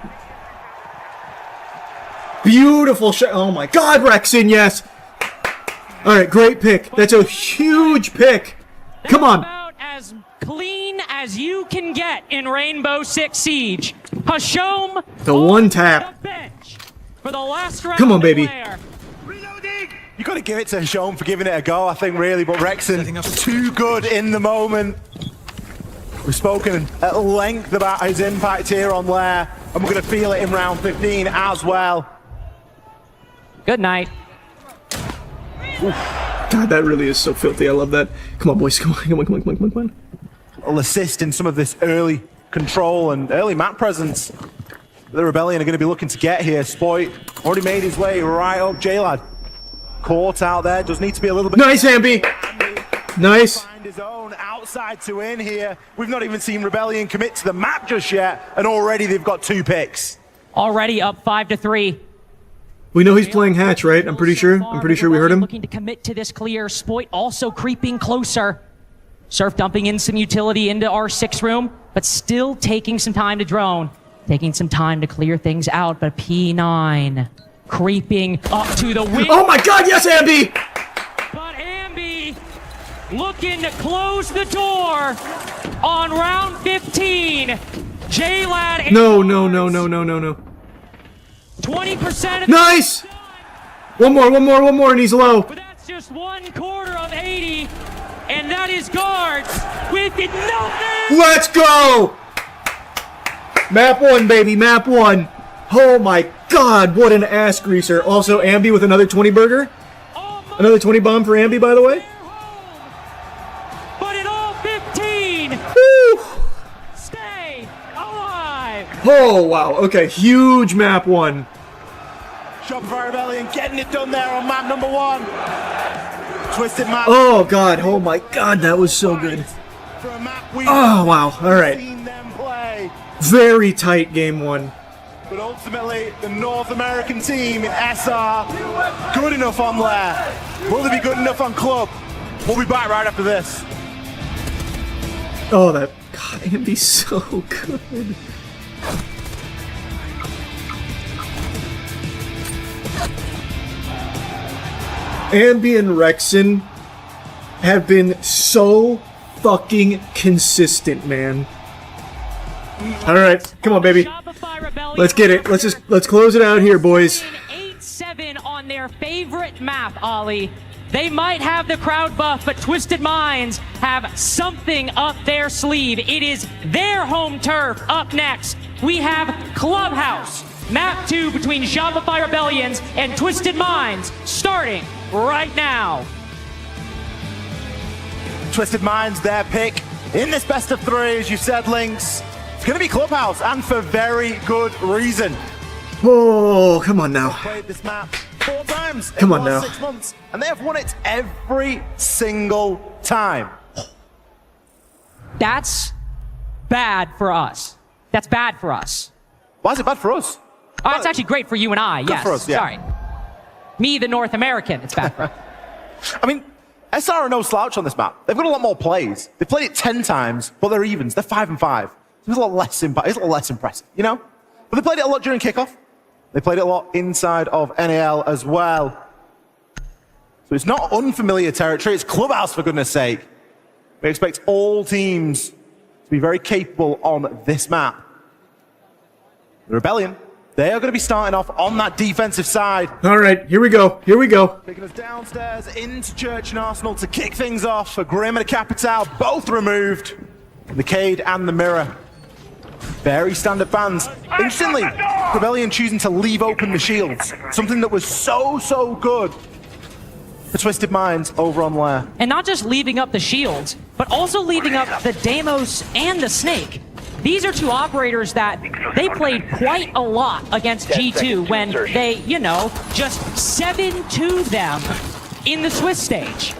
Beautiful shot. Oh my God, Rexon, yes. All right, great pick. That's a huge pick. Come on. About as clean as you can get in Rainbow Six Siege. Hashom. The one tap. For the last round. Come on, baby. You got to give it to Hashom for giving it a go, I think, really. But Rexon, too good in the moment. We've spoken at length about his impact here on Lair, and we're going to feel it in round 15 as well. Good night. Oof. God, that really is so filthy. I love that. Come on, boys. Come on, come on, come on, come on, come on. Will assist in some of this early control and early map presence the Rebellion are going to be looking to get here. Spoit already made his way right up. J-Lad caught out there. Does need to be a little bit. Nice, Ambi. Nice. Find his own outside to in here. We've not even seen Rebellion commit to the map just yet, and already they've got 2 picks. Already up 5-3. We know he's playing Hatch, right? I'm pretty sure. I'm pretty sure we heard him. Looking to commit to this clear. Spoit also creeping closer. Surf dumping in some utility into our 6 room, but still taking some time to drone. Taking some time to clear things out, but P9 creeping up to the wing. Oh my God, yes, Ambi! But Ambi looking to close the door on round 15. J-Lad. No, no, no, no, no, no, no. 20% of nice! One more, and he's low. But that's just 1/4 of 80, and that is guards with nothing! Let's go! Map 1, baby, map 1. Oh my God, what an ass greaser. Also, Ambi with another 20 burger. Another 20 bomb for Ambi, by the way. But in all 15, woo! Stay alive. Oh, wow. Okay, huge map 1. Shopify Rebellion getting it done there on map number 1. Twisted map. Oh, God. Oh, my God. That was so good. Oh, wow. All right. Very tight game 1. But ultimately, the North American team in SR, good enough on Lair. Will they be good enough on Club? We'll be back right after this. Oh, that... God, Ambi's so good. Ambi and Rexon have been so fucking consistent, man. All right, come on, baby. Let's get it. Let's close it out here, boys. 8-7 on their favorite map, Ollie. They might have the crowd buff, but Twisted Minds have something up their sleeve. It is their home turf. Up next, we have Clubhouse. Map 2 between Shopify Rebellions and Twisted Minds, starting right now. Twisted Minds, their pick in this best of 3, as you said, Lynx. It's going to be Clubhouse, and for very good reason. Oh, come on now. Played this map 4 times Come in on the now. last 6 months, and they have won it every single time. That's bad for us. That's bad for us. Why is it bad for us? Oh, it's actually great for you and I, yes. For us, yeah. Sorry. Me, the North American, it's bad for us. I mean, SR are no slouch on this map. They've got a lot more plays. They've played it 10 times, but they're evens. They're 5 and 5. It's a lot less impressive, you know? But they played it a lot during kickoff. They played it a lot inside of NAL as well. So it's not unfamiliar territory. It's Clubhouse, for goodness sake. We expect all teams to be very capable on this map. The Rebellion, they are going to be starting off on that defensive side. All right, here we go. Here we go. Taking us downstairs into Church and Arsenal to kick things off. A Grim and a Capital, both removed. The Cade and the Mirror. Very standard bans. Instantly, Rebellion choosing to leave open the shields. Something that was so good for Twisted Minds over on Lair. And not just leaving up the shields, but also leaving up the Deimos and the Snake. These are 2 operators that they played quite a lot against G2 when they, you know, just 7-2'd them in the Swiss stage.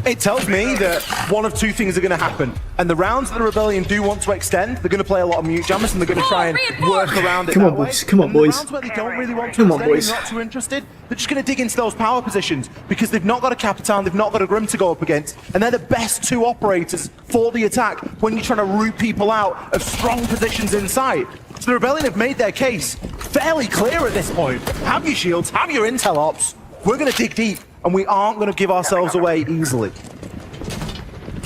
It tells me that one of 2 things are going to happen. And the rounds that the Rebellion do want to extend, they're going to play a lot of mute jammers and they're going to try and work around it Come that on, way. boys. Come on, and boys. The rounds where they don't really want to Come on, extend, boys. they're not too interested, they're just going to dig into those power positions because they've not got a Capitan, they've not got a Grim to go up against, and they're the best 2 operators for the attack when you're trying to root people out of strong positions inside. So the Rebellion have made their case fairly clear at this point. Have your shields, have your intel ops. We're going to dig deep, and we aren't going to give ourselves away easily.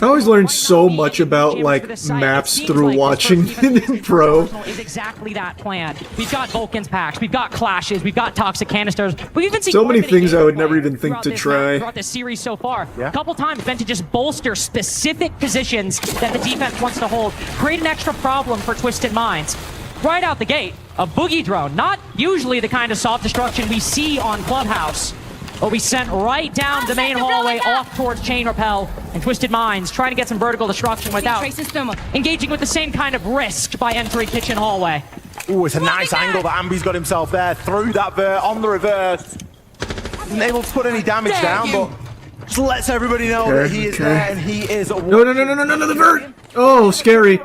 I always learn so much about, like, maps through watching in Pro. Is exactly that plan. We've got Vulcan's packs, we've got clashes, we've got toxic canisters. We've even seen So many things I would never even think to try. throughout this series so far. A couple times been to just bolster specific positions that the defense wants to hold, create an extra problem for Twisted Minds. Right out the gate, a boogie drone, not usually the kind of soft destruction we see on Clubhouse. But we sent right down the main hallway off towards Chain Repel, and Twisted Minds trying to get some vertical destruction without engaging with the same kind of risk by entering Kitchen Hallway. Ooh, it's a nice angle that Ambi's got himself there, through that vert, on the reverse. Isn't able to put any damage down, but just lets everybody know that he is there and he is... No, the vert! Oh, scary.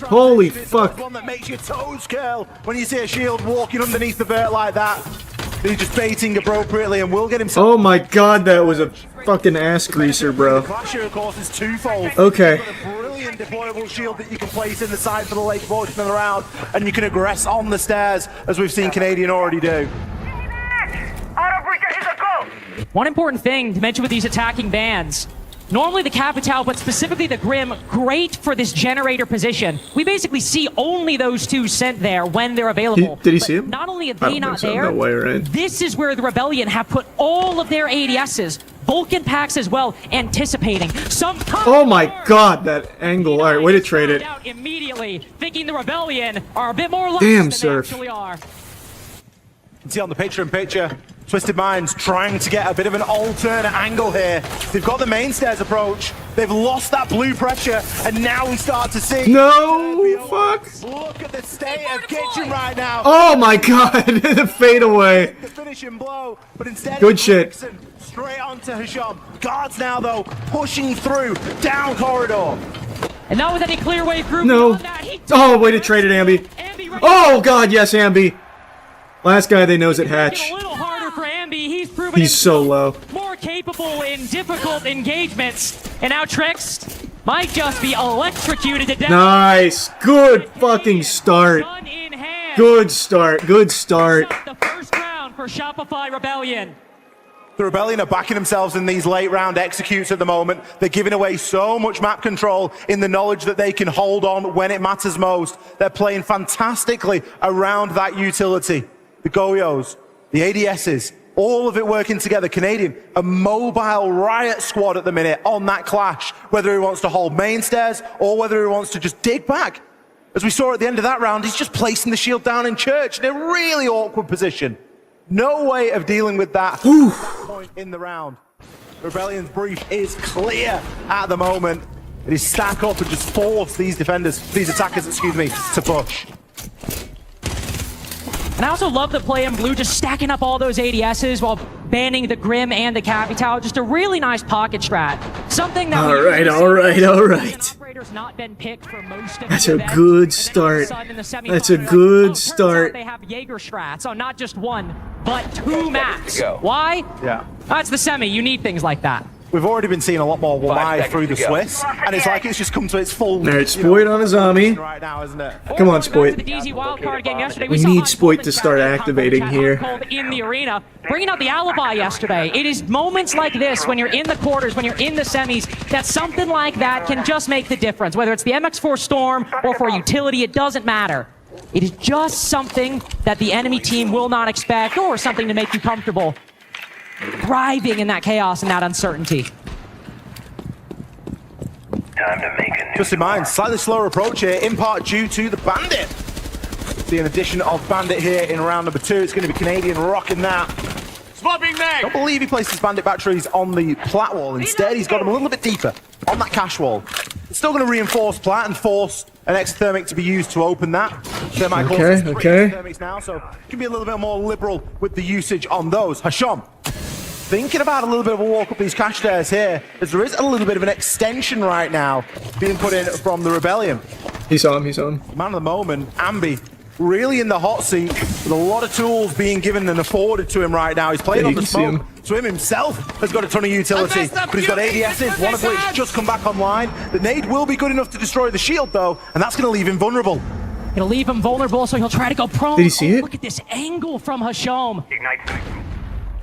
Holy fuck. One that makes your toes curl when you see a shield walking underneath the vert like that. He's just baiting appropriately and will get himself... Oh my god, that was a fucking ass greaser, bro. The clash here, of course, is twofold. Okay. You've got a brilliant deployable shield that you can place in the side for the late portion of the round, and you can aggress on the stairs, as we've seen Canadian already do. One important thing to mention with these attacking bands, normally the Capital, but specifically the Grim, great for this generator position. We basically see only those 2 sent there when they're available. Did he see him? Not only are I they don't not think so. there, No way, right? this is where the Rebellion have put all of their ADSs, Vulcan packs as well, anticipating some... Oh my god, that angle. Alright, way to trade it. out immediately, thinking the Rebellion are a bit more lucky Damn, than Surf. they actually are. You can see on the picture-in-picture, Twisted Minds trying to get a bit of an alternate angle here. They've got the main stairs approach, they've lost that blue pressure, and now we start to see... No, fuck. Look at the state of Kitchen right now. Oh my god, the fade away. The finishing blow, but instead... Good shit. Straight onto Hisham. Guards now, though, pushing through, down corridor. And not with any clear way through. No. Oh, way to trade it, Ambi. Oh god, yes, Ambi. Last guy they knows at hatch. A little harder for Ambi. He's proven He's so low. more capable in difficult engagements. And now Trix might just be electrocuted to death. Nice. Good fucking start. Good start. Good start. The first round for Shopify Rebellion. The Rebellion are backing themselves in these late round executes at the moment. They're giving away so much map control in the knowledge that they can hold on when it matters most. They're playing fantastically around that utility. The Goyos, the ADSs, All of it working together. Canadian, a mobile riot squad at the minute on that clash, whether he wants to hold main stairs or whether he wants to just dig back. As we saw at the end of that round, he's just placing the shield down in church in a really awkward position. No way of dealing with that point in the round. Rebellion's brief is clear at the moment. It is stack up and just force these attackers, to push. And I also love the play in blue, just stacking up all those ADSs while banning the Grim and the Capital. Just a really nice pocket strat. Something that all right. not been picked for most of That's a good start. That's a good start. They have Jaeger strats on not just one, but 2 maps. Why? Yeah. That's the semi. You need things like that. We've already been seeing a lot more Wamai through the Swiss, and it's like it's just come to its full. There, it's Spoit on his Azami. Right now, isn't it? Come on, Spoit. We need Spoit to start activating here. In the arena, bringing out the alibi yesterday. It is moments like this when you're in the quarters, when you're in the semis, that something like that can just make the difference. Whether it's the MX4 Storm or for utility, it doesn't matter. It is just something that the enemy team will not expect, or something to make you comfortable. Thriving in that chaos and that uncertainty. Time to make a Just in mind, slightly slower approach here, in part due to the Bandit. See an addition of Bandit here in round number 2. It's going to be Canadian rocking that. Swapping mag! I don't believe he placed his Bandit batteries on the plat wall. Instead, he's got them a little bit deeper on that cash wall. It's still going to reinforce plat and force an exothermic to be used to open that. Okay. Exothermics now, so can be a little bit more liberal with the usage on those. Hasham, thinking about a little bit of a walk up these cash stairs here, as there is a little bit of an extension right now being put in from the Rebellion. He saw him. Man of the moment, Ambi, really in the hot seat, with a lot of tools being given and afforded to him right now. He's playing on the smoke. Swim himself has got a ton of utility, but he's got ADSs, one of which just come back online. The nade will be good enough to destroy the shield, though, and that's going to leave him vulnerable. It'll leave him vulnerable, so he'll try to go prone. Did he see it? Look at this angle from Hasham.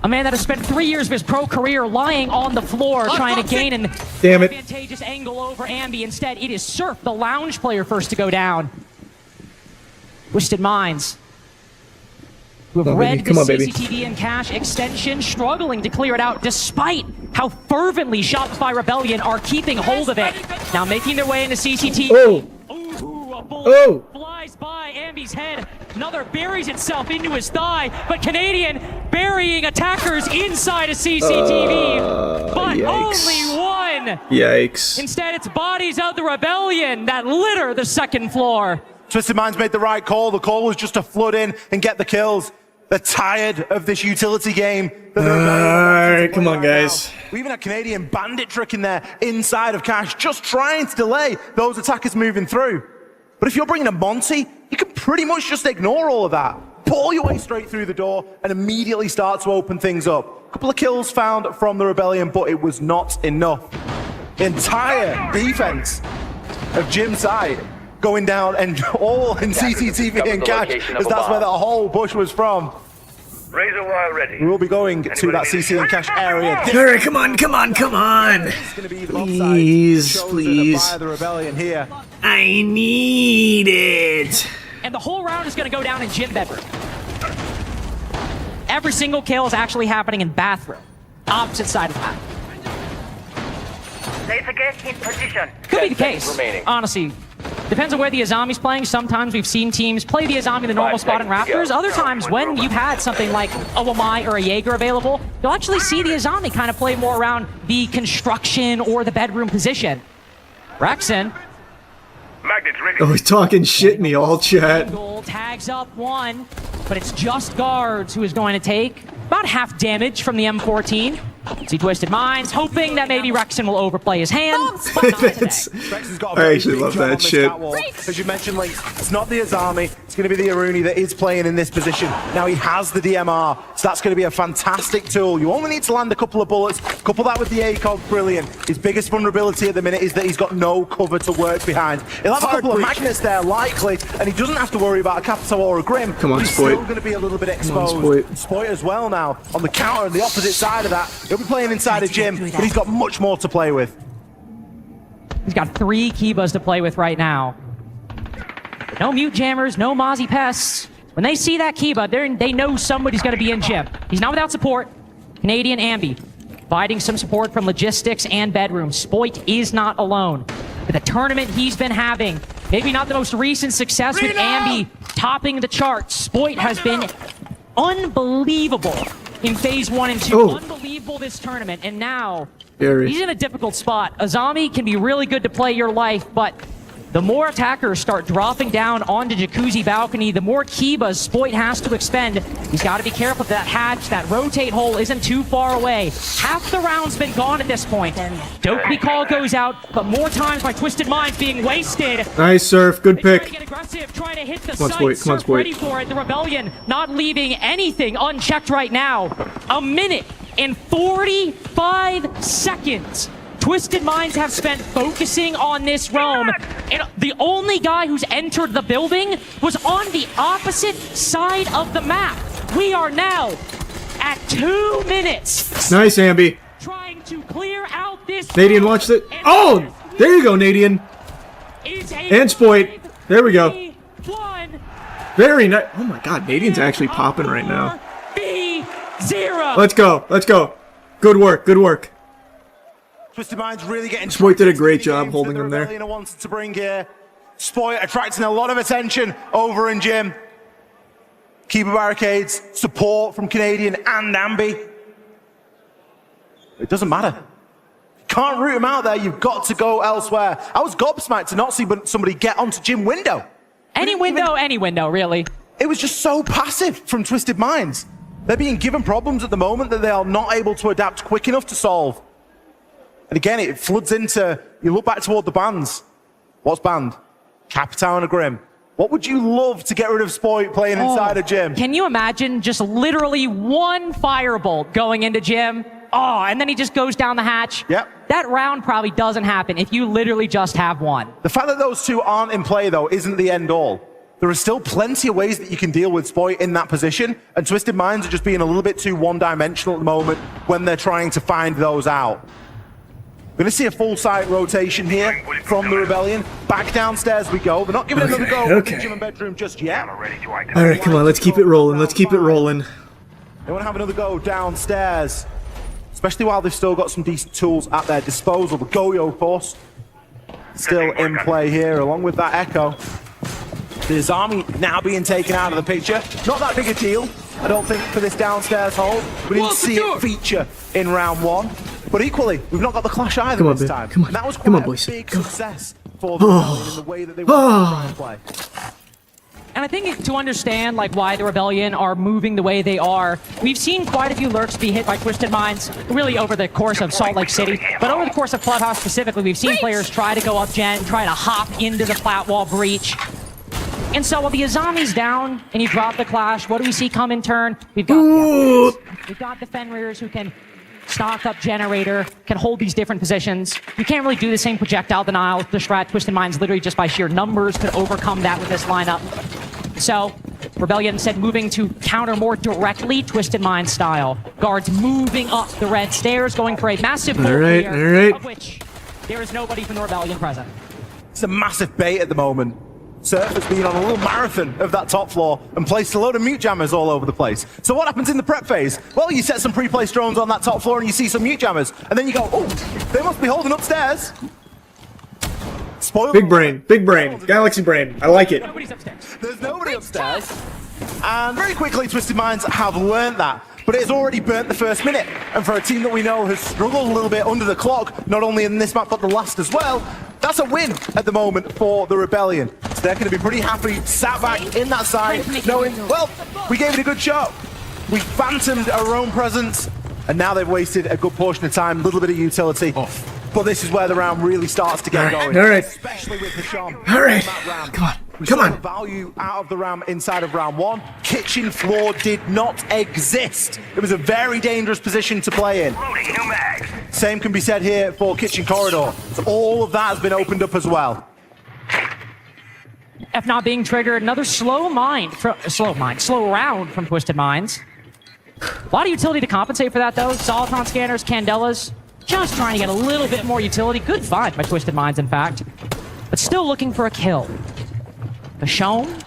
A man that has spent 3 years of his pro career lying on the floor trying to gain an advantageous angle over Ambi. Instead, it is Surf, the lounge player, first to go down. Twisted Minds, who have read the CCTV and cache extension, struggling to clear it out despite how fervently Shopify Rebellion are keeping hold of it. Now making their way into CCTV. A bullet flies by Ambi's head. Another buries itself into his thigh, but Canadian burying attackers inside a CCTV. But only one. Yikes. Instead, it's bodies of the Rebellion that litter the second floor. Twisted Minds made the right call. The call was just to flood in and get the kills. They're tired of this utility game. Alright, come on, guys. We even had Canadian Bandit tricking there inside of cash, just trying to delay those attackers moving through. But if you're bringing a Monty, you can pretty much just ignore all of that. Pull your way straight through the door and immediately start to open things up. A couple of kills found from the Rebellion, but it was not enough. Entire defense of Jim's side going down and all in CCTV and cash, as that's where that whole bush was from. Razor wire ready. We'll be going to that CC and cash area. Alright, come on. Please. The Rebellion here. I need it. And the whole round is going to go down in gym bedroom. Every single kill is actually happening in bathroom. Opposite side of the map. Laser gate in position. Could be the case, honestly. Depends on where the Azami's playing. Sometimes we've seen teams play the Azami in the normal spot in Raptors. Other times, when you've had something like a Wamai or a Jaeger available, you'll actually see the Azami kind of play more around the construction or the bedroom position. Rexon. Oh, he's talking shit in the all chat. Tags up one, but it's just Guards who is going to take about half damage from the M14. See Twisted Minds, hoping that maybe Rexon will overplay his hand. I actually love that shit. As you mentioned, Link, it's not the Azami, it's going to be the Aruni that is playing in this position. Now he has the DMR, so that's going to be a fantastic tool. You only need to land a couple of bullets, couple that with the ACOG, brilliant. His biggest vulnerability at the minute is that he's got no cover to work behind. He'll have a couple of magnets there, likely, and he doesn't have to worry about a Capital or a Grim. Come on, He's Spoit. still going to be a little bit exposed. Spoit as well now, on the counter, on the opposite side of that. He'll be playing inside a gym, but he's got much more to play with. He's got 3 Kibas to play with right now. No mute jammers, no Mozzie pests. When they see that Kiba, they know somebody's going to be in gym. He's not without support. Canadian Ambi providing some support from logistics and bedroom. Spoit is not alone. With the tournament he's been having, maybe not the most recent success with Ambi topping the charts. Spoit has been unbelievable in phase 1 and 2. Unbelievable this tournament. And now he's in a difficult spot. Azami can be really good to play your life, but the more attackers start dropping down onto Jacuzzi balcony, the more Kibas Spoit has to expend. He's got to be careful that hatch, that rotate hole isn't too far away. Half the round's been gone at this point. Dopey call goes out, but more times by Twisted Minds being wasted. Nice surf, good pick. Get aggressive, try to hit the Come on, site. Spoit, come on, Spoit. Ready for it. The Rebellion not leaving anything unchecked right now. A minute and 45 seconds. Twisted Minds have spent focusing on this roam, and the only guy who's entered the building was on the opposite side of the map. We are now at 2 minutes. Nice, Ambi. Trying to clear out this. Nadian watched it. Oh, there you go, Nadian. And Spoit. There we go. Very nice. Oh my God, Nadian's actually popping right now. B0. Let's go. Let's go. Good work. Good work. Twisted Minds really getting. Spoit did a great job holding him there. Wants to bring here. Spoit attracting a lot of attention over in gym. Keeper barricades, support from Canadian and Ambi. It doesn't matter. Can't root him out there. You've got to go elsewhere. I was gobsmacked to not see somebody get onto gym window. Any window, really. It was just so passive from Twisted Minds. They're being given problems at the moment that they are not able to adapt quick enough to solve. And again, it floods into, you look back toward the bans. What's banned? Capitao and a Grim. What would you love to get rid of Spoit playing inside a gym? Can you imagine just literally one firebolt going into gym? Oh, and then he just goes down the hatch. Yep. That round probably doesn't happen if you literally just have one. The fact that those two aren't in play, though, isn't the end all. There are still plenty of ways that you can deal with Spoit in that position, and Twisted Minds are just being a little bit too one-dimensional at the moment when they're trying to find those out. We're going to see a full site rotation here from the Rebellion. Back downstairs we go. They're not giving another go in the gym and bedroom just yet. All right, come on. Let's keep it rolling. Let's keep it rolling. They want to have another go downstairs, especially while they've still got some decent tools at their disposal. The Goyo, of course, still in play here, along with that Echo. There's Army now being taken out of the picture. Not that big a deal, I don't think, for this downstairs hold. We didn't see it feature in round 1. But equally, we've not got the clash either this time. Come on. And that was Come on, quite boys. a big success for the Rebellion in the way that they want to play. And I think to understand why the Rebellion are moving the way they are, we've seen quite a few lurks be hit by Twisted Minds, really over the course of Salt Lake City. But over the course of Clubhouse specifically, we've seen players try to go up gen, try to hop into the flat wall breach. And so while the Azami's down and you drop the clash, what do we see come in turn? We've got the Fenrir's who can stock up generator, can hold these different positions. You can't really do the same projectile denial. The strat Twisted Minds literally just by sheer numbers could overcome that with this lineup. So Rebellion instead moving to counter more directly Twisted Minds style. Guards moving up the red stairs, going for a massive pull here, of which there is nobody from the Rebellion present. It's a massive bait at the moment. Surf has been on a little marathon of that top floor and placed a load of mute jammers all over the place. So what happens in the prep phase? Well, you set some pre-placed drones on that top floor and you see some mute jammers. And then you go, oh, they must be holding upstairs. Spoiler. Big brain. Big brain. Galaxy brain. I like it. Nobody's upstairs. There's nobody upstairs. And very quickly, Twisted Minds have learned that. But it has already burnt the first minute. And for a team that we know has struggled a little bit under the clock, not only in this map but the last as well, that's a win at the moment for the Rebellion. So they're going to be pretty happy, sat back in that side, knowing, well, we gave it a good shot. We phantomed our own presence, and now they've wasted a good portion of time, a little bit of utility. But this is where the round really starts to get going. All right. Especially with Hisham. All right. Come on. We Come saw on. the value out of the RAM inside of round 1. Kitchen floor did not exist. It was a very dangerous position to play in. Same can be said here for kitchen corridor. So all of that has been opened up as well. F not being triggered, another slow round from Twisted Minds. A lot of utility to compensate for that though. Soliton scanners, Candelas, just trying to get a little bit more utility. Good find by Twisted Minds, in fact. But still looking for a kill. Michonne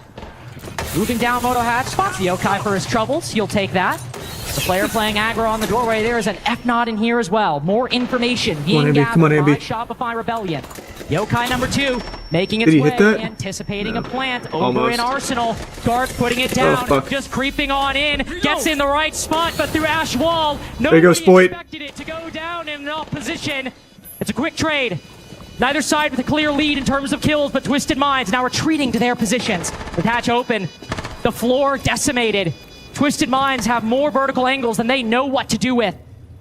Moving down Moto Hatch, spots the Yokai for his troubles. You'll take that. The player playing aggro on the doorway. There is an F-Nod in here as well. More information being gathered by Shopify Rebellion. Yokai number 2 making its way, anticipating a plant over in Arsenal. Guards putting it down, just creeping on in. Gets in the right spot, but through Ash Wall, nobody expected it to go down in an opposition. It's a quick trade. Neither side with a clear lead in terms of kills, but Twisted Minds now retreating to their positions. With hatch open, the floor decimated. Twisted Minds have more vertical angles than they know what to do with.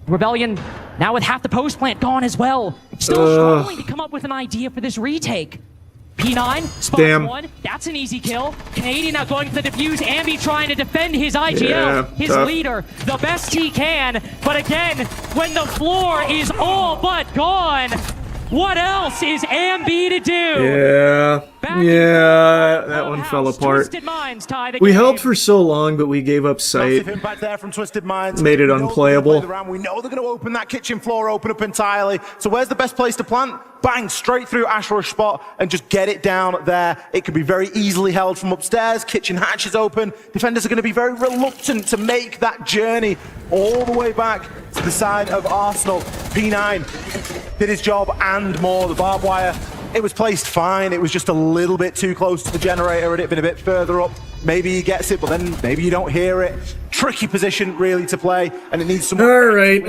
Rebellion now with half the post plant gone as well. Still struggling to come up with an idea for this retake. P9 spots one. That's an easy kill. Canadian now going for the defuse. Ambi trying to defend his IGL, his leader, the best he can. But again, when the floor is all but gone, what else is Ambi to do? Yeah, that one fell apart. We held for so long, but we gave up sight. Impact there from Twisted Minds. Made it unplayable. We know they're going to open that kitchen floor, open up entirely. So where's the best place to plant? Bang, straight through Ash Rush spot and just get it down there. It could be very easily held from upstairs. Kitchen hatch is open. Defenders are going to be very reluctant to make that journey all the way back to the side of Arsenal. P9 did his job and more. The barbed wire, it was placed fine. It was just a little bit too close to the generator. Had it been a bit further up, maybe he gets it, but then maybe you don't hear it. Tricky position really to play, and it needs some. All right,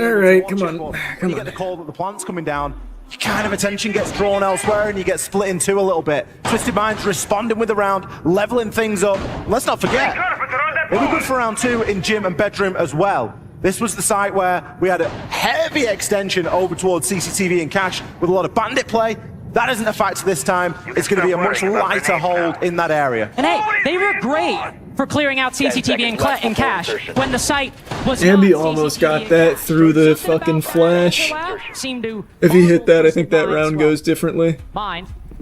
come on. When you get the call that the plant's coming down, your kind of attention gets drawn elsewhere and you get split in two a little bit. Twisted Minds responding with the round, leveling things up. Let's not forget, it'll be good for round 2 in gym and bedroom as well. This was the site where we had a heavy extension over towards CCTV and cash with a lot of bandit play. That isn't a factor this time. It's going to be a much lighter hold in that area. And hey, they were great for clearing out CCTV and cash when the site was. Ambi almost got that through the fucking flash. If he hit that, I think that round goes differently.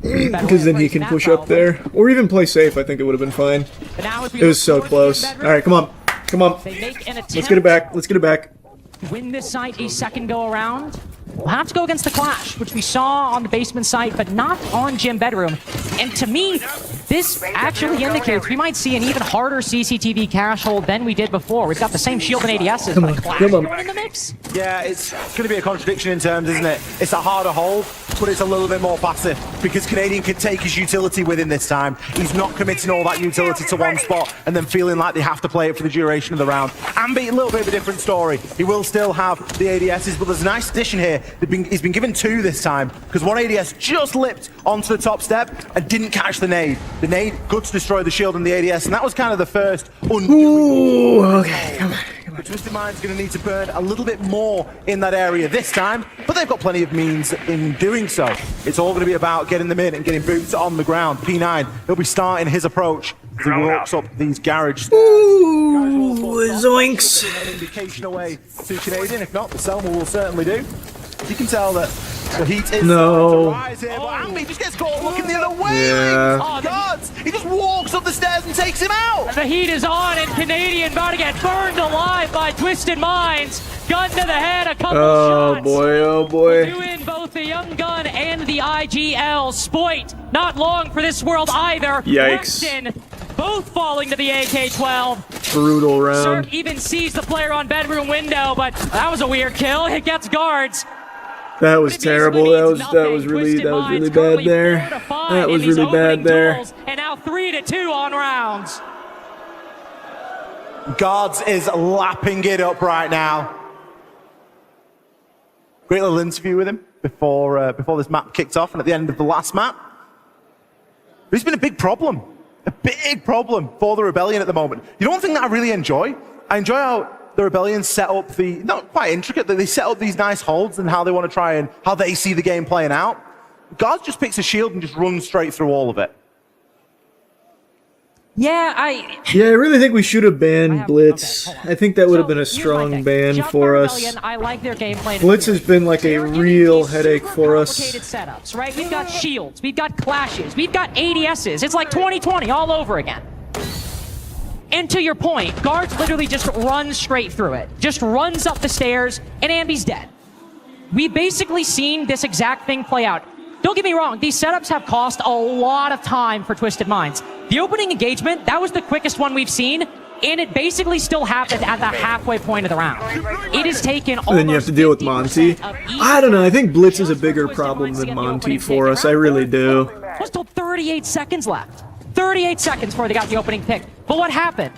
Because then he can push up there. Or even play safe, I think it would have been fine. It was so close. Alright, come on. Come on. Let's get it back. Let's get it back. Win this site a second go around. We'll have to go against the Clash, which we saw on the basement site, but not on gym bedroom. And to me, this actually indicates we might see an even harder CCTV cash hold than we did before. We've got the same shield and ADSs, but Clash going in the mix. Yeah, it's going to be a contradiction in terms, isn't it? It's a harder hold, but it's a little bit more passive because Canadian can take his utility with him this time. He's not committing all that utility to one spot and then feeling like they have to play it for the duration of the round. Ambi, a little bit of a different story. He will still have the ADSs, but there's a nice addition here. He's been given 2 this time because one ADS just lipped onto the top step and didn't catch the nade. The nade, good to destroy the shield and the ADS, and that was kind of the first undoing. Ooh, okay, come on. The Twisted Mind's going to need to burn a little bit more in that area this time, but they've got plenty of means in doing so. It's all going to be about getting them in and getting boots on the ground. P9, he'll be starting his approach as he walks up these garage stairs. Ooh, zoinks. An indication away to Canadian. If not, the Selma will certainly do. You can tell that the heat is to rise here, but Ambi just gets caught looking the other way. Yeah. Oh, gods! He just walks up the stairs and takes him out. And the heat is on, and Canadian about to get burned alive by Twisted Minds. Gun to the head, a couple shots. Oh boy. Doing both the Young Gun and the IGL. Spoit, not long for this world either. Yikes. Rexton, both falling to the AK-12. Brutal round. Surf even sees the player on bedroom window, but that was a weird kill. It gets guards. That was terrible. That was really bad there. That was really bad there. And now 3-2 on rounds. Guards is lapping it up right now. Great little interview with him before this map kicked off and at the end of the last map. But it's been a big problem for the Rebellion at the moment. You know one thing that I really enjoy? I enjoy how the Rebellion set up not quite intricate, that they set up these nice holds and how they want to try and how they see the game playing out. Guards just picks a shield and just runs straight through all of it. Yeah, I really think we should have banned Blitz. I think that would have been a strong ban for us. I like their gameplay. Blitz has been like a real headache for us. Setups, right? We've got shields, we've got clashes, we've got ADSs. It's like 2020 all over again. And to your point, guards literally just run straight through it. Just runs up the stairs, and Ambi's dead. We've basically seen this exact thing play out. Don't get me wrong, these setups have cost a lot of time for Twisted Minds. The opening engagement, that was the quickest one we've seen, and it basically still happened at the halfway point of the round. It has taken And then you have to deal with Monty. I don't know, I think Blitz is a bigger problem than Monty for us, I really do. There's still 38 seconds left. 38 seconds before they got the opening pick. But what happened?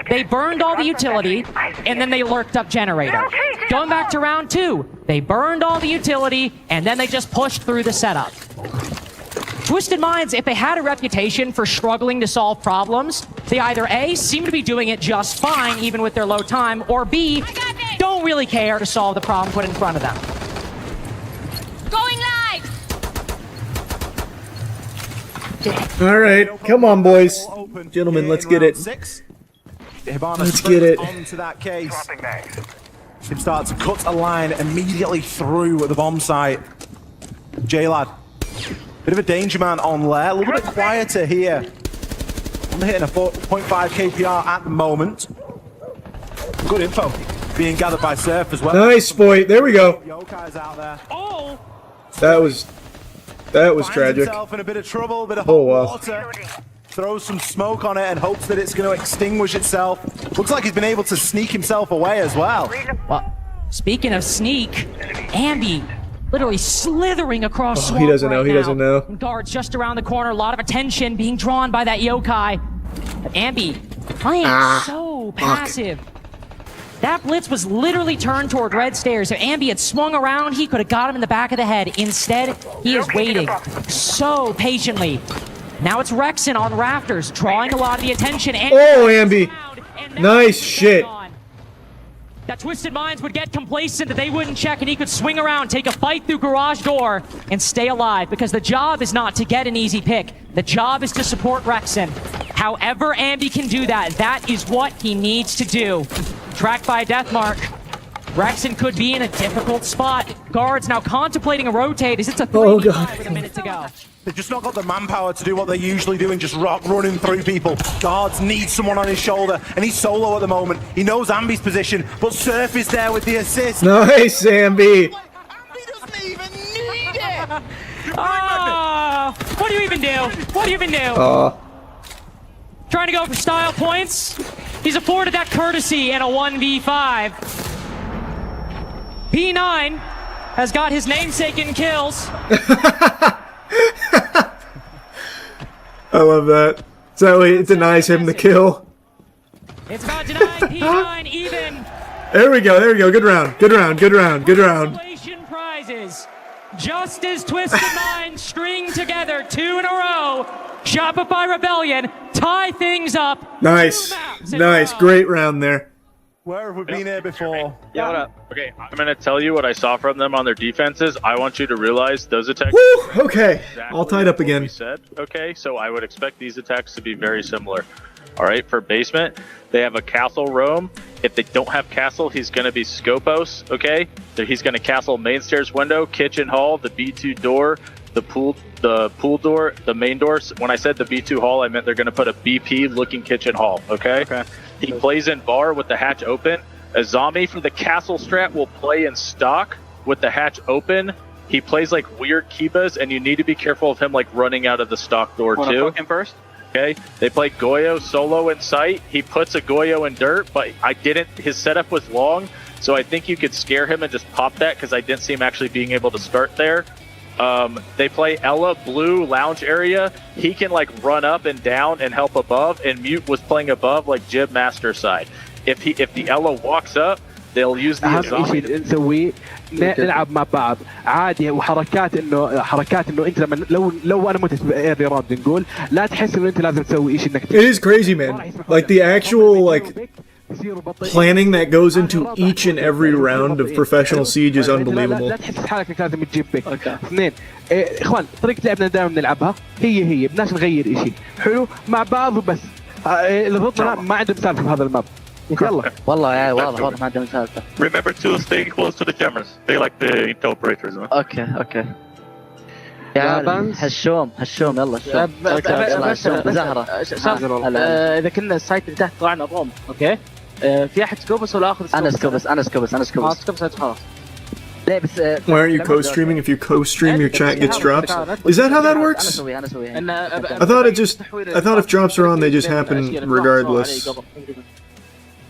They burned all the utility, and then they lurked up generator. Going back to round 2, they burned all the utility, and then they just pushed through the setup. Twisted Minds, if they had a reputation for struggling to solve problems, they either A, seem to be doing it just fine even with their low time, or B, don't really care to solve the problem put in front of them. Going live! Alright, come on, boys. Gentlemen, let's get it. Let's get it. Onto that case. Him start to cut a line immediately through the bomb site. J-Lad. Bit of a danger man on Lair. A little bit quieter here. I'm hitting a 4.5 KPR at the moment. Good info being gathered by Surf as well. Nice, boy. There we go. Yokai's out there. Oh! That was tragic. Himself in a bit of trouble, bit of hot water. Throws some smoke on it and hopes that it's going to extinguish itself. Looks like he's been able to sneak himself away as well. Well, speaking of sneak, Ambi literally slithering across Oh, he doesn't know, he now. doesn't know. Guards just around the corner, a lot of attention being drawn by that yokai. But Ambi playing so passive. That blitz was literally turned toward red stairs. If Ambi had swung around, he could have got him in the back of the head. Instead, he is waiting so patiently. Now it's Rexon on rafters, drawing a lot of the attention. And oh, Ambi. Nice shit. That Twisted Minds would get complacent, that they wouldn't check, and he could swing around, take a fight through garage door, and stay alive. Because the job is not to get an easy pick. The job is to support Rexon. However Ambi can do that, that is what he needs to do. Tracked by a death mark. Rexon could be in a difficult spot. Guards now contemplating a rotate as it's a 3v5 with a minute to go. They've just not got the manpower to do what they usually do and just running through people. Guards need someone on his shoulder, and he's solo at the moment. He knows Ambi's position, but Surf is there with the assist. Nice, Ambi. Ambi doesn't even need it. What do you even do? What do you even do? Trying to go for style points. He's afforded that courtesy in a 1v5. P9 has got his namesake in kills. I love that. So it denies him the kill. It's about denying P9 even. There we go, there we go. Good round, good round, good round, good round. Prizes. Just as Twisted Minds string together 2 in a row, Shopify Rebellion tie things up. Nice, nice, great round there. Where have we been here before? Yeah, what up? Okay, I'm going to tell you what I saw from them on their defenses. I want you to realize those attacks... Woo! Okay, all tied up again. Said. Okay, so I would expect these attacks to be very similar. All right, for basement, they have a castle roam. If they don't have castle, he's going to be Scopos, okay? So he's going to castle main stairs window, kitchen hall, the B2 door, the pool door, the main doors. When I said the B2 hall, I meant they're going to put a BP looking kitchen hall, okay? He plays in bar with the hatch open. A zombie from the castle strat will play in stock with the hatch open. He plays like weird Kibas, and you need to be careful of him like running out of the stock door too. Him first. Okay, they play Goyo solo in sight. He puts a Goyo in dirt, but his setup was long, so I think you could scare him and just pop that because I didn't see him actually being able to start there. They play Ella blue lounge area. He can like run up and down and help above, and Mute was playing above like Jib master side. If the Ella walks up, they'll use the اهم شيء نسويه نلعب مع بعض عادي وحركات انه انت لو انا مت ايرلي راوند نقول لا تحس انه انت لازم تسوي شيء انك It is crazy, man. Like the actual planning that goes into each and every round of professional siege is unbelievable. لا تحس حالك انك لازم تجيب بيك. اثنين اخوان طريقه لعبنا دائما نلعبها هي بدناش نغير شيء حلو مع بعض وبس. اللي ضدنا ما عندهم سالفه بهذا الماب. يلا والله يا واضح ما عندهم سالفه. Remember to stay close to the jammers. They like the intel operators. Huh? اوكي يا هشوم يلا زهره اذا كنا السايت اللي تحت طلعنا روم اوكي في احد سكوبس ولا اخذ انا سكوبس سكوبس خلاص Why aren't you co-streaming? If you co-stream, your chat gets drops. Is that how that works? I thought if drops are on, they just happen regardless.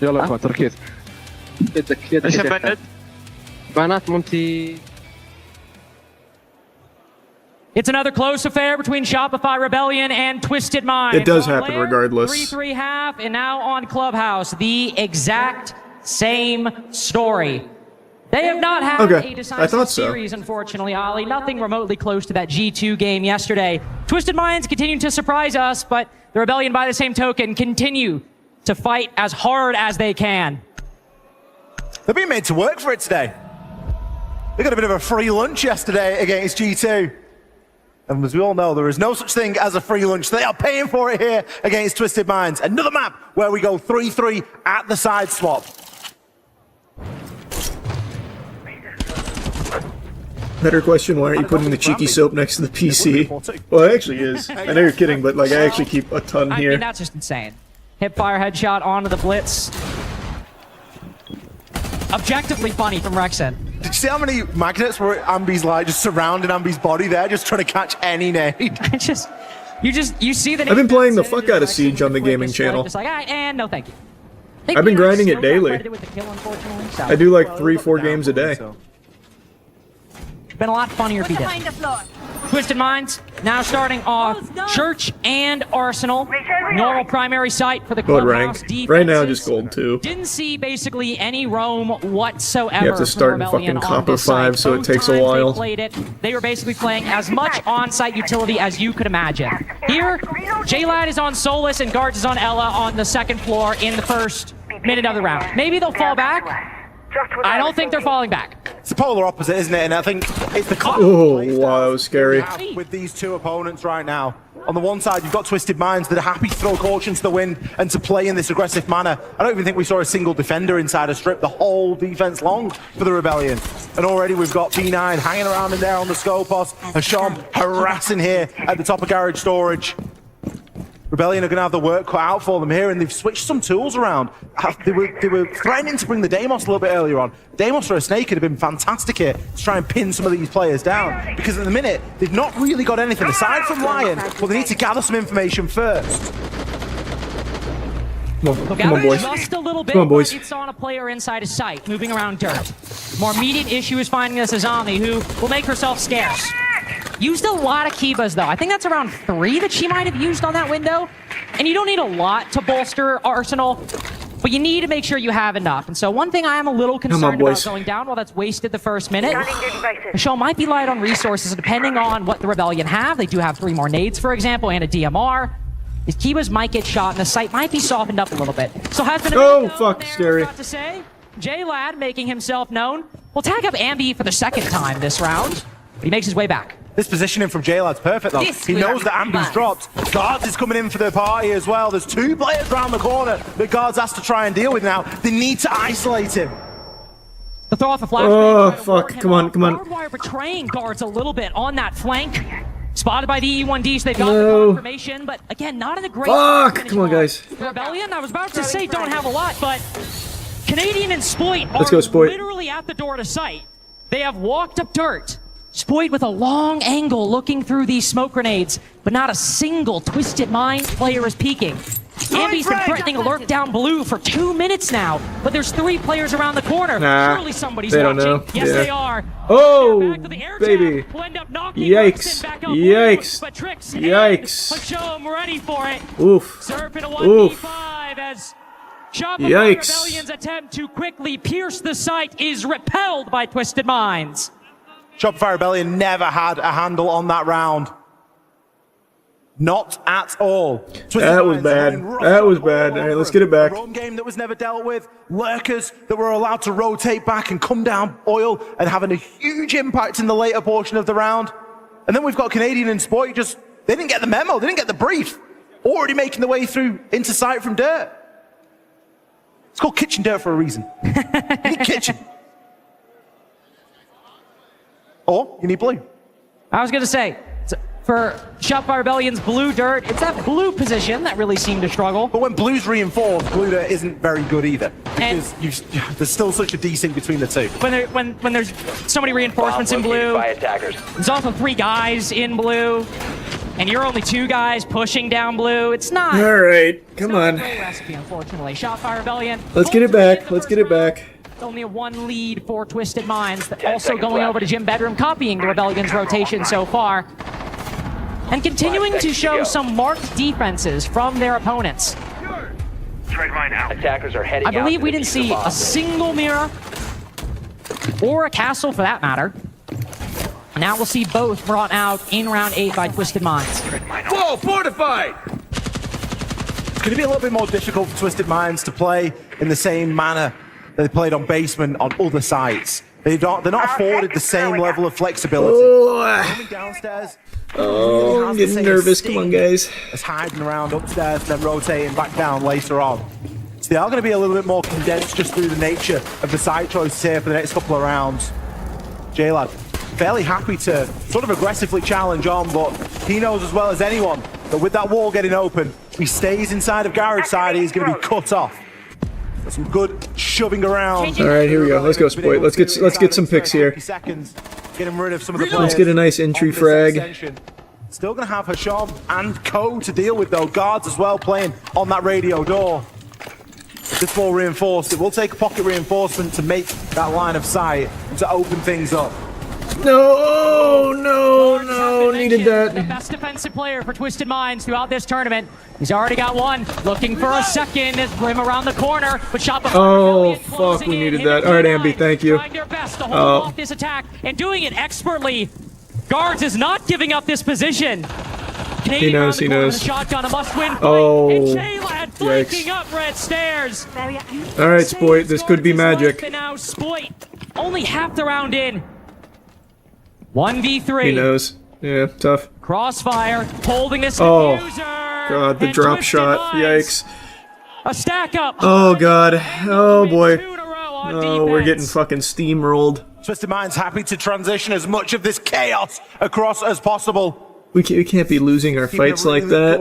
يلا اخوان تركيز. ايش فندت؟ بنات مونتي. It's another close affair between Shopify Rebellion and Twisted Minds. It does happen regardless. 3-3 half, and now on Clubhouse, the exact same story. They have not had a decisive series, unfortunately, Ollie. Nothing remotely close to that G2 game yesterday. Twisted Minds continue to surprise us, but the Rebellion, by the same token, continue to fight as hard as they can. They're being made to work for it today. They got a bit of a free lunch yesterday against G2. And as we all know, there is no such thing as a free lunch. They are paying for it here against Twisted Minds. Another map where we go 3-3 at the side swap. Better question, why aren't you putting the cheeky soap next to the PC? Well, it actually is. I know you're kidding, but like I actually keep a ton here. I mean, that's just insane. Hipfire headshot onto the blitz. Objectively funny from Rexen. Did you see how many magnets were Ambi's like just surrounding Ambi's body there, just trying to catch any nade? You see the. I've been playing the fuck out of Siege on the gaming channel. Just like, and no thank you. I've been grinding it daily. I do like 3-4 games a day. Been a lot funnier if you did. Twisted Minds now starting off Church and Arsenal. Normal primary site for the Clubhouse defenses. Right now, just gold 2. Didn't see basically any roam whatsoever. You have to start in fucking Copper 5, so it takes a while. They played it. They were basically playing as much on-site utility as you could imagine. Here, J-Lad is on Solus and Guards is on Ella on the second floor in the first minute of the round. Maybe they'll fall back. I don't think they're falling back. It's the polar opposite, isn't it? And I think it's the oh wow, that was scary. With these two opponents right now. On the one side, you've got Twisted Minds that are happy to throw caution to the wind and to play in this aggressive manner. I don't even think we saw a single defender inside a strip the whole defense long for the Rebellion. And already we've got B9 hanging around in there on the Scopos and Sean harassing here at the top of garage storage. Rebellion are going to have the work cut out for them here, and they've switched some tools around. They were threatening to bring the Deimos a little bit earlier on. Deimos or a Snake would have been fantastic here to try and pin some of these players down, because at the minute, they've not really got anything aside from Lion, but they need to gather some information first. Come on, boys. Just a little bit, Come on, boys. It's on a player inside his sight, moving around dirt. More immediate issue is finding this Azami, who will make herself scarce. Used a lot of Kibas, though. I think that's around 3 that she might have used on that window. And you don't need a lot to bolster Arsenal, but you need to make sure you have enough. And so one thing I am a little concerned about going down, while that's wasted the first minute, Michelle might be light on resources, depending on what the Rebellion have. They do have 3 more nades, for example, and a DMR. His Kibas might get shot, and the site might be softened up a little bit. So has been fuck, scary. To say, J-Lad making himself known. Will tag up Ambi for the second time this round. But he makes his way back. This positioning from J-Lad's perfect, though. He knows that Ambi's dropped. Guards is coming in for the party as well. There's 2 players around the corner that Guards has to try and deal with now. They need to isolate him. The throw off a flashbang. Oh, fuck. Come on, come on. Hardwire betraying Guards a little bit on that flank. Spotted by the E1D, so they've got the confirmation, but again, not in a great... Fuck! Come on, guys. Rebellion, I was about to say don't have a lot, but Canadian and Spoit Let's are go, Spoit. literally at the door to sight. They have walked up dirt. Spoit with a long angle looking through these smoke grenades, but not a single Twisted Mind player is peeking. Ambi's been threatening alert down blue for 2 minutes now, but there's 3 players around the corner. Nah, surely somebody's they don't watching. know. Yes, they are. Oh, baby. Yikes. Yikes. Yikes. Ready for it. Oof. Oof. As Shopify Yikes. Rebellion's attempt to quickly pierce the site is repelled by Twisted Minds. Shopify Rebellion never had a handle on that round. Not at all. That was bad. That was bad. All right, let's get it back. Roam game that was never dealt with. Lurkers that were allowed to rotate back and come down oil and having a huge impact in the later portion of the round. And then we've got Canadian and Spoit just, they didn't get the memo. They didn't get the brief. Already making the way through into sight from dirt. It's called kitchen dirt for a reason. You need kitchen. Or you need blue. I was going to say, for Shopify Rebellion's blue dirt. It's that blue position that really seemed to struggle. But when blue's reinforced, blue dirt isn't very good either. Because there's still such a desync between the two. When there's so many reinforcements in blue, there's also 3 guys in blue, and you're only 2 guys pushing down blue. It's not. All right, come on. Recipe, unfortunately. Shopify Rebellion. Let's get it back. Let's get it back. Only a 1 lead for Twisted Minds. Also going over to Jim Bedroom, copying the Rebellion's rotation so far. And continuing to show some marked defenses from their opponents. Attackers are heading I believe out we to didn't defuse the see bomb. a single mirror or a castle for that matter. Now we'll see both brought out in round 8 by Twisted Minds. Whoa, fortified! It's going to be a little bit more difficult for Twisted Minds to play in the same manner that they played on basement on other sites. They're not afforded the same level of flexibility. Coming downstairs. Oh, I'm getting nervous. Come on, guys. It's hiding around upstairs and then rotating back down later on. So they are going to be a little bit more condensed just through the nature of the side choices here for the next couple of rounds. J-Lad, fairly happy to sort of aggressively challenge on, but he knows as well as anyone that with that wall getting open, if he stays inside of garage side, he's going to be cut off. Some good shoving around. All right, here we go. Let's go, Spoit. Let's get some picks here. Getting rid of some of the players. Let's get a nice entry frag. Still going to have Hasham and Co to deal with, though. Guards as well playing on that radio door. This will reinforce. It will take a pocket reinforcement to make that line of sight and to open things up. No, needed that. The best defensive player for Twisted Minds throughout this tournament. He's already got 1, looking for a second as Brim around the corner, but Shopify. Oh, fuck, we needed that. All right, Ambi, thank you. Trying their best to hold off this attack and doing it expertly. Guards is not giving up this position. He knows, he knows. Shotgun, a must-win. Oh, J-Lad flanking up red stairs. All right, Spoit, this could be magic. And now Spoit, only half the round in. 1v3. He knows. Yeah, tough. Crossfire, holding this Oh, diffuser, God, the and drop Twisted shot. Minds. Yikes. A stack up. Oh, God. Oh, boy. Oh, we're getting fucking steamrolled. Twisted Minds happy to transition as much of this chaos across as possible. We can't be losing our fights like that.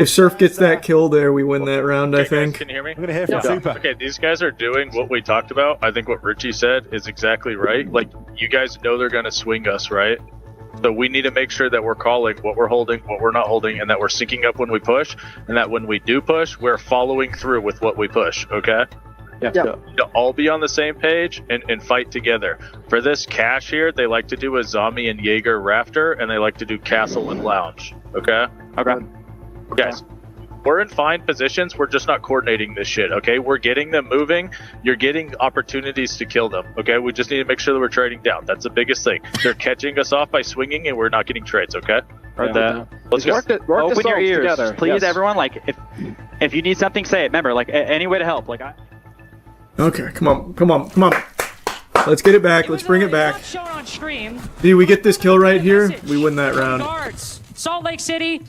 If Surf gets that kill there, we win that round, I think. Can you hear me? I'm going to hear from Super. Okay, these guys are doing what we talked about. I think what Richie said is exactly right. Like, you guys know they're going to swing us, right? So we need to make sure that we're calling what we're holding, what we're not holding, and that we're syncing up when we push, and that when we do push, we're following through with what we push, okay? Yeah. To all be on the same page and fight together. For this cache here, they like to do a zombie and Jaeger rafter, and they like to do castle and lounge. Okay? Okay. Guys, we're in fine positions. We're just not coordinating this shit. Okay? We're getting them moving. You're getting opportunities to kill them. Okay? We just need to make sure that we're trading down. That's the biggest thing. They're catching us off by swinging, and we're not getting trades. Okay? Heard that. Let's go. Open your ears, together. Please, everyone. Like, if you need something, say it. Remember, like, any way to help. Like, Okay, come on. Let's get it back. Let's bring it back. Shown on stream. Dude, we get this kill right here, we win that round. Guards, Salt Lake City.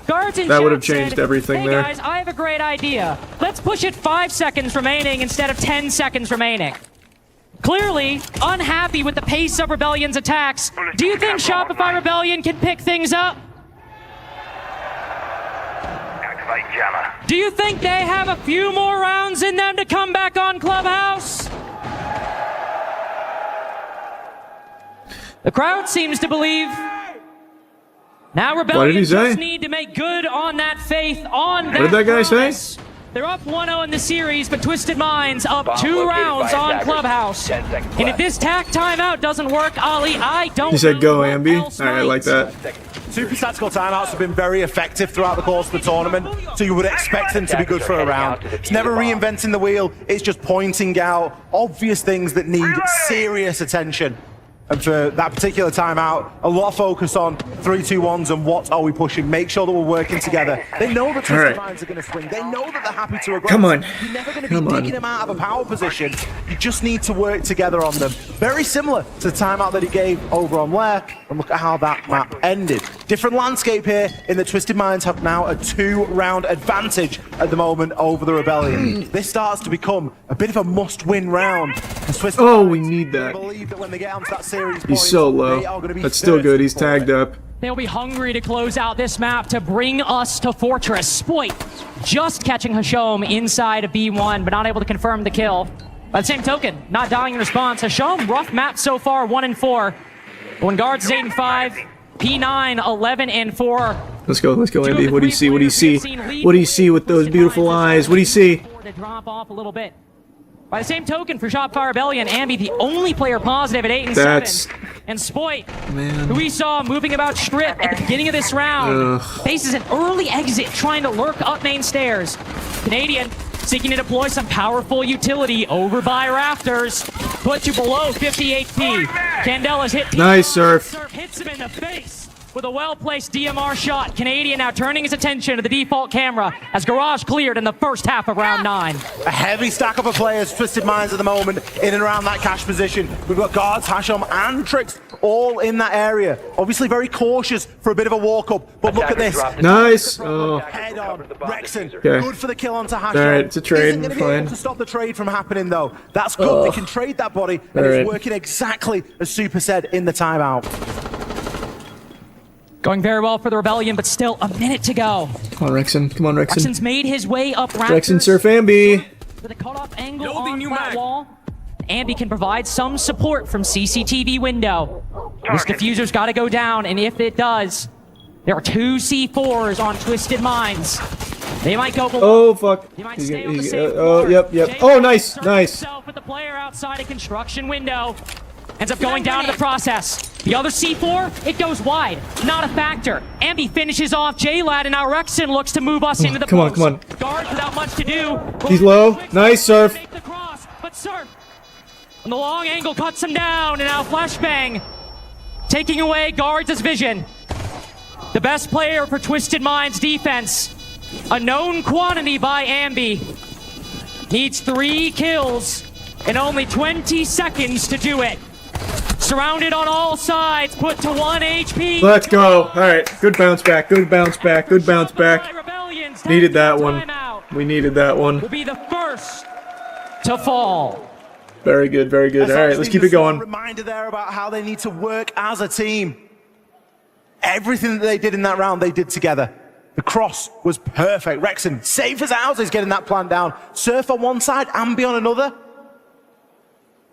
Guards in That would chat have changed said, everything hey there. Guys, I have a great idea. Let's push it 5 seconds remaining instead of 10 seconds remaining. Clearly unhappy with the pace of Rebellion's attacks. Do you think Shopify Rebellion can pick things up? Activate jammer. Do you think they have a few more rounds in them to come back on Clubhouse? The crowd seems to believe. Now Rebellion just need to make good on that faith, on that What did that guy promise. say? They're up 1-0 in the series, but Twisted Minds up 2 rounds on Clubhouse. And if this tack timeout doesn't work, Ali, I don't He said go, know Ambi. what else Alright, I like might. that. Super tactical timeouts have been very effective throughout the course of the tournament, so you would expect them to be good for a round. It's never reinventing the wheel, it's just pointing out obvious things that need serious attention. And for that particular timeout, a lot of focus on 3-2-1s and what are we pushing. Make sure that we're working together. They know that Twisted Minds are going to swing. They know that they're happy to aggress. Come on. You're never going to be digging them out of a power position. You just need to work together on them. Very similar to the timeout that he gave over on Lair. And look at how that map ended. Different landscape here in the Twisted Minds have now a 2-round advantage at the moment over the Rebellion. This starts to become a bit of a must-win round. Oh, we need that. Believe that when they get onto that series He's so low. That's still good. He's tagged up. They'll be hungry to close out this map to bring us to Fortress. Spoit just catching Hashom inside of B1, but not able to confirm the kill. By the same token, not dying in response. Hashom, rough map so far, 1-4. When guards is 8-5, P9, 11-4. Let's go, Andy. What do you see? What do you see? What do you see with those beautiful eyes? What do you see? To drop off a little bit. By the same token, for Shopfire Rebellion, Ambi, the only player positive at 8-7. And Spoit, who we saw moving about strip at the beginning of this round, faces an early exit trying to lurk up main stairs. Canadian seeking to deploy some powerful utility over by rafters. Put you below 50 HP. Candela's hit. Nice, Surf. Surf hits him in the face with a well-placed DMR shot. Canadian now turning his attention to the default camera as Garage cleared in the first half of round 9. A heavy stack up of players, Twisted Minds at the moment, in and around that cash position. We've got guards, Hashom, and Tricks all in that area. Obviously very cautious for a bit of a walk-up, but look at this. Nice. Oh. Head on. Rexon, Okay. good for the kill onto Hashom. Alright, it's a trade. Isn't going to be able to stop the trade from happening, though. That's good. They can trade that body, and it's working exactly as Super said in the timeout. Going very well for the Rebellion, but still a minute to go. Come on, Rexon. Come on, Rexon. Rexon's made his way up Raptors. Rexon, Surf, Ambi. With a cut-off angle on flat wall. Ambi can provide some support from CCTV window. This diffuser's got to go down, and if it does, there are 2 C4s on Twisted Minds. They might go below. Oh, fuck. They might stay on the same oh, floor. yep. Oh, nice, nice. With the player outside a construction window. Ends up going down in the process. The other C4, it goes wide. Not a factor. Ambi finishes off J-Lad, and now Rexon looks to move us into the post. Come on. Guards without much to do. He's low. Nice, Surf. Make the cross, but Surf, on the long angle, cuts him down, and now Flashbang taking away Guards' vision. The best player for Twisted Minds defense. A known quantity by Ambi. Needs 3 kills in only 20 seconds to do it. Surrounded on all sides, put to 1 HP. Let's go. All right, good bounce back. Good bounce back. Good bounce back. Needed that one. We needed that one. Will be the first to fall. Very good. Very good. All right, let's keep it going. Reminder there about how they need to work as a team. Everything that they did in that round, they did together. The cross was perfect. Rexon, safe as houses, getting that plant down. Surf on one side, Ambi on another.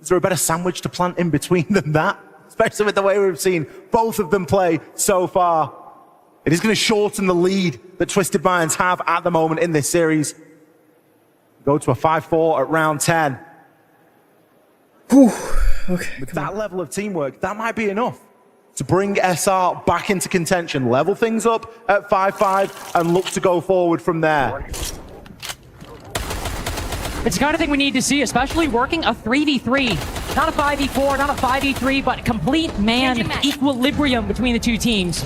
Is there a better sandwich to plant in between than that? Especially with the way we've seen both of them play so far. It is going to shorten the lead that Twisted Minds have at the moment in this series. Go to a 5-4 at round 10. Whew. Okay. With that level of teamwork, that might be enough to bring SR back into contention, level things up at 5-5, and look to go forward from there. It's the kind of thing we need to see, especially working a 3v3. Not a 5v4, not a 5v3, but complete man equilibrium between the two teams.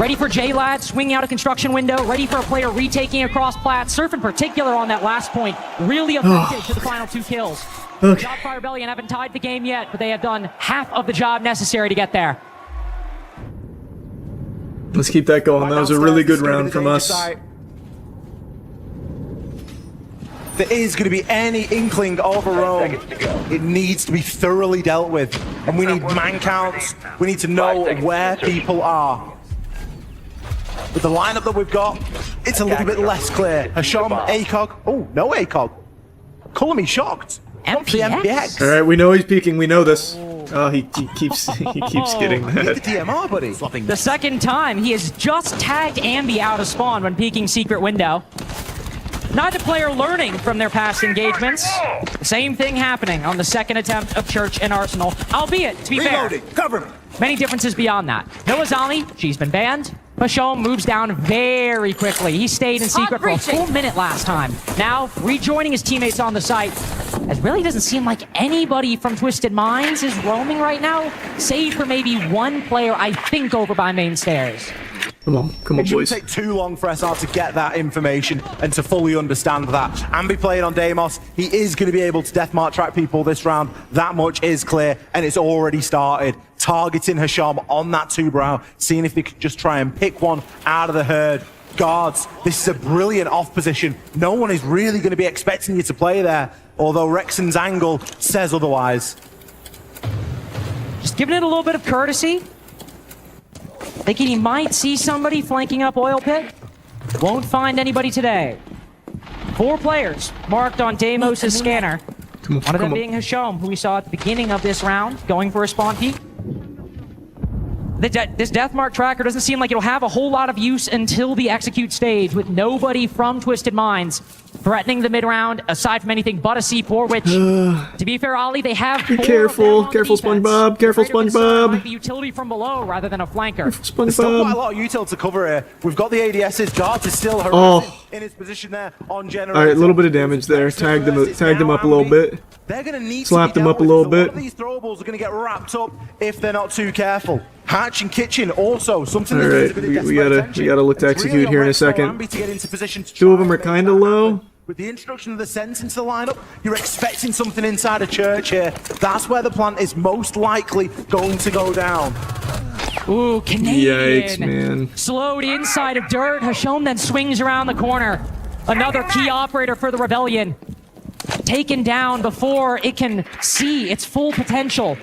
Ready for J-Lad, swinging out a construction window. Ready for a player retaking across plat. Surf in particular on that last point. Really effective to the final 2 kills. Okay. Shopfire Rebellion haven't tied the game yet, but they have done half of the job necessary to get there. Let's keep that going. That was a really good round from us. If there is going to be any inkling of a roam, it needs to be thoroughly dealt with. And we need man counts. We need to know where people are. With the lineup that we've got, it's a little bit less clear. Hashom, ACOG. Oh, no ACOG. Color me shocked. MPX? All right, we know he's peeking. We know this. Oh, he keeps getting that. The DMR, buddy. The second time, he has just tagged Ambi out of spawn when peeking secret window. Neither player learning from their past engagements. Same thing happening on the second attempt of Church and Arsenal. Albeit, to be fair, cover. Many differences beyond that. No Azami, she's been banned. Hashom moves down very quickly. He stayed in secret for a full minute last time. Now, rejoining his teammates on the site. It really doesn't seem like anybody from Twisted Minds is roaming right now, save for maybe one player, I think, over by main stairs. Come on, It boys. shouldn't take too long for SR to get that information and to fully understand that. Ambi playing on Deimos, he is going to be able to deathmark track people this round. That much is clear, and it's already started. Targeting Hashom on that 2-brow, seeing if they could just try and pick one out of the herd. Guards, this is a brilliant off position. No one is really going to be expecting you to play there, although Rexon's angle says otherwise. Just giving it a little bit of courtesy. Thinking he might see somebody flanking up Oil Pit. Won't find anybody today. 4 players marked on Deimos' scanner. One of them being Hashom, who we saw at the beginning of this round, going for a spawn peek. This Deathmark tracker doesn't seem like it'll have a whole lot of use until the execute stage, with nobody from Twisted Minds threatening the mid-round, aside from anything but a C4, which, to be fair, Ollie, they have Be careful, careful SpongeBob, careful SpongeBob. The utility from below rather than a flanker. There's still quite a lot of util to cover here. We've got the ADS's guard is still harassing in his position there on generator. Alright, a little bit of damage there. Tagged them up a little bit. They're going to need slapped them up a little bit. A lot of these throwables are going to get wrapped up if they're not too careful. Hatch and Kitchen also something. All right, we gotta look to execute here in a second. 2 of them are kind of low. With the introduction of the Sense into the lineup, you're expecting something inside a church here. That's where the plant is most likely going to go down. Ooh, Canadian. Yikes, man. Slowed inside of dirt. Hashom then swings around the corner. Another key operator for the Rebellion. Taken down before it can see its full potential.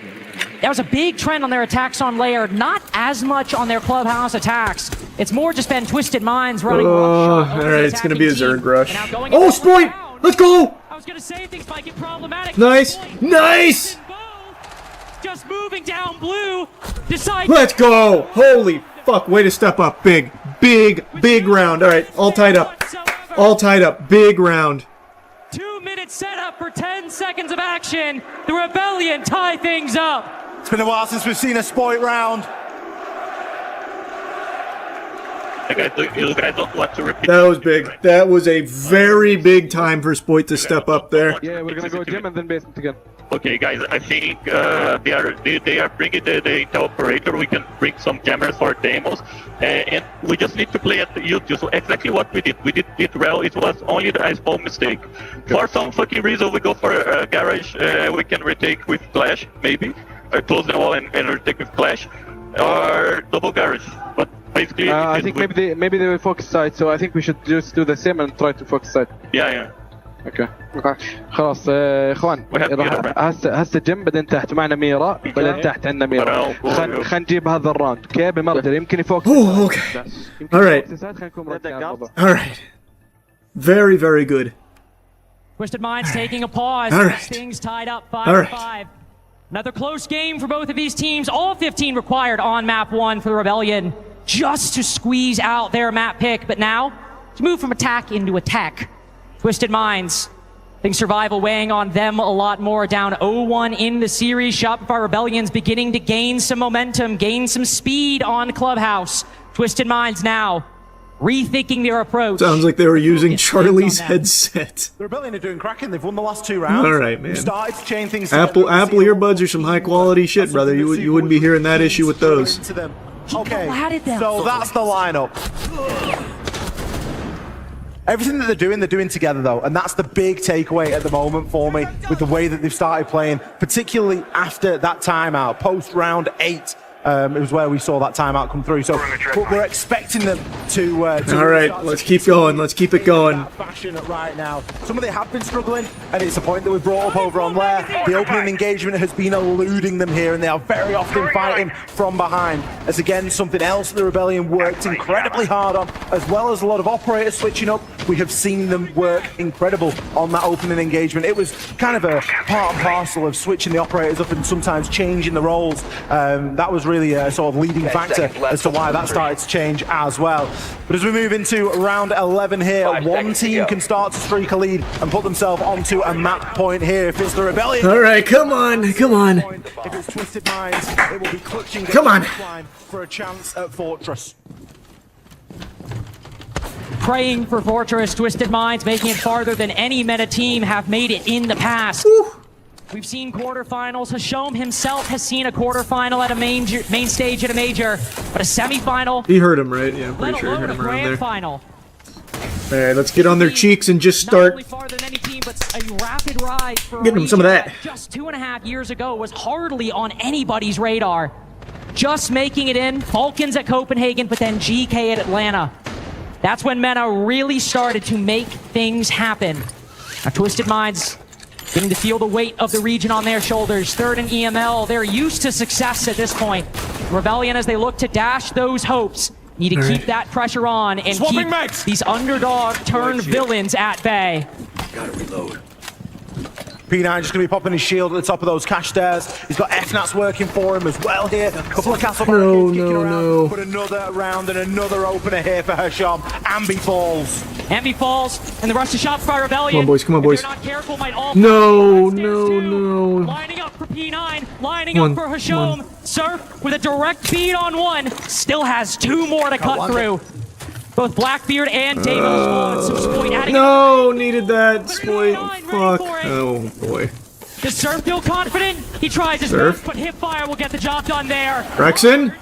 That was a big trend on their attacks on layer, not as much on their clubhouse attacks. It's more just been Twisted Minds running. Alright, it's gonna be a Zerg rush. Oh, Spoit! Let's go! I was gonna say things might get problematic. Nice! Nice! Just moving down blue. Let's go! Holy fuck, way to step up. Big round. Alright, all tied up. All tied up. Big round. 2-minute setup for 10 seconds of action. The Rebellion tie things up. It's been a while since we've seen a Spoit round. That was big. That was a very big time for Spoit to step up there. Yeah, we're gonna go gym and then basement again. Okay, guys, I think they are bringing the intel operator. We can bring some cameras for demos, and we just need to play at the YouTube. So exactly what we did it well. It was only a small mistake. For some fucking reason, we go for a garage. We can retake with Clash, maybe. Close the wall and retake with Clash, or double garage. But basically, I think maybe they will focus side. So I think we should just do the same and try to focus side. Yeah. اوكي خلاص اخوان هسه جنب بعدين تحت معنا ميرا بعدين تحت عندنا ميرا خلينا نجيب هذا الراوند اوكي بمرتين يمكن يفوكس. Okay. Alright. Very good. Twisted Minds taking a pause. Things tied up 5-5. Another close game for both of these teams. All 15 required on map 1 for the Rebellion just to squeeze out their map pick. But now to move from attack into attack. Twisted Minds, I think survival weighing on them a lot more, down 0-1 in the series. Shopify Rebellion's beginning to gain some momentum, gain some speed on Clubhouse. Twisted Minds now rethinking their approach. Sounds like they were using Charlie's headset. The Rebellion are doing cracking. They've won the last 2 rounds. Alright, man. Started to chain things Apple earbuds are some high quality shit, brother. You wouldn't be hearing that issue with those. Okay, so that's the lineup. Everything that they're doing together though, and that's the big takeaway at the moment for me with the way that they've started playing, particularly after that timeout, post round 8. It was where we saw that timeout come through. So we're expecting them to all right, let's keep going. Let's keep it going. Fashion right now. Some of them have been struggling, and it's a point that we brought up over on Lair. The opening engagement has been eluding them here, and they are very often fighting from behind. As again, something else that the Rebellion worked incredibly hard on, as well as a lot of operators switching up. We have seen them work incredible on that opening engagement. It was kind of a part and parcel of switching the operators up and sometimes changing the roles. That was really a sort of leading factor as to why that started to change as well. But as we move into round 11 here, one team can start to streak a lead and put themselves onto a map point here. If it's the Rebellion, all right, come on. If it's Twisted Minds, it will be clutching for a chance at Fortress. Praying for Fortress. Twisted Minds making it farther than any meta team have made it in the past. We've seen quarterfinals. Hashom himself has seen a quarterfinal at a main stage at a major, but a semifinal. He heard him, right? Yeah, I'm pretty sure he heard him around there. Final. All right, let's get on their cheeks and just start getting them some of that. Just 2.5 years ago was hardly on anybody's radar. Just making it in. Falcons at Copenhagen, but then GK at Atlanta. That's when meta really started to make things happen. Now, Twisted Minds getting to feel the weight of the region on their shoulders. 3rd in EML, they're used to success at this point. Rebellion, as they look to dash those hopes, need to keep that pressure on and keep these underdog turned villains at bay. Gotta reload. P9 just going to be popping his shield at the top of those cash stairs. He's got F-Nats working for him as well here. A couple of castle barricades kicking around. But another round and another opener here for Hasham. Ambi falls. Ambi falls, and the rush to Shopify Rebellion. Come on, boys. Come on, boys. If they're not careful, might all No. lining up for P9, lining up for Hasham. Surf with a direct beat on one. Still has 2 more to cut through. Both Blackbeard and Deimos fall. So Spoit adding needed that. Spoit. Fuck. Oh, boy. Does Surf feel confident? He tries his best, but Hipfire will get the job done there. Rexen?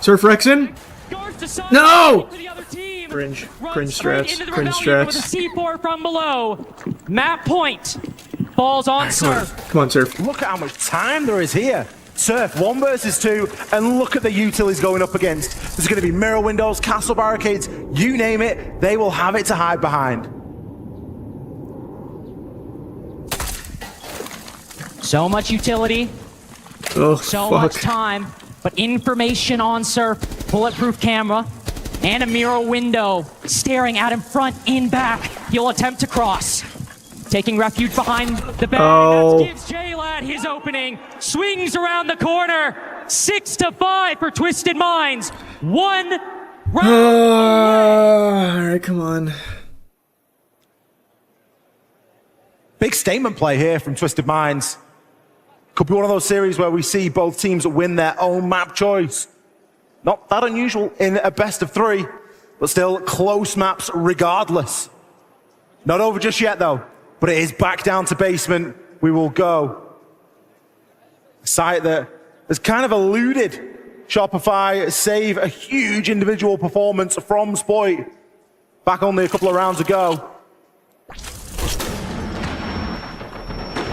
Surf Rexen? No! Cringe strats. Cringe strats. With a C4 from below. Map point falls on Surf. Come on, Surf. Look at how much time there is here. Surf 1 versus 2, and look at the util he's going up against. There's going to be mirror windows, castle barricades, you name it, they will have it to hide behind. So much utility, so much time, but information on Surf, bulletproof camera, and a mirror window staring at him front and back. He'll attempt to cross. Taking refuge behind the bag. That gives J-Lad his opening. Swings around the corner. 6-5 for Twisted Minds. 1 round. Alright, come on. Big statement play here from Twisted Minds. Could be one of those series where we see both teams win their own map choice. Not that unusual in a best of 3, but still close maps regardless. Not over just yet though. But it is back down to basement. We will go. A site that has kind of eluded Shopify, save a huge individual performance from Spoit back only a couple of rounds ago.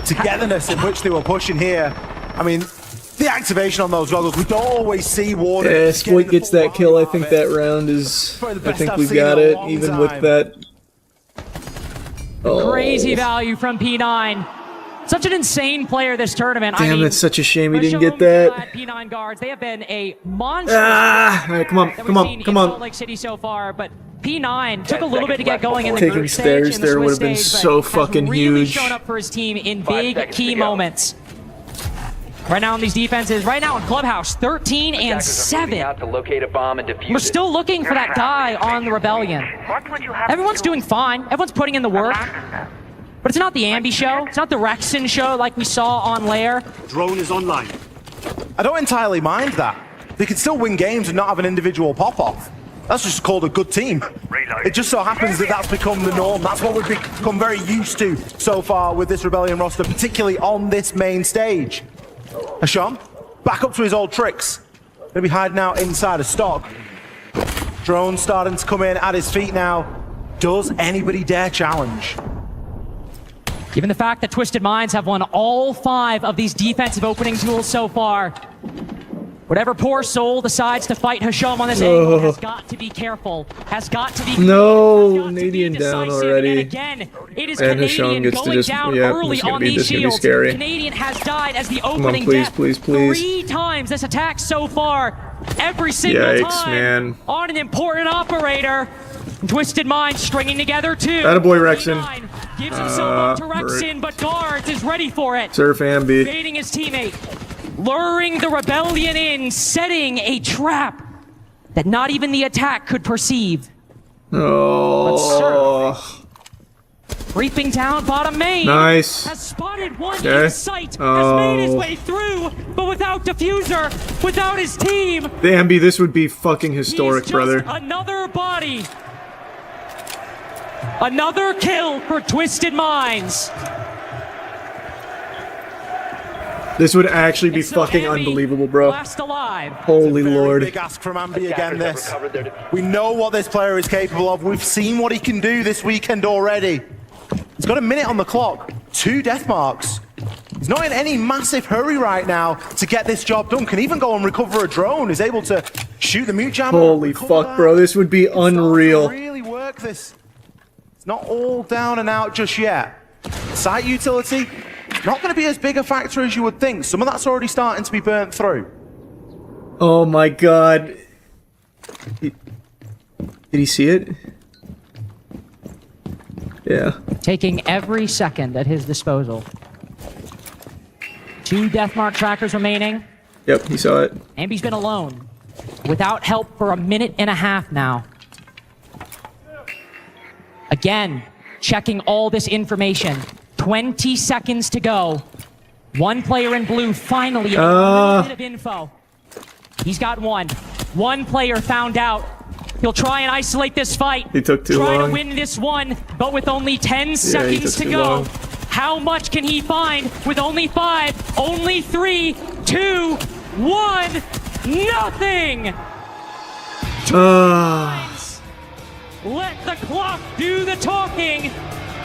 Togetherness in which they were pushing here. I mean, the activation on those goggles, we don't always see Warden. Yeah, Spoit gets that kill. I think that round is... I think we got it, even with that... Crazy value from P9. Such an insane player this tournament. Damn, that's such a shame he didn't get that. P9 guards, they have been a monster. Alright, come on. Salt Lake City so far, but P9 took a little bit to get going in the Taking group stairs stage there would have been so fucking really huge. Shown up for his team in big key moments. Right now in these defenses, right now in Clubhouse, 13 and 7. We're still looking for that guy on the Rebellion. Everyone's doing fine. Everyone's putting in the work. But it's not the Ambi show. It's not the Rexen show like we saw on Lair. Drone is online. I don't entirely mind that. They can still win games and not have an individual pop-off. That's just called a good team. It just so happens that that's become the norm. That's what we've become very used to so far with this Rebellion roster, particularly on this main stage. Hasham, back up to his old tricks. Gonna be hiding out inside a stock. Drone starting to come in at his feet now. Does anybody dare challenge? Given the fact that Twisted Minds have won all 5 of these defensive opening duels so far, whatever poor soul decides to fight Hasham on this angle has got to be careful. Has got to be No, Canadian down already. And again, it is and Canadian Hasham gets going to just, down yeah, early this is gonna on be, these this is gonna be shields. scary. Canadian has died as the Come on, opening please, death please, please. 3 times this attack so far. Every single Yikes, time man. on an important operator. Twisted Minds stringing together 2. Attaboy, Rexen. Gives himself up to Rexen, but Guards is ready for it. Surf Ambi. Baiting his teammate. Luring the Rebellion in, setting a trap that not even the attack could perceive. Oh. But Surf, creeping down bottom main. Nice. Has spotted one in sight. Has made his way through, but without diffuser, without his team. The Ambi, this would be fucking historic, brother. Another body. Another kill for Twisted Minds. This would actually be fucking unbelievable, bro. Last alive. Holy Lord. Big ask from Ambi again this. We know what this player is capable of. We've seen what he can do this weekend already. He's got a minute on the clock. 2 death marks. He's not in any massive hurry right now to get this job done. Can even go and recover a drone. He's able to shoot the mute jammer. Holy fuck, bro. This would be unreal. Really work this. It's not all down and out just yet. Site utility, not going to be as big a factor as you would think. Some of that's already starting to be burnt through. Oh my god. Did he see it? Yeah. Taking every second at his disposal. 2 deathmark trackers remaining. Yep, he saw it. Ambi's been alone, without help for a minute and a half now. Again, checking all this information. 20 seconds to go. One player in blue finally a little bit of info. He's got one. One player found out. He'll try and isolate this fight. He took too long. Try to win this one, but with only 10 seconds to go. Long. How much can he find with only 5, only 3, 2, 1, nothing! Let the clock do the talking,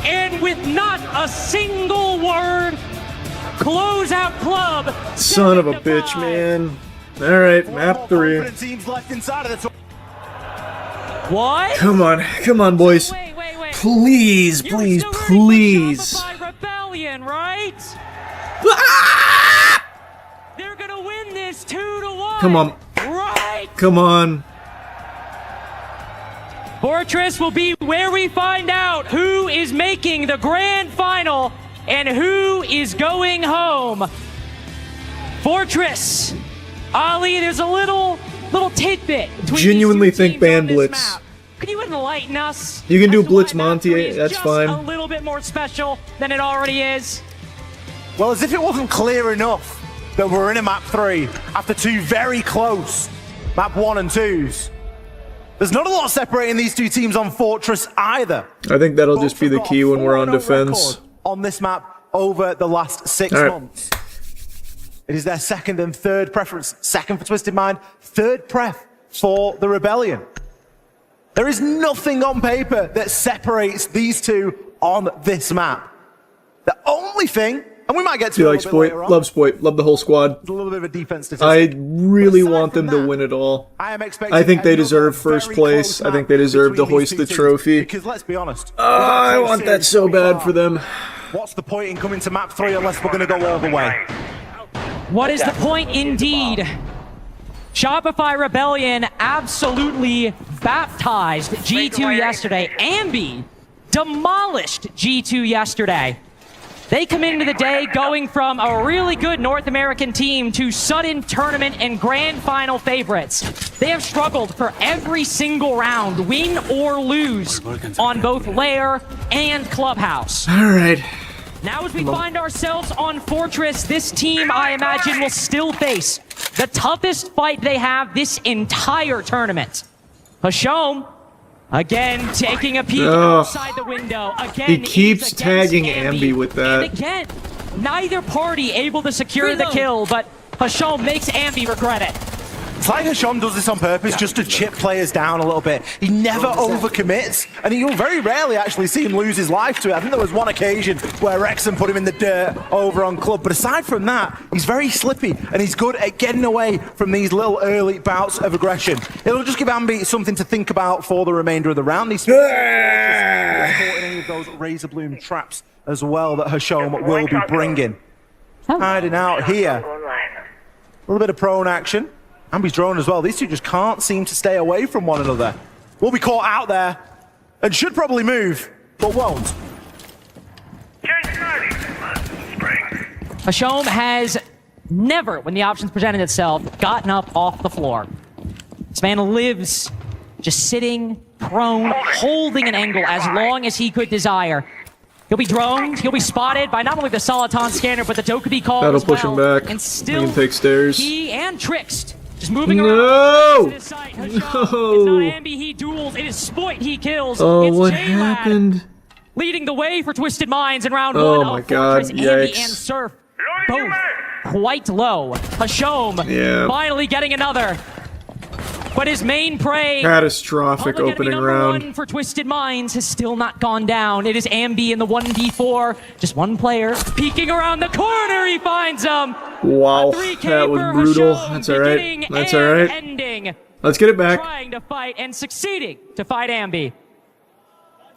and with not a single word, close out club. Son of a bitch, man. All right, map 3. What? Come on, boys. Please, please, please. Rebellion, right? They're gonna win this 2-1. Come on. Right. Come on. Fortress will be where we find out who is making the grand final and who is going home. Fortress. Ali, there's a little tidbit. Genuinely think ban Blitz. Can you enlighten us? You can do Blitz Monty, that's fine. A little bit more special than it already is. Well, as if it wasn't clear enough that we're in a map 3 after 2 very close map 1 and 2s. There's not a lot separating these 2 teams on Fortress either. I think that'll just be the key when we're on defense. On this map over the last 6 months. It is their second and third preference. Second for Twisted Mind, third pref for the Rebellion. There is nothing on paper that separates these 2 on this map. The only thing, and we might get to it a little bit later on. Love Spoit, love the whole squad. There's a little bit of a defense statistic. I really want them to win it all. I think they deserve first place. I think they deserve to hoist the trophy. Because let's be honest. I want that so bad for them. What's the point in coming to map 3 unless we're going to go all the way? What is the point indeed? Shopify Rebellion absolutely baptized G2 yesterday. Ambi demolished G2 yesterday. They come into the day going from a really good North American team to sudden tournament and grand final favorites. They have struggled for every single round, win or lose, on both Lair and Clubhouse. All right. Now as we find ourselves on Fortress, this team, I imagine, will still face the toughest fight they have this entire tournament. Hashom, again, taking a peek outside the window. Again, he keeps tagging Ambi with that. And again, neither party able to secure the kill, but Hashom makes Ambi regret it. It's like Hashom does this on purpose just to chip players down a little bit. He never overcommits, and you'll very rarely actually see him lose his life to it. I think there was one occasion where Wrexham put him in the dirt over on Club, but aside from that, he's very slippy, and he's good at getting away from these little early bouts of aggression. It'll just give Ambi something to think about for the remainder of the round. He's any of those Razor Bloom traps as well that Hashom will be bringing. Hiding out here. A little bit of prone action. Ambi's drone as well. These 2 just can't seem to stay away from one another. Will be caught out there and should probably move, but won't. Hashom has never, when the options presented itself, gotten up off the floor. This man lives just sitting, prone, holding an angle as long as he could desire. He'll be droned, he'll be spotted by not only the Soliton scanner, but the Dokubi call That'll as well. push him back. And still, he can take stairs. he and Trixt just moving around. It's not Ambi he duels, it is Spoit he kills. Oh, it's what J-Lad happened? leading the way for Twisted Minds in round 1 Oh of my god, Fortress. Ambi yikes. and Surf both quite low. Hashom finally getting another. But his main prey, catastrophic opening round. 1 for Twisted Minds, has still not gone down. It is Ambi in the 1v4. Just one player peeking around the corner. He finds him. Wow, that was brutal. That's all right. That's all right. Ending. Let's get it back. Trying to fight and succeeding to fight Ambi.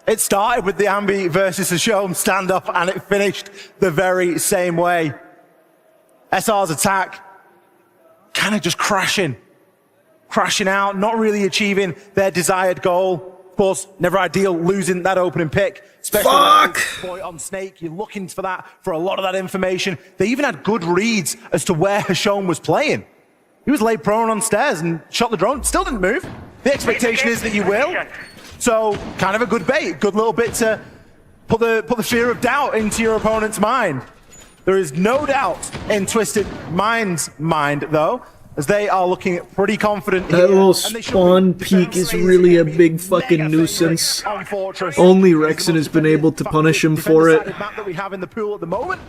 It started with the Ambi versus Hashom stand-up, and it finished the very same way. SR's attack kind of just crashing out, not really achieving their desired goal. Of course, never ideal losing that opening pick. Especially point on Snake, you're looking for that, for a lot of that information. They even had good reads as to where Hashom was playing. He was laid prone on stairs and shot the drone, still didn't move. The expectation is that you will. So, kind of a good bait, good little bit to put the fear of doubt into your opponent's mind. There is no doubt in Twisted Mind's mind, though, as they are looking pretty confident here. That little spawn peak is really a big fucking nuisance. Only Rexon has been able to punish him for it. Map that we have in the pool at the moment.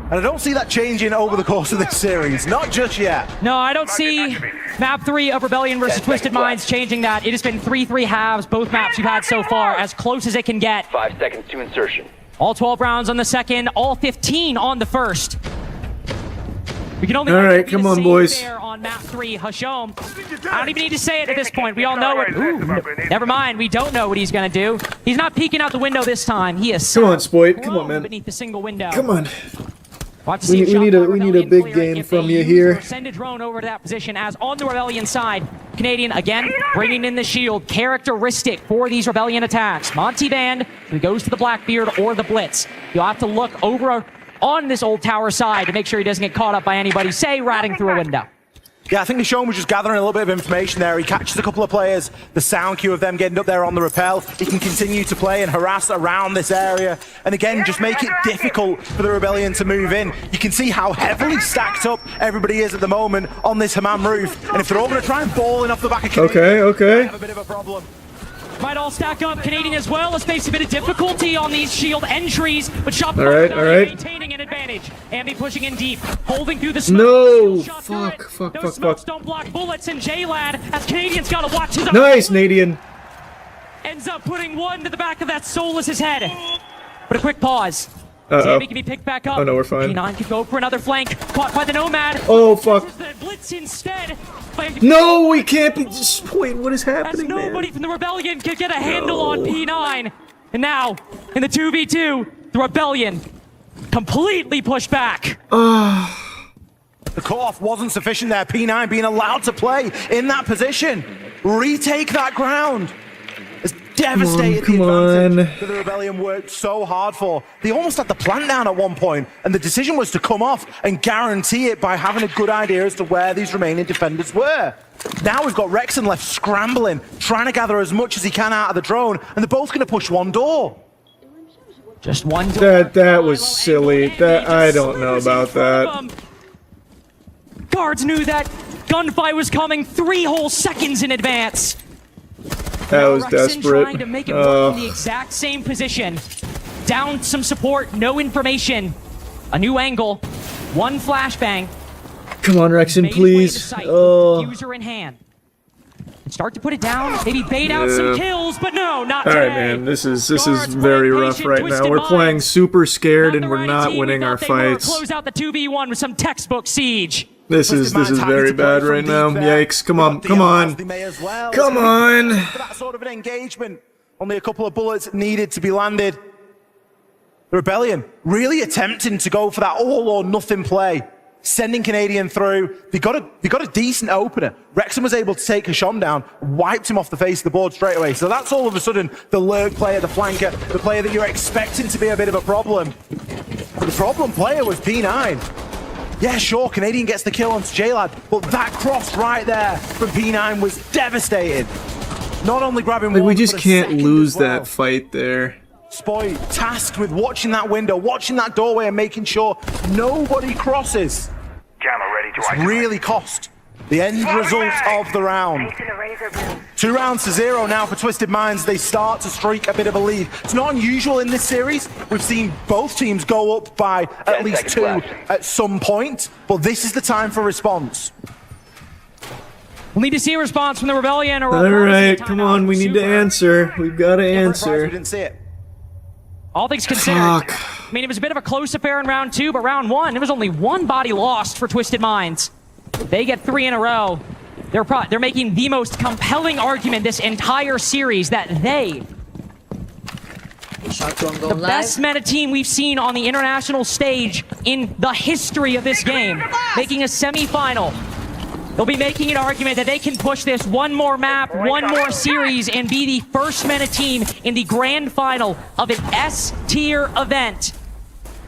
And I don't see that changing over the course of this series. Not just yet. No, I don't see map 3 of Rebellion versus Twisted Minds changing that. It has been 3-3 halves, both maps you've had so far, as close as it can get. 5 seconds to insertion. All 12 rounds on the second, all 15 on the first. We can only Alright, come on, boys. On map 3, Hashom. I don't even need to say it at this point. We all know it. Ooh, never mind. We don't know what he's going to do. He's not peeking out the window this time. He is come on, Spoit. Come on, man. Beneath the single window. Come on. We need a big game from you here. Send a drone over to that position as on the Rebellion side. Canadian, again, bringing in the shield. Characteristic for these Rebellion attacks. Monty Band, who goes to the Blackbeard or the Blitz. You'll have to look over on this old tower side to make sure he doesn't get caught up by anybody, say, ratting through a window. Yeah, I think Hashom was just gathering a little bit of information there. He catches a couple of players, the sound cue of them getting up there on the rappel. He can continue to play and harass around this area. And again, just make it difficult for the Rebellion to move in. You can see how heavily stacked up everybody is at the moment on this Hammam roof. And if they're all going to try and ball in off the back of Canadian, they have a bit of a problem. Might all stack up. Canadian as well has faced a bit of difficulty on these shield entries, but Shop all right. maintaining an advantage. Ambi pushing in deep, holding through the smoke. No, fuck. Smokes don't block bullets, and J-Lad, as Canadian's got to watch his own. Nice, Nadian. Ends up putting one to the back of that Soulless's head. But a quick pause. Tammy can be picked back up. Oh no, we're fine. P9 could go for another flank. Caught by the Nomad. Oh fuck. The Blitz instead. No, we can't be just wait, what is happening, as nobody from the Rebellion could get a handle on P9. And now, in the 2v2, the Rebellion completely pushed back. The cut-off wasn't sufficient there. P9 being allowed to play in that position. Retake that ground. It's devastated the advantage that the Rebellion worked so hard for. They almost had the plan down at one point, and the decision was to come off and guarantee it by having a good idea as to where these remaining defenders were. Now we've got Rexon left scrambling, trying to gather as much as he can out of the drone, and they're both going to push one door. Just one door. That was silly. That I don't know about that. Guards knew that gunfight was coming 3 whole seconds in advance. That was desperate. Trying to make it work in the exact same position. Down some support, no information. A new angle, one flashbang. Come on, Rexon, please. User in hand. Start to put it down, maybe bait out some kills, but no, not today. All right, man, this is very rough right now. We're playing super scared and we're not winning our fights. Close out the 2v1 with some textbook siege. This is very bad right now. Yikes! Come on! Come on! For that sort of an engagement, only a couple of bullets needed to be landed. The Rebellion really attempting to go for that all or nothing play, sending Canadian through. They got a decent opener. Rexon was able to take Hashom down, wiped him off the face of the board straight away. So that's all of a sudden the lurk player, the flanker, the player that you're expecting to be a bit of a problem. But the problem player was P9. Yeah, sure, Canadian gets the kill onto J-Lad, but that cross right there from P9 was devastating. Not only grabbing one, we just can't lose well. that fight there. Spoy tasked with watching that window, watching that doorway, and making sure nobody crosses. Jammer ready to it's really cost the end result of the round. 2 rounds to 0 now for Twisted Minds. They start to streak a bit of a lead. It's not unusual in this series. We've seen both teams go up by at least 2 at some point, but this is the time for response. We'll need to see a response from the Rebellion. Or all right, come on, we need to answer. We've got to answer. We didn't see it. All things considered, I mean, it was a bit of a close affair in round 2, but round 1, there was only 1 body lost for Twisted Minds. They get 3 in a row. They're making the most compelling argument this entire series that they, the best meta team we've seen on the international stage in the history of this game, making a semi-final They'll be making an argument that they can push this one more map, one more series, and be the first MENA team in the grand final of an S-tier event.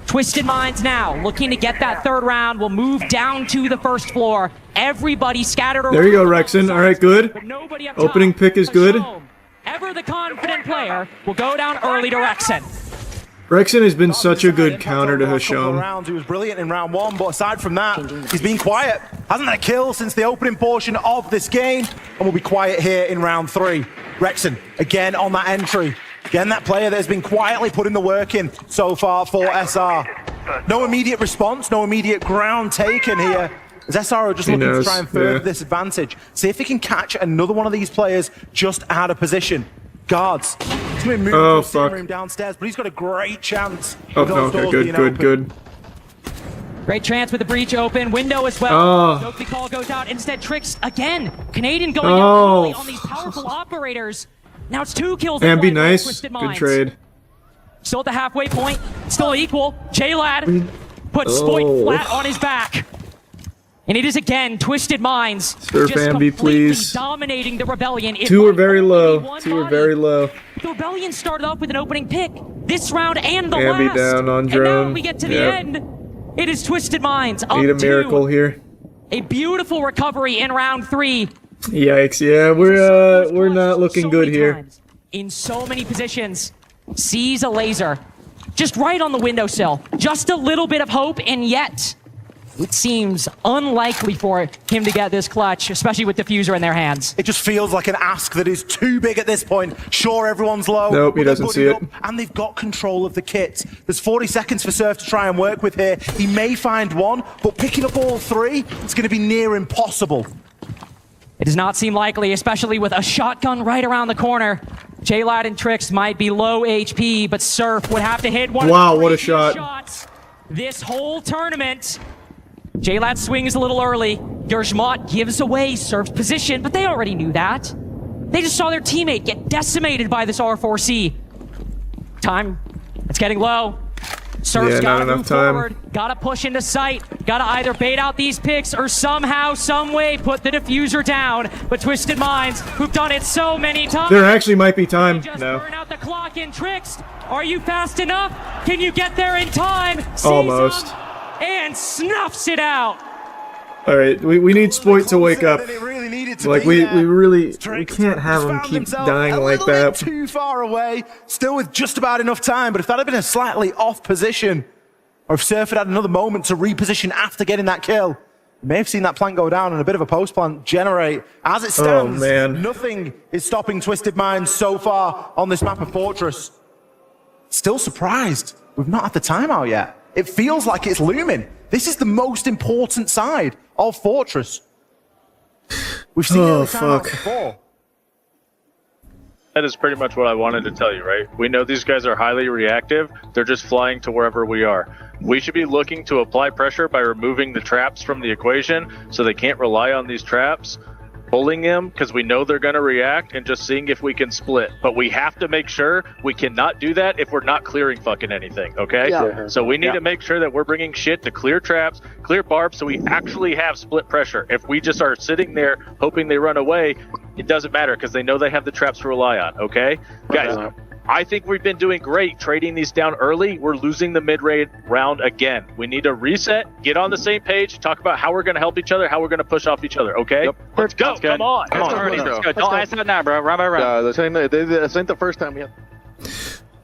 Twisted Minds now looking to get that third round. Will move down to the first floor. Everybody scattered around. There you go, Rexon. All right, good. Opening pick is good. Ever the confident player will go down early to Rexon. Rexon has been such a good counter to Hasham. He was brilliant in round 1, but aside from that, he's been quiet. Hasn't had a kill since the opening portion of this game, and will be quiet here in round 3. Rexon, again on that entry. Again, that player that has been quietly putting the work in so far for SR. No immediate response, no immediate ground taken here. As SR are just looking to try and further this advantage. See if he can catch another one of these players just out of position. Guards. He's going to move to the steam room downstairs, but he's got a great chance. Oh, okay, good. Great chance with the breach open. Window as well. Nope, the call goes out. Instead, Tricks again. Canadian going out on these powerful operators. Now it's 2 kills. And be nice. Good trade. Still at the halfway point. Still equal. J-Lad puts Spoit flat on his back. And it is again Twisted Minds Surf just Ambi, please. dominating the Rebellion. Two are very low. The Rebellion started off with an opening pick this round and the Ambi last. down on drone. And now we get to the end. It is Twisted Minds up Need a miracle here. A beautiful recovery in round 3. Yikes! Yeah, we're not looking good here. In so many positions, sees a laser, just right on the windowsill. Just a little bit of hope, and yet it seems unlikely for him to get this clutch, especially with Diffuser in their hands. It just feels like an ask that is too big at this point. Sure, everyone's low. Nope, he doesn't see it. And they've got control of the kit. There's 40 seconds for Surf to try and work with here. He may find one, but picking up all 3, it's going to be near impossible. It does not seem likely, especially with a shotgun right around the corner. J-Lad and Trix might be low HP, but Surf would have to hit one of the what a shot. Shots this whole tournament. J-Lad swings a little early. Dershmot gives away Surf's position, but they already knew that. They just saw their teammate get decimated by this R4C. Time, it's getting low. Surf's gotta move forward, gotta push into sight, gotta either bait out these picks or somehow, some way put the diffuser down. But Twisted Minds, who've done it so many times. There actually might be time. Just burn out the clock in Tricks. Are you fast enough? Can you get there in time? Almost. And snuffs it out. All right, we need Spoit to wake up. Like we can't have him keep dying like that. Too far away, still with just about enough time. But if that had been a slightly off position, or if Surf had another moment to reposition after getting that kill, you may have seen that plant go down and a bit of a post plant generate. As it stands, nothing is stopping Twisted Minds so far on this map of Fortress. Still surprised we've not had the timeout yet. It feels like it's looming. This is the most important side of Fortress. We've seen before. That is pretty much what I wanted to tell you, right? We know these guys are highly reactive. They're just flying to wherever we are. We should be looking to apply pressure by removing the traps from the equation so they can't rely on these traps, pulling them because we know they're going to react, and just seeing if we can split. But we have to make sure we cannot do that if we're not clearing fucking anything, okay? Yeah. So we need to make sure that we're bringing shit to clear traps, clear barbs, so we actually have split pressure. If we just are sitting there hoping they run away, it doesn't matter because they know they have the traps to rely on, okay? Guys, I think we've been doing great trading these down early. We're losing the mid-range round again. We need to reset, get on the same page, talk about how we're going to help each other, how we're going to push off each other, okay? Yep. Let's go. Come on. Let's go. Don't ask that now, bro. Round by round. This ain't the first time yet.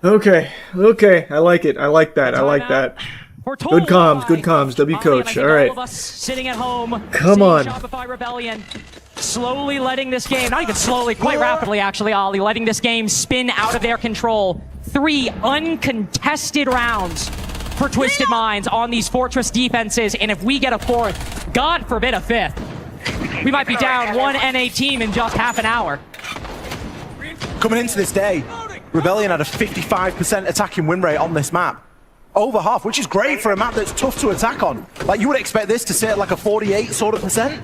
Okay. I like it. I like that. Good comms. W coach. All right. All of us sitting at home. Come on. Shopify Rebellion. Slowly letting this game, not even slowly, quite rapidly actually, Ollie, letting this game spin out of their control. 3 uncontested rounds for Twisted Minds on these Fortress defenses, and if we get a 4th, God forbid a 5th, we might be down 1 NA team in just half an hour. Coming into this day, Rebellion had a 55% attacking win rate on this map. Over half, which is great for a map that's tough to attack on. Like, you would expect this to sit at like a 48 sort of percent.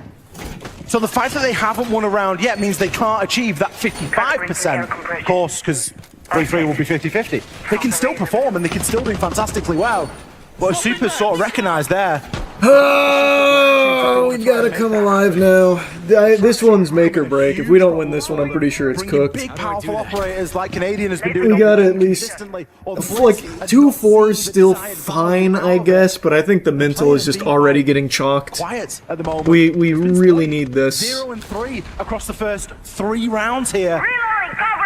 So the fact that they haven't won a round yet means they can't achieve that 55%, of course, because 3-3 will be 50-50. They can still perform and they can still do fantastically well. But as Super sort of recognised there, Oh, we gotta come alive now. This one's make or break. If we don't win this one, I'm pretty sure it's cooked. Big, powerful operators like Canadian has been doing. We gotta at least like 2-4 is still fine, I guess, but I think the mental is just already getting chalked. Quiet at the moment. We really need this. 0 and 3 across the first 3 rounds here.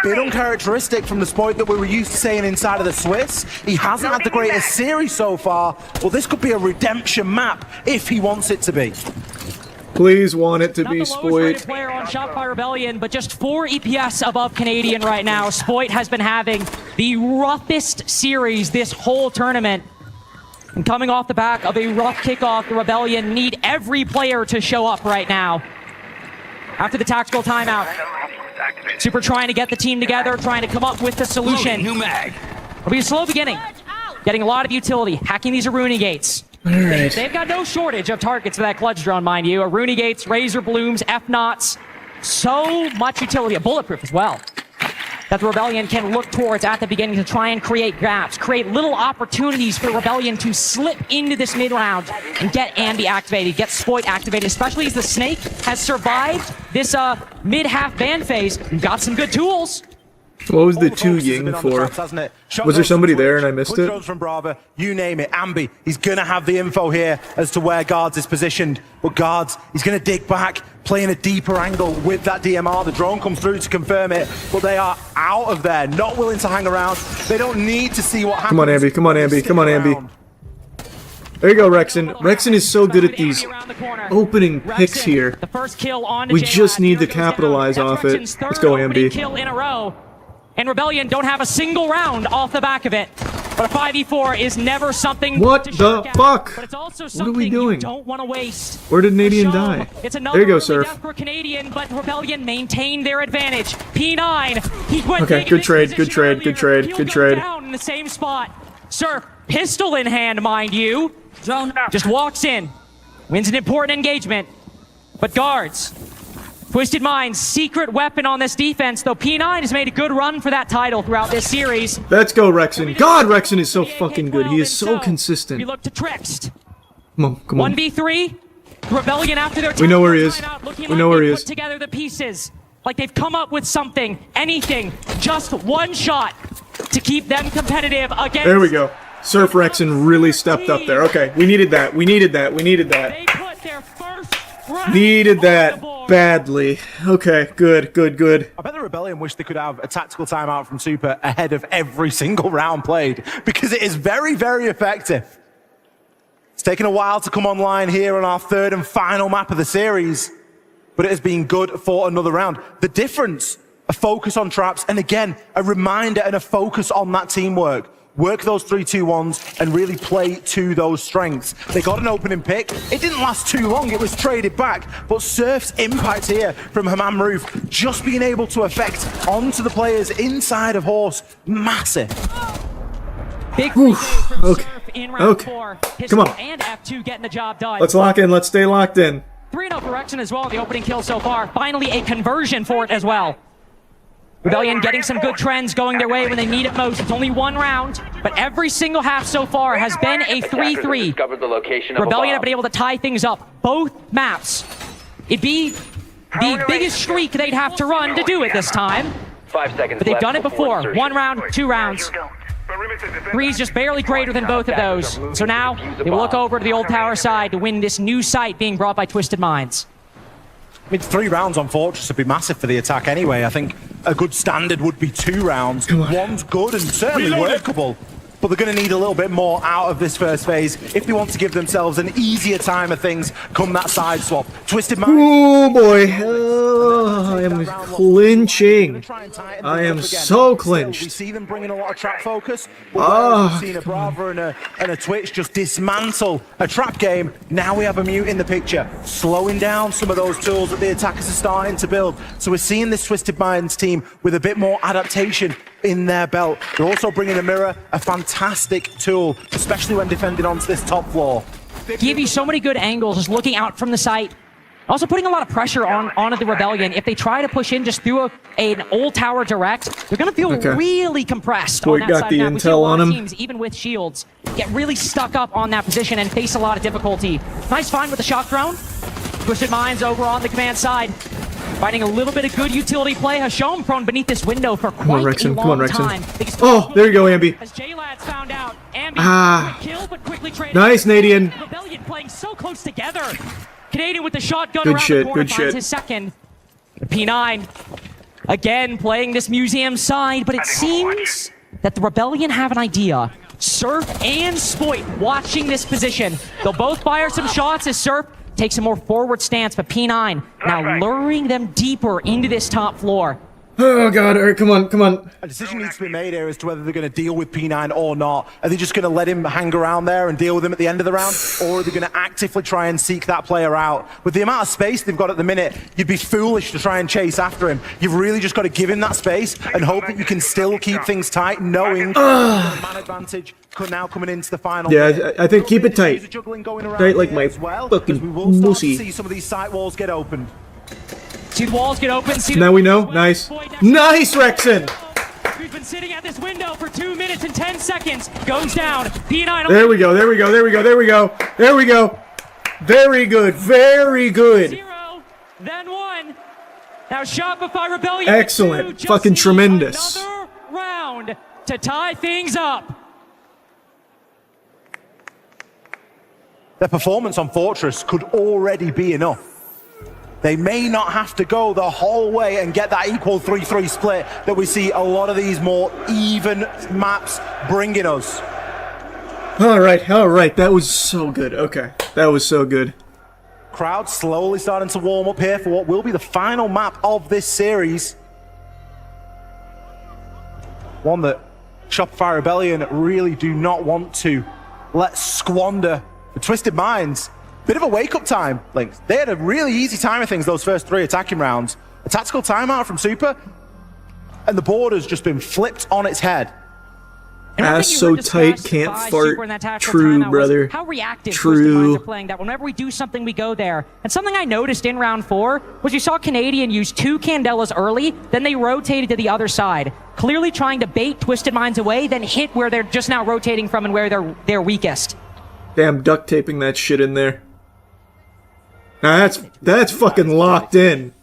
Bit uncharacteristic from the Spoit that we were used to saying inside of the Swiss. He hasn't had the greatest series so far. Well, this could be a redemption map if he wants it to be. Please want it to be Spoit. Player on Shopify Rebellion, but just 4 EPS above Canadian right now. Spoit has been having the roughest series this whole tournament. And coming off the back of a rough kickoff, the Rebellion need every player to show up right now. After the tactical timeout, Super trying to get the team together, trying to come up with the solution. New mag. It'll be a slow beginning. Getting a lot of utility, hacking these Aruni gates. Right. They've got no shortage of targets for that clutch drone, mind you. Aruni gates, Razor Blooms, F-Knots. So much utility, a bulletproof as well, that the Rebellion can look towards at the beginning to try and create gaps, create little opportunities for the Rebellion to slip into this mid-round and get Ambi activated, get Spoit activated, especially as the Snake has survived this mid-half ban phase and got some good tools. What was the 2 Ying for? Was there somebody there and I missed it? From Brava, you name it. Ambi, he's going to have the info here as to where Guards is positioned. But Guards, he's going to dig back, playing a deeper angle with that DMR. The drone comes through to confirm it, but they are out of there, not willing to hang around. They don't need to see what happens. Come on, Ambi. Come on, Ambi. Come on, Ambi. There you go, Rexon. Rexon is so good at these opening picks here. We just need to capitalize off it. Let's go, Ambi. Kill in a row. And Rebellion don't have a single round off the back of it. But a 5v4 is never something What to the shirk at, fuck? but it's also What are we something doing? you don't want to waste. Where did Canadian die? It's There you go, early Surf. death for Canadian, but Rebellion maintained their advantage. P9, he went Okay, good trade, good trade, good trade, He'll good go trade. down in the same spot. Surf, pistol in hand, mind you. Just walks in, wins an important engagement. But Guards, Twisted Mind's secret weapon on this defense, though P9 has made a good run for that title throughout this series. Let's go, Rexon. God, Rexon is so fucking good. He is so consistent. We look to Trixt. Come on, come on. 1v3, Rebellion after their We know where he is. We know where he put is. together the pieces. Like they've come up with something, anything, just one shot to keep them competitive against. There we go. Surf Rexon really stepped up there. Okay, we needed that. We needed that. We needed that. Needed that badly. Okay, good, good, good. I bet the Rebellion wish they could have a tactical timeout from Super ahead of every single round played, because it is very, very effective. It's taken a while to come online here on our 3rd and final map of the series, but it has been good for another round. The difference, a focus on traps, and again, a reminder and a focus on that teamwork. Work those 3-2-1s and really play to those strengths. They got an opening pick. It didn't last too long. It was traded back. But Surf's impact here from Hammam Roof, just being able to affect onto the players inside of Horse, massive. Big Okay. in round Okay. 4. Come on. And F2 getting the job done. Let's lock in. Let's stay locked in. 3-0 for Rexon as well, the opening kill so far. Finally a conversion for it as well. Rebellion getting some good trends going their way when they need it most. It's only 1 round, but every single half so far has been a 3-3. Rebellion have been able to tie things up. Both maps. It'd be the biggest streak they'd have to run to do it this time. 5 seconds But they've left done it before before. insertion. 1 round, 2 rounds. 3's just barely greater than both of those. So now they will look over to the old tower side to win this new site being brought by Twisted Minds. I mean, 3 rounds on Fortress would be massive for the attack anyway. I think a good standard would be 2 rounds. One's good and certainly workable, but they're going to need a little bit more out of this first phase if they want to give themselves an easier time of things come that side swap. Twisted Mind. Oh boy, I am clinching. I am so We clinched. see them bringing a lot of trap focus. But we've seen a Brava and a Twitch just dismantle a trap game. Now we have a Mute in the picture, slowing down some of those tools that the attackers are starting to build. So we're seeing this Twisted Minds team with a bit more adaptation in their belt. They're also bringing a mirror, a fantastic tool, especially when defending onto this top floor. Give you so many good angles, just looking out from the site. Also putting a lot of pressure onto the Rebellion. If they try to push in just through an old tower direct, they're going to feel really compressed on that side. The we see a intel lot on of him. teams, even with shields, get really stuck up on that position and face a lot of difficulty. Nice find with the shock drone. Twisted Minds over on the command side. Finding a little bit of good utility play. Hashom prone beneath this window for quite a long time. Oh, there you go, Ambi. As J-Lads found out, Ambi kill, but quickly traded. Nice, Nadian. Rebellion playing so close together. Canadian with the shotgun Good around shit, the corner good finds shit. his second. P9 again playing this museum side, but it seems that the Rebellion have an idea. Surf and Spoit watching this position. They'll both fire some shots as Surf takes a more forward stance, but P9 now luring them deeper into this top floor. Oh god, all right, come on. A decision needs to be made here as to whether they're going to deal with P9 or not. Are they just going to let him hang around there and deal with him at the end of the round? Or are they going to actively try and seek that player out? With the amount of space they've got at the minute, you'd be foolish to try and chase after him. You've really just got to give him that space and hope that you can still keep things tight, knowing the man advantage now coming into the final. Yeah, I think keep it tight. Tight like my fucking we will start to pussy. see some of these sight walls get opened. See the walls get open. See Now we know. Nice. Nice, Rexon. We've been sitting at this window for 2 minutes and 10 seconds. Goes down. P9. There we go. Very good. Very good. 0, then 1. Now Shopify Rebellion. Excellent. Fucking tremendous. Another round to tie things up. Their performance on Fortress could already be enough. They may not have to go the whole way and get that equal 3-3 split that we see a lot of these more even maps bringing us. All right. That was so good. Okay, that was so good. Crowd slowly starting to warm up here for what will be the final map of this series. One that Shopify Rebellion really do not want to let squander. The Twisted Minds. Bit of a wake-up time, Lynx. They had a really easy time of things those first 3 attacking rounds. A tactical timeout from Super, and the board has just been flipped on its head. Ass so tight, can't fart. True, brother. How reactive Twisted Minds are playing that. Whenever we do something, we go there. And something I noticed in round 4 was you saw Canadian use 2 Candelas early, then they rotated to the other side, clearly trying to bait Twisted Minds away, then hit where they're just now rotating from and where they're weakest. Damn, duct taping that shit in there. Now that's fucking locked in.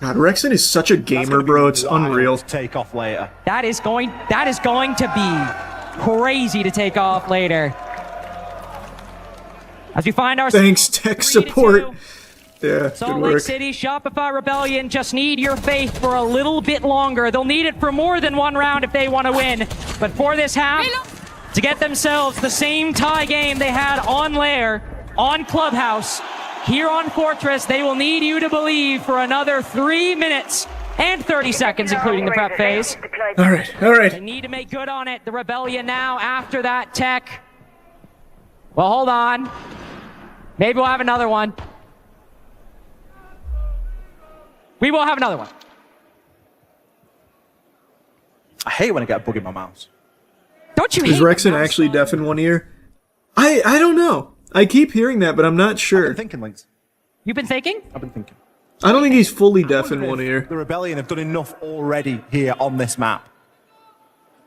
God, Rexon is such a gamer, bro. It's unreal. Take off later. That is going to be crazy to take off later. As we find our thanks tech support. Yeah, Salt good Lake work. City, Shopify Rebellion just need your faith for a little bit longer. They'll need it for more than 1 round if they want to win. But for this half, to get themselves the same tie game they had on Lair, on Clubhouse, here on Fortress, they will need you to believe for another 3 minutes and 30 seconds, including the prep phase. All right. They need to make good on it. The Rebellion now, after that tech. Well, hold on. Maybe we'll have another one. We will have another one. I hate when I get a bug in my mouse. Don't you Is hate Rexon actually deaf in one ear? I don't know. I keep hearing that, but I'm not sure. I've been thinking, Lynx. You've been thinking? I've been thinking. I don't think he's fully deaf in one ear. The Rebellion have done enough already here on this map.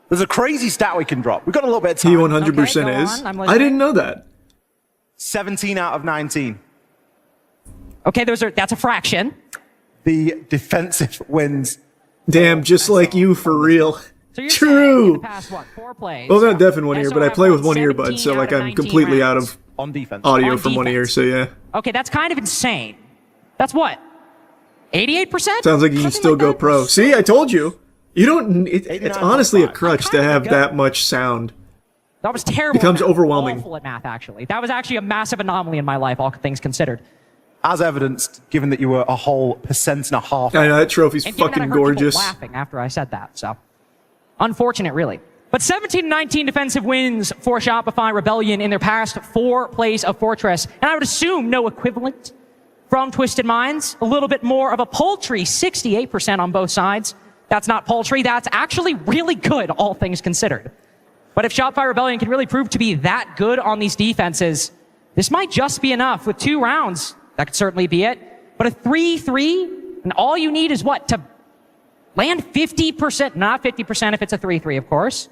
There's a crazy stat we can drop. We've got a little bit of time. He 100% is. I didn't know that. 17 out of 19. Okay, that's a fraction. The defensive wins. Damn, just like you for real. So you're True. in the past, 4 plays? Well, not deaf in one ear, but I play with one 17 earbud, so like out of I'm 19 completely out rounds. of on defense. audio On from one ear. defense. So yeah, Okay, that's kind of insane. That's what? 88%? sounds like you can still go pro. See, I told you. You don't. It's honestly a crutch to have that much sound. That was terrible. Becomes at math. overwhelming. Awful at math, actually. That was actually a massive anomaly in my life, all things considered. As evidenced, given that you were a whole 1.5%. I know that trophy's And given that I fucking heard people gorgeous. laughing after I said that, so unfortunate, really. But 17-19 defensive wins for Shopify Rebellion in their past 4 plays of Fortress, and I would assume no equivalent from Twisted Minds. A little bit more of a paltry 68% on both sides. That's not paltry. That's actually really good, all things considered. But if Shopify Rebellion can really prove to be that good on these defenses, This might just be enough with 2 rounds. That could certainly be it. But a 3-3, and all you need is what? To land 50%, not 50% if it's a 3-3, of course.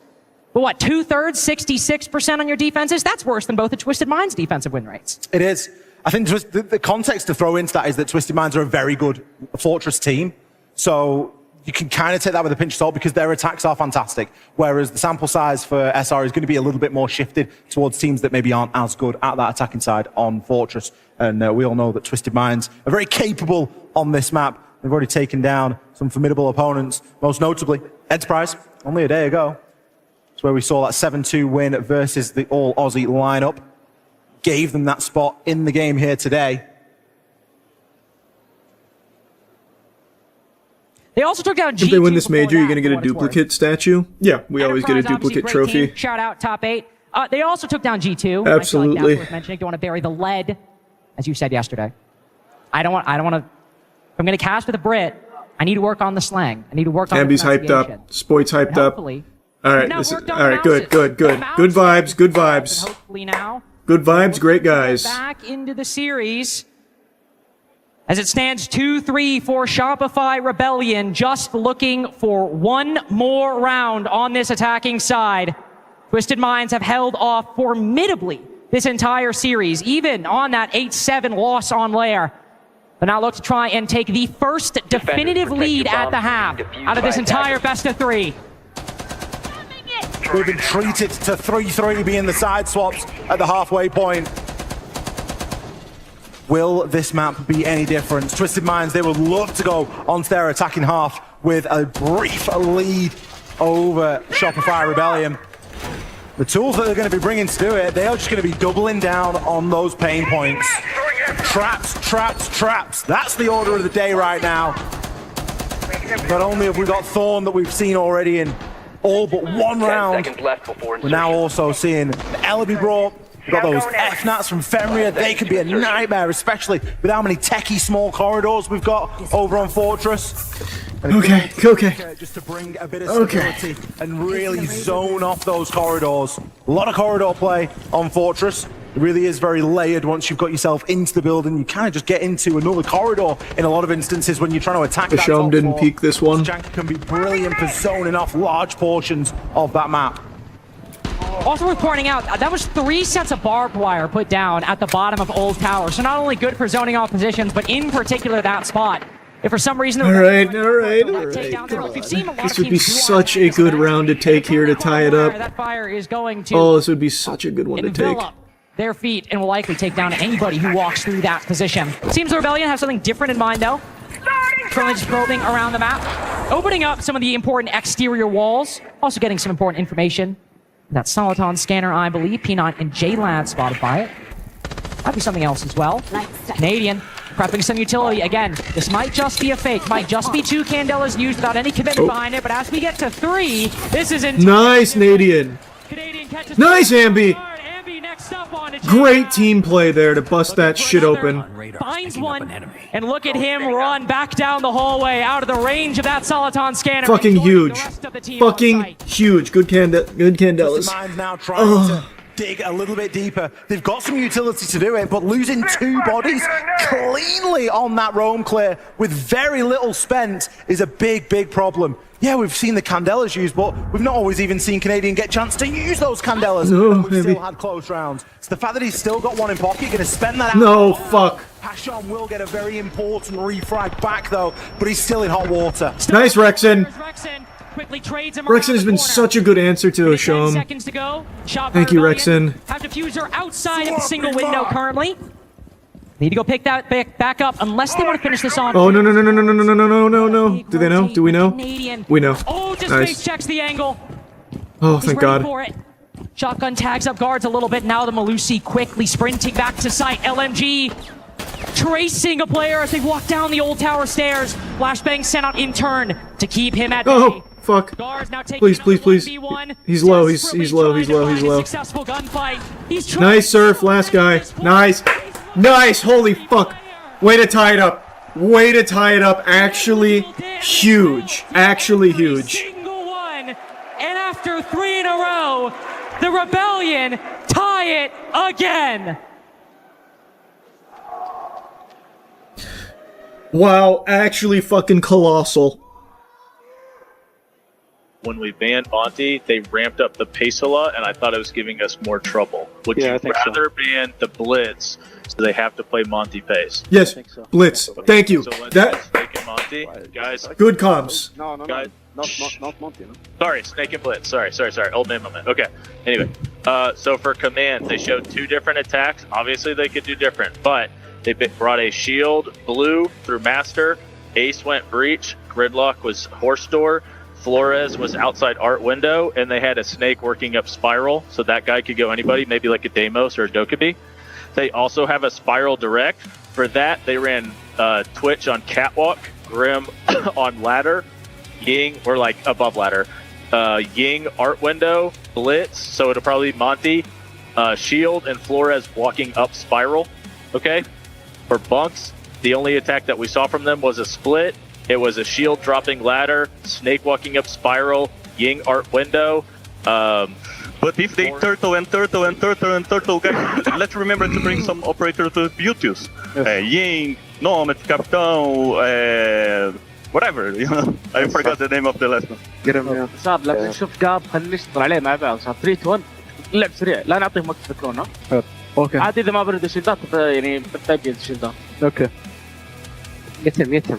But what, 2/3, 66% on your defenses? That's worse than both the Twisted Minds' defensive win rates. It is. I think the context to throw into that is that Twisted Minds are a very good Fortress team. So you can kind of take that with a pinch of salt because their attacks are fantastic. Whereas the sample size for SR is going to be a little bit more shifted towards teams that maybe aren't as good at that attacking side on Fortress. And we all know that Twisted Minds are very capable on this map. They've already taken down some formidable opponents, most notably Enterprise, only a day ago. It's where we saw that 7-2 win versus the all-Aussie lineup. Gave them that spot in the game here today. They also took down G2. If they win this major, you're going to get a duplicate statue? Yeah, we always get a duplicate trophy. Shout out, top 8. They also took down G2. Absolutely. I feel like that's worth mentioning. Don't want to bury the lead, as you said yesterday. I don't want to. If I'm going to cast with a Brit, I need to work on the slang. I need to work on Ambi's the hyped up. Spoit's hyped up. All right, good. Good vibes, good vibes. Hopefully now. Good vibes, great guys. Back into the series. As it stands 2-3 for Shopify Rebellion, just looking for one more round on this attacking side. Twisted Minds have held off formidably this entire series, even on that 8-7 loss on Lair. But now look to try and take the first definitive lead at the half out of this entire best of 3. We've been treated to 3-3 being the side swaps at the halfway point. Will this map be any different? Twisted Minds, they would love to go onto their attacking half with a brief lead over Shopify Rebellion. The tools that they're going to be bringing to do it, they are just going to be doubling down on those pain points. Traps, traps, traps. That's the order of the day right now. Not only have we got Thorn that we've seen already in all but one round, we're now also seeing the Ellaby brought. We've got those F-Nats from Fenrir. They could be a nightmare, especially with how many techie small corridors we've got over on Fortress. Okay. Just to bring a bit of stability and really zone off those corridors. A lot of corridor play on Fortress. It really is very layered. Once you've got yourself into the building, you kind of just get into another corridor in a lot of instances when you're trying to attack that top floor. didn't peek this one. Jank can be brilliant for zoning off large portions of that map. Also worth pointing out, that was 3 sets of barbed wire put down at the bottom of Old Tower. So not only good for zoning off positions, but in particular that spot. If for some reason... All right. This would be such a good round to take here to tie it up. That fire is going to this would be such a good one to take. Their feet and will likely take down anybody who walks through that position. Seems the Rebellion have something different in mind, though. Currently just probing around the map, opening up some of the important exterior walls, also getting some important information. That Soliton scanner, I believe. P9 and J-Lad spotted by it. Might be something else as well. Canadian prepping some utility. Again, this might just be a fake. Might just be 2 Candelas used without any commitment behind it. But as we get to 3, this is nice, Canadian. Nice, Ambi. Great team play there to bust that shit open. Finds one, and look at him run back down the hallway out of the range of that Soliton scanner. Fucking huge. Fucking huge. Good Candelas. Now trying to dig a little bit deeper. They've got some utility to do it, but losing 2 bodies cleanly on that roam clear with very little spent is a big problem. Yeah, we've seen the Candelas used, but we've not always even seen Canadian get a chance to use those Candelas. No, we've still had close rounds. So the fact that he's still got one in pocket, going to spend that out. No, fuck. Pashon will get a very important refrag back, though, but he's still in hot water. Nice, Rexen. Rexen has been such a good answer to Osham. Thank you, Rexen. Have diffuser outside of the single window currently. Need to go pick that back up unless they want to finish this on. Oh, no. Do they know? Do we know? We know. Oh, just nice. face checks the angle. Oh, thank God. For it. Shotgun tags up guards a little bit. Now the Malusi quickly sprinting back to site. LMG tracing a player as they walk down the Old Tower stairs. Flashbang sent out in turn to keep him at bay. Oh, fuck. Please. He's low. He's low. Successful gunfight. Nice surf, last guy. Nice, holy fuck. Way to tie it up. Actually huge. Single one. And after 3 in a row, the Rebellion tie it again. Wow, actually fucking colossal. When we banned Monty, they ramped up the pace a lot, and I thought it was giving us more trouble. Would you rather ban the Blitz so they have to play Monty pace? Yes, Blitz. Thank you. So let's That Snake and Monty, guys. good comms. No, Guys. not Monty. No? Sorry, Snake and Blitz. Sorry. Old man moment. Okay. Anyway, so for command, they showed 2 different attacks. Obviously, they could do different, but they brought a shield blue through Master. Ace went breach. Gridlock was horse door. Flores was outside art window, and they had a snake working up spiral, so that guy could go anybody, maybe like a Deimos or a Dokkaebi. They also have a spiral direct. For that, they ran Twitch on catwalk, Grim on ladder, Ying, or like above ladder, Ying art window, Blitz, so it'll probably be Monty, Shield, and Flores walking up spiral. Okay? For bunks, the only attack that we saw from them was a split. It was a shield dropping ladder, snake walking up spiral, Ying art window. But if they turtle, guys, let's remember to bring some operators to Beautius. Ying, Nomad, Capitão, whatever, you know. I forgot the name of the last one. صعب لما نشوف جاب خلينا نشتغل عليه مع بعض. صار 3 2 1 لعب سريع لا نعطيهم وقت يفكرون. اوكي عاد اذا ما برد الشيلدات يعني بتأجل الشيلدات. اوكي يتم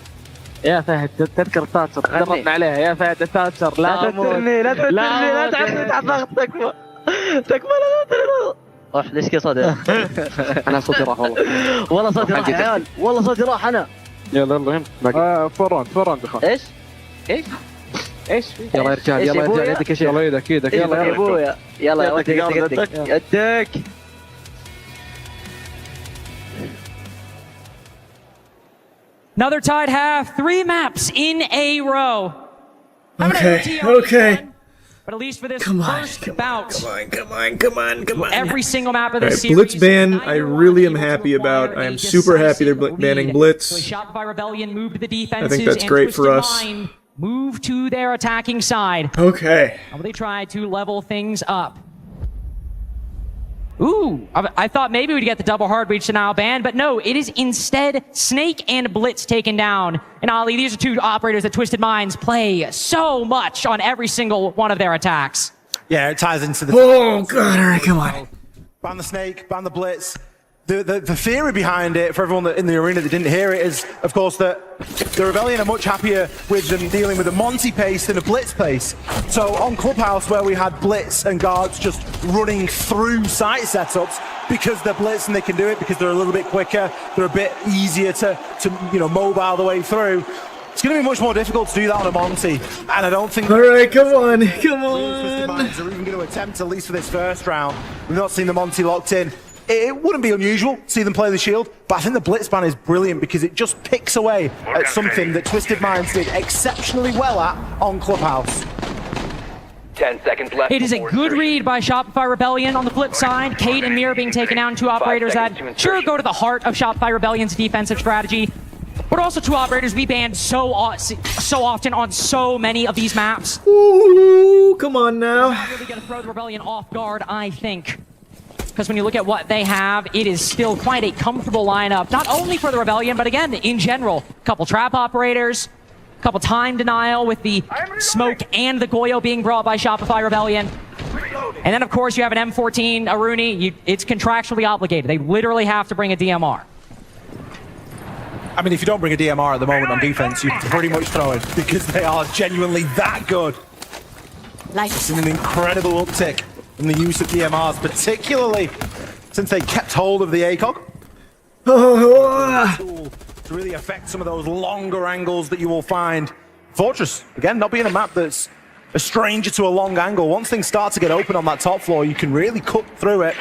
يا فهد تذكر تاتشر دربنا عليها يا فهد تاتشر لا تذكرني لا تعطيني تحت ضغط تكفى لا روح ليش كذا صوتي؟ انا صوتي راح والله صوتي راح يا عيال والله صوتي راح انا. يلا فور راوند ايش؟ يلا يا رجال يلا يدك ايش يلا يدك يلا يا ابويا يلا يدك Another tied half, 3 maps in a row. Okay. But at least for this first bout. Come on. Every single map of this series. Blitz ban, I really am happy about. I am super happy they're banning Blitz. So Shopify Rebellion moved to the defenses. I think that's great for us. Move to their attacking side. Okay. Now they try to level things up. Ooh, I thought maybe we'd get the double hard breach denial ban, but no, it is instead Snake and Blitz taken down. And Ali, these are 2 operators that Twisted Minds play so much on every single one of their attacks. Yeah, it ties into the... Oh, God, all right, come on. Ban the Snake, ban the Blitz. The theory behind it, for everyone in the arena that didn't hear it, is, of course, that the Rebellion are much happier with them dealing with a Monty pace than a Blitz pace. So on Clubhouse, where we had Blitz and guards just running through site setups, because they're Blitz and they can do it, because they're a little bit quicker, they're a bit easier to mobile the way through. It's going to be much more difficult to do that on a Monty, and I don't think... All right, come on. They're even going to attempt, at least for this first round. We've not seen the Monty locked in. It wouldn't be unusual to see them play the shield, but I think the Blitz ban is brilliant because it just picks away at something that Twisted Minds did exceptionally well at on Clubhouse. 10 seconds left. It is a good read by Shopify Rebellion. On the flip side, Kate and Mir being taken down, 2 operators that sure go to the heart of Shopify Rebellion's defensive strategy, but also 2 operators we banned so often on so many of these maps. Ooh, come on now. Not really going to throw the Rebellion off guard, I think. Because when you look at what they have, it is still quite a comfortable lineup, not only for the Rebellion, but again, in general. A couple trap operators, a couple time denial with the smoke and the Goyo being brought by Shopify Rebellion. And then, of course, you have an M14 Aruni. It's contractually obligated. They literally have to bring a DMR. I mean, if you don't bring a DMR at the moment on defense, you pretty much throw it because they are genuinely that good. It's an incredible uptick in the use of DMRs, particularly since they kept hold of the ACOG. To really affect some of those longer angles that you will find. Fortress, again, not being a map that's a stranger to a long angle. Once things start to get open on that top floor, you can really cut through it.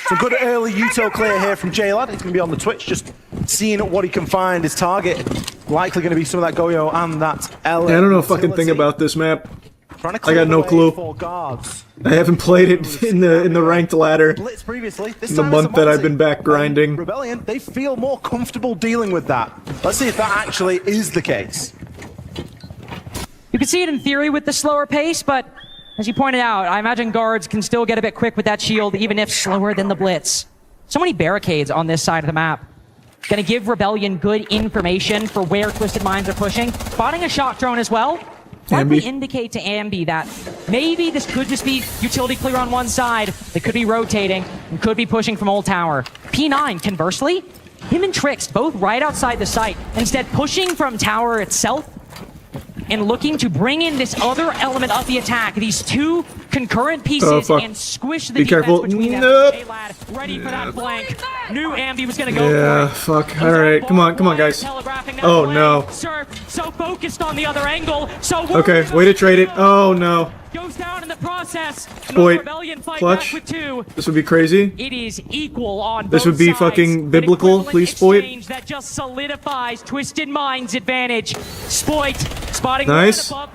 Some good early Uto clear here from J-Lad. He's going to be on the Twitch, just seeing what he can find. His target likely going to be some of that Goyo and that L. Yeah, I don't know a fucking thing about this map. I got no clue. I haven't played it in the ranked ladder in the month that I've been back grinding. Rebellion, they feel more comfortable dealing with that. Let's see if that actually is the case. You can see it in theory with the slower pace, but as you pointed out, I imagine guards can still get a bit quick with that shield, even if slower than the Blitz. So many barricades on this side of the map. Gonna give Rebellion good information for where Twisted Minds are pushing. Spotting a shock drone as well. Likely indicate to Ambi that maybe this could just be utility clear on one side. They could be rotating and could be pushing from Old Tower. P9, conversely, him and Trix both right outside the site. Instead, pushing from Tower itself and looking to bring in this other element of the attack. These two concurrent pieces and squish the defense between them. J-Lad ready for that flank. Knew Ambi was going to go Yeah, for it. fuck. Alright, come on, guys. Oh, no. Surf, so focused on the other angle. So Okay, way to trade it. Oh, no. Goes down in the process. Exploit. Clutch. This would be crazy. It is equal on This would be fucking biblical. Please, Spoit. That just solidifies Twisted Minds' advantage. Spoit spotting nice. above,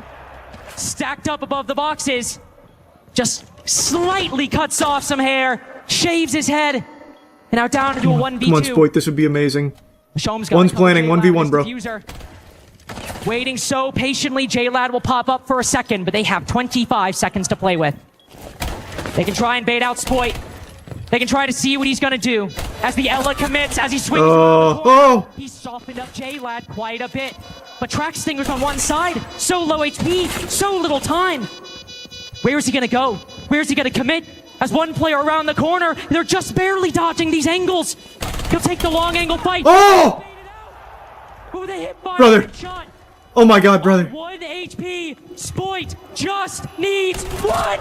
stacked up above the boxes. Just slightly cuts off some hair, shaves his head, and now down into a 1v2. Come on, Spoit. This would be amazing. One's planning. 1v1, bro. Waiting so patiently, J-Lad will pop up for a second, but they have 25 seconds to play with. They can try and bait out Spoit. They can try to see what he's gonna do. As the Ella commits, as he swings around the corner, he's softened up J-Lad quite a bit. But Track Stinger's on one side, so low HP, so little time. Where is he gonna go? Where is he gonna commit? As one player around the corner, they're just barely dodging these angles. He'll take the long angle fight. Oh! Brother. Oh my god, brother. 1 HP. Spoit just needs one.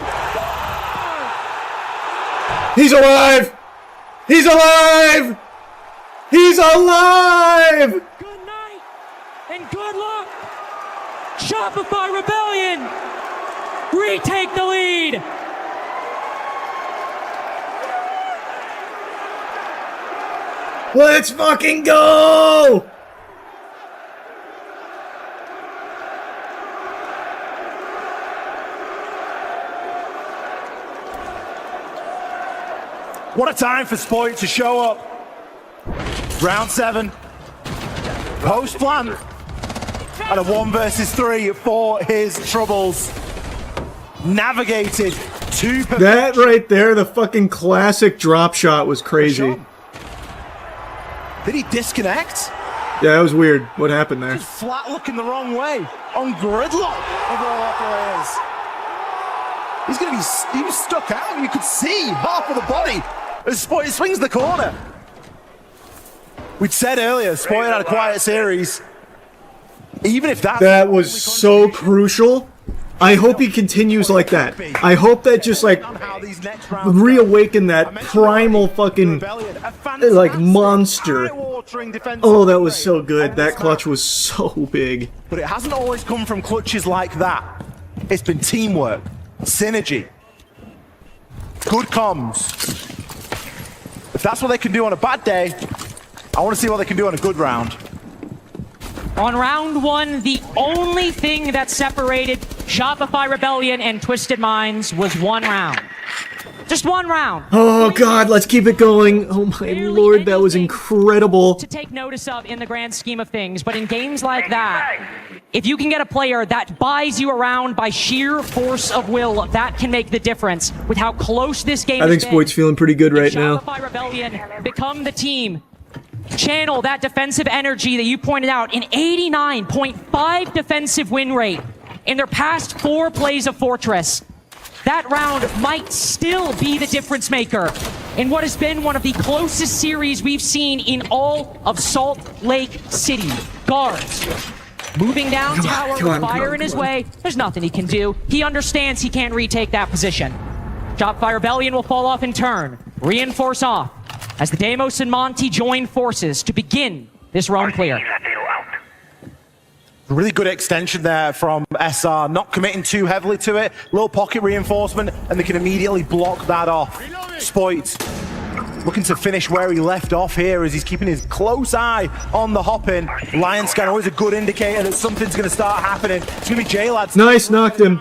He's alive! He's alive! He's alive! Good night and good luck. Shopify Rebellion retake the lead. Let's fucking go! What a time for Spoit to show up. Round 7. Post plan. And a 1 versus 3 for his troubles. Navigated to perfection. That right there, the fucking classic drop shot was crazy. Did he disconnect? Yeah, that was weird. What happened there? Just flat looking the wrong way. On gridlock of all operators. He's gonna be, he was stuck out. You could see half of the body as Spoit swings the corner. We'd said earlier, Spoit had a quiet series. Even if that was so crucial. I hope he continues like that. I hope that just like reawaken that primal fucking like monster. Oh, that was so good. That clutch was so big. But it hasn't always come from clutches like that. It's been teamwork, synergy, good comms. If that's what they can do on a bad day, I want to see what they can do on a good round. On round 1, the only thing that separated Shopify Rebellion and Twisted Minds was 1 round. Just 1 round. Oh god, let's keep it going. Oh my lord, that was incredible. To take notice of in the grand scheme of things, but in games like that, if you can get a player that buys you around by sheer force of will, that can make the difference with how close this game I think Spoit's feeling pretty good right now. Shopify Rebellion become the team. Channel that defensive energy that you pointed out, an 89.5 defensive win rate in their past 4 plays of Fortress. That round might still be the difference maker in what has been one of the closest series we've seen in all of Salt Lake City. Guards moving down tower with fire in his way. There's nothing he can do. He understands he can't retake that position. Shopify Rebellion will fall off in turn, reinforce off, as the Deimos and Monty join forces to begin this roam clear. Really good extension there from SR, not committing too heavily to it. Little pocket reinforcement, and they can immediately block that off. Spoit looking to finish where he left off here as he's keeping his close eye on the hop-in. Lion Scan, always a good indicator that something's going to start happening. It's going to be J-Lad. Nice, knocked him.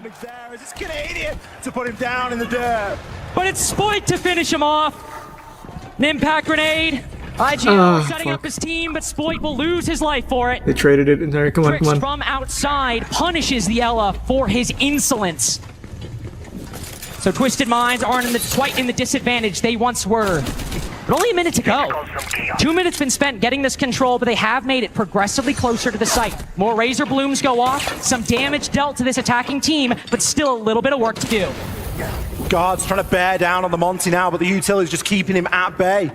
It's Canadian to put him down in the dirt. But it's Spoit to finish him off. An impact grenade. IGL setting up his team, but Spoit will lose his life for it. They traded it in there. Come on, Trix come on. from outside punishes the Ella for his insolence. So Twisted Minds aren't quite in the disadvantage they once were. But only a minute to go. 2 minutes been spent getting this control, but they have made it progressively closer to the site. More razor blooms go off, some damage dealt to this attacking team, but still a little bit of work to do. Guards trying to bear down on the Monty now, but the utility's just keeping him at bay.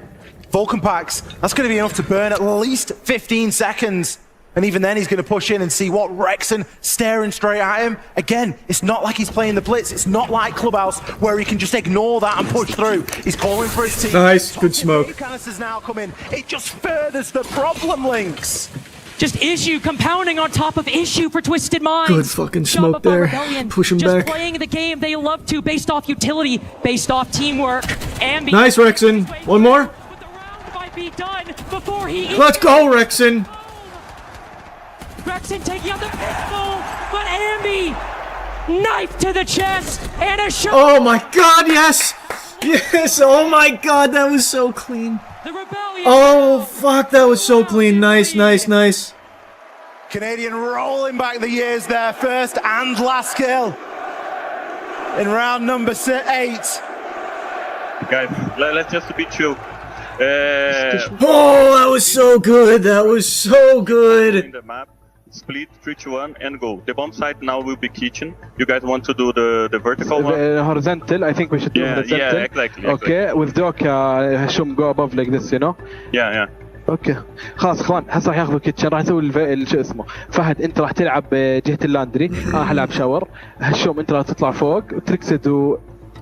Vulcan packs, that's going to be enough to burn at least 15 seconds. And even then, he's going to push in and see what Rexon staring straight at him. Again, it's not like he's playing the Blitz. It's not like Clubhouse where he can just ignore that and push through. He's calling for his team. Nice, good smoke. Canisters now come in. It just furthers the problem, Lynx. Just issue compounding on top of issue for Twisted Minds. Good fucking smoke there. Push him just back. Playing the game they love to, based off utility, based off teamwork. And Nice, Rexon. One more. But the round might be done before he. Let's go, Rexon. Rexon taking out the pistol, but Ambi, knife to the chest, and a shot. Oh my god, yes! Yes, oh my god, that was so clean. The Rebellion. Oh fuck, that was so clean. Nice, nice, nice. Canadian rolling back the years there. First and last kill in round number 8. Guys, let's just be chill. Oh, that was so good. That was so good. The map. Split 3-2-1 and go. The bomb site now will be kitchen. You guys want to do the vertical one? Horizontal. I think we should do horizontal. Yeah, exactly. Okay, with Doc Hashum go above like this, you know? Yeah. اوكي خلاص اخوان هسه راح ياخذوا كيتشن راح نسوي شو اسمه فهد انت راح تلعب جهه اللاندري انا حلعب شاور هشوم انت راح تطلع فوق وتركسد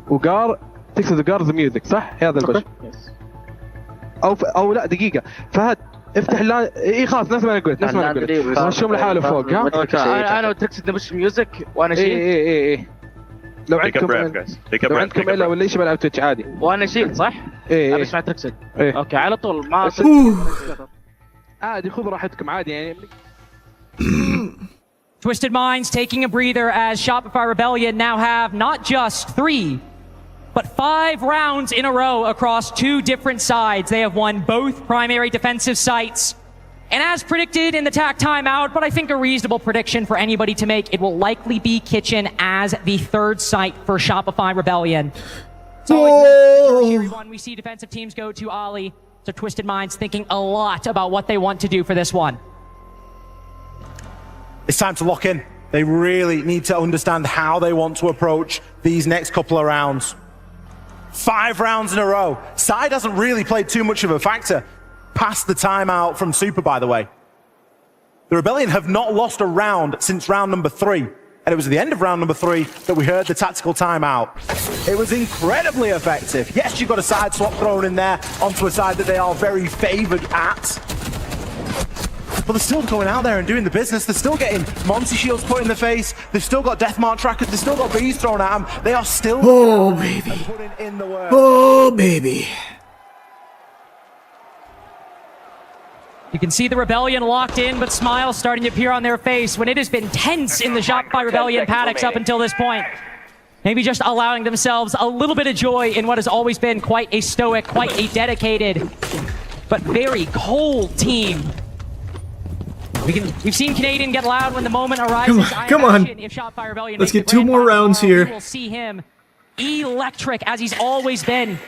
وقار تركسد وقار ذا ميوزك صح هذا البش او لا دقيقه فهد افتح اي خلاص نفس ما انا قلت هشوم لحاله فوق ها انا وتركسد نبش ميوزك وانا شيل اي لو عندكم الا ولا شيء بلعب تويتش عادي وانا شيل صح؟ ايه اسمع تركسد اوكي على طول ما عادي خذ راحتكم عادي يعني Twisted Minds taking a breather as Shopify Rebellion now have not just 3 but 5 rounds in a row across 2 different sides. They have won both primary defensive sites. And as predicted in the TAC timeout, but I think a reasonable prediction for anybody to make, it will likely be Kitchen as the 3rd site for Shopify Rebellion. Everyone, we see defensive teams go to Ali, so Twisted Minds thinking a lot about what they want to do for this one. It's time to lock in. They really need to understand how they want to approach these next couple of rounds. 5 rounds in a row. Side hasn't really played too much of a factor. Past the timeout from Super, by the way. The Rebellion have not lost a round since round number 3. And it was at the end of round number 3 that we heard the tactical timeout. It was incredibly effective. Yes, you've got a side swap thrown in there onto a side that they are very favored at. But they're still going out there and doing the business. They're still getting Monty Shields put in the face. They've still got Deathmark trackers. They've still got bees thrown at them. They are still putting in the work. Oh, baby. You can see the Rebellion locked in, but smiles starting to appear on their face when it has been tense in the Shopify Rebellion paddocks up until this point. Maybe just allowing themselves a little bit of joy in what has always been quite a stoic, quite a dedicated, but very cold team. We've seen Canadian get loud when the moment arises. Come on. If Shopify Rebellion Let's get 2 more rounds here. We'll see him electric as he's always been.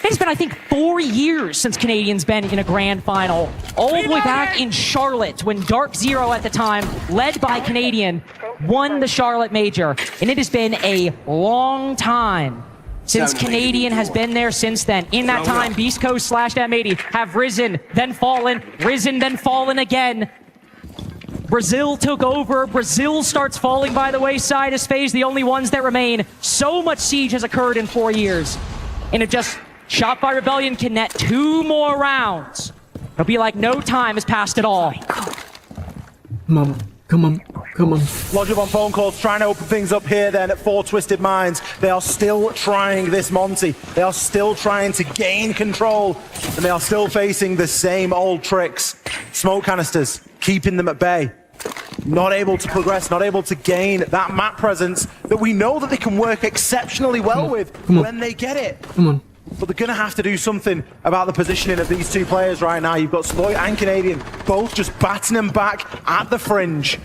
It's been, I think, 4 years since Canadian's been in a grand final. All the way back in Charlotte when Dark Zero at the time, led by Canadian, won the Charlotte Major. And it has been a long time since Canadian has been there since then. In that time, Beast Coast / M80 have risen, then fallen again. Brazil took over. Brazil starts falling by the wayside as FaZe the only ones that remain. So much siege has occurred in 4 years. And it just... Shopify Rebellion can net 2 more rounds. It'll be like no time has passed at all. Come on. Logic on phone calls, trying to open things up here then at 4 Twisted Minds. They are still trying this Monty. They are still trying to gain control. And they are still facing the same old tricks. Smoke canisters, keeping them at bay. Not able to progress, not able to gain that map presence that we know that they can work exceptionally well with when they get it. Come on. But they're going to have to do something about the positioning of these 2 players right now. You've got Sploit and Canadian both just batting them back at the fringe.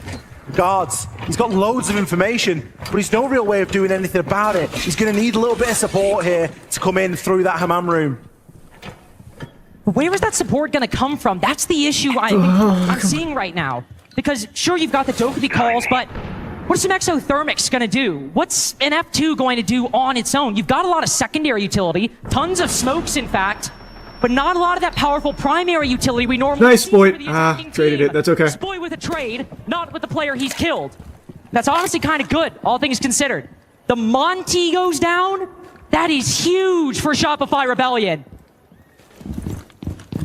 Guards, he's got loads of information, but he's no real way of doing anything about it. He's going to need a little bit of support here to come in through that hammam room. Where is that support going to come from? That's the issue I'm seeing right now. Because sure, you've got the Dokkaebi calls, but what's some exothermics going to do? What's an F2 going to do on its own? You've got a lot of secondary utility, tons of smokes, in fact, but not a lot of that powerful primary utility we normally see. Nice, Boy. Traded it. That's okay. Boy with a trade, not with the player he's killed. That's honestly kind of good, all things considered. The Monty goes down. That is huge for Shopify Rebellion.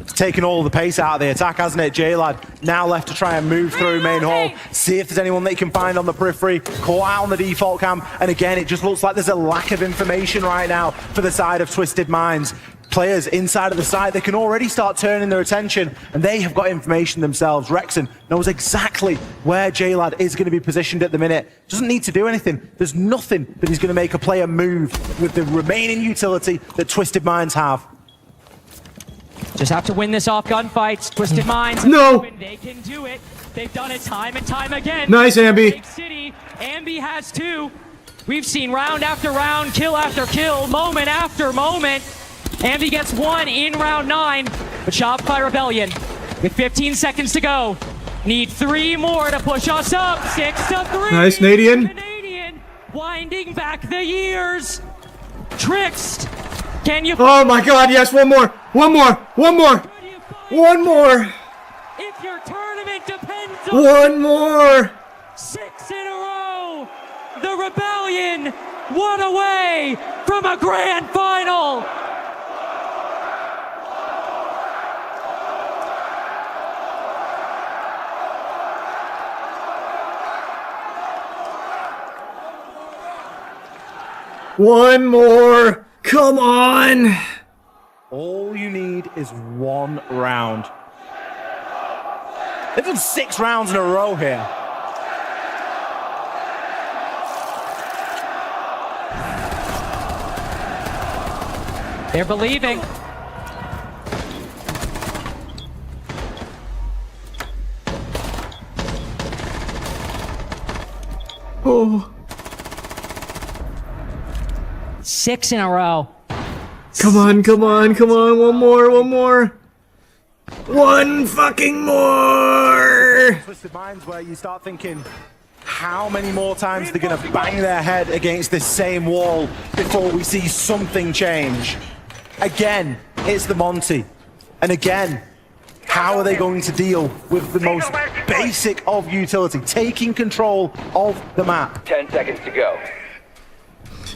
It's taken all the pace out of the attack, hasn't it? J-Lad now left to try and move through main hall, see if there's anyone they can find on the periphery, caught out on the default cam, and again, it just looks like there's a lack of information right now for the side of Twisted Minds. Players inside of the site, they can already start turning their attention, and they have got information themselves. Rexon knows exactly where J-Lad is going to be positioned at the minute. Doesn't need to do anything. There's nothing that is going to make a player move with the remaining utility that Twisted Minds have. Just have to win this off gunfights. Twisted Minds. No! They can do it. They've done it time and time again. Nice, Ambi. Big City. Ambi has two. We've seen round after round, kill after kill, moment after moment. Ambi gets one in round 9. But Shopify Rebellion, with 15 seconds to go, need 3 more to push us up. 6-3. Nice, Nadian. Canadian winding back the years. Trickst. Can you? Oh my God! Yes, one more. One more. One more. One more. If your tournament depends on one more. 6 in a row. The Rebellion, one away from a grand final. One more. Come on! All you need is 1 round. They've done 6 rounds in a row here. They're believing. Oh. 6 in a row. Come on, come on, come on. One more, one more. One fucking more. Twisted Minds where you start thinking, how many more times are they going to bang their head against this same wall before we see something change? Again, it's the Monty. And again, how are they going to deal with the most basic of utility, taking control of the map? 10 seconds to go.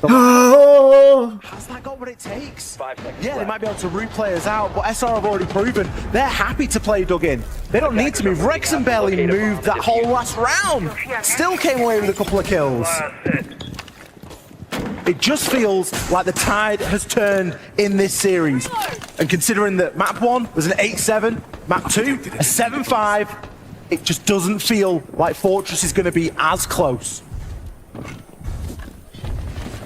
Oh! Has that got what it takes? 5 seconds Yeah, left. they might be able to root players out, but SR have already proven they're happy to play dug in. They don't need to move. Rexon barely moved that whole last round. Still came away with a couple of kills. It just feels like the tide has turned in this series. And considering that map 1 was an 8-7, map 2, a 7-5, it just doesn't feel like Fortress is going to be as close.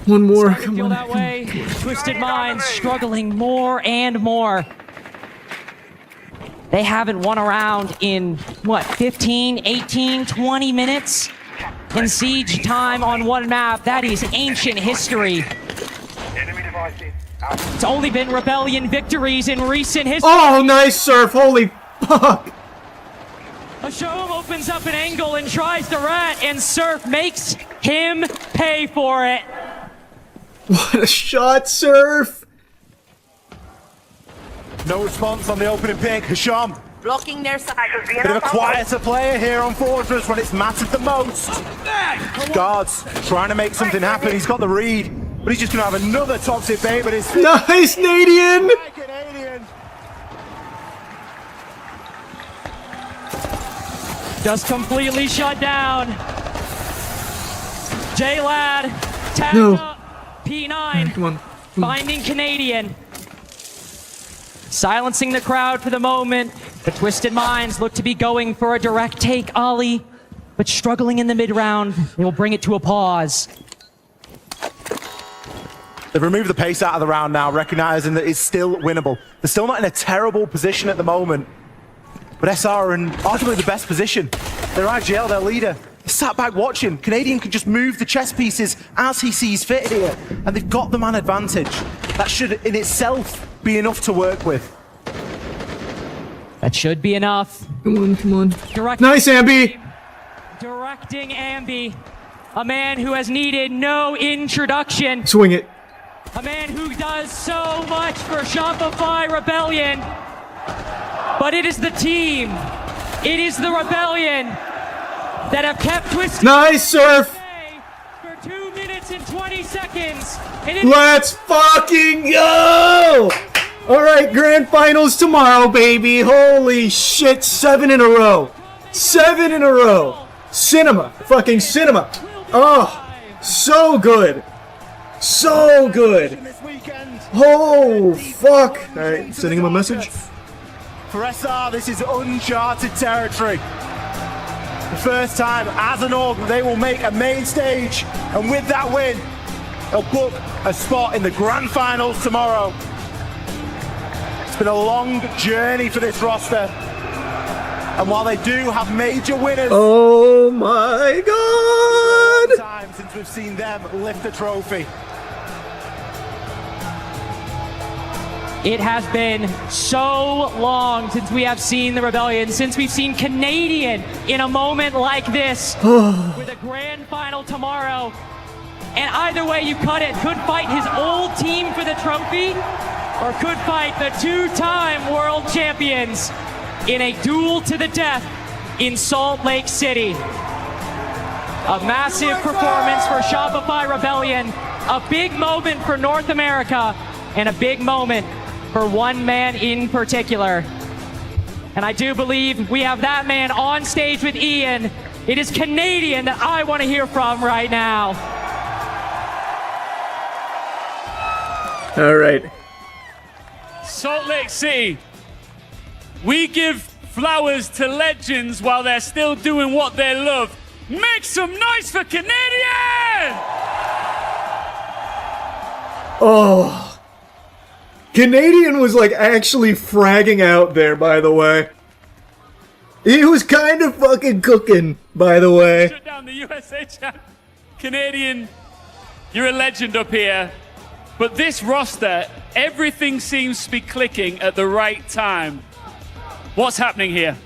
One more, Come on. Feel that way. Twisted Minds struggling more and more. They haven't won a round in, what, 15, 18, 20 minutes? In siege time on one map. That is ancient history. It's only been Rebellion victories in recent history. Oh, nice surf. Holy fuck. Ashom opens up an angle and tries to rat, and Surf makes him pay for it. What a shot, Surf! No response on the opening pick. Hisham. Blocking their side. Bit of a quieter player here on Fortress when it's mattered the most. Guards trying to make something happen. He's got the read, but he's just going to have another toxic bait with his feet. Nice, Nadian! Just completely shut down. J-Lad tagged up. P9 come on. finding Canadian. Silencing the crowd for the moment. The Twisted Minds look to be going for a direct take, Ollie, but struggling in the mid-round. They will bring it to a pause. They've removed the pace out of the round now, recognizing that it's still winnable. They're still not in a terrible position at the moment, but SR are in arguably the best position. They're IGL, their leader. He sat back watching. Canadian can just move the chess pieces as he sees fit here, and they've got the man advantage. That should in itself be enough to work with. That should be enough. Come on, come on. Directing Nice, Ambi. Directing Ambi, a man who has needed no introduction. Swing it. A man who does so much for Shopify Rebellion. But it is the team, it is the Rebellion that have kept twisting. Nice surf. For 2 minutes and 20 seconds. Let's fucking go! All right, grand finals tomorrow, baby. Holy shit, 7 in a row. 7 in a row. Cinema, fucking cinema. Oh, so good. So good. Oh, fuck. All right, sending him a message. For SR, this is uncharted territory. The first time as an org they will make a main stage, and with that win, they'll book a spot in the grand finals tomorrow. It's been a long journey for this roster, and while they do have major winners, oh my god! Time since we've seen them lift the trophy. It has been so long since we have seen the Rebellion, since we've seen Canadian in a moment like this, with a grand final tomorrow. And either way you cut it, could fight his old team for the trophy, or could fight the 2-time world champions in a duel to the death in Salt Lake City. A massive performance for Shopify Rebellion, a big moment for North America, and a big moment for one man in particular. And I do believe we have that man on stage with Ian. It is Canadian that I want to hear from right now. All right. Salt Lake City, we give flowers to legends while they're still doing what they love. Make some noise for Canadian! Oh. Canadian was like actually fragging out there, by the way. He was kind of fucking cooking, by the way. Shut down the USA champ. Canadian, you're a legend up here. But this roster, everything seems to be clicking at the right time. What's happening here?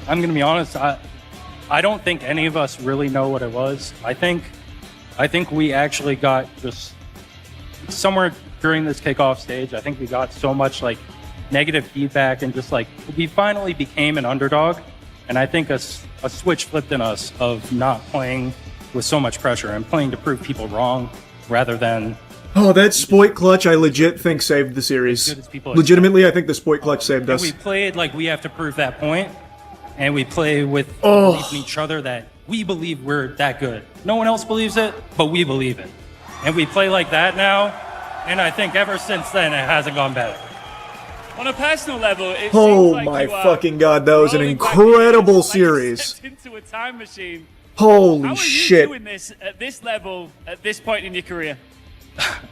I'm going to be honest. I don't think any of us really know what it was. I think we actually got just somewhere during this kickoff stage. I think we got so much like negative feedback and just like we finally became an underdog. And I think a switch flipped in us of not playing with so much pressure and playing to prove people wrong rather than. Oh, that Spoit clutch I legit think saved the series. Legitimately, I think the Spoit clutch saved us. We played like we have to prove that point, and we play with belief in each other that we believe we're that good. No one else believes it, but we believe it. And we play like that now, and I think ever since then it hasn't gone better. On a personal level, it oh seems like my you are fucking god, that was an incredible series. into a time machine. Holy How are shit. you doing this at this level, at this point in your career?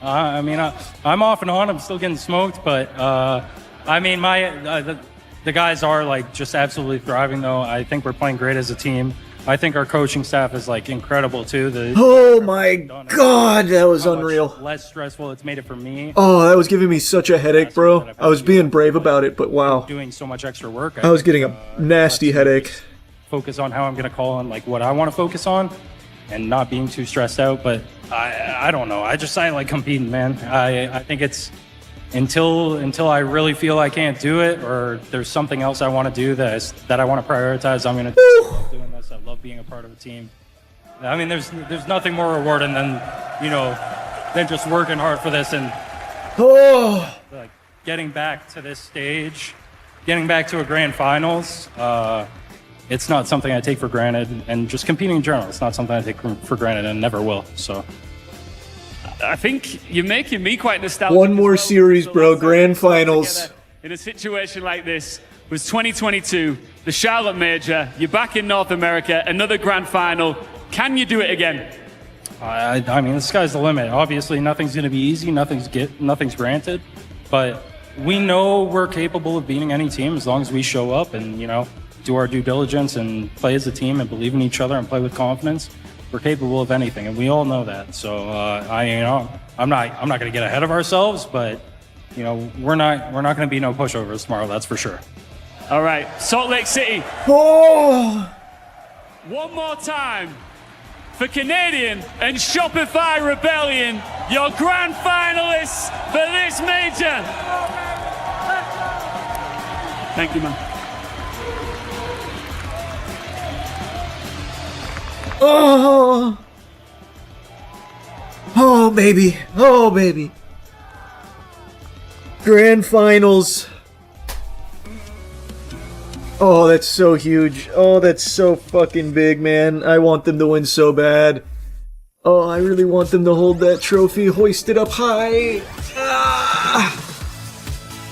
I mean, I'm off and on. I'm still getting smoked, but I mean, the guys are like just absolutely thriving. Though I think we're playing great as a team. I think our coaching staff is like incredible too. Oh my god, that was unreal. Less stressful it's made it for me. Oh, that was giving me such a headache, bro. I was being brave about it, but wow. Doing so much extra work. I was getting a nasty headache. Focus on how I'm gonna call on like what I want to focus on, and not being too stressed out. But I don't know. I like competing, man. I think it's until I really feel I can't do it or there's something else I want to do that I want to prioritize. I'm gonna keep doing this. I love being a part of a team. I mean, there's nothing more rewarding than just working hard for this and like getting back to this stage, getting back to a grand finals. It's not something I take for granted, and just competing in general, it's not something I take for granted and never will. So I think you're making me quite nostalgic. One more series, bro. Grand finals. In a situation like this was 2022, the Charlotte Major. You're back in North America, another grand final. Can you do it again? I mean, the sky's the limit. Obviously, nothing's going to be easy. Nothing's granted. But we know we're capable of beating any team as long as we show up and do our due diligence and play as a team and believe in each other and play with confidence. We're capable of anything, and we all know that. So I'm not going to get ahead of ourselves, but we're not going to be no pushovers tomorrow. That's for sure. All right, Salt Lake City. Oh! One more time for Canadian and Shopify Rebellion, your grand finalists for this major. Thank you, man. Oh! Oh, baby. Oh, baby. Grand finals. Oh, that's so huge. Oh, that's so fucking big, man. I want them to win so bad. Oh, I really want them to hold that trophy, hoist it up high.